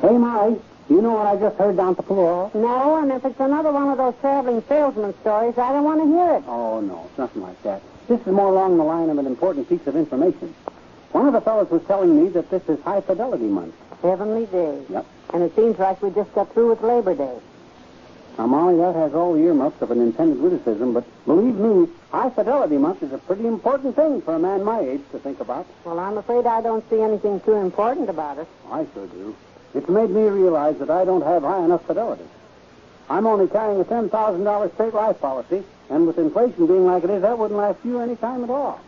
Hey, Molly, you know what I just heard down at the floor? No, and if it's another one of those traveling salesman stories, I don't want to hear it. Oh, no, it's nothing like that. This is more along the line of an important piece of information. One of the fellows was telling me that this is High Fidelity Month. Heavenly Day. Yep. And it seems like we just got through with Labor Day. Now, Molly, that has all the earmarks of an intended witticism, but believe me, High Fidelity Month is a pretty important thing for a man my age to think about. Well, I'm afraid I don't see anything too important about it. I sure do. It's made me realize that I don't have high enough fidelity. I'm only carrying a $10,000 straight life policy, and with inflation being like it is, that wouldn't last you any time at all.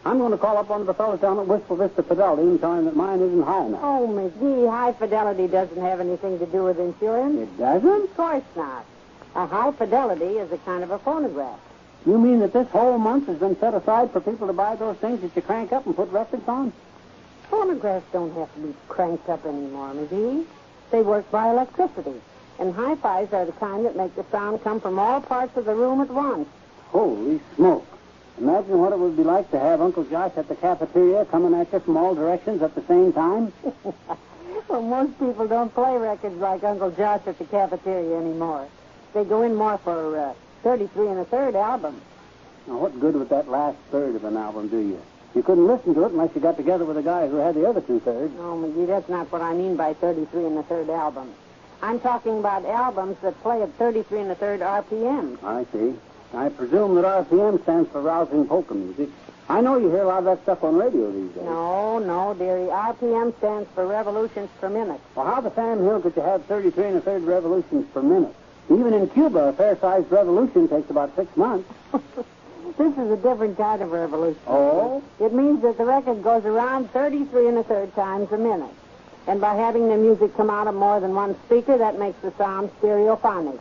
I'm going to call up one of the fellows down at Wistful Vista Fidelity and tell him that mine isn't high enough. Oh, McGee, High Fidelity doesn't have anything to do with insurance. It doesn't? Of course not. A High Fidelity is a kind of a phonograph. You mean that this whole month has been set aside for people to buy those things that you crank up and put records on? Phonographs don't have to be cranked up anymore, McGee. They work by electricity. And hi-fis are the kind that make the sound come from all parts of the room at once. Holy smoke. Imagine what it would be like to have Uncle Josh at the cafeteria coming at you from all directions at the same time. Well, most people don't play records like Uncle Josh at the cafeteria anymore. They go in more for 33 1/3 albums. Now, what good would that last third of an album do you? You couldn't listen to it unless you got together with a guy who had the other 2/3. No, McGee, that's not what I mean by 33 1/3 albums. I'm talking about albums that play at 33 1/3 RPM. I see. I presume that RPM stands for rousing polka music. I know you hear a lot of that stuff on radio these days. No, dearie. RPM stands for revolutions per minute. Well, how the Sam Hill could you have 33 1/3 revolutions per minute? Even in Cuba, a fair-sized revolution takes about 6 months. This is a different kind of revolution. Oh? It means that the record goes around 33 1/3 times a minute. And by having the music come out of more than one speaker, that makes the sound stereophonic.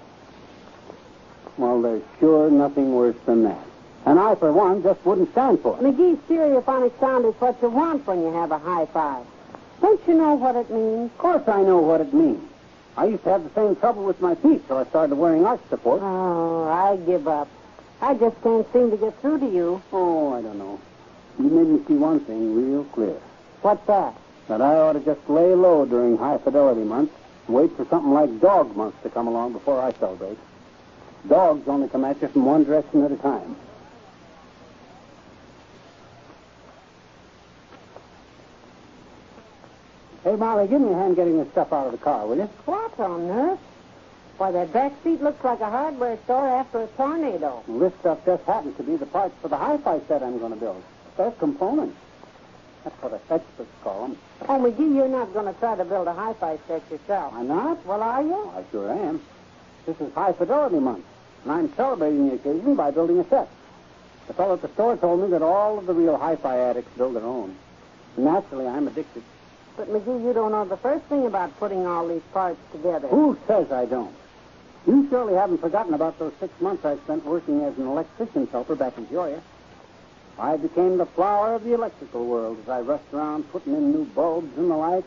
Well, there's sure nothing worse than that. And I, for one, just wouldn't stand for it. McGee, stereophonic sound is what you want when you have a hi-fi. Don't you know what it means? Of course I know what it means. I used to have the same trouble with my teeth till I started wearing arch support. Oh, I give up. I just can't seem to get through to you. Oh, I don't know. You made me see one thing real clear. What's that? That I ought to just lay low during High Fidelity Month and wait for something like Dog Month to come along before I celebrate. Dogs only come at you from one direction at a time. Hey, Molly, give me a hand getting this stuff out of the car, will you? What on earth? Why, that back seat looks like a hardware store after a tornado. Well, this stuff just happens to be the parts for the hi-fi set I'm going to build. They're components. That's what experts call them. Oh, McGee, you're not going to try to build a hi-fi set yourself. I'm not? Well, are you? I sure am. This is High Fidelity Month, and I'm celebrating the occasion by building a set. The fellow at the store told me that all of the real hi-fi addicts build their own. And naturally, I'm addicted. But, McGee, you don't know the first thing about putting all these parts together. Who says I don't? You surely haven't forgotten about those 6 months I spent working as an electrician's helper back in Georgia. I became the flower of the electrical world as I rushed around putting in new bulbs and the like.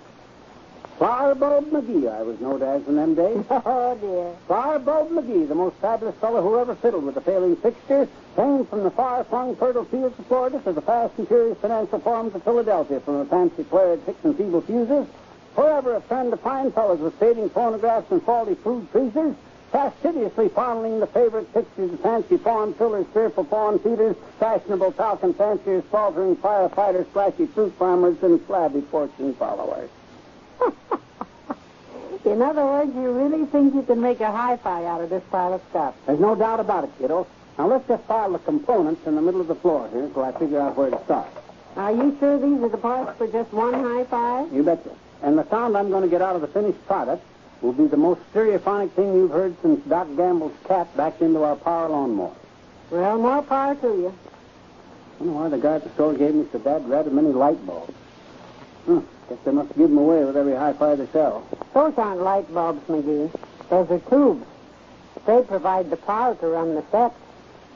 Flower Bulb McGee, I was known as in them days. Oh, dear. Flower Bulb McGee, the most fabulous fellow who ever fiddled with a failing fixture, came from the far-flung fertile fields of Florida to the fast and furious financial forums of Philadelphia, from a fancy flared fixing feeble fuses, forever a friend of fine fellows with fading phonographs and faulty food freezers, fastidiously fondling the favorite pictures of fancy pawn fillers, fearful pawn feeders, fashionable talcum fanciers, faltering firefighters, flashy fruit farmers, and flabby fortune followers. In other words, you really think you can make a hi-fi out of this pile of stuff? There's no doubt about it, kiddo. Now, let's just pile the components in the middle of the floor here until I figure out where to start. Are you sure these are the parts for just one hi-fi? You betcha. And the sound I'm going to get out of the finished product will be the most stereophonic thing you've heard since Doc Gamble's cat backed into our power lawnmower. Well, more power to you. I don't know why the guy at the store gave me so bad rather many light bulbs. Guess they must give them away with every hi-fi they sell. Those aren't light bulbs, McGee. Those are tubes. They provide the power to run the set.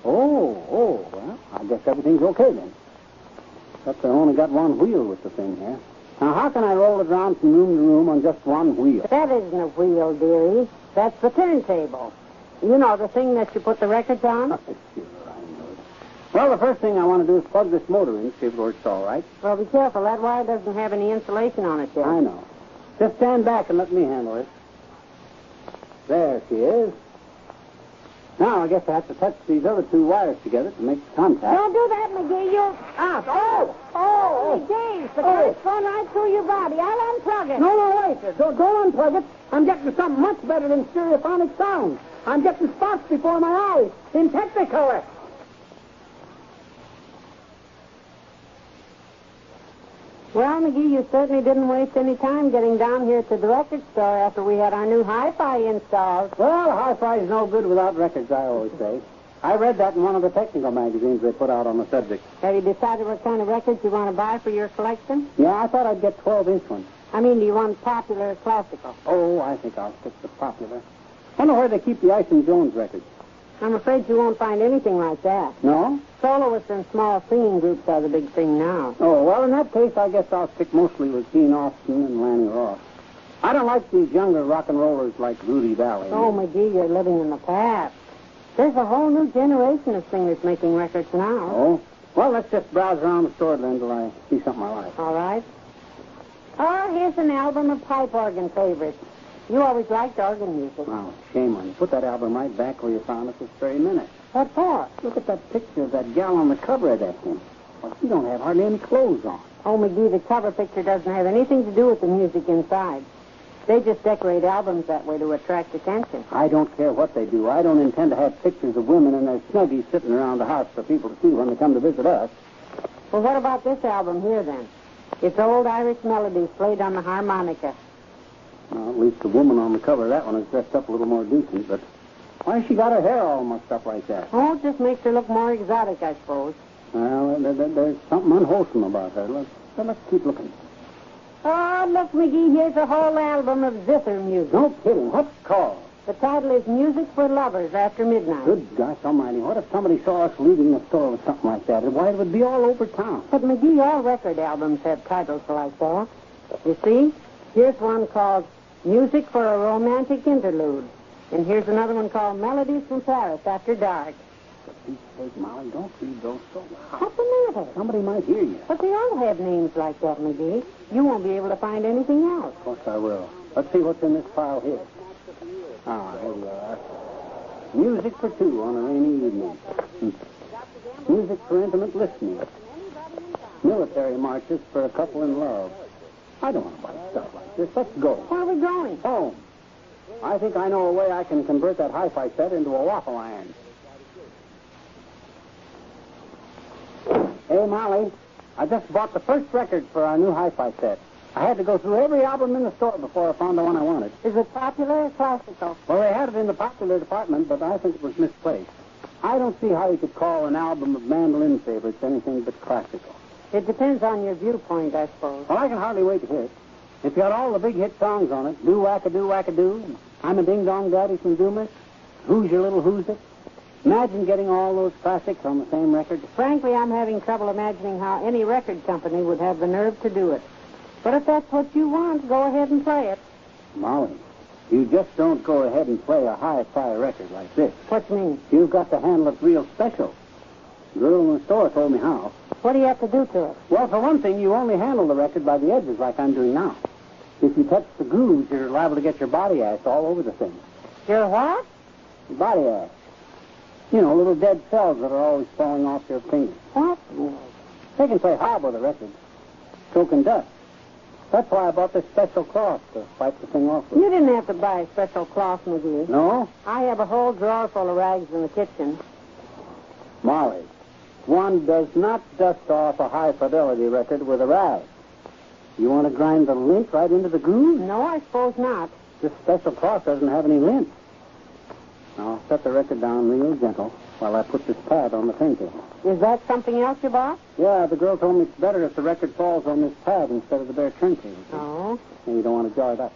Oh, well, I guess everything's okay then. Except I only got one wheel with the thing here. Now, how can I roll it around from room to room on just one wheel? That isn't a wheel, dearie. That's the turntable. You know, the thing that you put the records on? Sure, I know it. Well, the first thing I want to do is plug this motor in, see if it works all right. Well, be careful. That wire doesn't have any insulation on it yet. I know. Just stand back and let me handle it. There she is. Now, I guess I have to touch these other two wires together to make contact. Don't do that, McGee. You'll... Ah, oh, McGee, the current's going right through your body. I'll unplug it. No, wait. Don't unplug it. I'm getting something much better than stereophonic sound. I'm getting spots before my eyes in Technicolor. Well, McGee, you certainly didn't waste any time getting down here to the record store after we had our new hi-fi installed. Well, hi-fi's no good without records, I always say. I read that in one of the technical magazines they put out on the subject. Have you decided what kind of records you want to buy for your collection? Yeah, I thought I'd get 12-inch ones. I mean, do you want popular or classical? Oh, I think I'll stick to popular. I wonder where they keep the Ice and Jones records. I'm afraid you won't find anything like that. No? Soloists and small singing groups are the big thing now. Oh, well, in that case, I guess I'll stick mostly with Gene Austin and Lanny Ross. I don't like these younger rock and rollers like Rudy Valley. Oh, McGee, you're living in the past. There's a whole new generation of singers making records now. Oh? Well, let's just browse around the store then until I see something I like. All right. Oh, here's an album of pipe organ favorites. You always liked organ music. Wow, shame on you. Put that album right back where you found it this very minute. What for? Look at that picture of that gal on the cover of that thing. Well, she don't have hardly any clothes on. Oh, McGee, the cover picture doesn't have anything to do with the music inside. They just decorate albums that way to attract attention. I don't care what they do. I don't intend to have pictures of women in their snuggies sitting around the house for people to see when they come to visit us. Well, what about this album here, then? It's old Irish melodies played on the harmonica. Well, at least the woman on the cover of that one is dressed up a little more decent, but why has she got her hair all mussed up like that? Oh, it just makes her look more exotic, I suppose. Well, there's something unwholesome about her. Let's keep looking. Oh, look, McGee, here's a whole album of zither music. No kidding. What's it called? The title is Music for Lovers After Midnight. Good gosh almighty. What if somebody saw us leaving the store with something like that? Why, it would be all over town. But, McGee, all record albums have titles like that. You see? Here's one called Music for a Romantic Interlude. And here's another one called Melodies from Paris After Dark. For Pete's sake, Molly, don't read those so loud. What's the matter? Somebody might hear you. But they all have names like that, McGee. You won't be able to find anything else. Of course I will. Let's see what's in this pile here. Ah, here we are. Music for two on a rainy evening. Music for intimate listening. Military marches for a couple in love. I don't want to buy stuff like this. Let's go. Where are we going? Home. I think I know a way I can convert that hi-fi set into a waffle iron. Hey, Molly, I just bought the first record for our new hi-fi set. I had to go through every album in the store before I found the one I wanted. Is it popular or classical? Well, they had it in the popular department, but I think it was misplaced. I don't see how you could call an album of mandolin favorites anything but classical. It depends on your viewpoint, I suppose. Well, I can hardly wait to hear it. It's got all the big hit songs on it. Do-wacka-do, wacka-do. I'm a ding-dong daddy from Dumas. Who's your little who's it? Imagine getting all those classics on the same record. Frankly, I'm having trouble imagining how any record company would have the nerve to do it. But if that's what you want, go ahead and play it. Molly, you just don't go ahead and play a hi-fi record like this. What do you mean? You've got to handle it real special. The girl in the store told me how. What do you have to do to it? Well, for one thing, you only handle the record by the edges like I'm doing now. If you touch the grooves, you're liable to get your body ash all over the thing. Your what? Body ash. You know, little dead cells that are always falling off your fingers. What? They can play hard with the record. So can dust. That's why I bought this special cloth to wipe the thing off with. You didn't have to buy a special cloth, McGee. No? I have a whole drawer full of rags in the kitchen. Molly, one does not dust off a high-fidelity record with a rag. You want to grind the lint right into the groove? No, I suppose not. This special cloth doesn't have any lint. Now, I'll set the record down real gentle while I put this pad on the turntable. Is that something else you bought? Yeah, the girl told me it's better if the record falls on this pad instead of the bare turntable. Oh? And you don't want to jar it up.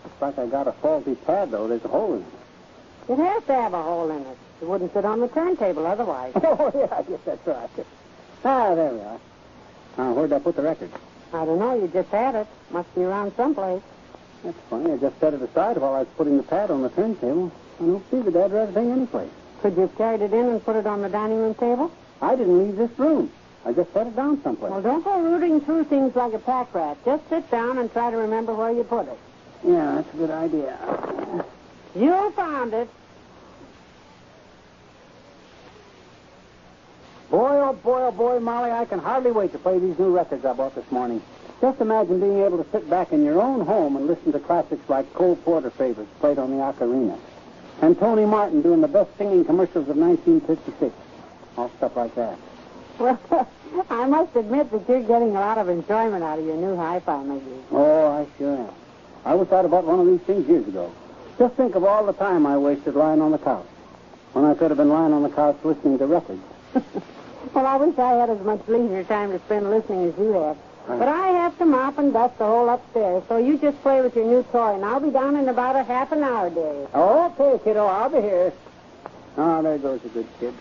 Looks like I got a faulty pad, though. There's a hole in it. It has to have a hole in it. It wouldn't fit on the turntable otherwise. Oh, yeah, I guess that's right. Ah, there we are. Now, where'd I put the record? I don't know. You just had it. Must be around someplace. That's funny. I just set it aside while I was putting the pad on the turntable. I don't see the dead red thing anyplace. Could you have carried it in and put it on the dining room table? I didn't leave this room. I just set it down someplace. Well, don't go rooting through things like a pack rat. Just sit down and try to remember where you put it. Yeah, that's a good idea. You found it. Boy, oh boy, Molly, I can hardly wait to play these new records I bought this morning. Just imagine being able to sit back in your own home and listen to classics like Cole Porter favorites played on the ocarina. And Tony Martin doing the best singing commercials of 1956. All stuff like that. Well, I must admit that you're getting a lot of enjoyment out of your new hi-fi, McGee. Oh, I sure am. I was thought about one of these things years ago. Just think of all the time I wasted lying on the couch, when I could have been lying on the couch listening to records. Well, I wish I had as much leisure time to spend listening as you have. But I have to mop and dust the whole upstairs, so you just play with your new toy, and I'll be down in about a half an hour, Dave. Okay, kiddo, I'll be here. Ah, there goes a good kid.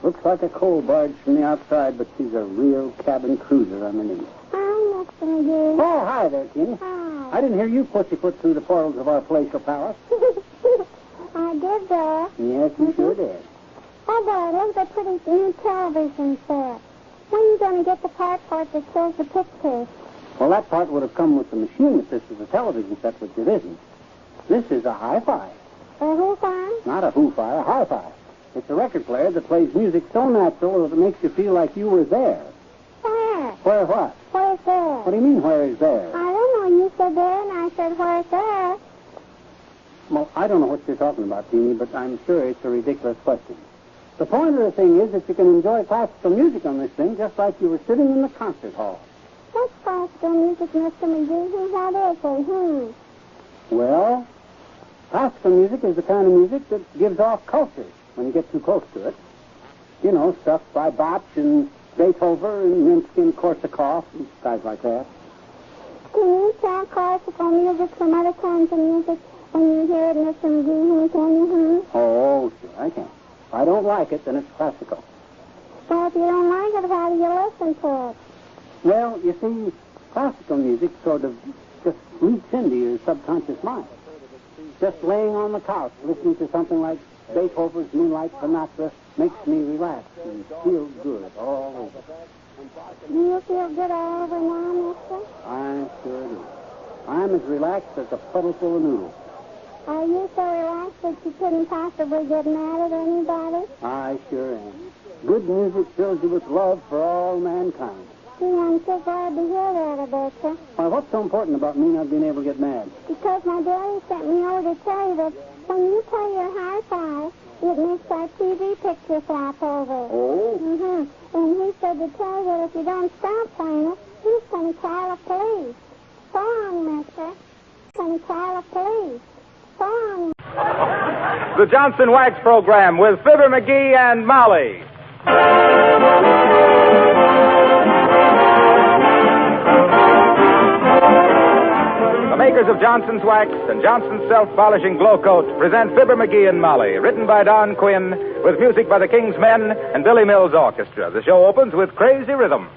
Looks like a coal barge from the outside, but she's a real cabin cruiser underneath. Hi, Mr. McGee. Oh, hi there, Teeny. Hi. I didn't hear you pussyfoot through the portals of our palatial palace. I did, Dad. Yes, you sure did. Oh, boy, look at the pretty new television set. When are you going to get the part for it that shows the pictures? Well, that part would have come with the machine if this was a television set, which it isn't. This is a hi-fi. A who-fi? Not a hoo-fi, a hi-fi. It's a record player that plays music so natural that it makes you feel like you were there. Where? Where what? Where's there? What do you mean, where is there? I don't know. You said there, and I said, where's there? Well, I don't know what you're talking about, Teeny, but I'm sure it's a ridiculous question. The point of the thing is that you can enjoy classical music on this thing just like you were sitting in the concert hall. What's classical music, Mr. McGee? What is it? Well, classical music is the kind of music that gives off culture when you get too close to it. You know, stuff by Bach and Beethoven and Rimsky-Korsakov and guys like that. Can you tell classical music from other kinds of music when you hear it, Mr. McGee? Can you? Oh, sure, I can. If I don't like it, then it's classical. Well, if you don't like it, how do you listen to it? Well, you see, classical music sort of just leaks into your subconscious mind. Just laying on the couch, listening to something like Beethoven's Moonlight Sonata makes me relax and feel good all over. Do you feel good all over now, mister? I sure do. I'm as relaxed as a puddle full of noodles. Are you so relaxed that you couldn't possibly get mad at anybody? I sure am. Good music fills you with love for all mankind. Gee, I'm so glad to hear that, Rebecca. Why, what's so important about me not being able to get mad? Because my daddy sent me over to tell you that when you play your hi-fi, it makes our TV picture flop over. Oh? Mm-hmm. And he said to tell you that if you don't stop playing it, he's going to call the police. So long, mister. He's going to call the police. So long. The Johnson Wax Program with Fibber McGee and Molly. The makers of Johnson's Wax and Johnson's Self-Polishing Glow Coat present Fibber McGee and Molly, written by Don Quinn, with music by the King's Men and Billy Mills Orchestra. The show opens with Crazy Rhythm.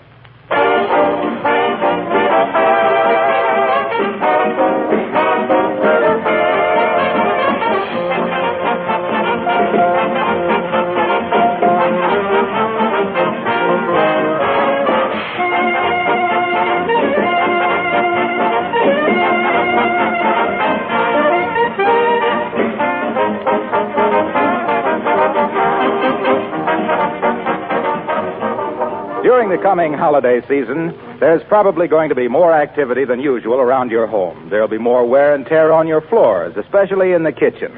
During the coming holiday season, there's probably going to be more activity than usual around your home. There'll be more wear and tear on your floors, especially in the kitchen.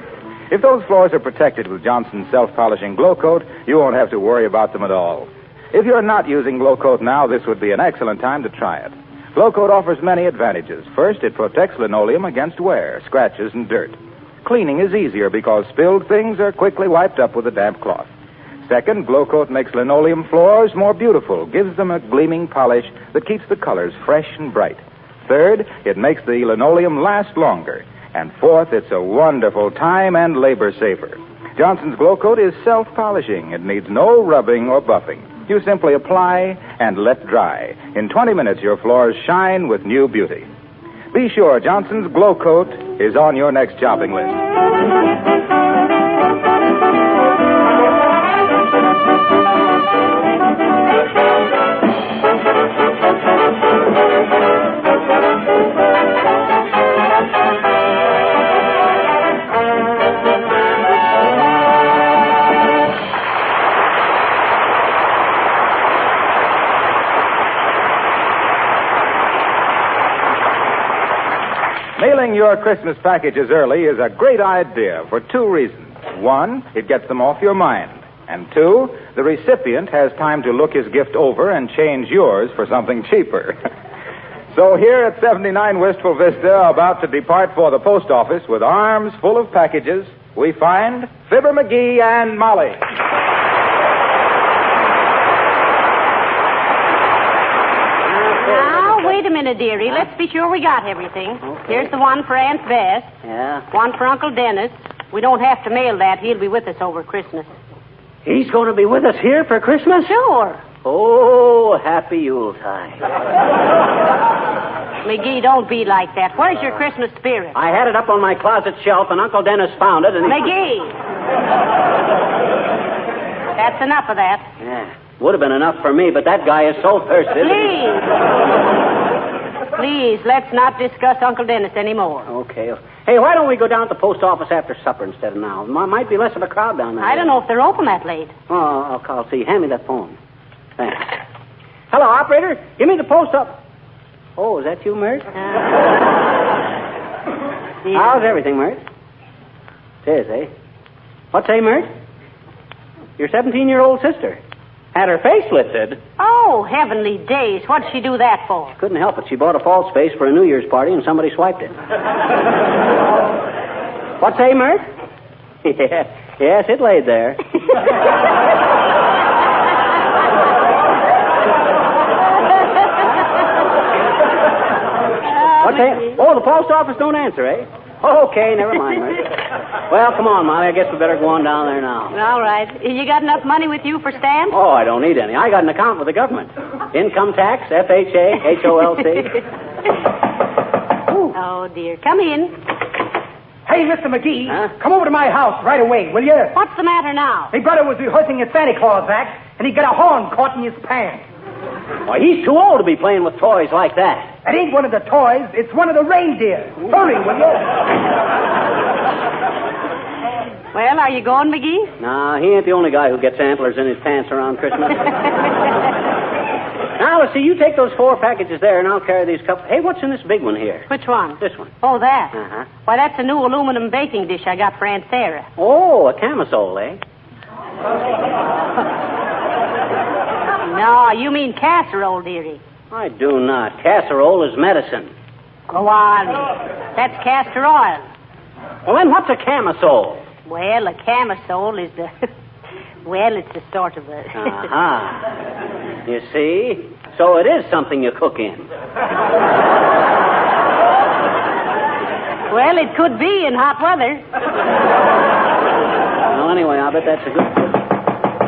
If those floors are protected with Johnson's Self-Polishing Glow Coat, you won't have to worry about them at all. If you're not using Glow Coat now, this would be an excellent time to try it. Glow Coat offers many advantages. First, it protects linoleum against wear, scratches, and dirt. Cleaning is easier because spilled things are quickly wiped up with a damp cloth. Second, Glow Coat makes linoleum floors more beautiful, gives them a gleaming polish that keeps the colors fresh and bright. Third, it makes the linoleum last longer. And fourth, it's a wonderful time and labor saver. Johnson's Glow Coat is self-polishing. It needs no rubbing or buffing. You simply apply and let dry. In 20 minutes, your floors shine with new beauty. Be sure Johnson's Glow Coat is on your next shopping list. Mailing your Christmas packages early is a great idea for two reasons. One, it gets them off your mind. And two, the recipient has time to look his gift over and change yours for something cheaper. So here at 79 Wistful Vista, about to depart for the post office with arms full of packages, we find Fibber McGee and Molly. Now, wait a minute, dearie. Let's be sure we got everything. Okay. Here's the one for Aunt Bess. Yeah. One for Uncle Dennis. We don't have to mail that. He'll be with us over Christmas. He's going to be with us here for Christmas? Sure. Oh, happy Yuletide. McGee, don't be like that. Where's your Christmas spirit? I had it up on my closet shelf, and Uncle Dennis found it, and... McGee! That's enough of that. Yeah, would have been enough for me, but that guy is so thirsty. Please, let's not discuss Uncle Dennis anymore. Okay. Hey, why don't we go down to the post office after supper instead of now? Might be less of a crowd down there. I don't know if they're open that late. Oh, I'll see. Hand me that phone. Thanks. Hello, operator. Give me the post up. Oh, is that you, Mert? Yeah. How's everything, Mert? It is, eh? What's say, Mert? Your 17-year-old sister. Had her face lifted. Oh, heavenly days. What'd she do that for? Couldn't help it. She bought a false face for a New Year's party, and somebody swiped it. What's say, Mert? Yes, it laid there. What's that? Oh, the post office don't answer, eh? Okay, never mind, Mert. Well, come on, Molly. I guess we better go on down there now. All right. You got enough money with you for stamps? Oh, I don't need any. I got an account with the government. Income tax, FHA, HOLC. Oh, dear. Come in. Hey, Mr. McGee, Huh? come over to my house right away, will you? What's the matter now? My brother was rehearsing his Santa Claus act, and he got a horn caught in his pants. Why, he's too old to be playing with toys like that. It ain't one of the toys, it's one of the reindeer. Hurry, will you? Well, are you going, McGee? No, he ain't the only guy who gets antlers in his pants around Christmas. Now, let's see, you take those 4 packages there, and I'll carry these couple. Hey, what's in this big one here? Which one? This one. Oh, that. Uh-huh. Why, that's a new aluminum baking dish I got for Aunt Sarah. Oh, a camisole, eh? No, you mean casserole, dearie. I do not. Casserole is medicine. Go on. That's castor oil. Well, then what's a camisole? Well, a camisole is the... Well, it's a sort of a... Uh-huh. You see? So it is something you cook in. Well, it could be in hot weather. Well, anyway, I bet that's a good...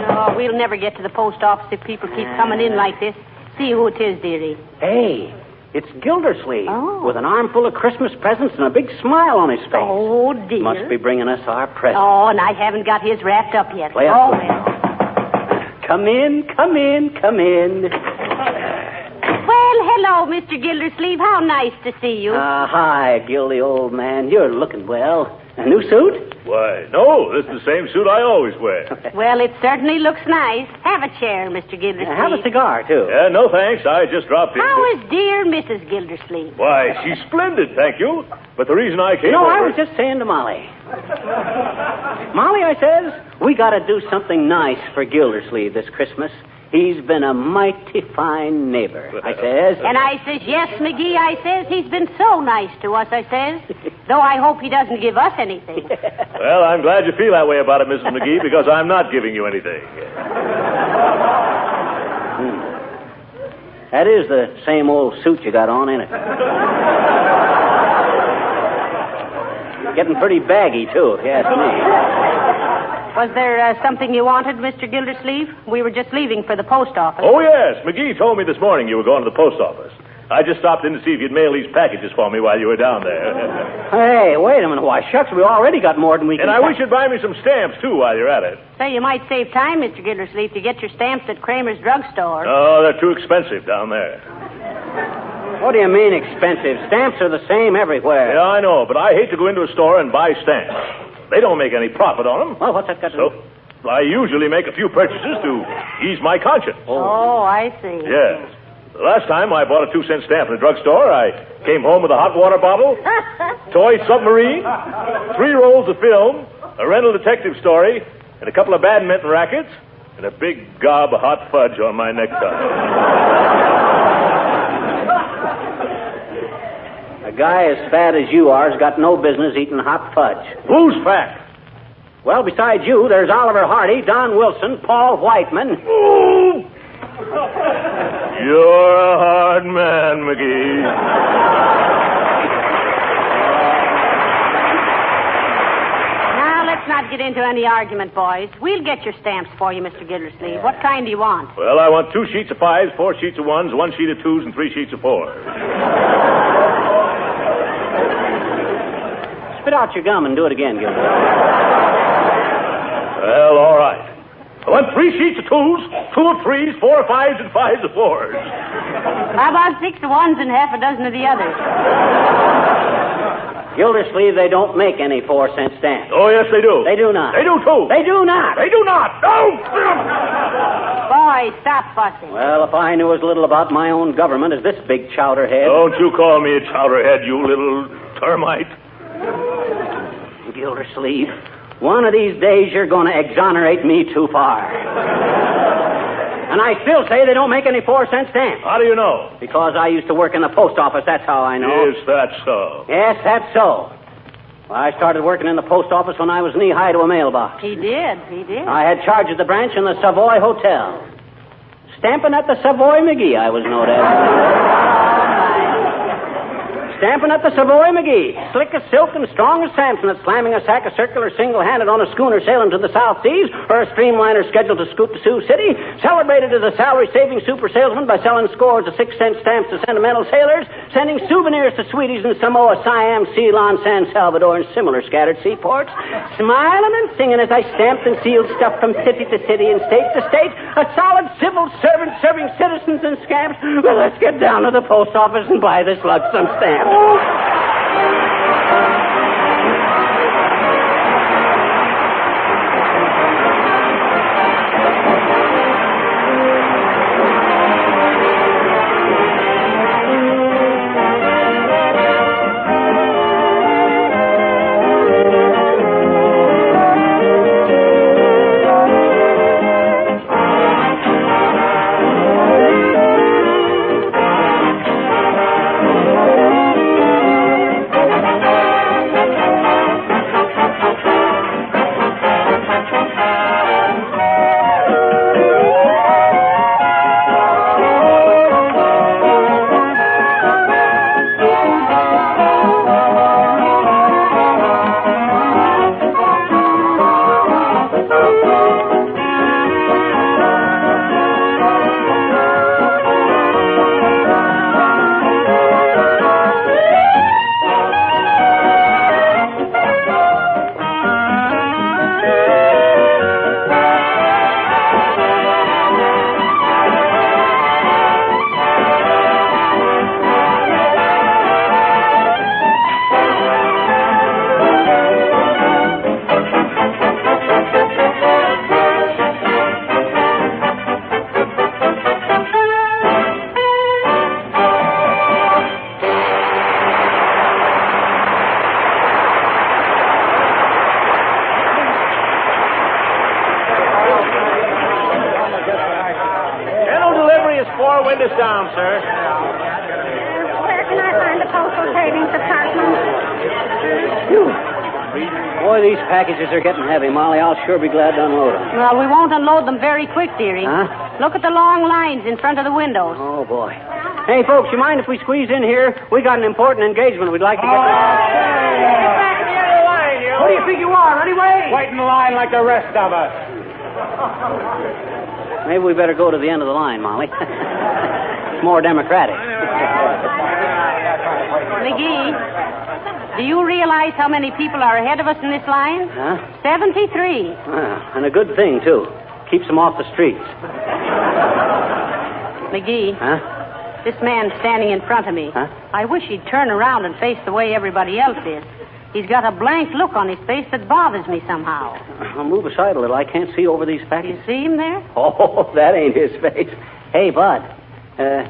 No, we'll never get to the post office if people keep coming in like this. See who it is, dearie. Hey, it's Gildersleeve. Oh. With an armful of Christmas presents and a big smile on his face. Oh, dear. Must be bringing us our presents. Oh, and I haven't got his wrapped up yet. Play up, Oh, play. well. Come in, come in, come in. Well, hello, Mr. Gildersleeve. How nice to see you. Hi, Gildy, old man. You're looking well. A new suit? Why, no, this is the same suit I always wear. Well, it certainly looks nice. Have a chair, Mr. Gildersleeve. Have a cigar, too. Yeah, no thanks. I just dropped in. How is dear Mrs. Gildersleeve? Why, she's splendid, thank you. But the reason I came You know, over... I was just saying to Molly. Molly, I says, we got to do something nice for Gildersleeve this Christmas. He's been a mighty fine neighbor, I says. And I says, yes, McGee, I says, he's been so nice to us, I says. Though I hope he doesn't give us anything. Well, I'm glad you feel that way about it, Mrs. McGee, because I'm not giving you anything. That is the same old suit you got on, ain't it? Getting pretty baggy, too, if you ask me. Was there something you wanted, Mr. Gildersleeve? We were just leaving for the post office. Oh, yes. McGee told me this morning you were going to the post office. I just stopped in to see if you'd mail these packages for me while you were down there. Hey, wait a minute. Why, shucks, we already got more than we can... And I wish you'd buy me some stamps, too, while you're at it. Say, you might save time, Mr. Gildersleeve, to get your stamps at Kramer's drugstore. Oh, they're too expensive down there. What do you mean expensive? Stamps are the same everywhere. Yeah, I know, but I hate to go into a store and buy stamps. They don't make any profit on them. Well, what's that got to do? So, I usually make a few purchases to ease my conscience. Oh, I see. Yes. Last time I bought a 2-cent stamp in a drugstore, I came home with a hot water bottle, toy submarine, 3 rolls of film, a rental detective story, and a couple of badminton rackets, and a big gob of hot fudge on my necktie. A guy as fat as you are has got no business eating hot fudge. Who's fat? Well, besides you, there's Oliver Hardy, Don Wilson, Paul Whiteman. Ooh! You're a hard man, McGee. Now, let's not get into any argument, boys. We'll get your stamps for you, Mr. Gildersleeve. What kind do you want? Well, I want 2 sheets of 5s, 4 sheets of 1s, 1 sheet of 2s, and 3 sheets of 4s. Spit out your gum and do it again, Gildersleeve. Well, all right. I want 3 sheets of 2s, 2 of 3s, 4 of 5s, and 5s of 4s. How about 6 of 1s and half a dozen of the others? Gildersleeve, they don't make any 4-cent stamps. Oh, yes, they do. They do not. They do, too. They do not. They do not. No! Boys, stop fussing. Well, if I knew as little about my own government as this big chowderhead. Don't you call me a chowderhead, you little termite. Gildersleeve, one of these days you're going to exonerate me too far. And I still say they don't make any 4-cent stamps. How do you know? Because I used to work in the post office, that's how I know. Is that so? Yes, that's so. Well, I started working in the post office when I was knee-high to a mailbox. He did. I had charge of the branch in the Savoy Hotel. Stamping at the Savoy McGee, I was known as. Stamping at the Savoy McGee, slick as silk and strong as Samson at slamming a sack of circular single-handed on a schooner sailing to the South Seas or a streamliner scheduled to scoot to Sioux City, celebrated as a salary-saving super salesman by selling scores of 6-cent stamps to sentimental sailors, sending souvenirs to sweeties in Samoa, Siam, Ceylon, San Salvador, and similar scattered seaports, smiling and singing as I stamped and sealed stuff from city to city and state to state, a solid civil servant serving citizens and scamps. Well, let's get down to the post office and buy this some stamp. Windows down, sir. Where can I find the postal savings department? Boy, these packages are getting heavy, Molly. I'll sure be glad to unload them. Well, we won't unload them very quick, dearie. Huh? Look at the long lines in front of the windows. Oh, boy. Hey, folks, you mind if we squeeze in here? We got an important engagement we'd like to get to. Who do you think you are, anyway? Wait in line like the rest of us. Maybe we better go to the end of the line, Molly. It's more democratic. McGee, do you realize how many people are ahead of us in this line? Huh? 73. And a good thing, too. Keeps them off the streets. McGee. Huh? This man standing in front of me. Huh? I wish he'd turn around and face the way everybody else is. He's got a blank look on his face that bothers me somehow. I'll move aside a little. I can't see over these packages. You see him there? Oh, that ain't his face. Hey, Bud,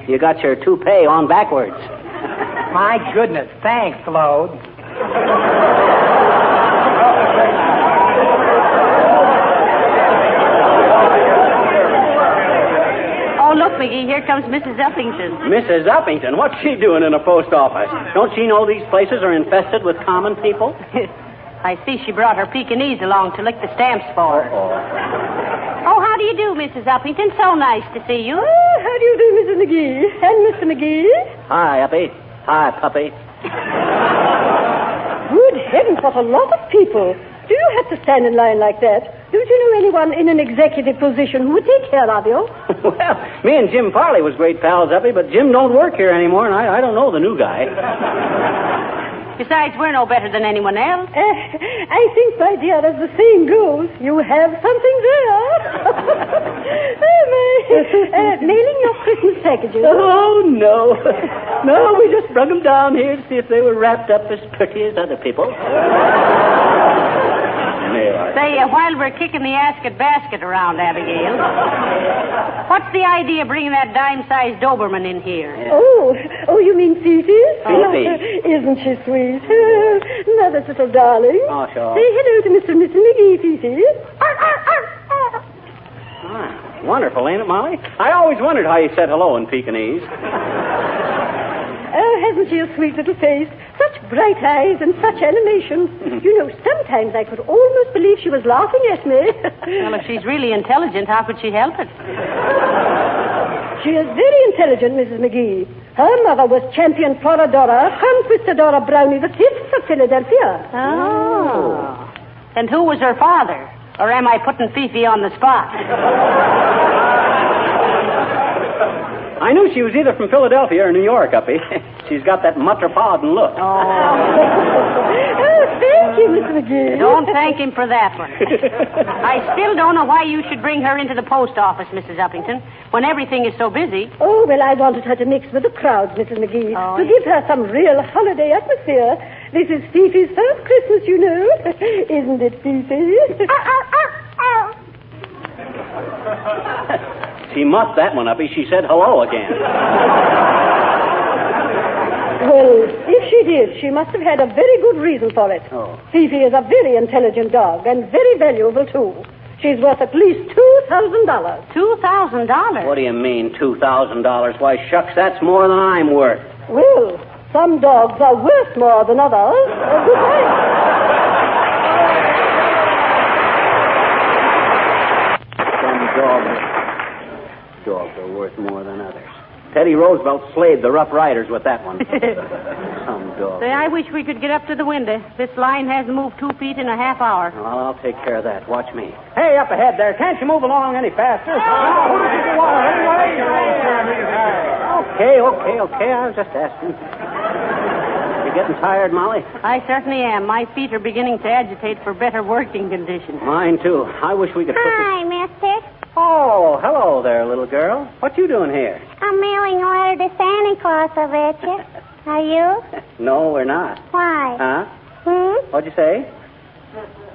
You got your toupee on backwards. My goodness. Thanks, Claude. Oh, look, McGee, here comes Mrs. Uppington. Mrs. Uppington? What's she doing in a post office? Don't she know these places are infested with common people? I see she brought her Pekingese along to lick the stamps for her. Oh, how do you do, Mrs. Uppington? So nice to see you. Oh, how do you do, Mrs. McGee? And Mr. McGee? Hi, Uppy. Hi, puppy. Good heavens, what a lot of people. Do you have to stand in line like that? Don't you know anyone in an executive position who would take care of you? Well, me and Jim Farley was great pals, Uppy, but Jim don't work here anymore, and I don't know the new guy. Besides, we're no better than anyone else. I think, my dear, as the saying goes, you have something there. Mailing your Christmas packages. Oh, no. No, we just brought them down here to see if they were wrapped up as pretty as other people. Say, while we're kicking the basket around, Abigail, what's the idea of bringing that dime-sized Doberman in here? Yeah. Oh, you mean Fifi? Fifi. Isn't she sweet? Mother's little darling. Oh, sure. Say hello to Mr. and Mrs. McGee, Fifi. Wonderful, ain't it, Molly? I always wondered how you said hello in Pekingese. Oh, hasn't she a sweet little face? Such bright eyes and such animation. You know, sometimes I could almost believe she was laughing at me. Well, if she's really intelligent, how could she help it? She is very intelligent, Mrs. McGee. Her mother was champion Floradora, Conquistadora Brownie the Fifth of Philadelphia. Oh. And who was her father? Or am I putting Fifi on the spot? I knew she was either from Philadelphia or New York, Uppy. She's got that metropolitan look. Oh, thank you, Mr. McGee. Don't thank him for that one. I still don't know why you should bring her into the post office, Mrs. Uppington, when everything is so busy. Oh, well, I wanted her to mix with the crowds, Mrs. McGee, to give her some real holiday atmosphere. This is Fifi's first Christmas, you know. Isn't it, Fifi? She muffed that one, Uppy. She said hello again. Well, if she did, she must have had a very good reason for it. Oh. Fifi is a very intelligent dog and very valuable, too. She's worth at least $2,000. $2,000? What do you mean, $2,000? Why, shucks, that's more than I'm worth. Well, some dogs are worth more than others. Good night. Dogs are worth more than others. Teddy Roosevelt slayed the Rough Riders with that one. Some dog. Say, I wish we could get up to the window. This line hasn't moved 2 feet in a half hour. Well, I'll take care of that. Watch me. Hey, up ahead there. Can't you move along any faster? Okay. I was just asking. You getting tired, Molly? I certainly am. My feet are beginning to agitate for better working conditions. Mine, too. I wish we could put this... Hi, mister. Oh, hello there, little girl. What you doing here? I'm mailing a letter to Santa Claus, I bet you. Are you? No, we're not. Why? Huh? What'd you say?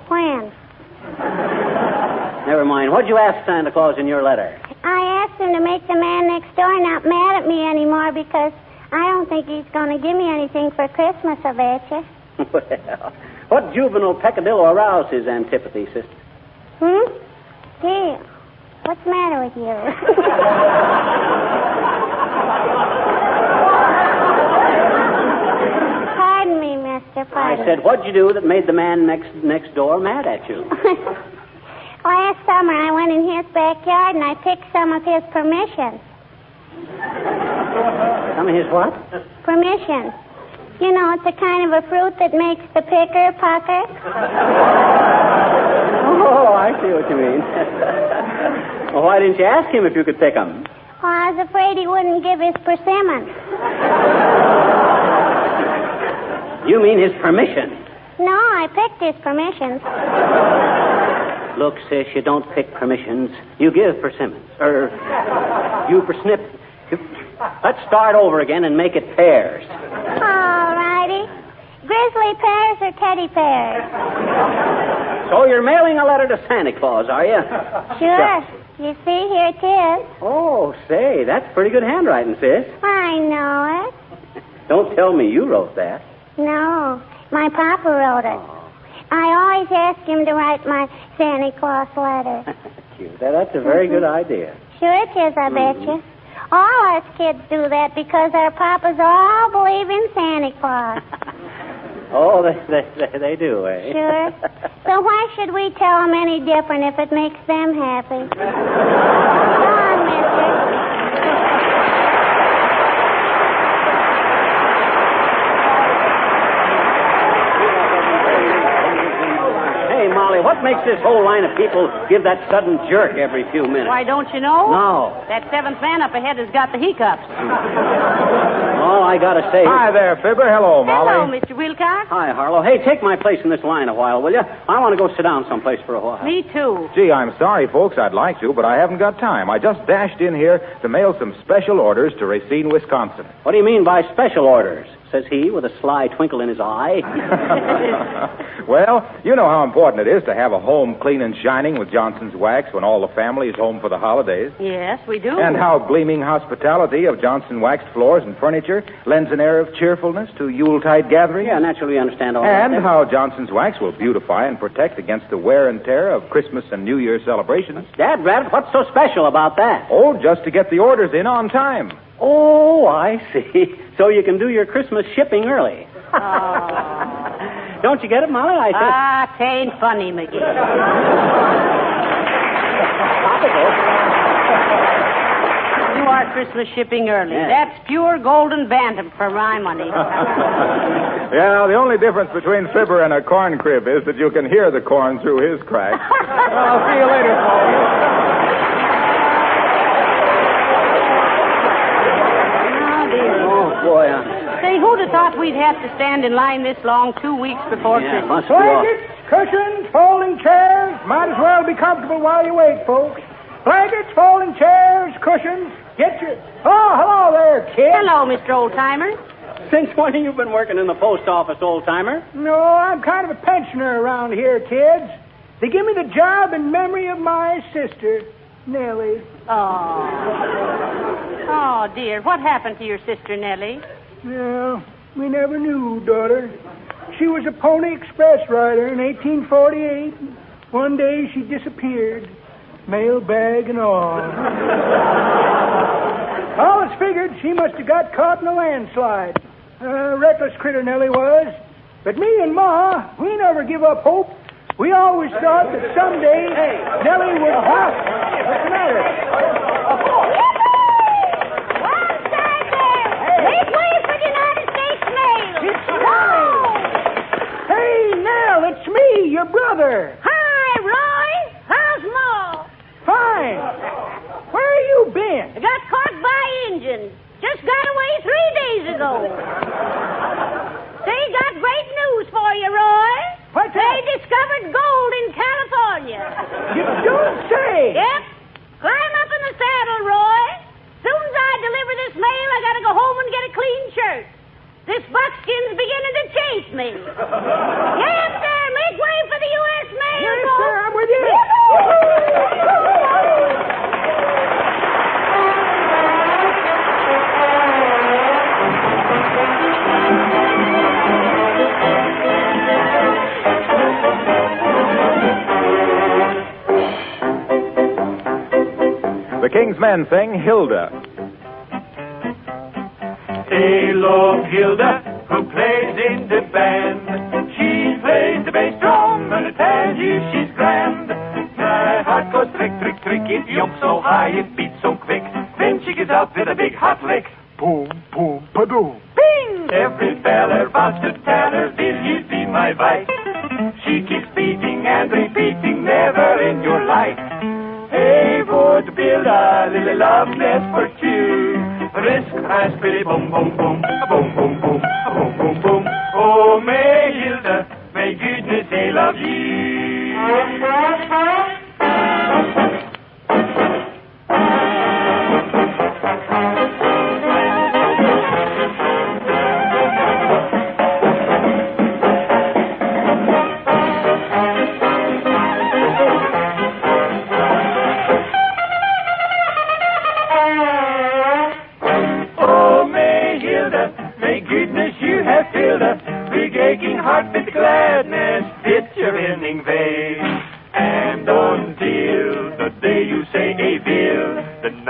When? Never mind. What'd you ask Santa Claus in your letter? I asked him to make the man next door not mad at me anymore because I don't think he's going to give me anything for Christmas, I bet you. Well, what juvenile peccadillo aroused his antipathy, sister? Gee, what's the matter with you? Pardon me, mister, pardon. I said, what'd you do that made the man next door mad at you? Last summer, I went in his backyard and I picked some of his permissions. Some of his what? Permissions. You know, it's a kind of a fruit that makes the picker pucker. Oh, I see what you mean. Well, why didn't you ask him if you could pick them? Oh, I was afraid he wouldn't give his persimmons. You mean his permission? No, I picked his permissions. Look, sis, you don't pick permissions. You give persimmons. You persnip. Let's start over again and make it pears. All righty. Grizzly pears or teddy pears? So you're mailing a letter to Santa Claus, are you? Sure. You see, here it is. Oh, say, that's pretty good handwriting, sis. I know it. Don't tell me you wrote that. No, my papa wrote it. I always ask him to write my Santa Claus letter. Cute. That's a very good idea. Sure it is, I bet you. All us kids do that because our papas all believe in Santa Claus. Oh, they do, eh? Sure. So why should we tell them any different if it makes them happy? Go on, mister. Hey, Molly, what makes this whole line of people give that sudden jerk every few minutes? Why, don't you know? No. That seventh man up ahead has got the hiccups. All I gotta say... Hi there, Fibber. Hello, Molly. Hello, Mr. Wilcox. Hi, Harlow. Hey, take my place in this line a while, will you? I want to go sit down someplace for a while. Me too. Gee, I'm sorry, folks. I'd like to, but I haven't got time. I just dashed in here to mail some special orders to Racine, Wisconsin. What do you mean by special orders? Says he with a sly twinkle in his eye. Well, you know how important it is to have a home clean and shining with Johnson's Wax when all the family is home for the holidays. Yes, we do. And how gleaming hospitality of Johnson waxed floors and furniture lends an air of cheerfulness to Yuletide gatherings. Yeah, naturally, we understand all that. And how Johnson's Wax will beautify and protect against the wear and tear of Christmas and New Year celebrations. Dad, Rabbit, what's so special about that? Oh, just to get the orders in on time. Oh, I see. So you can do your Christmas shipping early. Don't you get it, Molly? I said... Tain't funny, McGee. You are Christmas shipping early. Yeah. That's pure golden bantam for my money. Yeah, the only difference between Fibber and a corn crib is that you can hear the corn through his crack. I'll see you later, folks. Boy, Say, who'd have thought we'd have to stand in line this long 2 weeks before Christmas? must be Blankets, cushions, folding chairs. Might as well be comfortable while you wait, folks. Blankets, folding chairs, cushions. Get your... Oh, hello there, kid. Hello, Mr. Oldtimer. Since when have you been working in the post office, old-timer? No, I'm kind of a pensioner around here, kids. They give me the job in memory of my sister, Nellie. Oh, dear. What happened to your sister, Nellie? Well, we never knew, daughter. She was a Pony Express rider in 1848. One day she disappeared, mail bag and all. All it's figured she must have got caught in a landslide. Reckless critter Nellie was. But me and Ma, we never give up hope. We always thought that someday Nellie would... What's the matter? Make way for the United States mail. It's Nellie. Hey, Nell, it's me, your brother. Hi, Roy. How's Ma? Fine. Where you been? I got caught by Indians. Just got away 3 days ago. They got great news for you, Roy. What's They that? discovered gold in California. You don't say. Yep. Climb up in the saddle, Roy. Soon as I deliver this mail, I gotta go home and get a clean shirt. This buckskin's beginning to chase me. Yes, sir. Make way for the U.S. mail, Yes, folks. sir, I'm with you. The King's Men sing Hilda. Tale of Hilda, who plays in the band. She plays the bass drum, and I tell you she's grand. My heart goes trick, trick, trick. It jumps so high, it beats so quick. Then she gets out with a big hot lick. Boom, boom, ba-doom. Bing! Every feller wants to tell her, will you be my wife? She keeps beating and repeating, never in your life. Hey, would build a little love nest for two. Risk, crash, billy, boom, boom, boom, boom, boom, boom, boom, boom, boom. Oh, may Hilda, may goodness I love you.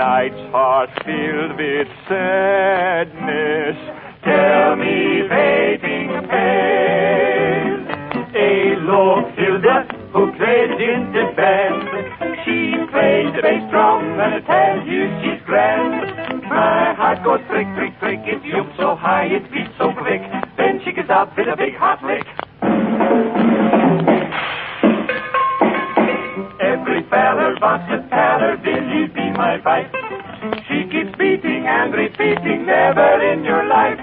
nights heart filled with sadness. Tell me, fading pale, a Lord Hilda who played in the band. She plays the bass drum and I tell you she's grand. My heart goes click, click, click. It jumps so high, it beats so quick. Then she gets up with a big hot lick. Every feller wants to tell her, will you be my wife? She keeps beating and repeating, never in your life.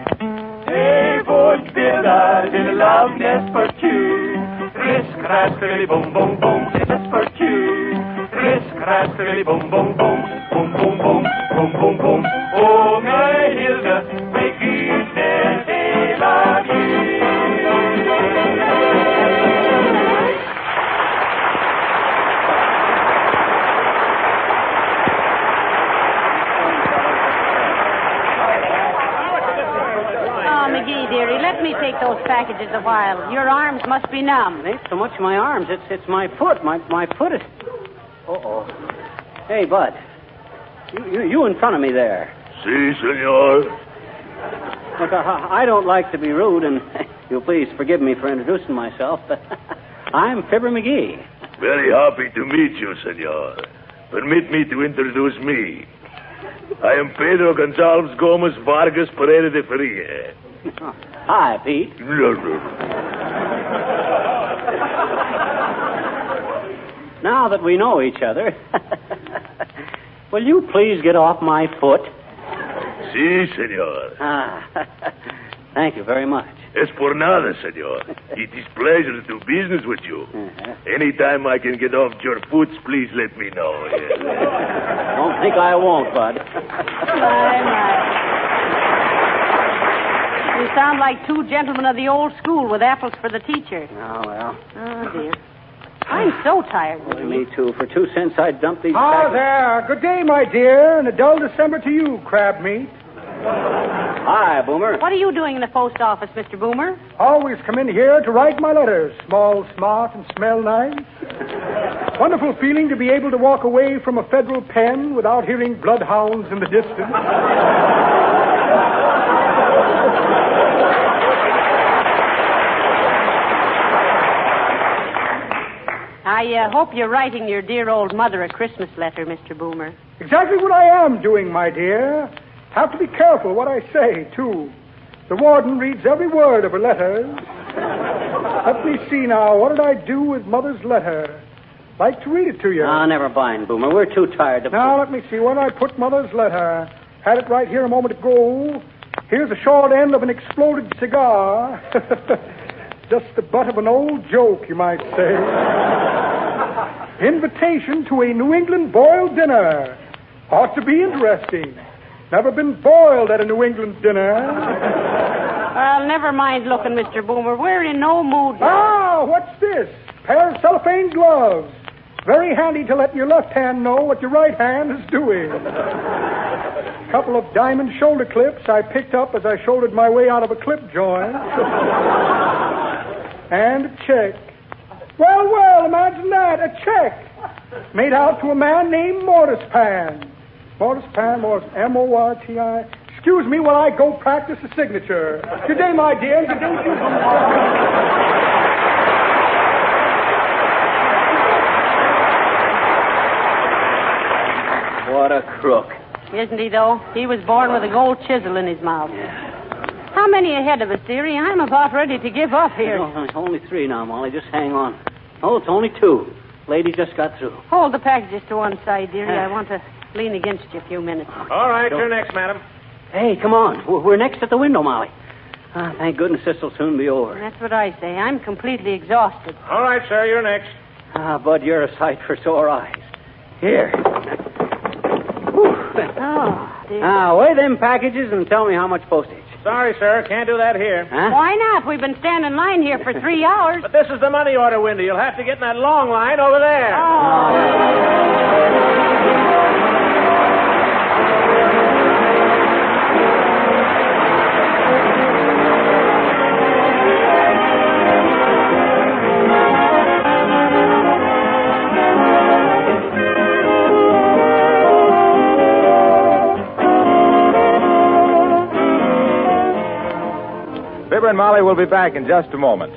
Hey, would build a little love nest for two. Risk, raspberry, boom, boom, boom, just for two. Risk, raspberry, boom, boom, boom, boom, boom, boom, boom, boom, boom. Oh, my Hilda, make goodness, I love you. McGee, dearie, let me take those packages a while. Your arms must be numb. It ain't so much my arms. It's my foot. My foot is... Uh-oh. Hey, Bud. You in front of me there. Si, senor. Look, I don't like to be rude, and you'll please forgive me for introducing myself, but I'm Fibber McGee. Very happy to meet you, senor. Permit me to introduce me. I am Pedro Gonzalez Gomez Vargas Pereira de Faria. Hi, Pete. Now that we know each other, will you please get off my foot? Si, senor. Thank you very much. Es por nada, senor. It is pleasure to do business with you. Anytime I can get off your foot, please let me know. Don't think I won't, Bud. My. You sound like two gentlemen of the old school with apples for the teacher. Oh, well. Oh, dear. I'm so tired. Well, me, too. For 2 cents, I'd dump these Ah, packages. there. Good day, my dear, and a dull December to you, crab meat. Hi, Boomer. What are you doing in the post office, Mr. Boomer? Always come in here to write my letters. Small, smart, and smell nice. Wonderful feeling to be able to walk away from a federal pen without hearing bloodhounds in the distance. I hope you're writing your dear old mother a Christmas letter, Mr. Boomer. Exactly what I am doing, my dear. Have to be careful what I say, too. The warden reads every word of her letters. Let me see now. What did I do with Mother's letter? Like to read it to you. Ah, never mind, Boomer. We're too tired to... Now, let me see. Where did I put Mother's letter? Had it right here a moment ago. Here's the short end of an exploded cigar. Just the butt of an old joke, you might say. Invitation to a New England boiled dinner. Ought to be interesting. Never been boiled at a New England dinner. Well, never mind looking, Mr. Boomer. We're in no mood. Ah, what's this? Pair of cellophane gloves. Very handy to let your left hand know what your right hand is doing. Couple of diamond shoulder clips I picked up as I shouldered my way out of a clip joint. And a check. Well, imagine that, a check. Made out to a man named Mortispan. Mortispan, M-O-R-T-I. Excuse me while I go practice the signature. Good day, my dear. Good day to you. What a crook. Isn't he, though? He was born with a gold chisel in his mouth. Yeah. How many ahead of us, dearie? I'm about ready to give up here. No, it's only 3 now, Molly. Just hang on. Oh, it's only 2. Lady just got through. Hold the packages to one side, dearie. I want to lean against you a few minutes. All right, you're next, madam. Hey, come on. We're next at the window, Molly. Ah, thank goodness this will soon be over. That's what I say. I'm completely exhausted. All right, sir, you're next. Ah, Bud, you're a sight for sore eyes. Here. Oh, dear. Now, weigh them packages and tell me how much postage. Sorry, sir, can't do that here. Huh? Why not? We've been standing in line here for 3 hours. But this is the money order window. You'll have to get in that long line over there. and Molly will be back in just a moment.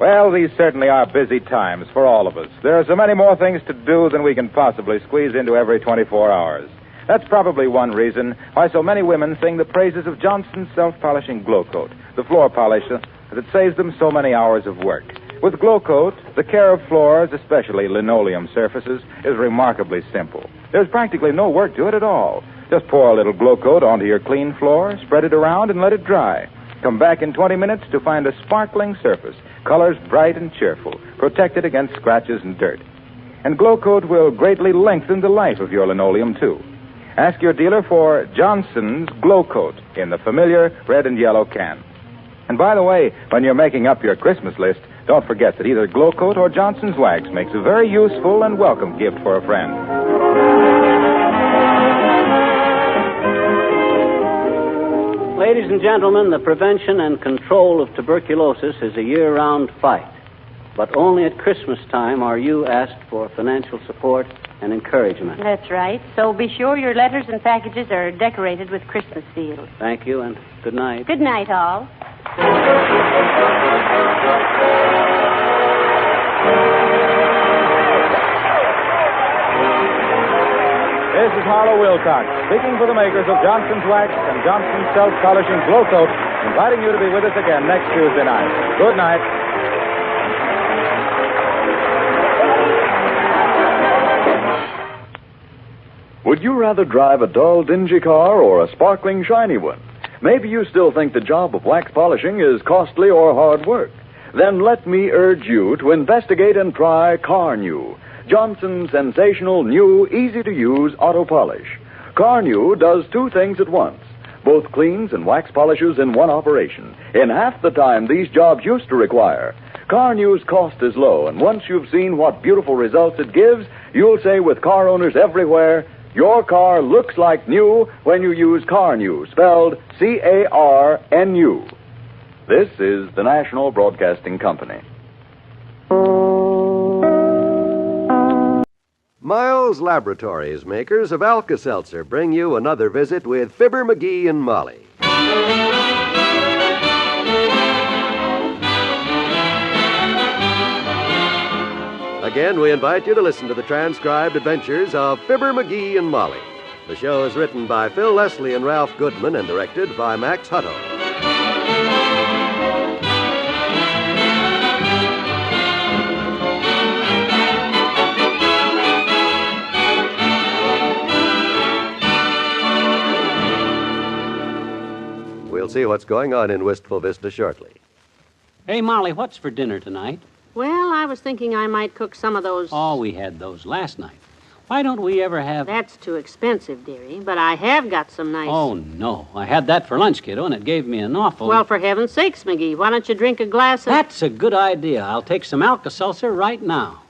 Well, these certainly are busy times for all of us. There are so many more things to do than we can possibly squeeze into every 24 hours. That's probably one reason why so many women sing the praises of Johnson's self-polishing Glow Coat, the floor polisher that saves them so many hours of work. With Glow Coat, the care of floors, especially linoleum surfaces, is remarkably simple. There's practically no work to it at all. Just pour a little Glow Coat onto your clean floor, spread it around, and let it dry. Come back in 20 minutes to find a sparkling surface, colors bright and cheerful, protected against scratches and dirt. And Glow Coat will greatly lengthen the life of your linoleum, too. Ask your dealer for Johnson's Glow Coat in the familiar red and yellow can. And by the way, when you're making up your Christmas list, don't forget that either Glow Coat or Johnson's Wax makes a very useful and welcome gift for a friend. Ladies and gentlemen, the prevention and control of tuberculosis is a year-round fight. But only at Christmas time are you asked for financial support and encouragement. That's right. So be sure your letters and packages are decorated with Christmas seals. Thank you, and good night. Good night, all. This is Harlow Wilcox, speaking for the makers of Johnson's Wax and Johnson's Self-Polishing Glow Coat, inviting you to be with us again next Tuesday night. Good night. Would you rather drive a dull, dingy car or a sparkling, shiny one? Maybe you still think the job of wax polishing is costly or hard work. Then let me urge you to investigate and try Carnew, Johnson's sensational, new, easy-to-use auto polish. Carnew does two things at once. Both cleans and wax polishes in one operation, in half the time these jobs used to require. Carnew's cost is low, and once you've seen what beautiful results it gives, you'll say with car owners everywhere, your car looks like new when you use Carnew, spelled C-A-R-N-U. This is the National Broadcasting Company. Miles Laboratories, makers of Alka-Seltzer, bring you another visit with Fibber McGee and Molly. Again, we invite you to listen to the transcribed adventures of Fibber McGee and Molly. The show is written by Phil Leslie and Ralph Goodman and directed by Max Hutto. We'll see what's going on in Wistful Vista shortly. Hey, Molly, what's for dinner tonight? Well, I was thinking I might cook some of those... Oh, we had those last night. Why don't we ever have... That's too expensive, dearie, but I have got some nice... Oh, no. I had that for lunch, kiddo, and it gave me an awful... Well, for heaven's sakes, McGee, why don't you drink a glass of... That's a good idea. I'll take some Alka-Seltzer right now.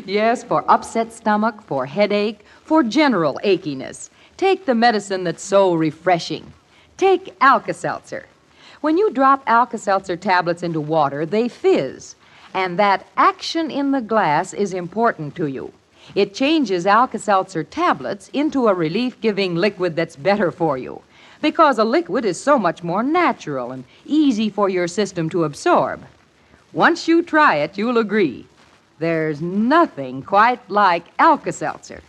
Yes, for upset stomach, for headache, for general achiness. Take the medicine that's so refreshing. Take Alka-Seltzer. When you drop Alka-Seltzer tablets into water, they fizz. And that action in the glass is important to you. It changes Alka-Seltzer tablets into a relief-giving liquid that's better for you. Because a liquid is so much more natural and easy for your system to absorb. Once you try it, you'll agree. There's nothing quite like Alka-Seltzer.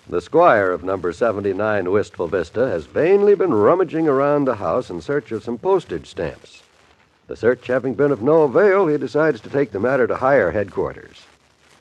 The squire of number 79 Wistful Vista has vainly been rummaging around the house in search of some postage stamps. The search having been of no avail, he decides to take the matter to higher headquarters.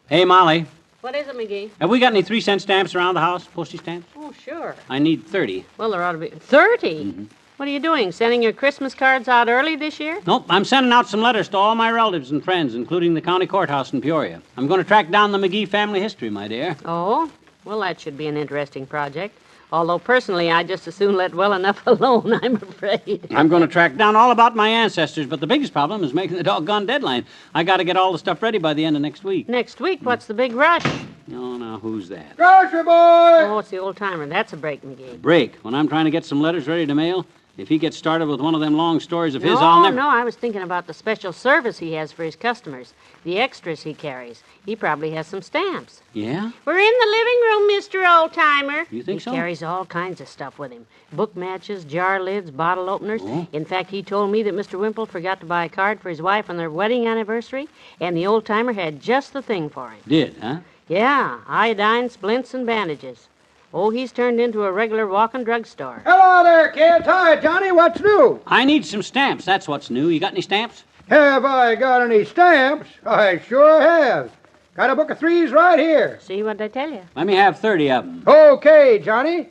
Hey, Molly, What is it, McGee? have we got any 3-cent stamps around the house, postage stamps? Oh, sure. I need 30. Well, there ought to be... 30? What are you doing, sending your Christmas cards out early this year? Nope, I'm sending out some letters to all my relatives and friends, including the county courthouse in Peoria. I'm going to track down the McGee family history, my dear. Oh? Well, that should be an interesting project. Although, personally, I'd just as soon let well enough alone, I'm afraid. I'm going to track down all about my ancestors, but the biggest problem is making the doggone deadline. I got to get all the stuff ready by the end of next week. Next week? What's the big rush? Oh, now, who's that? Grocery boy! Oh, it's the old-timer. That's a break, McGee. Break. When I'm trying to get some letters ready to mail, If he gets started with one of them long stories of his, I'll never... No, I was thinking about the special service he has for his customers, the extras he carries. He probably has some stamps. Yeah? We're in the living room, Mr. Old-Timer. You think so? He carries all kinds of stuff with him. Book matches, jar lids, bottle openers. Oh. In fact, he told me that Mr. Wimple forgot to buy a card for his wife on their wedding anniversary, and the Old-Timer had just the thing for him. Did, huh? Yeah, iodine, splints, and bandages. Oh, he's turned into a regular walking drugstore. Hello there, kids. Hi, Johnny. What's new? I need some stamps. That's what's new. You got any stamps? Have I got any stamps? I sure have. Got a book of 3s right here. See what I tell you. Let me have 30 of them. Okay, Johnny.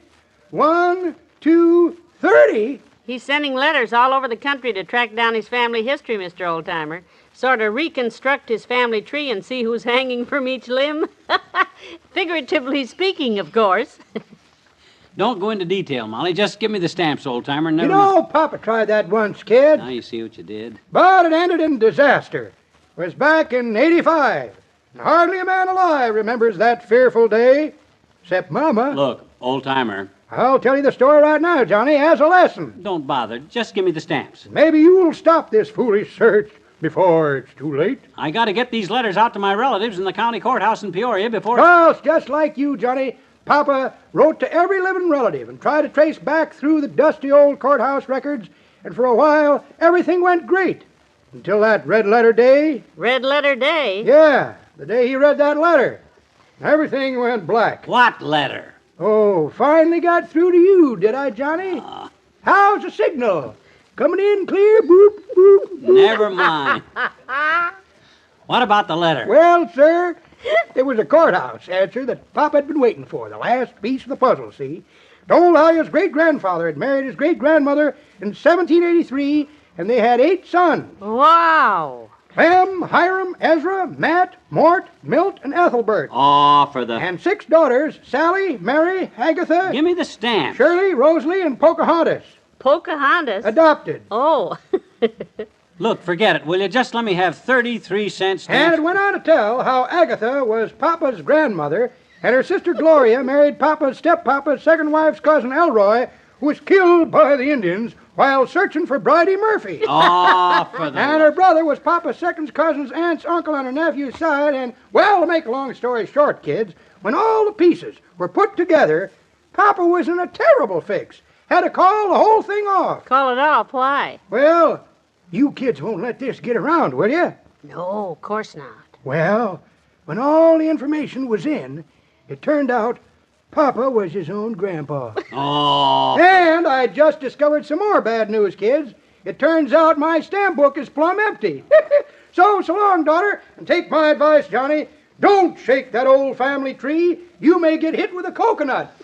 1, 2, 30. He's sending letters all over the country to track down his family history, Mr. Old-Timer. Sort of reconstruct his family tree and see who's hanging from each limb. Figuratively speaking, of course. Don't go into detail, Molly. Just give me the stamps, old-timer. You know, Papa tried that once, kid. Now you see what you did. But it ended in disaster. It was back in '85. And hardly a man alive remembers that fearful day, except Mama. Look, old-timer. I'll tell you the story right now, Johnny, as a lesson. Don't bother. Just give me the stamps. Maybe you'll stop this foolish search before it's too late. I got to get these letters out to my relatives in the county courthouse in Peoria before... Well, it's just like you, Johnny. Papa wrote to every living relative and tried to trace back through the dusty old courthouse records, and for a while, everything went great. Until that red letter day. Red letter day? Yeah, the day he read that letter. Everything went black. What letter? Oh, finally got through to you, did I, Johnny? How's the signal? Coming in clear, boop, boop, boop. Never mind. What about the letter? Well, sir, it was a courthouse answer that Papa had been waiting for, the last piece of the puzzle, see? Told how his great-grandfather had married his great-grandmother in 1783, and they had 8 sons. Wow. Clem, Hiram, Ezra, Matt, Mort, Milt, and Ethelbert. Oh, for the... And 6 daughters, Sally, Mary, Agatha... Give me the stamps. Shirley, Rosalie, and Pocahontas. Pocahontas? Adopted. Oh. Look, forget it, will you? Just let me have 33-cent stamps. And it went on to tell how Agatha was Papa's grandmother, and her sister Gloria married Papa's step-Papa's second wife's cousin Elroy, who was killed by the Indians while searching for Bridie Murphy. Oh, for the... And her brother was Papa's second cousin's aunt's uncle on her nephew's side, and, well, to make a long story short, kids, when all the pieces were put together, Papa was in a terrible fix. Had to call the whole thing off. Call it off? Why? Well, you kids won't let this get around, will you? No, of course not. Well, when all the information was in, it turned out Papa was his own grandpa. Oh. And I just discovered some more bad news, kids. It turns out my stamp book is plumb empty. So long, daughter, and take my advice, Johnny. Don't shake that old family tree. You may get hit with a coconut.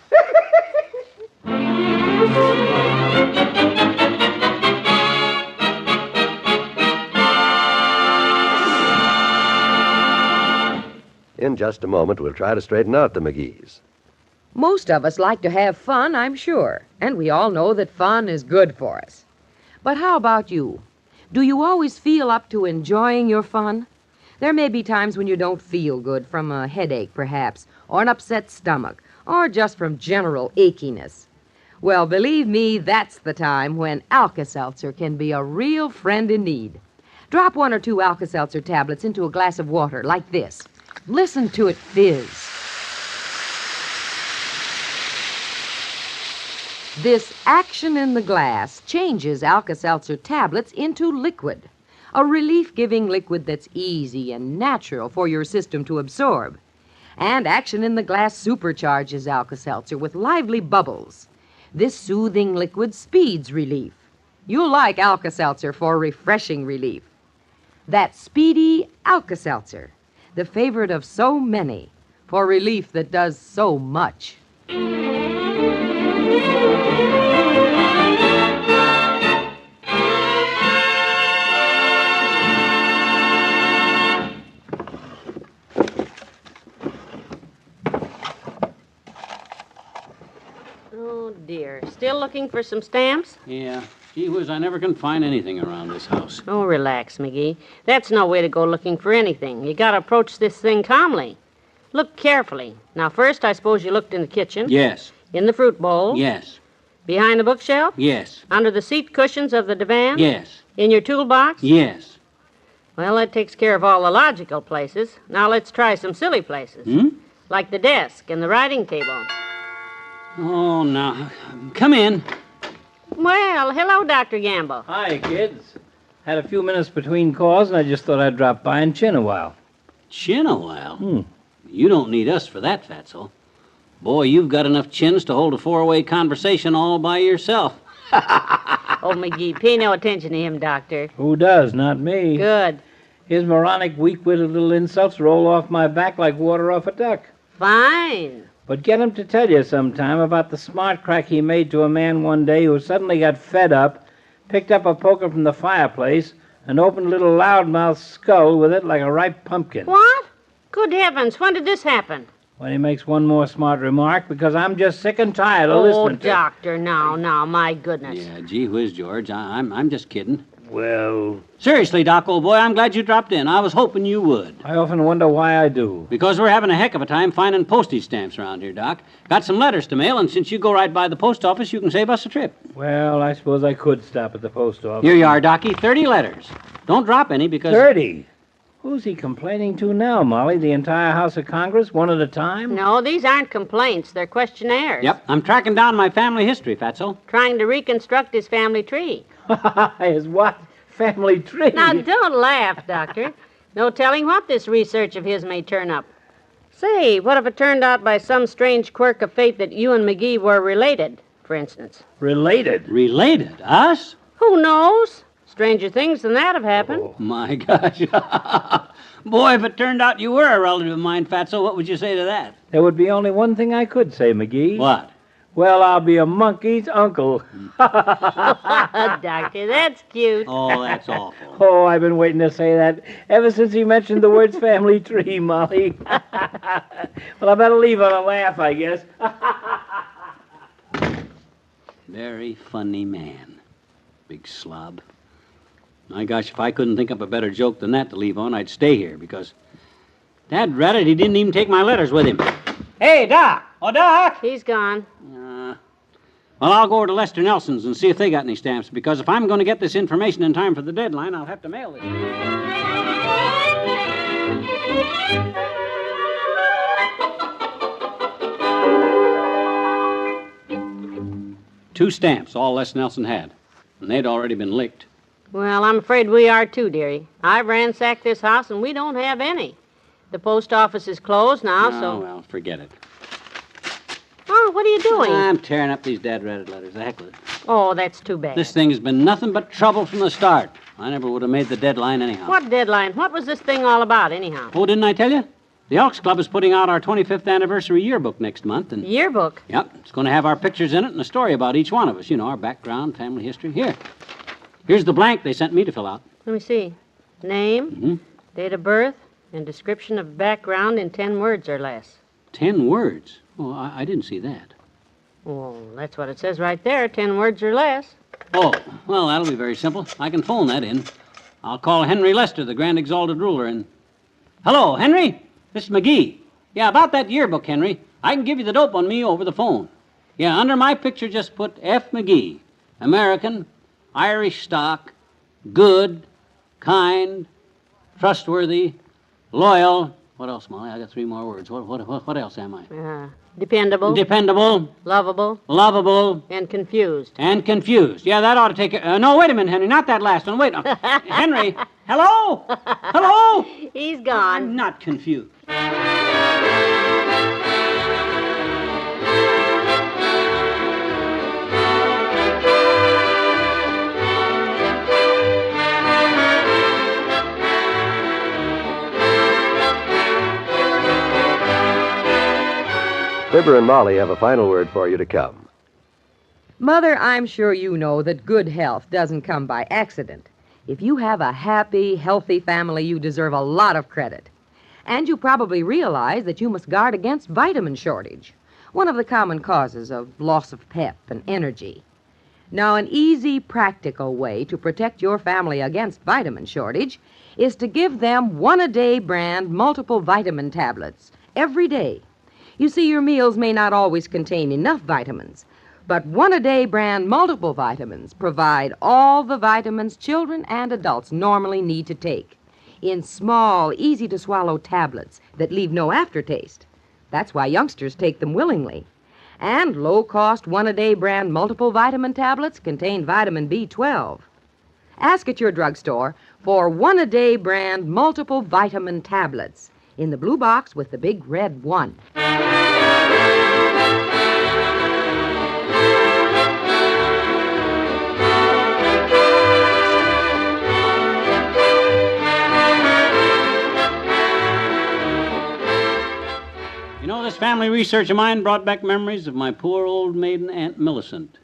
In just a moment, we'll try to straighten out the McGees. Most of us like to have fun, I'm sure, and we all know that fun is good for us. But how about you? Do you always feel up to enjoying your fun? There may be times when you don't feel good, from a headache, perhaps, or an upset stomach, or just from general achiness. Well, believe me, that's the time when Alka-Seltzer can be a real friend in need. Drop 1 or 2 Alka-Seltzer tablets into a glass of water, like this. Listen to it fizz. This action in the glass changes Alka-Seltzer tablets into liquid, a relief-giving liquid that's easy and natural for your system to absorb. And action in the glass supercharges Alka-Seltzer with lively bubbles. This soothing liquid speeds relief. You'll like Alka-Seltzer for refreshing relief. That's speedy Alka-Seltzer, the favorite of so many, for relief that does so much. Oh, dear. Still looking for some stamps? Yeah. Gee whiz, I never can find anything around this house. Oh, relax, McGee. That's no way to go looking for anything. You gotta approach this thing calmly. Look carefully. Now, first, I suppose you looked in the kitchen. Yes. In the fruit bowl. Yes. Behind the bookshelf? Yes. Under the seat cushions of the divan? Yes. In your toolbox? Yes. Well, that takes care of all the logical places. Now let's try some silly places. Like the desk and the writing table. Oh, now, come in. Well, hello, Dr. Gamble. Hi, kids. Had a few minutes between calls, and I just thought I'd drop by and chin a while. Chin a while? You don't need us for that, Fatso. Boy, you've got enough chins to hold a four-way conversation all by yourself. Oh, McGee, pay no attention to him, Doctor. Who does? Not me. Good. His moronic, weak-witted little insults roll off my back like water off a duck. Fine. But get him to tell you sometime about the smart crack he made to a man one day who suddenly got fed up, picked up a poker from the fireplace, and opened a little loudmouth skull with it like a ripe pumpkin. What? Good heavens, when did this happen? When he makes one more smart remark, because I'm just sick and tired of listening to it. Oh, Doctor, now, my goodness. Yeah, gee whiz, George. I'm just kidding. Well... Seriously, Doc, old boy, I'm glad you dropped in. I was hoping you would. I often wonder why I do. Because we're having a heck of a time finding postage stamps around here, Doc. Got some letters to mail, and since you go right by the post office, you can save us a trip. Well, I suppose I could stop at the post office. Here you are, Docky. 30 letters. Don't drop any because... 30? Who's he complaining to now, Molly? The entire House of Congress, one at a time? No, these aren't complaints. They're questionnaires. Yep, I'm tracking down my family history, Fatso. Trying to reconstruct his family tree. His what? Family tree? Now, don't laugh, Doctor. No telling what this research of his may turn up. Say, what if it turned out by some strange quirk of fate that you and McGee were related, for instance? Related? Related? Us? Who knows? Stranger things than that have happened. Oh, my gosh. Boy, if it turned out you were a relative of mine, Fatso, what would you say to that? There would be only one thing I could say, McGee. What? Well, I'll be a monkey's uncle. Doctor, that's cute. Oh, that's awful. Oh, I've been waiting to say that ever since he mentioned the words family tree, Molly. Well, I better leave on a laugh, I guess. Very funny man. Big slob. My gosh, if I couldn't think up a better joke than that to leave on, I'd stay here, because... Dad rat it, he didn't even take my letters with him. Hey, Doc! Oh, Doc! He's gone. Well, I'll go over to Lester Nelson's and see if they got any stamps, because if I'm going to get this information in time for the deadline, I'll have to mail this. 2 stamps, all Les Nelson had, and they'd already been licked. Well, I'm afraid we are too, dearie. I've ransacked this house, and we don't have any. The post office is closed now, so... well, forget it. Oh, what are you doing? I'm tearing up these dad-ratted letters. The heck with it. Oh, that's too bad. This thing has been nothing but trouble from the start. I never would have made the deadline anyhow. What deadline? What was this thing all about, anyhow? Oh, didn't I tell you? The Elks Club is putting out our 25th anniversary yearbook next month, and... Yearbook? Yep. It's going to have our pictures in it and a story about each one of us. You know, our background, family history. Here's the blank they sent me to fill out. Let me see. Name, date of birth, and description of background in 10 words or less. 10 words? Oh, I didn't see that. Well, that's what it says right there, 10 words or less. Oh, well, that'll be very simple. I can phone that in. I'll call Henry Lester, the Grand Exalted Ruler, and... Hello, Henry? This is McGee. Yeah, about that yearbook, Henry. I can give you the dope on me over the phone. Yeah, under my picture, just put F. McGee. American, Irish stock, good, kind, trustworthy, loyal. What else, Molly? I got 3 more words. What else am I? Dependable. Dependable. Lovable. Lovable. And confused. And confused. Yeah, that ought to take it. No, wait a minute, Henry. Not that last one. Wait. Henry. Hello? Hello? He's gone. I'm not confused. Fibber and Molly have a final word for you to come. Mother, I'm sure you know that good health doesn't come by accident. If you have a happy, healthy family, you deserve a lot of credit. And you probably realize that you must guard against vitamin shortage, one of the common causes of loss of pep and energy. Now, an easy, practical way to protect your family against vitamin shortage is to give them 1-a-day brand multiple vitamin tablets every day. You see, your meals may not always contain enough vitamins, But one-a-day brand multiple vitamins provide all the vitamins children and adults normally need to take in small, easy-to-swallow tablets that leave no aftertaste. That's why youngsters take them willingly. And low-cost one-a-day brand multiple vitamin tablets contain vitamin B12. Ask at your drugstore for one-a-day brand multiple vitamin tablets in the blue box with the big red 1. You know, this family research of mine brought back memories of my poor old maiden Aunt Millicent.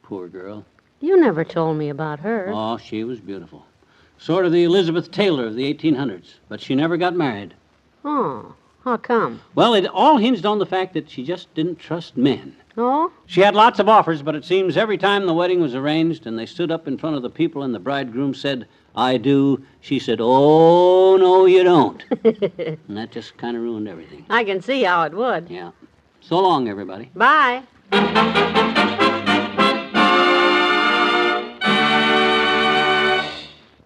Poor girl. You never told me about her. Oh, she was beautiful. Sort of the Elizabeth Taylor of the 1800s, but she never got married. Oh, how come? Well, it all hinged on the fact that she just didn't trust men. Oh? She had lots of offers, but it seems every time the wedding was arranged and they stood up in front of the people and the bridegroom said, "I do," she said, "Oh, no, you don't." And that just kind of ruined everything. I can see how it would. Yeah. So long, everybody. Bye.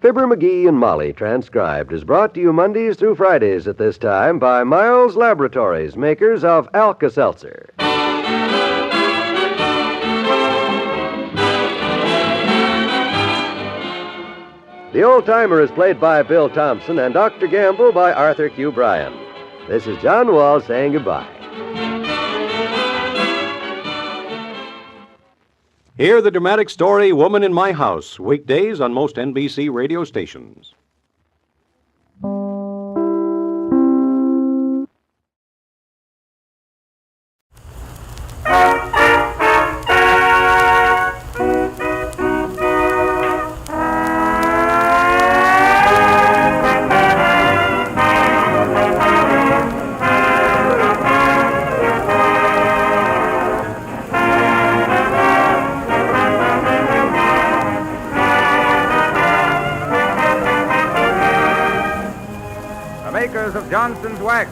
Fibber McGee and Molly, transcribed, is brought to you Mondays through Fridays at this time by Miles Laboratories, makers of Alka-Seltzer. The Old-Timer is played by Bill Thompson and Dr. Gamble by Arthur Q. Bryan. This is John Wall saying goodbye. Hear the dramatic story Woman in My House, weekdays on most NBC radio stations. Of Johnson's Wax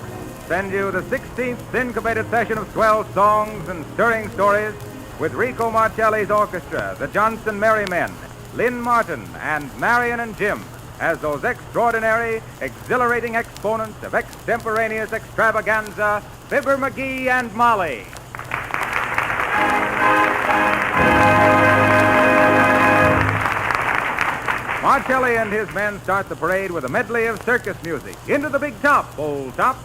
send you the 16th syncopated session of swell songs and stirring stories with Rico Marcelli's orchestra, the Johnson Merry Men, Lynn Martin, and Marion and Jim as those extraordinary, exhilarating exponents of extemporaneous extravaganza, Fibber McGee and Molly. Marcelli and his men start the parade with a medley of circus music. Into the big top, old top.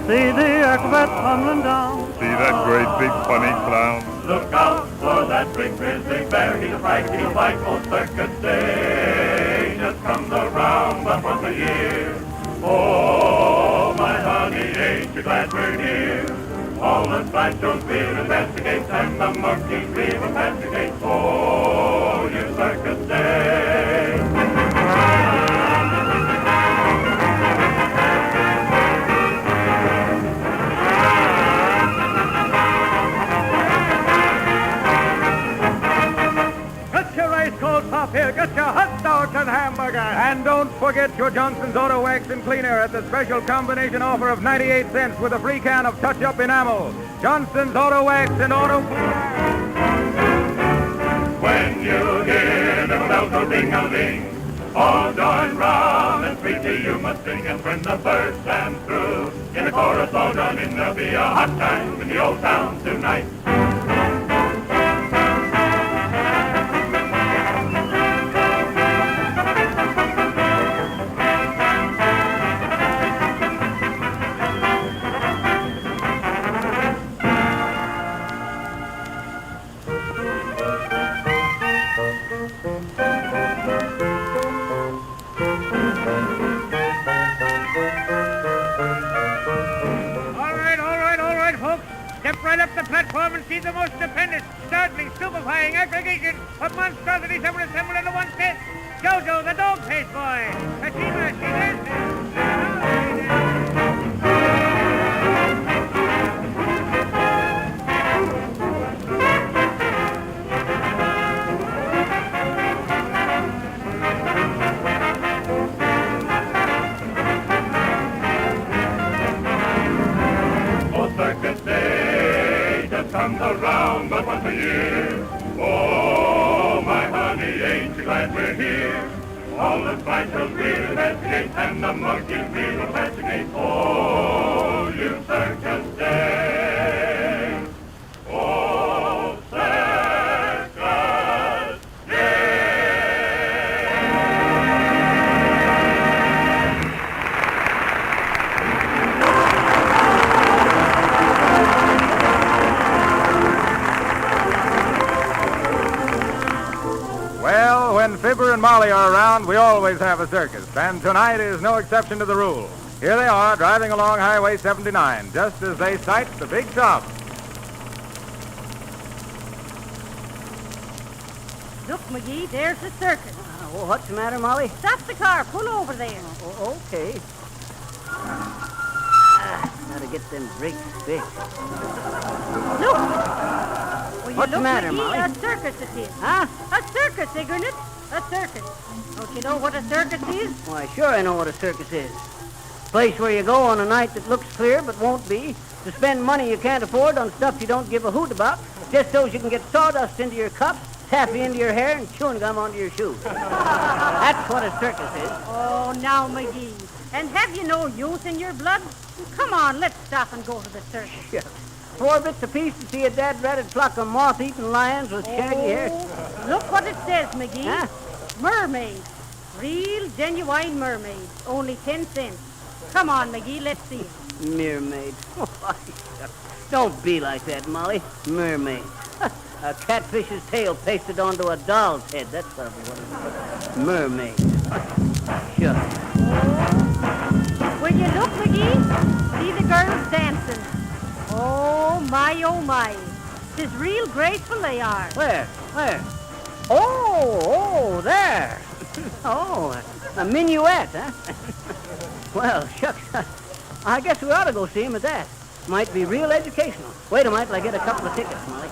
See the acrobat tumbling down. See that great big funny clown. Look out for that big grizzly bear. He's a fright, he'll bite on circus day. Just comes around but once a year. Oh, my honey, ain't you glad we're near? All the sideshows we'll investigate and the monkeys we'll investigate. Oh, your circus day. Pop here, get your hot dogs and hamburgers. And don't forget your Johnson's Auto Wax and Cleaner at the special combination offer of 98 cents with a free can of touch-up enamel. Johnson's Auto Wax and Auto When you hear the bells go ding-a-ling, all join round and sweetly you must sing. And when the birds stand through, in the chorus all join in, there'll be a hot time in the old town tonight. see the most stupendous, startling, stupefying aggregation of monstrosities ever assembled into one set. Jojo, the dog-faced boy. Ashima, Circus Day just comes around but once a year. Oh, my honey, ain't you glad we're here? All the fine shall we'll investigate, and the monkeys we will fascinate. Oh, you Circus Day. Oh, Circus Day. Well, when Fibber and Molly are around, we always have a circus, and tonight is no exception to the rule. Here they are, driving along Highway 79, just as they sight the big shop. Look, McGee, there's the circus. Well, what's the matter, Molly? Stop the car. Pull over there. Okay. Gotta get them brakes fixed. Look. Will you What's the look, matter, McGee? Molly? A circus it is. Huh? A circus, Ignorant. A circus. Don't you know what a circus is? Why, sure I know what a circus is. Place where you go on a night that looks clear but won't be, to spend money you can't afford on stuff you don't give a hoot about, just so you can get sawdust into your cups, taffy into your hair, and chewing gum onto your shoes. That's what a circus is. Oh, now, McGee. And have you no youth in your blood? Come on, let's stop and go to the circus. Sure. 4 bits apiece to see a dad-ratted flock of moth-eaten lions with shaggy hair. Look what it says, McGee. Huh? Mermaids. Real, genuine mermaids. Only 10 cents. Come on, McGee, let's see it. Mermaid. Don't be like that, Molly. Mermaid. A catfish's tail pasted onto a doll's head. That's probably what it is. Mermaid. Shucks. Will you look, McGee? See the girls dancing. Oh, my. 'Tis real graceful they are. Where? Oh, there. Oh, a minuet, huh? Well, shucks. I guess we ought to go see him at that. Might be real educational. Wait a minute till I get a couple of tickets, Molly.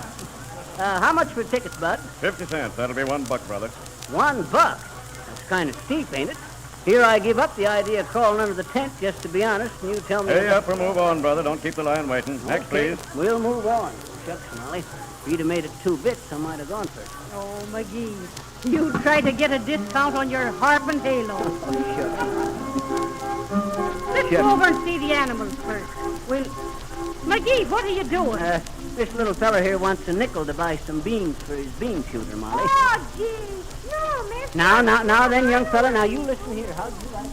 How much for tickets, Bud? 50 cents. That'll be $1, brother. $1? That's kind of steep, ain't it? Here I give up the idea of crawling under the tent, just to be honest, and you tell me... Hey, up or move on, brother. Don't keep the line waiting. Next, Okay, please. We'll move on. Shucks, Molly. If you'd have made it 2 bits, I might have gone for it. Oh, McGee. You try to get a discount on your harp and halo. Let's go over and see the animals first. McGee, what are you doing? This little fella here wants a nickel to buy some beans for his bean shooter, Molly. Oh, gee. No, miss. Now, then, young fella, now you listen here. How'd you like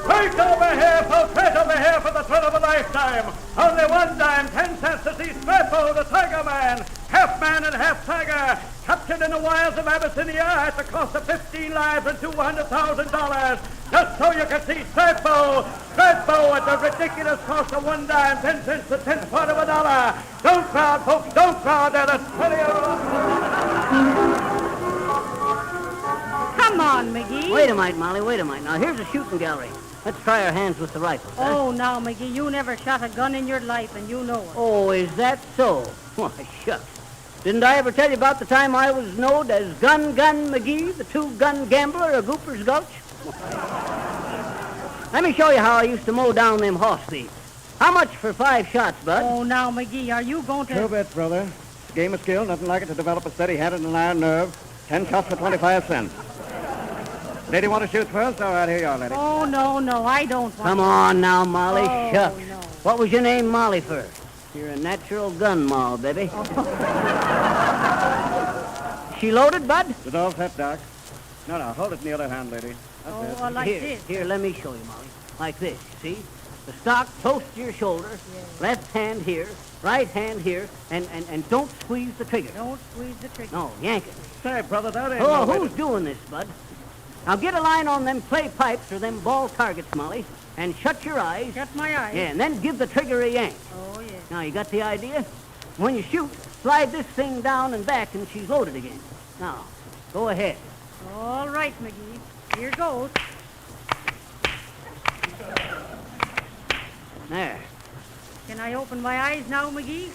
Right over here, folks, right over here for the thrill of a lifetime. Only 1 dime, 10 cents to see Strappo, the Tiger Man, half man and half tiger, captured in the wilds of Abyssinia at the cost of 15 lives and $200,000. Just so you can see Strappo at the ridiculous cost of 1 dime, 10 cents, the 10th part of $1. Don't crowd, folks, don't crowd. There's plenty of... Come on, McGee. Wait a minute, Molly, wait a minute. Now, here's a shooting gallery. Let's try our hands with the rifles. Oh, now, McGee, you never shot a gun in your life, and you know it. Oh, is that so? Why, shucks. Didn't I ever tell you about the time I was known as Gun McGee, the 2-gun gambler of Gooper's Gulch? Let me show you how I used to mow down them horse thieves. How much for 5 shots, Bud? Oh, now, McGee, are you going to... 2 bits, brother. It's a game of skill. Nothing like it to develop a steady-handed and iron nerve. 10 shots for 25 cents. Lady want to shoot first? All right, here you are, lady. Oh, no, I don't want Come on now, Molly. Oh, Shucks. no. What was your name, Molly, for? You're a natural gun moll, baby. She loaded, Bud? It's all set, Doc. No, hold it in the other hand, lady. That's it. Well, like here, this. Here, let me show you, Molly. Like this, you see? The stock close to your shoulder, left hand here, right hand here, and don't squeeze the trigger. Don't squeeze the trigger. No, yank it. Say, brother, that ain't Oh, no way who's to- doing this, Bud? Now get a line on them clay pipes or them ball targets, Molly, and shut your eyes. Shut my eyes. Yeah, and then give the trigger a yank. Oh, yeah. Now, you got the idea? When you shoot, slide this thing down and back, and she's loaded again. Now, go ahead. All right, McGee. Here goes. There. Can I open my eyes now, McGee?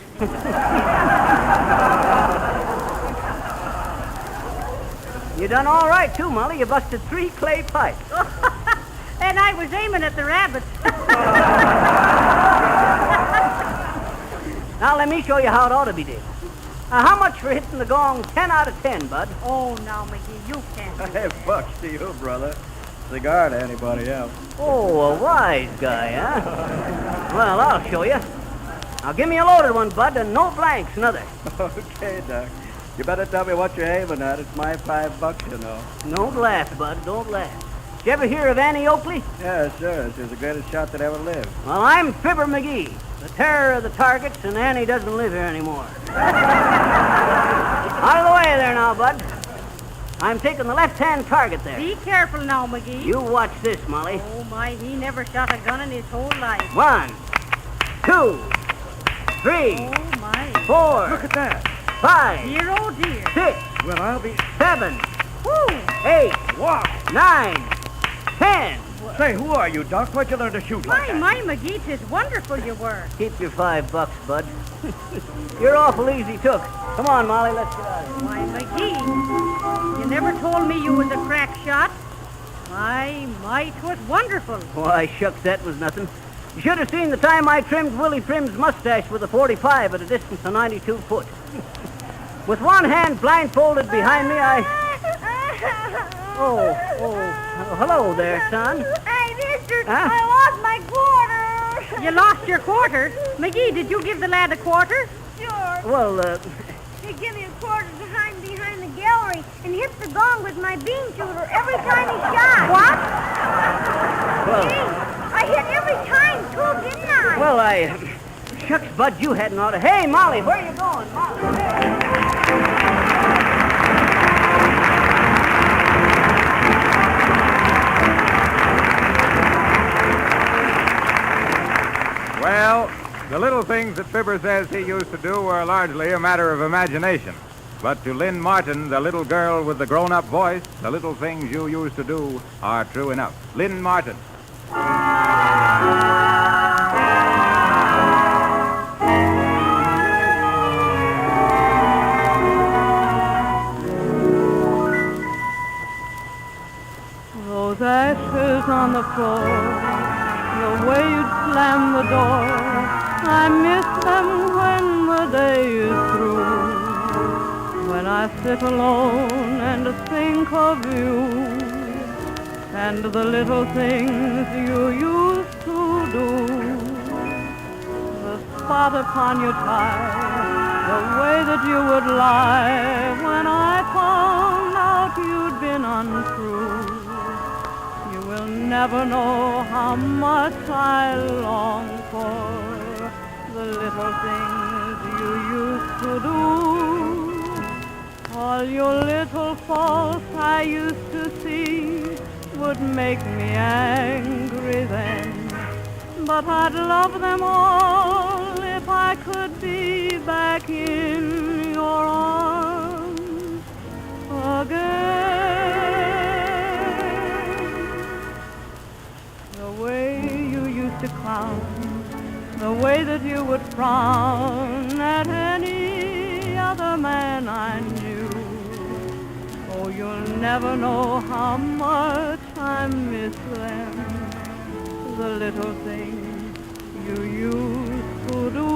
You done all right, too, Molly. You busted 3 clay pipes. And I was aiming at the rabbits. Now, let me show you how it ought to be did. How much for hitting the gong 10 out of 10, Bud? Oh, now, McGee, you can't do Hey, bucks to you, brother. Cigar to anybody else. Oh, a wise guy, huh? Well, I'll show you. Now, give me a loaded one, Bud, and no blanks, another. Okay, Doc. You better tell me what you're aiming at. It's my $5, you know. Don't laugh, Bud, don't laugh. Did you ever hear of Annie Oakley? Yeah, sure. She's the greatest shot that ever lived. Well, I'm Fibber McGee, the terror of the targets, and Annie doesn't live here anymore. Out of the way there now, Bud. I'm taking the left-hand target there. Be careful now, McGee. You watch this, Molly. Oh, my, he never shot a gun in his whole life. 1, 2, 3, Oh, my. 4. Look at that. 5. Dear, oh, dear. 6. Well, I'll be... 7. Woo! 8. What? 9. 10. Say, who are you, Doc? Where'd you learn to shoot like that? My, McGee, 'tis wonderful you were. Keep your $5, Bud. You're awful easy took. Come on, Molly, let's get out of here. Why, McGee, you never told me you was a crack shot. My, 'twas wonderful. Why, shucks, that was nothing. You should have seen the time I trimmed Willie Prim's mustache with a .45 at a distance of 92 foot. With one hand blindfolded behind me, Oh, hello there, son. Hey, mister, Huh? I lost my quarter. You lost your quarter? McGee, did you give the lad a quarter? Sure. Well, He give me a quarter to hide behind the gallery and hit the gong with my bean shooter every time he shot. What? well, Hey, I hit every time, too, didn't I? well, Shucks, Bud, you hadn't ought to... Hey, Molly, where you going, Molly? Well, the little things that Fibber says he used to do were largely a matter of imagination. But to Lynn Martin, the little girl with the grown-up voice, the little things you used to do are true enough. Lynn Martin. Those ashes on the floor, the way you'd slam the door, I miss them when the day is through. When I sit alone and think of you, and the little things you used to do, the spot upon your tie, the way that you would lie when I found out you'd been untrue. You will never know how much I long for the little things you used to do. All your little faults I used to see would make me angry then. But I'd love them all if I could be back in your arms again. The way you used to clown, the way that you would frown at any other man I knew. Oh, you'll never know how much I miss them, the little things you used to do.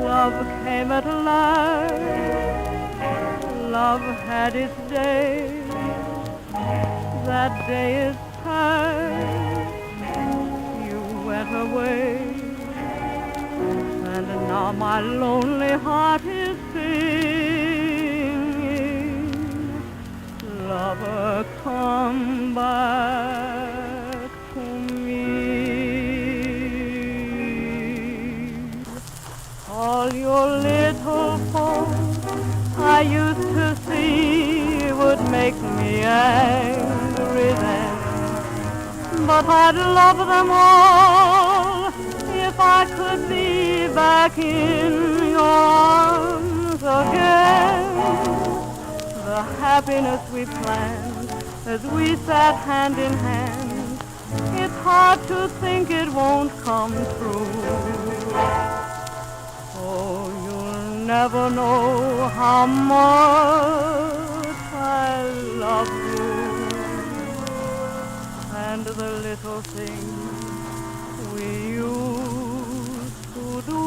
Love came at last, love had its day. That day is past, you went away, and now my lonely heart is singing, lover, come back to me. All your little faults I I used to see would make me angry then. But I'd love them all if I could be back in your arms again. The happiness we planned as we sat hand in hand, it's hard to think it won't come true. Oh, you'll never know how much I love you, and the little things we used to do.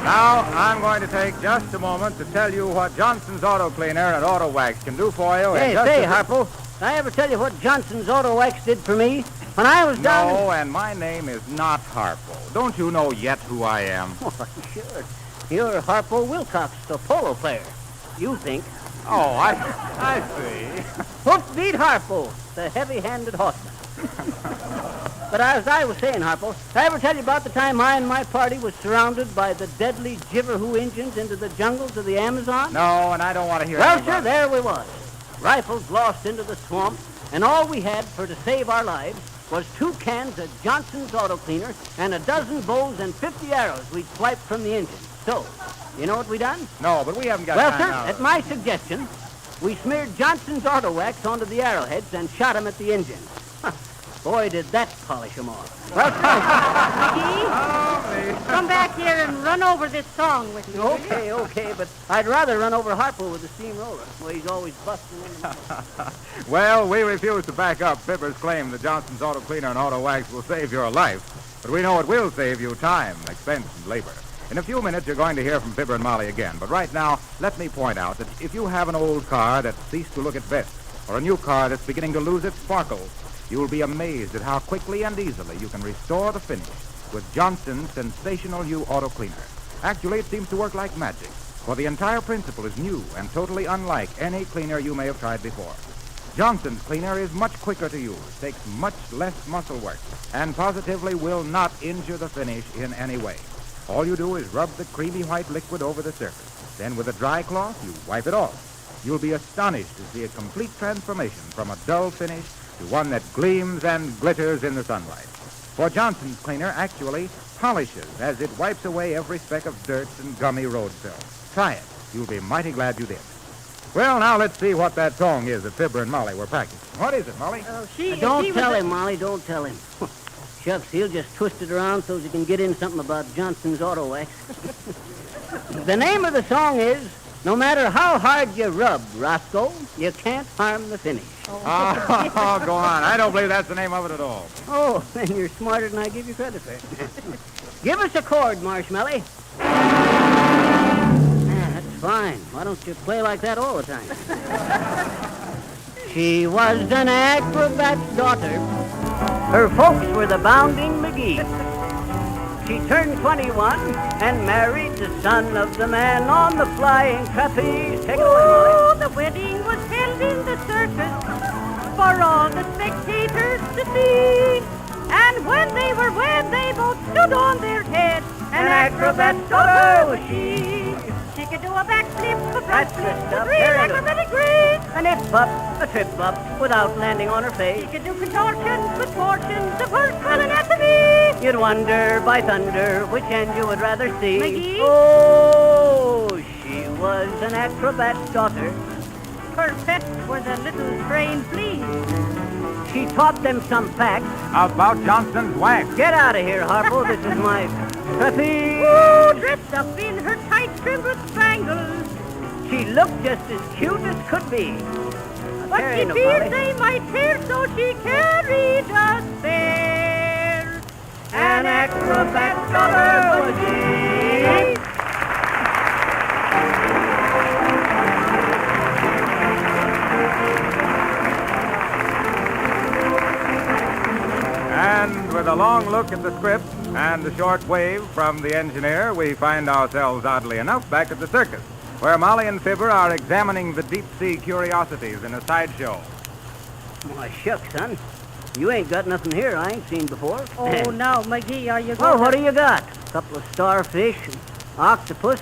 Now, I'm going to take just a moment to tell you what Johnson's Auto Cleaner and Auto Wax can do for you. Hey, Harpo, did I ever tell you what Johnson's Auto Wax did for me? When I was down... No, and my name is not Harpo. Don't you know yet who I am? Oh, sure. You're Harpo Wilcox, the polo player. You think. Oh, I see. Hoof beat Harpo, the heavy-handed horseman. But as I was saying, Harpo, did I ever tell you about the time I and my party was surrounded by the deadly Jiverhoo Indians into the jungles of the Amazon? No, and I don't want to hear Well, anything sir, about there we was. Rifles lost into the swamp, and all we had for to save our lives was 2 cans of Johnson's Auto Cleaner and a dozen bows and 50 arrows we'd swiped from the engine. So, you know what we done? No, but we haven't got Well, time sir, now. at my suggestion, we smeared Johnson's Auto Wax onto the arrowheads and shot 'em at the engine. Boy, did that polish 'em off. Well, McGee, come back here and run over this song with me. Okay, but I'd rather run over Harpo with the steamroller. Well, he's always busting in the Well, we refuse to back up Fibber's claim that Johnson's Auto Cleaner and Auto Wax will save your life. But we know it will save you time, expense, and labor. In a few minutes, you're going to hear from Fibber and Molly again. But right now, let me point out that if you have an old car that's ceased to look its best, or a new car that's beginning to lose its sparkle, you'll be amazed at how quickly and easily you can restore the finish with Johnson's sensational new auto cleaner. Actually, it seems to work like magic, for the entire principle is new and totally unlike any cleaner you may have tried before. Johnson's cleaner is much quicker to use, takes much less muscle work, and positively will not injure the finish in any way. All you do is rub the creamy white liquid over the surface. Then with a dry cloth, you wipe it off. You'll be astonished to see a complete transformation from a dull finish to one that gleams and glitters in the sunlight. For Johnson's cleaner actually polishes as it wipes away every speck of dirt and gummy road film. Try it. You'll be mighty glad you did. Well, now let's see what that song is that Fibber and Molly were practicing. What is it, Molly? Don't tell him, Molly, don't tell him. Shucks, he'll just twist it around so he can get in something about Johnson's Auto Wax. The name of the song is, No Matter How Hard You Rub, Roscoe, You Can't Harm the Finish. Oh, go on. I don't believe that's the name of it at all. Oh, then you're smarter than I give you credit for. Give us a chord, Marshmallow. That's fine. Why don't you play like that all the time? She was an acrobat's daughter. Her folks were the bounding McGees. She turned 21 and married the son of the man on the flying trapeze. Take it away, Molly. The wedding was held in the circus for all the spectators to see. And when they were wed, they both stood on their head. An acrobat's daughter was she. She could do a backflip, a front flip, twist a up, three acrobatic grace. An hip-up, a trip-up, without landing on her face. She could do contortions, contortions, of virtual anatomy. You'd wonder, by thunder, which end you would rather see. McGee? Oh, she was an acrobat's daughter. Her pets were the little trained fleas. She taught them some facts about Johnson's wax. Get out of here, Harpo. This is my trapeze. Ooh, dressed up in her tight trimmed with spangles. She looked just as cute as could be. But she feared they might tear, so she carried a spare. An acrobat's daughter was she. And with a long look at the script and a short wave from the engineer, we find ourselves, oddly enough, back at the circus, where Molly and Fibber are examining the deep-sea curiosities in a sideshow. Why, shucks, son. You ain't got nothing here I ain't seen before. Oh, now, McGee, are you going Well, what do you got? A couple of starfish, an octopus,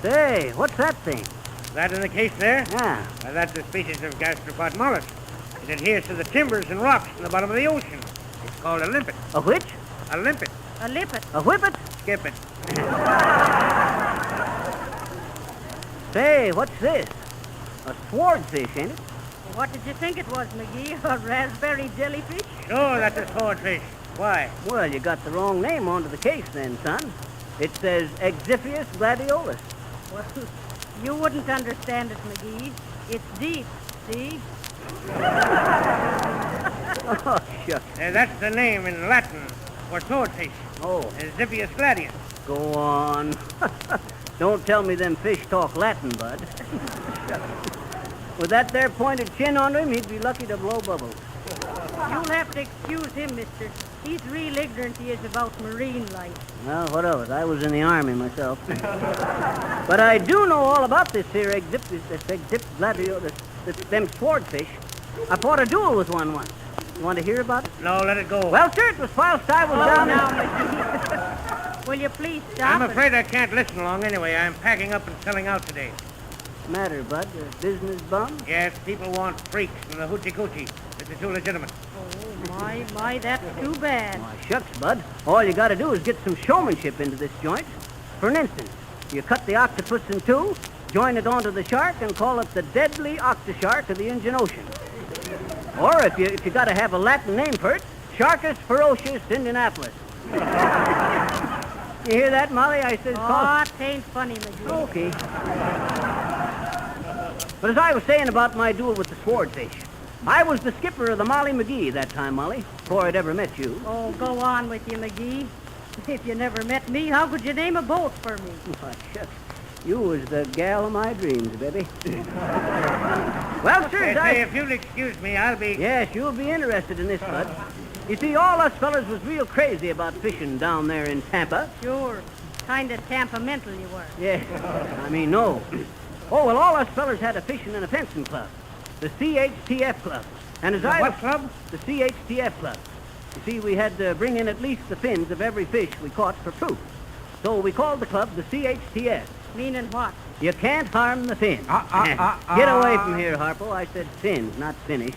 Say, what's that thing? That in the case there? Yeah. Well, that's a species of gastropod mollusk. It adheres to the timbers and rocks in the bottom of the ocean. It's called a limpet. A which? A limpet. A limpet. A whippet? Skip it. Say, what's this? A swordfish, ain't it? What did you think it was, McGee? A raspberry jellyfish? Sure, that's a swordfish. Why? Well, you got the wrong name onto the case then, son. It says Exiphius gladiolus. Well, you wouldn't understand it, McGee. It's deep, see? Oh, shucks. That's the name in Latin for swordfish. Oh. Exiphius gladius. Go on. Don't tell me them fish talk Latin, bud. With that there pointed chin on him, he'd be lucky to blow bubbles. You'll have to excuse him, mister. He's real ignorant he is about marine life. Well, what of it? I was in the army myself. But I do know all about this here gladiolus, them swordfish. I fought a duel with one once. You want to hear about it? No, let it go. Well, sir, it was whilst I was down now, McGee. Will you please stop? I'm afraid I can't listen long anyway. I'm packing up and selling out today. Matter, bud? Business bum? Yes, people want freaks from the hoochie-coochie. This is too legitimate. Oh, my, that's too bad. Why, shucks, bud. All you got to do is get some showmanship into this joint. For an instance, you cut the octopus in two, join it onto the shark, and call it the deadly octoshark of the Indian Ocean. Or if you got to have a Latin name for it, Sharkus ferocious Indianapolis. You hear that, Molly? I says, oh, it ain't funny, McGee. Okay. But as I was saying about my duel with the swordfish, I was the skipper of the Molly McGee that time, Molly, before I'd ever met you. Oh, go on with you, McGee. If you never met me, how could you name a boat for me? Why, shucks. You was the gal of my dreams, baby. Well, sir, if you'll excuse me, I'll be... Yes, you'll be interested in this, bud. You see, all us fellas was real crazy about fishing down there in Tampa. Sure. Kind of temperamental you were. Yeah. I mean, no. Oh, well, all us fellas had a fishing and a fencing club. The CHTF club. And as what club? The CHTF club. You see, we had to bring in at least the fins of every fish we caught for proof. So we called the club the CHTF. Meaning what? You can't harm the fins. Get away from here, Harpo. I said fins, not finish.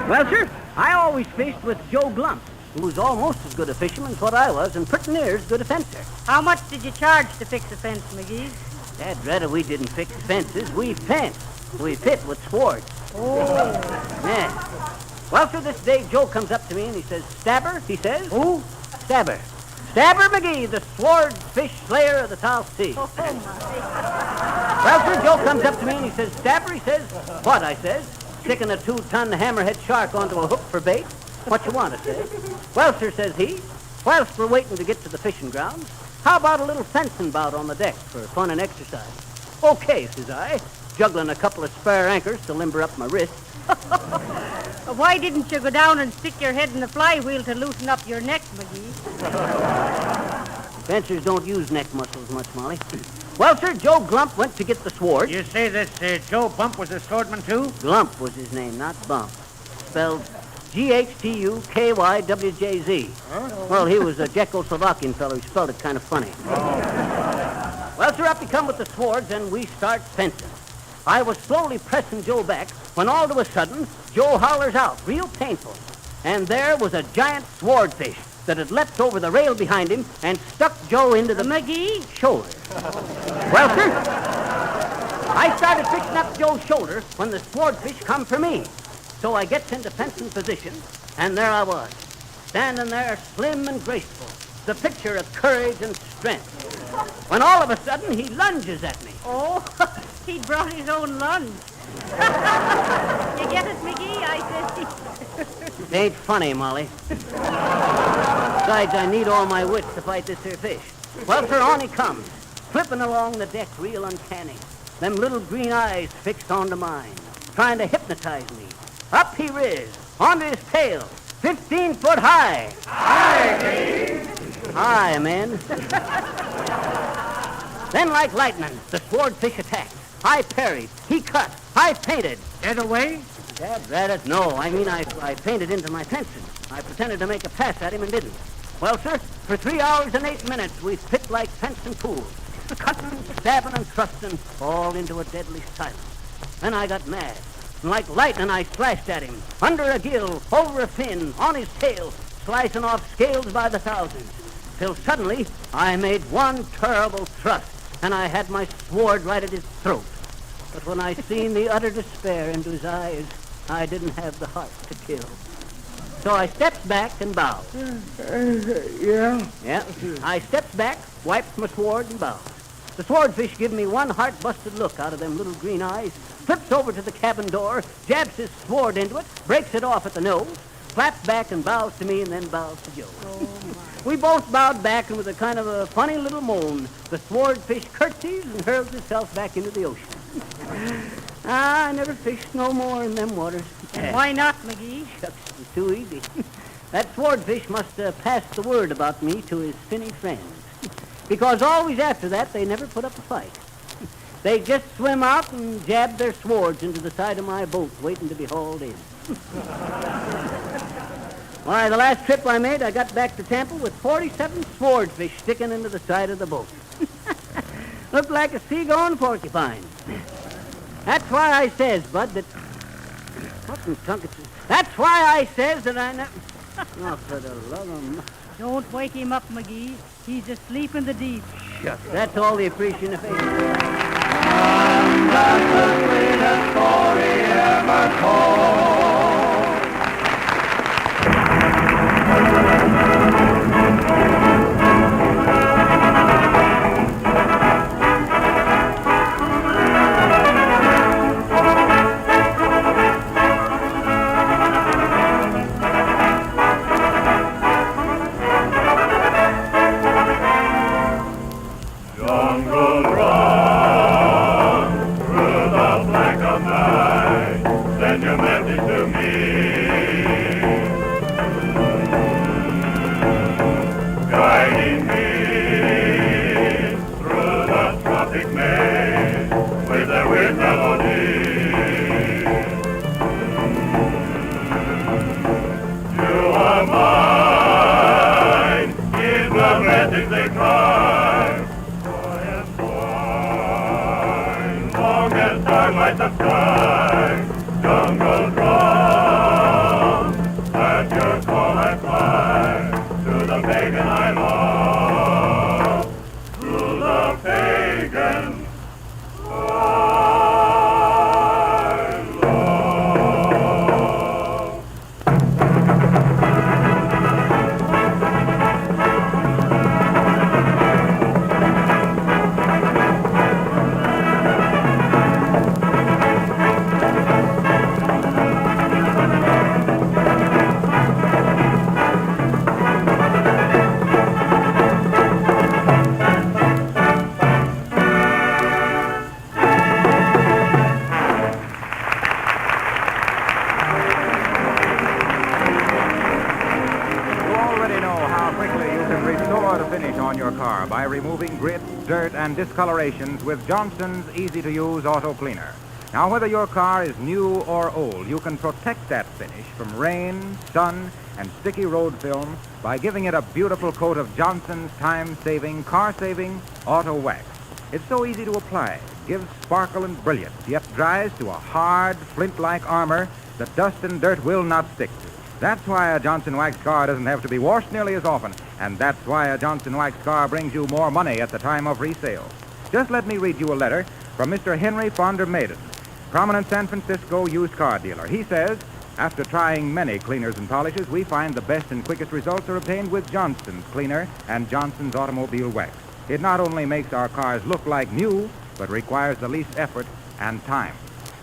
Well, sir, I always fished with Joe Glump, who was almost as good a fisherman as what I was, and pretty near as good a fencer. How much did you charge to fix a fence, McGee? Dad, rather we didn't fix fences, we fenced. We fit with swords. Oh. Yeah. Well, sir, this day Joe comes up to me and he says, Stabber, he says. Who? Stabber. Fibber McGee, the swordfish slayer of the South Sea. Oh, my. Well, sir, Joe comes up to me and he says, Stabber, he says. What, I says. Sticking a 2-ton hammerhead shark onto a hook for bait. What you want, I says. Well, sir, says he, whilst we're waiting to get to the fishing grounds, how about a little fencing bout on the deck for fun and exercise? Okay, says I, juggling a couple of spare anchors to limber up my wrist. Why didn't you go down and stick your head in the flywheel to loosen up your neck, McGee? Fencers don't use neck muscles much, Molly. Well, sir, Joe Glump went to get the sword. You say this Joe Bump was a swordman, too? Glump was his name, not Bump. Spelled GhthukyWjz. Huh? Well, he was a Czechoslovakian fellow. He spelled it kind of funny. Oh. Well, sir, up he come with the swords, and we start fencing. I was slowly pressing Joe back when all of a sudden, Joe hollers out, real painful. And there was a giant swordfish that had leapt over the rail behind him and stuck Joe into the McGee shoulder. Well, sir, I started fixing up Joe's shoulder when the swordfish come for me. So I gets into fencing position, and there I was, standing there slim and graceful, the picture of courage and strength. When all of a sudden, he lunges at me. Oh, he brought his own lunge. You get it, McGee? I said. It ain't funny, Molly. Besides, I need all my wits to fight this here fish. Well, sir, on he comes, flipping along the deck real uncanny. Them little green eyes fixed onto mine, trying to hypnotize me. Up he riz, onto his tail, 15 foot high. Hi, Hi, man. Then, like lightning, the swordfish attacked. I parried. He cut. I painted. Get away? Dad, it. No, I mean I painted into my fencing. I pretended to make a pass at him and didn't. Well, sir, for 3 hours and 8 minutes, we pit like fencing fools. Cutting, stabbing, and thrusting, all into a deadly silence. Then I got mad. And like lightning, I slashed at him. Under a gill, over a fin, on his tail, slicing off scales by the thousands. Till suddenly, I made one terrible thrust, and I had my sword right at his throat. But when I seen the utter despair into his eyes, I didn't have the heart to kill. So I steps back and bows. Yeah? Yeah. I steps back, wipes my sword, and bows. The swordfish give me one heart-busted look out of them little green eyes, flips over to the cabin door, jabs his sword into it, breaks it off at the nose, flaps back and bows to me, and then bows to Joe. We both bowed back, and with a kind of a funny little moan, the swordfish curtsies and hurls itself back into the ocean. I never fished no more in them waters. And why not, McGee? Shucks, it was too easy. That swordfish must have passed the word about me to his finny friends. Because always after that, they never put up a fight. They just swim out and jab their swords into the side of my boat, waiting to be hauled in. Why, the last trip I made, I got back to Tampa with 47 swordfish sticking into the side of the boat. Looked like a sea-going porcupine. That's why I says, Bud, that... What in tunkets? That's why I says that I never... Oh, for the love of... Don't wake him up, McGee. He's asleep in the deep. Shucks, that's all the appreciation of it. That's the sweetest story ever told. And discolorations with Johnson's easy-to-use auto cleaner. Now, whether your car is new or old, you can protect that finish from rain, sun, and sticky road film by giving it a beautiful coat of Johnson's time-saving, car-saving auto wax. It's so easy to apply, gives sparkle and brilliance, yet dries to a hard, flint-like armor that dust and dirt will not stick to. That's why a Johnson Wax car doesn't have to be washed nearly as often, and that's why a Johnson Wax car brings you more money at the time of resale. Just let me read you a letter from Mr. Henry Fonder Maiden, prominent San Francisco used car dealer. He says, after trying many cleaners and polishes, we find the best and quickest results are obtained with Johnson's cleaner and Johnson's automobile wax. It not only makes our cars look like new, but requires the least effort and time.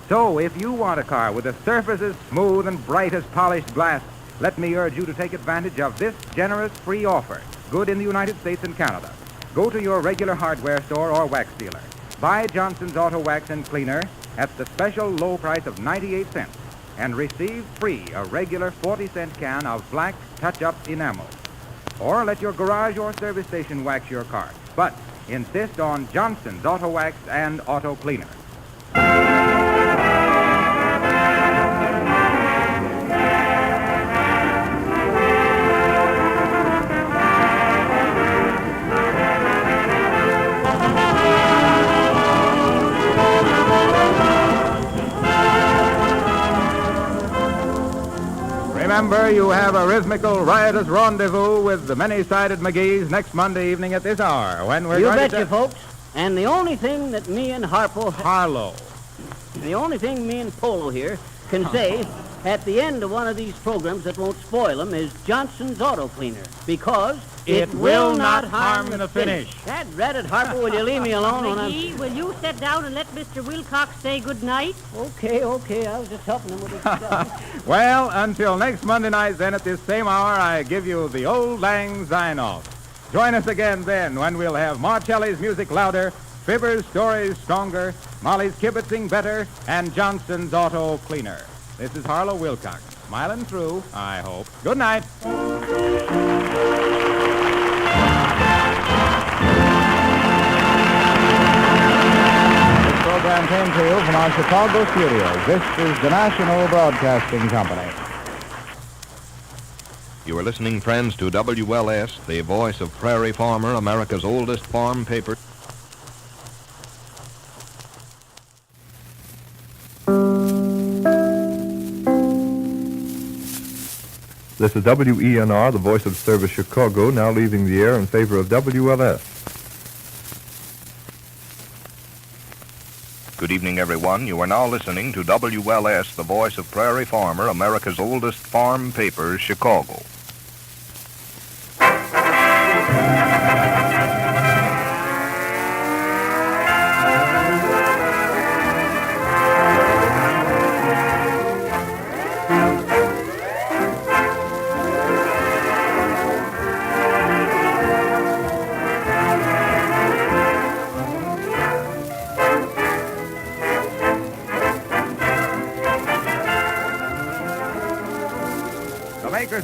So, if you want a car with a surface as smooth and bright as polished glass, let me urge you to take advantage of this generous free offer, good in the United States and Canada. Go to your regular hardware store or wax dealer. Buy Johnson's Auto Wax and Cleaner at the special low price of 98 cents and receive free a regular 40-cent can of black touch-up enamel. Or let your garage or service station wax your car. But insist on Johnson's Auto Wax and Auto Cleaner. Remember, you have a rhythmical, riotous rendezvous with the many-sided McGees next Monday evening at this hour, when we're You going betcha, to... folks. And the only thing that me and Harlow. The only thing me and Polo here can say at the end of one of these programs that won't spoil them is Johnson's Auto Cleaner, because it will not harm the finish. That ratted Harper, will you leave me alone when I'm... McGee, will you sit down and let Mr. Wilcox say good night? Okay, I was just helping him with his stuff. Well, until next Monday night, then, at this same hour, I give you the Old Lang sign-off. Join us again then when we'll have Marcelli's music louder, Fibber's stories stronger, Molly's kibitzing better, and Johnson's Auto Cleaner. This is Harlow Wilcox, smiling through, I hope. Good night. This program came to you from our Chicago studios. This is the National Broadcasting Company. You are listening, friends, to WLS, the voice of Prairie Farmer, America's oldest farm paper. This is WENR, the voice of Service Chicago, now leaving the air in favor of WLS. Good evening, everyone. You are now listening to WLS, the voice of Prairie Farmer, America's oldest farm paper, Chicago.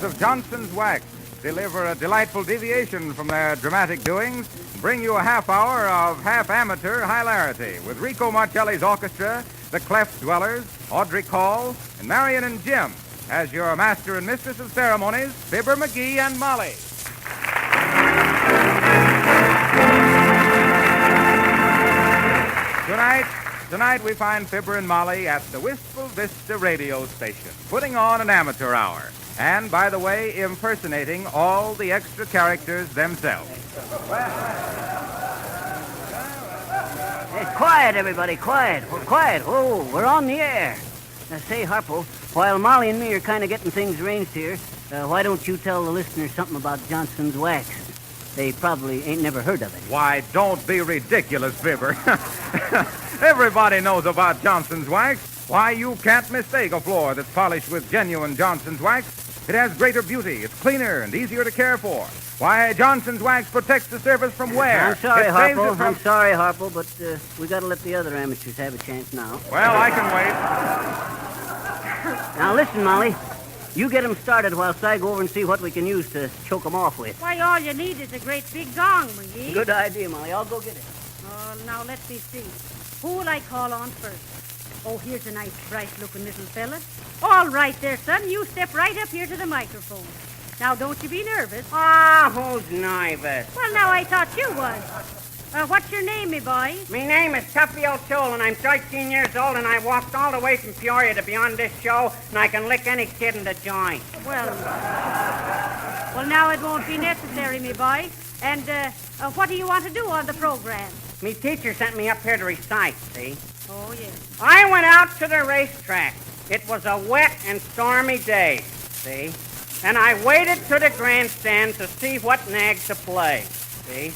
Of Johnson's Wax deliver a delightful deviation from their dramatic doings and bring you a half hour of half-amateur hilarity with Rico Marcelli's orchestra, the Cleft Dwellers, Audrey Call, and Marion and Jim as your master and mistress of ceremonies, Fibber McGee and Molly. Tonight we find Fibber and Molly at the Wistful Vista radio station, putting on an amateur hour. And, by the way, impersonating all the extra characters themselves. Hey, quiet, everybody, quiet. Oh, quiet. Oh, we're on the air. Now, say, Harpo, while Molly and me are kind of getting things arranged here, why don't you tell the listeners something about Johnson's Wax? They probably ain't never heard of it. Why, don't be ridiculous, Fibber. Everybody knows about Johnson's Wax. Why, you can't mistake a floor that's polished with genuine Johnson's Wax. It has greater beauty, it's cleaner and easier to care for. Why, Johnson's Wax protects the surface from wear. I'm sorry, Harpo, but we got to let the other amateurs have a chance now. Well, I can wait. Now, listen, Molly. You get them started whilst I go over and see what we can use to choke them off with. Why, all you need is a great big gong, McGee. Good idea, Molly. I'll go get it. Oh, now, let me see. Who will I call on first? Oh, here's a nice, bright-looking little fella. All right there, son. You step right up here to the microphone. Now, don't you be nervous. Ah, who's nervous? Well, now, I thought you was. What's your name, me boy? Me name is Tuffy O'Toole, and I'm 13 years old, and I walked all the way from Peoria to be on this show, and I can lick any kid in the joint. Well, now it won't be necessary, me boy. And what do you want to do on the program? Me teacher sent me up here to recite, see? Oh, yes. I went out to the racetrack. It was a wet and stormy day, see? And I waited to the grandstand to see what nag to play, see?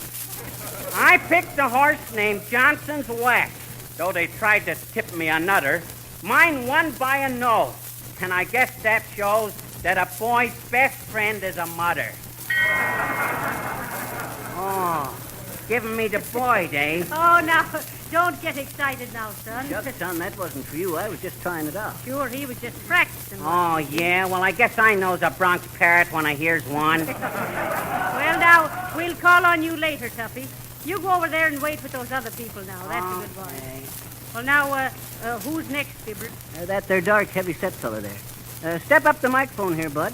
I picked a horse named Johnson's Wax. Though they tried to tip me another, mine won by a nose. And I guess that shows that a boy's best friend is a mother. Oh, giving me the boy, eh? Oh, now, don't get excited now, son. Shucks, son, that wasn't for you. I was just trying it out. Sure, he was just practicing. Oh, yeah? Well, I guess I knows a Bronx parrot when I hears one. Well, now, we'll call on you later, Tuffy. You go over there and wait with those other people now. That's a good boy. Well, now, who's next, Fibber? That there dark, heavy-set fella there. Step up the microphone here, bud.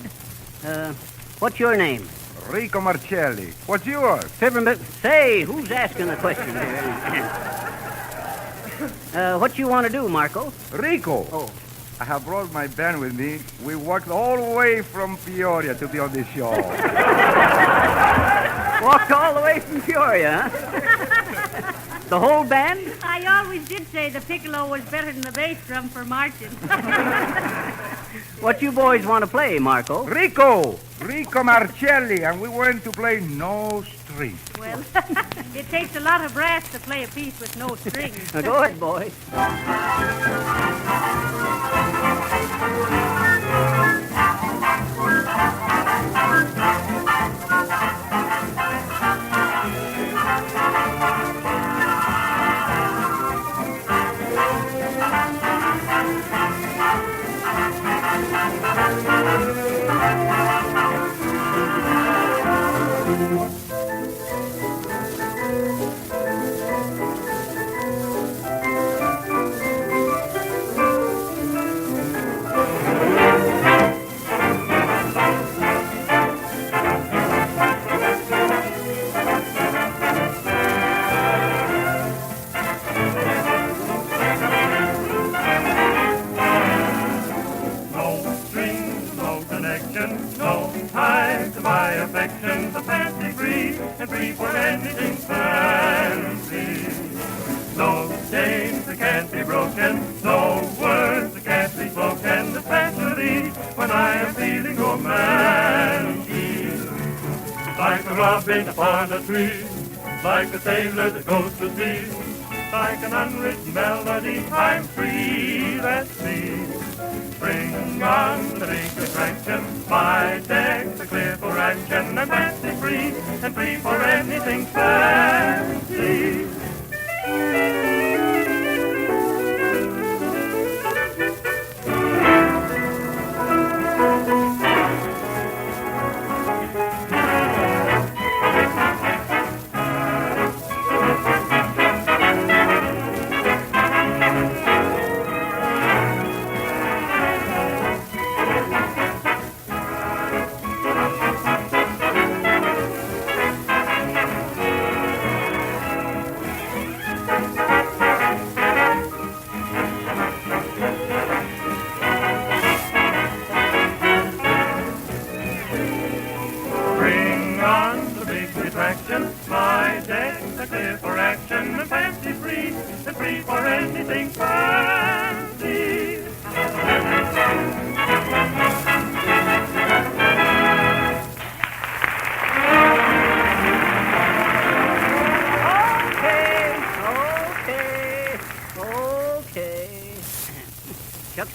What's your name? Rico Marcelli. What's yours? Fibber Say, who's asking the question here? What you want to do, Marco? Rico. Oh. I have brought my band with me. We walked all the way from Peoria to be on this show. Walked all the way from Peoria, huh? The whole band? I always did say the piccolo was better than the bass drum for marching. What you boys want to play, Marco? Rico Marcelli, and we went to play No Strings. Well, it takes a lot of brass to play a piece with no strings. Now, go ahead, boy. Upon a tree, like a sailor that goes to sea, like an unwritten melody, I'm free, let's see. Bring on the big attraction, my deck's are clear for action, I'm fancy free, and free for anything fancy.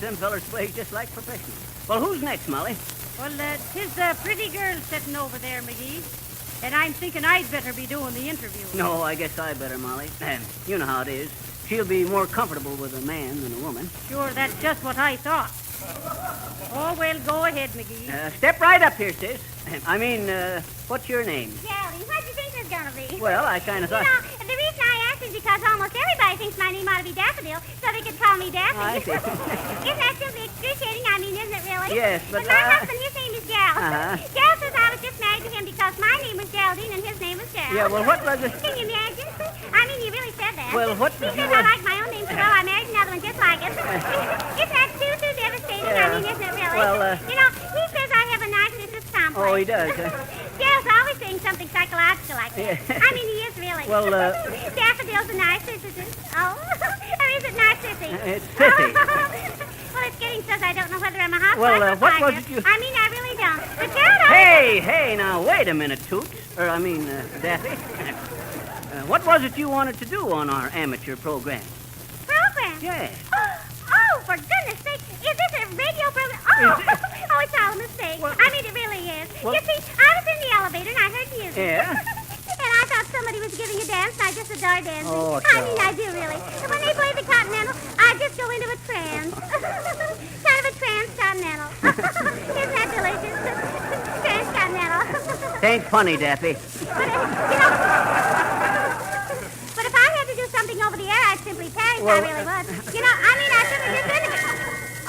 Them fellers play just like professionals. Well, who's next, Molly? Well, 'tis the pretty girl sitting over there, McGee. And I'm thinking I'd better be doing the interview. No, I guess I better, Molly. You know how it is. She'll be more comfortable with a man than a woman. Sure, that's just what I thought. Oh, well, go ahead, McGee. Step right up here, sis. What's your name? Jelly, what do you think it's going to be? Well, I kind of thought... You know, the reason I asked is because almost everybody thinks my name ought to be Daffodil, so they could call me Daffy. I see. Isn't that simply excruciating? I mean, isn't it really? Yes, but... my husband, his name is Gerald. Gerald says I was just married to him because my name was Geraldine and his name was Gerald. Yeah, well, what was it? Can you imagine? I mean, he really said that. Well, what He did says you... I like my own name so well, I married another one just like it. Isn't that too devastating? Yeah. I mean, isn't it really? Well, You know, he says I have a narcissist complex. Oh, he does, Gerald's always saying something psychological like that. Yeah. I mean, he is really. Well, Daffodil's a narcissist. Oh, or is it narcissy? It's sissy. Well, it's getting so I don't know whether I'm a housewife Well, or what was tiger. it you... I mean, I really don't. But Gerald, Hey, now, wait a minute, Toots. Daffy. What was it you wanted to do on our amateur program? Program? Yes. Oh, for goodness sake. Is this a radio program? Oh, it's all a mistake. I mean, it really is. Well- You see, I was in the elevator and I heard music. Yeah? And I thought somebody was giving a dance, and I just adore dancing. Oh, I mean, I do, really. And when they play the Continental, I just go into a trance. Kind of a trance Continental. Isn't that delicious? Trance Continental. It ain't funny, Daffy. But, you know... Paris, I really would. You know, I should have just been to...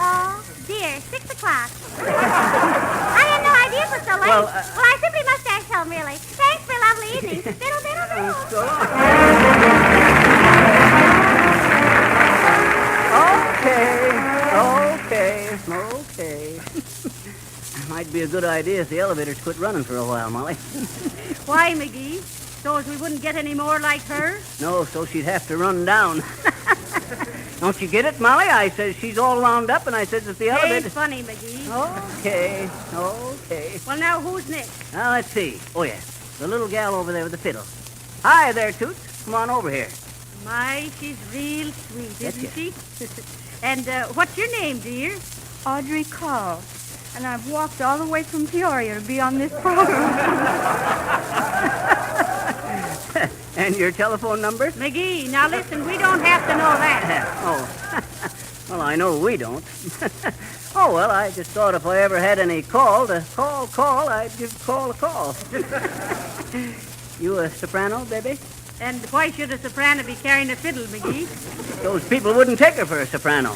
Oh, dear, 6 o'clock. I had no idea it was so late. Well, I simply must dash home, really. Thanks for a lovely evening. Diddle, diddle, diddle. So long. Okay. Might be a good idea if the elevators quit running for a while, Molly. Why, McGee? So as we wouldn't get any more like her? No, so she'd have to run down. Don't you get it, Molly? I says she's all wound up, and I says if the elevator... Ain't funny, McGee. Okay. Well, now, who's next? Now, let's see. Oh, yeah. The little gal over there with the fiddle. Hi there, Toots. Come on over here. My, she's real sweet, isn't Yes, she? And what's your name, dear? Audrey Carl. And I've walked all the way from Peoria to be on this program. And your telephone number? McGee, now listen, we don't have to know that. Oh. Well, I know we don't. Oh, well, I just thought if I ever had any call to call, I'd give call a call. You a soprano, baby? And why should a soprano be carrying a fiddle, McGee? Those people wouldn't take her for a soprano.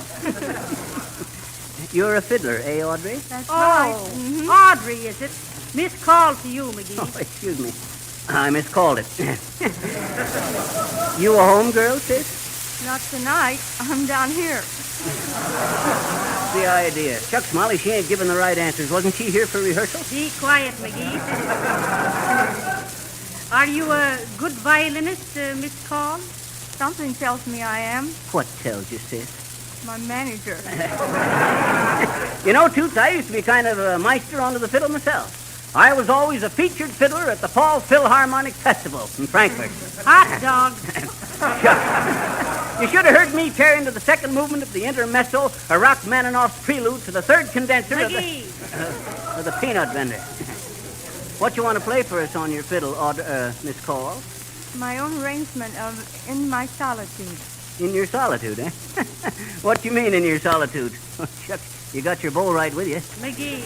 You're a fiddler, eh, Audrey? That's right. Mm-hmm. Audrey, is it? Miss call to you, McGee. Oh, excuse me. I miscalled it. You a home girl, sis? Not tonight. I'm down here. The idea. Shucks, Molly, she ain't giving the right answers. Wasn't she here for rehearsal? Be quiet, McGee. Are you a good violinist, Miss Call? Something tells me I am. What tells you, sis? My manager. You know, Toots, I used to be kind of a meister onto the fiddle myself. I was always a featured fiddler at the Fall Philharmonic Festival in Frankfurt. Hot dog. You should have heard me tear into the second movement of the intermezzo, a Rachmaninoff's prelude to the third condenser of the peanut vendor. What you want to play for us on your fiddle, Miss Call? My own arrangement of In My Solitude. In your solitude, eh? What do you mean, in your solitude? Oh, shucks, you got your bow right with you. McGee.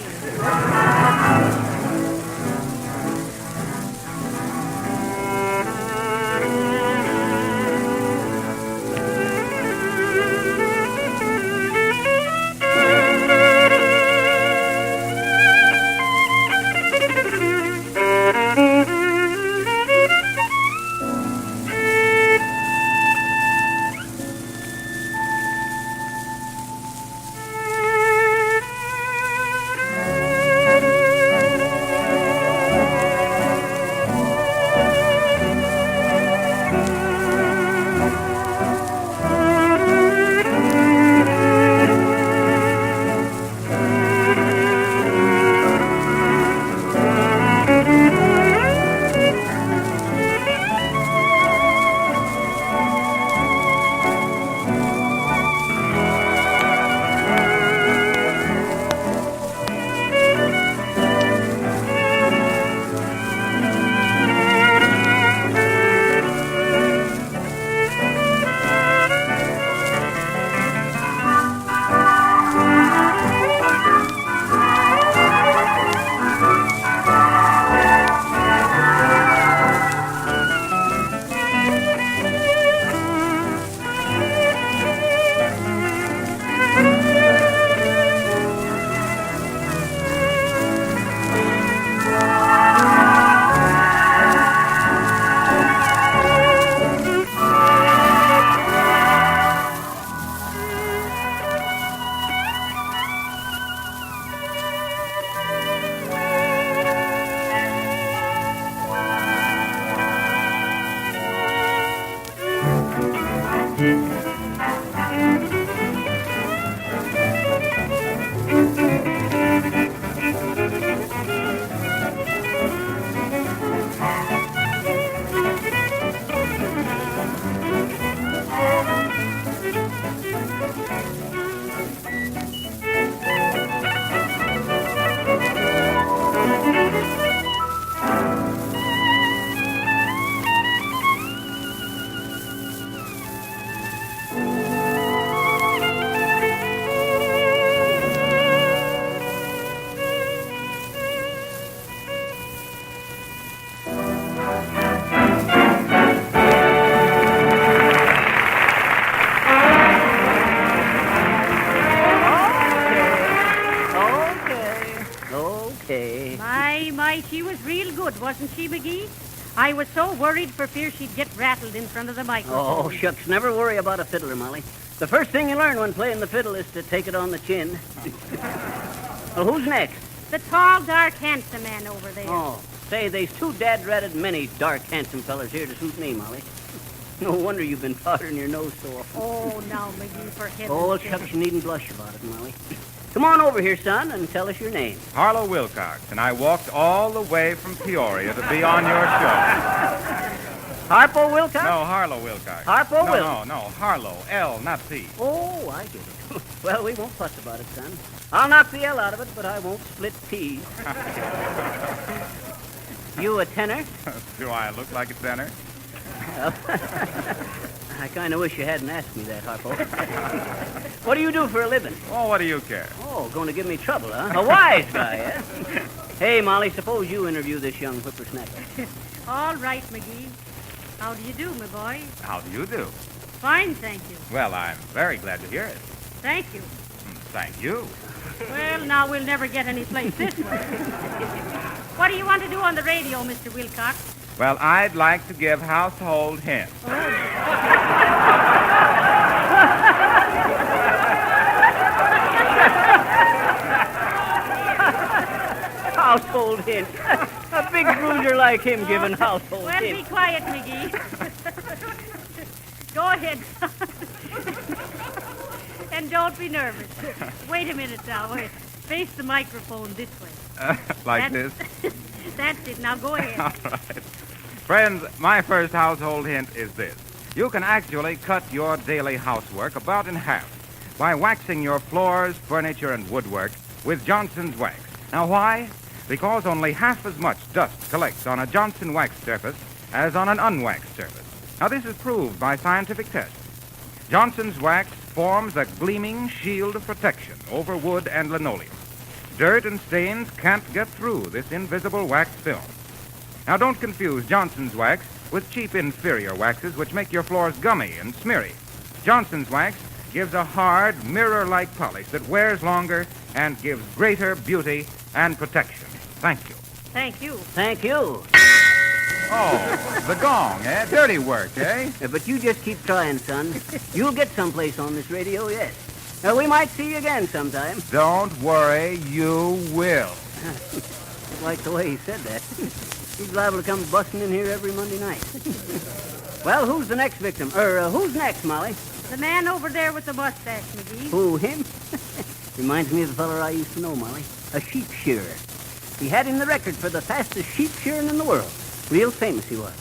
I was so worried for fear she'd get rattled in front of the microphone. Oh, shucks, never worry about a fiddler, Molly. The first thing you learn when playing the fiddle is to take it on the chin. Well, who's next? The tall, dark, handsome man over there. Oh, say, there's two dad-ratted many dark, handsome fellers here to suit me, Molly. No wonder you've been powdering your nose so often. Oh, now, McGee, for heaven's Oh, sake. shucks, you needn't blush about it, Molly. Come on over here, son, and tell us your name. Harlow Wilcox, and I walked all the way from Peoria to be on your show. Harpo Wilcox? No, Harlow Wilcox. Harpo No, Wilcox? no, Harlow. L, not P. Oh, I get it. Well, we won't fuss about it, son. I'll knock the L out of it, but I won't split P's. You a tenor? Do I look like a tenor? Well, I kind of wish you hadn't asked me that, Harpo. What do you do for a living? Oh, what do you care? Oh, going to give me trouble, huh? A wise guy, eh? Hey, Molly, suppose you interview this young whippersnapper. All right, McGee. How do you do, my boy? How do you do? Fine, thank you. Well, I'm very glad to hear it. Thank you. Thank you. Well, now we'll never get any place this way. What do you want to do on the radio, Mr. Wilcox? Well, I'd like to give household hints. Household hints. A big bruiser like him giving household Well, hints. be quiet, McGee. Go ahead. And don't be nervous. Wait a minute now. Wait. Face the microphone this way. Like That's- this? That's it. Now go ahead. All right. Friends, my first household hint is this. You can actually cut your daily housework about in half by waxing your floors, furniture, and woodwork with Johnson's wax. Now, why? Because only half as much dust collects on a Johnson wax surface as on an unwaxed surface. Now, this is proved by scientific tests. Johnson's wax forms a gleaming shield of protection over wood and linoleum. Dirt and stains can't get through this invisible wax film. Now, don't confuse Johnson's wax with cheap inferior waxes which make your floors gummy and smeary. Johnson's wax gives a hard, mirror-like polish that wears longer and gives greater beauty and protection. Thank you. Thank you. Thank you. Oh, the gong, eh? Dirty work, eh? Yeah, but you just keep trying, son. You'll get someplace on this radio, yes. We might see you again sometime. Don't worry, you will. Like the way he said that. He's liable to come busting in here every Monday night. Well, who's the next victim? Who's next, Molly? The man over there with the mustache, McGee. Who, him? Reminds me of the feller I used to know, Molly. A sheep shearer. He had in the record for the fastest sheep shearing in the world. Real famous he was.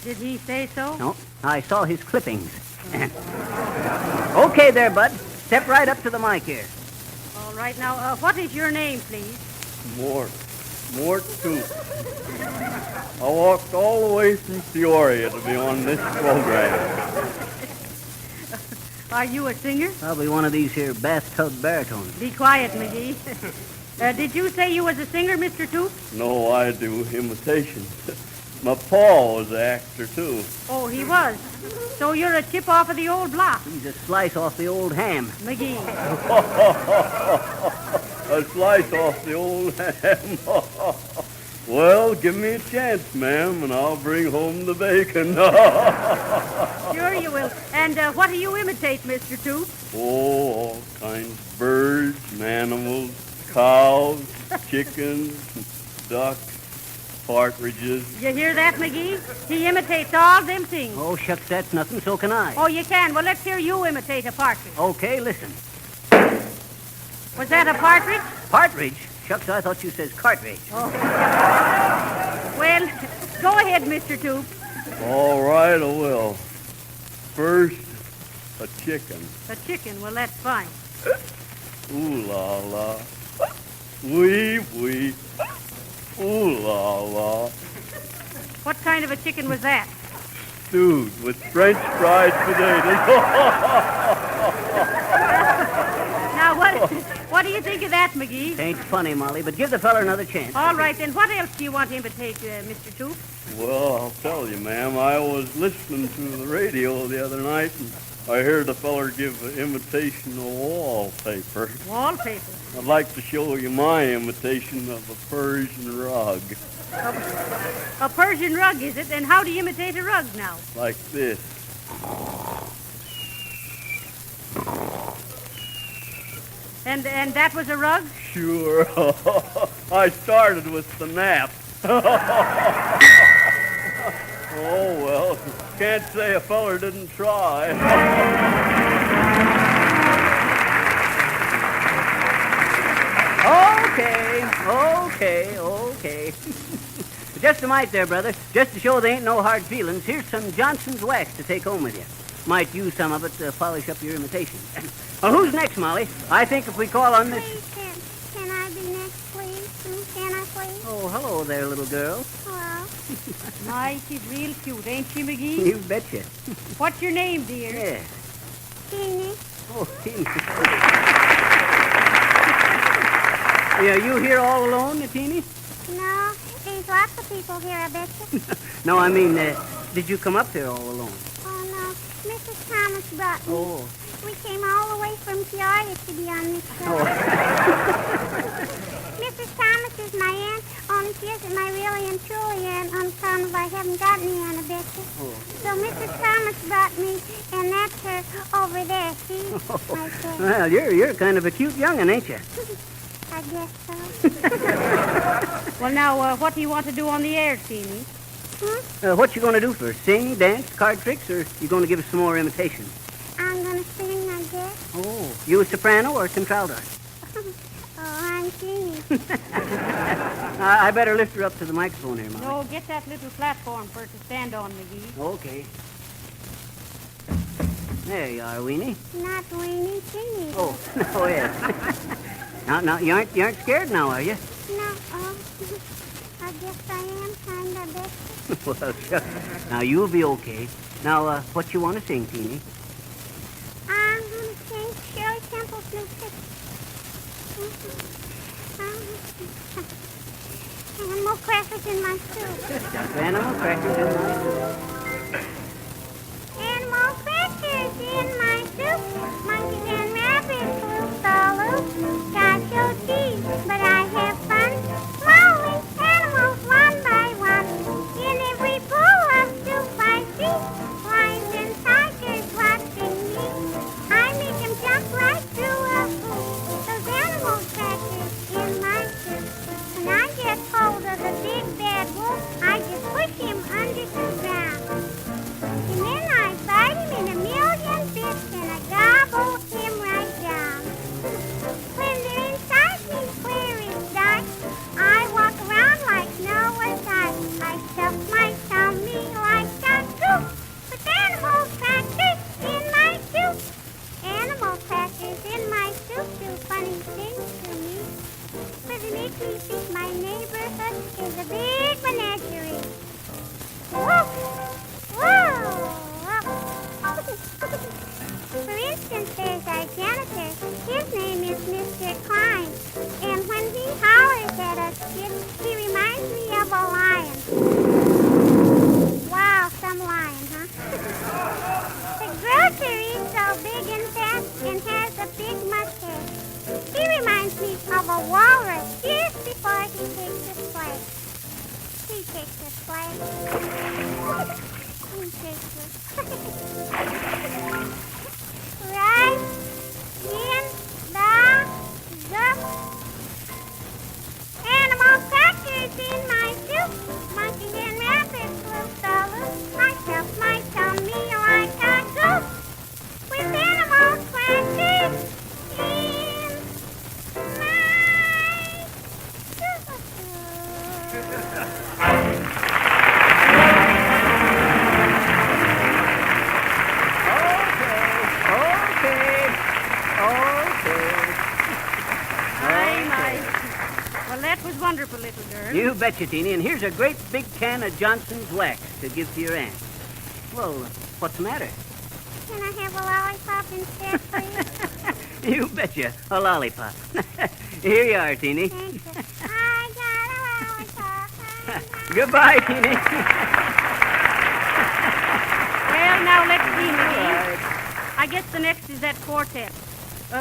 Did he say so? No, I saw his clippings. Okay there, bud. Step right up to the mic here. All right. Now, what is your name, please? Mort Tooth. I walked all the way from Peoria to be on this program. Are you a singer? Probably one of these here bathtub baritones. Be quiet, McGee. Did you say you was a singer, Mr. Tooth? No, I do imitations. My pa was an actor, too. Oh, he was. So you're a chip off of the old block. He's a slice off the old ham. McGee. A slice off the old ham. Well, give me a chance, ma'am, and I'll bring home the bacon. Sure you will. And what do you imitate, Mr. Tooth? Oh, all kinds of birds, animals, cows, chickens, ducks, partridges. You hear that, McGee? He imitates all them things. Oh, shucks, that's nothing. So can I. Oh, you can. Well, let's hear you imitate a partridge. Okay, listen. Was that a partridge? Partridge? Shucks, I thought you says cartridge. Oh. Well, go ahead, Mr. Tooth. All right, I will. First, a chicken. A chicken. Well, that's fine. Ooh la la. Wee wee. Ooh la la. What kind of a chicken was that? Stewed with French fried potatoes. Now, what do you think of that, McGee? Ain't funny, Molly, but give the feller another chance. All right, then what else do you want him to take, Mr. Tooth? Well, I'll tell you, ma'am. I was listening to the radio the other night, and I heard the feller give an imitation of wallpaper. Wallpaper. I'd like to show you my imitation of a Persian rug. A Persian rug, is it? And how do you imitate a rug now? Like this. And that was a rug? Sure. I started with the nap. Oh, well, can't say a feller didn't try. Okay. Just a mite there, brother. Just to show there ain't no hard feelings, here's some Johnson's wax to take home with you. Might use some of it to polish up your imitation. Well, who's next, Molly? I think if we call on this... Please, can I be next, please? Can I, please? Oh, hello there, little girl. Hello. My, she's real cute, ain't she, McGee? You betcha. What's your name, dear? Yes. Teeny. Oh, Teeny. Yeah, you here all alone, Teeny? No, there's lots of people here, I bet you. No, I mean, did you come up here all alone? Oh, no. Mrs. Thomas brought me. Oh. We came all the way from Peoria to be on this show. Oh. Mrs. Thomas is my aunt, only she isn't my really and truly aunt on account of I haven't got any aunt, I bet you. Oh. So Mrs. Thomas brought me, and that's her over there, see? Right there. Well, you're kind of a cute young'un, ain't you? I guess so. Well, now, what do you want to do on the air, Teeny? What you going to do first? Sing, dance, card tricks, or you going to give us some more imitations? I'm going to sing, I guess. Oh. You a soprano or a contralto? Oh, I'm singing. I better lift her up to the microphone here, Molly. No, get that little platform for her to stand on, McGee. Okay. There you are, Weenie. Not Weenie, Teeny. Oh, no, yes. Now, you aren't scared now, are you? No, I guess I am, kind of, bet. Well, sure. Now, you'll be okay. Now, what you want to sing, Teeny? I'm going to sing Shirley Temple's new picture. Animal crackers in my soup. Animal crackers in my soup. Animal crackers in my soup. Monkeys and rabbits loop the loop. Got no teeth, but I have fun. Slowly, animals one by one. In every bowl of soup I see lions and tigers watching me. I make them jump right through a hoop. Those animal crackers in my soup. When I get hold of the big bad wolf, I just push him under the ground. And then I bite him in a million bits and I gobble him right down. When they're inside me, where is dark, I walk around like Noah's Ark. I stuff my tummy like a goose with animal crackers in my soup. Animal crackers in my soup do funny things to me. But they make me think my neighborhood is a big menagerie. Whoa! Whoa! For instance, there's our janitor. His name is Mr. Klein. And when he hollers at us kids, he reminds me of a lion. Wow, some lion, huh? The grocer is so big and fat and has a big mustache. He reminds me of a walrus just before he takes a splash. He takes a splash. He takes a right in the animal crackers in my soup. Monkeys and rabbits loop the loop. I stuff my tummy like a goose with animal crackers in my soup. Well, that was wonderful, little girl. You betcha, Teeny. And here's a great big can of Johnson's wax to give to your aunt. Well, what's the matter? Can I have a lollipop instead, please? You betcha, a lollipop. Here you are, Teeny. Thank you. I got a lollipop. Goodbye, Teeny. Well, now let's see, McGee. I guess the next is that quartet.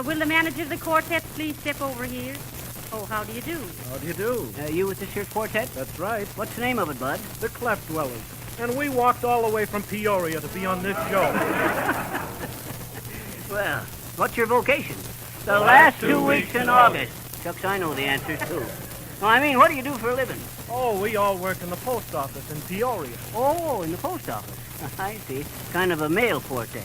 Will the manager of the quartet please step over here? Oh, how do you do? How do you do? You with this here quartet? That's right. What's the name of it, Bud? The Cleft Dwellers. And we walked all the way from Peoria to be on this show. Well, what's your vocation? The last 2 weeks in August. Shucks, I know the answers, too. No, I mean, what do you do for a living? Oh, we all work in the post office in Peoria. Oh, in the post office. I see. Kind of a male quartet.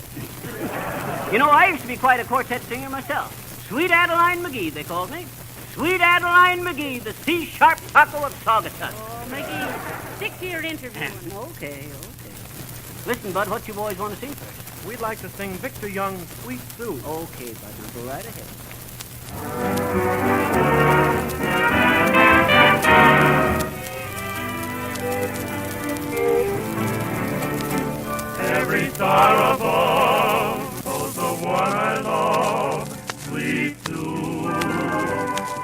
You know, I used to be quite a quartet singer myself. Sweet Adeline McGee, they called me. Sweet Adeline McGee, the C-sharp taco of Saugatuck. Oh, McGee, stick to your interview. Okay. Listen, Bud, what you boys want to sing first? We'd like to sing Victor Young's Sweet Sue. Okay, Bud, now go right ahead. Every star above knows the one I love, sweet Sue,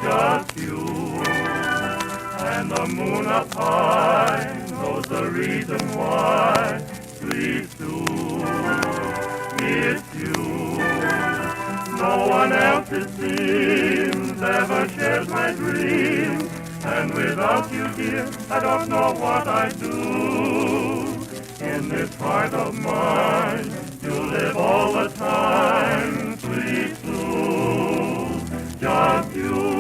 just you. And the moon up high knows the reason why, sweet Sue, it's you. No one else, it seems, ever shares my dreams, and without you, dear, I don't know what I'd do. In this heart of mine, you live all the time, sweet Sue, just you.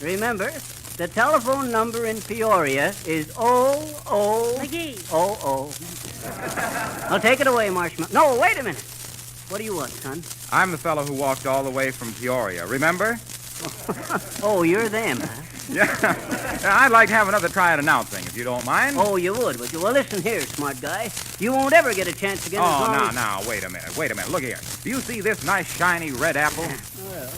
Remember, the telephone number in Peoria is 00... McGee. 00. Now take it away, Marshmallow. No, wait a minute. What do you want, son? I'm the fellow who walked all the way from Peoria, remember? Oh, you're them, huh? Yeah. I'd like to have another try at announcing, if you don't mind. Oh, you would you? Well, listen here, smart guy. You won't ever get a chance again as long as... now, wait a minute. Look here. Do you see this nice, shiny red apple? Well,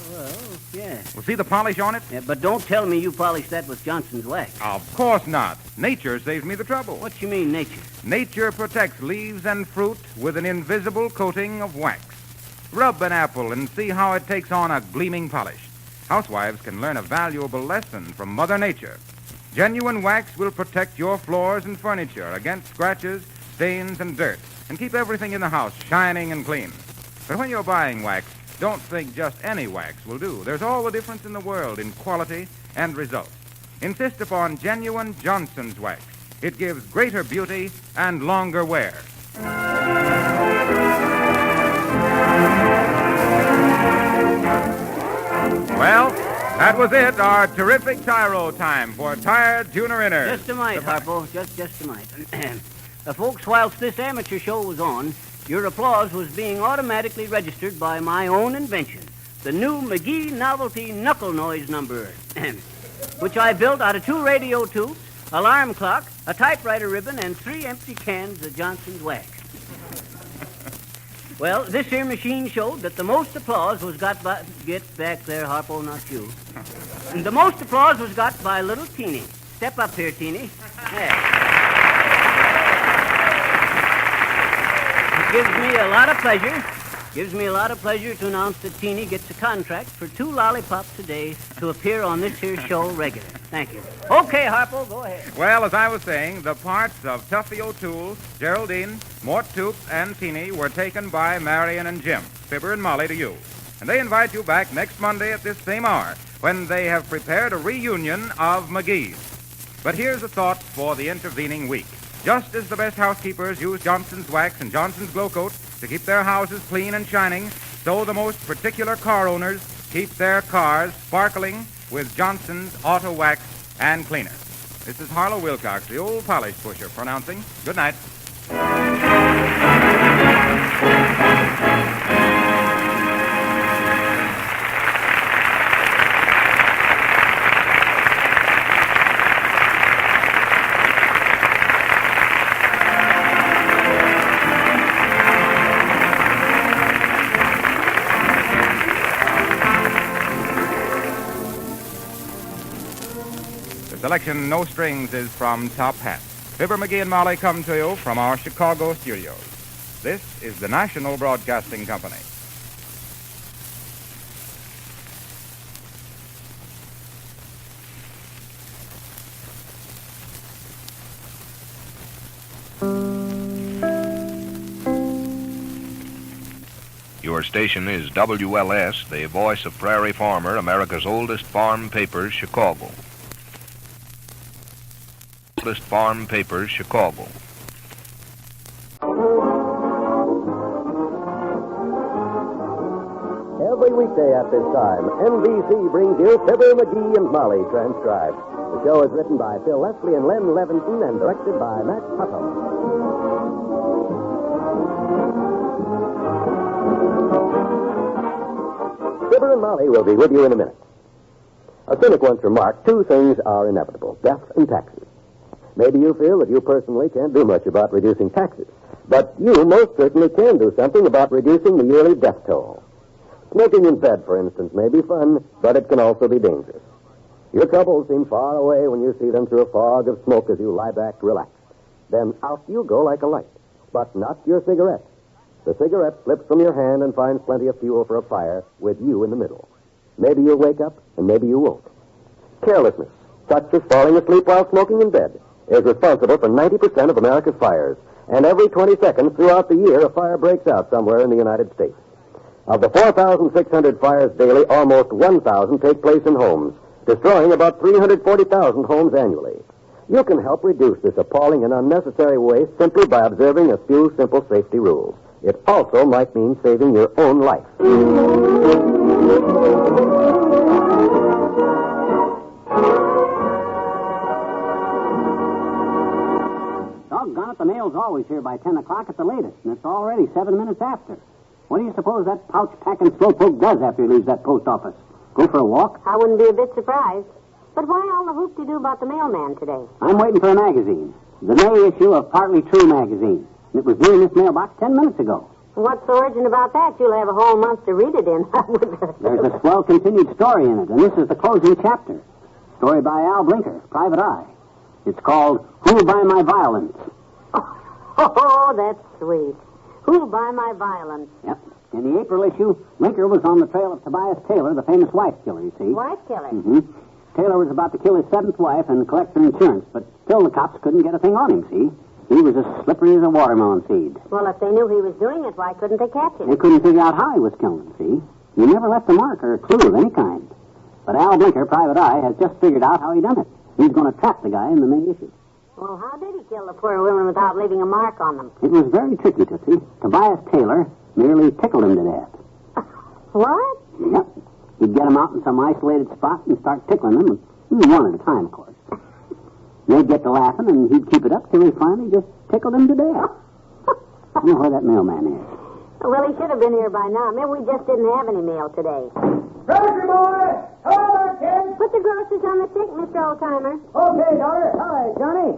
yeah. Well, see the polish on it? Yeah, but don't tell me you polished that with Johnson's wax. Of course not. Nature saves me the trouble. What you mean, nature? Nature protects leaves and fruit with an invisible coating of wax. Rub an apple and see how it takes on a gleaming polish. Housewives can learn a valuable lesson from Mother Nature. Genuine wax will protect your floors and furniture against scratches, stains, and dirt, and keep everything in the house shining and clean. But when you're buying wax, don't think just any wax will do. There's all the difference in the world in quality and results. Insist upon genuine Johnson's wax. It gives greater beauty and longer wear. Well, that was it, our terrific tyro time for Tired Tuner-Inners. Just a mite, Harpo, just a mite. Folks, whilst this amateur show was on, your applause was being automatically registered by my own invention, the new McGee Novelty Knuckle Noise Number, which I built out of 2 radio tubes, alarm clock, a typewriter ribbon, and 3 empty cans of Johnson's wax. Well, this here machine showed that the most applause was got by... Get back there, Harpo, not you. And the most applause was got by little Teeny. Step up here, Teeny. There. It gives me a lot of pleasure to announce that Teeny gets a contract for 2 lollipops a day to appear on this here show regular. Thank you. Okay, Harpo, go ahead. Well, as I was saying, the parts of Tuffy O'Toole, Geraldine, Mort Toops, and Teeny were taken by Marion and Jim, Fibber and Molly, to you. And they invite you back next Monday at this same hour when they have prepared a reunion of McGee's. But here's a thought for the intervening week. Just as the best housekeepers use Johnson's Wax and Johnson's Glow Coat to keep their houses clean and shining, so the most particular car owners keep their cars sparkling with Johnson's Auto Wax and Cleaner. This is Harlow Wilcox, the old polish pusher, pronouncing good night. Selection No Strings is from Top Hat. Fibber McGee and Molly come to you from our Chicago studios. This is the National Broadcasting Company. Your station is WLS, the voice of Prairie Farmer, America's oldest farm paper, Chicago. Farm Papers, Chicago. Every weekday at this time, NBC brings you Fibber McGee and Molly transcribed. The show is written by Phil Leslie and Len Levinson and directed by Max Putnam. Fibber and Molly will be with you in a minute. A cynic once remarked, 2 things are inevitable, death and taxes. Maybe you feel that you personally can't do much about reducing taxes, but you most certainly can do something about reducing the yearly death toll. Smoking in bed, for instance, may be fun, but it can also be dangerous. Your troubles seem far away when you see them through a fog of smoke as you lie back relaxed. Then out you go like a light, but not your cigarette. The cigarette slips from your hand and finds plenty of fuel for a fire with you in the middle. Maybe you'll wake up, and maybe you won't. Carelessness, such as falling asleep while smoking in bed, is responsible for 90% of America's fires. And every 20 seconds throughout the year, a fire breaks out somewhere in the United States. Of the 4,600 fires daily, almost 1,000 take place in homes, destroying about 340,000 homes annually. You can help reduce this appalling and unnecessary waste simply by observing a few simple safety rules. It also might mean saving your own life. Doggone it, the mail's always here by 10 o'clock at the latest, and it's already 7 minutes after. What do you suppose that pouch-packing slowpoke does after he leaves that post office? Go for a walk? I wouldn't be a bit surprised. But why all the hoop-de-doo about the mailman today? I'm waiting for a magazine. The May issue of Partly True magazine. It was due in this mailbox 10 minutes ago. What's so urgent about that? You'll have a whole month to read it in. There's a swell continued story in it, and this is the closing chapter. Story by Al Blinker, Private Eye. It's called Who'll Buy My Violence? Oh, that's sweet. Who'll buy my violence? Yep. In the April issue, Blinker was on the trail of Tobias Taylor, the famous wife killer, you see. Wife killer? Mm-hmm. Taylor was about to kill his 7th wife and collect her insurance, but still the cops couldn't get a thing on him, see? He was as slippery as a watermelon seed. Well, if they knew he was doing it, why couldn't they catch him? They couldn't figure out how he was killing him, see? He never left a mark or a clue of any kind. But Al Blinker, Private Eye, has just figured out how he done it. He's going to trap the guy in the May issue. Well, how did he kill the poor women without leaving a mark on them? It was very tricky, Tootsie. Tobias Taylor merely tickled him to death. What? Yep. He'd get him out in some isolated spot and start tickling them, one at a time, of course. They'd get to laughing, and he'd keep it up till he finally just tickled him to death. I don't know where that mailman is. Well, he should have been here by now. Maybe we just didn't have any mail today. Grocery boy! Hello, kid! Put the groceries on the stick, Mr. Oldtimer. Okay, daughter. Hi, Johnny.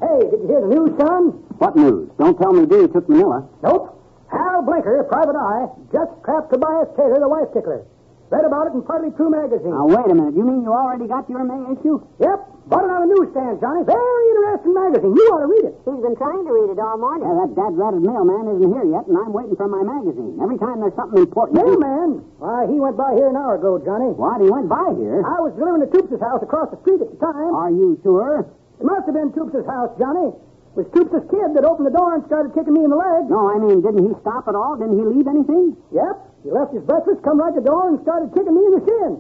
Hey, did you hear the news, son? What news? Don't tell me Dewey took Manila. Nope. Al Blinker, Private Eye, just trapped Tobias Taylor, the wife tickler. Read about it in Partly True magazine. Now, wait a minute. You mean you already got your May issue? Yep. Bought it on a newsstand, Johnny. Very interesting magazine. You ought to read it. He's been trying to read it all morning. Yeah, that dad-ratted mailman isn't here yet, and I'm waiting for my magazine. Every time there's something important... Mailman? Why, he went by here an hour ago, Johnny. What? He went by here? I was delivering to Toops' house across the street at the time. Are you sure? It must have been Toops' house, Johnny. It was Toops' kid that opened the door and started kicking me in the leg. No, I mean, didn't he stop at all? Didn't he leave anything? Yep. He left his breakfast, come right to the door, and started kicking me in the shin.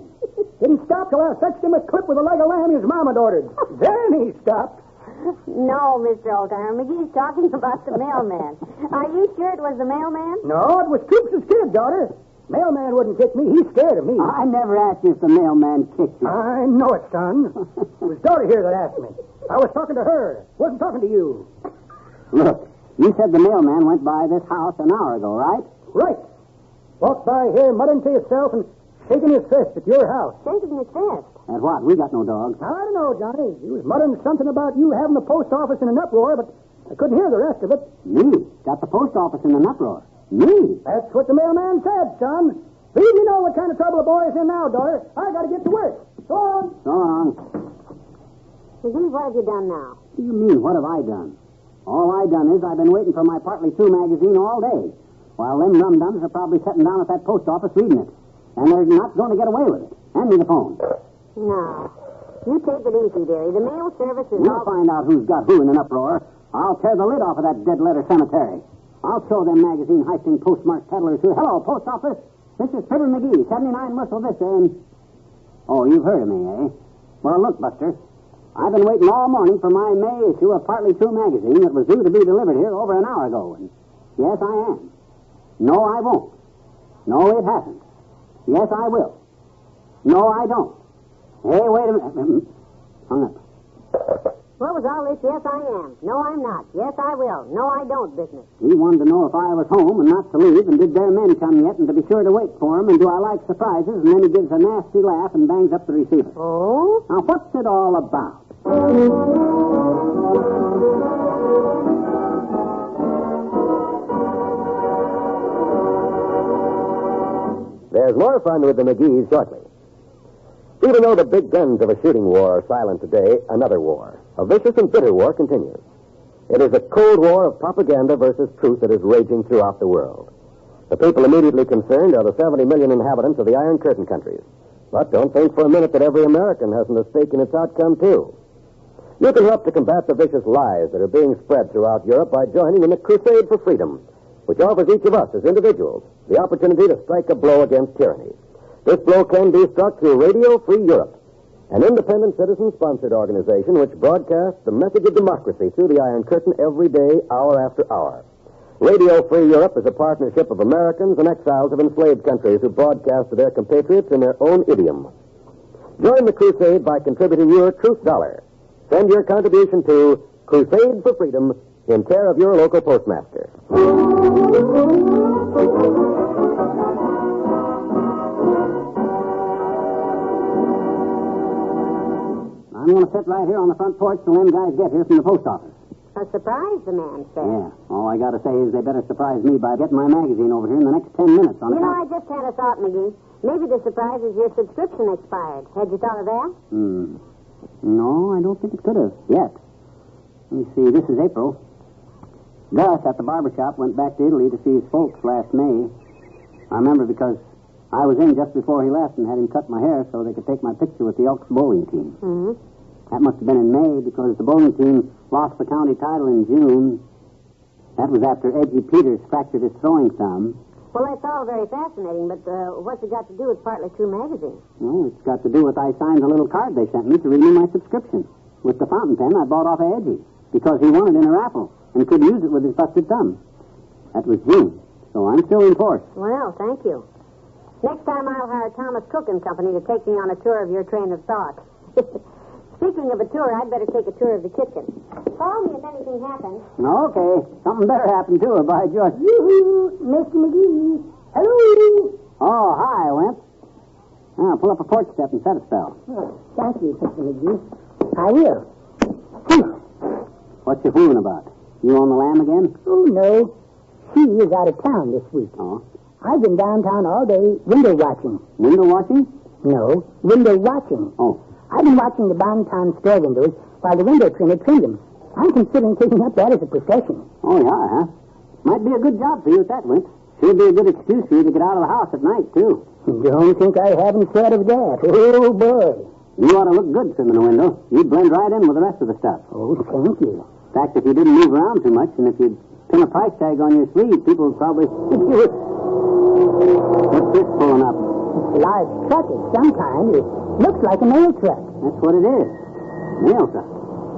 Didn't stop till I fetched him a clip with a leg of lamb his mom had ordered. Then he stopped. No, Mr. Oldtimer. McGee's talking about the mailman. Are you sure it was the mailman? No, it was Toops' kid, daughter. Mailman wouldn't kick me. He's scared of me. I never asked you if the mailman kicked you. I know it, son. It was daughter here that asked me. I was talking to her. Wasn't talking to you. Look, you said the mailman went by this house an hour ago, right? Right. Walked by here muttering to himself and shaking his fist at your house. Shaking his fist? At what? We got no dogs. I don't know, Johnny. He was muttering something about you having the post office in an uproar, but I couldn't hear the rest of it. Me? Got the post office in an uproar? Me? That's what the mailman said, son. Leave me know what kind of trouble the boy is in now, daughter. I got to get to work. So long. So long. McGee, what have you done now? What do you mean, what have I done? All I done is I've been waiting for my Partly True magazine all day, while them rum-dums are probably sitting down at that post office reading it. And they're not going to get away with it. Hand me the phone. No. You take it easy, dearie. The mail service is We'll find out who's got who in an uproar. I'll tear the lid off of that dead letter cemetery. I'll show them magazine heisting postmark peddlers who... Hello, post office. This is Fibber McGee, 79 Whistle Vista, and... Oh, you've heard of me, eh? Well, look, Buster. I've been waiting all morning for my May issue of Partly True magazine that was due to be delivered here over an hour ago, and yes, I am. No, I won't. No, it hasn't. Yes, I will. No, I don't. Hey, wait a minute. Hung up. What was all this yes, I am? No, I'm not. Yes, I will. No, I don't business. He wanted to know if I was home and not to leave, and did their men come yet, and to be sure to wait for him, and do I like surprises, and then he gives a nasty laugh and bangs up the receiver. Oh? Now, what's it all about? There's more fun with the McGees shortly. Even though the big guns of a shooting war are silent today, another war, a vicious and bitter war, continues. It is a cold war of propaganda versus truth that is raging throughout the world. The people immediately concerned are the 70 million inhabitants of the Iron Curtain countries. But don't think for a minute that every American hasn't a stake in its outcome, too. You can help to combat the vicious lies that are being spread throughout Europe by joining in the crusade for freedom, which offers each of us as individuals the opportunity to strike a blow against tyranny. This blow can be struck through Radio Free Europe, an independent citizen-sponsored organization which broadcasts the message of democracy through the Iron Curtain every day, hour after hour. Radio Free Europe is a partnership of Americans and exiles of enslaved countries who broadcast to their compatriots in their own idiom. Join the crusade by contributing your truth dollar. Send your contribution to Crusade for Freedom in care of your local postmaster. I'm going to sit right here on the front porch till them guys get here from the post office. A surprise, the man said. Yeah. All I got to say is they better surprise me by getting my magazine over here in the next 10 minutes. You know, I just had a thought, McGee. Maybe the surprise is your subscription expired. Had you thought of that? No, I don't think it could have yet. Let me see. This is April. Gus at the barber shop went back to Italy to see his folks last May. I remember because I was in just before he left and had him cut my hair so they could take my picture with the Elks bowling team. Mm-hmm. That must have been in May because the bowling team lost the county title in June. That was after Edgy Peters fractured his throwing thumb. Well, that's all very fascinating, but what's it got to do with Partly True magazine? Well, it's got to do with I signed a little card they sent me to renew my subscription with the fountain pen I bought off of Edgy because he won it in a raffle and could use it with his busted thumb. That was June, so I'm still in force. Well, thank you. Next time I'll hire Thomas Cook and Company to take me on a tour of your train of thought. Speaking of a tour, I'd better take a tour of the kitchen. Call me if anything happens. Okay. Something better happened to her, by George. Yoo-hoo, Mr. McGee. Hello. Oh, hi, Wimp. Now, pull up a porch step and set a spell. Oh, thank you, Mr. McGee. I will. What's you fooling about? You on the lam again? Oh, no. She is out of town this week. Oh. I've been downtown all day window watching. Window watching? No, window watching. Oh. I've been watching the downtown store windows while the window trimmer trimmed them. I'm considering taking up that as a profession. Oh, yeah, huh? Might be a good job for you at that, Wimp. Sure be a good excuse for you to get out of the house at night, too. Don't think I haven't thought of that. Oh, boy. You ought to look good trimming the window. You'd blend right in with the rest of the stuff. Oh, thank you. In fact, if you didn't move around too much, and if you'd pin a price tag on your sleeve, people would probably... What's this pulling up? It's a large truck of some kind. It looks like a mail truck. That's what it is. Mail truck.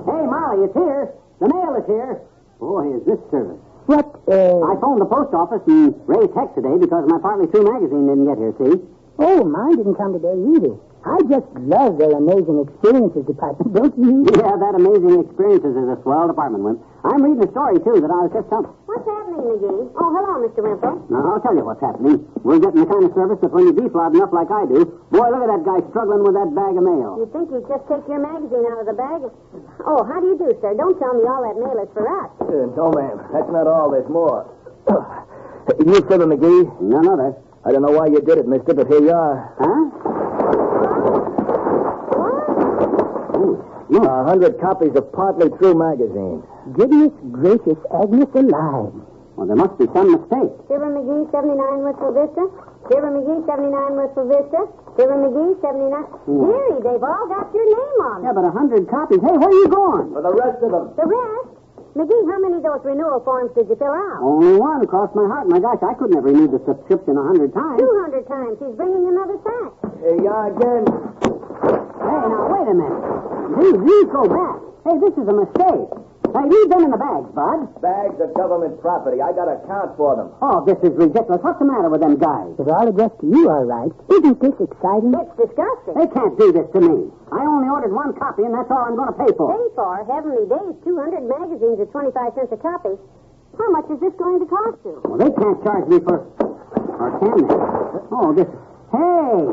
Hey, Molly, it's here. The mail is here. Boy, is this service. What, I phoned the post office and raised heck today because my Partly True magazine didn't get here, see? Oh, mine didn't come today either. I just love their Amazing Experiences department, don't you? Yeah, that Amazing Experiences is a swell department, Wimp. I'm reading a story, too, that I was just telling... What's happening, McGee? Oh, hello, Mr. Wimple. Now, I'll tell you what's happening. We're getting the kind of service that when you defraud enough like I do, boy, look at that guy struggling with that bag of mail. You'd think you'd just take your magazine out of the bag. Oh, how do you do, sir? Don't tell me all that mail is for us. No, ma'am. That's not all. There's more. You Fibber McGee? None other. I don't know why you did it, mister, but here you are. Huh? 100 copies of Partly True magazine. Goodness gracious, Agnes alive. Well, there must be some mistake. Fibber McGee, 79 Wistful Vista. Fibber McGee, 79 Wistful Vista. Fibber McGee, 79... Dearie, they've all got your name on them. Yeah, but 100 copies. Hey, where are you going? For the rest of them. The rest? McGee, how many of those renewal forms did you fill out? Only one across my heart. My gosh, I couldn't have renewed the subscription 100 times. 200 times. He's bringing another sack. Here you are again. Hey, now, wait a minute. These go back. Hey, this is a mistake. Hey, leave them in the bags, Bud. Bags of government property. I got to count for them. Oh, this is ridiculous. What's the matter with them guys? It's all addressed to you, all right. Isn't this exciting? It's disgusting. They can't do this to me. I only ordered one copy, and that's all I'm going to pay for. Pay for? Heavenly days, 200 magazines at 25 cents a copy. How much is this going to cost you? Well, they can't charge me for... Or can they? Oh, this... Hey!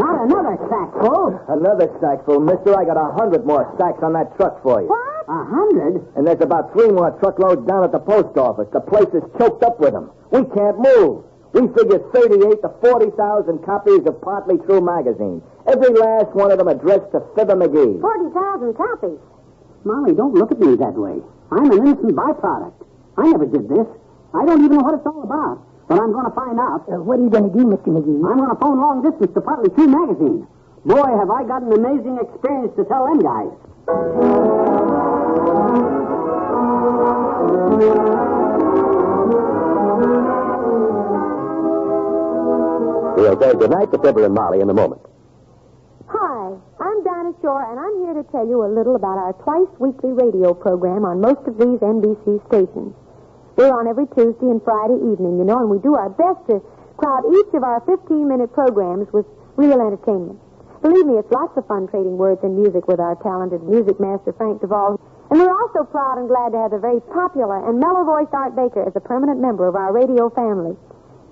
Not another sack full. Another sack full, mister. I got 100 more sacks on that truck for you. What? 100? And there's about 3 more truckloads down at the post office. The place is choked up with them. We can't move. We figure 38 to 40,000 copies of Partly True magazine. Every last one of them addressed to Fibber McGee. 40,000 copies. Molly, don't look at me that way. I'm an innocent byproduct. I never did this. I don't even know what it's all about. But I'm going to find out. What are you going to do, Mr. McGee? I'm going to phone long distance to Partly True magazine. Boy, have I got an amazing experience to tell them guys. We'll say goodnight to Fibber and Molly in a moment. Hi, I'm Dinah Shore, and I'm here to tell you a little about our twice-weekly radio program on most of these NBC stations. We're on every Tuesday and Friday evening, you know, and we do our best to crowd each of our 15-minute programs with real entertainment. Believe me, it's lots of fun trading words and music with our talented music master, Frank Duvall. And we're also proud and glad to have the very popular and mellow-voiced Art Baker as a permanent member of our radio family.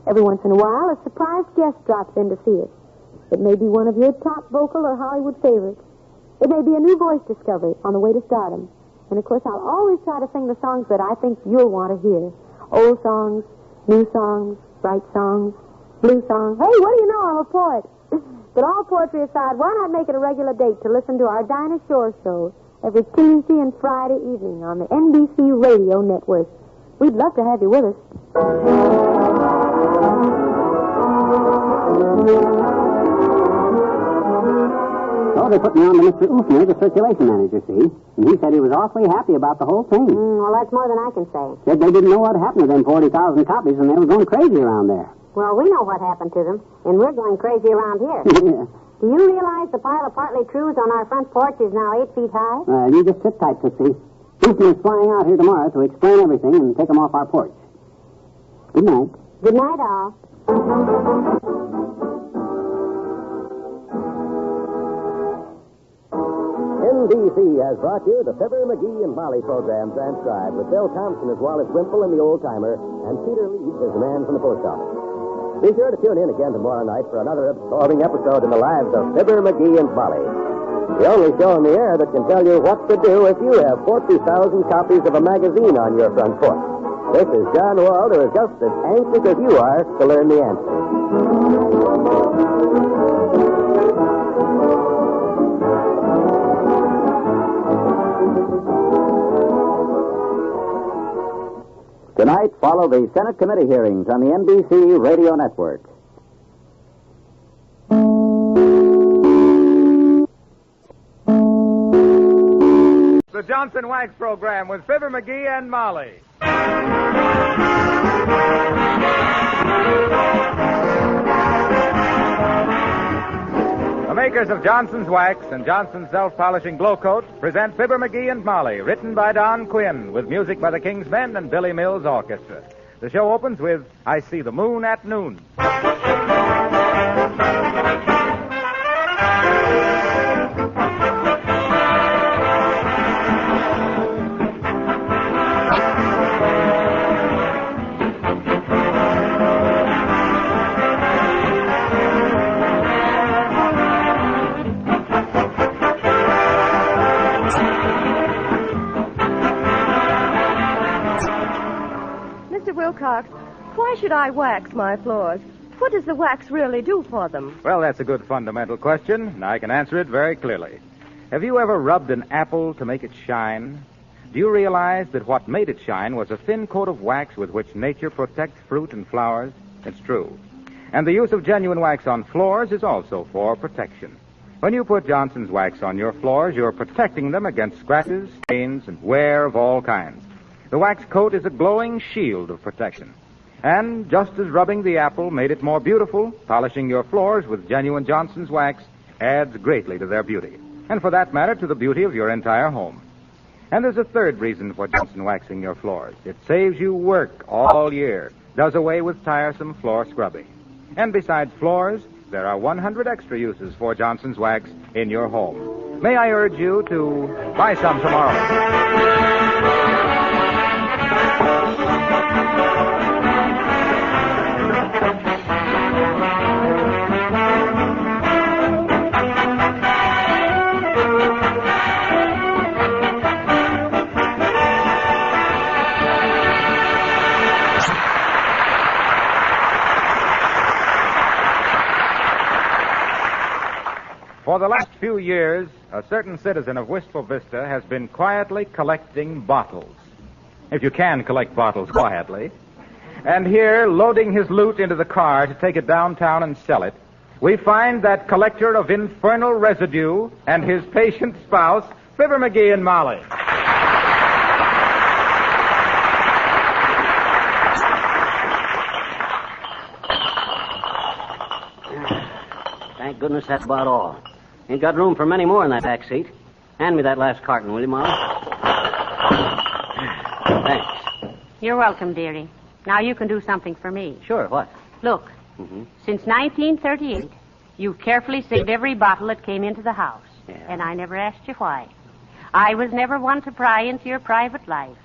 Every once in a while, a surprise guest drops in to see us. It may be one of your top vocal or Hollywood favorites. It may be a new voice discovery on the way to stardom. And, of course, I'll always try to sing the songs that I think you'll want to hear. Old songs, new songs, bright songs, blue songs. Hey, what do you know? I'm a poet. But all poetry aside, why not make it a regular date to listen to our Dinah Shore show every Tuesday and Friday evening on the NBC Radio Network? We'd love to have you with us. So they put me on to Mr. Oofner, the circulation manager, see? And he said he was awfully happy about the whole thing. Well, that's more than I can say. Said they didn't know what happened to them 40,000 copies, and they were going crazy around there. Well, we know what happened to them, and we're going crazy around here. Yeah. Do you realize the pile of Partly Trues on our front porch is now 8 feet high? You just sit tight, Tootsie. Oofner's flying out here tomorrow to explain everything and take them off our porch. Good night. Good night, all. NBC has brought you the Fibber McGee and Molly program transcribed with Bill Thompson as Wallace Wimple and the old-timer and Peter Leeds as the man from the post office. Be sure to tune in again tomorrow night for another absorbing episode in the lives of Fibber McGee and Molly. The only show on the air that can tell you what to do if you have 40,000 copies of a magazine on your front porch. This is John Wald, who is just as anxious as you are to learn the answer. Tonight, follow the Senate committee hearings on the NBC Radio Network. The Johnson Wax Program with Fibber McGee and Molly. The makers of Johnson's Wax and Johnson's Self-Polishing Glow Coat present Fibber McGee and Molly, written by Don Quinn, with music by the King's Men and Billy Mills Orchestra. The show opens with I See the Moon at Noon. Wilcox, why should I wax my floors? What does the wax really do for them? Well, that's a good fundamental question, and I can answer it very clearly. Have you ever rubbed an apple to make it shine? Do you realize that what made it shine was a thin coat of wax with which nature protects fruit and flowers? It's true. And the use of genuine wax on floors is also for protection. When you put Johnson's Wax on your floors, you're protecting them against scratches, stains, and wear of all kinds. The wax coat is a glowing shield of protection. And just as rubbing the apple made it more beautiful, polishing your floors with genuine Johnson's Wax adds greatly to their beauty. And for that matter, to the beauty of your entire home. And there's a third reason for Johnson waxing your floors. It saves you work all year, does away with tiresome floor scrubbing. And besides floors, there are 100 extra uses for Johnson's Wax in your home. May I urge you to buy some tomorrow? For the last few years, a certain citizen of Wistful Vista has been quietly collecting bottles. If you can collect bottles quietly. And here, loading his loot into the car to take it downtown and sell it, we find that collector of infernal residue and his patient spouse, Fibber McGee and Molly. Thank goodness that's about all. Ain't got room for many more in that back seat. Hand me that last carton, will you, Molly? Thanks. You're welcome, dearie. Now you can do something for me. Sure, what? Look, since 1938, you've carefully saved every bottle that came into the house. Yeah. And I never asked you why. I was never one to pry into your private life.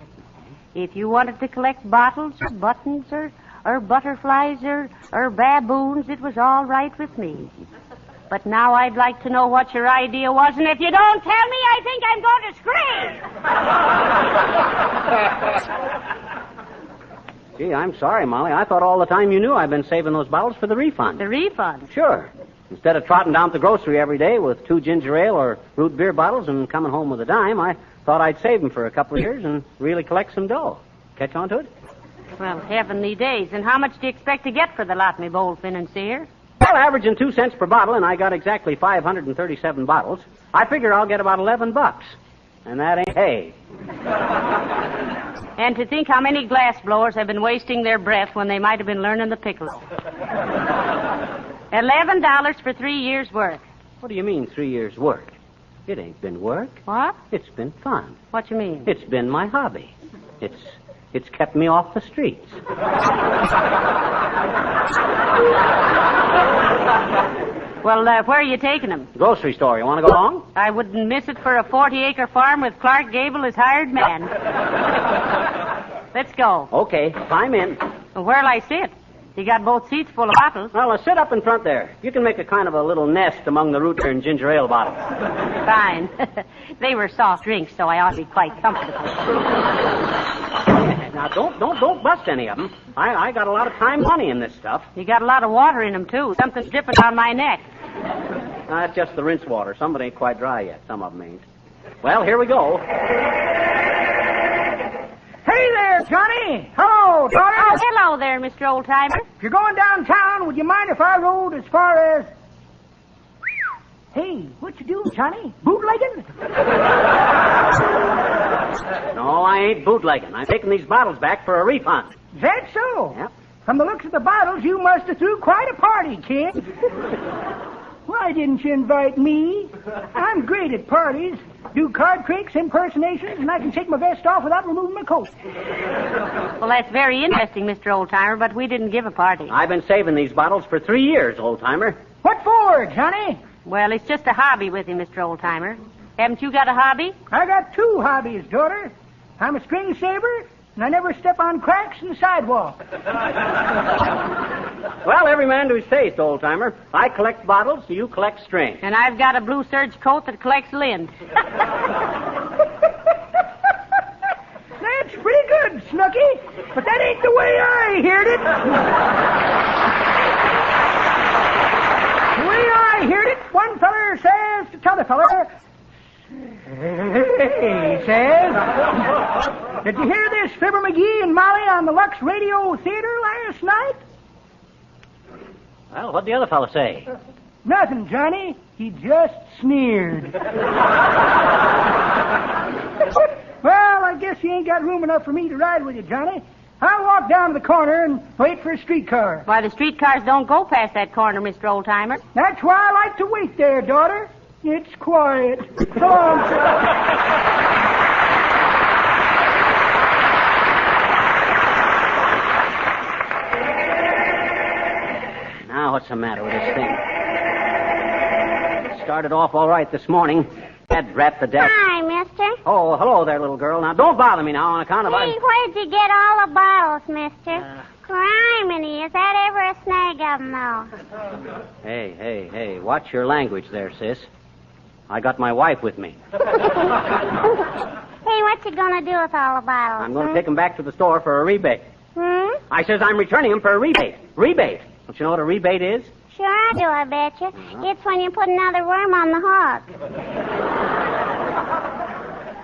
If you wanted to collect bottles or buttons or butterflies or baboons, it was all right with me. But now I'd like to know what your idea was, and if you don't tell me, I think I'm going to scream. Gee, I'm sorry, Molly. I thought all the time you knew I'd been saving those bottles for the refund. The refund? Sure. Instead of trotting down to the grocery every day with 2 ginger ale or root beer bottles and coming home with a dime, I thought I'd save them for a couple of years and really collect some dough. Catch on to it? Well, heavenly days. And how much do you expect to get for the lot, me bold financier? Well, averaging 2 cents per bottle, and I got exactly 537 bottles. I figure I'll get about $11. And that ain't hay. And to think how many glass blowers have been wasting their breath when they might have been learning the pickle. $11 for 3 years' work. What do you mean, 3 years' work? It ain't been work. What? It's been fun. What you mean? It's been my hobby. It's kept me off the streets. Well, where are you taking them? Grocery store. You want to go along? I wouldn't miss it for a 40-acre farm with Clark Gable as hired man. Let's go. Okay, climb in. Well, where'll I sit? You got both seats full of bottles. Well, sit up in front there. You can make a kind of a little nest among the root beer and ginger ale bottles. Fine. They were soft drinks, so I ought to be quite comfortable. Now, don't bust any of them. I got a lot of time and money in this stuff. You got a lot of water in them, too. Something's dripping on my neck. That's just the rinse water. Some of it ain't quite dry yet. Some of them ain't. Well, here we go. Hey there, Johnny. Hello, daughter. Oh, hello there, Mr. Oldtimer. If you're going downtown, would you mind if I rode as far as... Hey, what you doing, Johnny? Bootlegging? No, I ain't bootlegging. I'm taking these bottles back for a refund. Is that so? Yep. From the looks of the bottles, you must have threw quite a party, kid. Why didn't you invite me? I'm great at parties. Do card tricks, impersonations, and I can take my vest off without removing my coat. Well, that's very interesting, Mr. Oldtimer, but we didn't give a party. I've been saving these bottles for 3 years, Oldtimer. What for, Johnny? Well, it's just a hobby with you, Mr. Oldtimer. Haven't you got a hobby? I got 2 hobbies, daughter. I'm a string saver, and I never step on cracks in the sidewalk. Well, every man to his taste, Oldtimer. I collect bottles, so you collect string. And I've got a blue serge coat that collects lint. That's pretty good, Snooky, but that ain't the way I heard it. The way I heard it, one feller says to t'other feller, he says, did you hear this Fibber McGee and Molly on the Lux Radio Theater last night? Well, what'd the other fellow say? Nothing, Johnny. He just sneered. Well, I guess you ain't got room enough for me to ride with you, Johnny. I'll walk down to the corner and wait for a streetcar. Why, the streetcars don't go past that corner, Mr. Oldtimer. That's why I like to wait there, daughter. It's quiet. So long. Now, what's the matter with this thing? It started off all right this morning. Had rat the devil. Hi, mister. Oh, hello there, little girl. Now, don't bother me now on account of... Hey, where'd you get all the bottles, mister? Criminy, is that ever a snag of them, though? Hey, watch your language there, sis. I got my wife with me. Hey, what you gonna do with all the bottles? I'm going to take them back to the store for a rebate. I says I'm returning them for a rebate. Rebate. Don't you know what a rebate is? Sure I do, I betcha. It's when you put another worm on the hook.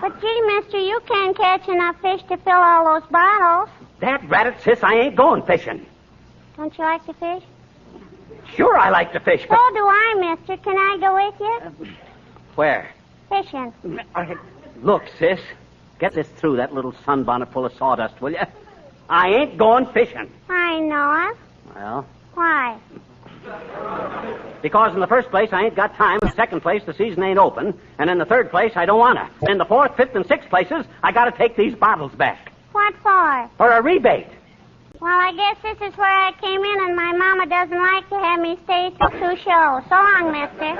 But gee, mister, you can't catch enough fish to fill all those bottles. That rat, sis, I ain't going fishing. Don't you like to fish? Sure I like to fish, but... So do I, mister. Can I go with you? Where? Fishing. Look, sis, get this through that little sunbonnet full of sawdust, will you? I ain't going fishing. I know it. Well? Why? Because in the first place, I ain't got time. In the second place, the season ain't open. And in the third place, I don't want to. And in the fourth, fifth, and sixth places, I got to take these bottles back. What for? For a rebate. Well, I guess this is where I came in, and my mama doesn't like to have me stay through 2 shows. So long, mister.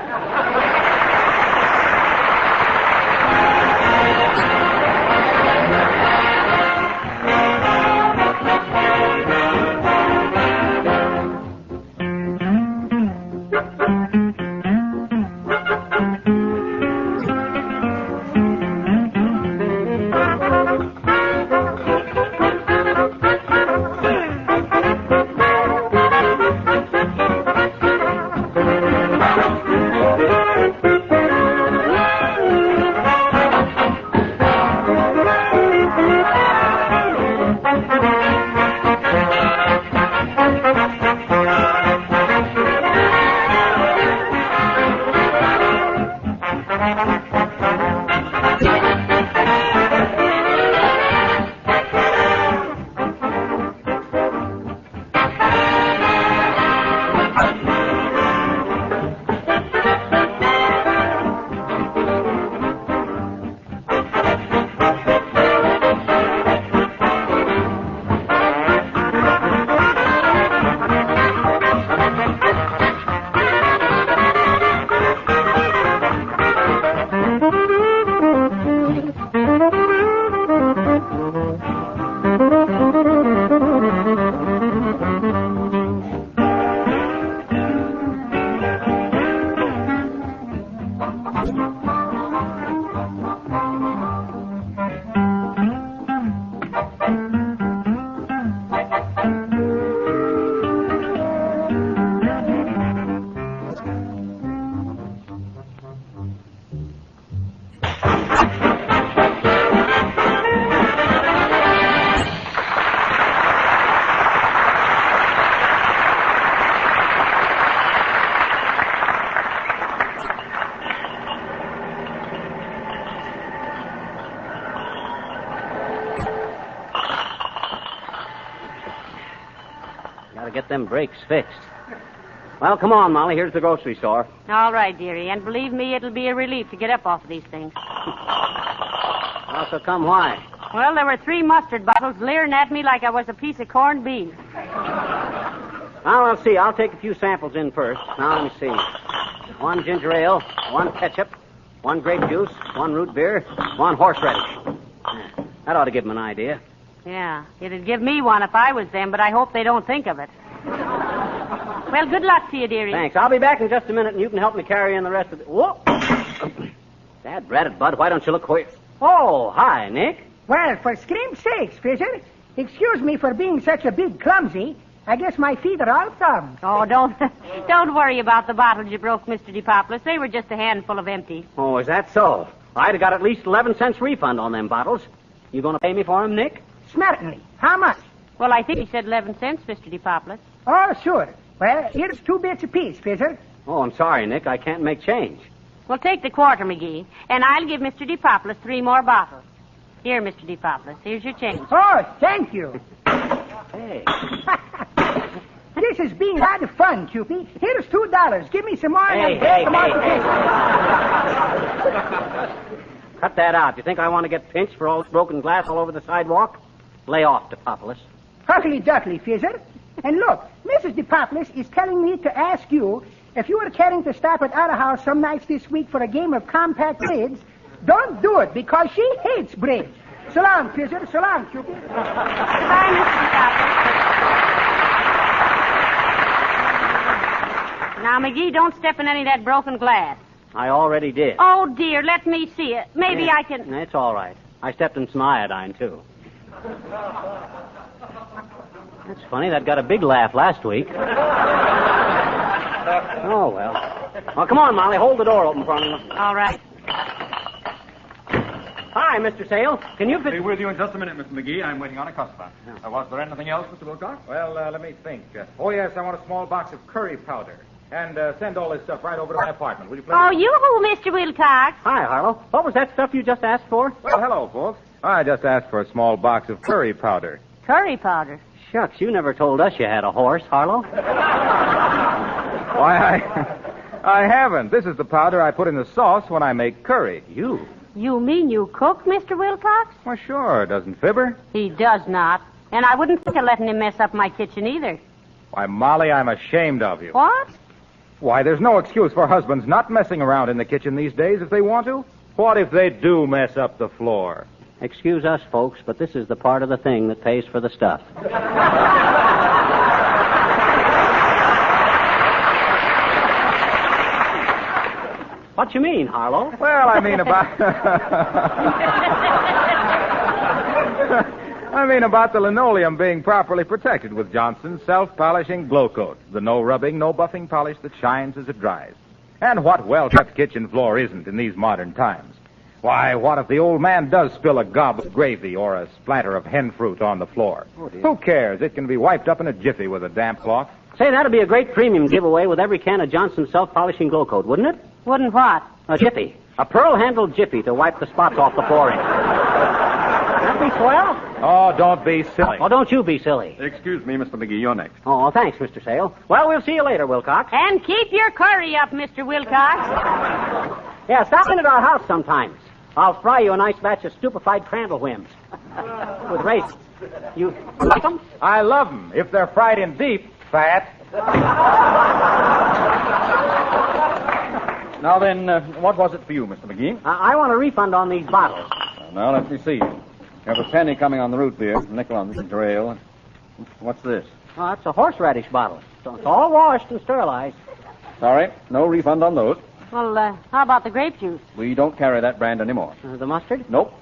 get them brakes fixed. Well, come on, Molly. Here's the grocery store. All right, dearie. And believe me, it'll be a relief to get up off of these things. Well, so come why? Well, there were 3 mustard bottles leering at me like I was a piece of corned beef. Now, let's see. I'll take a few samples in first. Now, let me see. 1 ginger ale, 1 ketchup, 1 grape juice, 1 root beer, 1 horseradish. That ought to give them an idea. Yeah, it'd give me one if I was them, but I hope they don't think of it. Well, good luck to you, dearie. Thanks. I'll be back in just a minute, and you can help me carry in the rest of the... Whoa! Dad, Bradford, Bud, why don't you look queer? Oh, hi, Nick. Well, for scream's sakes, Fisher. Excuse me for being such a big clumsy. I guess my feet are all thumbs. Oh, don't worry about the bottles you broke, Mr. DePoplis. They were just a handful of empty. Oh, is that so? I'd have got at least 11 cents refund on them bottles. You going to pay me for them, Nick? Certainly. How much? Well, I think he said 11 cents, Mr. DePoplis. Oh, sure. Well, here's 2 bits apiece, Fisher. Oh, I'm sorry, Nick. I can't make change. Well, take the quarter, McGee, and I'll give Mr. DePoplis 3 more bottles. Here, Mr. DePoplis, here's your change. Oh, thank you. Hey. This is being a lot of fun, Cupid. Here's $2. Give me some more and I'll break them off the table. Cut that out. You think I want to get pinched for all this broken glass all over the sidewalk? Lay off, DePoplis. Huckly duckly, Fisher. And look, Mrs. DePoplis is telling me to ask you if you were caring to stop at our house some nights this week for a game of compact bridge. Don't do it, because she hates bridge. So long, Fisher. So long, Cupid. Bye, Mr. DePoplis. Now, McGee, don't step in any of that broken glass. I already did. Oh, dear, let me see it. Maybe I can... It's all right. I stepped in some iodine, too. That's funny. That got a big laugh last week. Oh, well. Well, come on, Molly. Hold the door open for me. All right. Hi, Mr. Sale. Can you... Be with you in just a minute, Mr. McGee. I'm waiting on a customer. Was there anything else, Mr. Wilcox? Well, let me think. Oh, yes, I want a small box of curry powder. And send all this stuff right over to my apartment, will you please? Oh, yoo-hoo, Mr. Wilcox. Hi, Harlow. What was that stuff you just asked for? Well, hello, folks. I just asked for a small box of curry powder. Curry powder? Shucks, you never told us you had a horse, Harlow. Why, I haven't. This is the powder I put in the sauce when I make curry. You? You mean you cook, Mr. Wilcox? Well, sure, doesn't Fibber? He does not. And I wouldn't think of letting him mess up my kitchen either. Why, Molly, I'm ashamed of you. What? Why, there's no excuse for husbands not messing around in the kitchen these days if they want to. What if they do mess up the floor? Excuse us, folks, but this is the part of the thing that pays for the stuff. What you mean, Harlow? Well, I mean about... I mean about the linoleum being properly protected with Johnson's self-polishing glow coat. The no-rubbing, no-buffing polish that shines as it dries. And what well-kept kitchen floor isn't in these modern times? Why, what if the old man does spill a gob of gravy or a splatter of hen fruit on the floor? Oh, dear. Who cares? It can be wiped up in a jiffy with a damp cloth. Say, that'd be a great premium giveaway with every can of Johnson's self-polishing glow coat, wouldn't it? Wouldn't what? A jiffy. A pearl-handled jiffy to wipe the spots off the flooring. That'd be swell. Oh, don't be silly. Oh, don't you be silly. Excuse me, Mr. McGee. You're next. Oh, thanks, Mr. Sale. Well, we'll see you later, Wilcox. And keep your curry up, Mr. Wilcox. Yeah, stop in at our house sometimes. I'll fry you a nice batch of stupefied crandall whims. With raisins. You like them? I love them. If they're fried in deep fat. Now then, what was it for you, Mr. McGee? I want a refund on these bottles. Now, let me see. You have a penny coming on the root beer, a nickel on the ginger ale. What's this? Oh, that's a horseradish bottle. So it's all washed and sterilized. Sorry, no refund on those. Well, how about the grape juice? We don't carry that brand anymore. The mustard? Nope.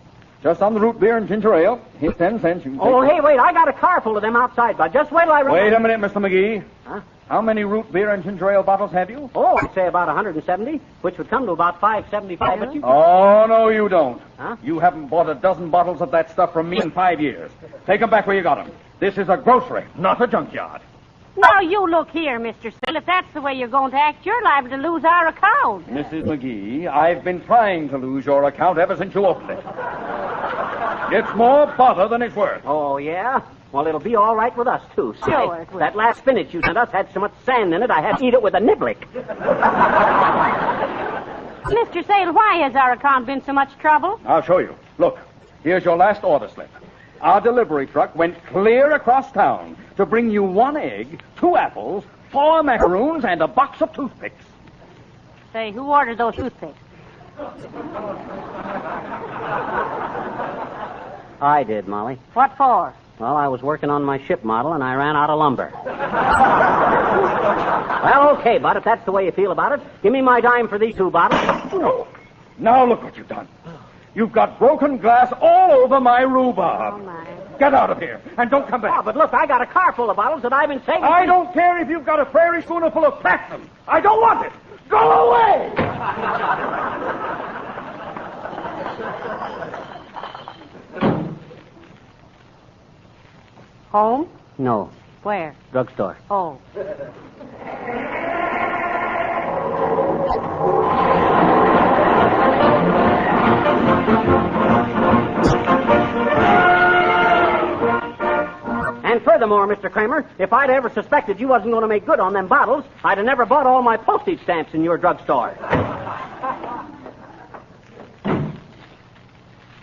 Just on the root beer and ginger ale. Here's 10 cents. You can Oh, take hey, wait. I got a car full of them outside, but just wait till I run. Wait a minute, Mr. McGee. Huh? How many root beer and ginger ale bottles have you? Oh, I'd say about 170, which would come to about $5.75. But you... Oh, no, you don't. Huh? You haven't bought a dozen bottles of that stuff from me in 5 years. Take them back where you got them. This is a grocery, not a junkyard. Now, you look here, Mr. Sale. If that's the way you're going to act, you're liable to lose our account. Mrs. McGee, I've been trying to lose your account ever since you opened it. It's more bother than it's worth. Oh, yeah? Well, it'll be all right with us, too. Say, Sure it will. that last spinach you sent us had so much sand in it, I had to eat it with a niblick. Mr. Sale, why has our account been so much trouble? I'll show you. Look, here's your last order slip. Our delivery truck went clear across town to bring you 1 egg, 2 apples, 4 macaroons, and a box of toothpicks. Say, who ordered those toothpicks? I did, Molly. What for? Well, I was working on my ship model, and I ran out of lumber. Well, okay, Bud, if that's the way you feel about it, give me my dime for these 2 bottles. Oh, now look what you've done. You've got broken glass all over my rhubarb. Oh, my. Get out of here, and don't come back. Oh, but look, I got a car full of bottles that I've been saving. I don't care if you've got a prairie schooner full of platinum. I don't want it. Go away! Home? No, Where? drugstore. Oh. And furthermore, Mr. Kramer, if I'd ever suspected you wasn't going to make good on them bottles, I'd have never bought all my postage stamps in your drugstore.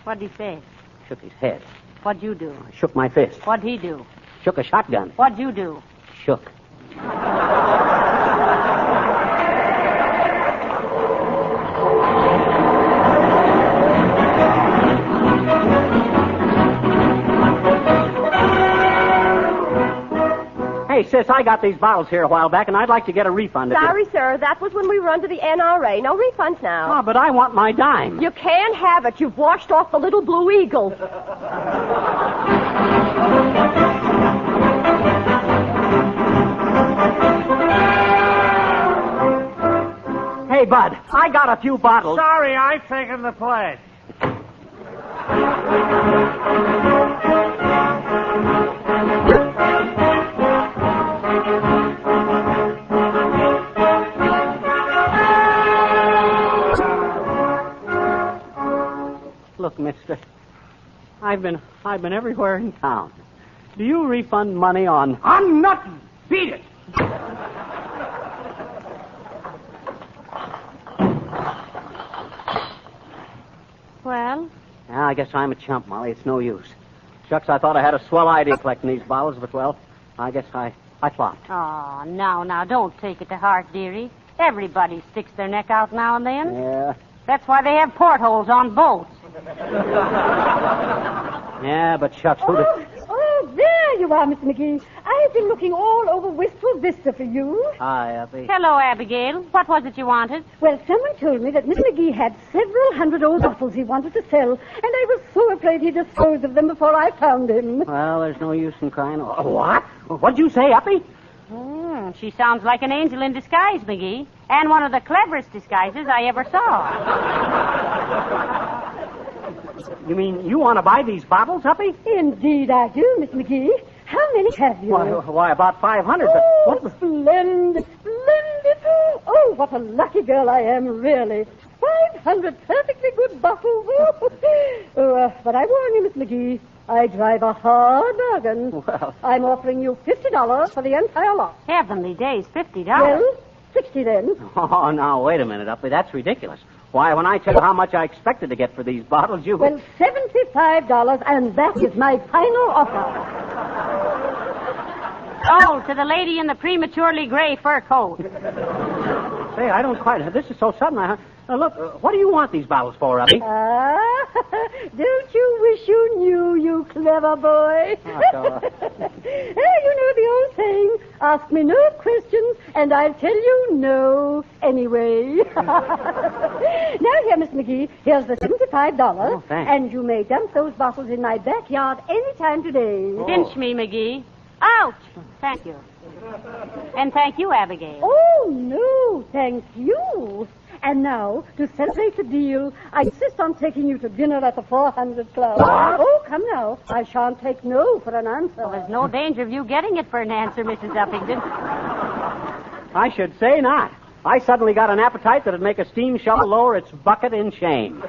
What'd he say? Shook his head. What'd you do? I shook my fist. What'd he do? Shook a shotgun. What'd you do? Shook. Hey, sis, I got these bottles here a while back, and I'd like to get a refund. Sorry, sir. That was when we run to the NRA. No refunds now. Oh, but I want my dime. You can't have it. You've washed off the little blue eagle. Hey, Bud, I got a few bottles. Sorry, I've taken the pledge. Look, mister, I've been everywhere in town. Do you refund money on... On nothing. Beat it. Well? Yeah, I guess I'm a chump, Molly. It's no use. Shucks, I thought I had a swell idea collecting these bottles, but, well, I guess I flopped. Oh, now, don't take it to heart, dearie. Everybody sticks their neck out now and then. Yeah. That's why they have portholes on boats. Yeah, but shucks, who did... Oh, there you are, Mr. McGee. I've been looking all over Wistful Vista for you. Hi, Abby. Hello, Abigail. What was it you wanted? Well, someone told me that Mr. McGee had several hundred old bottles he wanted to sell, and I was so afraid he'd dispose of them before I found him. Well, there's no use in crying. Oh, what? What'd you say, Uppy? She sounds like an angel in disguise, McGee. And one of the cleverest disguises I ever saw. You mean you want to buy these bottles, Uppy? Indeed I do, Miss McGee. How many have you? Why about 500, but... Oh, splendid, splendid. Oh, what a lucky girl I am, really. 500 perfectly good bottles. But I warn you, Miss McGee, I drive a hard bargain. Well... I'm offering you $50 for the entire lot. Heavenly days, $50. Well, 60 then. Oh, now, wait a minute, Uppy. That's ridiculous. Why, when I tell you how much I expected to get for these bottles, you... Well, $75, and that is my final offer. Oh, to the lady in the prematurely gray fur coat. Say, I don't quite... This is so sudden. Look, what do you want these bottles for, Uppy? Don't you wish you knew, you clever boy? You know the old saying, ask me no questions, and I'll tell you no anyway. Now, here, Miss McGee, here's the $75, oh, thanks. And you may dump those bottles in my backyard any time today. Pinch me, McGee. Ouch! Thank you. And thank you, Abigail. Oh, no, thank you. And now, to celebrate the deal, I insist on taking you to dinner at the 400 Club. What? Oh, come now. I shan't take no for an answer. Well, there's no danger of you getting it for an answer, Mrs. Uppington. I should say not. I suddenly got an appetite that'd make a steam shovel lower its bucket in shame.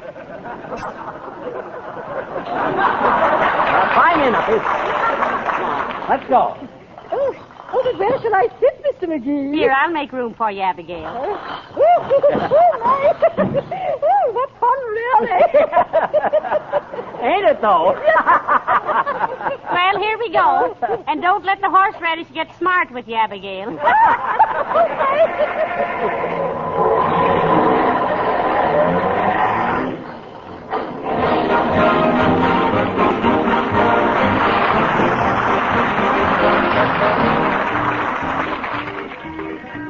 Climb in, Uppy. Let's go. Oh, but where shall I sit, Mr. McGee? Here, I'll make room for you, Abigail. Oh, what fun, really. Ain't it, though? Well, here we go. And don't let the horseradish get smart with you, Abigail.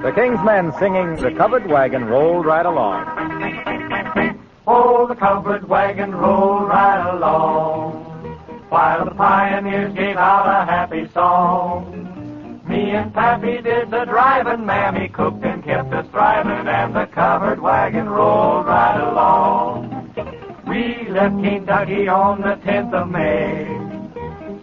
The King's Men singing The Covered Wagon Rolled Right Along. Oh, the covered wagon rolled right along, while the pioneers gave out a happy song. Me and Pappy did the driving, Mammy cooked and kept us thriving, and the covered wagon rolled right along. We left Kentucky on the 10th of May.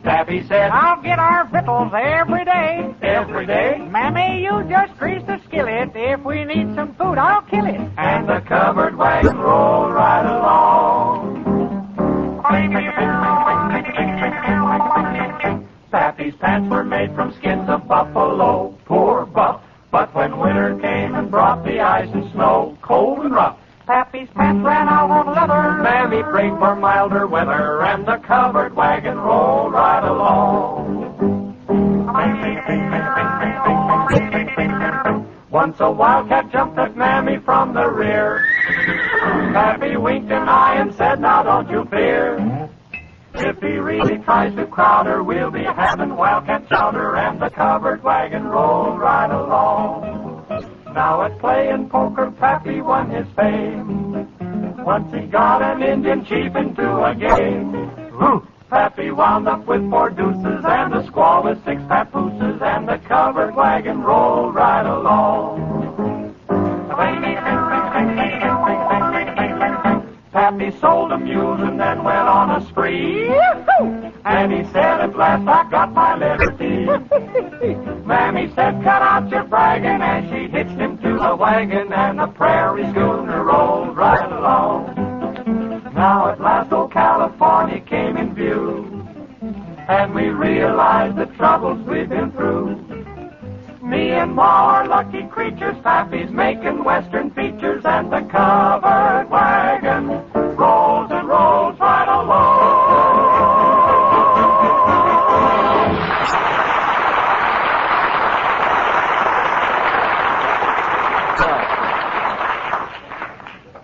Pappy said, I'll get our victuals every day. Every day? Mammy, you just grease the skillet. If we need some food, I'll kill it. And the covered wagon rolled right along. Pappy's pants were made from skins of buffalo, poor buff. But when winter came and brought the ice and snow, cold and rough, Pappy's pants ran out of leather. Mammy prayed for milder weather, and the covered wagon rolled right along. Once a wildcat jumped at Mammy from the rear. Pappy winked an eye and said, now don't you fear. If he really tries to crowd her, we'll be having wildcat chowder, and the covered wagon rolled right along. Now at playing poker, Pappy won his fame. Once he got an Indian chief into a game. Pappy wound up with 4 deuces and a squaw with 6 papooses, and the covered wagon rolled right along. Pappy sold a mule and then went on a spree. And he said, at last I got my liberty. Mammy said, cut out your bragging, and she hitched him to the wagon, and the prairie schooner rolled right along. Now at last old California came in view, and we realized the troubles we've been through. Me and Ma are lucky creatures, Pappy's making western features, and the covered wagon rolls and rolls right along.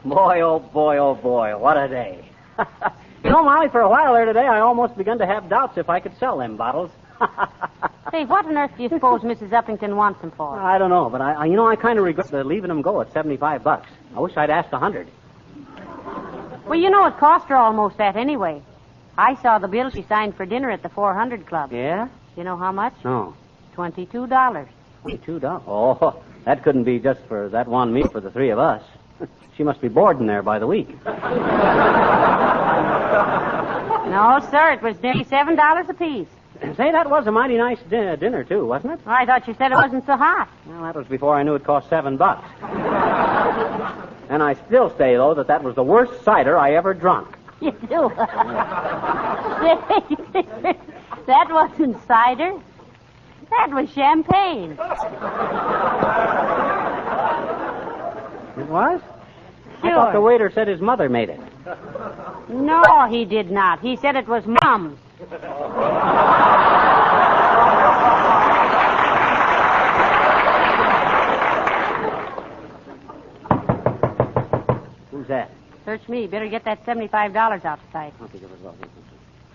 Boy, oh boy, what a day. You know, Molly, for a while there today, I almost begun to have doubts if I could sell them bottles. Say, what on earth do you suppose Mrs. Uppington wants them for? I don't know, but I kind of regret leaving them go at $75. I wish I'd asked $100. Well, you know, it cost her almost that anyway. I saw the bill she signed for dinner at the 400 Club. Yeah? You know how much? No. $22. $22? Oh, that couldn't be just for that one meal for the 3 of us. She must be boarding there by the week. No, sir, it was nearly $7 apiece. Say, that was a mighty nice dinner, too, wasn't it? Oh, I thought you said it wasn't so hot. Well, that was before I knew it cost $7. And I still say, though, that was the worst cider I ever drunk. You do? That wasn't cider. That was champagne. It was? Sure. I thought the waiter said his mother made it. No, he did not. He said it was Mom's. Who's that? Search me. Better get that $75 out tonight.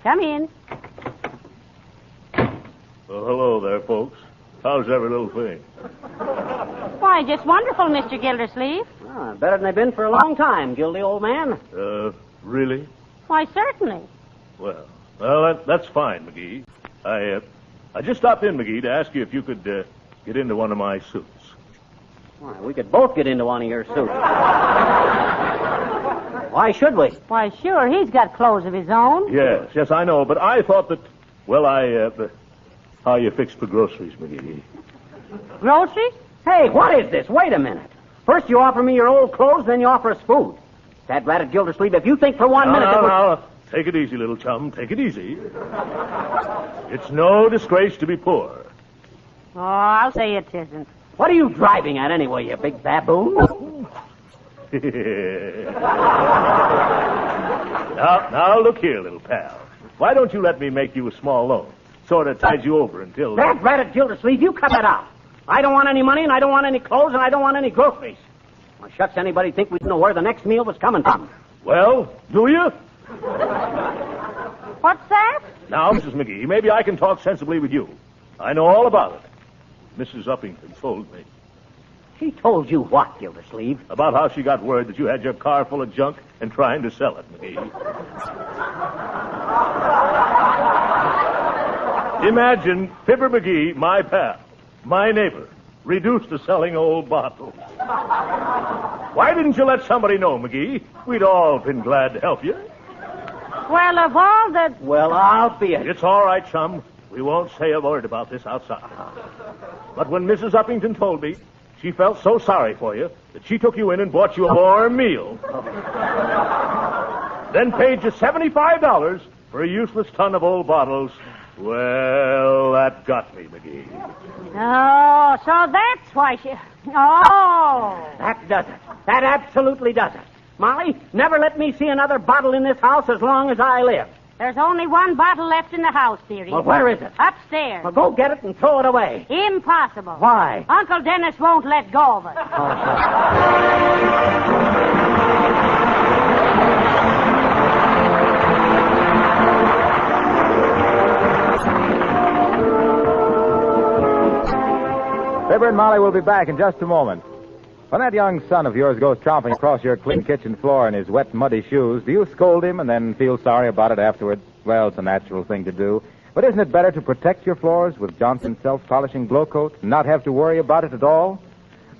Come in. Well, hello there, folks. How's every little thing? Why, just wonderful, Mr. Gildersleeve. Ah, better than they've been for a long time, Gildy, old man. Really? Why, certainly. Well, that's fine, McGee. I just stopped in, McGee, to ask you if you could get into one of my suits. Why, we could both get into one of your suits. Why should we? Why, sure, he's got clothes of his own. Yes, I know, but I thought that, how you fix for groceries, McGee? Groceries? Hey, what is this? Wait a minute. First you offer me your old clothes, then you offer us food. That rat at Gildersleeve, if you think for 1 minute... No. Take it easy, little chum. Take it easy. It's no disgrace to be poor. Oh, I'll say it isn't. What are you driving at anyway, you big baboon? Now, look here, little pal. Why don't you let me make you a small loan? Sort of ties you over until... That rat Gildersleeve, you cut that out. I don't want any money, and I don't want any clothes, and I don't want any groceries. Well, shucks, anybody think we'd know where the next meal was coming from? Well, do you? What's that? Now, Mrs. McGee, maybe I can talk sensibly with you. I know all about it. Mrs. Uppington told me. She told you what, Gildersleeve? About how she got word that you had your car full of junk and trying to sell it, McGee. Imagine Fibber McGee, my pal, my neighbor, reduced to selling old bottles. Why didn't you let somebody know, McGee? We'd all been glad to help you. Well, of all the... Well, I'll be it. It's all right, chum. We won't say a word about this outside. But when Mrs. Uppington told me, she felt so sorry for you that she took you in and bought you a warm meal. Then paid you $75 for a useless ton of old bottles. Well, that got me, McGee. Oh, so that's why she... Oh. That does it. That absolutely does it. Molly, never let me see another bottle in this house as long as I live. There's only one bottle left in the house, dearie. Well, where is it? Upstairs. Well, go get it and throw it away. Impossible. Why? Uncle Dennis won't let go of it. Fibber and Molly will be back in just a moment. When that young son of yours goes tromping across your clean kitchen floor in his wet, muddy shoes, do you scold him and then feel sorry about it afterwards? Well, it's a natural thing to do. But isn't it better to protect your floors with Johnson's self-polishing Glow Coat and not have to worry about it at all?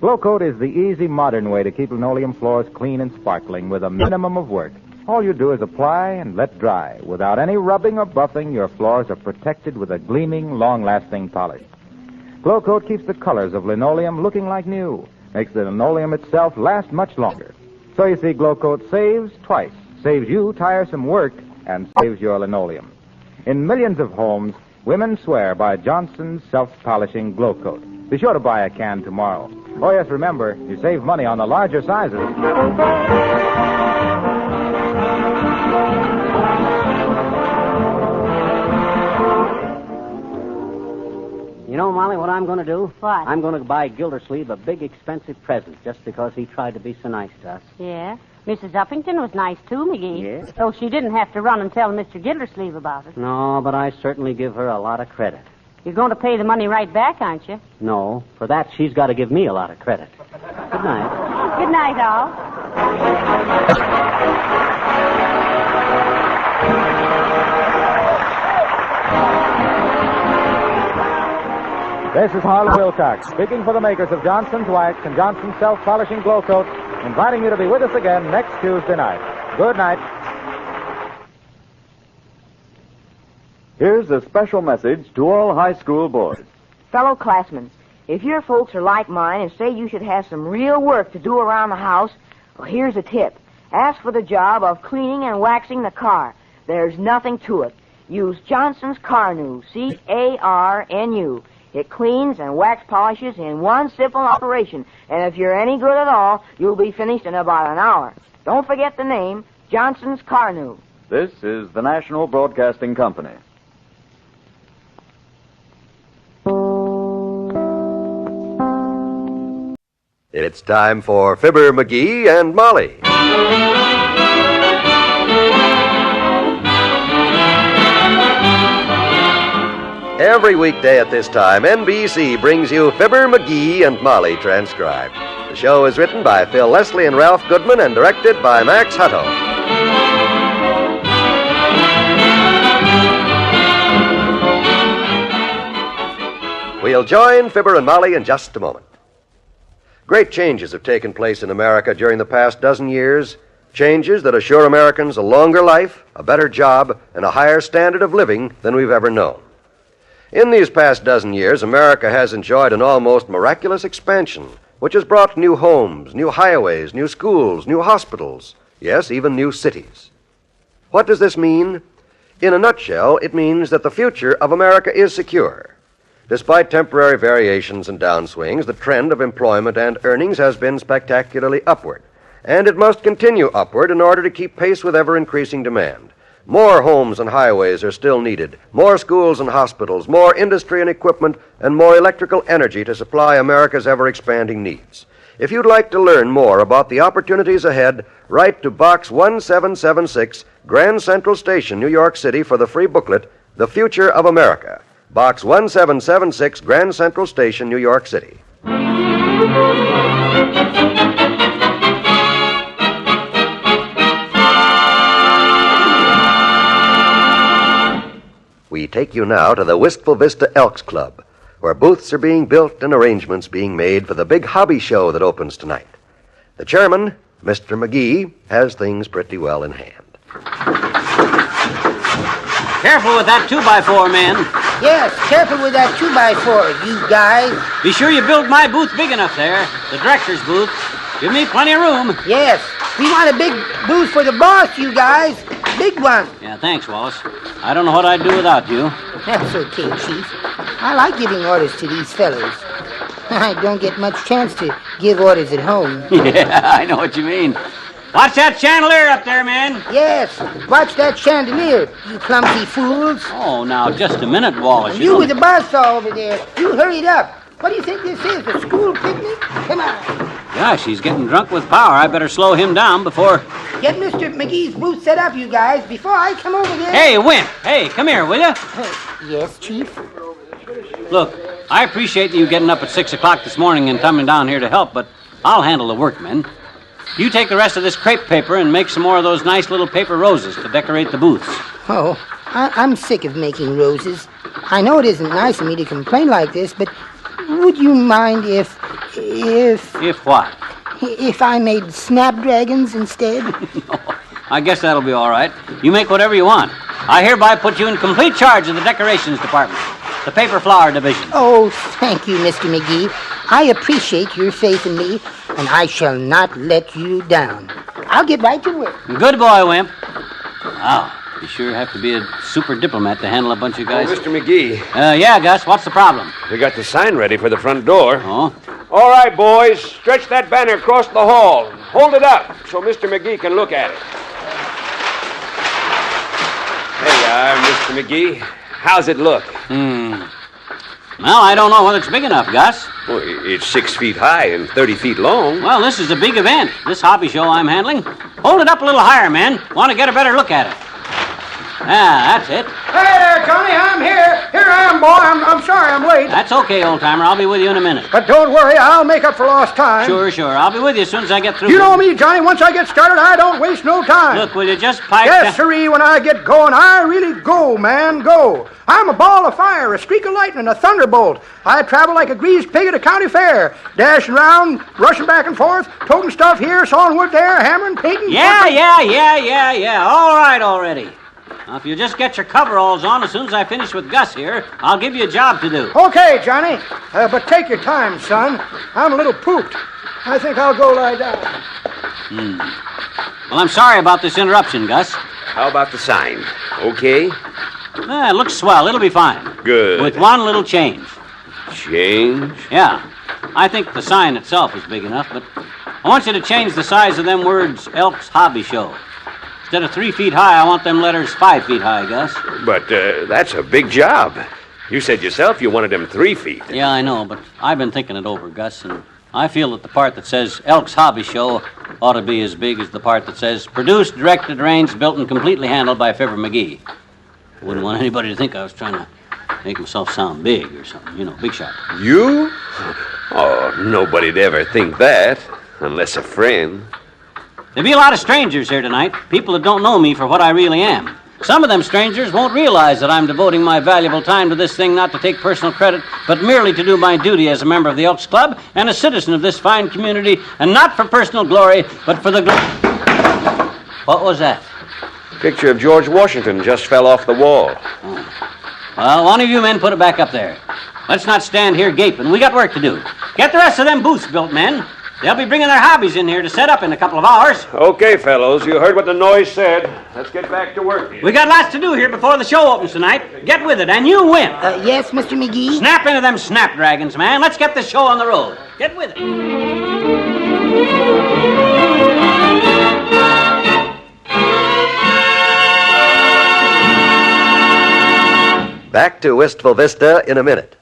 Glow Coat is the easy, modern way to keep linoleum floors clean and sparkling with a minimum of work. All you do is apply and let dry. Without any rubbing or buffing, your floors are protected with a gleaming, long-lasting polish. Glow Coat keeps the colors of linoleum looking like new. Makes the linoleum itself last much longer. So you see, Glow Coat saves twice. Saves you tiresome work and saves your linoleum. In millions of homes, women swear by Johnson's self-polishing Glow Coat. Be sure to buy a can tomorrow. Oh, yes, remember, you save money on the larger sizes. You know, Molly, what I'm going to do? What? I'm going to buy Gildersleeve a big, expensive present just because he tried to be so nice to us. Yeah. Mrs. Uppington was nice, too, McGee. Yes. So she didn't have to run and tell Mr. Gildersleeve about it. No, but I certainly give her a lot of credit. You're going to pay the money right back, aren't you? No, for that, she's got to give me a lot of credit. Good night. Good night, all. This is Harlan Wilcox, speaking for the makers of Johnson's Wax and Johnson's Self-Polishing Glow Coat, inviting you to be with us again next Tuesday night. Good night. Here's a special message to all high school boys. Fellow classmen, if your folks are like mine and say you should have some real work to do around the house, well, here's a tip. Ask for the job of cleaning and waxing the car. There's nothing to it. Use Johnson's Carnu, C-A-R-N-U. It cleans and wax polishes in one simple operation, and if you're any good at all, you'll be finished in about an hour. Don't forget the name, Johnson's Carnu. This is the National Broadcasting Company. It's time for Fibber McGee and Molly. Every weekday at this time, NBC brings you Fibber McGee and Molly transcribed. The show is written by Phil Leslie and Ralph Goodman and directed by Max Hutto. We'll join Fibber and Molly in just a moment. Great changes have taken place in America during the past dozen years. Changes that assure Americans a longer life, a better job, and a higher standard of living than we've ever known. In these past dozen years, America has enjoyed an almost miraculous expansion, which has brought new homes, new highways, new schools, new hospitals, yes, even new cities. What does this mean? In a nutshell, it means that the future of America is secure. Despite temporary variations and downswings, the trend of employment and earnings has been spectacularly upward, and it must continue upward in order to keep pace with ever-increasing demand. More homes and highways are still needed, more schools and hospitals, more industry and equipment, and more electrical energy to supply America's ever-expanding needs. If you'd like to learn more about the opportunities ahead, write to Box 1776, Grand Central Station, New York City, for the free booklet, The Future of America. Box 1776, Grand Central Station, New York City. We take you now to the Wistful Vista Elks Club, where booths are being built and arrangements being made for the big hobby show that opens tonight. The chairman, Mr. McGee, has things pretty well in hand. Careful with that 2x4, man. Yes, careful with that 2x4, you guys. Be sure you build my booth big enough there, the director's booth. Give me plenty of room. Yes, we want a big booth for the boss, you guys. Big one. Yeah, thanks, Wallace. I don't know what I'd do without you. That's okay, Chief. I like giving orders to these fellows. I don't get much chance to give orders at home. Yeah, I know what you mean. Watch that chandelier up there, man. Yes, watch that chandelier, you clumsy fools. Oh, now, just a minute, Wallace. You with the buzzsaw over there, you hurry it up. What do you think this is, a school picnic? Come on. Gosh, he's getting drunk with power. I better slow him down before... Get Mr. McGee's booth set up, you guys, before I come over there. Hey, Wimp. Hey, come here, will you? Yes, Chief? Look, I appreciate you getting up at 6 o'clock this morning and coming down here to help, but I'll handle the work, men. You take the rest of this crepe paper and make some more of those nice little paper roses to decorate the booths. Oh, I'm sick of making roses. I know it isn't nice of me to complain like this, but would you mind if... If what? If I made snapdragons instead? No, I guess that'll be all right. You make whatever you want. I hereby put you in complete charge of the decorations department, the paper flower division. Oh, thank you, Mr. McGee. I appreciate your faith in me, and I shall not let you down. I'll get right to work. Good boy, Wimp. Wow, you sure have to be a super diplomat to handle a bunch of guys. Oh, Mr. McGee. Yeah, Gus, what's the problem? We got the sign ready for the front door. Oh? All right, boys, stretch that banner across the hall. Hold it up so Mr. McGee can look at it. There you are, Mr. McGee. How's it look? Well, I don't know whether it's big enough, Gus. Well, it's 6 feet high and 30 feet long. Well, this is a big event, this hobby show I'm handling. Hold it up a little higher, man. Want to get a better look at it. Ah, that's it. Hey there, Johnny, I'm here. Here I am, boy. I'm sorry I'm late. That's okay, old-timer. I'll be with you in a minute. But don't worry, I'll make up for lost time. Sure. I'll be with you as soon as I get through. You know me, Johnny. Once I get started, I don't waste no time. Look, will you just pipe Yes, down? sirree, when I get going, I really go, man, go. I'm a ball of fire, a streak of lightning, a thunderbolt. I travel like a greased pig at a county fair, dashing around, rushing back and forth, toting stuff here, sawing wood there, hammering, painting. Yeah. All right already. Now, if you just get your coveralls on as soon as I finish with Gus here, I'll give you a job to do. Okay, Johnny, but take your time, son. I'm a little pooped. I think I'll go lie down. Well, I'm sorry about this interruption, Gus. How about the sign? Okay? It looks swell. It'll be fine. Good. With one little change. Change? Yeah. I think the sign itself is big enough, but I want you to change the size of them words, Elks Hobby Show. Instead of 3 feet high, I want them letters 5 feet high, Gus. But that's a big job. You said yourself you wanted them 3 feet. Yeah, I know, but I've been thinking it over, Gus, and I feel that the part that says Elks Hobby Show ought to be as big as the part that says produced, directed, arranged, built, and completely handled by Fibber McGee. I wouldn't want anybody to think I was trying to make myself sound big or something, big shot. You? Oh, nobody'd ever think that, unless a friend. There'll be a lot of strangers here tonight, people that don't know me for what I really am. Some of them strangers won't realize that I'm devoting my valuable time to this thing not to take personal credit, but merely to do my duty as a member of the Elks Club and a citizen of this fine community, and not for personal glory, but for the What was that? Picture of George Washington just fell off the wall. Oh. Well, one of you men put it back up there. Let's not stand here gaping. We got work to do. Get the rest of them booths built, men. They'll be bringing their hobbies in here to set up in a couple of hours. Okay, fellows, you heard what the noise said. Let's get back to work here. We got lots to do here before the show opens tonight. Get with it, and you win. Yes, Mr. McGee? Snap into them snapdragons, man. Let's get the show on the road. Get with it. Back to Wistful Vista in a minute.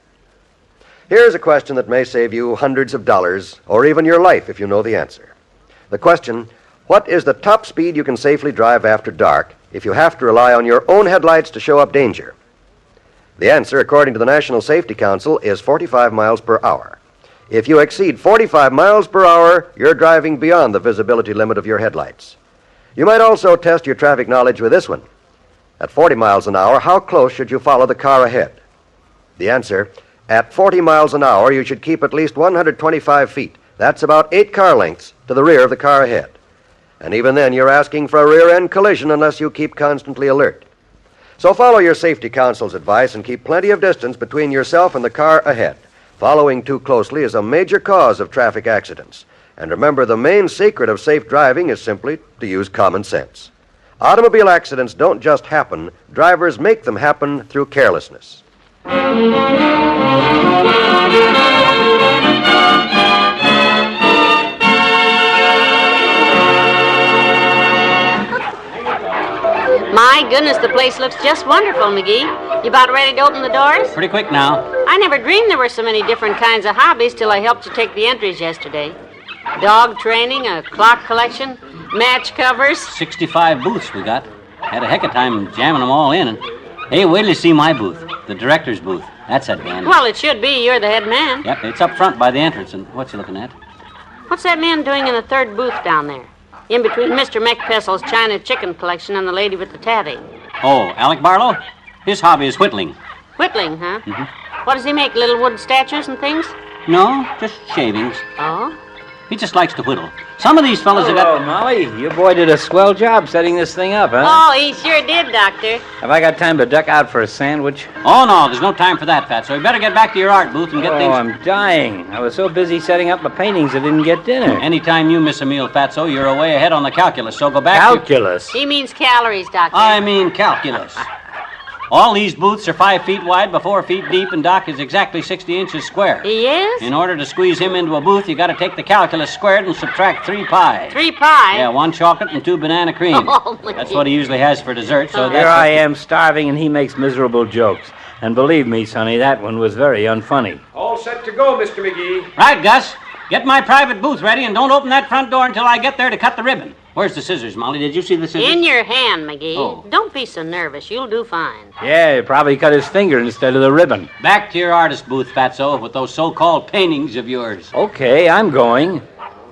Here's a question that may save you hundreds of dollars, or even your life if you know the answer. The question, what is the top speed you can safely drive after dark if you have to rely on your own headlights to show up danger? The answer, according to the National Safety Council, is 45 miles per hour. If you exceed 45 miles per hour, you're driving beyond the visibility limit of your headlights. You might also test your traffic knowledge with this one. At 40 miles an hour, how close should you follow the car ahead? The answer, at 40 miles an hour, you should keep at least 125 feet. That's about 8 car lengths to the rear of the car ahead. And even then, you're asking for a rear-end collision unless you keep constantly alert. So follow your safety counsel's advice and keep plenty of distance between yourself and the car ahead. Following too closely is a major cause of traffic accidents. And remember, the main secret of safe driving is simply to use common sense. Automobile accidents don't just happen. Drivers make them happen through carelessness. My goodness, the place looks just wonderful, McGee. You about ready to open the doors? Pretty quick now. I never dreamed there were so many different kinds of hobbies till I helped you take the entries yesterday. Dog training, a clock collection, match covers. 65 booths we got. Had a heck of a time jamming them all in. And hey, wait till you see my booth, the director's booth. That's that man. Well, it should be. You're the head man. Yep, it's up front by the entrance. And what's he looking at? What's that man doing in the third booth down there? In between Mr. McPessel's China chicken collection and the lady with the tatty. Oh, Alec Barlow? His hobby is whittling. Whittling, huh? Mm-hmm. What does he make, little wood statues and things? No, just shavings. Oh? He just likes to whittle. Some of these fellas have got... Molly. Your boy did a swell job setting this thing up, huh? Oh, he sure did, Doctor. Have I got time to duck out for a sandwich? Oh, no, there's no time for that, Fat. So you better get back to your art booth and get things... Oh, I'm dying. I was so busy setting up my paintings I didn't get dinner. Anytime you miss a meal, Fatso, you're away ahead on the calculus, so go back Calculus? He means calories, Doctor. I mean calculus. All these booths are 5 feet wide by 4 feet deep, and Doc is exactly 60 inches square. He is? In order to squeeze him into a booth, you got to take the calculus squared and subtract 3 pie. 3 pie? Yeah, 1 chocolate and 2 banana cream. Oh, that's what he usually has for dessert, so Here I am starving, and he makes miserable jokes. And believe me, Sonny, that one was very unfunny. All set to go, Mr. McGee. Right, Gus. Get my private booth ready, and don't open that front door until I get there to cut the ribbon. Where's the scissors, Molly? Did you see the scissors? In your hand, McGee. Oh. Don't be so nervous. You'll do fine. Yeah, he probably cut his finger instead of the ribbon. Back to your artist booth, Fatso, with those so-called paintings of yours. Okay, I'm going.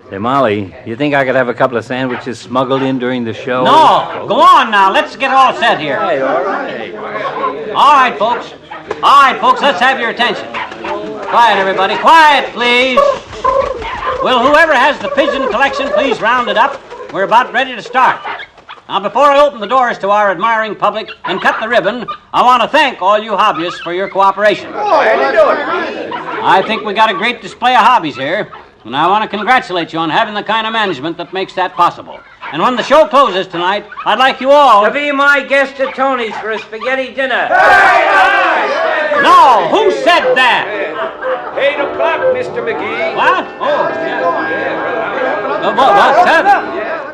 Say, Molly, you think I could have a couple of sandwiches smuggled in during the show? No! Go on now. Let's get all set here. All right. All right, folks. All right, folks, let's have your attention. Quiet, everybody. Quiet, please. Will whoever has the pigeon collection please round it up? We're about ready to start. Now, before I open the doors to our admiring public and cut the ribbon, I want to thank all you hobbyists for your cooperation. Oh, how you doing? I think we got a great display of hobbies here, and I want to congratulate you on having the kind of management that makes that possible. And when the show closes tonight, I'd like you all to be my guest at Tony's for a spaghetti dinner. No, who said that? 8 o'clock, Mr. McGee. What? Oh, yeah. What's that?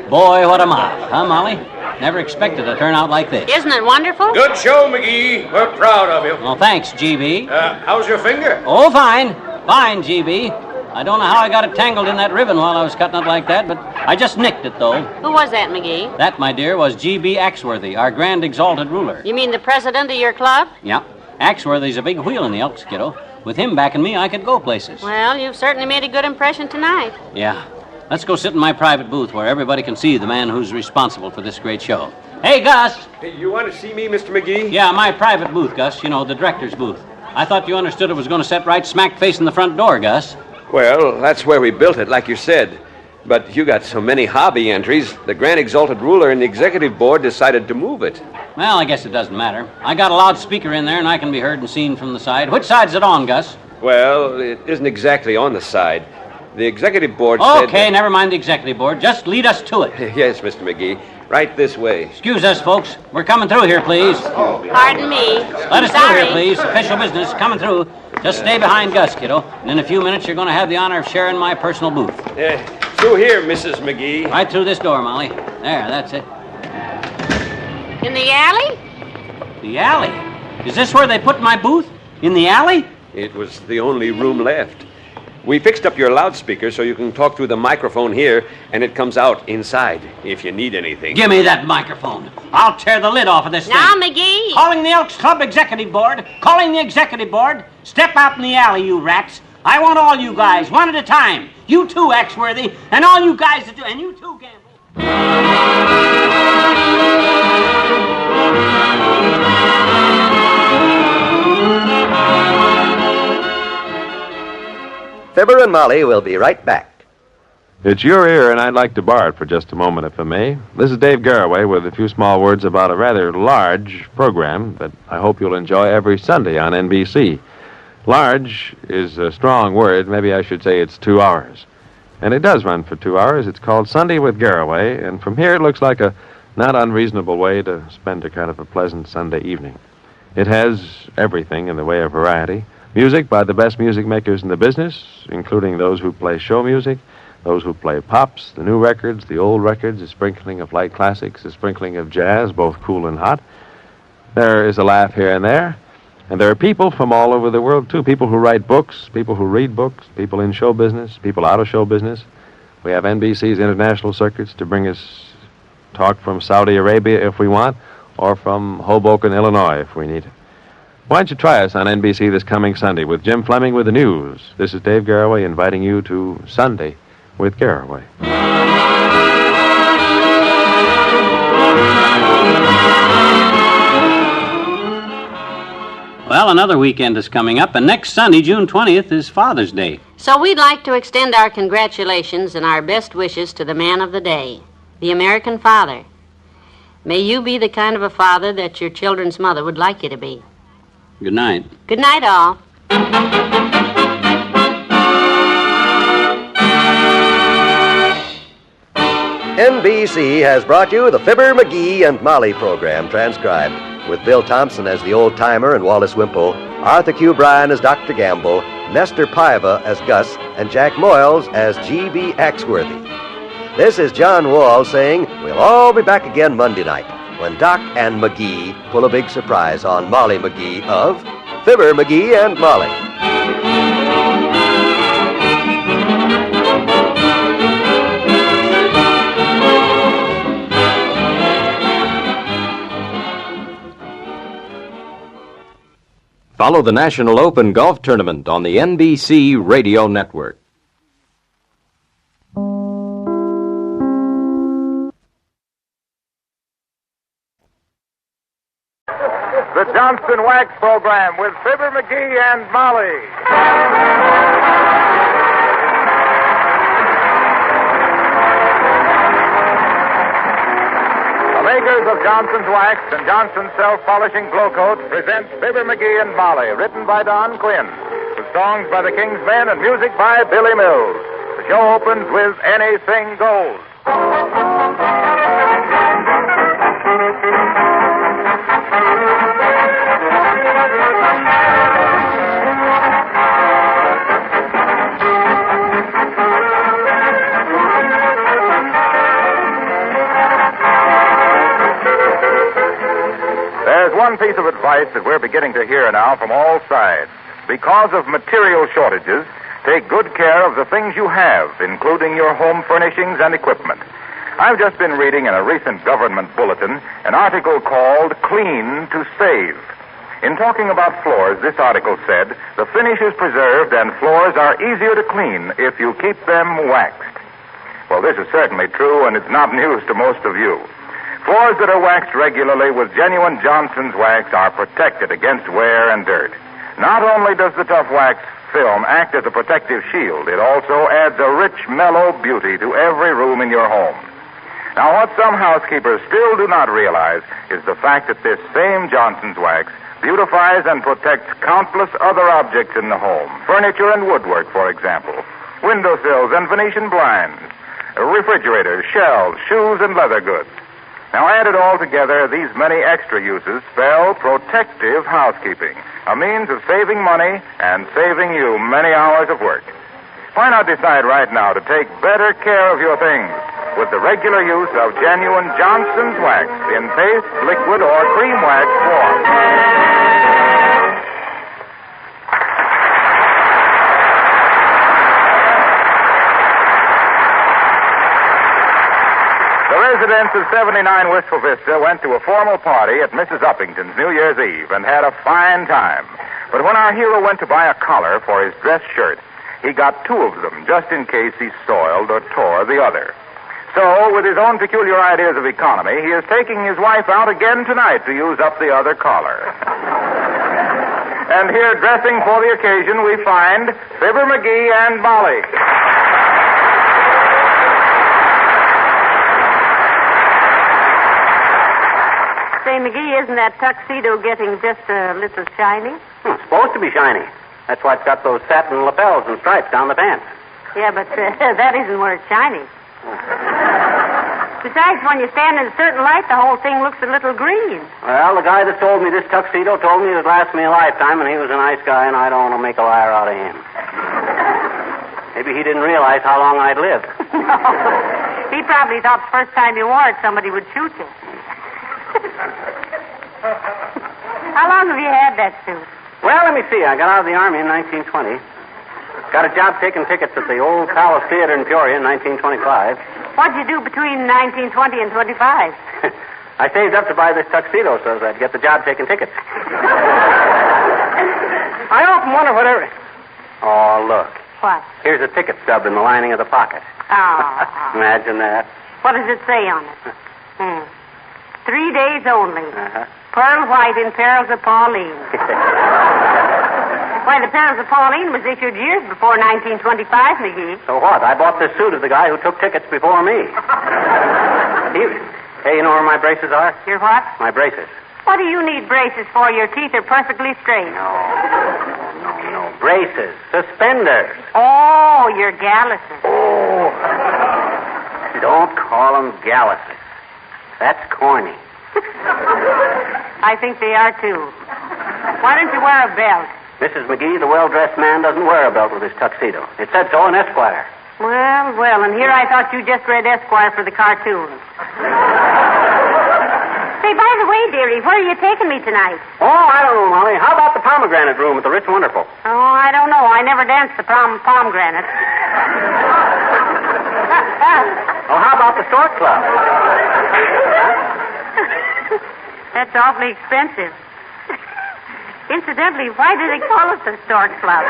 Boy, what a mob, huh, Molly? Never expected a turnout like this. Isn't it wonderful? Good show, McGee. We're proud of you. Well, thanks, GB. How's your finger? Oh, fine. Fine, GB. I don't know how I got it tangled in that ribbon while I was cutting it like that, but I just nicked it, though. Who was that, McGee? That, my dear, was G.B. Axworthy, our grand exalted ruler. You mean the president of your club? Yeah. Axworthy's a big wheel in the Elks, kiddo. With him backing me, I could go places. Well, you've certainly made a good impression tonight. Yeah. Let's go sit in my private booth where everybody can see the man who's responsible for this great show. Hey, Gus! Hey, you want to see me, Mr. McGee? Yeah, my private booth, Gus. You know, the director's booth. I thought you understood it was going to set right smack facing the front door, Gus. Well, that's where we built it, like you said. But you got so many hobby entries, the Grand Exalted Ruler and the Executive Board decided to move it. Well, I guess it doesn't matter. I got a loudspeaker in there, and I can be heard and seen from the side. Which side's it on, Gus? Well, it isn't exactly on the side. The Executive Board said... Okay, never mind the Executive Board. Just lead us to it. Yes, Mr. McGee. Right this way. Excuse us, folks. We're coming through here, please. Pardon me. Let us through here, please. Official business. Coming through. Just stay behind Gus, kiddo. And in a few minutes, you're going to have the honor of sharing my personal booth. Through here, Mrs. McGee. Right through this door, Molly. There, that's it. In the alley? The alley? Is this where they put my booth? In the alley? It was the only room left. We fixed up your loudspeaker so you can talk through the microphone here, and it comes out inside if you need anything. Give me that microphone. I'll tear the lid off of this thing. Now, McGee. Calling the Elks Club Executive Board. Calling the Executive Board. Step out in the alley, you rats. I want all you guys, one at a time. You too, Axworthy, and all you guys that do, and you too, Gamble. Fibber and Molly will be right back. It's your ear, and I'd like to borrow it for just a moment, if I may. This is Dave Garraway with a few small words about a rather large program that I hope you'll enjoy every Sunday on NBC. Large is a strong word. Maybe I should say it's 2 hours. And it does run for 2 hours. It's called Sunday with Garraway, and from here it looks like a not unreasonable way to spend a kind of a pleasant Sunday evening. It has everything in the way of variety. Music by the best music makers in the business, including those who play show music, those who play pops, the new records, the old records, a sprinkling of light classics, a sprinkling of jazz, both cool and hot. There is a laugh here and there. And there are people from all over the world, too. People who write books, people who read books, people in show business, people out of show business. We have NBC's international circuits to bring us talk from Saudi Arabia if we want, or from Hoboken, Illinois if we need it. Why don't you try us on NBC this coming Sunday with Jim Fleming with the news? This is Dave Garraway inviting you to Sunday with Garraway. Well, another weekend is coming up, and next Sunday, June 20th, is Father's Day. So we'd like to extend our congratulations and our best wishes to the man of the day, the American father. May you be the kind of a father that your children's mother would like you to be. Good night. Good night, all. NBC has brought you the Fibber McGee and Molly program transcribed, with Bill Thompson as the old-timer and Wallace Wimple, Arthur Q. Bryan as Dr. Gamble, Nestor Paiva as Gus, and Jack Moyles as G.B. Axworthy. This is John Wall saying we'll all be back again Monday night when Doc and McGee pull a big surprise on Molly McGee of Fibber McGee and Molly. Follow the National Open Golf Tournament on the NBC Radio Network. The Johnston Wax Program with Fibber McGee and Molly. The makers of Johnston's Wax and Johnston's Self-Polishing Glow Coat present Fibber McGee and Molly, written by Don Quinn, with songs by the King's Men and music by Billy Mills. The show opens with Anything Goes. There's one piece of advice that we're beginning to hear now from all sides. Because of material shortages, take good care of the things you have, including your home furnishings and equipment. I've just been reading in a recent government bulletin an article called Clean to Save. In talking about floors, this article said, the finish is preserved and floors are easier to clean if you keep them waxed. Well, this is certainly true, and it's not news to most of you. Floors that are waxed regularly with genuine Johnston's wax are protected against wear and dirt. Not only does the tough wax film act as a protective shield, it also adds a rich, mellow beauty to every room in your home. Now, what some housekeepers still do not realize is the fact that this same Johnson's wax beautifies and protects countless other objects in the home. Furniture and woodwork, for example. Windowsills and Venetian blinds. Refrigerators, shelves, shoes, and leather goods. Now, added all together, these many extra uses spell protective housekeeping, a means of saving money and saving you many hours of work. Why not decide right now to take better care of your things with the regular use of genuine Johnson's wax in paste, liquid, or cream wax form? The residents of 79 Wistful Vista went to a formal party at Mrs. Uppington's New Year's Eve and had a fine time. But when our hero went to buy a collar for his dress shirt, he got two of them just in case he soiled or tore the other. So, with his own peculiar ideas of economy, he is taking his wife out again tonight to use up the other collar. And here, dressing for the occasion, we find Fibber McGee and Molly. Say, McGee, isn't that tuxedo getting just a little shiny? It's supposed to be shiny. That's why it's got those satin lapels and stripes down the pants. Yeah, but that isn't where it's shiny. Besides, when you stand in a certain light, the whole thing looks a little green. Well, the guy that sold me this tuxedo told me it would last me a lifetime, and he was a nice guy, and I don't want to make a liar out of him. Maybe he didn't realize how long I'd live. He probably thought the first time you wore it, somebody would shoot you. How long have you had that suit? Well, let me see. I got out of the Army in 1920. Got a job taking tickets at the Old Palace Theater in Peoria in 1925. What'd you do between 1920 and 25? I saved up to buy this tuxedo so that I'd get the job taking tickets. I often wonder whatever... Oh, look. What? Here's a ticket stub in the lining of the pocket. Oh. Imagine that. What does it say on it? 3 days only. Pearl White in Perils of Pauline. Why, the Perils of Pauline was issued years before 1925, McGee. So what? I bought this suit of the guy who took tickets before me. Hey, you know where my braces are? Your what? My braces. What do you need braces for? Your teeth are perfectly straight. No. Braces. Suspenders. Oh, your galluses. Oh. Don't call them galluses. That's corny. I think they are, too. Why don't you wear a belt? Mrs. McGee, the well-dressed man doesn't wear a belt with his tuxedo. It said so in Esquire. Well, and here I thought you just read Esquire for the cartoons. Say, by the way, dearie, where are you taking me tonight? Oh, I don't know, Molly. How about the pomegranate room at the Rich Wonderful? Oh, I don't know. I never danced the pomegranate. Oh, how about the Stork Club? That's awfully expensive. Incidentally, why do they call it the Stork Club?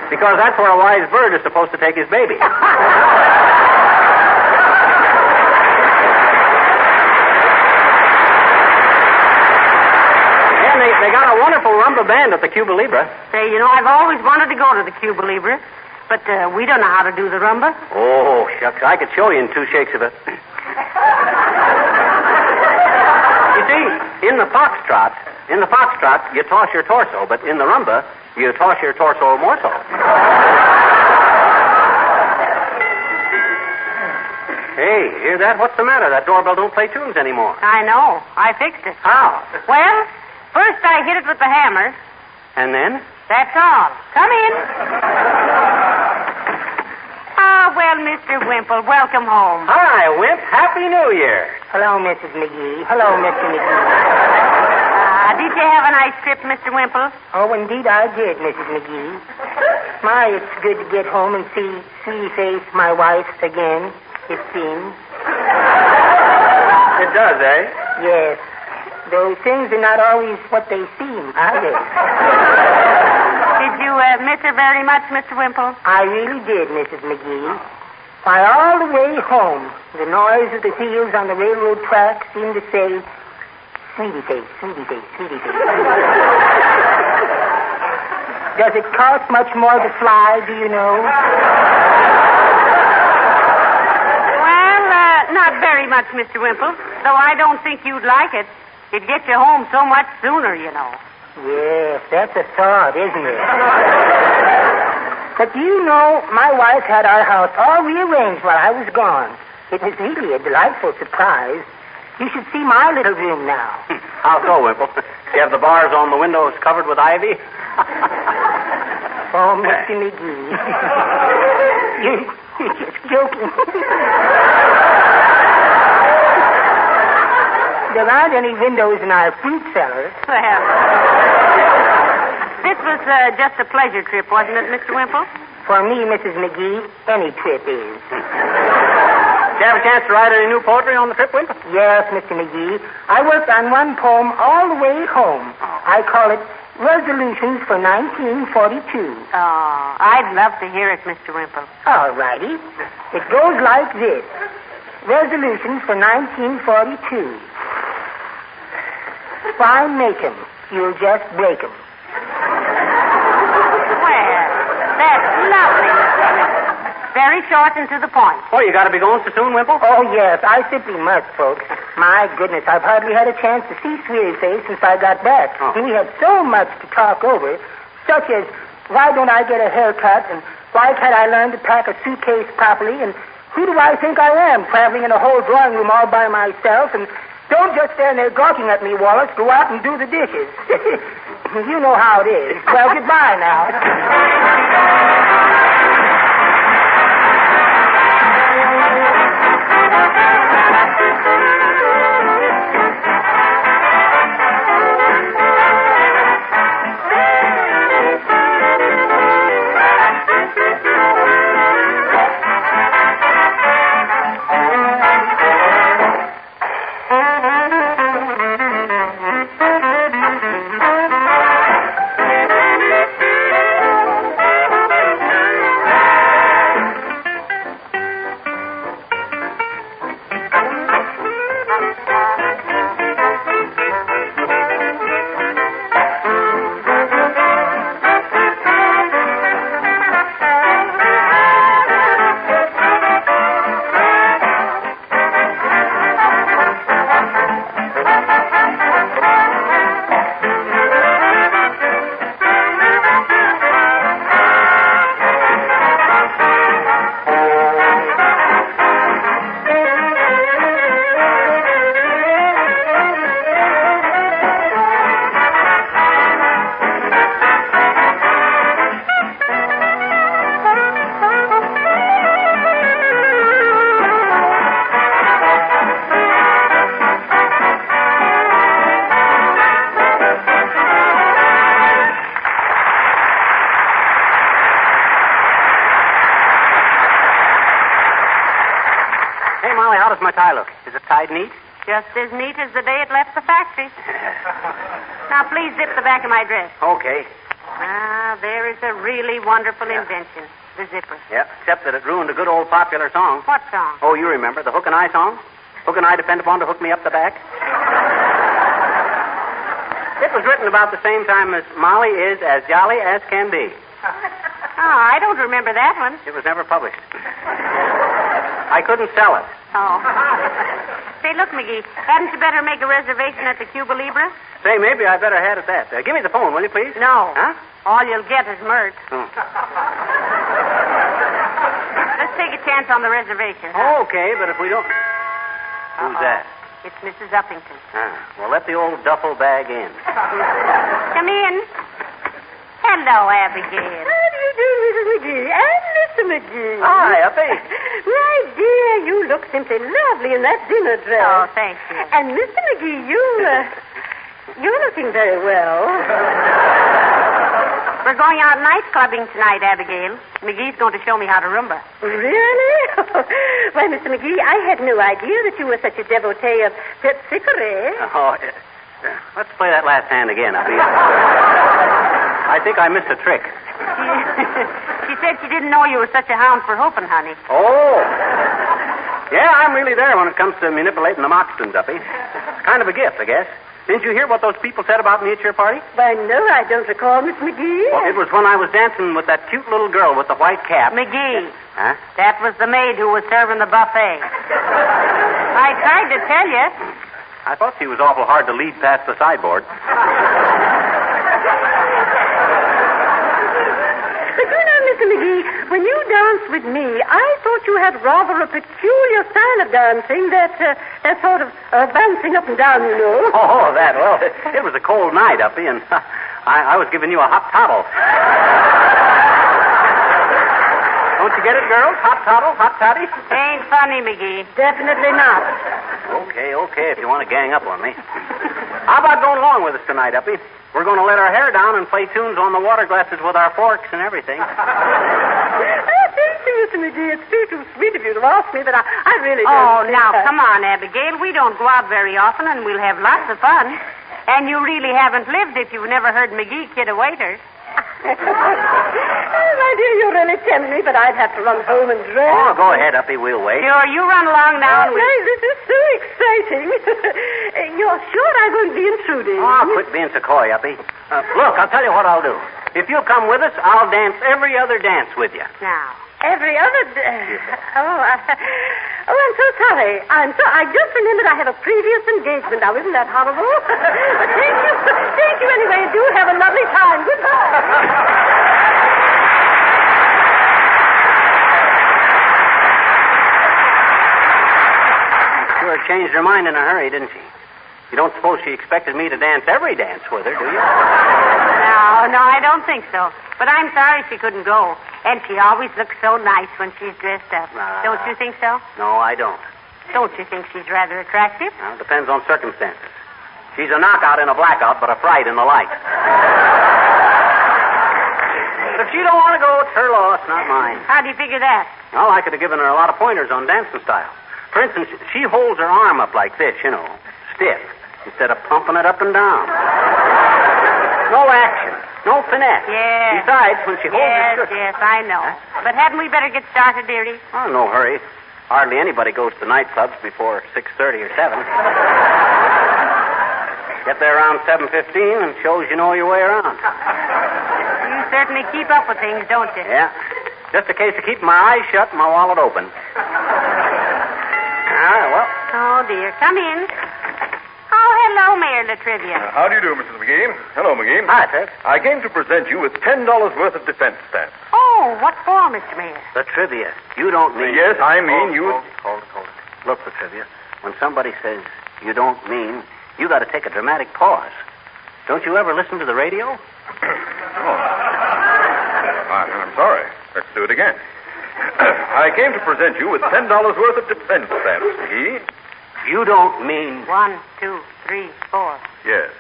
Because that's where a wise bird is supposed to take his baby. Yeah, they got a wonderful rumba band at the Cuba Libre. Say, you know, I've always wanted to go to the Cuba Libre, but we don't know how to do the rumba. Oh, shucks, I could show you in 2 shakes of it. You see, in the foxtrot, you toss your torso, but in the rumba, you toss your torso more so. Hey, hear that? What's the matter? That doorbell don't play tunes anymore. I know. I fixed it. How? Well, first I hit it with the hammer. And then? That's all. Come in. Well, Mr. Wimple, welcome home. Hi, Wimp. Happy New Year. Hello, Mrs. McGee. Hello, Mr. McGee. Did you have a nice trip, Mr. Wimple? Oh, indeed I did, Mrs. McGee. My, it's good to get home and see face my wife again, it seems. It does, eh? Yes. Though things are not always what they seem, are they? Did you miss her very much, Mr. Wimple? I really did, Mrs. McGee. Why, all the way home, the noise of the wheels on the railroad track seemed to say, Sweetie face, sweetie face, sweetie face. Does it cost much more to fly, do you know? Well, not very much, Mr. Wimple. Though I don't think you'd like it. It'd get you home so much sooner, you know. Yes, that's a thought, isn't it? But do you know, my wife had our house all rearranged while I was gone. It was really a delightful surprise. You should see my little room now. How so, Wimple? You have the bars on the windows covered with ivy? Oh, Mr. McGee. You're just joking. There aren't any windows in our fruit cellar. Well, this was just a pleasure trip, wasn't it, Mr. Wimple? For me, Mrs. McGee, any trip is. Did you have a chance to write any new poetry on the trip, Wimple? Yes, Mr. McGee. I worked on one poem all the way home. I call it Resolutions for 1942. Oh, I'd love to hear it, Mr. Wimple. All righty. It goes like this. Resolutions for 1942. Why make 'em? You'll just break 'em. Well, that's lovely, Mr. Wimple. Very short and to the point. Oh, you got to be going so soon, Wimple? Oh, yes. I simply must, folks. My goodness, I've hardly had a chance to see Sweetie Face since I got back. Oh. We had so much to talk over, such as why don't I get a haircut, and why can't I learn to pack a suitcase properly, and who do I think I am, traveling in a whole drawing room all by myself, and don't just stand there gawking at me, Wallace. Go out and do the dishes. You know how it is. Well, goodbye now. my tie look? Is it tied neat? Just as neat as the day it left the factory. Now, please zip the back of my dress. Okay. Ah, there is a really wonderful invention, the zipper. Yep, except that it ruined a good old popular song. What song? Oh, you remember, the Hook and I song? Hook and I depend upon to hook me up the back. It was written about the same time as Molly is as jolly as can be. Oh, I don't remember that one. It was never published. I couldn't sell it. Oh. Say, look, McGee, hadn't you better make a reservation at the Cuba Libre? Say, maybe I better head at that. Give me the phone, will you, please? No. Huh? All you'll get is mirth. Hmm. Let's take a chance on the reservation. Huh? Okay, but if we don't... Who's that? It's Mrs. Uppington. Ah, well, let the old duffel bag in. Come in. Hello, Abigail. How do you do, Mrs. McGee? And Mr. McGee. Hi, Uppy. My dear, you look simply lovely in that dinner dress. Oh, thank you. And Mr. McGee, you're looking very well. We're going out night clubbing tonight, Abigail. McGee's going to show me how to rumba. Really? Why, Mr. McGee, I had no idea that you were such a devotee of Terpsichore. Oh, let's play that last hand again, Uppy. I think I missed a trick. She said she didn't know you were such a hound for hooping, honey. Oh. Yeah, I'm really there when it comes to manipulating the moccasins, Uppy. It's kind of a gift, I guess. Didn't you hear what those people said about me at your party? Why, no, I don't recall, Miss McGee. Well, it was when I was dancing with that cute little girl with the white cap. McGee. Huh? That was the maid who was serving the buffet. I tried to tell you. I thought she was awful hard to lead past the sideboard. But you know, Mr. McGee, when you danced with me, I thought you had rather a peculiar style of dancing, that sort of bouncing up and down, you know. Oh, that. Well, it was a cold night, Uppy, and I was giving you a hot toddy. Don't you get it, girls? Hot toddy? Ain't funny, McGee. Definitely not. Okay, if you want to gang up on me. How about going along with us tonight, Uppy? We're going to let our hair down and play tunes on the water glasses with our forks and everything. Oh, thank you, Mr. McGee. It's too sweet of you to ask me, but I really don't. Oh, now, come on, Abigail. We don't go out very often, and we'll have lots of fun. And you really haven't lived if you've never heard McGee kid a waiter. Oh, my dear, you really tempt me, but I'd have to run home and dress. Oh, go ahead, Uppy. We'll wait. Sure, you run along now. Oh, this is so exciting. You're sure I won't be intruding? Oh, quit being so coy, Uppy. Look, I'll tell you what I'll do. If you'll come with us, I'll dance every other dance with you. Now. Every other... I'm so sorry. I just remembered I have a previous engagement now. Isn't that horrible? Thank you anyway. Do have a lovely time. Goodbye. Sure changed her mind in a hurry, didn't she? You don't suppose she expected me to dance every dance with her, do you? No, I don't think so. But I'm sorry she couldn't go. And she always looks so nice when she's dressed up. Don't you think so? No, I don't. Don't you think she's rather attractive? Well, depends on circumstances. She's a knockout in a blackout, but a fright in the light. If she don't want to go, it's her loss, not mine. How do you figure that? Well, I could have given her a lot of pointers on dancing style. For instance, she holds her arm up like this, you know, stiff, instead of pumping it up and down. No action. No finesse. Yes. Besides, when she holds her shirt... Yes, I know. But hadn't we better get started, dearie? Oh, no hurry. Hardly anybody goes to nightclubs before 6:30 or 7. Get there around 7:15 and shows you know your way around. You certainly keep up with things, don't you? Yeah. Just a case of keeping my eyes shut and my wallet open. All right, well... Oh, dear. Come in. Oh, hello, Mayor Latrivia. How do you do, Mrs. McGee? Hello, McGee. Hi, sir. I came to present you with $10 worth of defense stamps. Oh, what for, Mr. Mayor? Latrivia, you don't mean... Yes, I mean you... Hold it. Look, Latrivia, when somebody says you don't mean, you got to take a dramatic pause. Don't you ever listen to the radio? I'm sorry. Let's do it again. I came to present you with $10 worth of defense stamps, McGee. You don't mean... 1, 2, 3, 4. Yes.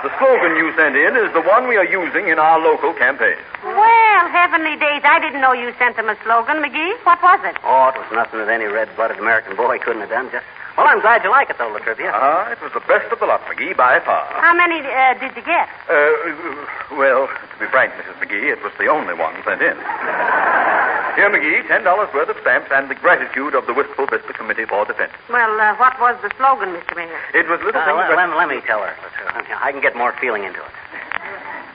The slogan you sent in is the one we are using in our local campaign. Well, heavenly days, I didn't know you sent them a slogan, McGee. What was it? Oh, it was nothing that any red-blooded American boy couldn't have done. Well, I'm glad you like it, though, Latrivia. It was the best of the lot, McGee, by far. How many did you get? Well, to be frank, Mrs. McGee, it was the only one sent in. Here, McGee, $10 worth of stamps and the gratitude of the Wistful Vista Committee for Defense. Well, what was the slogan, Mr. Mayor? It was little things... Let me tell her. I can get more feeling into it.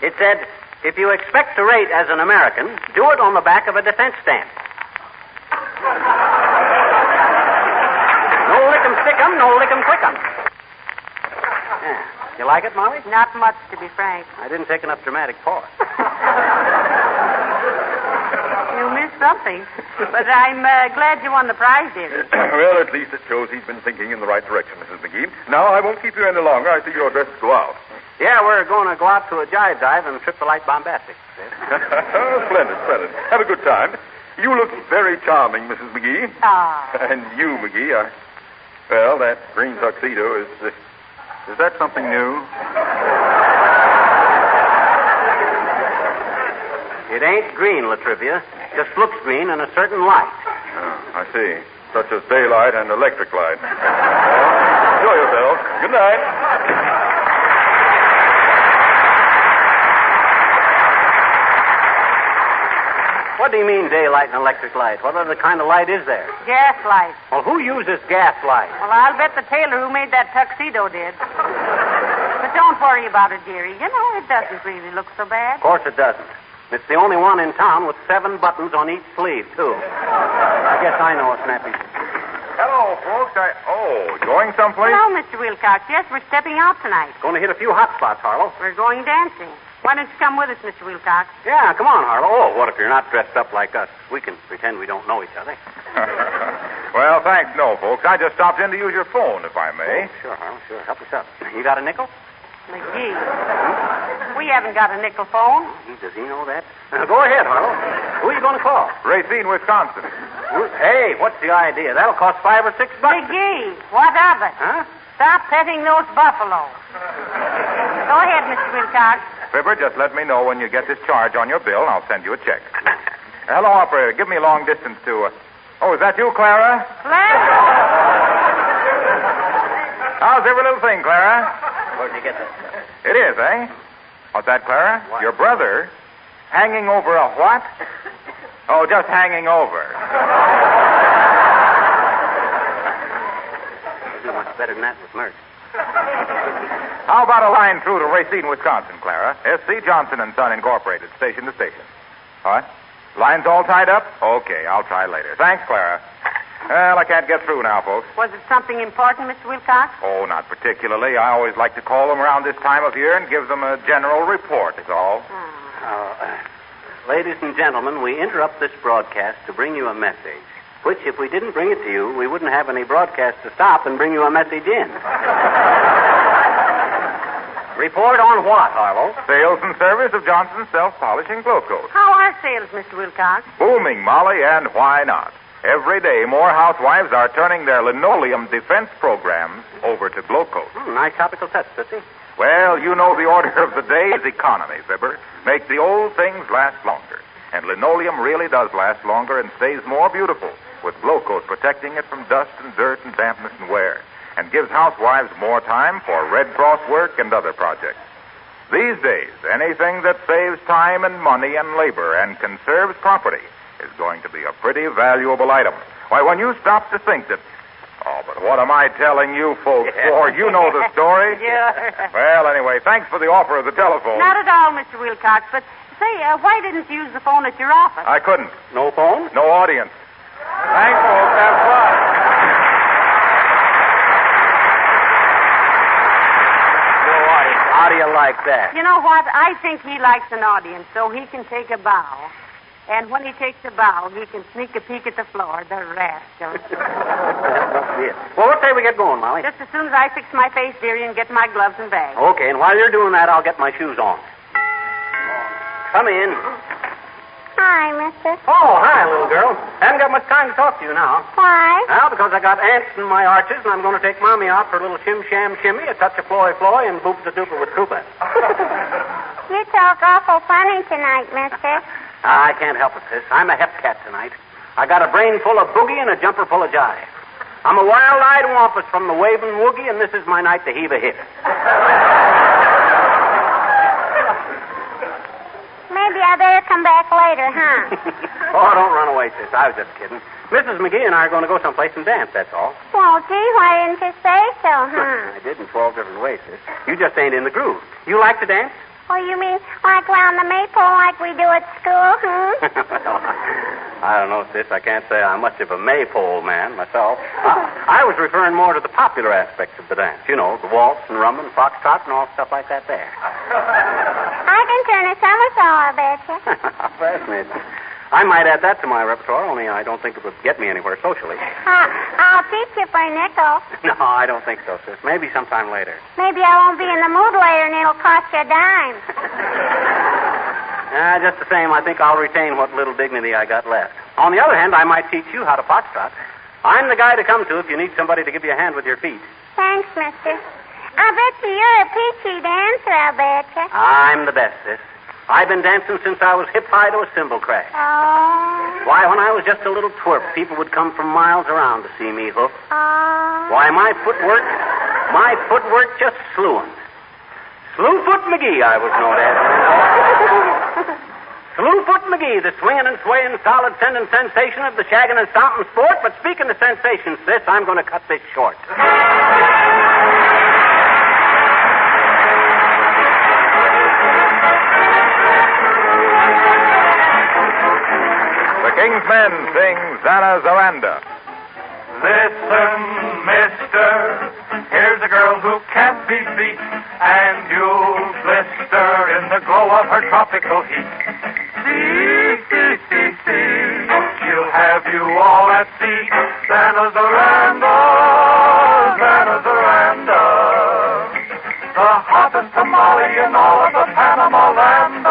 It said, if you expect to rate as an American, do it on the back of a defense stamp. No lick 'em stick 'em, no lick 'em quick 'em. Yeah. You like it, Molly? Not much, to be frank. I didn't take enough dramatic pause. You missed something. But I'm glad you won the prize, dearie. Well, at least it shows he's been thinking in the right direction, Mrs. McGee. Now, I won't keep you any longer. I see you're dressed to go out. Yeah, we're going to go out to a jive dive and trip the light bombastic. Splendid. Have a good time. You look very charming, Mrs. McGee. Ah. And you, McGee, well, that green tuxedo is that something new? It ain't green, Latrivia. Just looks green in a certain light. Oh, I see. Such as daylight and electric light. Well, enjoy yourself. Good night. What do you mean daylight and electric light? What other kind of light is there? Gas light. Well, who uses gas light? Well, I'll bet the tailor who made that tuxedo did. But don't worry about it, dearie. You know, it doesn't really look so bad. Of course it doesn't. It's the only one in town with 7 buttons on each sleeve, too. I guess I know, Snappy. Hello, folks. Going someplace? Hello, Mr. Wilcox. Yes, we're stepping out tonight. Going to hit a few hot spots, Harlow. We're going dancing. Why don't you come with us, Mr. Wilcox? Yeah, come on, Harlow. Oh, what if you're not dressed up like us? We can pretend we don't know each other. Well, thanks, no, folks. I just stopped in to use your phone, if I may. Oh, sure, Harlow, sure. Help us out. You got a nickel? McGee. We haven't got a nickel phone. Does he know that? Go ahead, Harlow. Who are you going to call? Racine, Wisconsin. Hey, what's the idea? That'll cost $5 or $6. McGee, what of it? Huh? Stop petting those buffaloes. Go ahead, Mr. Wilcox. Fibber, just let me know when you get this charge on your bill, and I'll send you a check. Hello, operator. Give me long distance to... Oh, is that you, Clara? Clara? How's every little thing, Clara? Where'd you get that? It is, eh? What's that, Clara? What? Your brother hanging over a what? Oh, just hanging over. Do much better than that with Mert. How about a line through to Racine, Wisconsin, Clara? S.C. Johnson & Son Incorporated, station to station. What? Lines all tied up? Okay, I'll try later. Thanks, Clara. Well, I can't get through now, folks. Was it something important, Mr. Wilcox? Oh, not particularly. I always like to call them around this time of year and give them a general report, is all. Ladies and gentlemen, we interrupt this broadcast to bring you a message, which, if we didn't bring it to you, we wouldn't have any broadcast to stop and bring you a message in. Report on what, Harlow? Sales and service of Johnson's self-polishing glow coat. How are sales, Mr. Wilcox? Booming, Molly, and why not? Every day, more housewives are turning their linoleum defense programs over to glow coat. Nice topical touch, Tootsie. Well, you know the order of the day is economy, Fibber. Make the old things last longer. And linoleum really does last longer and stays more beautiful, with glow coat protecting it from dust and dirt and dampness and wear, and gives housewives more time for Red Cross work and other projects. These days, anything that saves time and money and labor and conserves property is going to be a pretty valuable item. Why, when you stop to think that... Oh, but what am I telling you folks for? You know the story. Sure. Well, anyway, thanks for the offer of the telephone. Not at all, Mr. Wilcox, but say, why didn't you use the phone at your office? I couldn't. No phone? No audience. Thanks, folks. Have fun. How do you like that? You know what? I think he likes an audience, so he can take a bow. And when he takes a bow, he can sneak a peek at the floor, the rascal. Well, what say we get going, Molly? Just as soon as I fix my face, dearie, and get my gloves and bag. Okay, and while you're doing that, I'll get my shoes on. Come in. Hi, mister. Oh, hi, little girl. Haven't got much time to talk to you now. Why? Well, because I got ants in my arches, and I'm going to take Mommy out for a little shim-sham-shimmy, a touch of floy-floy, and boop-the-dooper with Krupa. You talk awful funny tonight, mister. I can't help it, sis. I'm a hep cat tonight. I got a brain full of boogie and a jumper full of jive. I'm a wild-eyed wampus from the waving woogie, and this is my night to heave a hit. Maybe I better come back later, huh? Oh, don't run away, sis. I was just kidding. Mrs. McGee and I are going to go someplace and dance, that's all. Well, gee, why didn't you say so, huh? I did in 12 different ways, sis. You just ain't in the groove. You like to dance? Oh, you mean like round the maypole like we do at school, huh? I don't know, sis. I can't say I'm much of a maypole man myself. I was referring more to the popular aspects of the dance. You know, the waltz and rum and foxtrot and all stuff like that there. I can turn a somersault, I betcha. Fascinating. I might add that to my repertoire, only I don't think it would get me anywhere socially. I'll teach you for a nickel. No, I don't think so, sis. Maybe sometime later. Maybe I won't be in the mood later and it'll cost you a dime. Just the same, I think I'll retain what little dignity I got left. On the other hand, I might teach you how to foxtrot. I'm the guy to come to if you need somebody to give you a hand with your feet. Thanks, mister. I bet you're a peachy dancer, I betcha. I'm the best, sis. I've been dancing since I was hip-high to a cymbal crash. Oh. Why, when I was just a little twerp, people would come from miles around to see me hook. Oh. Why, my footwork just slew 'em. Slewfoot McGee, I was known as. Slewfoot McGee, the swinging and swaying, solid sending sensation of the shagging and stomping sport. But speaking of sensations, sis, I'm going to cut this short. The King's Men sing Xana Zaranda. Listen, mister, here's a girl who can't be beat, and you'll blister in the glow of her tropical heat. See, she'll have you all at sea. Xana Zaranda, Xana Zaranda, the hottest tamale in all of the Panama land.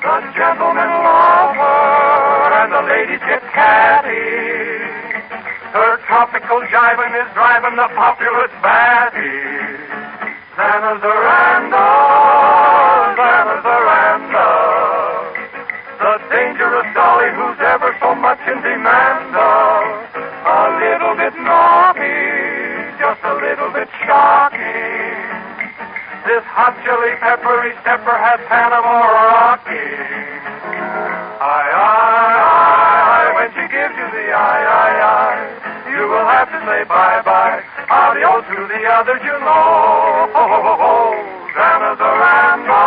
The gentlemen love her, and the ladies get catty. Her tropical jiving is driving the populace batty. Xana Zaranda, Xana Zaranda, the dangerous dolly who's ever so much in demand. A little bit naughty, just a little bit shocking. This hot chili peppery stepper has Panama rocking. Aye, when she gives you the aye, you will have to say bye-bye. Adios to the others you know. Ho, ho, ho, ho. Xana Zaranda,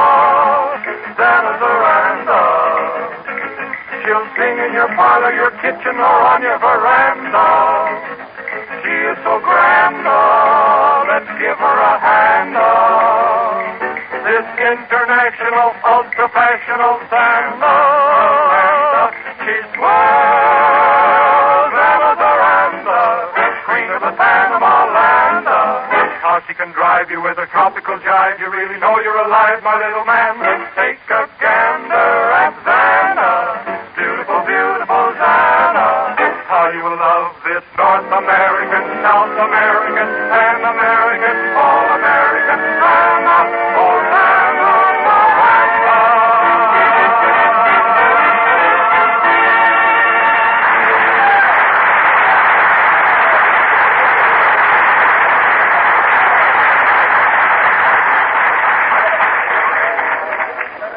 Xana Zaranda. She'll sing in your parlor, your kitchen, or on your veranda. She is so grand, let's give her a hand. This international, ultra-fashionable Xana, she's swell, Xana Zaranda, queen of the Panama land. How she can drive you with her tropical jive, you really know you're alive, my little man. Take a gander at Xana, beautiful, beautiful Xana. How you will love this North American, South American, Pan American, All American Xana, oh Xana Zaranda.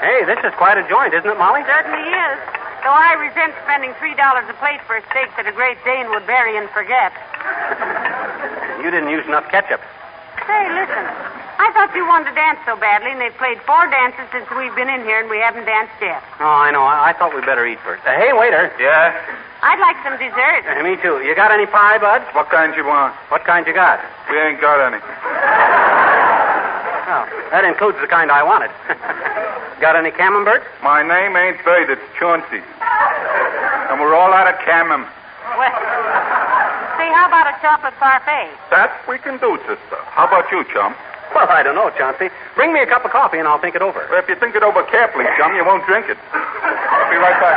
Hey, this is quite a joint, isn't it, Molly? Certainly is. Though I resent spending $3 a plate for a steak that a Great Dane would bury and forget. You didn't use enough ketchup. Say, listen. I thought you wanted to dance so badly, and they've played 4 dances since we've been in here, and we haven't danced yet. Oh, I know. I thought we'd better eat first. Hey, waiter. Yeah? I'd like some dessert. Me too. You got any pie, bud? What kind you want? What kind you got? We ain't got any. Oh, that includes the kind I wanted. Got any camembert? My name ain't Bert, it's Chauncey. And we're all out of camem. Well, say, how about a chocolate parfait? That we can do, sister. How about you, chum? Well, I don't know, Chauncey. Bring me a cup of coffee and I'll think it over. Well, if you think it over carefully, chum, you won't drink it. I'll be right back.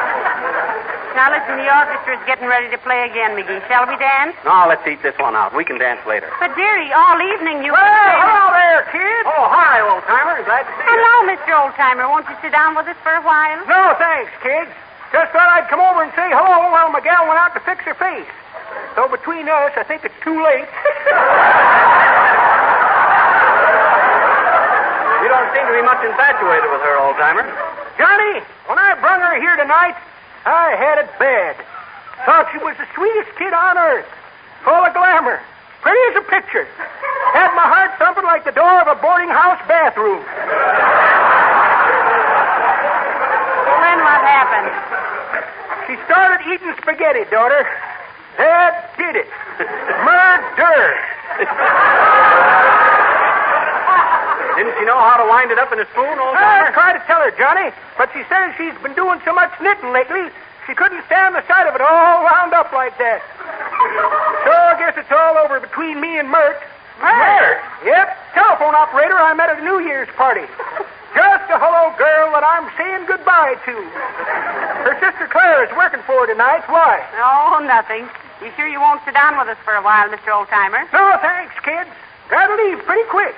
Now, listen, the orchestra's getting ready to play again, McGee. Shall we dance? No, let's eat this one out. We can dance later. But, dearie, all evening you... Well, hello there, kid. Oh, hi, old-timer. Glad to see you. Hello, Mr. Old-Timer. Won't you sit down with us for a while? No, thanks, kids. Just thought I'd come over and say hello while my gal went out to fix her face. So between us, I think it's too late. You don't seem to be much infatuated with her, old-timer. Johnny, when I brung her here tonight, I had it bad. Thought she was the sweetest kid on earth. Full of glamour. Pretty as a picture. Had my heart thumping like the door of a boarding house bathroom. Well, then what happened? She started eating spaghetti, daughter. That did it. Murder. Didn't she know how to wind it up in a spoon, I old-timer? tried to tell her, Johnny, but she says she's been doing so much knitting lately, she couldn't stand the sight of it all wound up like that. So I guess it's all over between me and Mert. Mert? Yep, telephone operator I met at a New Year's party. Just a hello girl that I'm saying goodbye to. Her sister Claire is working for her tonight. Why? Oh, nothing. You sure you won't sit down with us for a while, Mr. Old-Timer? No, thanks, kids. Gotta leave pretty quick.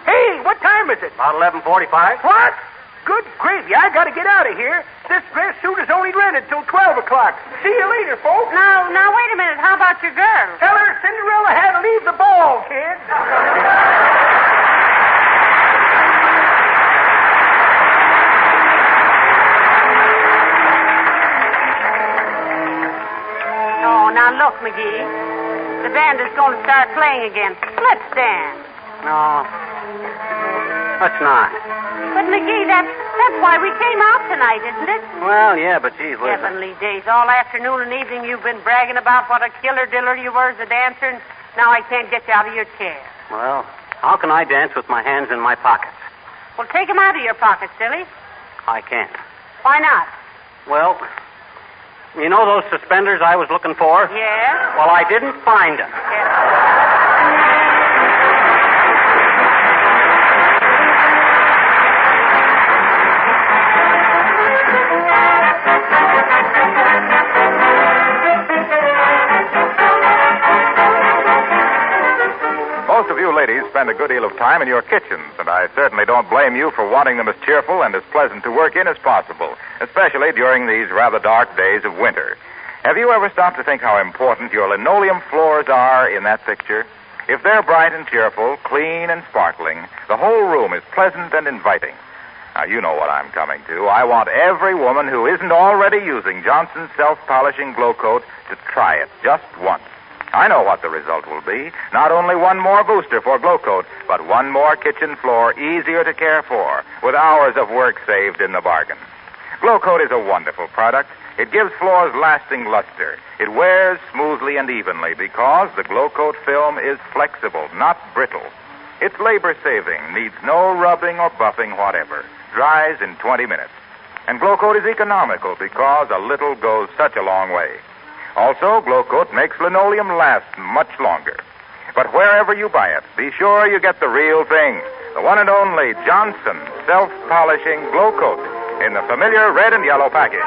Hey, what time is it? About 11:45. What? Good gravy, I gotta get out of here. This dress suit is only rented till 12 o'clock. See you later, folks. Now, wait a minute. How about your girl? Tell her Cinderella had to leave the ball, kid. McGee. The band is going to start playing again. Let's dance. No. Let's not. But, McGee, that's why we came out tonight, isn't it? Well, yeah, but geez, listen. Heavenly days. All afternoon and evening you've been bragging about what a killer diller you were as a dancer, and now I can't get you out of your chair. Well, how can I dance with my hands in my pockets? Well, take them out of your pockets, silly. I can't. Why not? Well, you know those suspenders I was looking for? Yeah? Well, I didn't find them. Most of you ladies spend a good deal of time in your kitchens, and I certainly don't blame you for wanting them as cheerful and as pleasant to work in as possible, especially during these rather dark days of winter. Have you ever stopped to think how important your linoleum floors are in that picture? If they're bright and cheerful, clean and sparkling, the whole room is pleasant and inviting. Now, you know what I'm coming to. I want every woman who isn't already using Johnson's self-polishing glow coat to try it just once. I know what the result will be. Not only one more booster for Glow Coat, but one more kitchen floor easier to care for, with hours of work saved in the bargain. Glow Coat is a wonderful product. It gives floors lasting luster. It wears smoothly and evenly because the Glow Coat film is flexible, not brittle. It's labor-saving, needs no rubbing or buffing whatever. Dries in 20 minutes. And Glow Coat is economical because a little goes such a long way. Also, Glow Coat makes linoleum last much longer. But wherever you buy it, be sure you get the real thing. The one and only Johnson self-polishing Glow Coat in the familiar red and yellow package.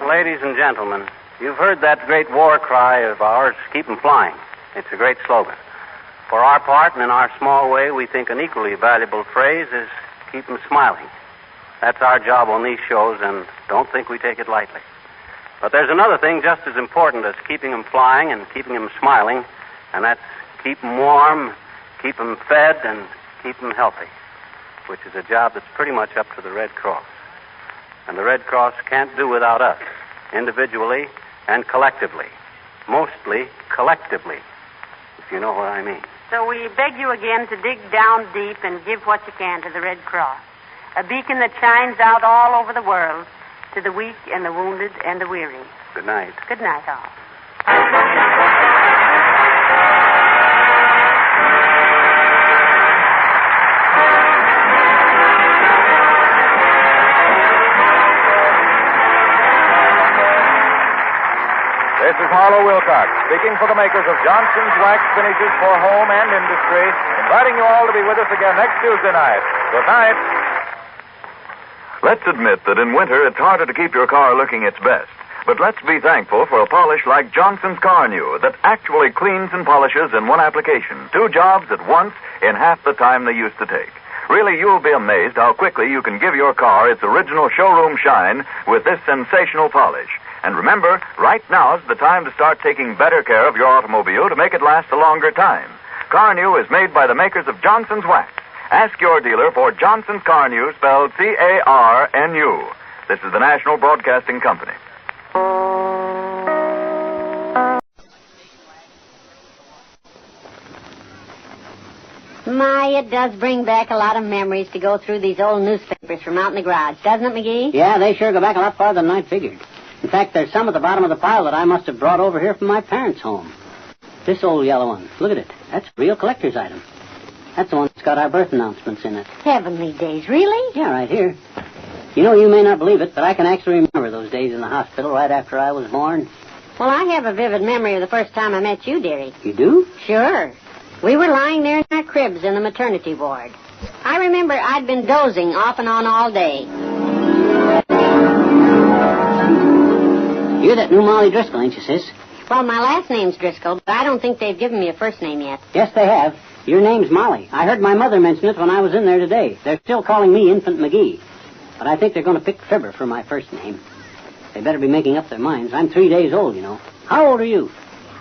Ladies and gentlemen, you've heard that great war cry of ours, keep 'em flying. It's a great slogan. For our part, and in our small way, we think an equally valuable phrase is keep 'em smiling. That's our job on these shows, and don't think we take it lightly. But there's another thing just as important as keeping 'em flying and keeping 'em smiling, and that's keep 'em warm, keep 'em fed, and keep 'em healthy, which is a job that's pretty much up to the Red Cross. And the Red Cross can't do without us, individually and collectively. Mostly collectively, if you know what I mean. So we beg you again to dig down deep and give what you can to the Red Cross. A beacon that shines out all over the world to the weak and the wounded and the weary. Good night. Good night, all. This is Harlow Wilcox, speaking for the makers of Johnson's Wax Finishes for Home and Industry, inviting you all to be with us again next Tuesday night. Good night. Let's admit that in winter it's harder to keep your car looking its best. But let's be thankful for a polish like Johnson's Car New that actually cleans and polishes in one application. 2 jobs at once in half the time they used to take. Really, you'll be amazed how quickly you can give your car its original showroom shine with this sensational polish. And remember, right now's the time to start taking better care of your automobile to make it last a longer time. Car New is made by the makers of Johnson's Wax. Ask your dealer for Johnson's Car New, spelled C-A-R-N-U. This is the National Broadcasting Company. My, it does bring back a lot of memories to go through these old newspapers from out in the garage, doesn't it, McGee? Yeah, they sure go back a lot farther than I figured. In fact, there's some at the bottom of the pile that I must have brought over here from my parents' home. This old yellow one, look at it. That's a real collector's item. That's the one that's got our birth announcements in it. Heavenly days, really? Yeah, right here. You know, you may not believe it, but I can actually remember those days in the hospital right after I was born. Well, I have a vivid memory of the first time I met you, dearie. You do? Sure. We were lying there in our cribs in the maternity ward. I remember I'd been dozing off and on all day. You're that new Molly Driscoll, ain't you, sis? Well, my last name's Driscoll, but I don't think they've given me a first name yet. Yes, they have. Your name's Molly. I heard my mother mention it when I was in there today. They're still calling me Infant McGee. But I think they're going to pick Fibber for my first name. They better be making up their minds. I'm 3 days old, you know. How old are you?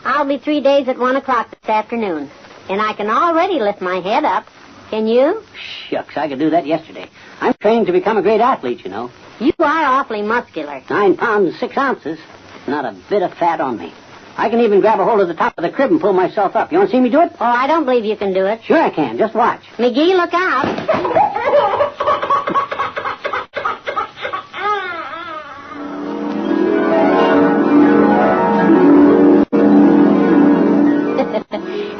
I'll be 3 days at 1 o'clock this afternoon. And I can already lift my head up. Can you? Shucks, I could do that yesterday. I'm trained to become a great athlete, you know. You are awfully muscular. 9 pounds and 6 ounces. Not a bit of fat on me. I can even grab a hold of the top of the crib and pull myself up. You want to see me do it? Oh, I don't believe you can do it. Sure I can. Just watch. McGee, look out.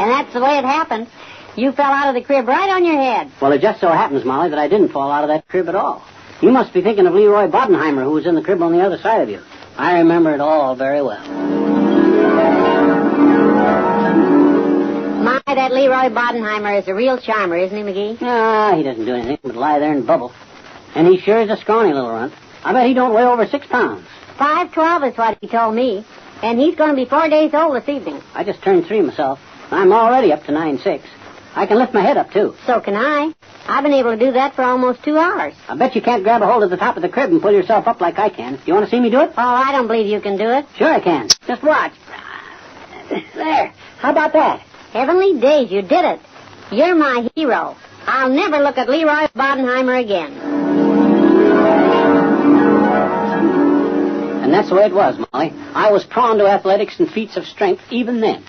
And that's the way it happened. You fell out of the crib right on your head. Well, it just so happens, Molly, that I didn't fall out of that crib at all. You must be thinking of Leroy Bodenheimer, who was in the crib on the other side of you. I remember it all very well. My, that Leroy Bodenheimer is a real charmer, isn't he, McGee? Ah, he doesn't do anything but lie there and bubble. And he sure is a scrawny little runt. I bet he don't weigh over 6 pounds. 5'12" is what he told me. And he's going to be 4 days old this evening. I just turned 3 myself. I'm already up to 9'6". I can lift my head up, too. So can I. I've been able to do that for almost 2 hours. I bet you can't grab a hold of the top of the crib and pull yourself up like I can. You want to see me do it? Oh, I don't believe you can do it. Sure I can. Just watch. There. How about that? Heavenly days, you did it. You're my hero. I'll never look at Leroy Bodenheimer again. And that's the way it was, Molly. I was prone to athletics and feats of strength even then.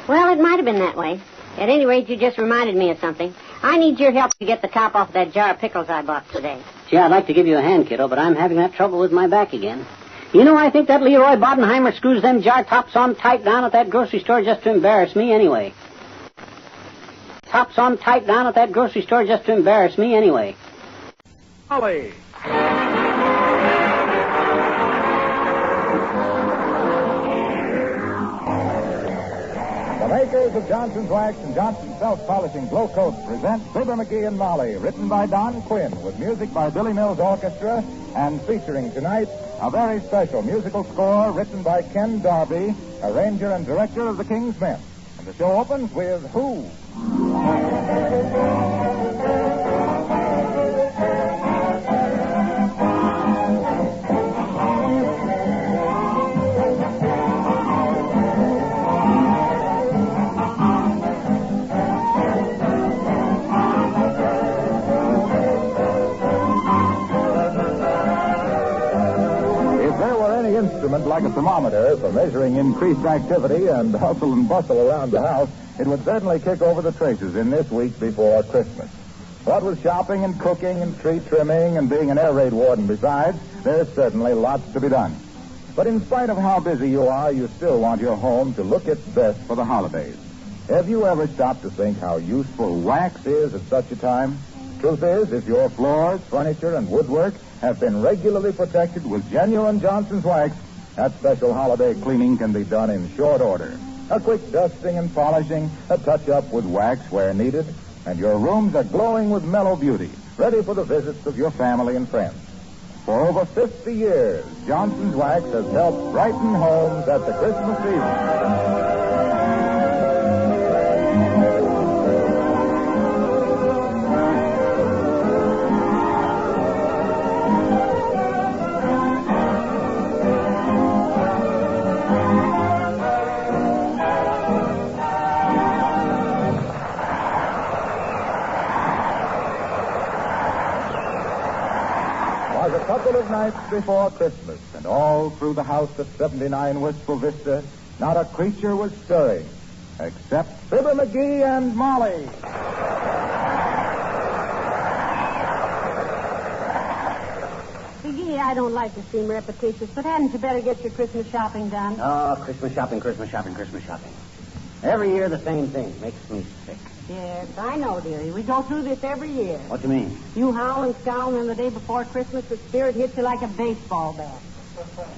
Well, it might have been that way. At any rate, you just reminded me of something. I need your help to get the top off that jar of pickles I bought today. Gee, I'd like to give you a hand, kiddo, but I'm having that trouble with my back again. You know, I think that Leroy Bodenheimer screws them jar tops on tight down at that grocery store just to embarrass me anyway. Tops on tight down at that grocery store just to embarrass me anyway. Molly. The makers of Johnson's Wax and Johnson's Self-Polishing Glow Coats present Fibber McGee and Molly, written by Don Quinn, with music by Billy Mills Orchestra, and featuring tonight a very special musical score written by Ken Darby, arranger and director of the King's Men. And the show opens with Who? Instrument like a thermometer for measuring increased activity and hustle and bustle around the house, it would certainly kick over the traces in this week before Christmas. What with shopping and cooking and tree trimming and being an air raid warden besides, there's certainly lots to be done. But in spite of how busy you are, you still want your home to look its best for the holidays. Have you ever stopped to think how useful wax is at such a time? Truth is, if your floors, furniture, and woodwork have been regularly protected with genuine Johnson's Wax, that special holiday cleaning can be done in short order. A quick dusting and polishing, a touch-up with wax where needed, and your rooms are glowing with mellow beauty, ready for the visits of your family and friends. For over 50 years, Johnson's Wax has helped brighten homes at the Christmas season. A couple of nights before Christmas, and all through the house at 79 Wistful Vista, not a creature was stirring, except Fibber McGee and Molly. McGee, I don't like to seem repetitious, but hadn't you better get your Christmas shopping done? Oh, Christmas shopping, Christmas shopping, Christmas shopping. Every year the same thing. Makes me sick. Yes, I know, dearie. We go through this every year. What do you mean? You howl and scowl, and then the day before Christmas, the spirit hits you like a baseball bat.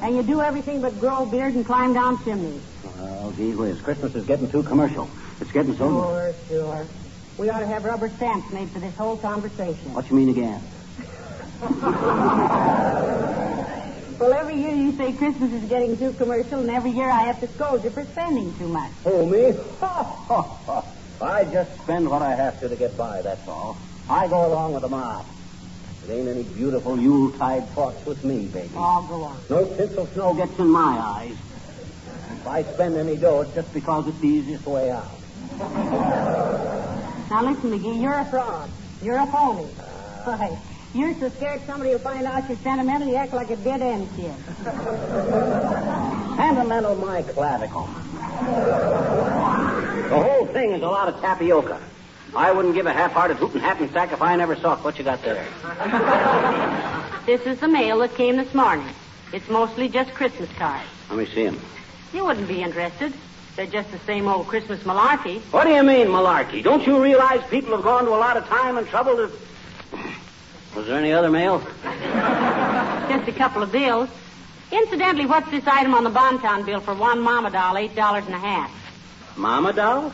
And you do everything but grow a beard and climb down chimneys. Well, gee whiz. Christmas is getting too commercial. It's getting so... Sure. We ought to have rubber stamps made for this whole conversation. What you mean again? Well, every year you say Christmas is getting too commercial, and every year I have to scold you for spending too much. Oh, me? I just spend what I have to get by, that's all. I go along with the mob. It ain't any beautiful Yuletide thoughts with me, baby. Oh, go on. No tinsel snow gets in my eyes. I spend any dough, it's just because it's the easiest way out. Now listen, McGee, you're a fraud. You're a phony. Why, you're so scared somebody will find out you're sentimental, you act like a dead-end kid. Sentimental my clavicle. The whole thing is a lot of tapioca. I wouldn't give a half-hearted hootin' hattin' sack if I never saw it. What you got there? This is the mail that came this morning. It's mostly just Christmas cards. Let me see them. You wouldn't be interested. They're just the same old Christmas malarkey. What do you mean, malarkey? Don't you realize people have gone to a lot of time and trouble to... Was there any other mail? Just a couple of bills. Incidentally, what's this item on the Bonton bill for one mama doll, $8.50? Mama doll?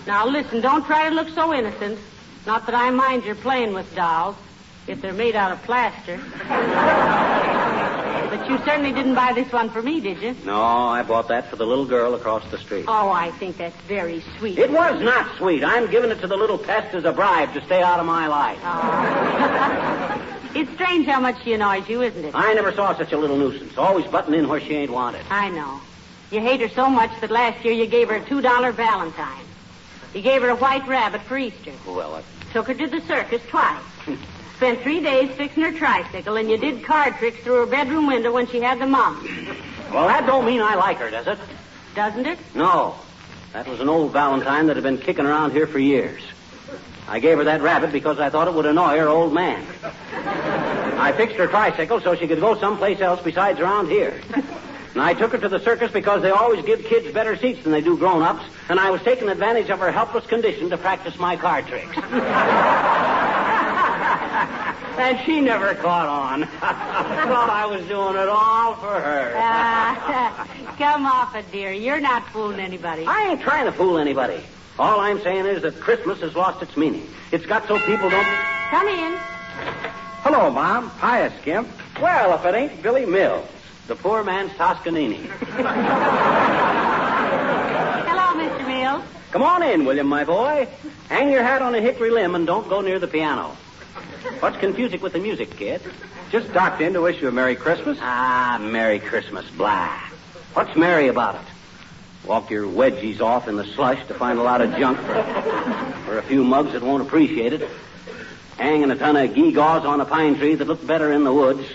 Now, listen, don't try to look so innocent. Not that I mind your playing with dolls, if they're made out of plaster. But you certainly didn't buy this one for me, did you? No, I bought that for the little girl across the street. Oh, I think that's very sweet. It was not sweet. I'm giving it to the little pest as a bribe to stay out of my life. Oh. It's strange how much she annoys you, isn't it? I never saw such a little nuisance. Always butting in where she ain't wanted. I know. You hate her so much that last year you gave her a $2 Valentine. You gave her a white rabbit for Easter. Well, Took her to the circus twice. Spent 3 days fixing her tricycle, and you did card tricks through her bedroom window when she had the mumps. Well, that don't mean I like her, does it? Doesn't it? No. That was an old Valentine that had been kicking around here for years. I gave her that rabbit because I thought it would annoy her old man. I fixed her tricycle so she could go someplace else besides around here. And I took her to the circus because they always give kids better seats than they do grown-ups, and I was taking advantage of her helpless condition to practice my card tricks. And she never caught on. Thought I was doing it all for her. Come off it, dear. You're not fooling anybody. I ain't trying to fool anybody. All I'm saying is that Christmas has lost its meaning. It's got so people don't... Come in. Hello, Mom. Hiya, Skimp. Well, if it ain't Billy Mills, the poor man's Toscanini. Hello, Mr. Mills. Come on in, William, my boy. Hang your hat on a hickory limb and don't go near the piano. What's confusing with the music, kid? Just stopped in to wish you a Merry Christmas. Ah, Merry Christmas, blah. What's merry about it? Walk your wedgies off in the slush to find a lot of junk for a few mugs that won't appreciate it. Hanging a ton of gewgaws on a pine tree that look better in the woods.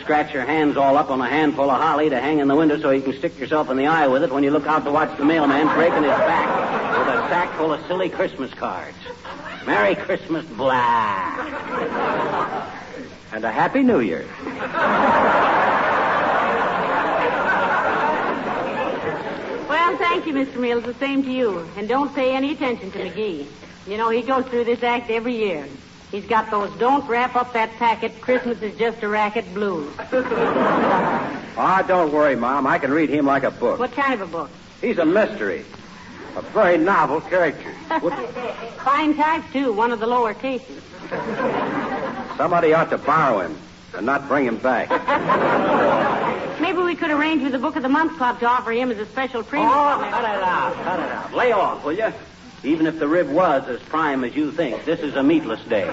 Scratch your hands all up on a handful of holly to hang in the window so you can stick yourself in the eye with it when you look out to watch the mailman breaking his back with a sack full of silly Christmas cards. Merry Christmas, blah. And a Happy New Year. Well, thank you, Mr. Mills. The same to you. And don't pay any attention to McGee. You know, he goes through this act every year. He's got those don't wrap up that packet, Christmas is just a racket blues. Ah, don't worry, Mom. I can read him like a book. What kind of a book? He's a mystery. A very novel character. Fine type, too. One of the lower cases. Somebody ought to borrow him and not bring him back. Maybe we could arrange with the Book of the Month Club to offer him as a special premium. Oh, cut it out. Lay off, will you? Even if the rib was as prime as you think, this is a meatless day.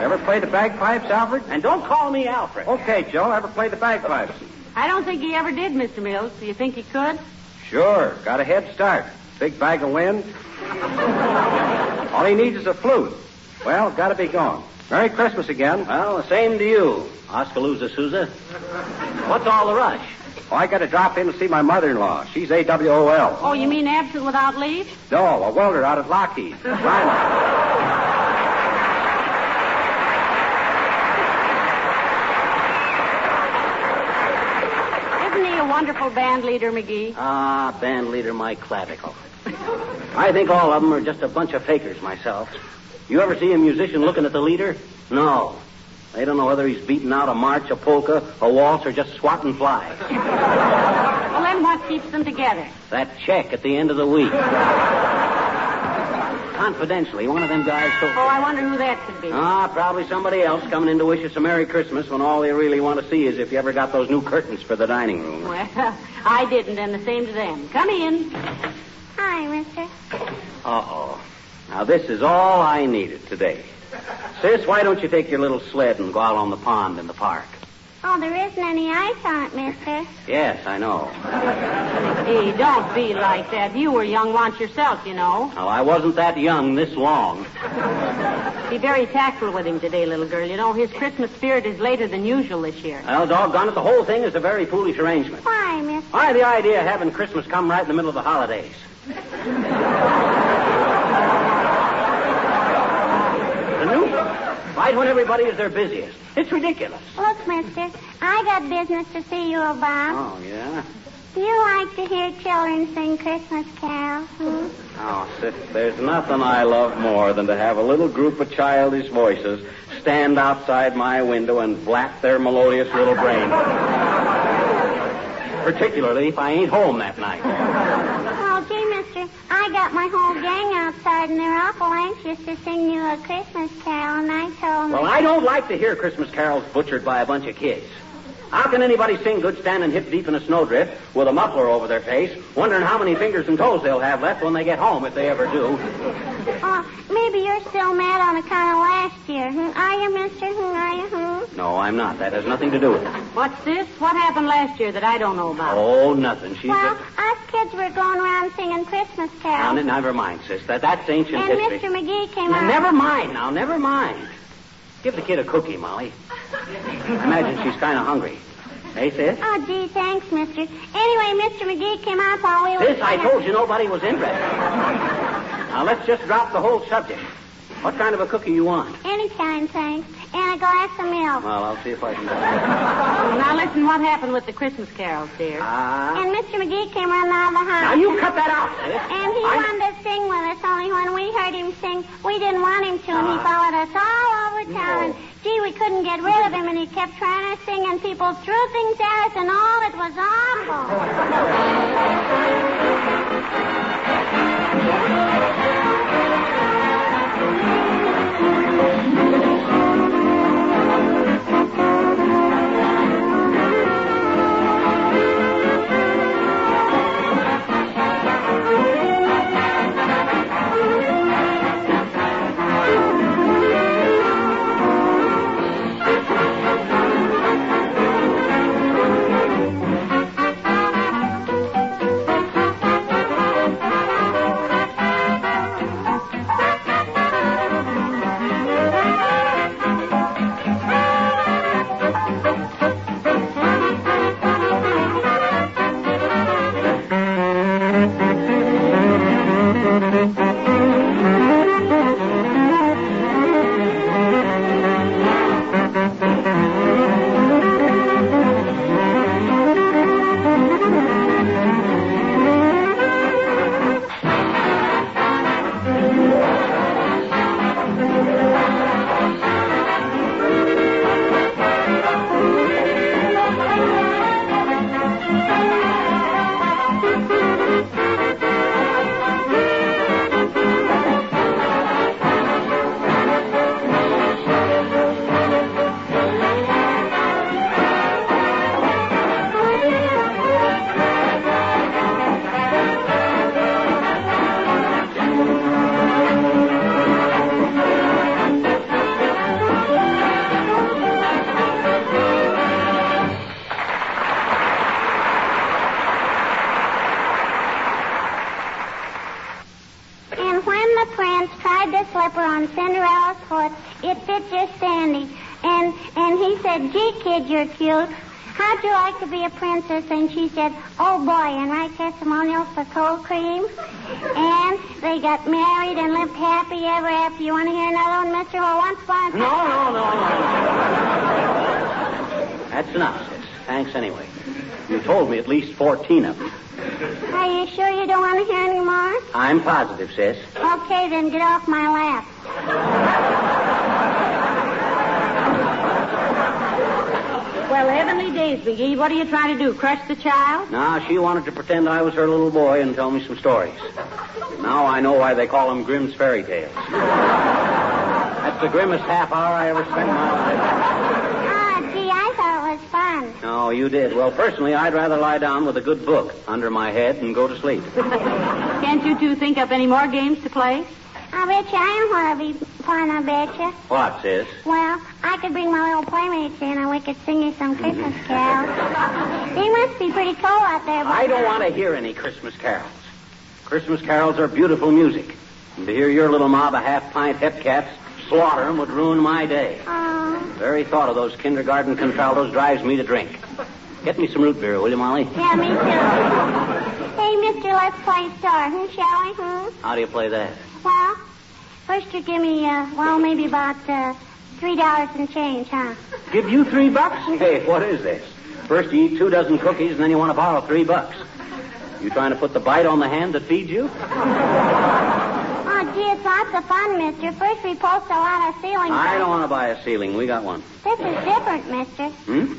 Ever play the bagpipes, Alfred? And don't call me Alfred. Okay, Joe. Ever play the bagpipes? I don't think he ever did, Mr. Mills. Do you think he could? Sure. Got a head start. Big bag of wind. All he needs is a flute. Well, gotta be gone. Merry Christmas again. Well, the same to you, Oskaloosa Sousa. What's all the rush? Oh, I gotta drop in to see my mother-in-law. She's AWOL. Oh, you mean absent without leave? No, a welder out at Lockheed. Isn't he a wonderful band leader, McGee? Ah, band leader, my clavicle. I think all of them are just a bunch of fakers myself. You ever see a musician looking at the leader? No. They don't know whether he's beating out a march, a polka, a waltz, or just swatting flies. Well, then what keeps them together? That check at the end of the week. Confidentially, one of them guys told... Oh, I wonder who that could be. Ah, probably somebody else coming in to wish us a Merry Christmas when all they really want to see is if you ever got those new curtains for the dining room. Well, I didn't, and the same to them. Come in. Hi, mister. Uh-oh. Now, this is all I needed today. Sis, why don't you take your little sled and go out on the pond in the park? Oh, there isn't any ice on it, mister. Yes, I know. Hey, don't be like that. You were young once yourself, you know. Well, I wasn't that young this long. Be very tactful with him today, little girl. You know, his Christmas spirit is later than usual this year. Well, doggone it, the whole thing is a very foolish arrangement. Why, mister? Why, the idea of having Christmas come right in the middle of the holidays. The new right when everybody is their busiest. It's ridiculous. Look, mister, I got business to see you about. Oh, yeah? You like to hear children sing Christmas carols, Oh, sis, there's nothing I love more than to have a little group of childish voices stand outside my window and blap their melodious little brains. Particularly if I ain't home that night. Oh, gee, mister, I got my whole gang outside, and they're awful anxious to sing you a Christmas carol, and I told them... Well, I don't like to hear Christmas carols butchered by a bunch of kids. How can anybody sing good standing hip deep in a snowdrift with a muffler over their face, wondering how many fingers and toes they'll have left when they get home, if they ever do? Oh, maybe you're still mad on account of last year. Are you, mister? Are you? No, I'm not. That has nothing to do with it. What's this? What happened last year that I don't know about? Oh, nothing. She's Well, us kids were going around singing Christmas carols. Now, never mind, sis. That's ancient And history. Mr. McGee came Now, out... never mind. Give the kid a cookie, Molly. I imagine she's kind of hungry. Hey, sis? Oh, gee, thanks, mister. Anyway, Mr. McGee came out while we were... Sis, I told you nobody was interested. Now, let's just drop the whole subject. What kind of a cookie you want? Any kind, thanks. And a glass of milk. Well, I'll see if I can do it. Now, listen, what happened with the Christmas carols, dear? And Mr. McGee came running out of the house. Now, you cut that out, sis. And he wanted to sing with us, only when we heard him sing, we didn't want him to, and he followed us all over town. And, gee, we couldn't get rid of him, and he kept trying to sing, and people threw things at us and all. It was awful. On Cinderella's foot, it fit just Sandy. And he said, gee, kid, you're cute. How'd you like to be a princess? And she said, oh, boy, and write testimonials for cold cream. And they got married and lived happy ever after. You want to hear another one, Mr. Well, once upon a time... No. That's enough, sis. Thanks anyway. You told me at least 14 of them. Are you sure you don't want to hear any more? I'm positive, sis. Okay, then get off my lap. Well, heavenly days, McGee. What are you trying to do, crush the child? No, she wanted to pretend I was her little boy and tell me some stories. Now I know why they call them Grimm's fairy tales. That's the grimmest half hour I ever spent in my life. Gee, I thought it was fun. No, you did. Well, personally, I'd rather lie down with a good book under my head and go to sleep. Can't you two think up any more games to play? I bet you I know what'll be fun, I bet you. What, sis? Well, I could bring my little playmates in and we could sing you some Christmas carols. They must be pretty cold out there. I don't want to hear any Christmas carols. Christmas carols are beautiful music. And to hear your little mob of half-pint hepcats slaughter them would ruin my day. Oh. The very thought of those kindergarten contraltos drives me to drink. Get me some root beer, will you, Molly? Yeah, me too. Hey, mister, let's play star, shall we? How do you play that? Well, first you give me, maybe about $3 and change, huh? Give you $3? Hey, what is this? First you eat 2 dozen cookies, and then you want to borrow $3. You trying to put the bite on the hand that feeds you? Oh, gee, it's lots of fun, mister. First we post a lot of ceiling I prices. don't want to buy a ceiling. We got one. This is different, mister.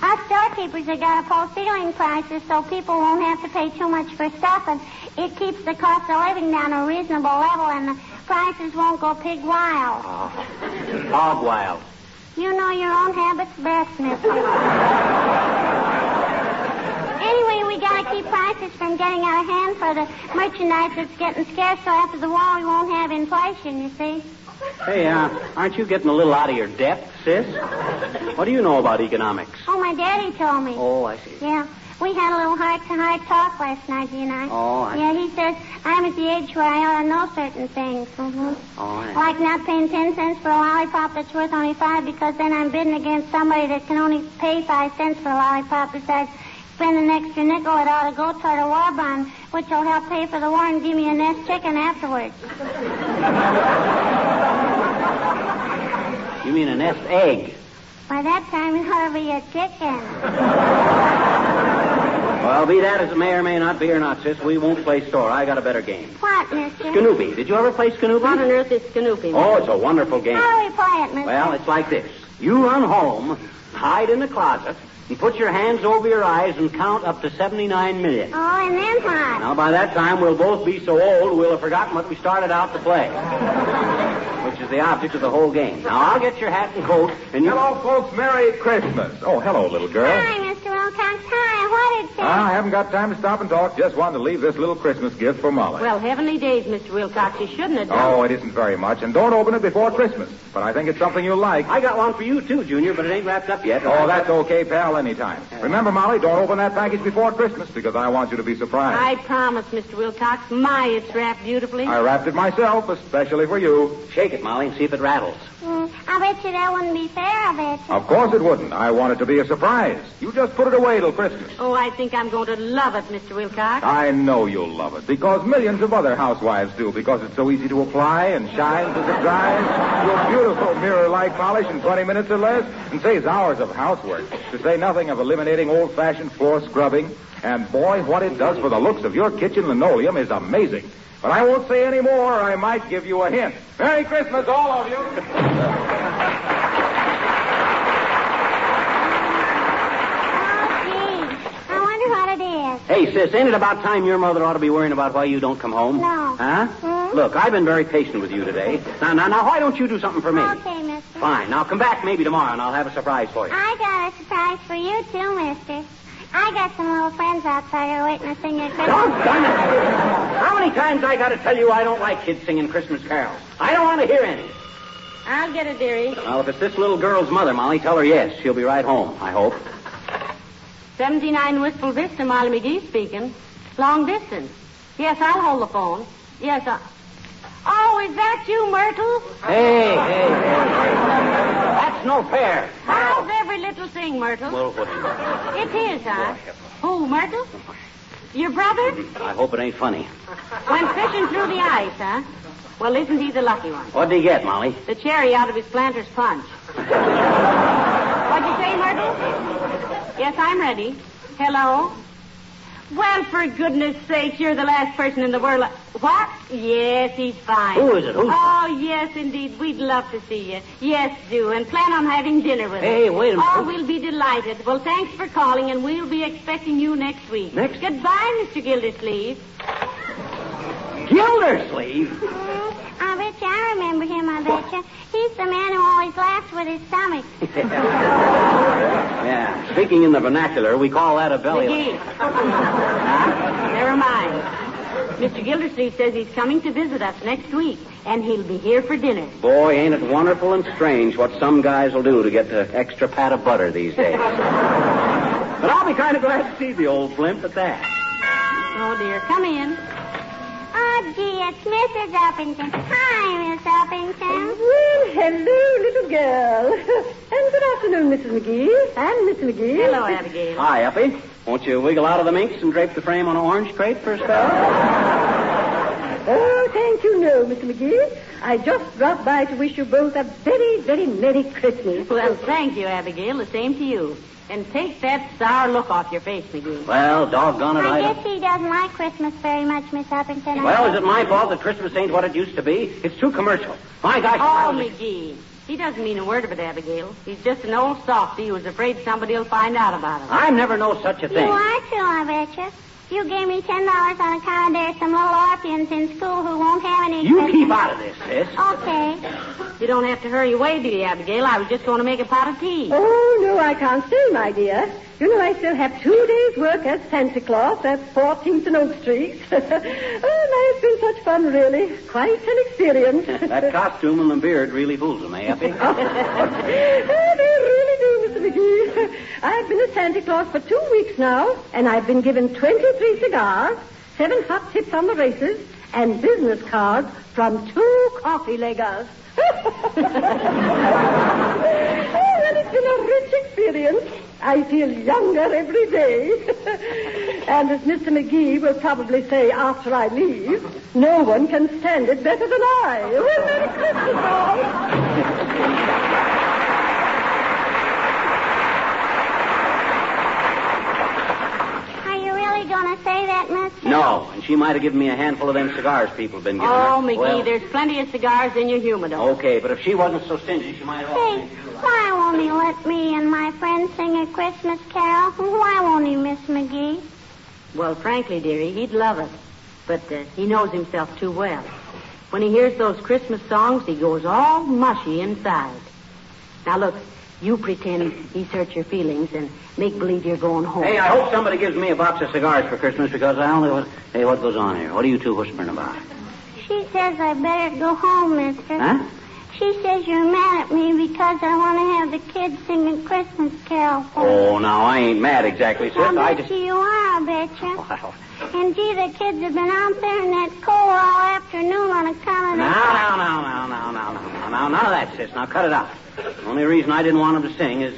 Us storekeepers have got to post ceiling prices so people won't have to pay too much for stuff, and it keeps the cost of living down a reasonable level, and the prices won't go pig wild. Oh, hog wild. You know your own habits best, mister. Anyway, we got to keep prices from getting out of hand for the merchandise that's getting scarce, so after the war we won't have inflation, you see. Hey, aren't you getting a little out of your depth, sis? What do you know about economics? Oh, my daddy told me. Oh, I see. Yeah. We had a little heart-to-heart talk last night, he and I. Oh, I see. Yeah, he says I'm at the age where I ought to know certain things. Oh, I see. Like not paying 10 cents for a lollipop that's worth only 5 because then I'm bidding against somebody that can only pay 5 cents for a lollipop. Besides, spend an extra nickel, it ought to go toward a war bond, which will help pay for the war and give me a nest chicken afterwards. You mean a nest egg? By that time, it ought to be a chicken. Well, be that as it may or may not be or not, sis, we won't play store. I got a better game. What, mister? Scoopy. Did you ever play Scoopy? What on earth is Scoopy? Oh, it's a wonderful game. How do we play it, mister? Well, it's like this. You run home, hide in the closet, and put your hands over your eyes and count up to 79 million. Oh, and then what? Now, by that time, we'll both be so old we'll have forgotten what we started out to play, which is the object of the whole game. Now, I'll get your hat and coat, and you... Hello, folks. Merry Christmas. Oh, hello, little girl. Hi, Mr. Wilcox. Hi. What did you... I haven't got time to stop and talk. Just wanted to leave this little Christmas gift for Molly. Well, heavenly days, Mr. Wilcox. You shouldn't have done. Oh, it isn't very much. And don't open it before Christmas. But I think it's something you'll like. I got one for you, too, Junior, but it ain't wrapped up yet. Oh, that's okay, pal, anytime. Remember, Molly, don't open that package before Christmas because I want you to be surprised. I promise, Mr. Wilcox. My, it's wrapped beautifully. I wrapped it myself, especially for you. Shake it, Molly, and see if it rattles. I bet you that wouldn't be fair, I bet you. Of course it wouldn't. I want it to be a surprise. You just put it away till Christmas. Oh, I think I'm going to love it, Mr. Wilcox. I know you'll love it because millions of other housewives do because it's so easy to apply and shines as it dries. Your beautiful mirror-like polish in 20 minutes or less and saves hours of housework, to say nothing of eliminating old-fashioned floor scrubbing. And boy, what it does for the looks of your kitchen linoleum is amazing. But I won't say any more. I might give you a hint. Merry Christmas, all of you. Oh, gee. I wonder what it is. Hey, sis, ain't it about time your mother ought to be worrying about why you don't come home? No. Huh? Look, I've been very patient with you today. Now, why don't you do something for me? Okay, mister. Fine. Now, come back maybe tomorrow, and I'll have a surprise for you. I got a surprise for you, too, mister. I got some little friends outside here waiting to sing your Christmas. Doggone it. How many times I got to tell you I don't like kids singing Christmas carols? I don't want to hear any. I'll get it, dearie. Well, if it's this little girl's mother, Molly, tell her yes. She'll be right home, I hope. 79 Wistful Vista, Molly McGee speaking. Long distance. Yes, I'll hold the phone. Yes, Oh, is that you, Myrtle? Hey. That's no fair. How's every little thing, Myrtle? Well, what? It is, huh? Who, Myrtle? Your brother? I hope it ain't funny. Went fishing through the ice, huh? Well, isn't he the lucky one? What'd he get, Molly? The cherry out of his planter's punch. What'd you say, Myrtle? Yes, I'm ready. Hello? Well, for goodness sake, you're the last person in the world. What? Yes, he's fine. Who is it? Who's Oh, yes, indeed. We'd love to see you. Yes, do. And plan on having dinner with us. Hey, wait a minute. Oh, we'll be delighted. Well, thanks for calling, and we'll be expecting you next week. Goodbye, Mr. Gildersleeve. Gildersleeve? I bet you I remember him, I bet you. He's the man who always laughs with his stomach. Yeah. Speaking in the vernacular, we call that a belly McGee. Never mind. Mr. Gildersleeve says he's coming to visit us next week, and he'll be here for dinner. Boy, ain't it wonderful and strange what some guys will do to get the extra pat of butter these days. But I'll be kind of glad to see the old flimp at that. Oh, dear. Come in. Oh, gee, it's Mrs. Uppington. Hi, Miss Uppington. Well, hello, little girl. And good afternoon, Mrs. McGee. And Miss McGee. Hello, Abigail. Hi, Uppy. Won't you wiggle out of the minx and drape the frame on an orange crate for a spell? Oh, thank you, no, Mr. McGee. I just dropped by to wish you both a very, very Merry Christmas. Well, thank you, Abigail. The same to you. And take that sour look off your face, McGee. Well, doggone it, I guess he doesn't like Christmas very much, Miss Uppington. Well, is it my fault that Christmas ain't what it used to be? It's too commercial. My gosh. Oh, McGee. He doesn't mean a word of it, Abigail. He's just an old softy who's afraid somebody will find out about him. I've never known such a thing. You are too, I betcha. You gave me $10 on account of there's some little orphans in school who won't have any... You keep out of this, sis. Okay. You don't have to hurry away, do you, Abigail? I was just going to make a pot of tea. Oh, no, I can't stay, my dear. You know, I still have 2 days' work as Santa Claus at 14th and Oak Street. Oh, my, it's been such fun, really. Quite an experience. That costume and the beard really fools them, eh, Uppy? Oh, they really do, Mr. McGee. I've been a Santa Claus for 2 weeks now, and I've been given 23 cigars, 7 hot tips on the races, and business cards from 2 coffee leggers. Oh, well, it's been a rich experience. I feel younger every day. And as Mr. McGee will probably say after I leave, no one can stand it better than I. Well, Merry Christmas, all. Going to say that, mister? No, and she might have given me a handful of them cigars people have been giving her. Oh, McGee, Well, there's plenty of cigars in your humidor. okay, but if she wasn't so stingy, she might have... Hey, why won't he let me and my friends sing a Christmas carol? Why won't he, Miss McGee? Well, frankly, dearie, he'd love it. But he knows himself too well. When he hears those Christmas songs, he goes all mushy inside. Now, look, you pretend he's hurt your feelings and make believe you're going home. Hey, I hope somebody gives me a box of cigars for Christmas because I only... Hey, what goes on here? What are you two whispering about? She says I better go home, mister. Huh? She says you're mad at me because I want to have the kids sing a Christmas carol for me. Oh, now, I ain't mad exactly, sis. I I bet just... you are, I betcha. Wow. And, gee, the kids have been out there in that cold all afternoon on account of Now, none of that, sis. Now, cut it out. The only reason I didn't want them to sing is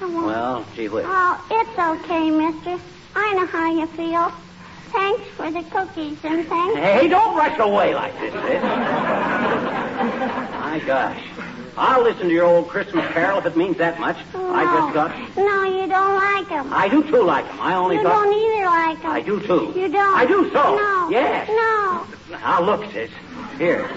well, gee whiz. Oh, it's okay, mister. I know how you feel. Thanks for the cookies and thanks... Hey, don't rush away like this, sis. My gosh. I'll listen to your old Christmas carol if it means that much. No. I just got... No, you don't like them. I do, too, like them. I only You thought... don't either like them. I do, too. You don't? I do, so. No. Yes. No. Now, look, sis. Here.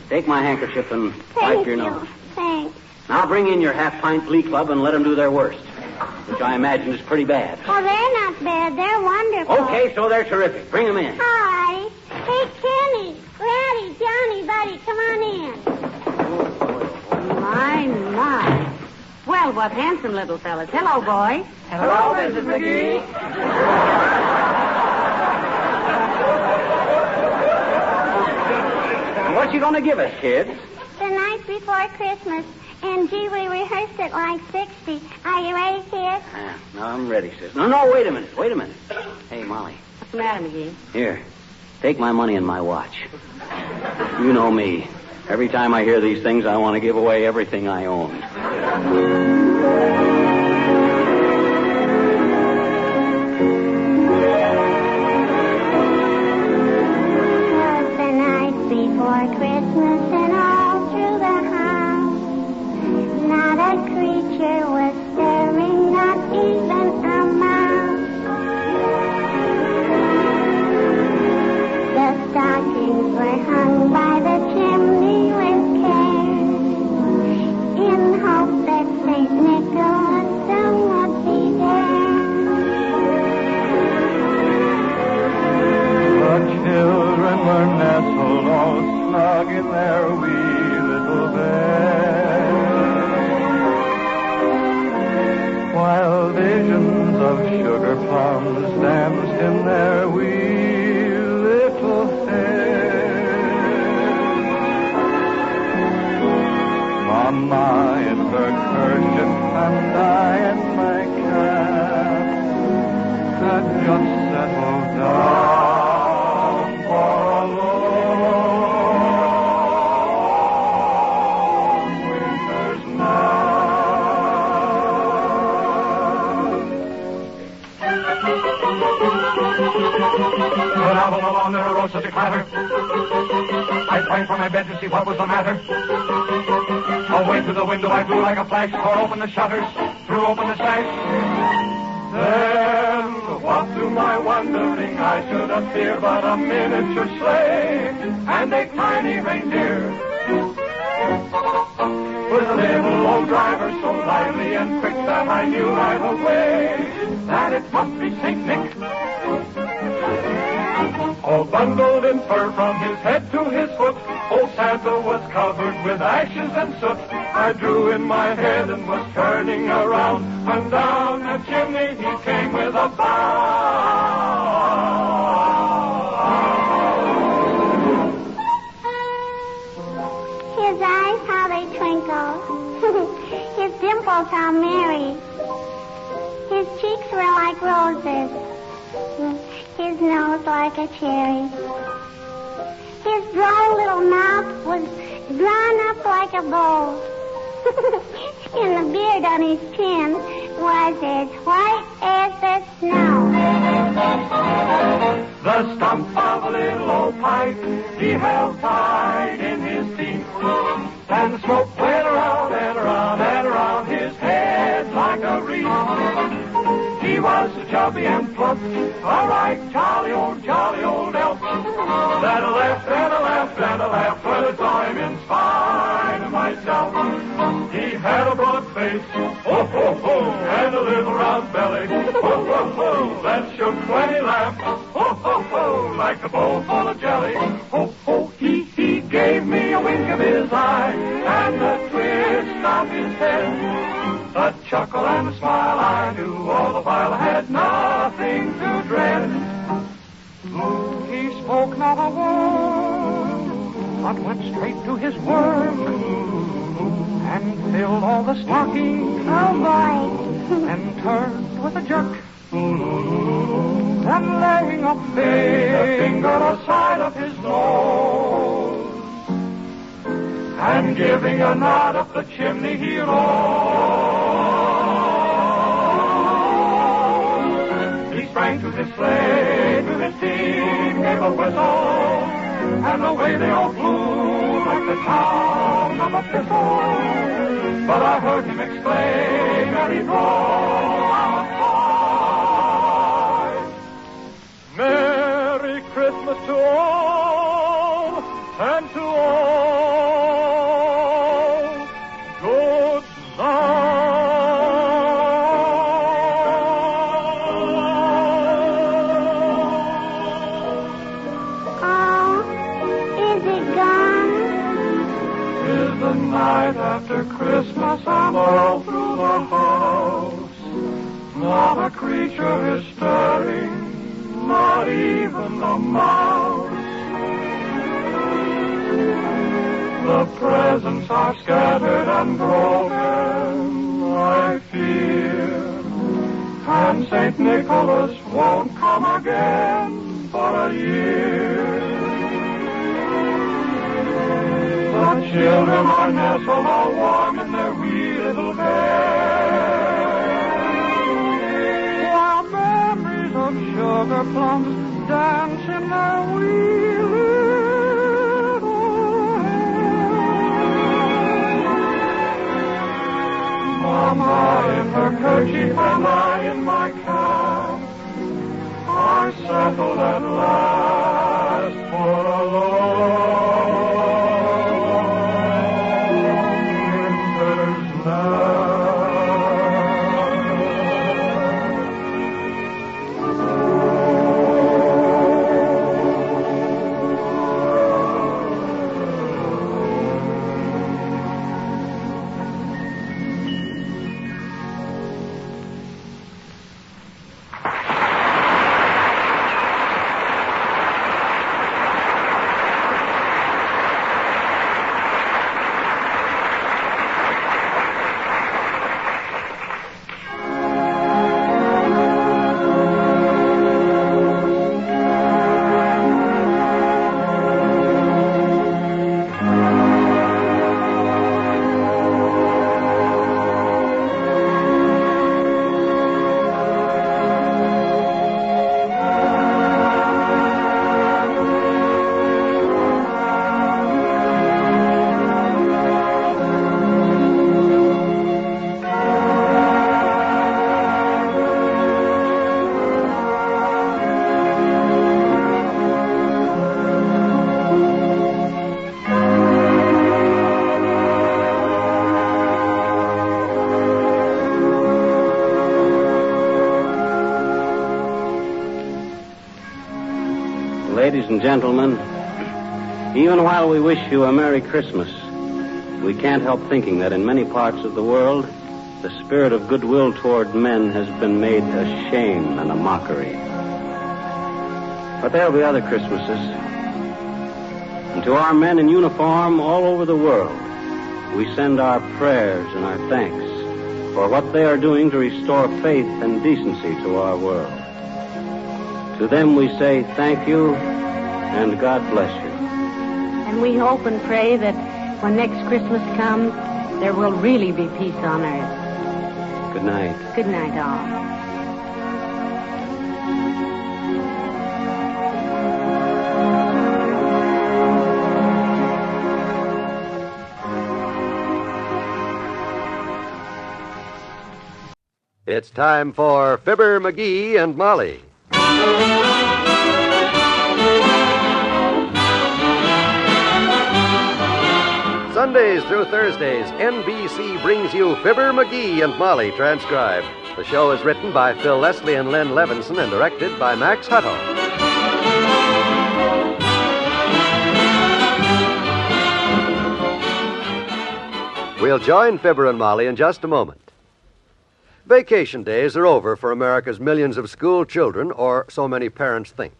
Take my handkerchief and Thank wipe your you. nose. Thanks. Now bring in your half-pint glee club and let them do their worst, which I imagine is pretty bad. Oh, they're not bad. They're wonderful. Okay, so they're terrific. Bring them in. Hi. Hey, Kenny, Gladys, Johnny, Buddy, come on in. My. Well, what handsome little fellas. Hello, boys. Hello, Mrs. McGee. What you gonna give us, kids? The night before Christmas. And, gee, we rehearsed it like 60. Are you ready, kids? No, I'm ready, sis. No, wait a minute. Hey, Molly. What's the matter, McGee? Here. Take my money and my watch. You know me. Every time I hear these things, I want to give away everything I own. The night before Christmas and all through the house, not a creature was stirring, not even a mouse. The stockings were hung by the chimney with care, in hope that St. Nicholas soon would be there. The children were nestled all snug in their wee little bed, while visions of sugar plums danced in their wee just settle down for a long winter's When out on the lawn there arose such a clatter, I sprang from my bed to see what was the matter. Away to the window I flew like a flash, tore open the shutters, threw open the sash. Then, what to my wondering I should appear but a miniature sleigh and a tiny reindeer. With a little old driver so lively and quick that I knew right away that it must be St. Nick. All bundled in fur from his head to his foot, old Santa was covered with ashes and soot. I drew in my head and was turning around, and down the chimney he came with a bow. His eyes, how they twinkle. His dimples, how merry. His cheeks were like roses. His nose like a cherry. His dry little mouth was drawn up like a bow. And the beard on his chin was as white as the snow. The stump of a little old pipe he held tight in his teeth, and the smoke went around and around and around his head like a wreath. He was so chubby and plump, a right jolly old elf, that I laughed and I laughed and I laughed when I saw him in spite of myself. He had a broad face, ho, ho, ho, and a little round belly, ho, ho, ho, that shook when he laughed, ho, ho, ho, like a bowl full of jelly. Ho, ho, he gave me a wink of his eye and a twist of his head. A chuckle and a smile I knew all the while I had nothing to dread. He spoke not a word, but went straight to his work and filled all the stockings. Oh, boy. And turned with a jerk. And laying a finger aside of his nose and giving a nod up the chimney he rose. He sprang to his sleigh, to his team, gave a whistle, and away they all flew like the sound of a pistol. But I heard him exclaim, and he drove outside. Merry Christmas to all, and to all, good night after Christmas, I'm all through the house. Not a creature is stirring, not even a mouse. The presents are scattered and broken, I fear, and St. Nicholas won't come again for a year. The children are nestled all warm in their wee little beds, while memories of sugar plums dance in their wee little heads. Mama in her kerchief and I in my cap are settled at last for a long and gentlemen, even while we wish you a Merry Christmas, we can't help thinking that in many parts of the world, the spirit of goodwill toward men has been made a shame and a mockery. But there'll be other Christmases. And to our men in uniform all over the world, we send our prayers and our thanks for what they are doing to restore faith and decency to our world. To them we say thank you and God bless you. And we hope and pray that when next Christmas comes, there will really be peace on earth. Good night. Good night, all. It's time for Fibber McGee and Molly. Sundays through Thursdays, NBC brings you Fibber McGee and Molly transcribed. The show is written by Phil Leslie and Len Levinson and directed by Max Hutto. We'll join Fibber and Molly in just a moment. Vacation days are over for America's millions of school children, or so many parents think.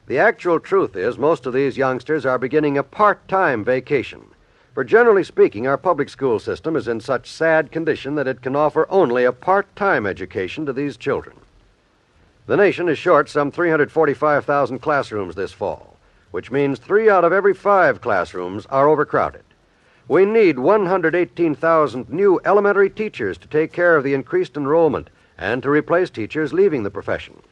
The actual truth is most of these youngsters are beginning a part-time vacation. For generally speaking, our public school system is in such sad condition that it can offer only a part-time education to these children. The nation is short some 345,000 classrooms this fall, which means 3 out of every 5 classrooms are overcrowded. We need 118,000 new elementary teachers to take care of the increased enrollment and to replace teachers leaving the profession.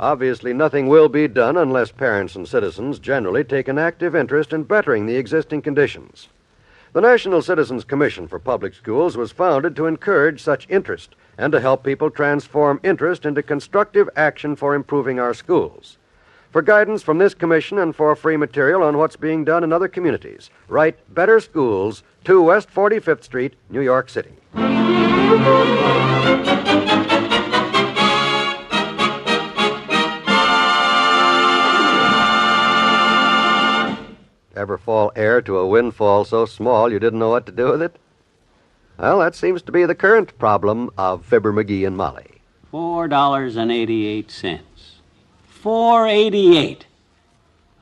Obviously, nothing will be done unless parents and citizens generally take an active interest in bettering the existing conditions. The National Citizens Commission for Public Schools was founded to encourage such interest and to help people transform interest into constructive action for improving our schools. For guidance from this commission and for free material on what's being done in other communities, write Better Schools, 2 West 45th Street, New York City. Ever fall heir to a windfall so small you didn't know what to do with it? Well, that seems to be the current problem of Fibber McGee and Molly. $4.88. $4.88.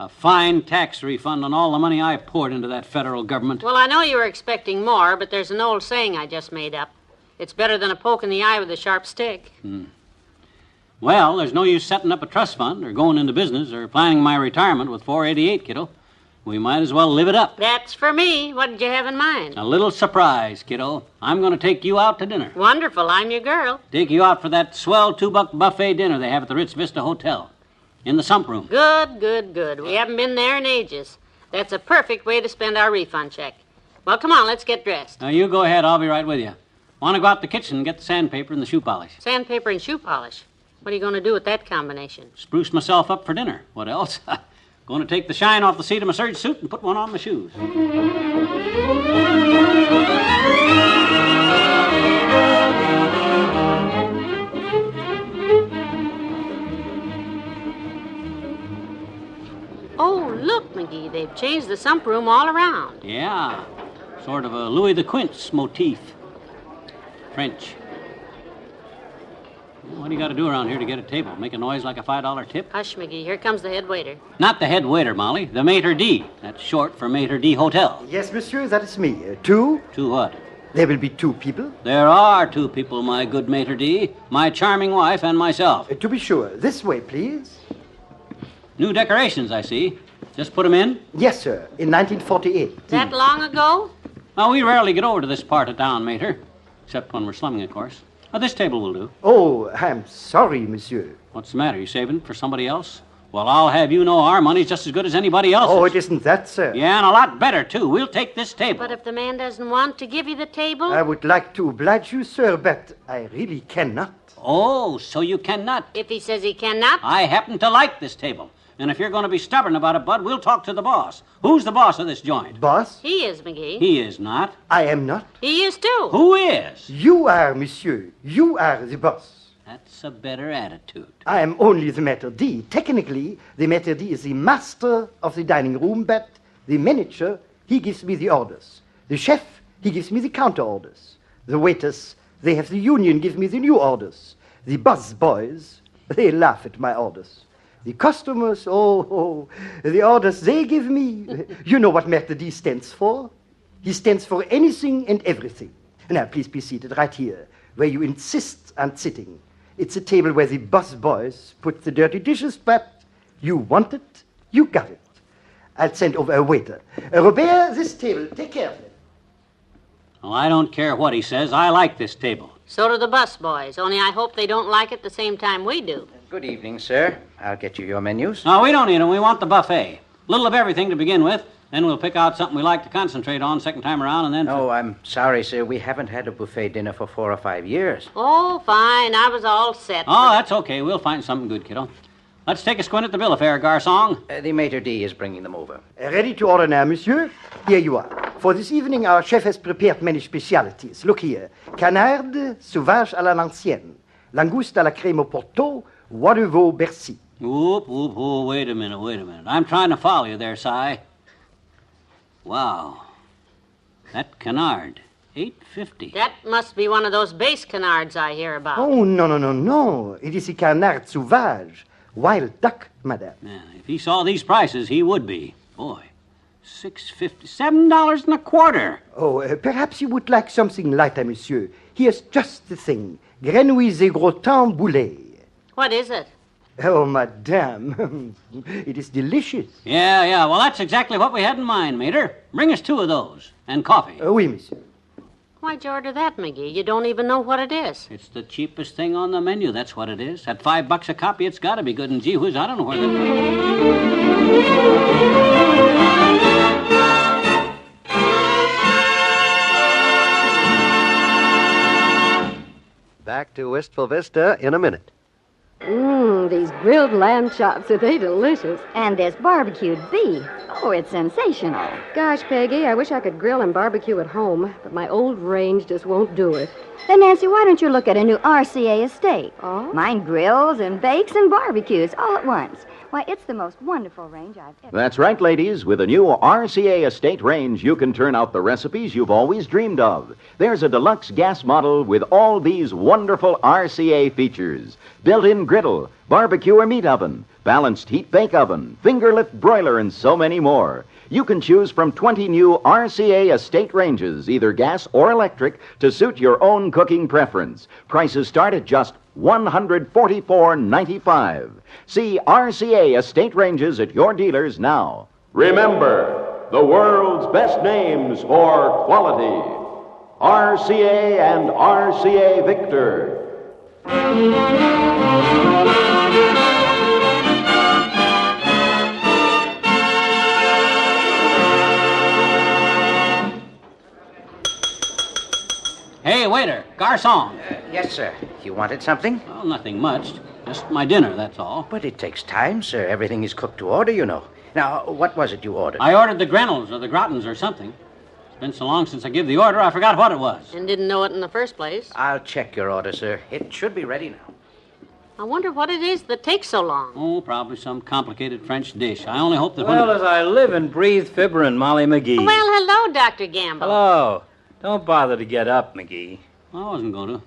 A fine tax refund on all the money I poured into that federal government. Well, I know you were expecting more, but there's an old saying I just made up. It's better than a poke in the eye with a sharp stick. Well, there's no use setting up a trust fund or going into business or planning my retirement with $4.88, kiddo. We might as well live it up. That's for me. What did you have in mind? A little surprise, kiddo. I'm going to take you out to dinner. Wonderful. I'm your girl. Take you out for that swell $2 buffet dinner they have at the Ritz Vista Hotel. In the sump room. Good, good, good. We haven't been there in ages. That's a perfect way to spend our refund check. Well, come on, let's get dressed. Now, you go ahead. I'll be right with you. Want to go out to the kitchen and get the sandpaper and the shoe polish. Sandpaper and shoe polish? What are you going to do with that combination? Spruce myself up for dinner. What else? Going to take the shine off the seat of my serge suit and put one on my shoes. Oh, look, McGee, they've changed the sump room all around. Yeah, sort of a Louis the Quince motif. French. What do you got to do around here to get a table? Make a noise like a $5 tip? Hush, McGee, here comes the head waiter. Not the head waiter, Molly. The maitre d'. That's short for Maitre D' Hotel. Yes, monsieur, that is me. 2? 2 what? There will be 2 people. There are 2 people, my good Maitre D'. My charming wife and myself. To be sure. This way, please. New decorations, I see. Just put them in? Yes, sir. In 1948. That long ago? Well, we rarely get over to this part of town, Mater. Except when we're slumming, of course. This table will do. Oh, I'm sorry, monsieur. What's the matter? You saving it for somebody else? Well, I'll have you know our money's just as good as anybody else's. Oh, it isn't that, sir. Yeah, and a lot better, too. We'll take this table. But if the man doesn't want to give you the table? I would like to oblige you, sir, but I really cannot. Oh, so you cannot? If he says he cannot? I happen to like this table. And if you're going to be stubborn about it, Bud, we'll talk to the boss. Who's the boss of this joint? Boss? He is, McGee. He is not. I am not. He is, too. Who is? You are, monsieur. You are the boss. That's a better attitude. I am only the maître d'. Technically, the maître d' is the master of the dining room, but the manager, he gives me the orders. The chef, he gives me the counter orders. The waiters, they have the union give me the new orders. The buzz boys, they laugh at my orders. The customers, the orders they give me. You know what maître d' stands for? He stands for anything and everything. Now, please be seated right here, where you insist on sitting. It's a table where the bus boys put the dirty dishes, but you want it, you got it. I'll send over a waiter. Robert, this table, take care of it. Oh, I don't care what he says. I like this table. So do the bus boys, only I hope they don't like it the same time we do. Good evening, sir. I'll get you your menus. No, we don't need them. We want the buffet. A little of everything to begin with. Then we'll pick out something we like to concentrate on second time around, and then... Oh, I'm sorry, sir. We haven't had a buffet dinner for 4 or 5 years. Oh, fine. I was all set. Oh, that's okay. We'll find something good, kiddo. Let's take a squint at the bill of fare, garçon. The maître d' is bringing them over. Ready to order now, monsieur? Here you are. For this evening, our chef has prepared many specialities. Look here. Canard sauvage à la l'ancienne. Langouste à la crème au porto. Bois de veau Bercy. Whoop. Wait a minute. I'm trying to follow you there, Si. Wow. That canard, $8.50. That must be one of those base canards I hear about. Oh, no. It is a canard sauvage. Wild duck, madame. Yeah, if he saw these prices, he would be. Boy, $6.50, $7.25. Oh, perhaps you would like something lighter, monsieur. Here's just the thing. Grenouilles et gratin boulet. What is it? Oh, madame, it is delicious. Yeah, well, that's exactly what we had in mind, Mater. Bring us 2 of those, and coffee. Oui, monsieur. Why'd you order that, McGee? You don't even know what it is. It's the cheapest thing on the menu, that's what it is. At $5 a copy, it's got to be good, and gee whiz, I don't know where Back to Wistful Vista in a minute. These grilled lamb chops, are they delicious? And this barbecued beef. Oh, it's sensational. Gosh, Peggy, I wish I could grill and barbecue at home, but my old range just won't do it. Then, Nancy, why don't you look at a new RCA estate? Oh? Mine grills and bakes and barbecues all at once. Why, it's the most wonderful range I've ever... That's right, ladies. With a new RCA estate range, you can turn out the recipes you've always dreamed of. There's a deluxe gas model with all these wonderful RCA features. Built-in griddle, barbecue or meat oven, balanced heat bake oven, finger lift broiler, and so many more. You can choose from 20 new RCA estate ranges, either gas or electric, to suit your own cooking preference. Prices start at just $144.95. See RCA estate ranges at your dealers now. Remember, the world's best names for quality. RCA and RCA Victor. Hey, waiter, garçon. Yes, sir. You wanted something? Well, nothing much. Just my dinner, that's all. But it takes time, sir. Everything is cooked to order, you know. Now, what was it you ordered? I ordered the grenels or the gratins or something. It's been so long since I gave the order, I forgot what it was. And didn't know it in the first place. I'll check your order, sir. It should be ready now. I wonder what it is that takes so long. Oh, probably some complicated French dish. I only hope that Well, as I live and breathe Fibber and Molly McGee. Well, hello, Dr. Gamble. Hello. Don't bother to get up, McGee. I wasn't going to.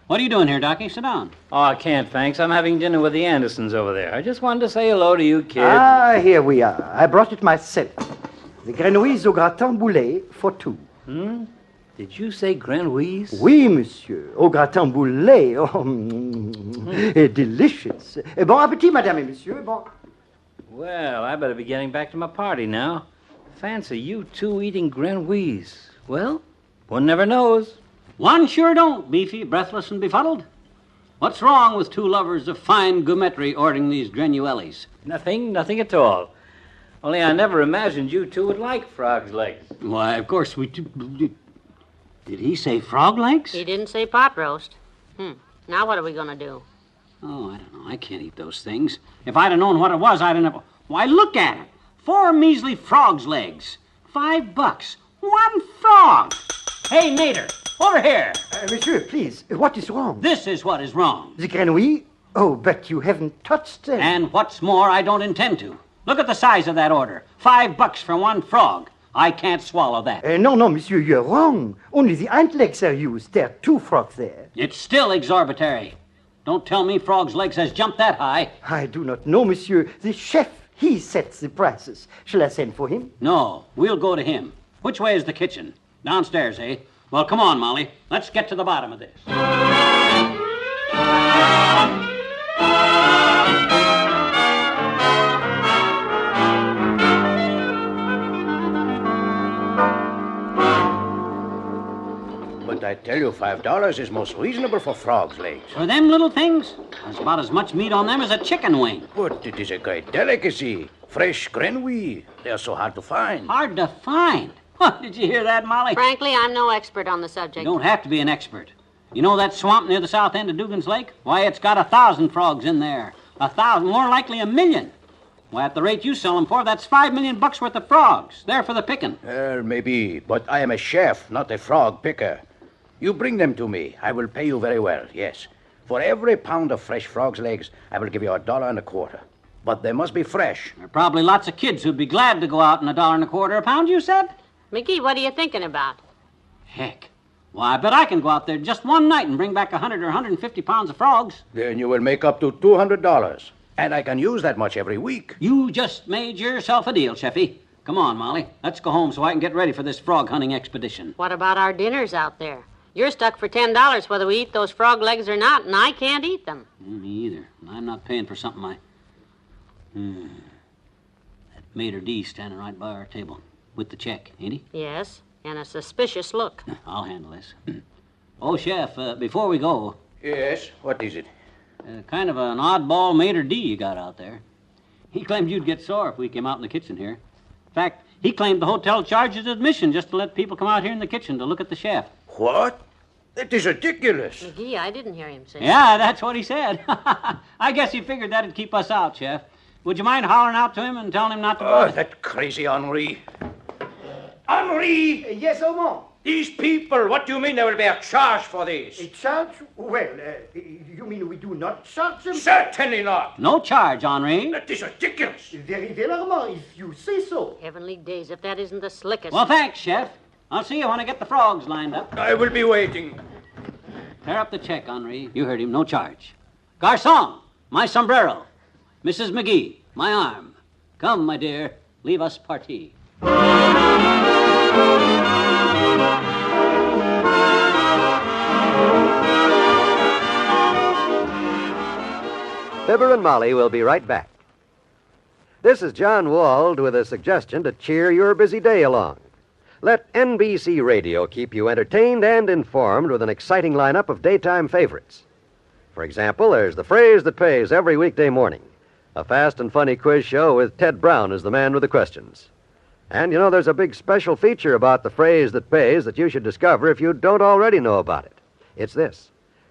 What are you doing here, Docky? Sit down. Oh, I can't, thanks. I'm having dinner with the Andersons over there. I just wanted to say hello to you kids. Ah, here we are. I brought it myself. The grenouilles au gratin boulet for 2. Did you say grenouilles? Oui, monsieur. Au gratin boulet. Oh, delicious. Bon appétit, madame et monsieur. Bon. Well, I better be getting back to my party now. Fancy you two eating grenouilles. Well, one never knows. One sure don't, beefy, breathless, and befuddled. What's wrong with 2 lovers of fine gourmetry ordering these grenuelles? Nothing at all. Only I never imagined you two would like frog's legs. Why, of course we do. Did he say frog legs? He didn't say pot roast. Now what are we going to do? Oh, I don't know. I can't eat those things. If I'd have known what it was, I'd have never... Why, look at it. 4 measly frog's legs. $5. 1 frog. Hey, Mater, Over here. Monsieur, please, what is wrong? This is what is wrong. The grenouille? Oh, but you haven't touched them. And what's more, I don't intend to. Look at the size of that order. $5 for one frog. I can't swallow that. No, monsieur, you're wrong. Only the hind legs are used. There are 2 frogs there. It's still exorbitary. Don't tell me frog's legs has jumped that high. I do not know, monsieur. The chef, he sets the prices. Shall I send for him? No, we'll go to him. Which way is the kitchen? Downstairs, eh? Well, come on, Molly. Let's get to the bottom of this. But I tell you, $5 is most reasonable for frog's legs. For them little things? There's about as much meat on them as a chicken wing. But it is a great delicacy. Fresh grenouille. They are so hard to find. Hard to find? Did you hear that, Molly? Frankly, I'm no expert on the subject. You don't have to be an expert. You know that swamp near the south end of Dugan's Lake? Why, it's got 1,000 frogs in there. 1,000, more likely 1,000,000. Why, at the rate you sell them for, that's $5 million worth of frogs. There for the picking. Maybe, but I am a chef, not a frog picker. You bring them to me. I will pay you very well, yes. For every pound of fresh frog's legs, I will give you $1.25. But they must be fresh. There are probably lots of kids who'd be glad to go out in $1.25 a pound, you said? McGee, what are you thinking about? Heck. Why, I bet I can go out there just one night and bring back 100 or 150 pounds of frogs. Then you will make up to $200. And I can use that much every week. You just made yourself a deal, Sheffy. Come on, Molly. Let's go home so I can get ready for this frog hunting expedition. What about our dinners out there? You're stuck for $10 whether we eat those frog legs or not, and I can't eat them. Me either. I'm not paying for something I... That Mater D standing right by our table with the check, ain't he? Yes, and a suspicious look. I'll handle this. Oh, Chef, before we go... Yes, what is it? Kind of an oddball Mater D you got out there. He claimed you'd get sore if we came out in the kitchen here. In fact, he claimed the hotel charges admission just to let people come out here in the kitchen to look at the chef. What? That is ridiculous. McGee, I didn't hear him say Yeah, that's what he said. I guess he figured that'd keep us out, Chef. Would you mind hollering out to him and telling him not to... Oh, that crazy Henri. Henri! Yes, Armand. These people, what do you mean there will be a charge for this? A charge? Well, you mean we do not charge them? Certainly not. No charge, Henri. That is ridiculous. Very well, Armand, if you say so. Heavenly days, if that isn't the slickest. Well, thanks, Chef. I'll see you when I get the frogs lined up. I will be waiting. Tear up the check, Henri. You heard him. No charge. Garçon, my sombrero. Mrs. McGee, my arm. Come, my dear. Leave us partie. Fibber and Molly will be right back. This is John Wald with a suggestion to cheer your busy day along. Let NBC Radio keep you entertained and informed with an exciting lineup of daytime favorites. For example, there's The Phrase That Pays every weekday morning, a fast and funny quiz show with Ted Brown as the man with the questions. And, you know, there's a big special feature about The Phrase That Pays that you should discover if you don't already know about it. It's this.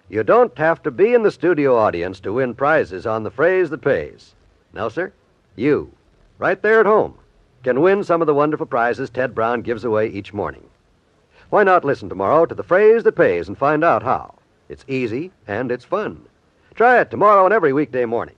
You don't have to be in the studio audience to win prizes on The Phrase That Pays. No, sir. You, right there at home, can win some of the wonderful prizes Ted Brown gives away each morning. Why not listen tomorrow to The Phrase That Pays and find out how? It's easy and it's fun. Try it tomorrow and every weekday morning.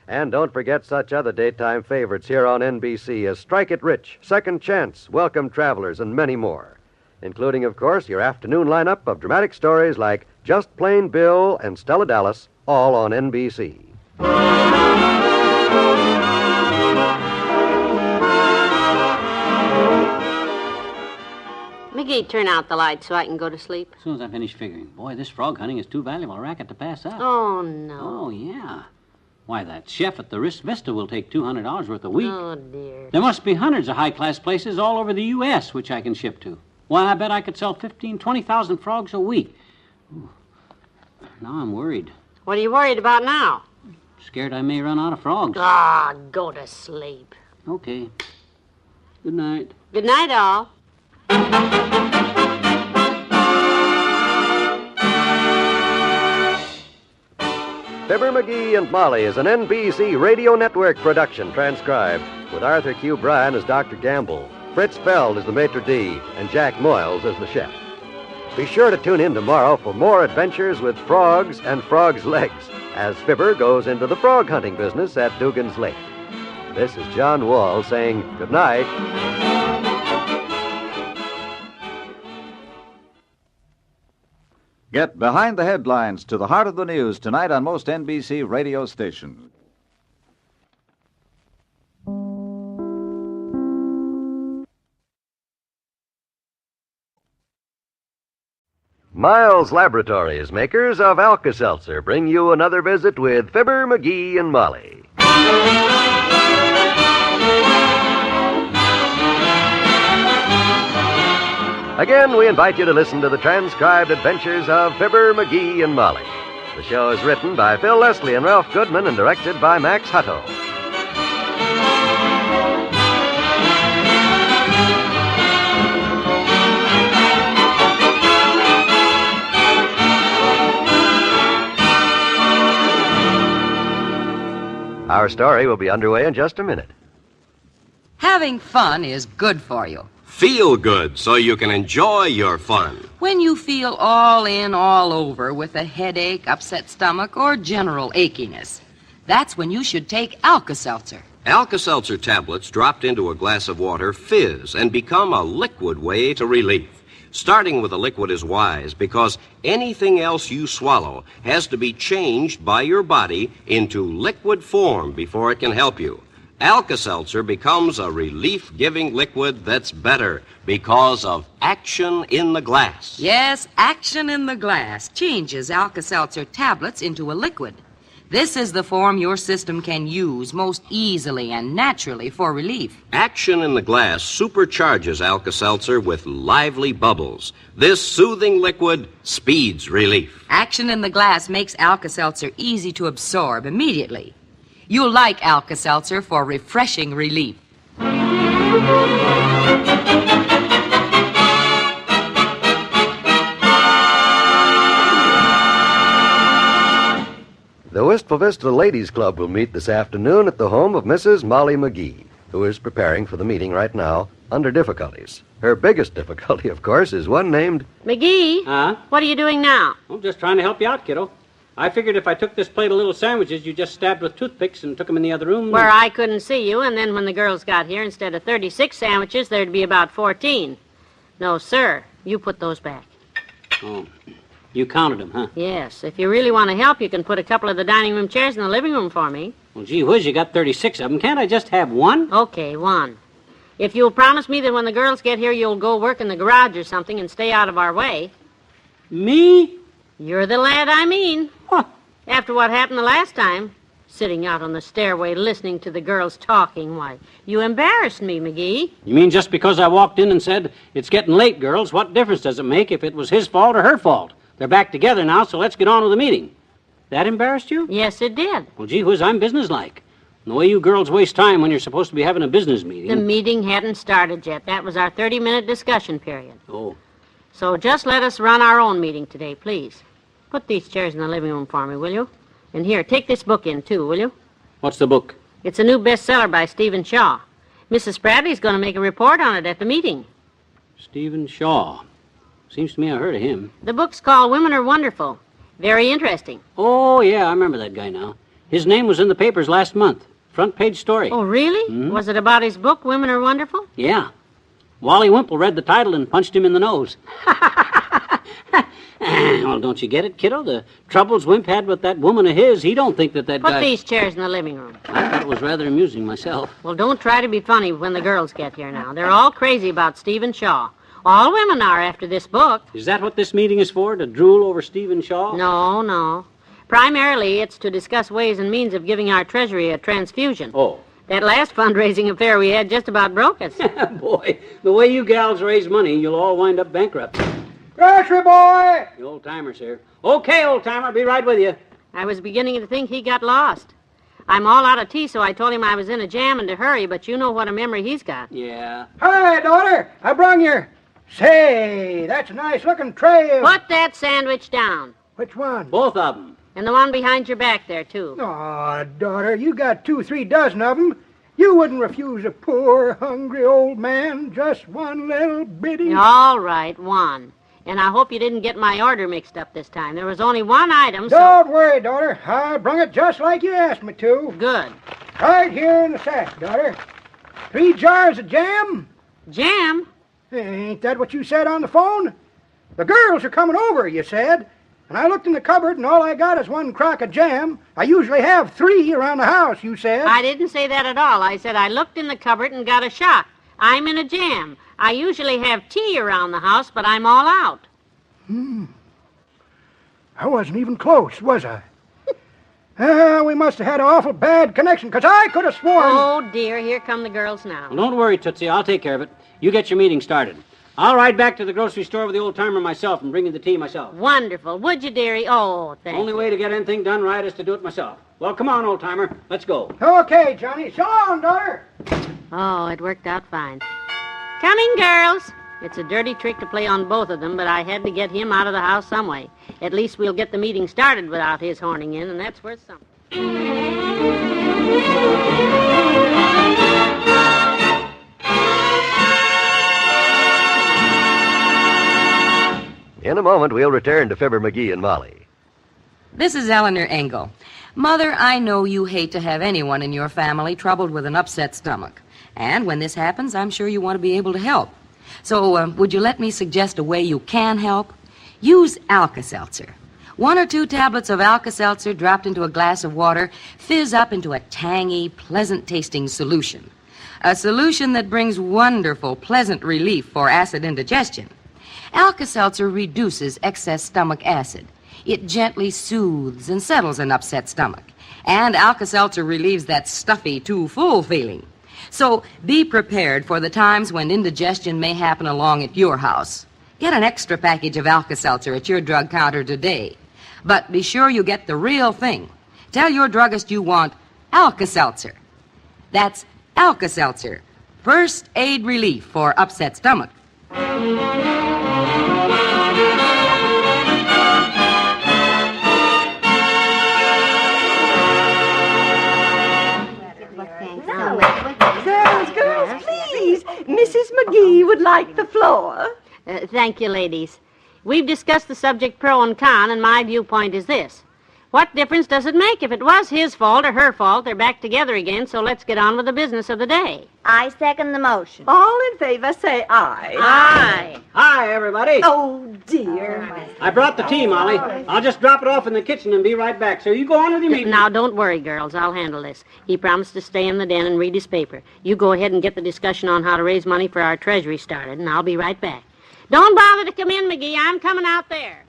And don't forget such other daytime favorites here on NBC as Strike It Rich, Second Chance, Welcome Travelers, and many more, including, of course, your afternoon lineup of dramatic stories like Just Plain Bill and Stella Dallas, all on NBC. McGee, turn out the light so I can go to sleep. As soon as I finish figuring. Boy, this frog hunting is too valuable a racket to pass up. Oh, no. Oh, yeah. Why, that chef at the Risk Vista will take $200 worth a week. Oh, dear. There must be hundreds of high-class places all over the U.S. which I can ship to. Why, I bet I could sell 15,000, 20,000 frogs a week. Ooh. Now I'm worried. What are you worried about now? Scared I may run out of frogs. Ah, go to sleep. Okay. Good night. Good night, all. Fibber McGee and Molly is an NBC Radio Network production transcribed with Arthur Q. Bryan as Dr. Gamble, Fritz Feld as the maitre d', and Jack Moyles as the chef. Be sure to tune in tomorrow for more adventures with frogs and frogs' legs as Fibber goes into the frog hunting business at Dugan's Lake. This is John Wall saying good night. Get behind the headlines to the heart of the news tonight on most NBC radio stations. Miles Laboratories, makers of Alka-Seltzer, bring you another visit with Fibber McGee and Molly. Again, we invite you to listen to the transcribed adventures of Fibber McGee and Molly. The show is written by Phil Leslie and Ralph Goodman and directed by Max Hutto. Our story will be underway in just a minute. Having fun is good for you. Feel good so you can enjoy your fun. When you feel all in, all over with a headache, upset stomach, or general achiness, that's when you should take Alka-Seltzer. Alka-Seltzer tablets dropped into a glass of water fizz and become a liquid way to relief. Starting with a liquid is wise because anything else you swallow has to be changed by your body into liquid form before it can help you. Alka-Seltzer becomes a relief-giving liquid that's better because of action in the glass. Yes, action in the glass changes Alka-Seltzer tablets into a liquid. This is the form your system can use most easily and naturally for relief. Action in the glass supercharges Alka-Seltzer with lively bubbles. This soothing liquid speeds relief. Action in the glass makes Alka-Seltzer easy to absorb immediately. You'll like Alka-Seltzer for refreshing relief. The Wistful Vista Ladies Club will meet this afternoon at the home of Mrs. Molly McGee, who is preparing for the meeting right now under difficulties. Her biggest difficulty, of course, is one named... McGee? Huh? What are you doing now? I'm just trying to help you out, kiddo. I figured if I took this plate of little sandwiches you just stabbed with toothpicks and took them in the other room... Where I couldn't see you, and then when the girls got here, instead of 36 sandwiches, there'd be about 14. No, sir. You put those back. Oh, you counted them, huh? Yes. If you really want to help, you can put a couple of the dining room chairs in the living room for me. Well, gee whiz, you got 36 of them. Can't I just have one? Okay, one. If you'll promise me that when the girls get here, you'll go work in the garage or something and stay out of our way. Me? You're the lad I mean. What? After what happened the last time, sitting out on the stairway listening to the girls talking, why, you embarrassed me, McGee. You mean just because I walked in and said, it's getting late, girls, what difference does it make if it was his fault or her fault? They're back together now, so let's get on with the meeting. That embarrassed you? Yes, it did. Well, gee whiz, I'm businesslike. And the way you girls waste time when you're supposed to be having a business meeting... The meeting hadn't started yet. That was our 30-minute discussion period. Oh. So just let us run our own meeting today, please. Put these chairs in the living room for me, will you? And here, take this book in, too, will you? What's the book? It's a new bestseller by Stephen Shaw. Mrs. Bradley's going to make a report on it at the meeting. Stephen Shaw. Seems to me I heard of him. The book's called Women Are Wonderful. Very interesting. Oh, yeah, I remember that guy now. His name was in the papers last month. Front page story. Oh, really? Mm-hmm. Was it about his book, Women Are Wonderful? Yeah. Wally Wimple read the title and punched him in the nose. Well, don't you get it, kiddo? The troubles Wimp had with that woman of his, he don't think that guy... Put these chairs in the living room. I thought it was rather amusing myself. Well, don't try to be funny when the girls get here now. They're all crazy about Stephen Shaw. All women are after this book. Is that what this meeting is for, to drool over Stephen Shaw? No, no. Primarily, it's to discuss ways and means of giving our treasury a transfusion. Oh. That last fundraising affair we had just about broke us. Boy, the way you gals raise money, you'll all wind up bankrupt. Grocery boy! The old-timer's here. Okay, old-timer, be right with you. I was beginning to think he got lost. I'm all out of tea, so I told him I was in a jam and to hurry, but you know what a memory he's got. Yeah. Hi, daughter. I brung your... Say, that's a nice-looking tray of... Put that sandwich down. Which one? Both of them. And the one behind your back there, too. Aw, daughter, you got 2-3 dozen of them. You wouldn't refuse a poor, hungry old man just one little bitty... All right, one. And I hope you didn't get my order mixed up this time. There was only one item, so... Don't worry, daughter. I brung it just like you asked me to. Good. Right here in the sack, daughter. 3 jars of jam. Jam? Ain't that what you said on the phone? The girls are coming over, you said. And I looked in the cupboard, and all I got is 1 crock of jam. I usually have 3 around the house, you said. I didn't say that at all. I said I looked in the cupboard and got a shock. I'm in a jam. I usually have tea around the house, but I'm all out. I wasn't even close, was I? We must have had an awful bad connection, 'cause I could have sworn... Oh, dear, here come the girls now. Well, don't worry, Tootsie. I'll take care of it. You get your meeting started. I'll ride back to the grocery store with the old-timer myself and bring you the tea myself. Wonderful. Would you, dearie? Oh, thank Only you. way to get anything done right is to do it myself. Well, come on, old-timer. Let's go. Okay, Johnny. So long, daughter. Oh, it worked out fine. Coming, girls. It's a dirty trick to play on both of them, but I had to get him out of the house some way. At least we'll get the meeting started without his horning in, and that's worth something. In a moment, we'll return to Fibber McGee and Molly. This is Eleanor Engel. Mother, I know you hate to have anyone in your family troubled with an upset stomach. And when this happens, I'm sure you want to be able to help. So, would you let me suggest a way you can help? Use Alka-Seltzer. 1 or 2 tablets of Alka-Seltzer dropped into a glass of water fizz up into a tangy, pleasant-tasting solution. A solution that brings wonderful, pleasant relief for acid indigestion. Alka-Seltzer reduces excess stomach acid. It gently soothes and settles an upset stomach. And Alka-Seltzer relieves that stuffy, too full feeling. So be prepared for the times when indigestion may happen along at your house. Get an extra package of Alka-Seltzer at your drug counter today. But be sure you get the real thing. Tell your druggist you want Alka-Seltzer. That's Alka-Seltzer. First aid relief for upset stomach. Girls, please. Mrs. McGee would like the floor. Thank you, ladies. We've discussed the subject pro and con, and my viewpoint is this. What difference does it make if it was his fault or her fault? They're back together again, so let's get on with the business of the day. I second the motion. All in favor, say aye. Aye. Hi, everybody. Oh, dear. I brought the tea, Molly. I'll just drop it off in the kitchen and be right back. So you go on with your meeting. Now, don't worry, girls. I'll handle this. He promised to stay in the den and read his paper. You go ahead and get the discussion on how to raise money for our treasury started, and I'll be right back. Don't bother to come in, McGee. I'm coming out there.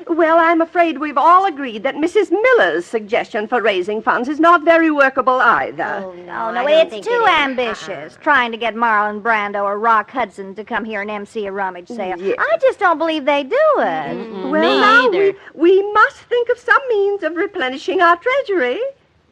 Well, I'm afraid we've all agreed that Mrs. Miller's suggestion for raising funds is not very workable either. Oh, no, it's too ambitious. Trying to get Marlon Brando or Rock Hudson to come here and MC a rummage sale. Yes. I just don't believe they do it. Well, now we must think of some means of replenishing our treasury.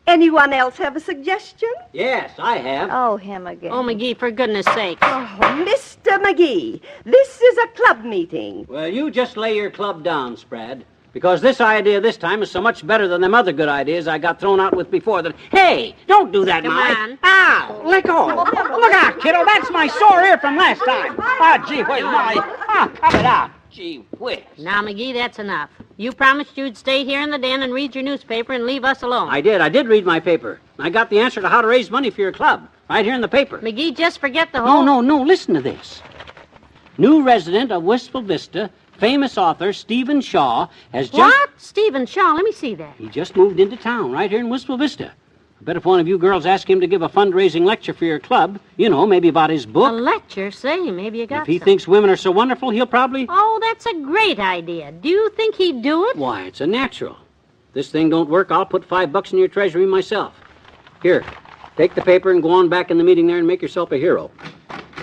Anyone else have a suggestion? Yes, I have. Oh, him again. Oh, McGee, for goodness sake. Oh, Mr. McGee, this is a club meeting. Well, you just lay your club down, Sprad. Because this idea this time is so much better than them other good ideas I got thrown out with before that... Hey, don't do that, Come Molly. on. Ow, let go. Look out, kiddo. That's my sore ear from last time. Ah, gee whiz, Molly. Ah, cut it out. Gee whiz. Now, McGee, that's enough. You promised you'd stay here in the den and read your newspaper and leave us alone. I did read my paper. I got the answer to how to raise money for your club. Right here in the paper. McGee, just forget the whole... No, listen to this. New resident of Wistful Vista, famous author Stephen Shaw has just... What? Stephen Shaw? Let me see that. He just moved into town right here in Wistful Vista. I bet if one of you girls ask him to give a fundraising lecture for your club, you know, maybe about his book. A lecture? Say, maybe you got If he some. thinks women are so wonderful, he'll probably... Oh, that's a great idea. Do you think he'd do it? Why, it's a natural. If this thing don't work, I'll put $5 in your treasury myself. Here, take the paper and go on back in the meeting there and make yourself a hero.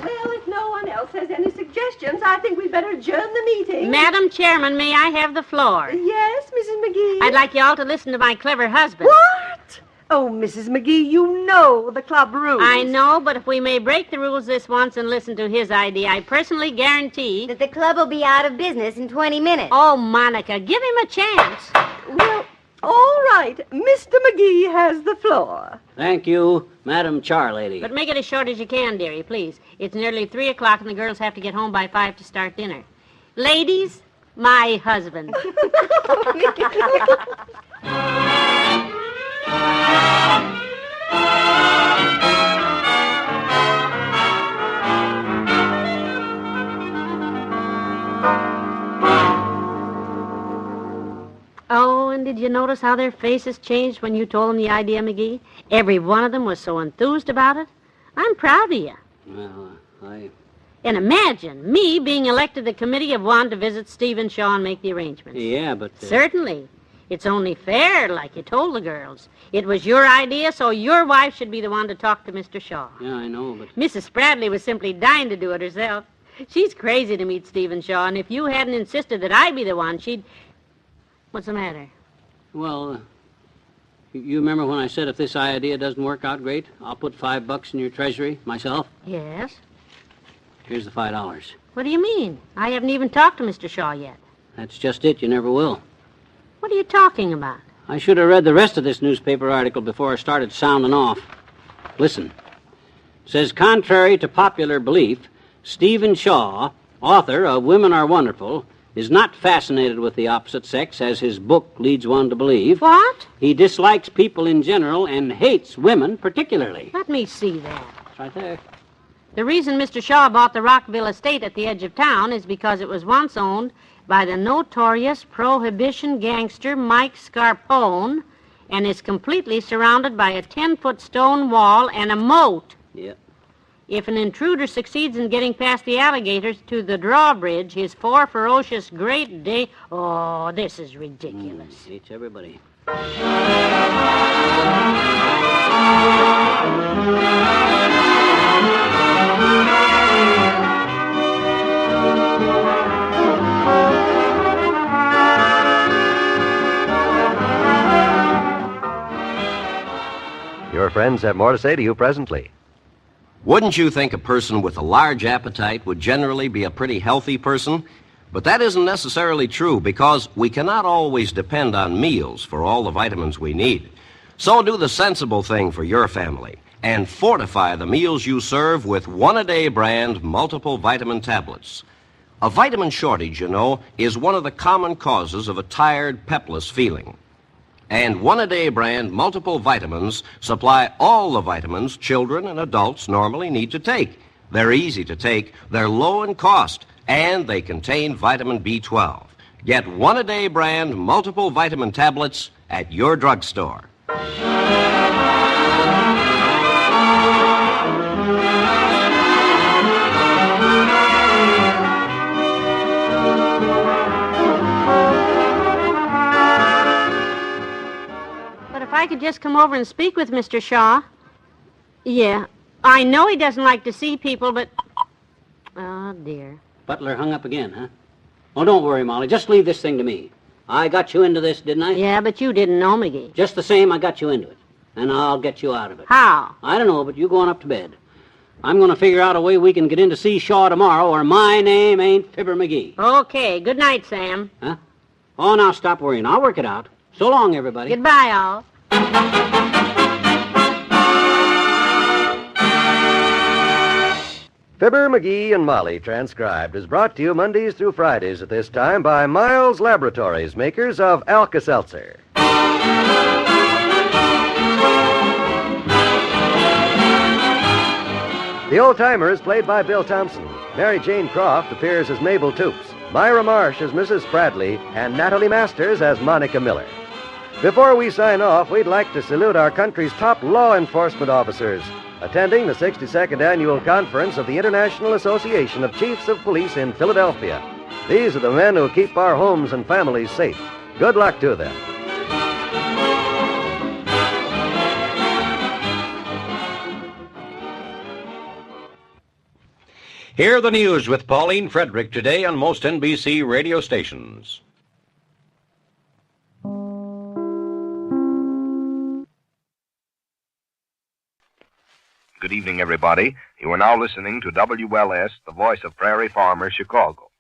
Well, if no one else has any suggestions, I think we'd better adjourn the meeting. Madam Chairman, may I have the floor? Yes, Mrs. McGee? I'd like you all to listen to my clever husband. What? Oh, Mrs. McGee, you know the club rules. I know, but if we may break the rules this once and listen to his idea, I personally guarantee... that the club will be out of business in 20 minutes. Oh, Monica, give him a chance. Well, all right. Mr. McGee has the floor. Thank you, Madam Charlady. But make it as short as you can, dearie, please. It's nearly 3 o'clock and the girls have to get home by 5 to start dinner. Ladies, my husband. Oh, and did you notice how their faces changed when you told them the idea, McGee? Every one of them was so enthused about it. I'm proud of you. Well, And imagine me being elected the committee of one to visit Stephen Shaw and make the arrangements. Yeah, but... Certainly. It's only fair, like you told the girls. It was your idea, so your wife should be the one to talk to Mr. Shaw. Yeah, I know, but... Mrs. Spradley was simply dying to do it herself. She's crazy to meet Stephen Shaw, and if you hadn't insisted that I be the one, she'd... What's the matter? Well, you remember when I said if this idea doesn't work out great, I'll put $5 in your treasury myself? Yes? Here's the $5. What do you mean? I haven't even talked to Mr. Shaw yet. That's just it. You never will. What are you talking about? I should have read the rest of this newspaper article before I started sounding off. Listen. It says, contrary to popular belief, Stephen Shaw, author of Women Are Wonderful, is not fascinated with the opposite sex, as his book leads one to believe. What? He dislikes people in general and hates women particularly. Let me see that. It's right there. The reason Mr. Shaw bought the Rockville estate at the edge of town is because it was once owned by the notorious prohibition gangster Mike Scarpone and is completely surrounded by a 10-foot stone wall and a moat. Yeah. If an intruder succeeds in getting past the alligators to the drawbridge, his 4 ferocious Great Dane... Oh, this is ridiculous. Hates everybody. Your friends have more to say to you presently. Wouldn't you think a person with a large appetite would generally be a pretty healthy person? But that isn't necessarily true because we cannot always depend on meals for all the vitamins we need. So do the sensible thing for your family and fortify the meals you serve with one-a-day brand multiple vitamin tablets. A vitamin shortage, you know, is one of the common causes of a tired, pepless feeling. And one-a-day brand multiple vitamins supply all the vitamins children and adults normally need to take. They're easy to take, they're low in cost, and they contain vitamin B12. Get one-a-day brand multiple vitamin tablets at your drugstore. If I could just come over and speak with Mr. Shaw. Yeah, I know he doesn't like to see people, but... Oh, dear. Butler hung up again, huh? Oh, don't worry, Molly. Just leave this thing to me. I got you into this, didn't I? Yeah, but you didn't know, McGee. Just the same, I got you into it. And I'll get you out of it. How? I don't know, but you go on up to bed. I'm going to figure out a way we can get in to see Shaw tomorrow, or my name ain't Fibber McGee. Okay, good night, Sam. Huh? Oh, now stop worrying. I'll work it out. So long, everybody. Goodbye, all. Fibber McGee and Molly, transcribed, is brought to you Mondays through Fridays at this time by Miles Laboratories, makers of Alka-Seltzer. The Old-Timer is played by Bill Thompson. Mary Jane Croft appears as Mabel Toops, Myra Marsh as Mrs. Spradley, and Natalie Masters as Monica Miller. Before we sign off, we'd like to salute our country's top law enforcement officers attending the 62nd Annual Conference of the International Association of Chiefs of Police in Philadelphia. These are the men who keep our homes and families safe. Good luck to them. Hear the news with Pauline Frederick today on most NBC radio stations. Good evening, everybody. You are now listening to WLS, the voice of Prairie Farmer, Chicago.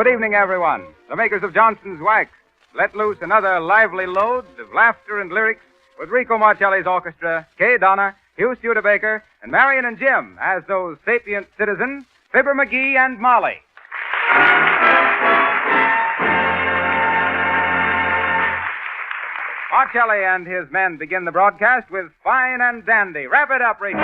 Good evening, everyone. The makers of Johnson's Wax let loose another lively load of laughter and lyrics with Rico Marcelli's orchestra, Kay Donner, Hugh Studebaker, and Marion and Jim as those sapient citizens, Fibber McGee and Molly. Marcelli and his men begin the broadcast with Fine and Dandy. Wrap it up, Rico.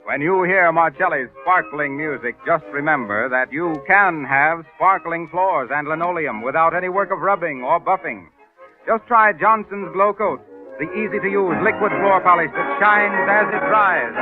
When you hear Marcelli's sparkling music, just remember that you can have sparkling floors and linoleum without any work of rubbing or buffing. Just try Johnson's Glow Coat, the easy-to-use liquid floor polish that shines as it dries.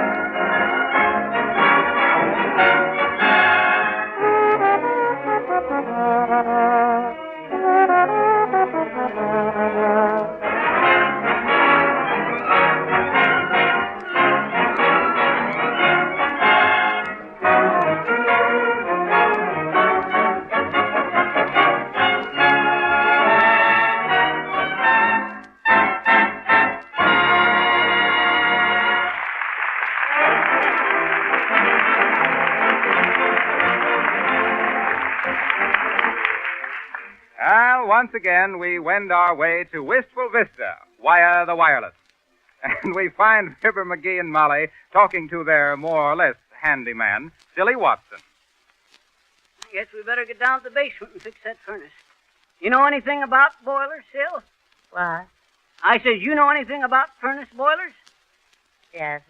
Once again, we wend our way to Wistful Vista via the wireless. And we find Fibber McGee and Molly talking to their more or less handyman, Silly Watson. I guess we better get down to the basement and fix that furnace. You know anything about boilers, Sil? What? I says, you know anything about furnace boilers? Yes.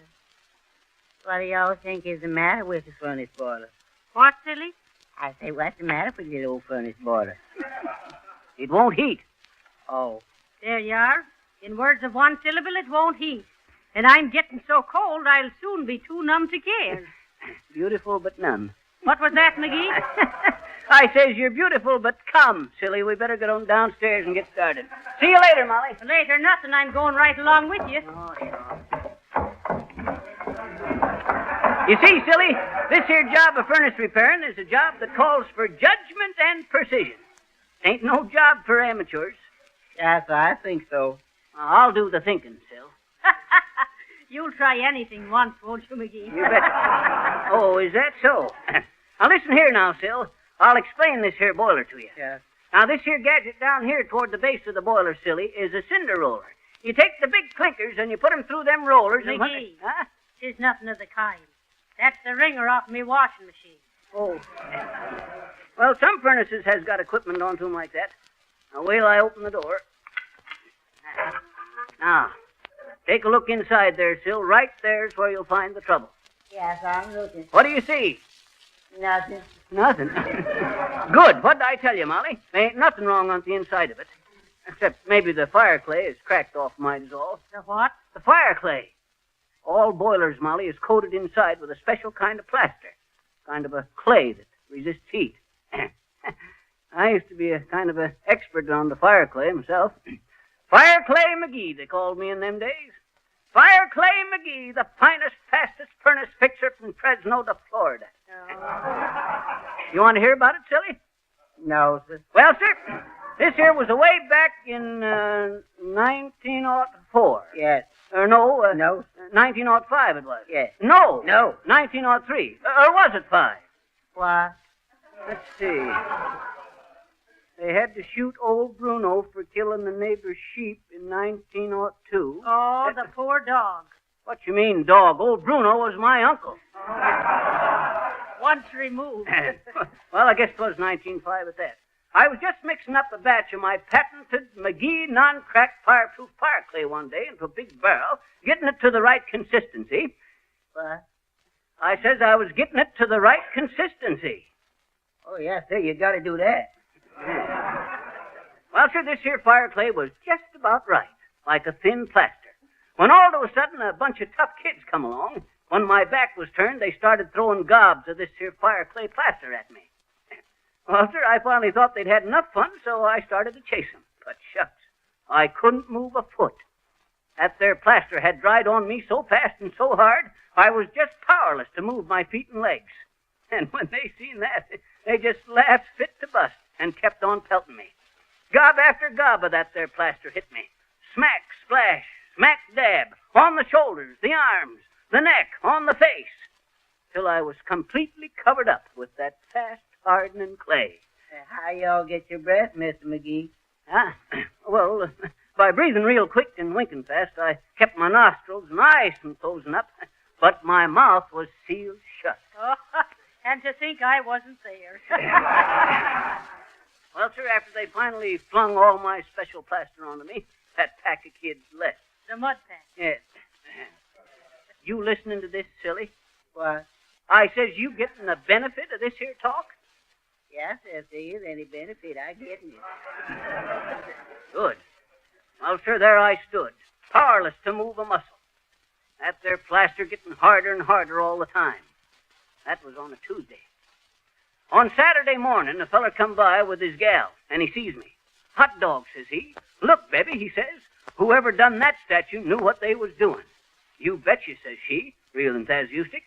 What do y'all think is the matter with the furnace boiler? What, silly? I say, what's the matter with the old furnace boiler? It won't heat. Oh. There you are. In words of one syllable, it won't heat. And I'm getting so cold, I'll soon be too numb to care. Beautiful but numb. What was that, McGee? I says you're beautiful, but come, silly. We better get on downstairs and get started. See you later, Molly. Later, nothing. I'm going right along with you. Oh, sure. You see, silly, this here job of furnace repairing is a job that calls for judgment and precision. Ain't no job for amateurs. Yes, I think so. I'll do the thinking, Sil. You'll try anything once, won't you, McGee? You betcha. Oh, is that so? Now, listen here now, Sil. I'll explain this here boiler to you. Yes. Now, this here gadget down here toward the base of the boiler, silly, is a cinder roller. You take the big clinkers and you put them through them rollers and... McGee, Huh? 'tis nothing of the kind. That's the wringer off me washing machine. Oh. Well, some furnaces has got equipment onto them like that. Now, wait till I open the door. Now, take a look inside there, Sil. Right there's where you'll find the trouble. Yes, I'm looking. What do you see? Nothing. Nothing. Good. What did I tell you, Molly? There ain't nothing wrong on the inside of it. Except maybe the fire clay is cracked off, might as all. The what? The fire clay. All boilers, Molly, is coated inside with a special kind of plaster. Kind of a clay that resists heat. I used to be a kind of an expert on the fire clay myself. Fire Clay McGee, they called me in them days. Fire Clay McGee, the finest, fastest furnace fixer from Fresno to Florida. You want to hear about it, silly? No, sir. Well, sir, this here was away back in 1904. Yes. Or no. No. 1905 it was. Yes. No. No. 1903. Or was it 5? What? Let's see. They had to shoot old Bruno for killing the neighbor's sheep in 1902. Oh, the poor dog. What you mean, dog? Old Bruno was my uncle. Once removed. Well, I guess it was 1905 at that. I was just mixing up a batch of my patented McGee non-crack fireproof fire clay one day into a big barrel, getting it to the right consistency. What? I says I was getting it to the right consistency. Oh, yes, sir, you got to do that. Well, sir, this here fire clay was just about right, like a thin plaster. When all of a sudden a bunch of tough kids come along, When my back was turned, they started throwing gobs of this here fire clay plaster at me. Well, sir, I finally thought they'd had enough fun, so I started to chase them. But shucks, I couldn't move a foot. That there plaster had dried on me so fast and so hard, I was just powerless to move my feet and legs. And when they seen that, they just laughed fit to bust and kept on pelting me. Gob after gob of that there plaster hit me. Smack, splash, smack, dab, on the shoulders, the arms, the neck, on the face, till I was completely covered up with that fast hardening clay. How y'all get your breath, Mr. McGee? Well, by breathing real quick and winking fast, I kept my nostrils nice and closing up, but my mouth was sealed shut. Oh, and to think I wasn't there. Well, sir, after they finally flung all my special plaster onto me, that pack of kids left. The mud pack. Yeah. You listening to this, silly? What? I says you getting the benefit of this here talk? Yes, if there is any benefit, I get it. Good. Well, sir, there I stood, powerless to move a muscle. That there plaster getting harder and harder all the time. That was on a Tuesday. On Saturday morning, a feller come by with his gal, and he sees me. Hot dog, says he. Look, baby, he says, whoever done that statue knew what they was doing. You betcha, says she, real enthusiastic.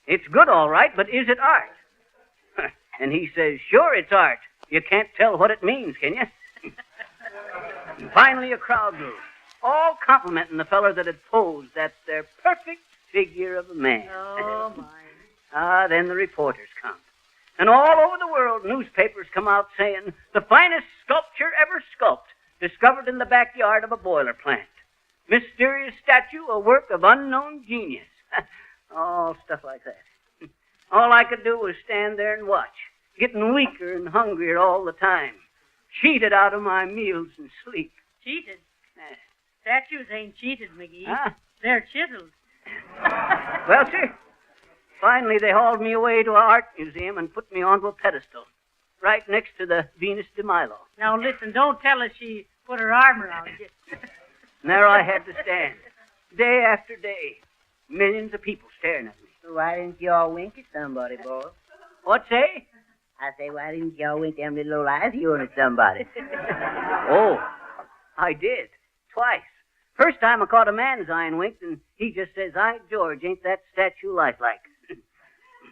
It's good, all right, but is it art? And he says, sure it's art. You can't tell what it means, can you? And finally, a crowd grew, all complimenting the feller that had posed that there perfect figure of a man. Oh, my. Then the reporters come. And all over the world, newspapers come out saying, the finest sculpture ever sculpted, discovered in the backyard of a boiler plant. Mysterious statue, a work of unknown genius. All stuff like that. All I could do was stand there and watch, getting weaker and hungrier all the time. Cheated out of my meals and sleep. Cheated? Statues ain't cheated, McGee. Huh? They're chiseled. Well, sir, finally they hauled me away to an art museum and put me onto a pedestal, right next to the Venus de Milo. Now, listen, don't tell us she put her arm around you. And there I had to stand, day after day, millions of people staring at me. Why didn't y'all wink at somebody, boy? What say? I say, why didn't y'all wink them little old eyes of yours at somebody? Oh, I did. Twice. First time I caught a man's eye and winked, and he just says, "Hi, George, ain't that statue lifelike?"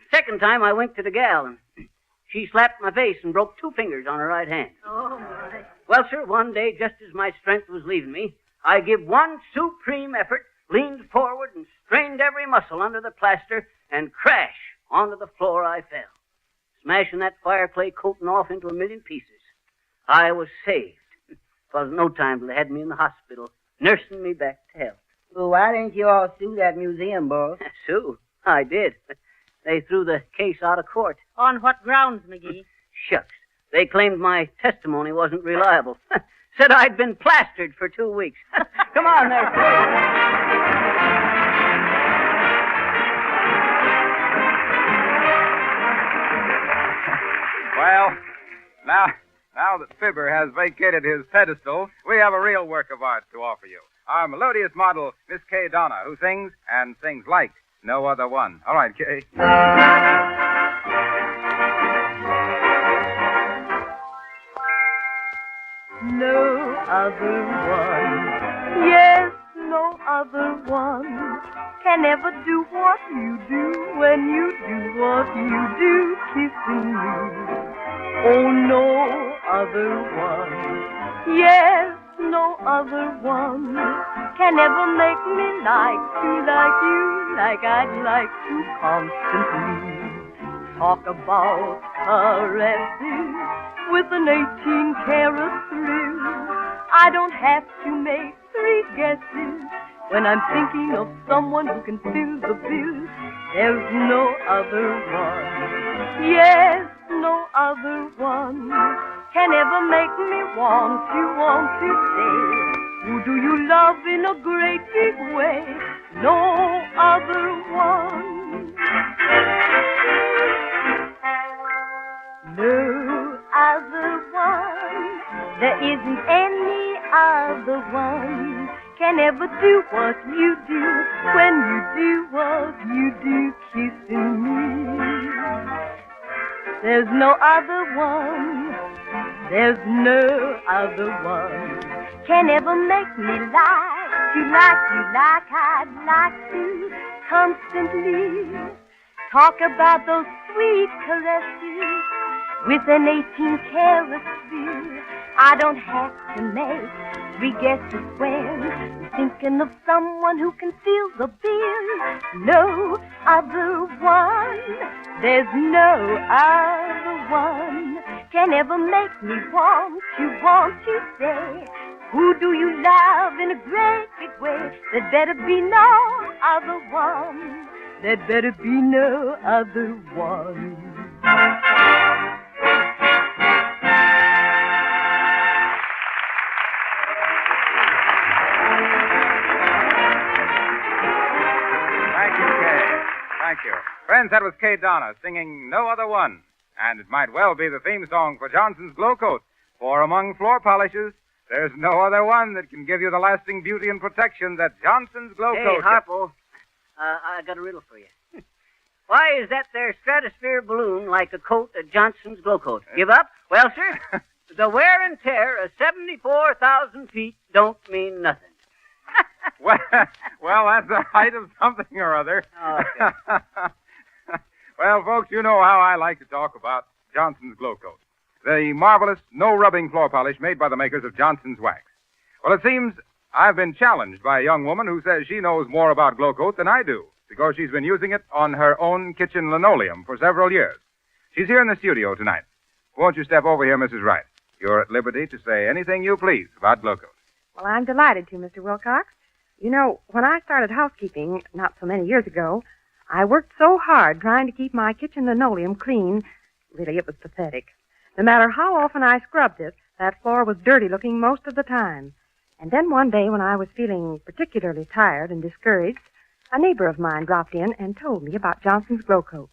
Second time I winked at a gal, and she slapped my face and broke 2 fingers on her right hand. Oh, my. Well, sir, one day, just as my strength was leaving me, I give one supreme effort, leaned forward and strained every muscle under the plaster, and crash onto the floor I fell, smashing that fire clay coating off into a million pieces. I was saved. 'Twas no time till they had me in the hospital, nursing me back to health. Well, why didn't you all sue that museum, boy? Sue? I did. They threw the case out of court. On what grounds, McGee? Shucks. They claimed my testimony wasn't reliable. Said I'd been plastered for 2 weeks. Come on there. Well, now that Fibber has vacated his pedestal, we have a real work of art to offer you. Our melodious model, Miss Kay Donna, who sings, and sings like no other one. All right, Kay. No other one, yes, no other one can ever do what you do when you do what you do, kissing me. Oh, no other one, yes, no other one can ever make me like you, like I'd like to constantly. Talk about caresses with an 18-karat thrill. I don't have to make 3 guesses when I'm thinking of someone who can fill the bill. There's no other one, yes, no other one can ever make me want to say, who do you love in a great big way? No other one. No other one. There isn't any other one. can ever do what you do when you do what you do, kissing me. There's no other one, there's no other one can ever make me like you like I'd like to constantly talk about those sweet caresses with an 18-karat feel. I don't have to make 3 guesses when I'm thinking of someone who can seal the bill. No other one, there's no other one can ever make me want you say. Who do you love in a great big way? There'd better be no other one. There'd better be no other one. Thank you, Kay. Thank you. Friends, that was Kay Donna singing No Other One. And it might well be the theme song for Johnson's Glow Coat. For among floor polishes, there's no other one that can give you the lasting beauty and protection that Johnson's Glow Coat. Hey, Harpo, I got a riddle for you. Why is that there stratosphere balloon like a coat of Johnson's Glow Coat? Give up? Well, sir, the wear and tear of 74,000 feet don't mean nothing. well, that's the height of something or other. Okay. Well, folks, you know how I like to talk about Johnson's Glow Coat, the marvelous no-rubbing floor polish made by the makers of Johnson's Wax. Well, it seems I've been challenged by a young woman who says she knows more about Glow Coat than I do, because she's been using it on her own kitchen linoleum for several years. She's here in the studio tonight. Won't you step over here, Mrs. Wright? You're at liberty to say anything you please about Glow Coat. Well, I'm delighted to, Mr. Wilcox. You know, when I started housekeeping not so many years ago, I worked so hard trying to keep my kitchen linoleum clean. Really, it was pathetic. No matter how often I scrubbed it, that floor was dirty looking most of the time. And then one day when I was feeling particularly tired and discouraged, a neighbor of mine dropped in and told me about Johnson's Glow Coat.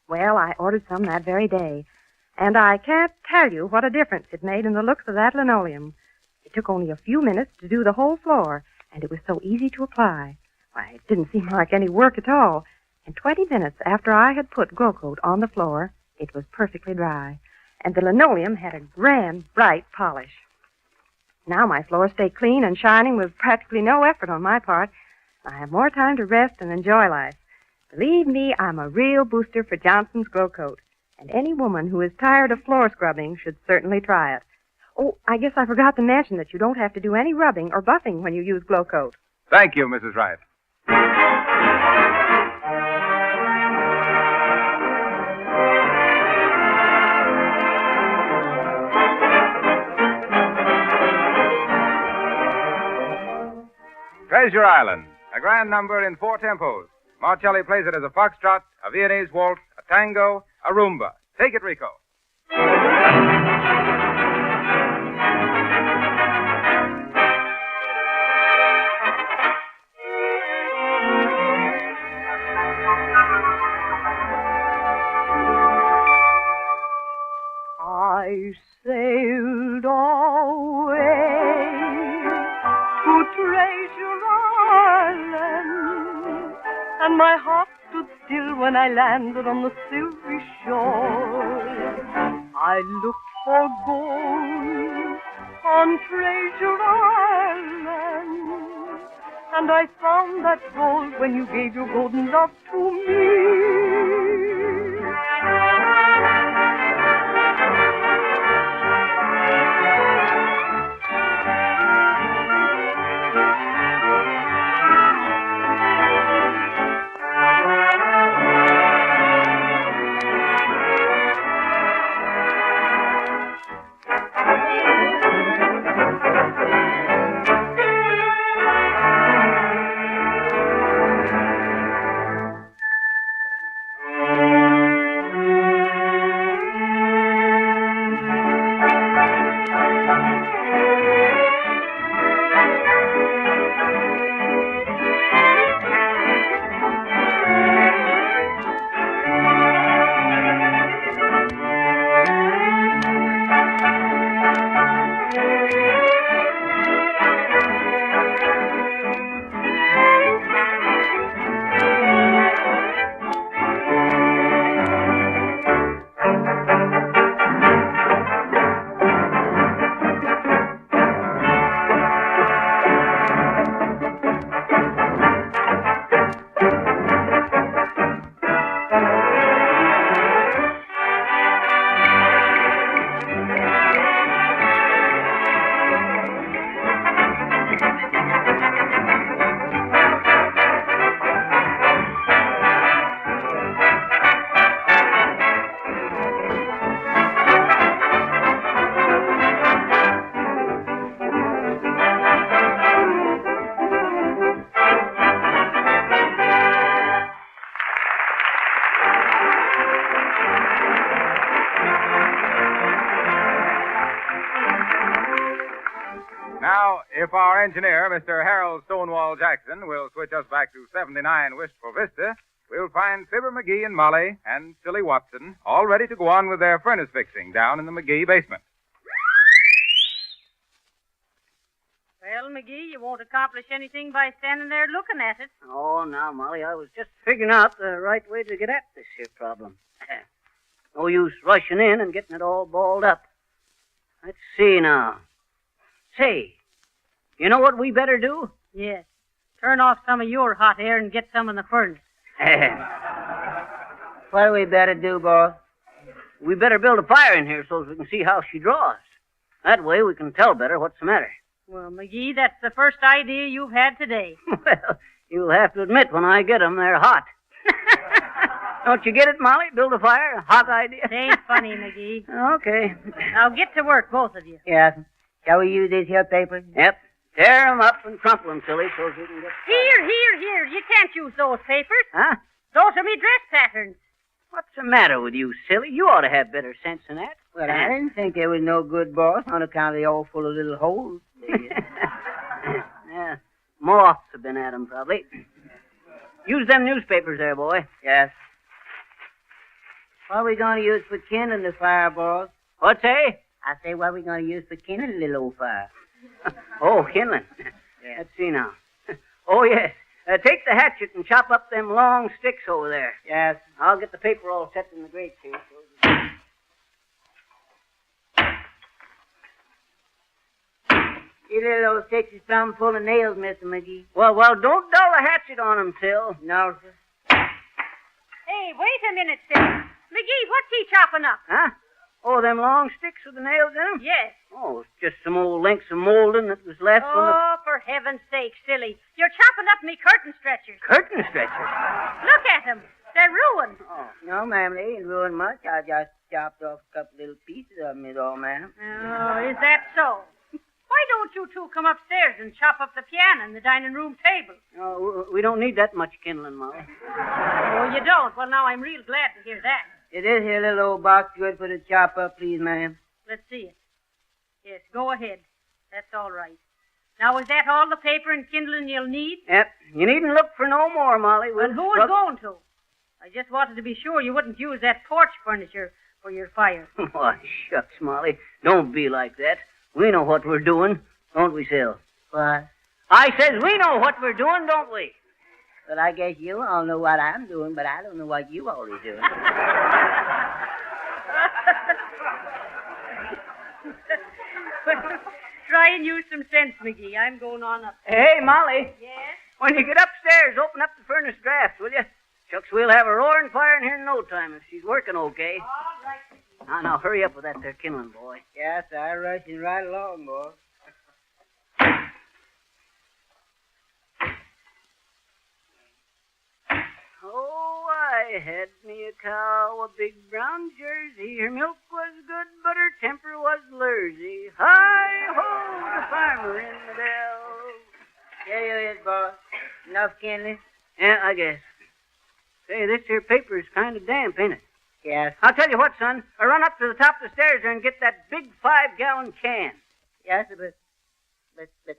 Well, I ordered some that very day, and I can't tell you what a difference it made in the looks of that linoleum. It took only a few minutes to do the whole floor, and it was so easy to apply. Why, it didn't seem like any work at all. And 20 minutes after I had put Glow Coat on the floor, it was perfectly dry, and the linoleum had a grand, bright polish. Now my floors stay clean and shining with practically no effort on my part. I have more time to rest and enjoy life. Believe me, I'm a real booster for Johnson's Glow Coat, and any woman who is tired of floor scrubbing should certainly try it. Oh, I guess I forgot to mention that you don't have to do any rubbing or buffing when you use Glow Coat. Thank you, Mrs. Wright. Treasure Island, a grand number in 4 tempos. Marcelli plays it as a foxtrot, a Viennese waltz, a tango, a rumba. Take it, Rico. I sailed away to Treasure Island, and my heart stood still when I landed on the silvery shore. I looked for gold on Treasure Island, and I found that gold when you gave your golden love to me. Now, if our engineer, Mr. Harold Stonewall Jackson, will switch us back to 79 Wistful Vista, we'll find Fibber McGee and Molly and Silly Watson all ready to go on with their furnace fixing down in the McGee basement. Well, McGee, you won't accomplish anything by standing there looking at it. Oh, now, Molly, I was just figuring out the right way to get at this here problem. No use rushing in and getting it all balled up. Let's see now. Say, you know what we better do? Yes. Turn off some of your hot air and get some in the furnace. What do we better do, boss? We better build a fire in here so we can see how she draws. That way we can tell better what's the matter. Well, McGee, that's the first idea you've had today. Well, you'll have to admit when I get 'em, they're hot. Don't you get it, Molly? Build a fire? A hot idea? It ain't funny, McGee. Okay. Now get to work, both of you. Yes. Shall we use these here papers? Yep. Tear 'em up and crumple 'em, Silly, so we can get... Here. You can't use those papers. Huh? Those are me dress patterns. What's the matter with you, Silly? You ought to have better sense than that. Well, I didn't think they was no good, boss, on account of they all full of little holes. Yeah. Moths have been at 'em, probably. Use them newspapers there, boy. Yes. What are we going to use for kindling the fire, boss? What's that? I say, what are we going to use for kindling the little old fire? Oh, kindling. Yeah. Let's see now. Oh, yes. Take the hatchet and chop up them long sticks over there. Yes. I'll get the paper all set in the grate, too. You little old sticks is plumb full of nails, Mr. McGee. Well, don't dull the hatchet on 'em, Till. No, sir. Hey, wait a minute, Sid. McGee, what's he chopping up? Huh? Oh, them long sticks with the nails in 'em? Yes. Oh, it's just some old links of molding that was left from the... Oh, for heaven's sake, silly. You're chopping up me curtain stretchers. Curtain stretchers? Look at them. They're ruined. Oh, no, ma'am, they ain't ruined much. I just chopped off a couple little pieces of them, is all, ma'am. Oh, is that so? Why don't you two come upstairs and chop up the piano and the dining room table? Oh, we don't need that much kindling, Molly. Oh, you don't? Well, now I'm real glad to hear that. Is this here little old box good for the chop up, please, ma'am? Let's see it. Yes, go ahead. That's all right. Now, is that all the paper and kindling you'll need? Yep. You needn't look for no more, Molly. And who is going to? I just wanted to be sure you wouldn't use that porch furniture for your fire. Why, shucks, Molly. Don't be like that. We know what we're doing, don't we, Sil? What? I says we know what we're doing, don't we? Well, I guess you all know what I'm doing, but I don't know what you all are doing. Try and use some sense, McGee. I'm going on up. Hey, Molly. Yes? When you get upstairs, open up the furnace draft, will you? Shucks, we'll have a roaring fire in here in no time if she's working okay. All right. Now, hurry up with that there kindling, boy. Yes, I'm rushing right along, boy. Oh, I had me a cow, a big brown Jersey. Her milk was good, but her temper was lursy. Hi-ho, the farmer in the dell. There you is, boss. Enough kindling? Yeah, I guess. Say, this here paper is kind of damp, ain't it? Yes. I'll tell you what, son. Run up to the top of the stairs there and get that big 5-gallon can. Yes, but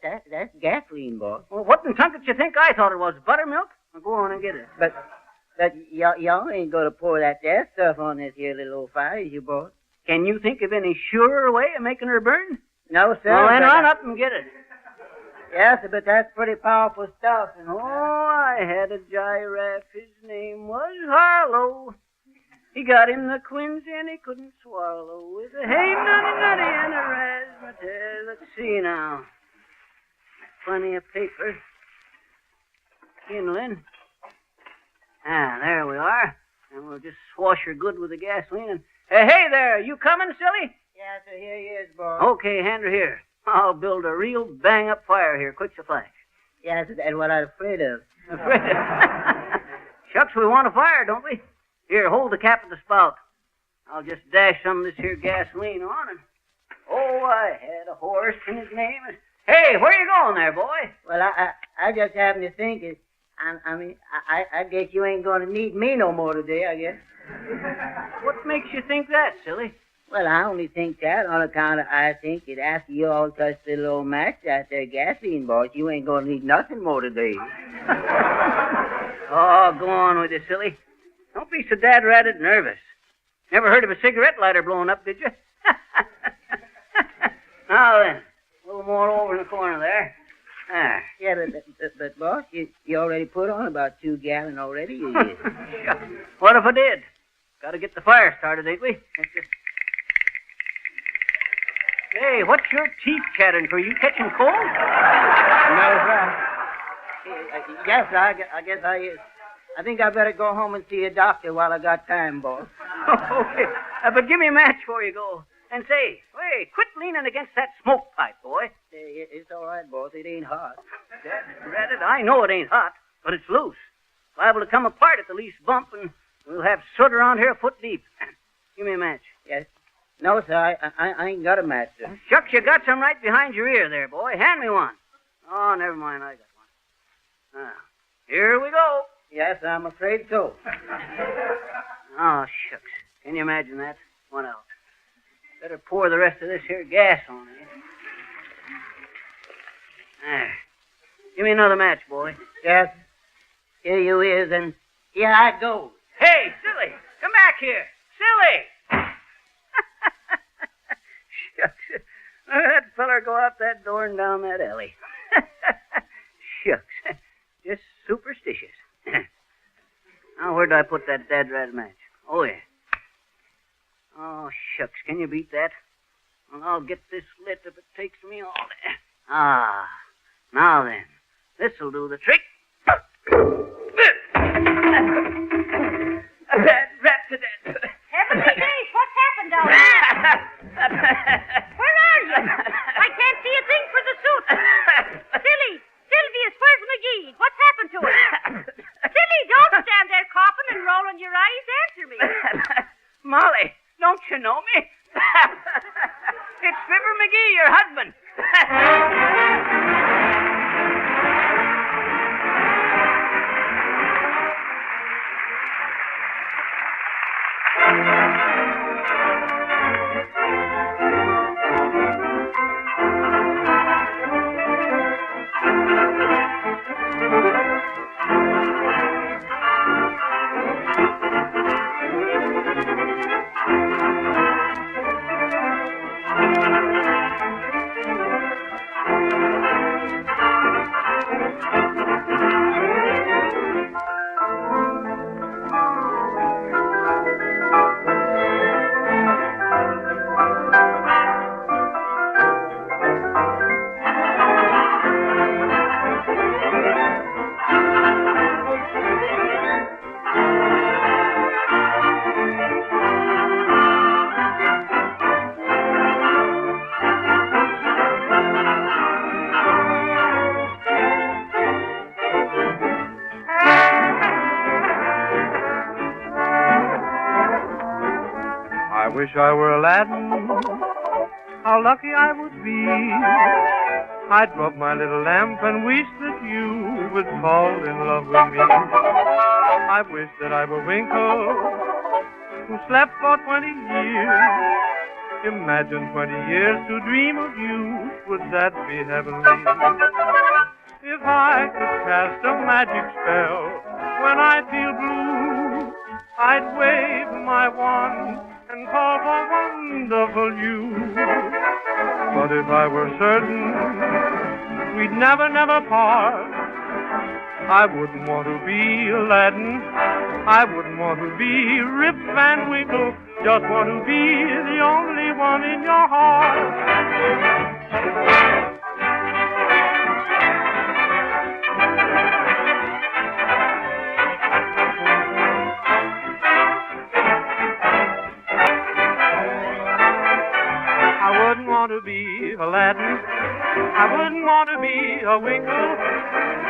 that's gasoline, boss. Well, what in tunket you think I thought it was? Buttermilk? Well, go on and get it. But y'all ain't gonna pour that there stuff on this here little old fire, is you, boss? Can you think of any surer way of making her burn? No, sir. Well, then run up and get it. Yes, but that's pretty powerful stuff. And oh, I had a giraffe. His name was Harlow. He got him the quinsy and he couldn't swallow. With a hey nutty and a razzmatazz. Let's see now. Plenty of paper. Kindling. Ah, there we are. And we'll just swash her good with the gasoline and... hey there, you coming, silly? Yes, sir, here he is, boss. Okay, hand her here. I'll build a real bang-up fire here, quick as a flash. Yes, that's what I'm afraid of. Afraid of? Shucks, we want a fire, don't we? Here, hold the cap of the spout. I'll just dash some of this here gasoline on and... oh, I had a horse and his name is... hey, where you going there, boy? Well, I just happened to think it... I guess you ain't going to need me no more today, I guess. What makes you think that, silly? Well, I only think that on account of I think that after you all touch the little old match, that there gasoline, boss, you ain't gonna need nothing more today. Oh, go on with you, silly. Don't be so dad-ratted nervous. Never heard of a cigarette lighter blowing up, did you? Now then, a little more over in the corner there. Ah. Yeah, but boss, you already put on about 2 gallons already. You What if I did? Got to get the fire started, ain't we? Hey, what's your teeth chattering for? You catching cold? No, sir. Yes, I guess I think I better go home and see a doctor while I got time, boss. Okay. But give me a match before you go. And say, hey, quit leaning against that smoke pipe, boy. It's all right, boss. It ain't hot. Dad, I know it ain't hot, but it's loose. Liable to come apart at the least bump, and we'll have soot around here a foot deep. Give me a match. Yes. No, sir, I ain't got a match, sir. Shucks, you got some right behind your ear there, boy. Hand me one. Oh, never mind, I got one. Now, here we go. Yes, I'm afraid so. Oh, shucks. Can you imagine that? What else? Better pour the rest of this here gas on it. There. Give me another match, boy. Yes. Here you is, and here I go. Hey, silly! Come back here! Silly! Shucks. Look at that feller go out that door and down that alley. Shucks. Just superstitious. Now, where'd I put that dad-rat match? Oh, yeah. Oh, shucks. Can you beat that? Well, I'll get this lit if it takes me all day. Ah. Now then. This'll do the trick. Rat to death. Heavenly days, what's happened down there? Where are you? I can't see a thing for the suit. Silly, Sylvius, where's McGee? What's happened to him? Silly, don't stand there coughing and rolling your eyes. Answer me. Molly, don't you know me? It's Fibber McGee, your husband. I wish I were Aladdin, how lucky I would be. I'd rub my little lamp and wish that you would fall in love with me. I wish that I were Winkle, who slept for 20 years. Imagine 20 years to dream of you, would that be heavenly? If I could cast a magic spell when I feel blue, I'd wave my wand and call for wonderful you. But if I were certain we'd never, never part, I wouldn't want to be Aladdin, I wouldn't want to be Rip Van Winkle, just want to be the only one in your heart. I wouldn't want to be Aladdin, I wouldn't want to be a Winkle,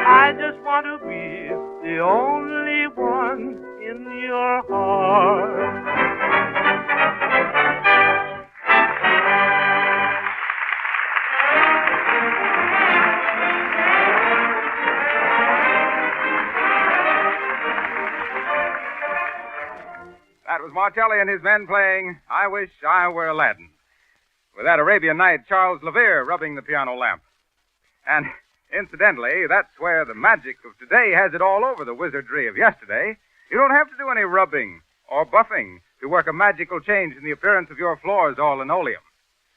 I just want to be the only one in your heart. That was Martelli and his men playing I Wish I Were Aladdin. With that Arabian Night, Charles Levere rubbing the piano lamp. And incidentally, that's where the magic of today has it all over the wizardry of yesterday. You don't have to do any rubbing or buffing to work a magical change in the appearance of your floors or linoleum.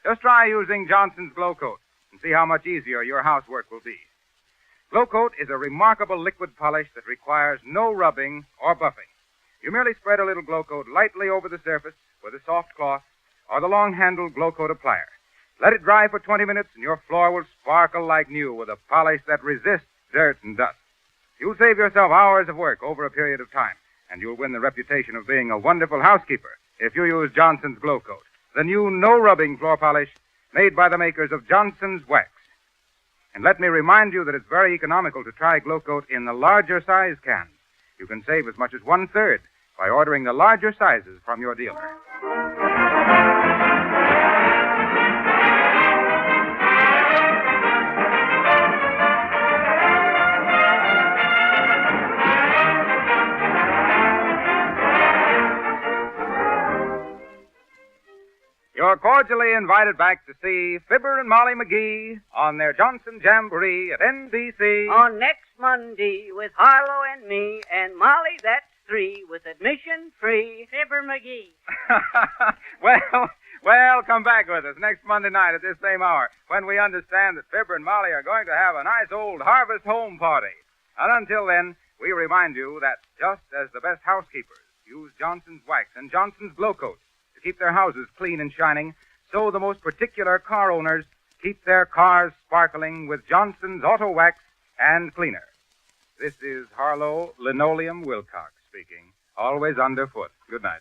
Just try using Johnson's Glow Coat and see how much easier your housework will be. Glow Coat is a remarkable liquid polish that requires no rubbing or buffing. You merely spread a little Glow Coat lightly over the surface with a soft cloth or the long-handled Glow Coat applier. Let it dry for 20 minutes and your floor will sparkle like new with a polish that resists dirt and dust. You'll save yourself hours of work over a period of time, and you'll win the reputation of being a wonderful housekeeper if you use Johnson's Glow Coat, the new no-rubbing floor polish made by the makers of Johnson's Wax. And let me remind you that it's very economical to try Glow Coat in the larger size cans. You can save as much as 1/3 by ordering the larger sizes from your dealer. You're cordially invited back to see Fibber and Molly McGee on their Johnson Jamboree at NBC. On next Monday with Harlow and me and Molly, that's 3, with admission free. Fibber McGee. Well, come back with us next Monday night at this same hour when we understand that Fibber and Molly are going to have a nice old harvest home party. And until then, we remind you that just as the best housekeepers use Johnson's Wax and Johnson's Glow Coat to keep their houses clean and shining, so the most particular car owners keep their cars sparkling with Johnson's Auto Wax and Cleaner. This is Harlow Linoleum Wilcox speaking, always underfoot. Good night.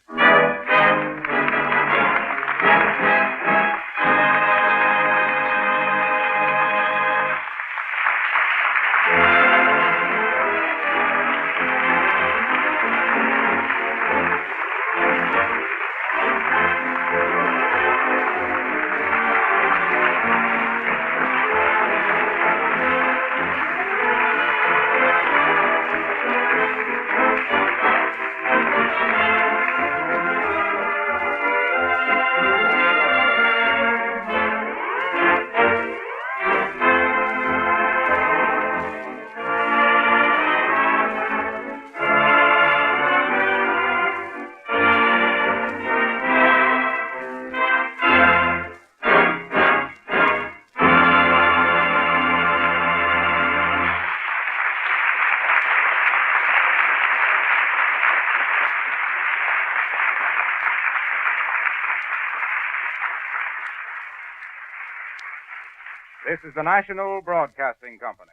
This is the National Broadcasting Company.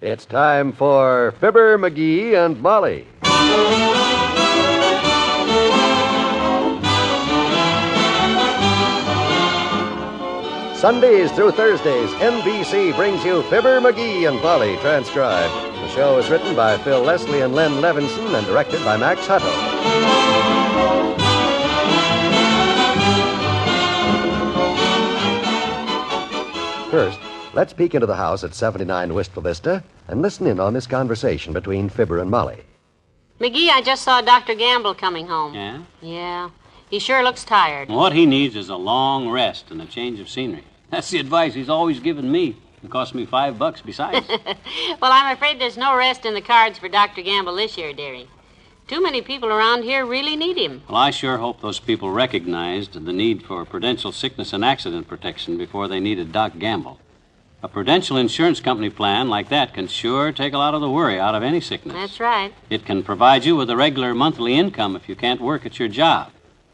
It's time for Fibber McGee and Molly. Sundays through Thursdays, NBC brings you Fibber McGee and Molly transcribed. The show is written by Phil Leslie and Len Levinson and directed by Max Hutto. First, let's peek into the house at 79 Wistful Vista and listen in on this conversation between Fibber and Molly. McGee, I just saw Dr. Gamble coming home. Yeah? Yeah. He sure looks tired. What he needs is a long rest and a change of scenery. That's the advice he's always given me. It cost me $5 besides. Well, I'm afraid there's no rest in the cards for Dr. Gamble this year, dearie. Too many people around here really need him. Well, I sure hope those people recognized the need for prudential sickness and accident protection before they needed Doc Gamble. A prudential insurance company plan like that can sure take a lot of the worry out of any sickness. That's right. It can provide you with a regular monthly income if you can't work at your job.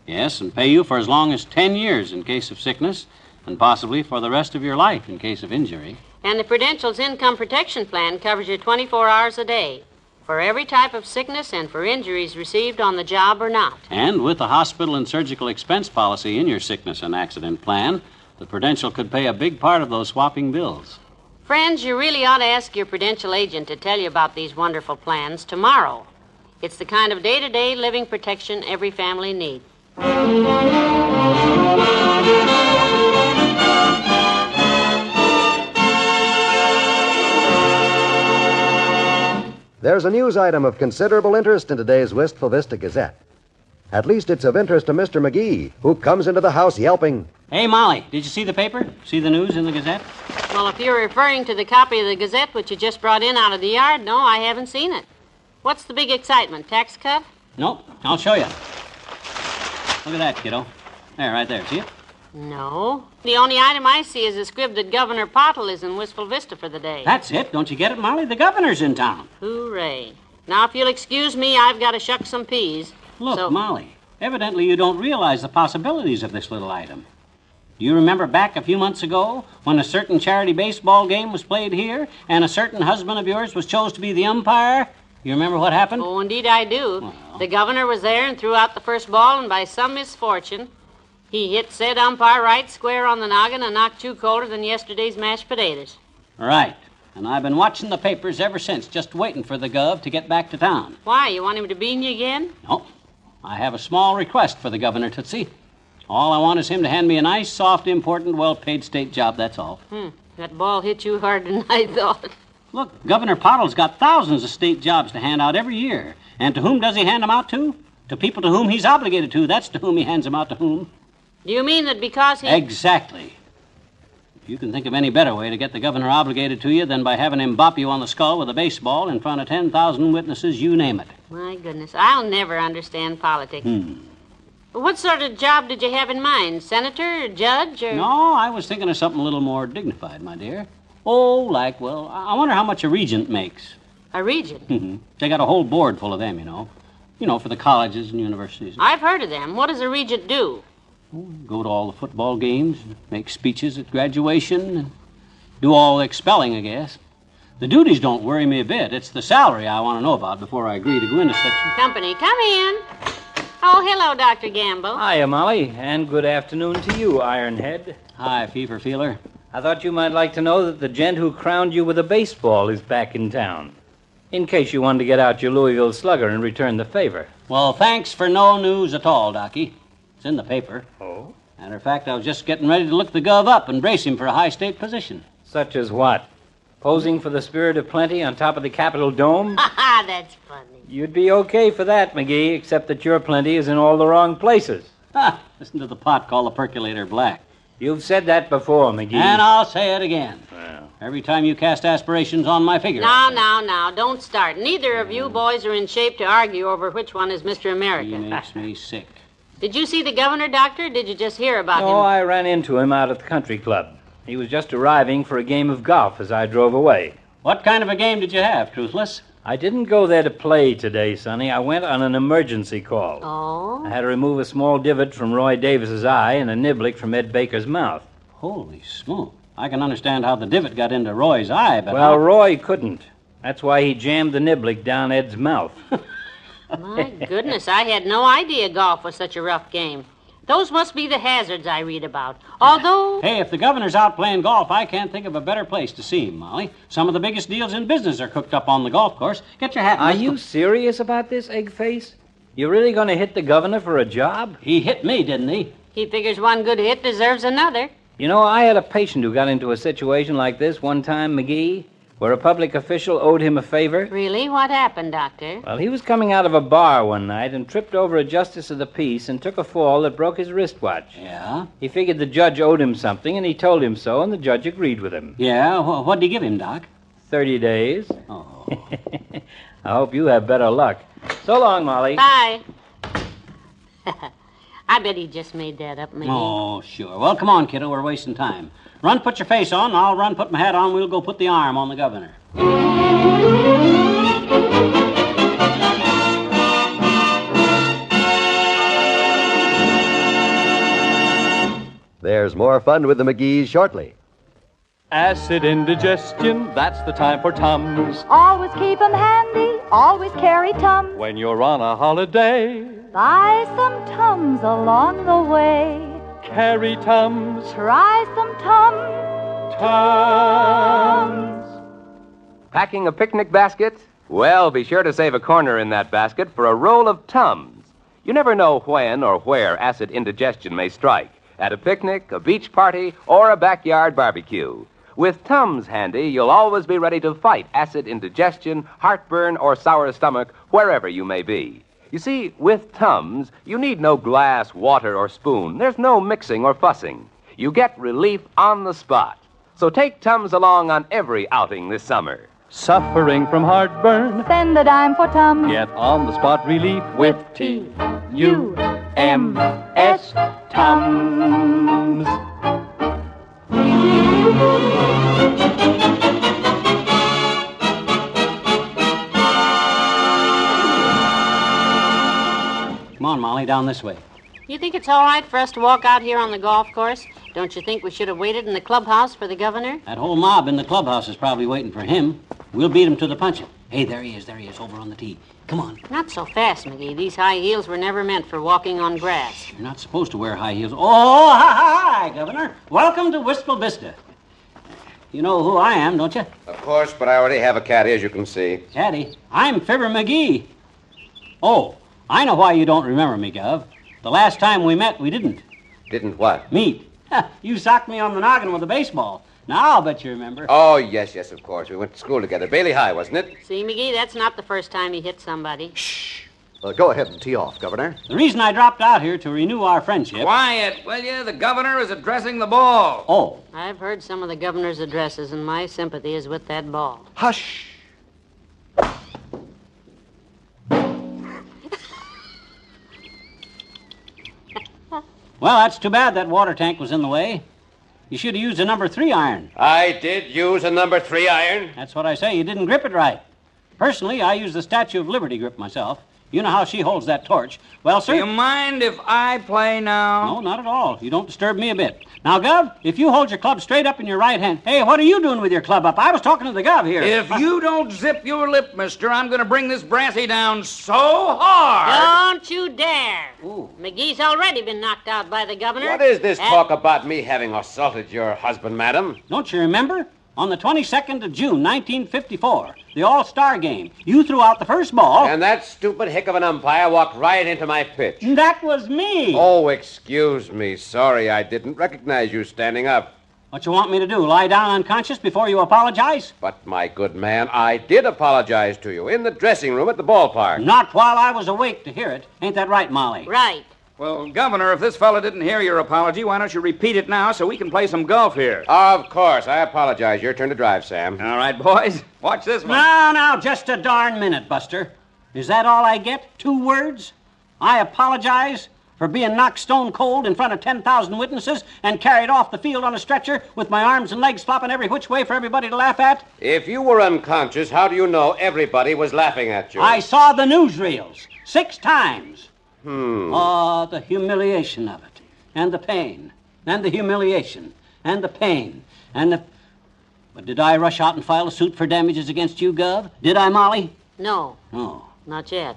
Yes, and pay you for as long as 10 years in case of sickness, and possibly for the rest of your life in case of injury. And the Prudential's Income Protection Plan covers you 24 hours a day for every type of sickness and for injuries received on the job or not. And with the hospital and surgical expense policy in your sickness and accident plan, the Prudential could pay a big part of those swapping bills. Friends, you really ought to ask your Prudential agent to tell you about these wonderful plans tomorrow. It's the kind of day-to-day living protection every family needs. There's a news item of considerable interest in today's Wistful Vista Gazette. At least it's of interest to Mr. McGee, who comes into the house yelping. Hey, Molly, did you see the paper? See the news in the Gazette? Well, if you're referring to the copy of the Gazette which you just brought in out of the yard, no, I haven't seen it. What's the big excitement? Tax cut? Nope, I'll show you. Look at that, kiddo. There, right there. See it? No. The only item I see is a scrib that Governor Pottle is in Wistful Vista for the day. That's it. Don't you get it, Molly? The governor's in town. Hooray. Now, if you'll excuse me, I've got to shuck some peas. Look, Molly, evidently you don't realize the possibilities of this little item. Do you remember back a few months ago when a certain charity baseball game was played here and a certain husband of yours was chosen to be the umpire? You remember what happened? Oh, indeed I do. Well. The governor was there and threw out the first ball, and by some misfortune, he hit said umpire right square on the noggin and knocked you colder than yesterday's mashed potatoes. Right. And I've been watching the papers ever since, just waiting for the gov to get back to town. Why, you want him to bean you again? No. I have a small request for the governor, Tootsie. All I want is him to hand me a nice, soft, important, well-paid state job, that's all. That ball hit you harder than I thought. Look, Governor Pottle's got thousands of state jobs to hand out every year. And to whom does he hand them out to? To people to whom he's obligated to. That's to whom he hands them out to whom. Do you mean that because he... Exactly. If you can think of any better way to get the governor obligated to you than by having him bop you on the skull with a baseball in front of 10,000 witnesses, you name it. My goodness, I'll never understand politics. What sort of job did you have in mind? Senator or judge or... No, I was thinking of something a little more dignified, my dear. Oh, like, well, I wonder how much a regent makes. A regent? They got a whole board full of them, you know. You know, for the colleges and universities. I've heard of them. What does a regent do? Go to all the football games, make speeches at graduation, and do all the expelling, I guess. The duties don't worry me a bit. It's the salary I want to know about before I agree to go into such... Company, come in. Oh, hello, Dr. Gamble. Hiya, Molly, and good afternoon to you, Ironhead. Hi, Fever Feeler. I thought you might like to know that the gent who crowned you with a baseball is back in town. In case you wanted to get out your Louisville Slugger and return the favor. Well, thanks for no news at all, Docky. It's in the paper. Oh? Matter of fact, I was just getting ready to look the gov up and brace him for a high state position. Such as what? Posing for the spirit of plenty on top of the Capitol Dome? Ha that's funny. You'd be okay for that, McGee, except that your plenty is in all the wrong places. Ha! Listen to the pot call the percolator black. You've said that before, McGee. And I'll say it again. Well. Every time you cast aspirations on my figure. Now, don't start. Neither of you boys are in shape to argue over which one is Mr. America. He makes me sick. Did you see the governor, Doctor, or did you just hear about him? No, I ran into him out at the country club. He was just arriving for a game of golf as I drove away. What kind of a game did you have, Truthless? I didn't go there to play today, Sonny. I went on an emergency call. Oh? I had to remove a small divot from Roy Davis's eye and a niblick from Ed Baker's mouth. Holy smoke. I can understand how the divot got into Roy's eye, but... Well, Roy couldn't. That's why he jammed the niblick down Ed's mouth. My goodness, I had no idea golf was such a rough game. Those must be the hazards I read about. Although... Hey, if the governor's out playing golf, I can't think of a better place to see him, Molly. Some of the biggest deals in business are cooked up on the golf course. Get your hat... Are you serious about this, Eggface? You really going to hit the governor for a job? He hit me, didn't he? He figures one good hit deserves another. You know, I had a patient who got into a situation like this one time, McGee, where a public official owed him a favor. Really? What happened, Doctor? Well, he was coming out of a bar one night and tripped over a justice of the peace and took a fall that broke his wristwatch. Yeah? He figured the judge owed him something, and he told him so, and the judge agreed with him. Yeah? What'd he give him, Doc? 30 days. Oh. I hope you have better luck. So long, Molly. Bye. I bet he just made that up, McGee. Oh, sure. Well, come on, kiddo. We're wasting time. Run, put your face on. I'll run, put my hat on. We'll go put the arm on the governor. There's more fun with the McGees shortly. Acid indigestion, that's the time for Tums. Always keep 'em handy, always carry Tums. When you're on a holiday, Buy some Tums along the way. carry Tums. Try some Tums. Tums. Packing a picnic basket? Well, be sure to save a corner in that basket for a roll of Tums. You never know when or where acid indigestion may strike. At a picnic, a beach party, or a backyard barbecue. With Tums handy, you'll always be ready to fight acid indigestion, heartburn, or sour stomach wherever you may be. You see, with Tums, you need no glass, water, or spoon. There's no mixing or fussing. You get relief on the spot. So take Tums along on every outing this summer. Suffering from heartburn? Spend a dime for Tums. Get on-the-spot relief with T-U-M-S, Tums. Come on, Molly, down this way. You think it's all right for us to walk out here on the golf course? Don't you think we should have waited in the clubhouse for the governor? That whole mob in the clubhouse is probably waiting for him. We'll beat him to the punching. Hey, there he is, over on the tee. Come on. Not so fast, McGee. These high heels were never meant for walking on grass. You're not supposed to wear high heels. Oh, hi, Governor. Welcome to Wistful Vista. You know who I am, don't you? Of course, but I already have a caddy, as you can see. Caddy? I'm Fibber McGee. Oh, I know why you don't remember me, Gov. The last time we met, we didn't. Didn't what? Meet. You socked me on the noggin with a baseball. Now I'll bet you remember. Oh, yes, of course. We went to school together. Bailey High, wasn't it? See, McGee, that's not the first time he hit somebody. Shh. Go ahead and tee off, Governor. The reason I dropped out here to renew our friendship... Quiet, will you? The governor is addressing the ball. Oh. I've heard some of the governor's addresses, and my sympathy is with that ball. Hush. Well, that's too bad that water tank was in the way. You should have used a number 3 iron. I did use a number 3 iron. That's what I say. You didn't grip it right. Personally, I use the Statue of Liberty grip myself. You know how she holds that torch. Well, sir... Do you mind if I play now? No, not at all. You don't disturb me a bit. Now, Gov, if you hold your club straight up in your right hand... Hey, what are you doing with your club up? I was talking to the Gov here. If you don't zip your lip, mister, I'm going to bring this brassy down so hard. Don't you dare. Ooh. McGee's already been knocked out by the governor. What is this talk about me having assaulted your husband, madam? Don't you remember? On the 22nd of June, 1954, the All-Star game, you threw out the first ball. And that stupid hick of an umpire walked right into my pitch. That was me. Oh, excuse me. Sorry, I didn't recognize you standing up. What you want me to do, lie down unconscious before you apologize? But, my good man, I did apologize to you in the dressing room at the ballpark. Not while I was awake to hear it. Ain't that right, Molly? Right. Well, Governor, if this fella didn't hear your apology, why don't you repeat it now so we can play some golf here? Of course. I apologize. Your turn to drive, Sam. All right, boys. Watch this one. Now, just a darn minute, Buster. Is that all I get? 2 words? I apologize for being knocked stone cold in front of 10,000 witnesses and carried off the field on a stretcher with my arms and legs flopping every which way for everybody to laugh at? If you were unconscious, how do you know everybody was laughing at you? I saw the newsreels 6 times. Oh, the humiliation of it, and the pain, and the humiliation, and the pain, and the... But did I rush out and file a suit for damages against you, Gov? Did I, Molly? No. Oh. Not yet.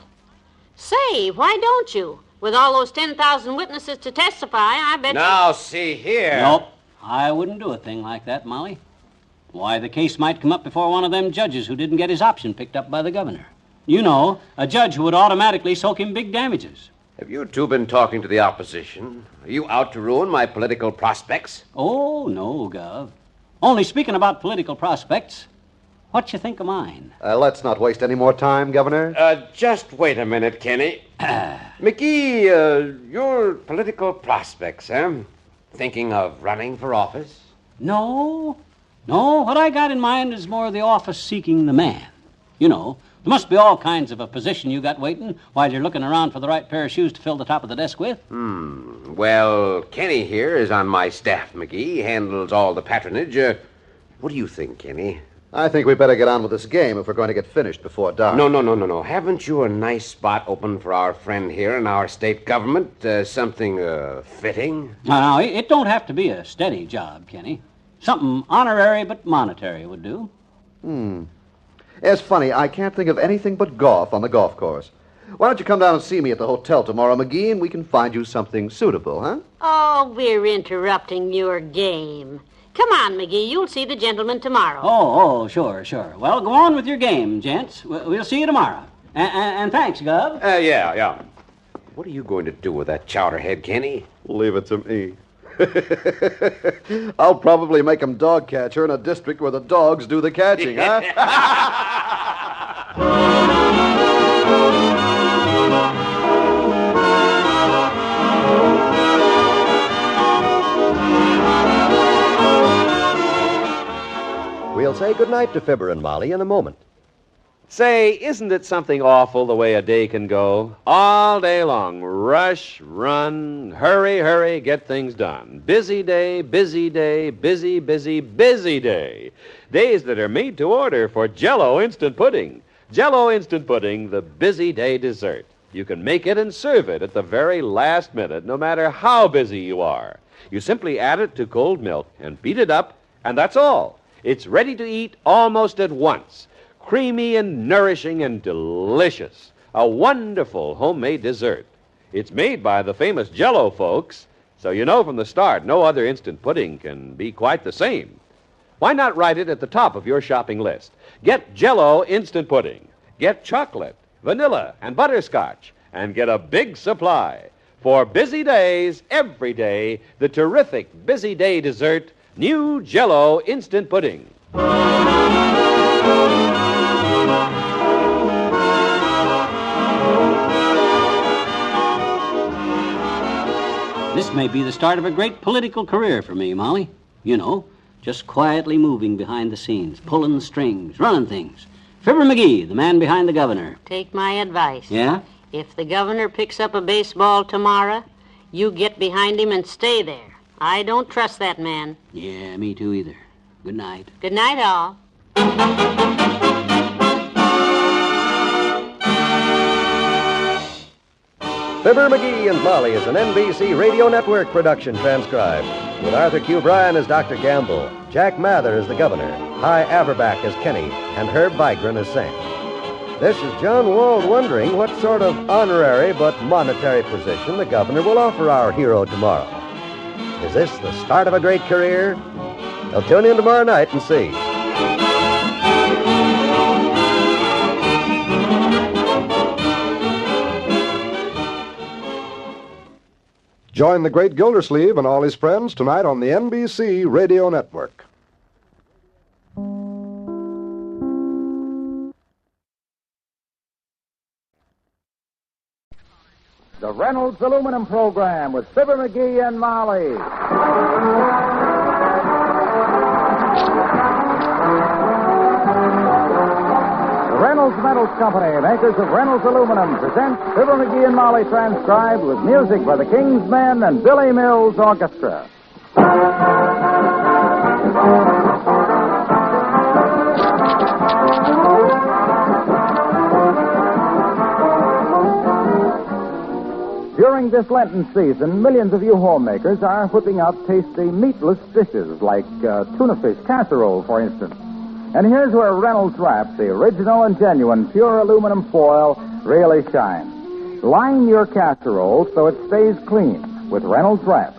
Say, why don't you? With all those 10,000 witnesses to testify, I bet Now, see here. Nope. I wouldn't do a thing like that, Molly. Why, the case might come up before one of them judges who didn't get his option picked up by the governor. You know, a judge who would automatically soak him big damages. Have you two been talking to the opposition? Are you out to ruin my political prospects? Oh, no, Gov. Only speaking about political prospects, what you think of mine? Let's not waste any more time, Governor. Just wait a minute, Kenny. McGee, your political prospects, eh? Thinking of running for office? No. What I got in mind is more the office seeking the man. You know, there must be all kinds of a position you got waiting while you're looking around for the right pair of shoes to fill the top of the desk with. Well, Kenny here is on my staff, McGee. Handles all the patronage. What do you think, Kenny? I think we better get on with this game if we're going to get finished before dark. No. Haven't you a nice spot open for our friend here in our state government? Something, fitting? No, it don't have to be a steady job, Kenny. Something honorary but monetary would do. It's funny, I can't think of anything but golf on the golf course. Why don't you come down and see me at the hotel tomorrow, McGee, and we can find you something suitable, huh? Oh, we're interrupting your game. Come on, McGee. You'll see the gentleman tomorrow. Oh, sure. Well, go on with your game, gents. We'll see you tomorrow. And thanks, Gov. Yeah. What are you going to do with that chowderhead, Kenny? Leave it to me. I'll probably make him dog catcher in a district where the dogs do the catching, huh? We'll say goodnight to Fibber and Molly in a moment. Say, isn't it something awful the way a day can go? All day long. Rush, run, hurry, get things done. Busy day, busy day, busy day. Days that are made to order for Jell-O Instant Pudding. Jell-O Instant Pudding, the busy day dessert. You can make it and serve it at the very last minute, no matter how busy you are. You simply add it to cold milk and beat it up, and that's all. It's ready to eat almost at once. Creamy and nourishing and delicious. A wonderful homemade dessert. It's made by the famous Jell-O folks, so you know from the start no other instant pudding can be quite the same. Why not write it at the top of your shopping list? Get Jell-O Instant Pudding. Get chocolate, vanilla, and butterscotch, and get a big supply. For busy days, every day, the terrific busy day dessert, new Jell-O Instant Pudding. This may be the start of a great political career for me, Molly. You know, just quietly moving behind the scenes, pulling the strings, running things. Fibber McGee, the man behind the governor. Take my advice. Yeah? If the governor picks up a baseball tomorrow, you get behind him and stay there. I don't trust that man. Yeah, me too either. Good night. Good night, all. Fibber McGee and Molly is an NBC Radio Network production transcribed, with Arthur Q. Bryan as Dr. Gamble, Jack Mather as the governor, Hy Averback as Kenny, and Herb Vigran as Sam. This is John Wald wondering what sort of honorary but monetary position the governor will offer our hero tomorrow. Is this the start of a great career? Well, tune in tomorrow night and see. Join the great Gildersleeve and all his friends tonight on the NBC Radio Network. The Reynolds Aluminum Program with Fibber McGee and Molly. The Reynolds Metals Company, makers of Reynolds Aluminum, presents Fibber McGee and Molly transcribed with music by the King's Men and Billy Mills Orchestra. During this Lenten season, millions of you homemakers are whipping up tasty meatless dishes like tuna fish casserole, for instance. And here's where Reynolds Wrap, the original and genuine pure aluminum foil, really shines. Line your casserole so it stays clean with Reynolds Wrap.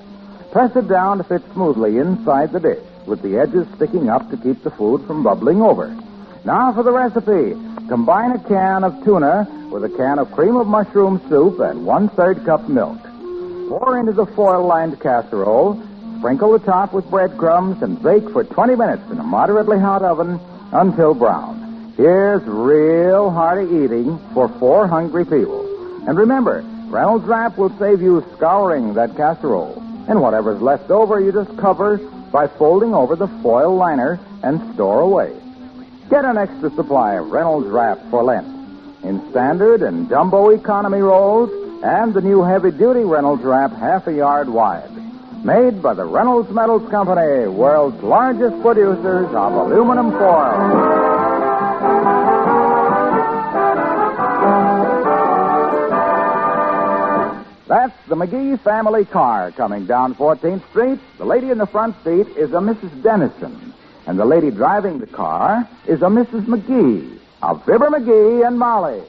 Press it down to fit smoothly inside the dish, with the edges sticking up to keep the food from bubbling over. Now for the recipe. Combine a can of tuna with a can of cream of mushroom soup and 1/3 cup milk. Pour into the foil-lined casserole, sprinkle the top with breadcrumbs, and bake for 20 minutes in a moderately hot oven until brown. Here's real hearty eating for 4 hungry people. And remember, Reynolds Wrap will save you scouring that casserole. And whatever's left over, you just cover by folding over the foil liner and store away. Get an extra supply of Reynolds Wrap for Lent in standard and jumbo economy rolls and the new heavy-duty Reynolds Wrap half a yard wide. Made by the Reynolds Metals Company, world's largest producers of aluminum foil. That's the McGee family car coming down 14th Street. The lady in the front seat is a Mrs. Dennison. And the lady driving the car is a Mrs. McGee of Fibber McGee and Molly.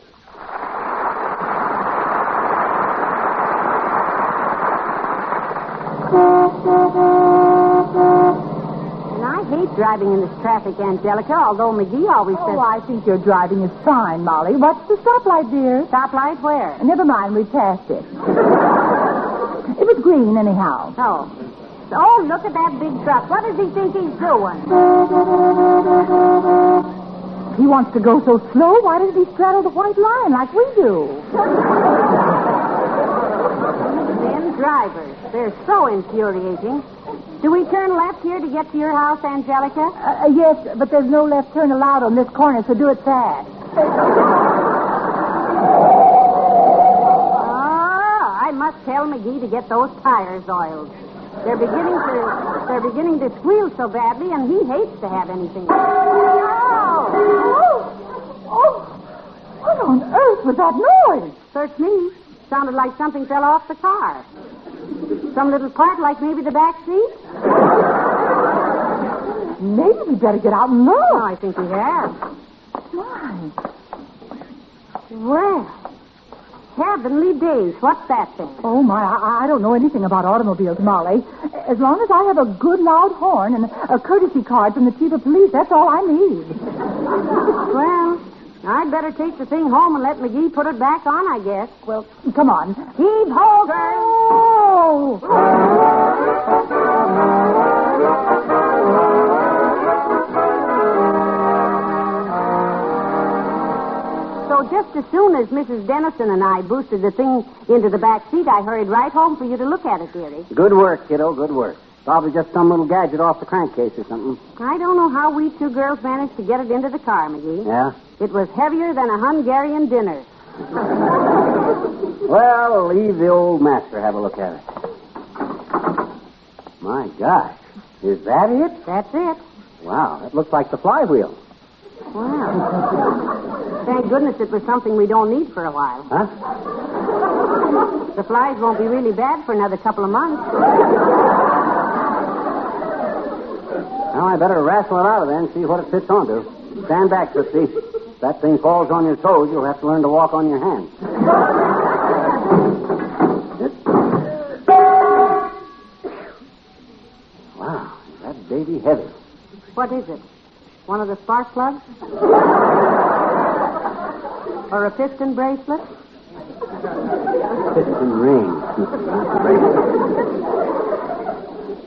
And I hate driving in this traffic, Angelica, although McGee always says... Oh, I think your driving is fine, Molly. What's the stoplight, dear? Stoplight where? Never mind, we passed it. It was green, anyhow. Oh. Oh, look at that big truck. What does he think he's doing? He wants to go so slow. Why doesn't he straddle the white line like we do? Them drivers. They're so infuriating. Do we turn left here to get to your house, Angelica? Yes, but there's no left turn allowed on this corner, so do it fast. I must tell McGee to get those tires oiled. They're beginning to squeal so badly, and he hates to have anything. What on earth was that noise? Search me. Sounded like something fell off the car. Some little part, like maybe the back seat? Maybe we better get out and look. No, I think we have. Why? Well, heavenly days. What's that thing? Oh, my, I don't know anything about automobiles, Molly. As long as I have a good loud horn and a courtesy card from the chief of police, that's all I need. Well, I'd better take the thing home and let McGee put it back on, I guess. Well, come on. Heave ho, girl! So just as soon as Mrs. Dennison and I boosted the thing into the back seat, I hurried right home for you to look at it, dearie. Good work, kiddo, good work. Probably just some little gadget off the crankcase or something. I don't know how we two girls managed to get it into the car, McGee. Yeah? It was heavier than a Hungarian dinner. Well, leave the old master have a look at it. My gosh. Is that it? That's it. Wow, that looks like the flywheel. Wow. Thank goodness it was something we don't need for a while. Huh? The flies won't be really bad for another couple of months. Now, I better wrestle it out of there and see what it fits onto. Stand back, Tootsie. If that thing falls on your toes, you'll have to learn to walk on your hands. Wow, that baby heavy. What is it? One of the spark plugs? Or a piston bracelet? Piston ring.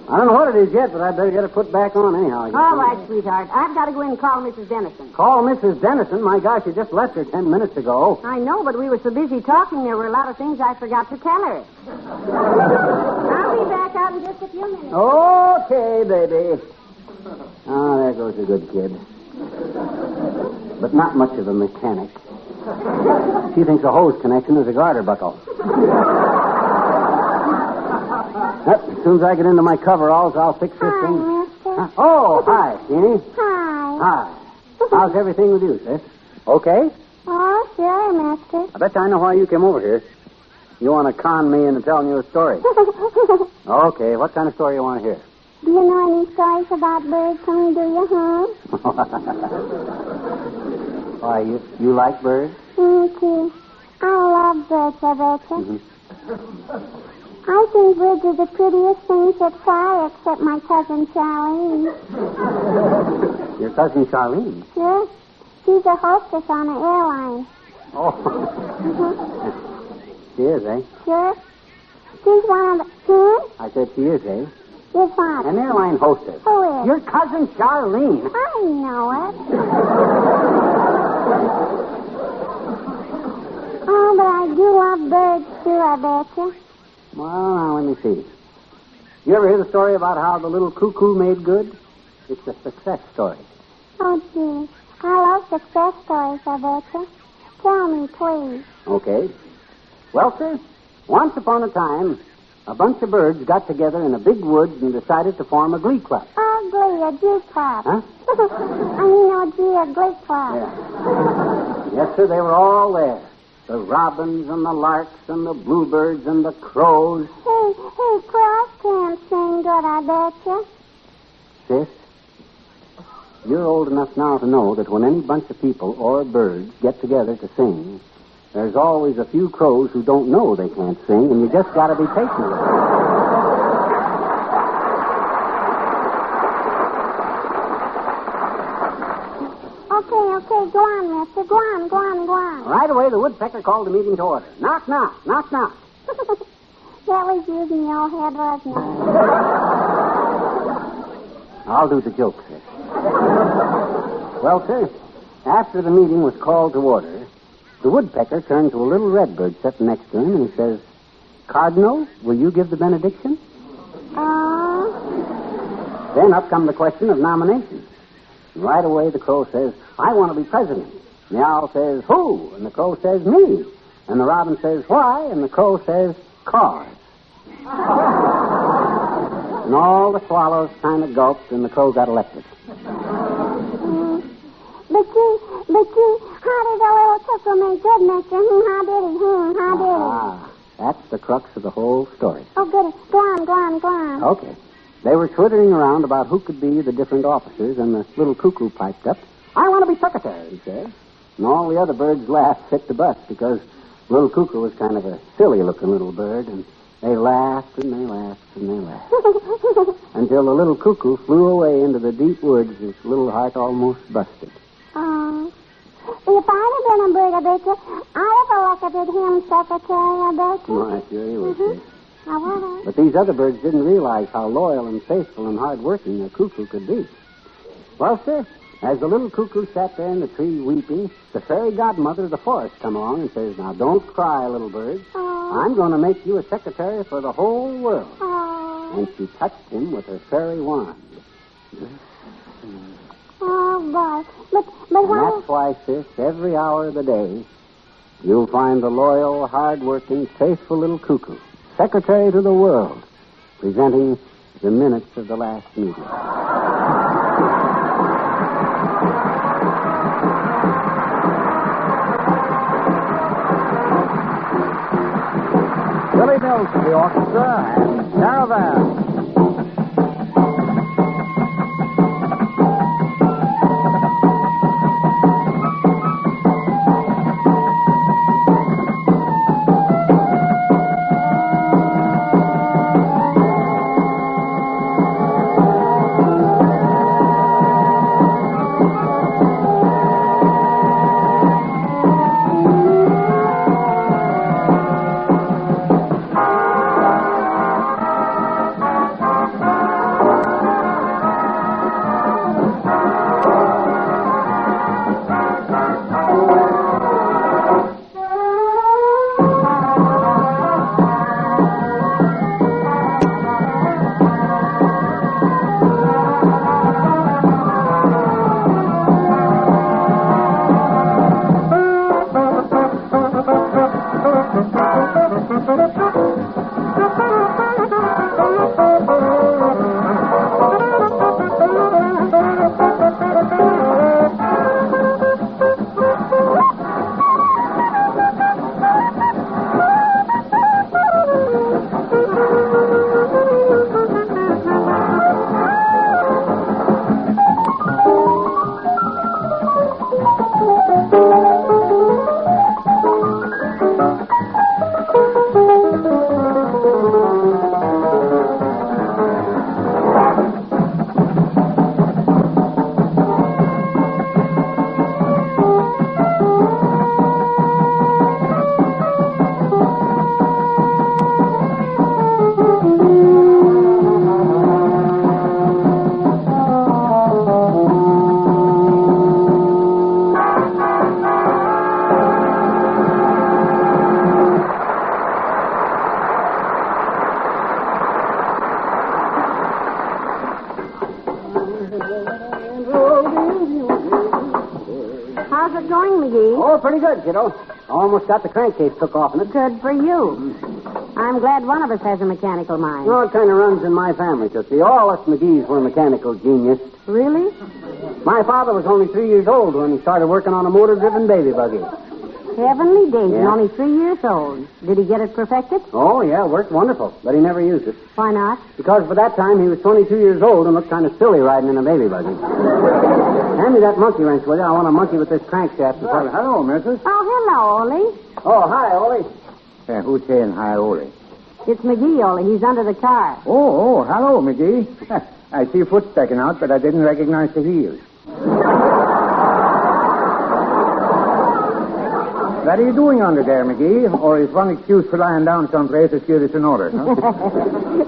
I don't know what it is yet, but I better get it put back on anyhow. All right, sweetheart. I've got to go in and call Mrs. Dennison. Call Mrs. Dennison? My gosh, you just left her 10 minutes ago. I know, but we were so busy talking, there were a lot of things I forgot to tell her. I'll be back out in just a few minutes. Okay, baby. Oh, there goes a good kid. But not much of a mechanic. She thinks a hose connection is a garter buckle. As soon as I get into my coveralls, I'll fix this thing. Mister. Oh, hi, Jeannie. Hi. Hi. How's everything with you, sis? Okay? Oh, sure, mister. I bet I know why you came over here. You want to con me into telling you a story. Okay, what kind of story you want to hear? Do you know any stories about birds coming to your home? Why, you like birds? Me too. I love birds, I betcha. Mm-hmm. I think birds are the prettiest things that fly, except my cousin Charlene. Your cousin Charlene? Yes. She's a hostess on an airline. Oh. She is, eh? Sure. She's one of the... I said she is, eh? Yes, what? An airline hostess. Who is? Your cousin Charlene. I know it. Oh, but I do love birds, too, I betcha. Well, now, let me see. You ever hear the story about how the little cuckoo made good? It's a success story. Oh, gee. I love success stories, I betcha. Tell me, please. Okay. Well, sir, once upon a time, a bunch of birds got together in a big woods and decided to form a glee club. Oh, glee, a glee club. Huh? I mean, oh, gee, a glee club. Yeah. Yes, sir, they were all there. The robins and the larks and the bluebirds and the crows. Hey, crows can't sing good, I betcha. Sis, you're old enough now to know that when any bunch of people or birds get together to sing, there's always a few crows who don't know they can't sing, and you just got to be patient with them. Okay, go on, mister. Go on. Right away, the woodpecker called the meeting to order. Knock, knock, knock, knock. That was using your head, wasn't it? I'll do the joke, sir. Well, sir, after the meeting was called to order, the woodpecker turned to a little redbird sitting next to him, and he says, Cardinal, will you give the benediction? Then up come the question of nomination. And right away the crow says, I want to be president. And the owl says, who? And the crow says, me. And the robin says, why? And the crow says, cause. And all the swallows kind of gulped, and the crow got elected. But how did the little cuckoo make good, mister? How did he? How did he? That's the crux of the whole story. Oh, goody. Go on. Okay. They were twittering around about who could be the different officers, and the little cuckoo piped up. I want to be secretary, he said. And all the other birds laughed fit to bust because little cuckoo was kind of a silly-looking little bird, and they laughed and they laughed and they laughed. Until the little cuckoo flew away into the deep woods, his little heart almost busted. Oh. If I'd have been a bird, I bet you, I'd have elected him secretary, I bet you. Oh, sure you would, sis. I would have. But these other birds didn't realize how loyal and faithful and hard-working a cuckoo could be. Well, sir, as the little cuckoo sat there in the tree weeping, the fairy godmother of the forest come along and says, now, don't cry, little bird. I'm going to make you a secretary for the whole world. And she touched him with her fairy wand. Oh, boy. But and that's why, sis, every hour of the day, you'll find the loyal, hard-working, faithful little cuckoo, secretary to the world, presenting the minutes of the last meeting. Billy Mills to the orchestra and Caravan. How's it going, McGee? Oh, pretty good, kiddo. Almost got the crankcase took off in it. Good for you. I'm glad one of us has a mechanical mind. Well, it kind of runs in my family, Tootsie. All us McGees were mechanical genius. Really? My father was only 3 years old when he started working on a motor-driven baby buggy. Heavenly days, Yeah. and only 3 years old. Did he get it perfected? Oh, yeah, it worked wonderful, but he never used it. Why not? Because by that time he was 22 years old and looked kind of silly riding in a baby buggy. Hand me that monkey wrench, will you? I want to monkey with this crankshaft. Hello, missus. Oh, hello, Ollie. Oh, hi, Ollie. Who's saying hi, Ollie? It's McGee, Ollie. He's under the car. Oh, hello, McGee. I see foot sticking out, but I didn't recognize the heels. What are you doing under there, McGee? Or is one excuse for lying down someplace as good as another, huh?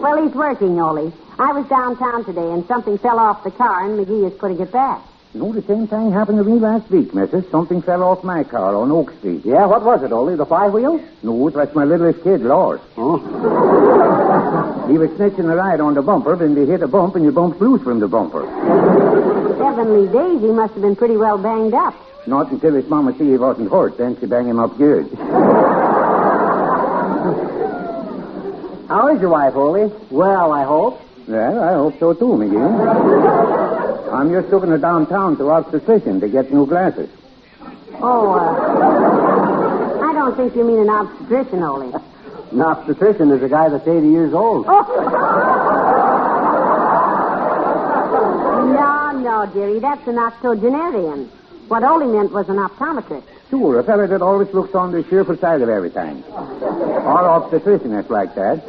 Well, he's working, Ollie. I was downtown today, and something fell off the car, and McGee is putting it back. No, the same thing happened to me last week, missus. Something fell off my car on Oak Street. Yeah, what was it, Ole? The flywheel? No, it was my littlest kid, Lars. Oh. He was snitching the ride on the bumper, then they hit a bump, and you bumped loose from the bumper. Heavenly days, he must have been pretty well banged up. Not until his mama see he wasn't hurt, then she banged him up good. How is your wife, Ole? Well, I hope. Well, I hope so too, McGee. I'm just looking to downtown to obstetrician to get new glasses. Oh, I don't think you mean an obstetrician, Ole. An obstetrician is a guy that's 80 years old. No, dearie, that's an octogenarian. What Ole meant was an optometrist. Sure, a fella that always looks on the cheerful side of everything. Our obstetrician is like that.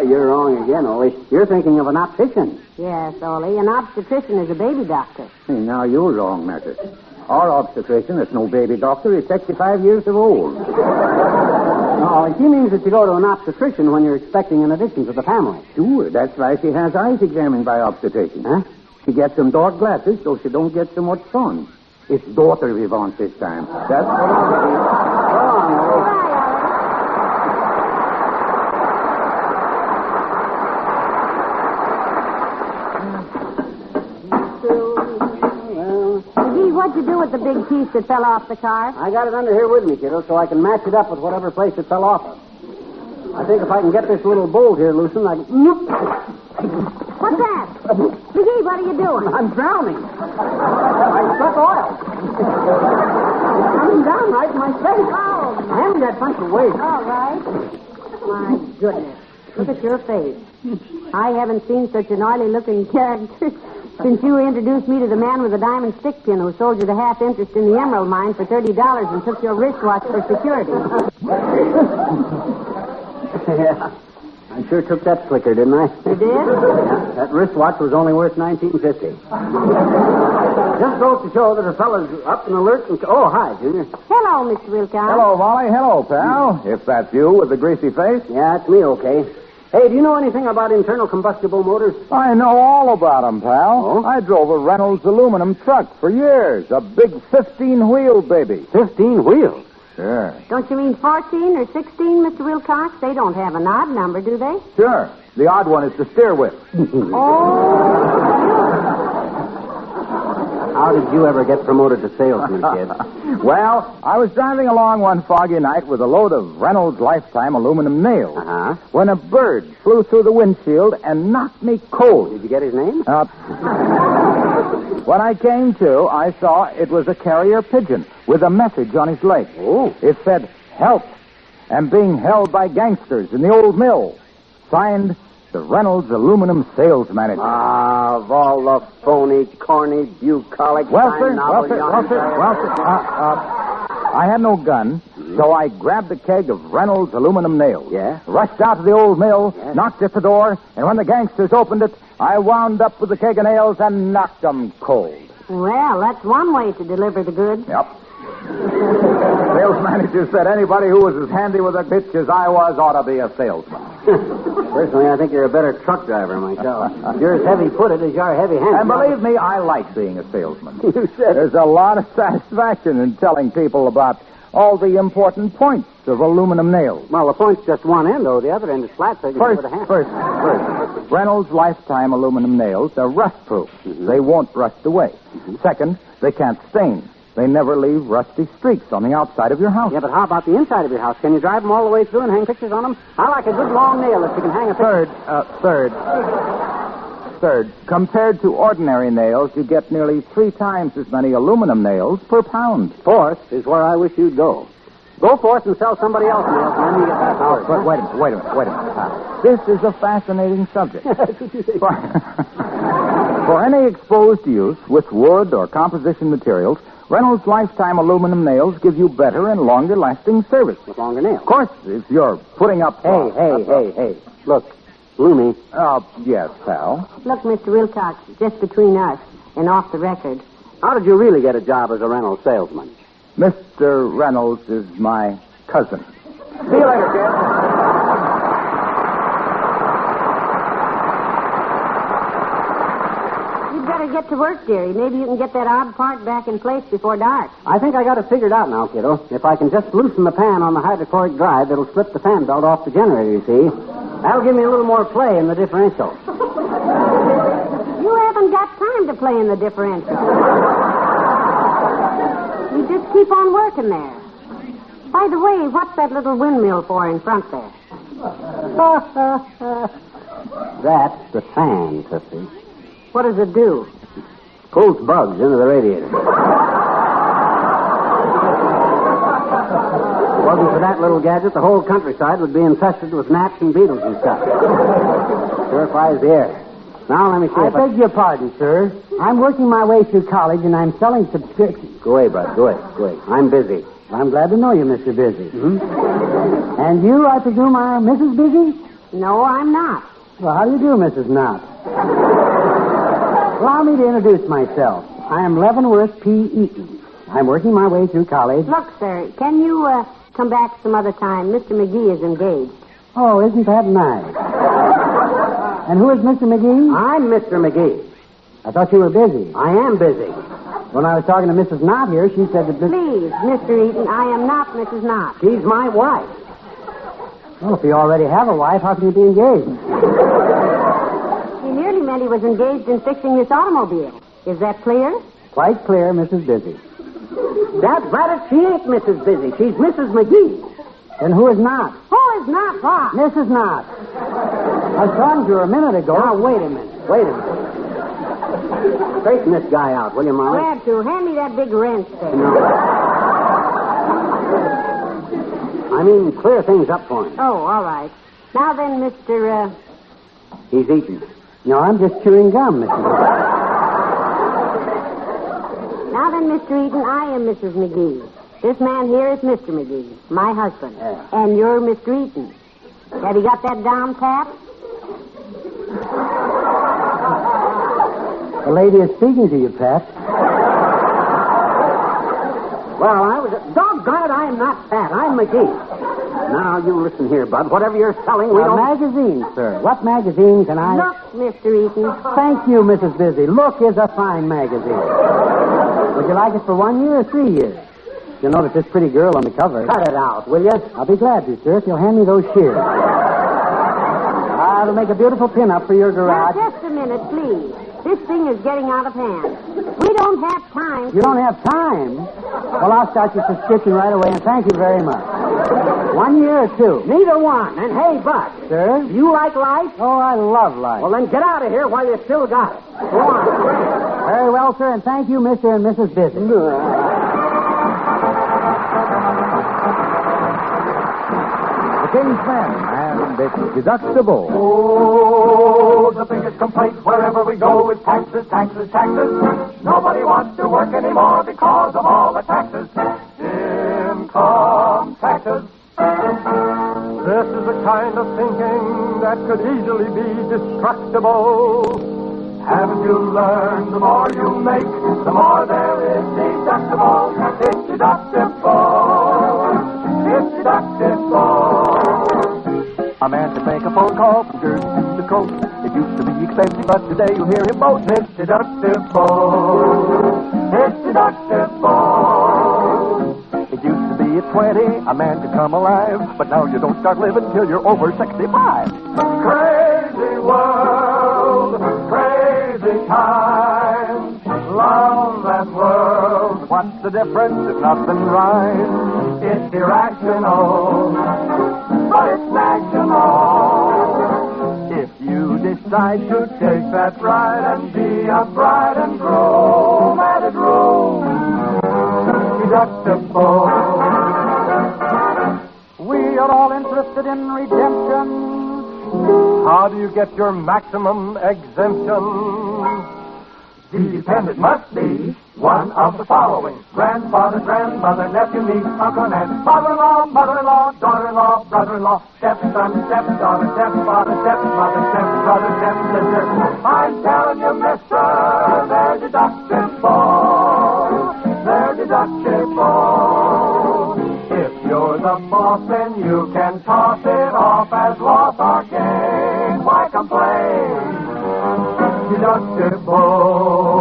You're wrong again, Ole. You're thinking of an optician. Yes, Ole. An obstetrician is a baby doctor. Hey, now you're wrong, Mattis. Our obstetrician is no baby doctor. He's 65 years of old. No, he means that you go to an obstetrician when you're expecting an addition to the family. Sure, that's why she has eyes examined by obstetrician. Huh? She gets some dark glasses so she don't get so much sun. It's daughter we want this time. That's what it is. McGee, what'd you do with the big piece that fell off the car? I got it under here with me, kiddo, so I can match it up with whatever place it fell off of. I think if I can get this little bolt here loosened, I can... What's that? McGee, what are you doing? I'm drowning. I struck oil. It's coming down right in my face. Oh, hand me that bunch of weight. All right. My goodness. Look at your face. I haven't seen such an oily-looking character since you introduced me to the man with the diamond stick pin who sold you the half interest in the emerald mine for $30 and took your wristwatch for security. Yeah. I sure took that slicker, didn't I? You did? That wristwatch was only worth $19.50. Just goes to show that a fellow's up and alert. And... Oh, hi, Junior. Hello, Mr. Wilcox. Hello, Molly. Hello, pal. If that's you with the greasy face. Yeah, it's me, okay. Hey, do you know anything about internal combustible motors? I know all about them, pal. Oh? I drove a Reynolds aluminum truck for years. A big 15-wheel baby. 15 wheels? Sure. Don't you mean 14 or 16, Mr. Wilcox? They don't have an odd number, do they? Sure. The odd one is the steer whip. How did you ever get promoted to salesman, kid? Well, I was driving along one foggy night with a load of Reynolds Lifetime aluminum nails when a bird flew through the windshield and knocked me cold. Did you get his name? When I came to, I saw it was a carrier pigeon with a message on his leg. Oh. It said, "Help. I'm being held by gangsters in the old mill." Signed, the Reynolds aluminum sales manager. Ah, of all the phony, corny, bucolic... Well, sir. I had no gun, so I grabbed a keg of Reynolds aluminum nails. Yeah? Rushed out to the old mill, knocked at the door, and when the gangsters opened it, I wound up with the keg of nails and knocked them cold. Well, that's one way to deliver the goods. Yep. Sales manager said anybody who was as handy with a bitch as I was ought to be a salesman. Personally, I think you're a better truck driver myself. You're as heavy-footed as you're heavy-handed. And believe me, I like being a salesman. You said There's a lot of satisfaction in telling people about all the important points of aluminum nails. Well, the point's just one end, though. The other end is flat, so you can give it a hand. First. Reynolds Lifetime aluminum nails are rust-proof. They won't rust away. Second, they can't stain. They never leave rusty streaks on the outside of your house. Yeah, but how about the inside of your house? Can you drive them all the way through and hang pictures on them? I like a good long nail that you can hang a picture. Third, compared to ordinary nails, you get nearly 3 times as many aluminum nails per pound. Fourth is where I wish you'd go. Go forth and sell somebody else nails, and then you get that word. But wait a minute. This is a fascinating subject. For any exposed use with wood or composition materials, Reynolds Lifetime aluminum nails give you better and longer-lasting service. With longer nails? Of course, if you're putting up... Hey. Look, Bloomy. Yes, pal. Look, Mr. Wilcox, just between us and off the record. How did you really get a job as a Reynolds salesman? Mr. Reynolds is my cousin. See you later, kid. better get to work, dearie. Maybe you can get that odd part back in place before dark. I think I got it figured out now, kiddo. If I can just loosen the pan on the hydrochloric drive, it'll slip the fan belt off the generator, you see. That'll give me a little more play in the differential. You haven't got time to play in the differential. You just keep on working there. By the way, what's that little windmill for in front there? That's the fan, Tootsie. What does it do? Pulls bugs into the radiator. Wasn't for that little gadget, the whole countryside would be infested with gnats and beetles and stuff. Purifies the air. Now, let me see I beg your pardon, sir. I'm working my way through college, and I'm selling subscriptions. Go away, bud. Go away. I'm busy. I'm glad to know you, Mr. Busy. Mm-hmm. And you, I presume, are Mrs. Busy? No, I'm not. Well, how do you do, Mrs. Knott? Allow me to introduce myself. I am Leavenworth P. Eaton. I'm working my way through college. Look, sir, can you come back some other time? Mr. McGee is engaged. Oh, isn't that nice? And who is Mr. McGee? I'm Mr. McGee. I thought you were busy. I am busy. When I was talking to Mrs. Knott here, she said that... Please, Mr. Eaton, I am not Mrs. Knott. She's my wife. Well, if you already have a wife, how can you be engaged? He merely meant he was engaged in fixing this automobile. Is that clear? Quite clear, Mrs. Busy. That's right, she ain't Mrs. Busy. She's Mrs. McGee. Then who is not? Who is not what? Mrs. Knott. I was talking to her a minute ago. Now, wait a minute. Straighten this guy out, will you, Molly? Glad to. Hand me that big wrench there. No. I mean, clear things up for him. Oh, all right. Now then, Mr. He's eating. No, I'm just chewing gum, Mrs. Now then, Mr. Eaton, I am Mrs. McGee. This man here is Mr. McGee, my husband. Yeah. And you're Mr. Eaton. Have you got that down, Pat? The lady is speaking to you, Pat. Well, I was... Doggone it, I'm not Pat. I'm McGee. Now, you listen here, Bud. Whatever you're selling, we A don't... magazine, sir. What magazine can I... Look, Mr. Eaton. Thank you, Mrs. Busy. Look is a fine magazine. Would you like it for 1 year or 3 years? You'll notice this pretty girl on the cover. Cut it out, will you? I'll be glad to, sir, if you'll hand me those shears. It'll make a beautiful pin-up for your garage. Now, just a minute, please. This thing is getting out of hand. We don't have time. You don't have time? Well, I'll start your subscription right away, and thank you very much. 1 year or 2? Neither one. And hey, Bud. Sir? You like life? Oh, I love life. Well, then get out of here while you still got it. Go on. Very well, sir, and thank you, Mr. and Mrs. Busy. The King's Men and its deductible. Oh, the biggest complaint wherever we go is taxes, taxes, taxes. Nobody wants to work anymore because of all the taxes. Income taxes. This is the kind of thinking that could easily be destructible. Haven't you learned the more you make, the more there is deductible? It's deductible. It's deductible. A man can make a phone call from Jersey to the coast. It used to be expensive, but today you'll hear him boast. It's deductible. It's deductible. It used to be at 20, a man could come alive, but now you don't start living till you're over 65. Crazy world, crazy times. Love that world. What's the difference if nothing rhymes? It's irrational, but it's national. If you decide to take that ride and be a bride and groom, added room, deductible. We are all interested in redemption. How do you get your maximum exemption? The dependent must be one of the following: grandfather, grandmother, nephew, niece, uncle, and aunt, father-in-law, mother-in-law, daughter-in-law, brother-in-law, stepson, stepdaughter, stepfather, stepmother, stepbrother, stepsister. I'm telling you, mister, they're deductible. They're deductible. If you're the boss, then you can toss it off as loss or gain. Why complain? Deductible.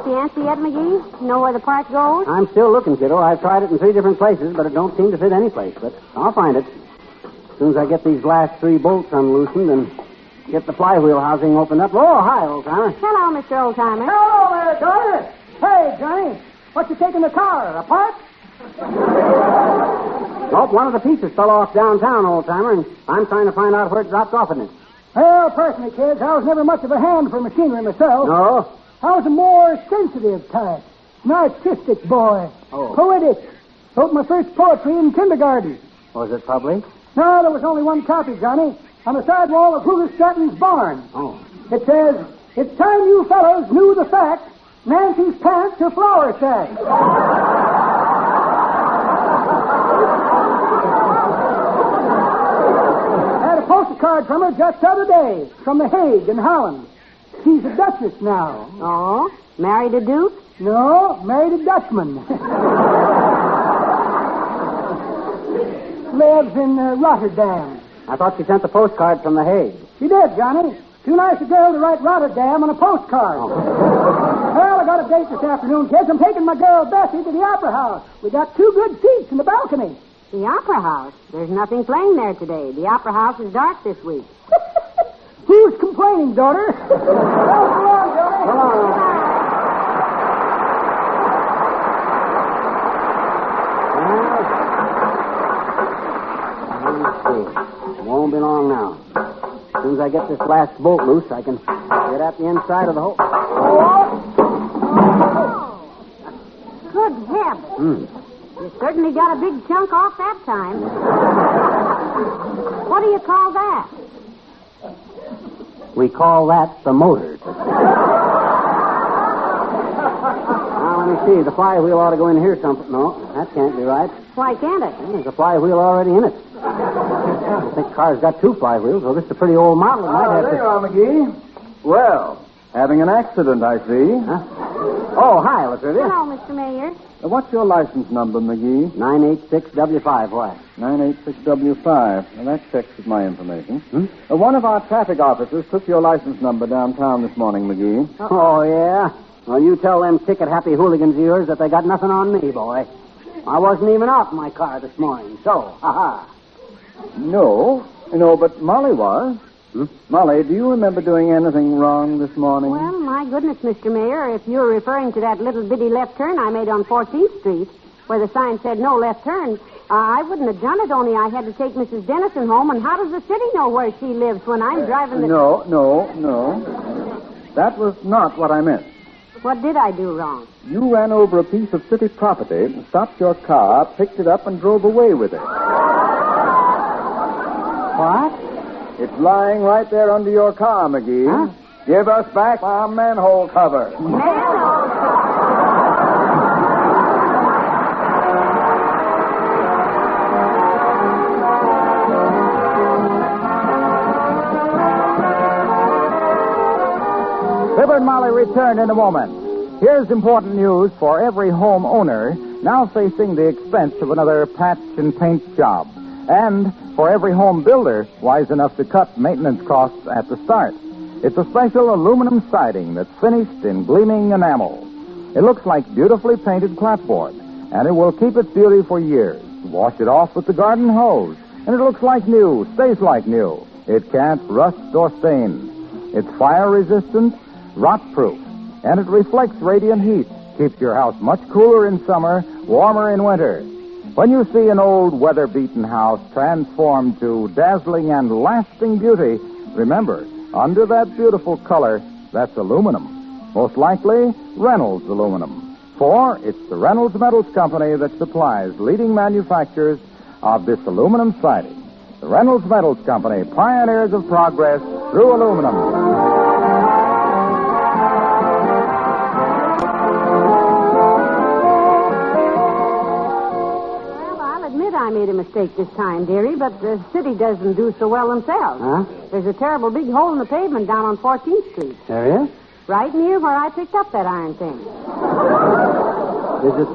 got the answer yet, McGee? Know where the part goes? I'm still looking, kiddo. I've tried it in 3 different places, but it don't seem to fit any place. But I'll find it. As soon as I get these last 3 bolts unloosened and get the flywheel housing opened up. Oh, hi, old-timer. Hello, Mr. Old-Timer. Hello there, daughter. Hey, Johnny, what you taking the car? Apart? Nope, one of the pieces fell off downtown, old-timer, and I'm trying to find out where it dropped off in it. Well, personally, kids, I was never much of a hand for machinery myself. No? I was a more sensitive type. An artistic boy. Oh. Poetic. Wrote my first poetry in kindergarten. Was it public? No, there was only one copy, Johnny. On the side wall of Hooter Stratton's barn. Oh. It says, "It's time you fellows knew the fact. Nancy's pants are flour sacks." Had a postcard from her just the other day, from The Hague in Holland. She's a duchess now. Oh? Married a duke? No, married a Dutchman. Lives in Rotterdam. I thought she sent the postcard from The Hague. She did, Johnny. Too nice a girl to write Rotterdam on a postcard. Oh. Well, I got a date this afternoon, kids. I'm taking my girl Bessie to the Opera House. We got 2 good seats in the balcony. The Opera House? There's nothing playing there today. The Opera House is dark this week. Who's complaining, daughter? Well, so long, Johnny. So long. Let's see. It won't be long now. As soon as I get this last bolt loose, I can get at the inside of the hole. Good heavens. You certainly got a big chunk off that time. What do you call that? We call that the motor. Now, let me see. The flywheel ought to go in here something. No, that can't be right. Why can't it? There's a flywheel already in it. I think the car's got 2 flywheels. Well, this is a pretty old model. It might have There to... you are, McGee. Well, having an accident, I see. Huh? Oh, hi, Latrivia. Hello, Mr. Mayor. What's your license number, McGee? 986W5, what? 986W5. Well, that checks with my information. One of our traffic officers took your license number downtown this morning, McGee. Oh, yeah? Well, you tell them ticket-happy hooligans of yours that they got nothing on me, boy. I wasn't even out in my car this morning, so, ha-ha. No, but Molly was. Molly, do you remember doing anything wrong this morning? Well, my goodness, Mr. Mayor, if you're referring to that little bitty left turn I made on 14th Street, where the sign said no left turn, I wouldn't have done it, only I had to take Mrs. Dennison home, and how does the city know where she lives when I'm driving the... No. That was not what I meant. What did I do wrong? You ran over a piece of city property, stopped your car, picked it up, and drove away with it. What? It's lying right there under your car, McGee. Huh? Give us back our manhole cover. Manhole Fibber and Molly return in a moment. Here's important news for every home owner now facing the expense of another patch and paint job. And for every home builder wise enough to cut maintenance costs at the start. It's a special aluminum siding that's finished in gleaming enamel. It looks like beautifully painted clapboard, and it will keep its beauty for years. Wash it off with the garden hose, and it looks like new, stays like new. It can't rust or stain. It's fire-resistant, rot-proof, and it reflects radiant heat. Keeps your house much cooler in summer, warmer in winter. When you see an old, weather-beaten house transformed to dazzling and lasting beauty, remember, under that beautiful color, that's aluminum. Most likely, Reynolds Aluminum. For it's the Reynolds Metals Company that supplies leading manufacturers of this aluminum siding. The Reynolds Metals Company, pioneers of progress through aluminum. I made a mistake this time, dearie, but the city doesn't do so well themselves. Huh? There's a terrible big hole in the pavement down on 14th Street. There is? Right near where I picked up that iron thing. Is it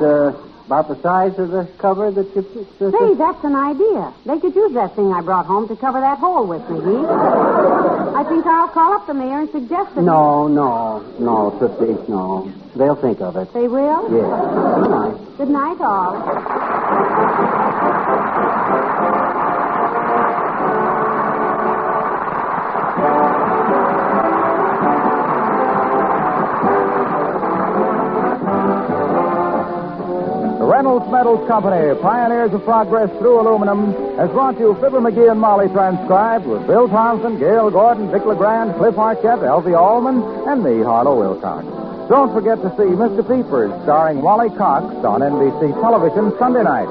About the size of the cover that you... Say, that's an idea. They could use that thing I brought home to cover that hole with, McGee. I think I'll call up the mayor and suggest it. No, Tootsie, no. They'll think of it. They will? Yes. Good night. Good night, all. Reynolds Metals Company, pioneers of progress through aluminum, has brought you Fibber McGee and Molly transcribed with Bill Thompson, Gail Gordon, Dick LeGrand, Cliff Arquette, Elvie Allman, and me, Harlow Wilcox. Don't forget to see Mr. Peepers, starring Wally Cox on NBC television Sunday night.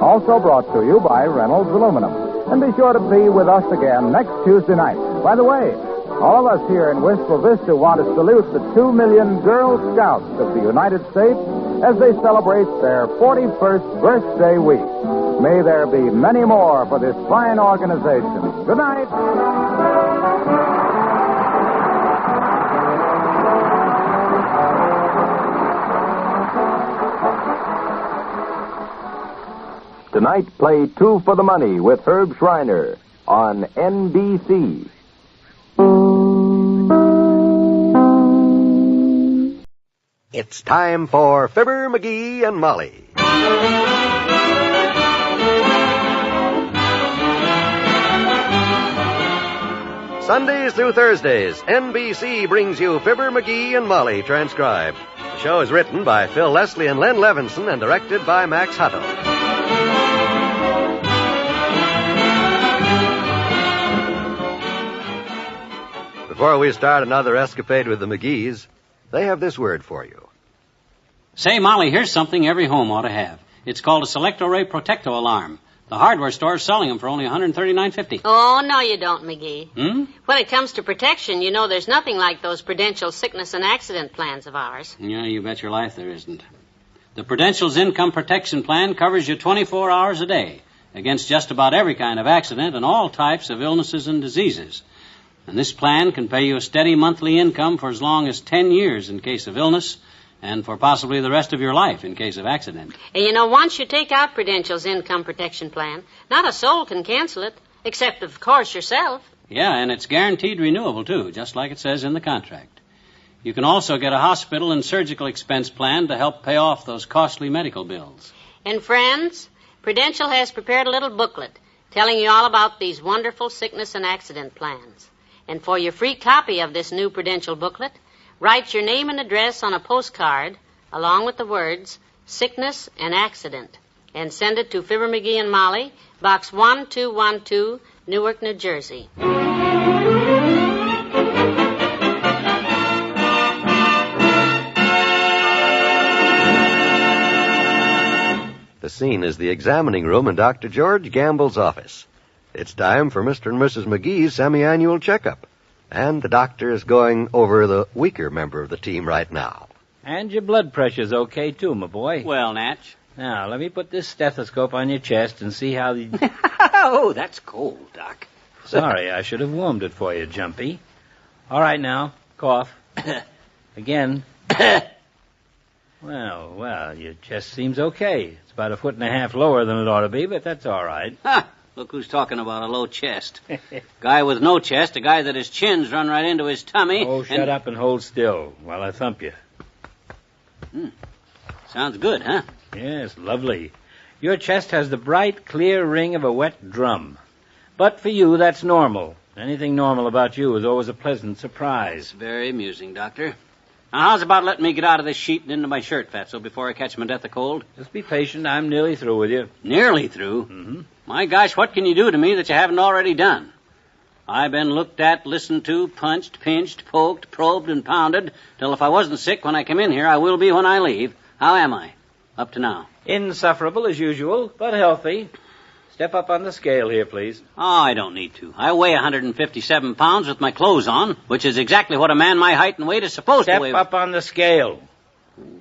Also brought to you by Reynolds Aluminum. And be sure to be with us again next Tuesday night. By the way, all of us here in Wistful Vista want to salute the 2 million Girl Scouts of the United States as they celebrate their 41st birthday week. May there be many more for this fine organization. Good night. Tonight, play Two for the Money with Herb Schreiner on NBC. It's time for Fibber McGee and Molly. Sundays through Thursdays, NBC brings you Fibber McGee and Molly transcribed. The show is written by Phil Leslie and Len Levinson and directed by Max Hutto. Before we start another escapade with the McGees, they have this word for you. Say, Molly, here's something every home ought to have. It's called a Selecto-Ray Protecto Alarm. The hardware store is selling them for only $139.50. Oh, no, you don't, McGee. Hmm? When it comes to protection, you know there's nothing like those Prudential sickness and accident plans of ours. Yeah, you bet your life there isn't. The Prudential's Income Protection Plan covers you 24 hours a day against just about every kind of accident and all types of illnesses and diseases. And this plan can pay you a steady monthly income for as long as 10 years in case of illness and for possibly the rest of your life in case of accident. And you know, once you take out Prudential's Income Protection Plan, not a soul can cancel it, except, of course, yourself. Yeah, and it's guaranteed renewable, too, just like it says in the contract. You can also get a hospital and surgical expense plan to help pay off those costly medical bills. And friends, Prudential has prepared a little booklet telling you all about these wonderful sickness and accident plans. And for your free copy of this new Prudential booklet, write your name and address on a postcard, along with the words, sickness and accident, and send it to Fibber McGee and Molly, Box 1212, Newark, New Jersey. The scene is the examining room in Dr. George Gamble's office. It's time for Mr. and Mrs. McGee's semi-annual checkup. And the doctor is going over the weaker member of the team right now. And your blood pressure's okay, too, my boy. Well, Natch. Now, let me put this stethoscope on your chest and see how the... Oh, that's cold, Doc. Sorry, I should have warmed it for you, Jumpy. All right, now, cough. Again. Well, your chest seems okay. It's about 1.5 feet lower than it ought to be, but that's all right. Ha! Look who's talking about a low chest. Guy with no chest, a guy that his chin's run right into his tummy. Oh, shut up and hold still while I thump you. Sounds good, huh? Yes, lovely. Your chest has the bright, clear ring of a wet drum. But for you, that's normal. Anything normal about you is always a pleasant surprise. It's very amusing, Doctor. Now, how's about letting me get out of this sheet and into my shirt, Fatso, before I catch my death of cold? Just be patient. I'm nearly through with you. Nearly through? Mm-hmm. My gosh, what can you do to me that you haven't already done? I've been looked at, listened to, punched, pinched, poked, probed, and pounded, till if I wasn't sick when I come in here, I will be when I leave. How am I, up to now? Insufferable as usual, but healthy. Step up on the scale here, please. Oh, I don't need to. I weigh 157 pounds with my clothes on, which is exactly what a man my height and weight is supposed to weigh. Step up on the scale.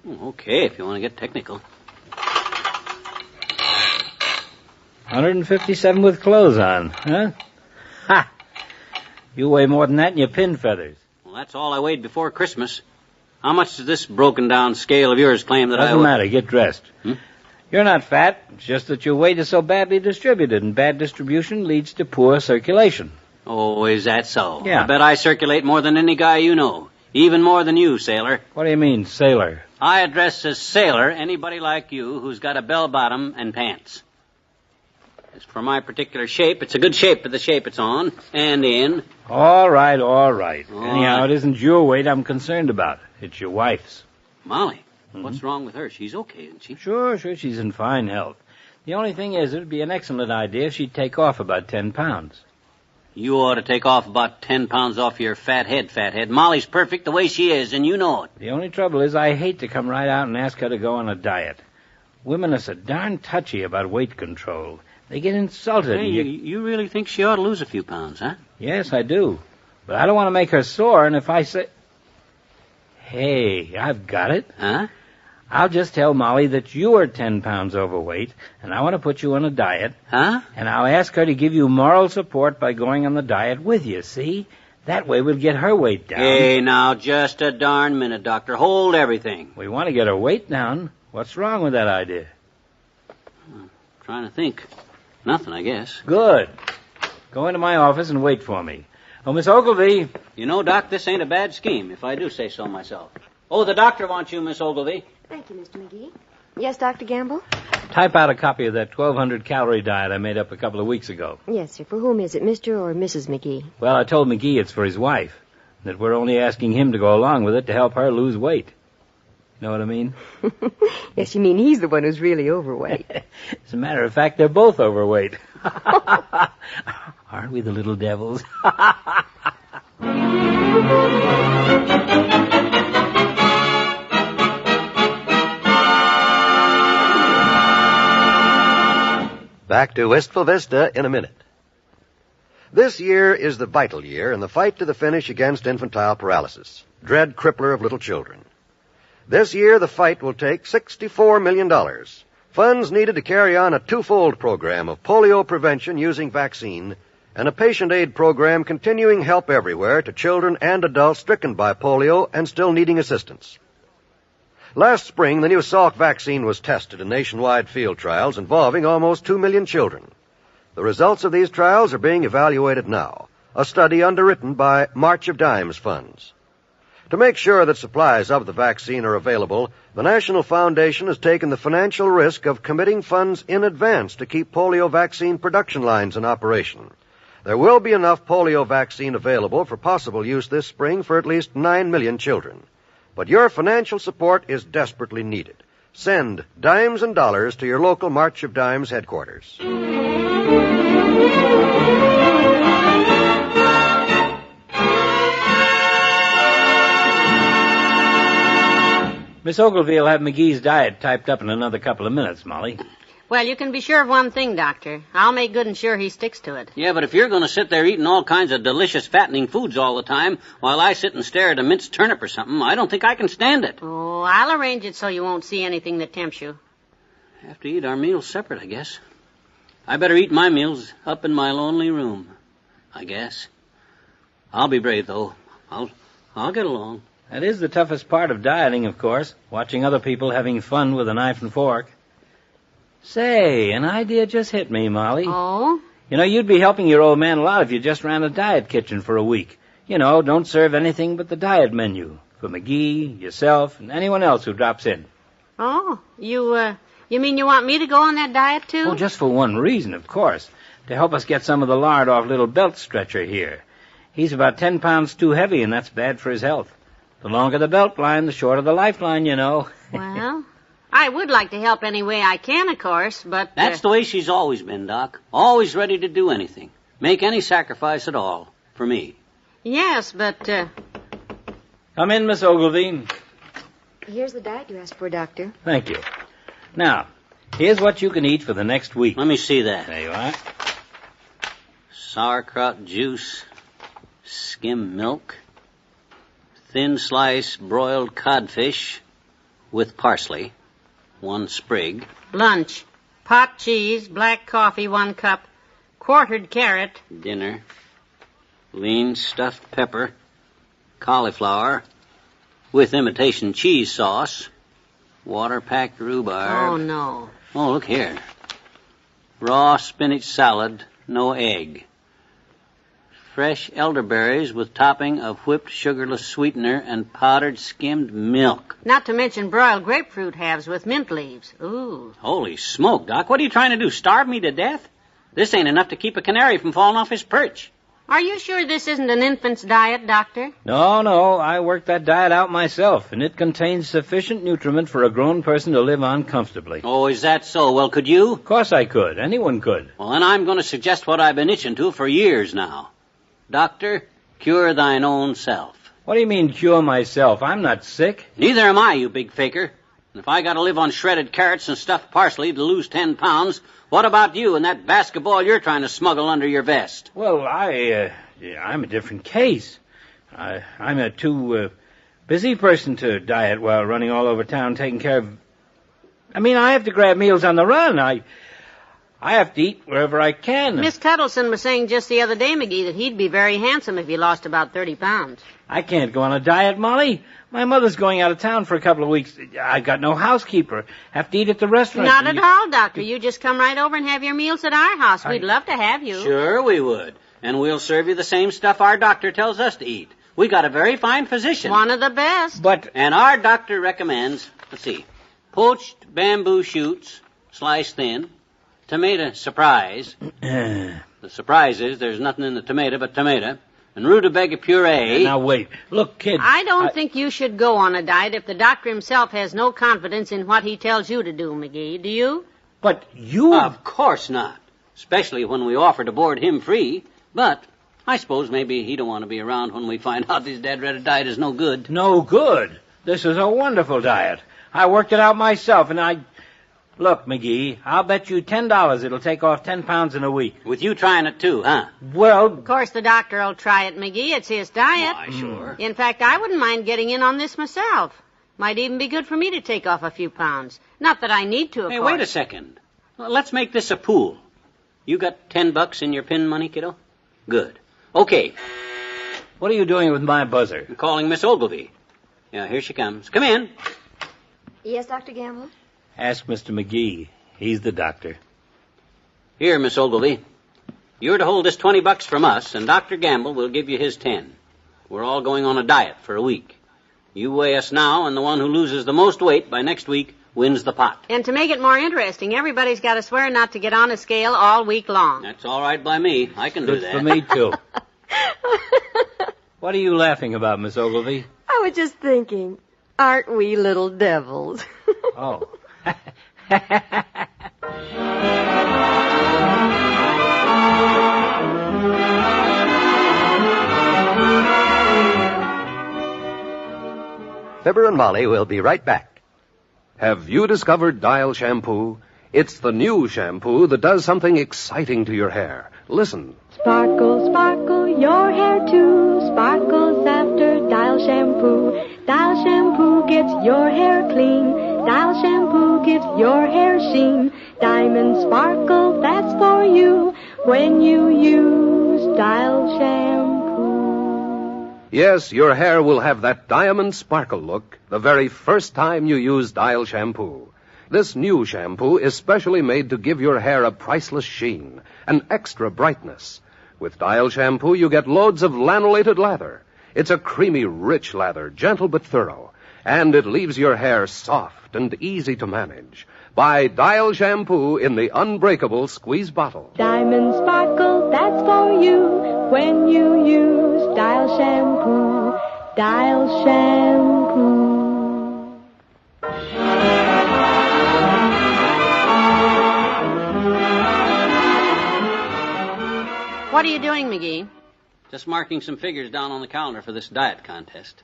Okay, if you want to get technical. 157 with clothes on, huh? Ha! You weigh more than that in your pin feathers. Well, that's all I weighed before Christmas. How much does this broken-down scale of yours claim that Doesn't matter. Get dressed. You're not fat. It's just that your weight is so badly distributed, and bad distribution leads to poor circulation. Oh, is that so? Yeah. I bet I circulate more than any guy you know. Even more than you, sailor. What do you mean, sailor? I address as sailor anybody like you who's got a bell-bottom and pants. As for my particular shape, it's a good shape for the shape it's on and in. All right. Anyhow, it isn't your weight I'm concerned about. It's your wife's. Molly, what's wrong with her? She's okay, isn't she? Sure, she's in fine health. The only thing is, it would be an excellent idea if she'd take off about 10 pounds. You ought to take off about 10 pounds off your fat head. Molly's perfect the way she is, and you know it. The only trouble is I hate to come right out and ask her to go on a diet. Women are so darn touchy about weight control. They get insulted. Hey, you really think she ought to lose a few pounds, huh? Yes, I do. But I don't want to make her sore, and if I say... Hey, I've got it. Huh? I'll just tell Molly that you are 10 pounds overweight, and I want to put you on a diet. Huh? And I'll ask her to give you moral support by going on the diet with you, see? That way we'll get her weight down. Hey, now, just a darn minute, Doctor. Hold everything. We want to get her weight down. What's wrong with that idea? I'm trying to think. Nothing, I guess. Good. Go into my office and wait for me. Oh, Miss Ogilvy. You know, Doc, this ain't a bad scheme, if I do say so myself. Oh, the doctor wants you, Miss Ogilvy. Thank you, Mr. McGee. Yes, Dr. Gamble? Type out a copy of that 1,200-calorie diet I made up a couple of weeks ago. Yes, sir. For whom is it, Mr. or Mrs. McGee? Well, I told McGee it's for his wife, that we're only asking him to go along with it to help her lose weight. You know what I mean? Yes, you mean he's the one who's really overweight. As a matter of fact, they're both overweight. Aren't we the little devils? Back to Wistful Vista in a minute. This year is the vital year in the fight to the finish against infantile paralysis, dread crippler of little children. This year, the fight will take $64 million, funds needed to carry on a twofold program of polio prevention using vaccine and a patient aid program continuing help everywhere to children and adults stricken by polio and still needing assistance. Last spring, the new Salk vaccine was tested in nationwide field trials involving almost 2 million children. The results of these trials are being evaluated now, a study underwritten by March of Dimes funds. To make sure that supplies of the vaccine are available, the National Foundation has taken the financial risk of committing funds in advance to keep polio vaccine production lines in operation. There will be enough polio vaccine available for possible use this spring for at least 9 million children. But your financial support is desperately needed. Send dimes and dollars to your local March of Dimes headquarters. Miss Ogilvy will have McGee's diet typed up in another couple of minutes, Molly. Well, you can be sure of one thing, Doctor. I'll make good and sure he sticks to it. Yeah, but if you're going to sit there eating all kinds of delicious, fattening foods all the time while I sit and stare at a minced turnip or something, I don't think I can stand it. Oh, I'll arrange it so you won't see anything that tempts you. Have to eat our meals separate, I guess. I better eat my meals up in my lonely room, I guess. I'll be brave, though. I'll get along. That is the toughest part of dieting, of course, watching other people having fun with a knife and fork. Say, an idea just hit me, Molly. Oh? You know, you'd be helping your old man a lot if you just ran a diet kitchen for a week. You know, don't serve anything but the diet menu for McGee, yourself, and anyone else who drops in. Oh, you mean you want me to go on that diet, too? Oh, just for one reason, of course. To help us get some of the lard off little belt stretcher here. He's about 10 pounds too heavy, and that's bad for his health. The longer the belt line, the shorter the lifeline, you know. Well, I would like to help any way I can, of course, but... That's the way she's always been, Doc. Always ready to do anything. Make any sacrifice at all. For me. Yes, but... Come in, Miss Ogilvy. Here's the diet you asked for, Doctor. Thank you. Now, here's what you can eat for the next week. Let me see that. There you are. Sauerkraut juice, skim milk, thin slice broiled codfish with parsley, 1 sprig. Lunch, pot cheese, black coffee, 1 cup, quartered carrot. Dinner, lean stuffed pepper, cauliflower, with imitation cheese sauce, water-packed rhubarb. Oh, no. Oh, look here. Raw spinach salad, no egg. Fresh elderberries with topping of whipped sugarless sweetener and powdered skimmed milk. Not to mention broiled grapefruit halves with mint leaves. Ooh. Holy smoke, Doc. What are you trying to do, starve me to death? This ain't enough to keep a canary from falling off his perch. Are you sure this isn't an infant's diet, Doctor? No, I worked that diet out myself, and it contains sufficient nutriment for a grown person to live on comfortably. Oh, is that so? Well, could you? Of course I could. Anyone could. Well, then I'm going to suggest what I've been itching to for years now. Doctor, cure thine own self. What do you mean, cure myself? I'm not sick. Neither am I, you big faker. And if I got to live on shredded carrots and stuffed parsley to lose 10 pounds, what about you and that basketball you're trying to smuggle under your vest? Well, I'm a different case. I'm a too busy person to diet while running all over town taking care of... I have to grab meals on the run. I have to eat wherever I can. Miss Tuttleson was saying just the other day, McGee, that he'd be very handsome if he lost about 30 pounds. I can't go on a diet, Molly. My mother's going out of town for a couple of weeks. I've got no housekeeper. Have to eat at the restaurant. Not at all, Doctor. You just come right over and have your meals at our house. We'd love to have you. Sure we would. And we'll serve you the same stuff our doctor tells us to eat. We got a very fine physician. One of the best. And our doctor recommends, poached bamboo shoots, sliced thin, tomato surprise. The surprise is there's nothing in the tomato but tomato. And rutabaga puree. Now, wait. Look, kid. I don't think you should go on a diet if the doctor himself has no confidence in what he tells you to do, McGee. Do you? But you... Of course not. Especially when we offer to board him free. But I suppose maybe he don't want to be around when we find out his dad-read diet is no good. No good? This is a wonderful diet. I worked it out myself, and Look, McGee, I'll bet you $10 it'll take off 10 pounds in a week. With you trying it too, huh? Well... Of course the doctor will try it, McGee. It's his diet. Why, sure. In fact, I wouldn't mind getting in on this myself. Might even be good for me to take off a few pounds. Not that I need to, of course. Hey, wait a second. Well, let's make this a pool. You got $10 in your pin money, kiddo? Good. Okay. What are you doing with my buzzer? I'm calling Miss Ogilvy. Yeah, here she comes. Come in. Yes, Dr. Gamble? Ask Mr. McGee. He's the doctor. Here, Miss Ogilvy. You're to hold this $20 from us, and Dr. Gamble will give you his 10. We're all going on a diet for a week. You weigh us now, and the one who loses the most weight by next week wins the pot. And to make it more interesting, everybody's got to swear not to get on a scale all week long. That's all right by me. I can do that. Good for me, too. What are you laughing about, Miss Ogilvy? I was just thinking, aren't we little devils? Oh. Fibber and Molly will be right back. Have you discovered Dial Shampoo? It's the new shampoo that does something exciting to your hair. Listen. Sparkle, sparkle, your hair too. Sparkles after Dial Shampoo. Dial Shampoo gets your hair clean. Dial Shampoo gives your hair sheen. Diamond sparkle, that's for you when you use Dial Shampoo. Yes, your hair will have that diamond sparkle look the very first time you use Dial Shampoo. This new shampoo is specially made to give your hair a priceless sheen, an extra brightness. With Dial Shampoo, you get loads of lanolated lather. It's a creamy, rich lather, gentle but thorough. And it leaves your hair soft and easy to manage. Buy Dial Shampoo in the unbreakable squeeze bottle. Diamond sparkle, that's for you when you use Dial Shampoo. Dial Shampoo. What are you doing, McGee? Just marking some figures down on the calendar for this diet contest.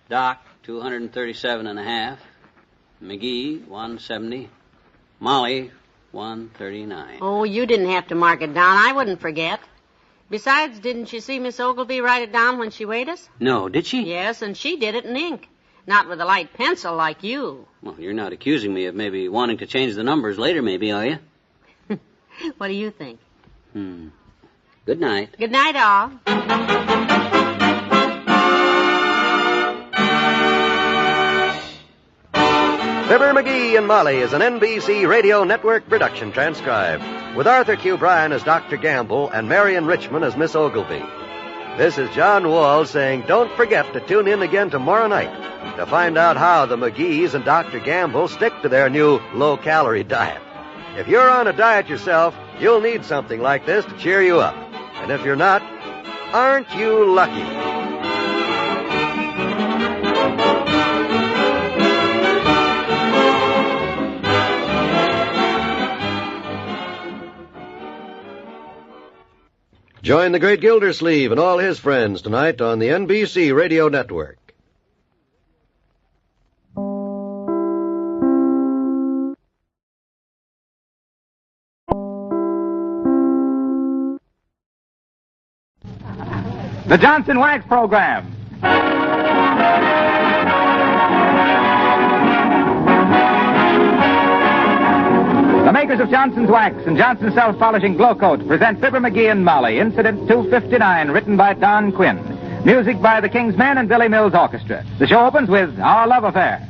Doc, 237.5. McGee, 170. Molly, 139. Oh, you didn't have to mark it down. I wouldn't forget. Besides, didn't you see Miss Ogilvy write it down when she weighed us? No, did she? Yes, and she did it in ink. Not with a light pencil like you. Well, you're not accusing me of maybe wanting to change the numbers later, maybe, are you? What do you think? Good night. Good night, all. Fibber McGee and Molly is an NBC Radio Network production transcribed, with Arthur Q. Bryan as Dr. Gamble and Marion Richmond as Miss Ogilvy. This is John Wall saying don't forget to tune in again tomorrow night to find out how the McGees and Dr. Gamble stick to their new low-calorie diet. If you're on a diet yourself, you'll need something like this to cheer you up. And if you're not, aren't you lucky? Join the great Gildersleeve and all his friends tonight on the NBC Radio Network. The Johnson Wax Program. The makers of Johnson's Wax and Johnson's Self-Polishing Glow Coat present Fibber McGee and Molly, Incident 259, written by Don Quinn. Music by the King's Men and Billy Mills Orchestra. The show opens with Our Love Affair.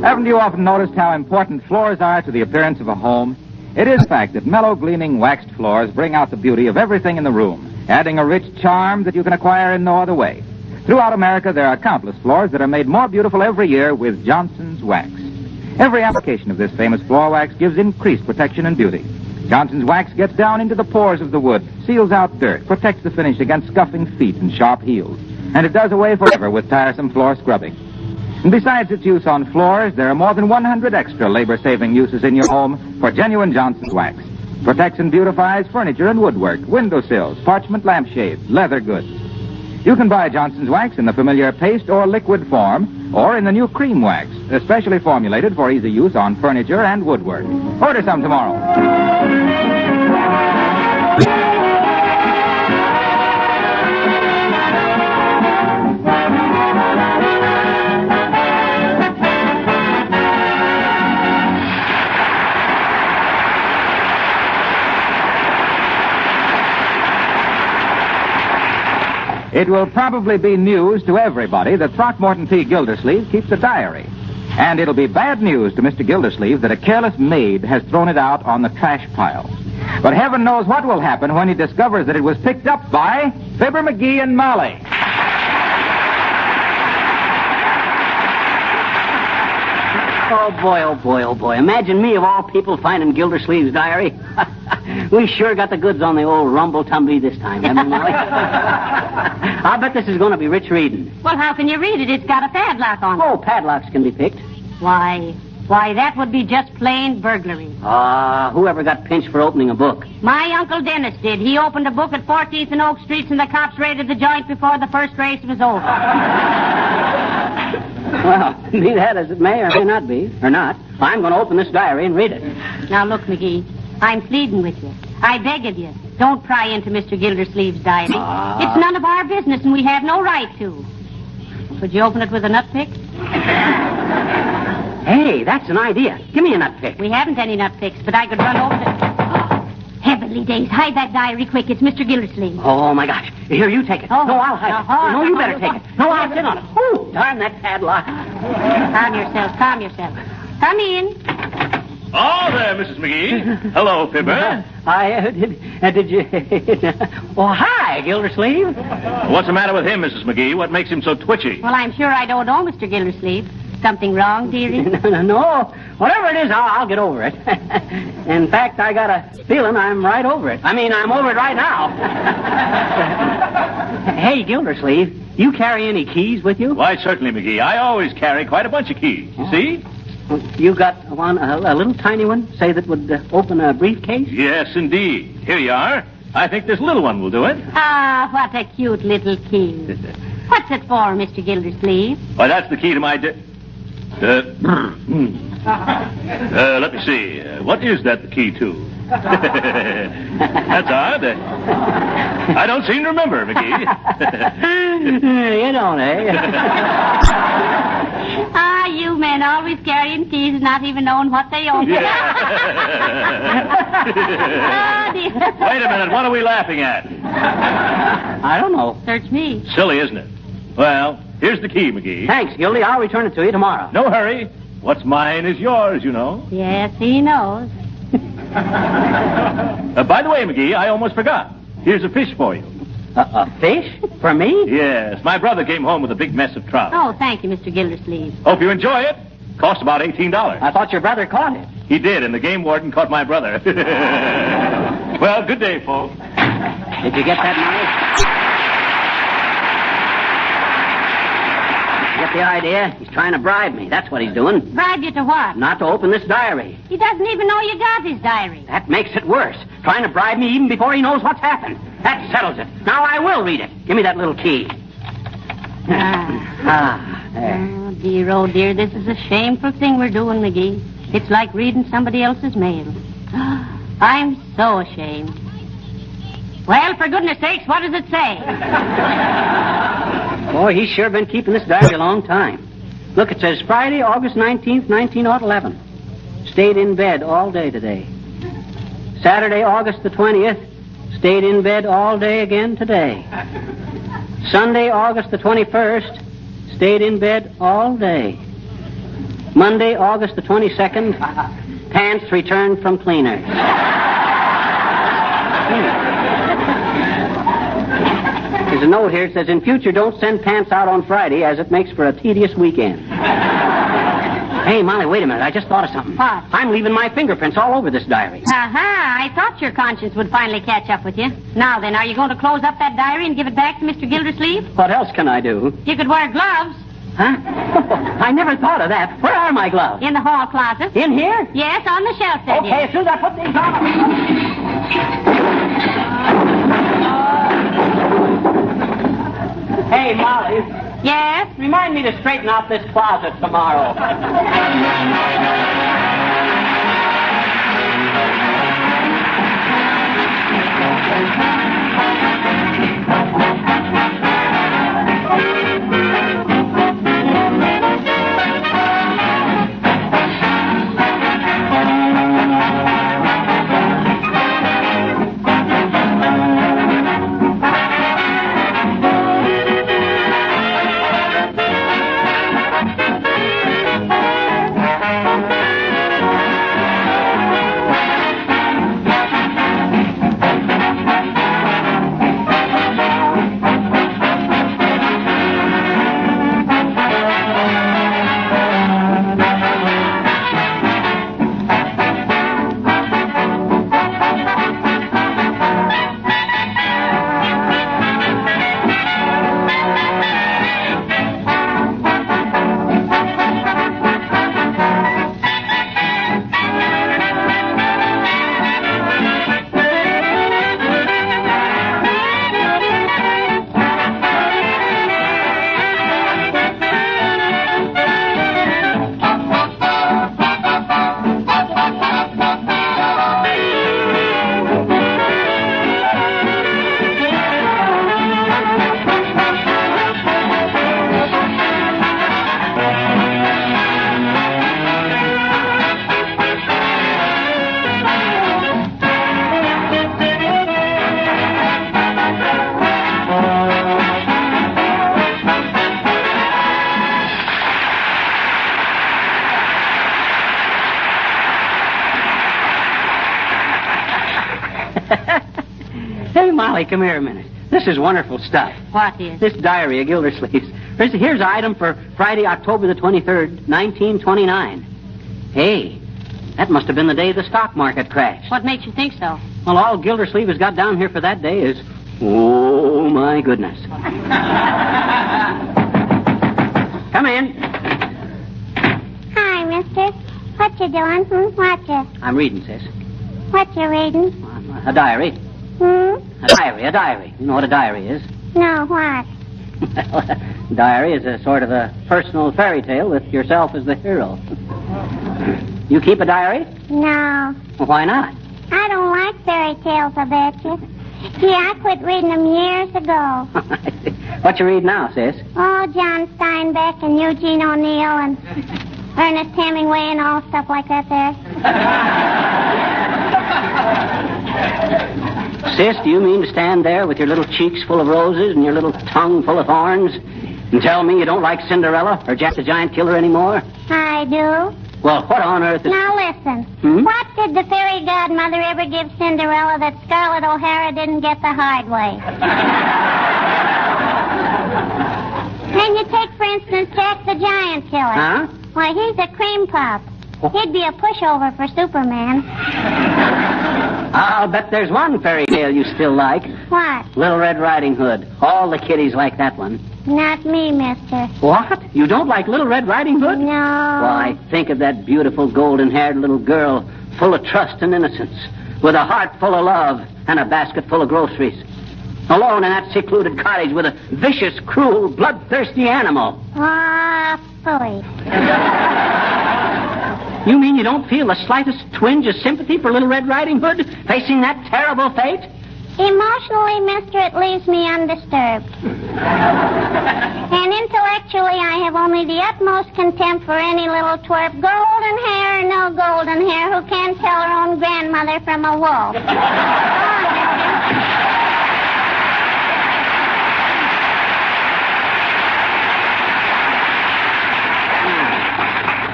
Haven't you often noticed how important floors are to the appearance of a home? It is a fact that mellow, gleaming, waxed floors bring out the beauty of everything in the room, adding a rich charm that you can acquire in no other way. Throughout America, there are countless floors that are made more beautiful every year with Johnson's Wax. Every application of this famous floor wax gives increased protection and beauty. Johnson's Wax gets down into the pores of the wood, seals out dirt, protects the finish against scuffing feet and sharp heels, and it does away forever with tiresome floor scrubbing. And besides its use on floors, there are more than 100 extra labor-saving uses in your home for genuine Johnson's Wax. Protects and beautifies furniture and woodwork, windowsills, parchment lampshades, leather goods. You can buy Johnson's Wax in the familiar paste or liquid form, or in the new cream wax, especially formulated for easy use on furniture and woodwork. Order some tomorrow. It will probably be news to everybody that Throckmorton P. Gildersleeve keeps a diary. And it'll be bad news to Mr. Gildersleeve that a careless maid has thrown it out on the trash pile. But heaven knows what will happen when he discovers that it was picked up by Fibber McGee and Molly. Oh, boy, oh, boy. Imagine me, of all people, finding Gildersleeve's diary. We sure got the goods on the old rumble-tumby this time, haven't we, Molly? I bet this is going to be rich reading. Well, how can you read it? It's got a padlock on it. Oh, padlocks can be picked. Why, that would be just plain burglary. Whoever got pinched for opening a book? My Uncle Dennis did. He opened a book at 14th and Oak Streets, and the cops raided the joint before the first race was over. Well, be that as it may or may not be, or not, I'm going to open this diary and read it. Now, look, McGee, I'm pleading with you. I beg of you, don't pry into Mr. Gildersleeve's diary. It's none of our business, and we have no right to. Would you open it with a nutpick? Hey, that's an idea. Give me a nutpick. We haven't any nutpicks, but I could run over to... Heavenly days, hide that diary quick. It's Mr. Gildersleeve. Oh, my gosh. Here, you take it. Oh, no, I'll hide it. No, you better take it. No, I'll sit on it. Oh, darn that padlock. Calm yourself. Come in. Oh, there, Mrs. McGee. Hello, Fibber. Did you... Oh, hi, Gildersleeve. What's the matter with him, Mrs. McGee? What makes him so twitchy? Well, I'm sure I don't know Mr. Gildersleeve. Something wrong, dearie? No. Whatever it is, I'll get over it. In fact, I got a feeling I'm right over it. I mean, I'm over it right now. Hey, Gildersleeve, you carry any keys with you? Why, certainly, McGee. I always carry quite a bunch of keys. You see? You got one, a little tiny one, say, that would open a briefcase? Yes, indeed. Here you are. I think this little one will do it. Ah, what a cute little key. What's it for, Mr. Gildersleeve? Why, that's the key to my... let me see. What is that the key to? That's odd. I don't seem to remember, McGee. You don't, eh? Ah, you men always carrying keys and not even knowing what they open. Wait a minute. What are we laughing at? I don't know. Search me. Silly, isn't it? Well, here's the key, McGee. Thanks, Gildy. I'll return it to you tomorrow. No hurry. What's mine is yours, you know. Yes, he knows. By the way, McGee, I almost forgot. Here's a fish for you. A fish? For me? Yes. My brother came home with a big mess of trout. Oh, thank you, Mr. Gildersleeve. Hope you enjoy it. Cost about $18. I thought your brother caught it. He did, and the game warden caught my brother. Well, good day, folks. Did you get that money? Get the idea? He's trying to bribe me. That's what he's doing. Bribe you to what? Not to open this diary. He doesn't even know you got his diary. That makes it worse. Trying to bribe me even before he knows what's happened. That settles it. Now I will read it. Give me that little key. There. Oh, dear, this is a shameful thing we're doing, McGee. It's like reading somebody else's mail. I'm so ashamed. Well, for goodness sakes, what does it say? Boy, he's sure been keeping this diary a long time. Look, it says Friday, August 19th, 1911. Stayed in bed all day today. Saturday, August the 20th. Stayed in bed all day again today. Sunday, August the 21st. Stayed in bed all day. Monday, August the 22nd. Pants returned from cleaners. There's a note here that says, in future, don't send pants out on Friday, as it makes for a tedious weekend. Hey, Molly, wait a minute. I just thought of something. What? I'm leaving my fingerprints all over this diary. I thought your conscience would finally catch up with you. Now then, are you going to close up that diary and give it back to Mr. Gildersleeve? What else can I do? You could wear gloves. Huh? I never thought of that. Where are my gloves? In the hall closet. In here? Yes, on the shelf there. Okay, as soon as I put these on. Hey, Molly. Yes? Remind me to straighten out this closet tomorrow. Hey, Molly, come here a minute. This is wonderful stuff. What is? This diary of Gildersleeve's. Here's an item for Friday, October the 23rd, 1929. Hey, that must have been the day the stock market crashed. What makes you think so? Well, all Gildersleeve has got down here for that day is, oh, my goodness. Come in. Hi, mister. What you doing? What you? I'm reading, sis. What you reading? A diary. Hmm? A diary. You know what a diary is? No, what? Diary is a sort of a personal fairy tale with yourself as the hero. You keep a diary? No. Well, why not? I don't like fairy tales, I bet you. Gee, I quit reading them years ago. What you read now, sis? Oh, John Steinbeck and Eugene O'Neill and Ernest Hemingway and all stuff like that there. Sis, do you mean to stand there with your little cheeks full of roses and your little tongue full of thorns and tell me you don't like Cinderella or Jack the Giant Killer anymore? I do. Well, what on earth is... Now listen. What did the fairy godmother ever give Cinderella that Scarlett O'Hara didn't get the hard way? And you take, for instance, Jack the Giant Killer. Huh? Why, he's a cream puff. He'd be a pushover for Superman. I'll bet there's one fairy tale you still like. What? Little Red Riding Hood. All the kiddies like that one. Not me, mister. What? You don't like Little Red Riding Hood? No. Why, think of that beautiful golden-haired little girl, full of trust and innocence, with a heart full of love and a basket full of groceries. Alone in that secluded cottage with a vicious, cruel, bloodthirsty animal. Ah, fully. You mean you don't feel the slightest twinge of sympathy for Little Red Riding Hood facing that terrible fate? Emotionally, mister, it leaves me undisturbed. And intellectually, I have only the utmost contempt for any little twerp, golden hair or no golden hair, who can't tell her own grandmother from a wolf.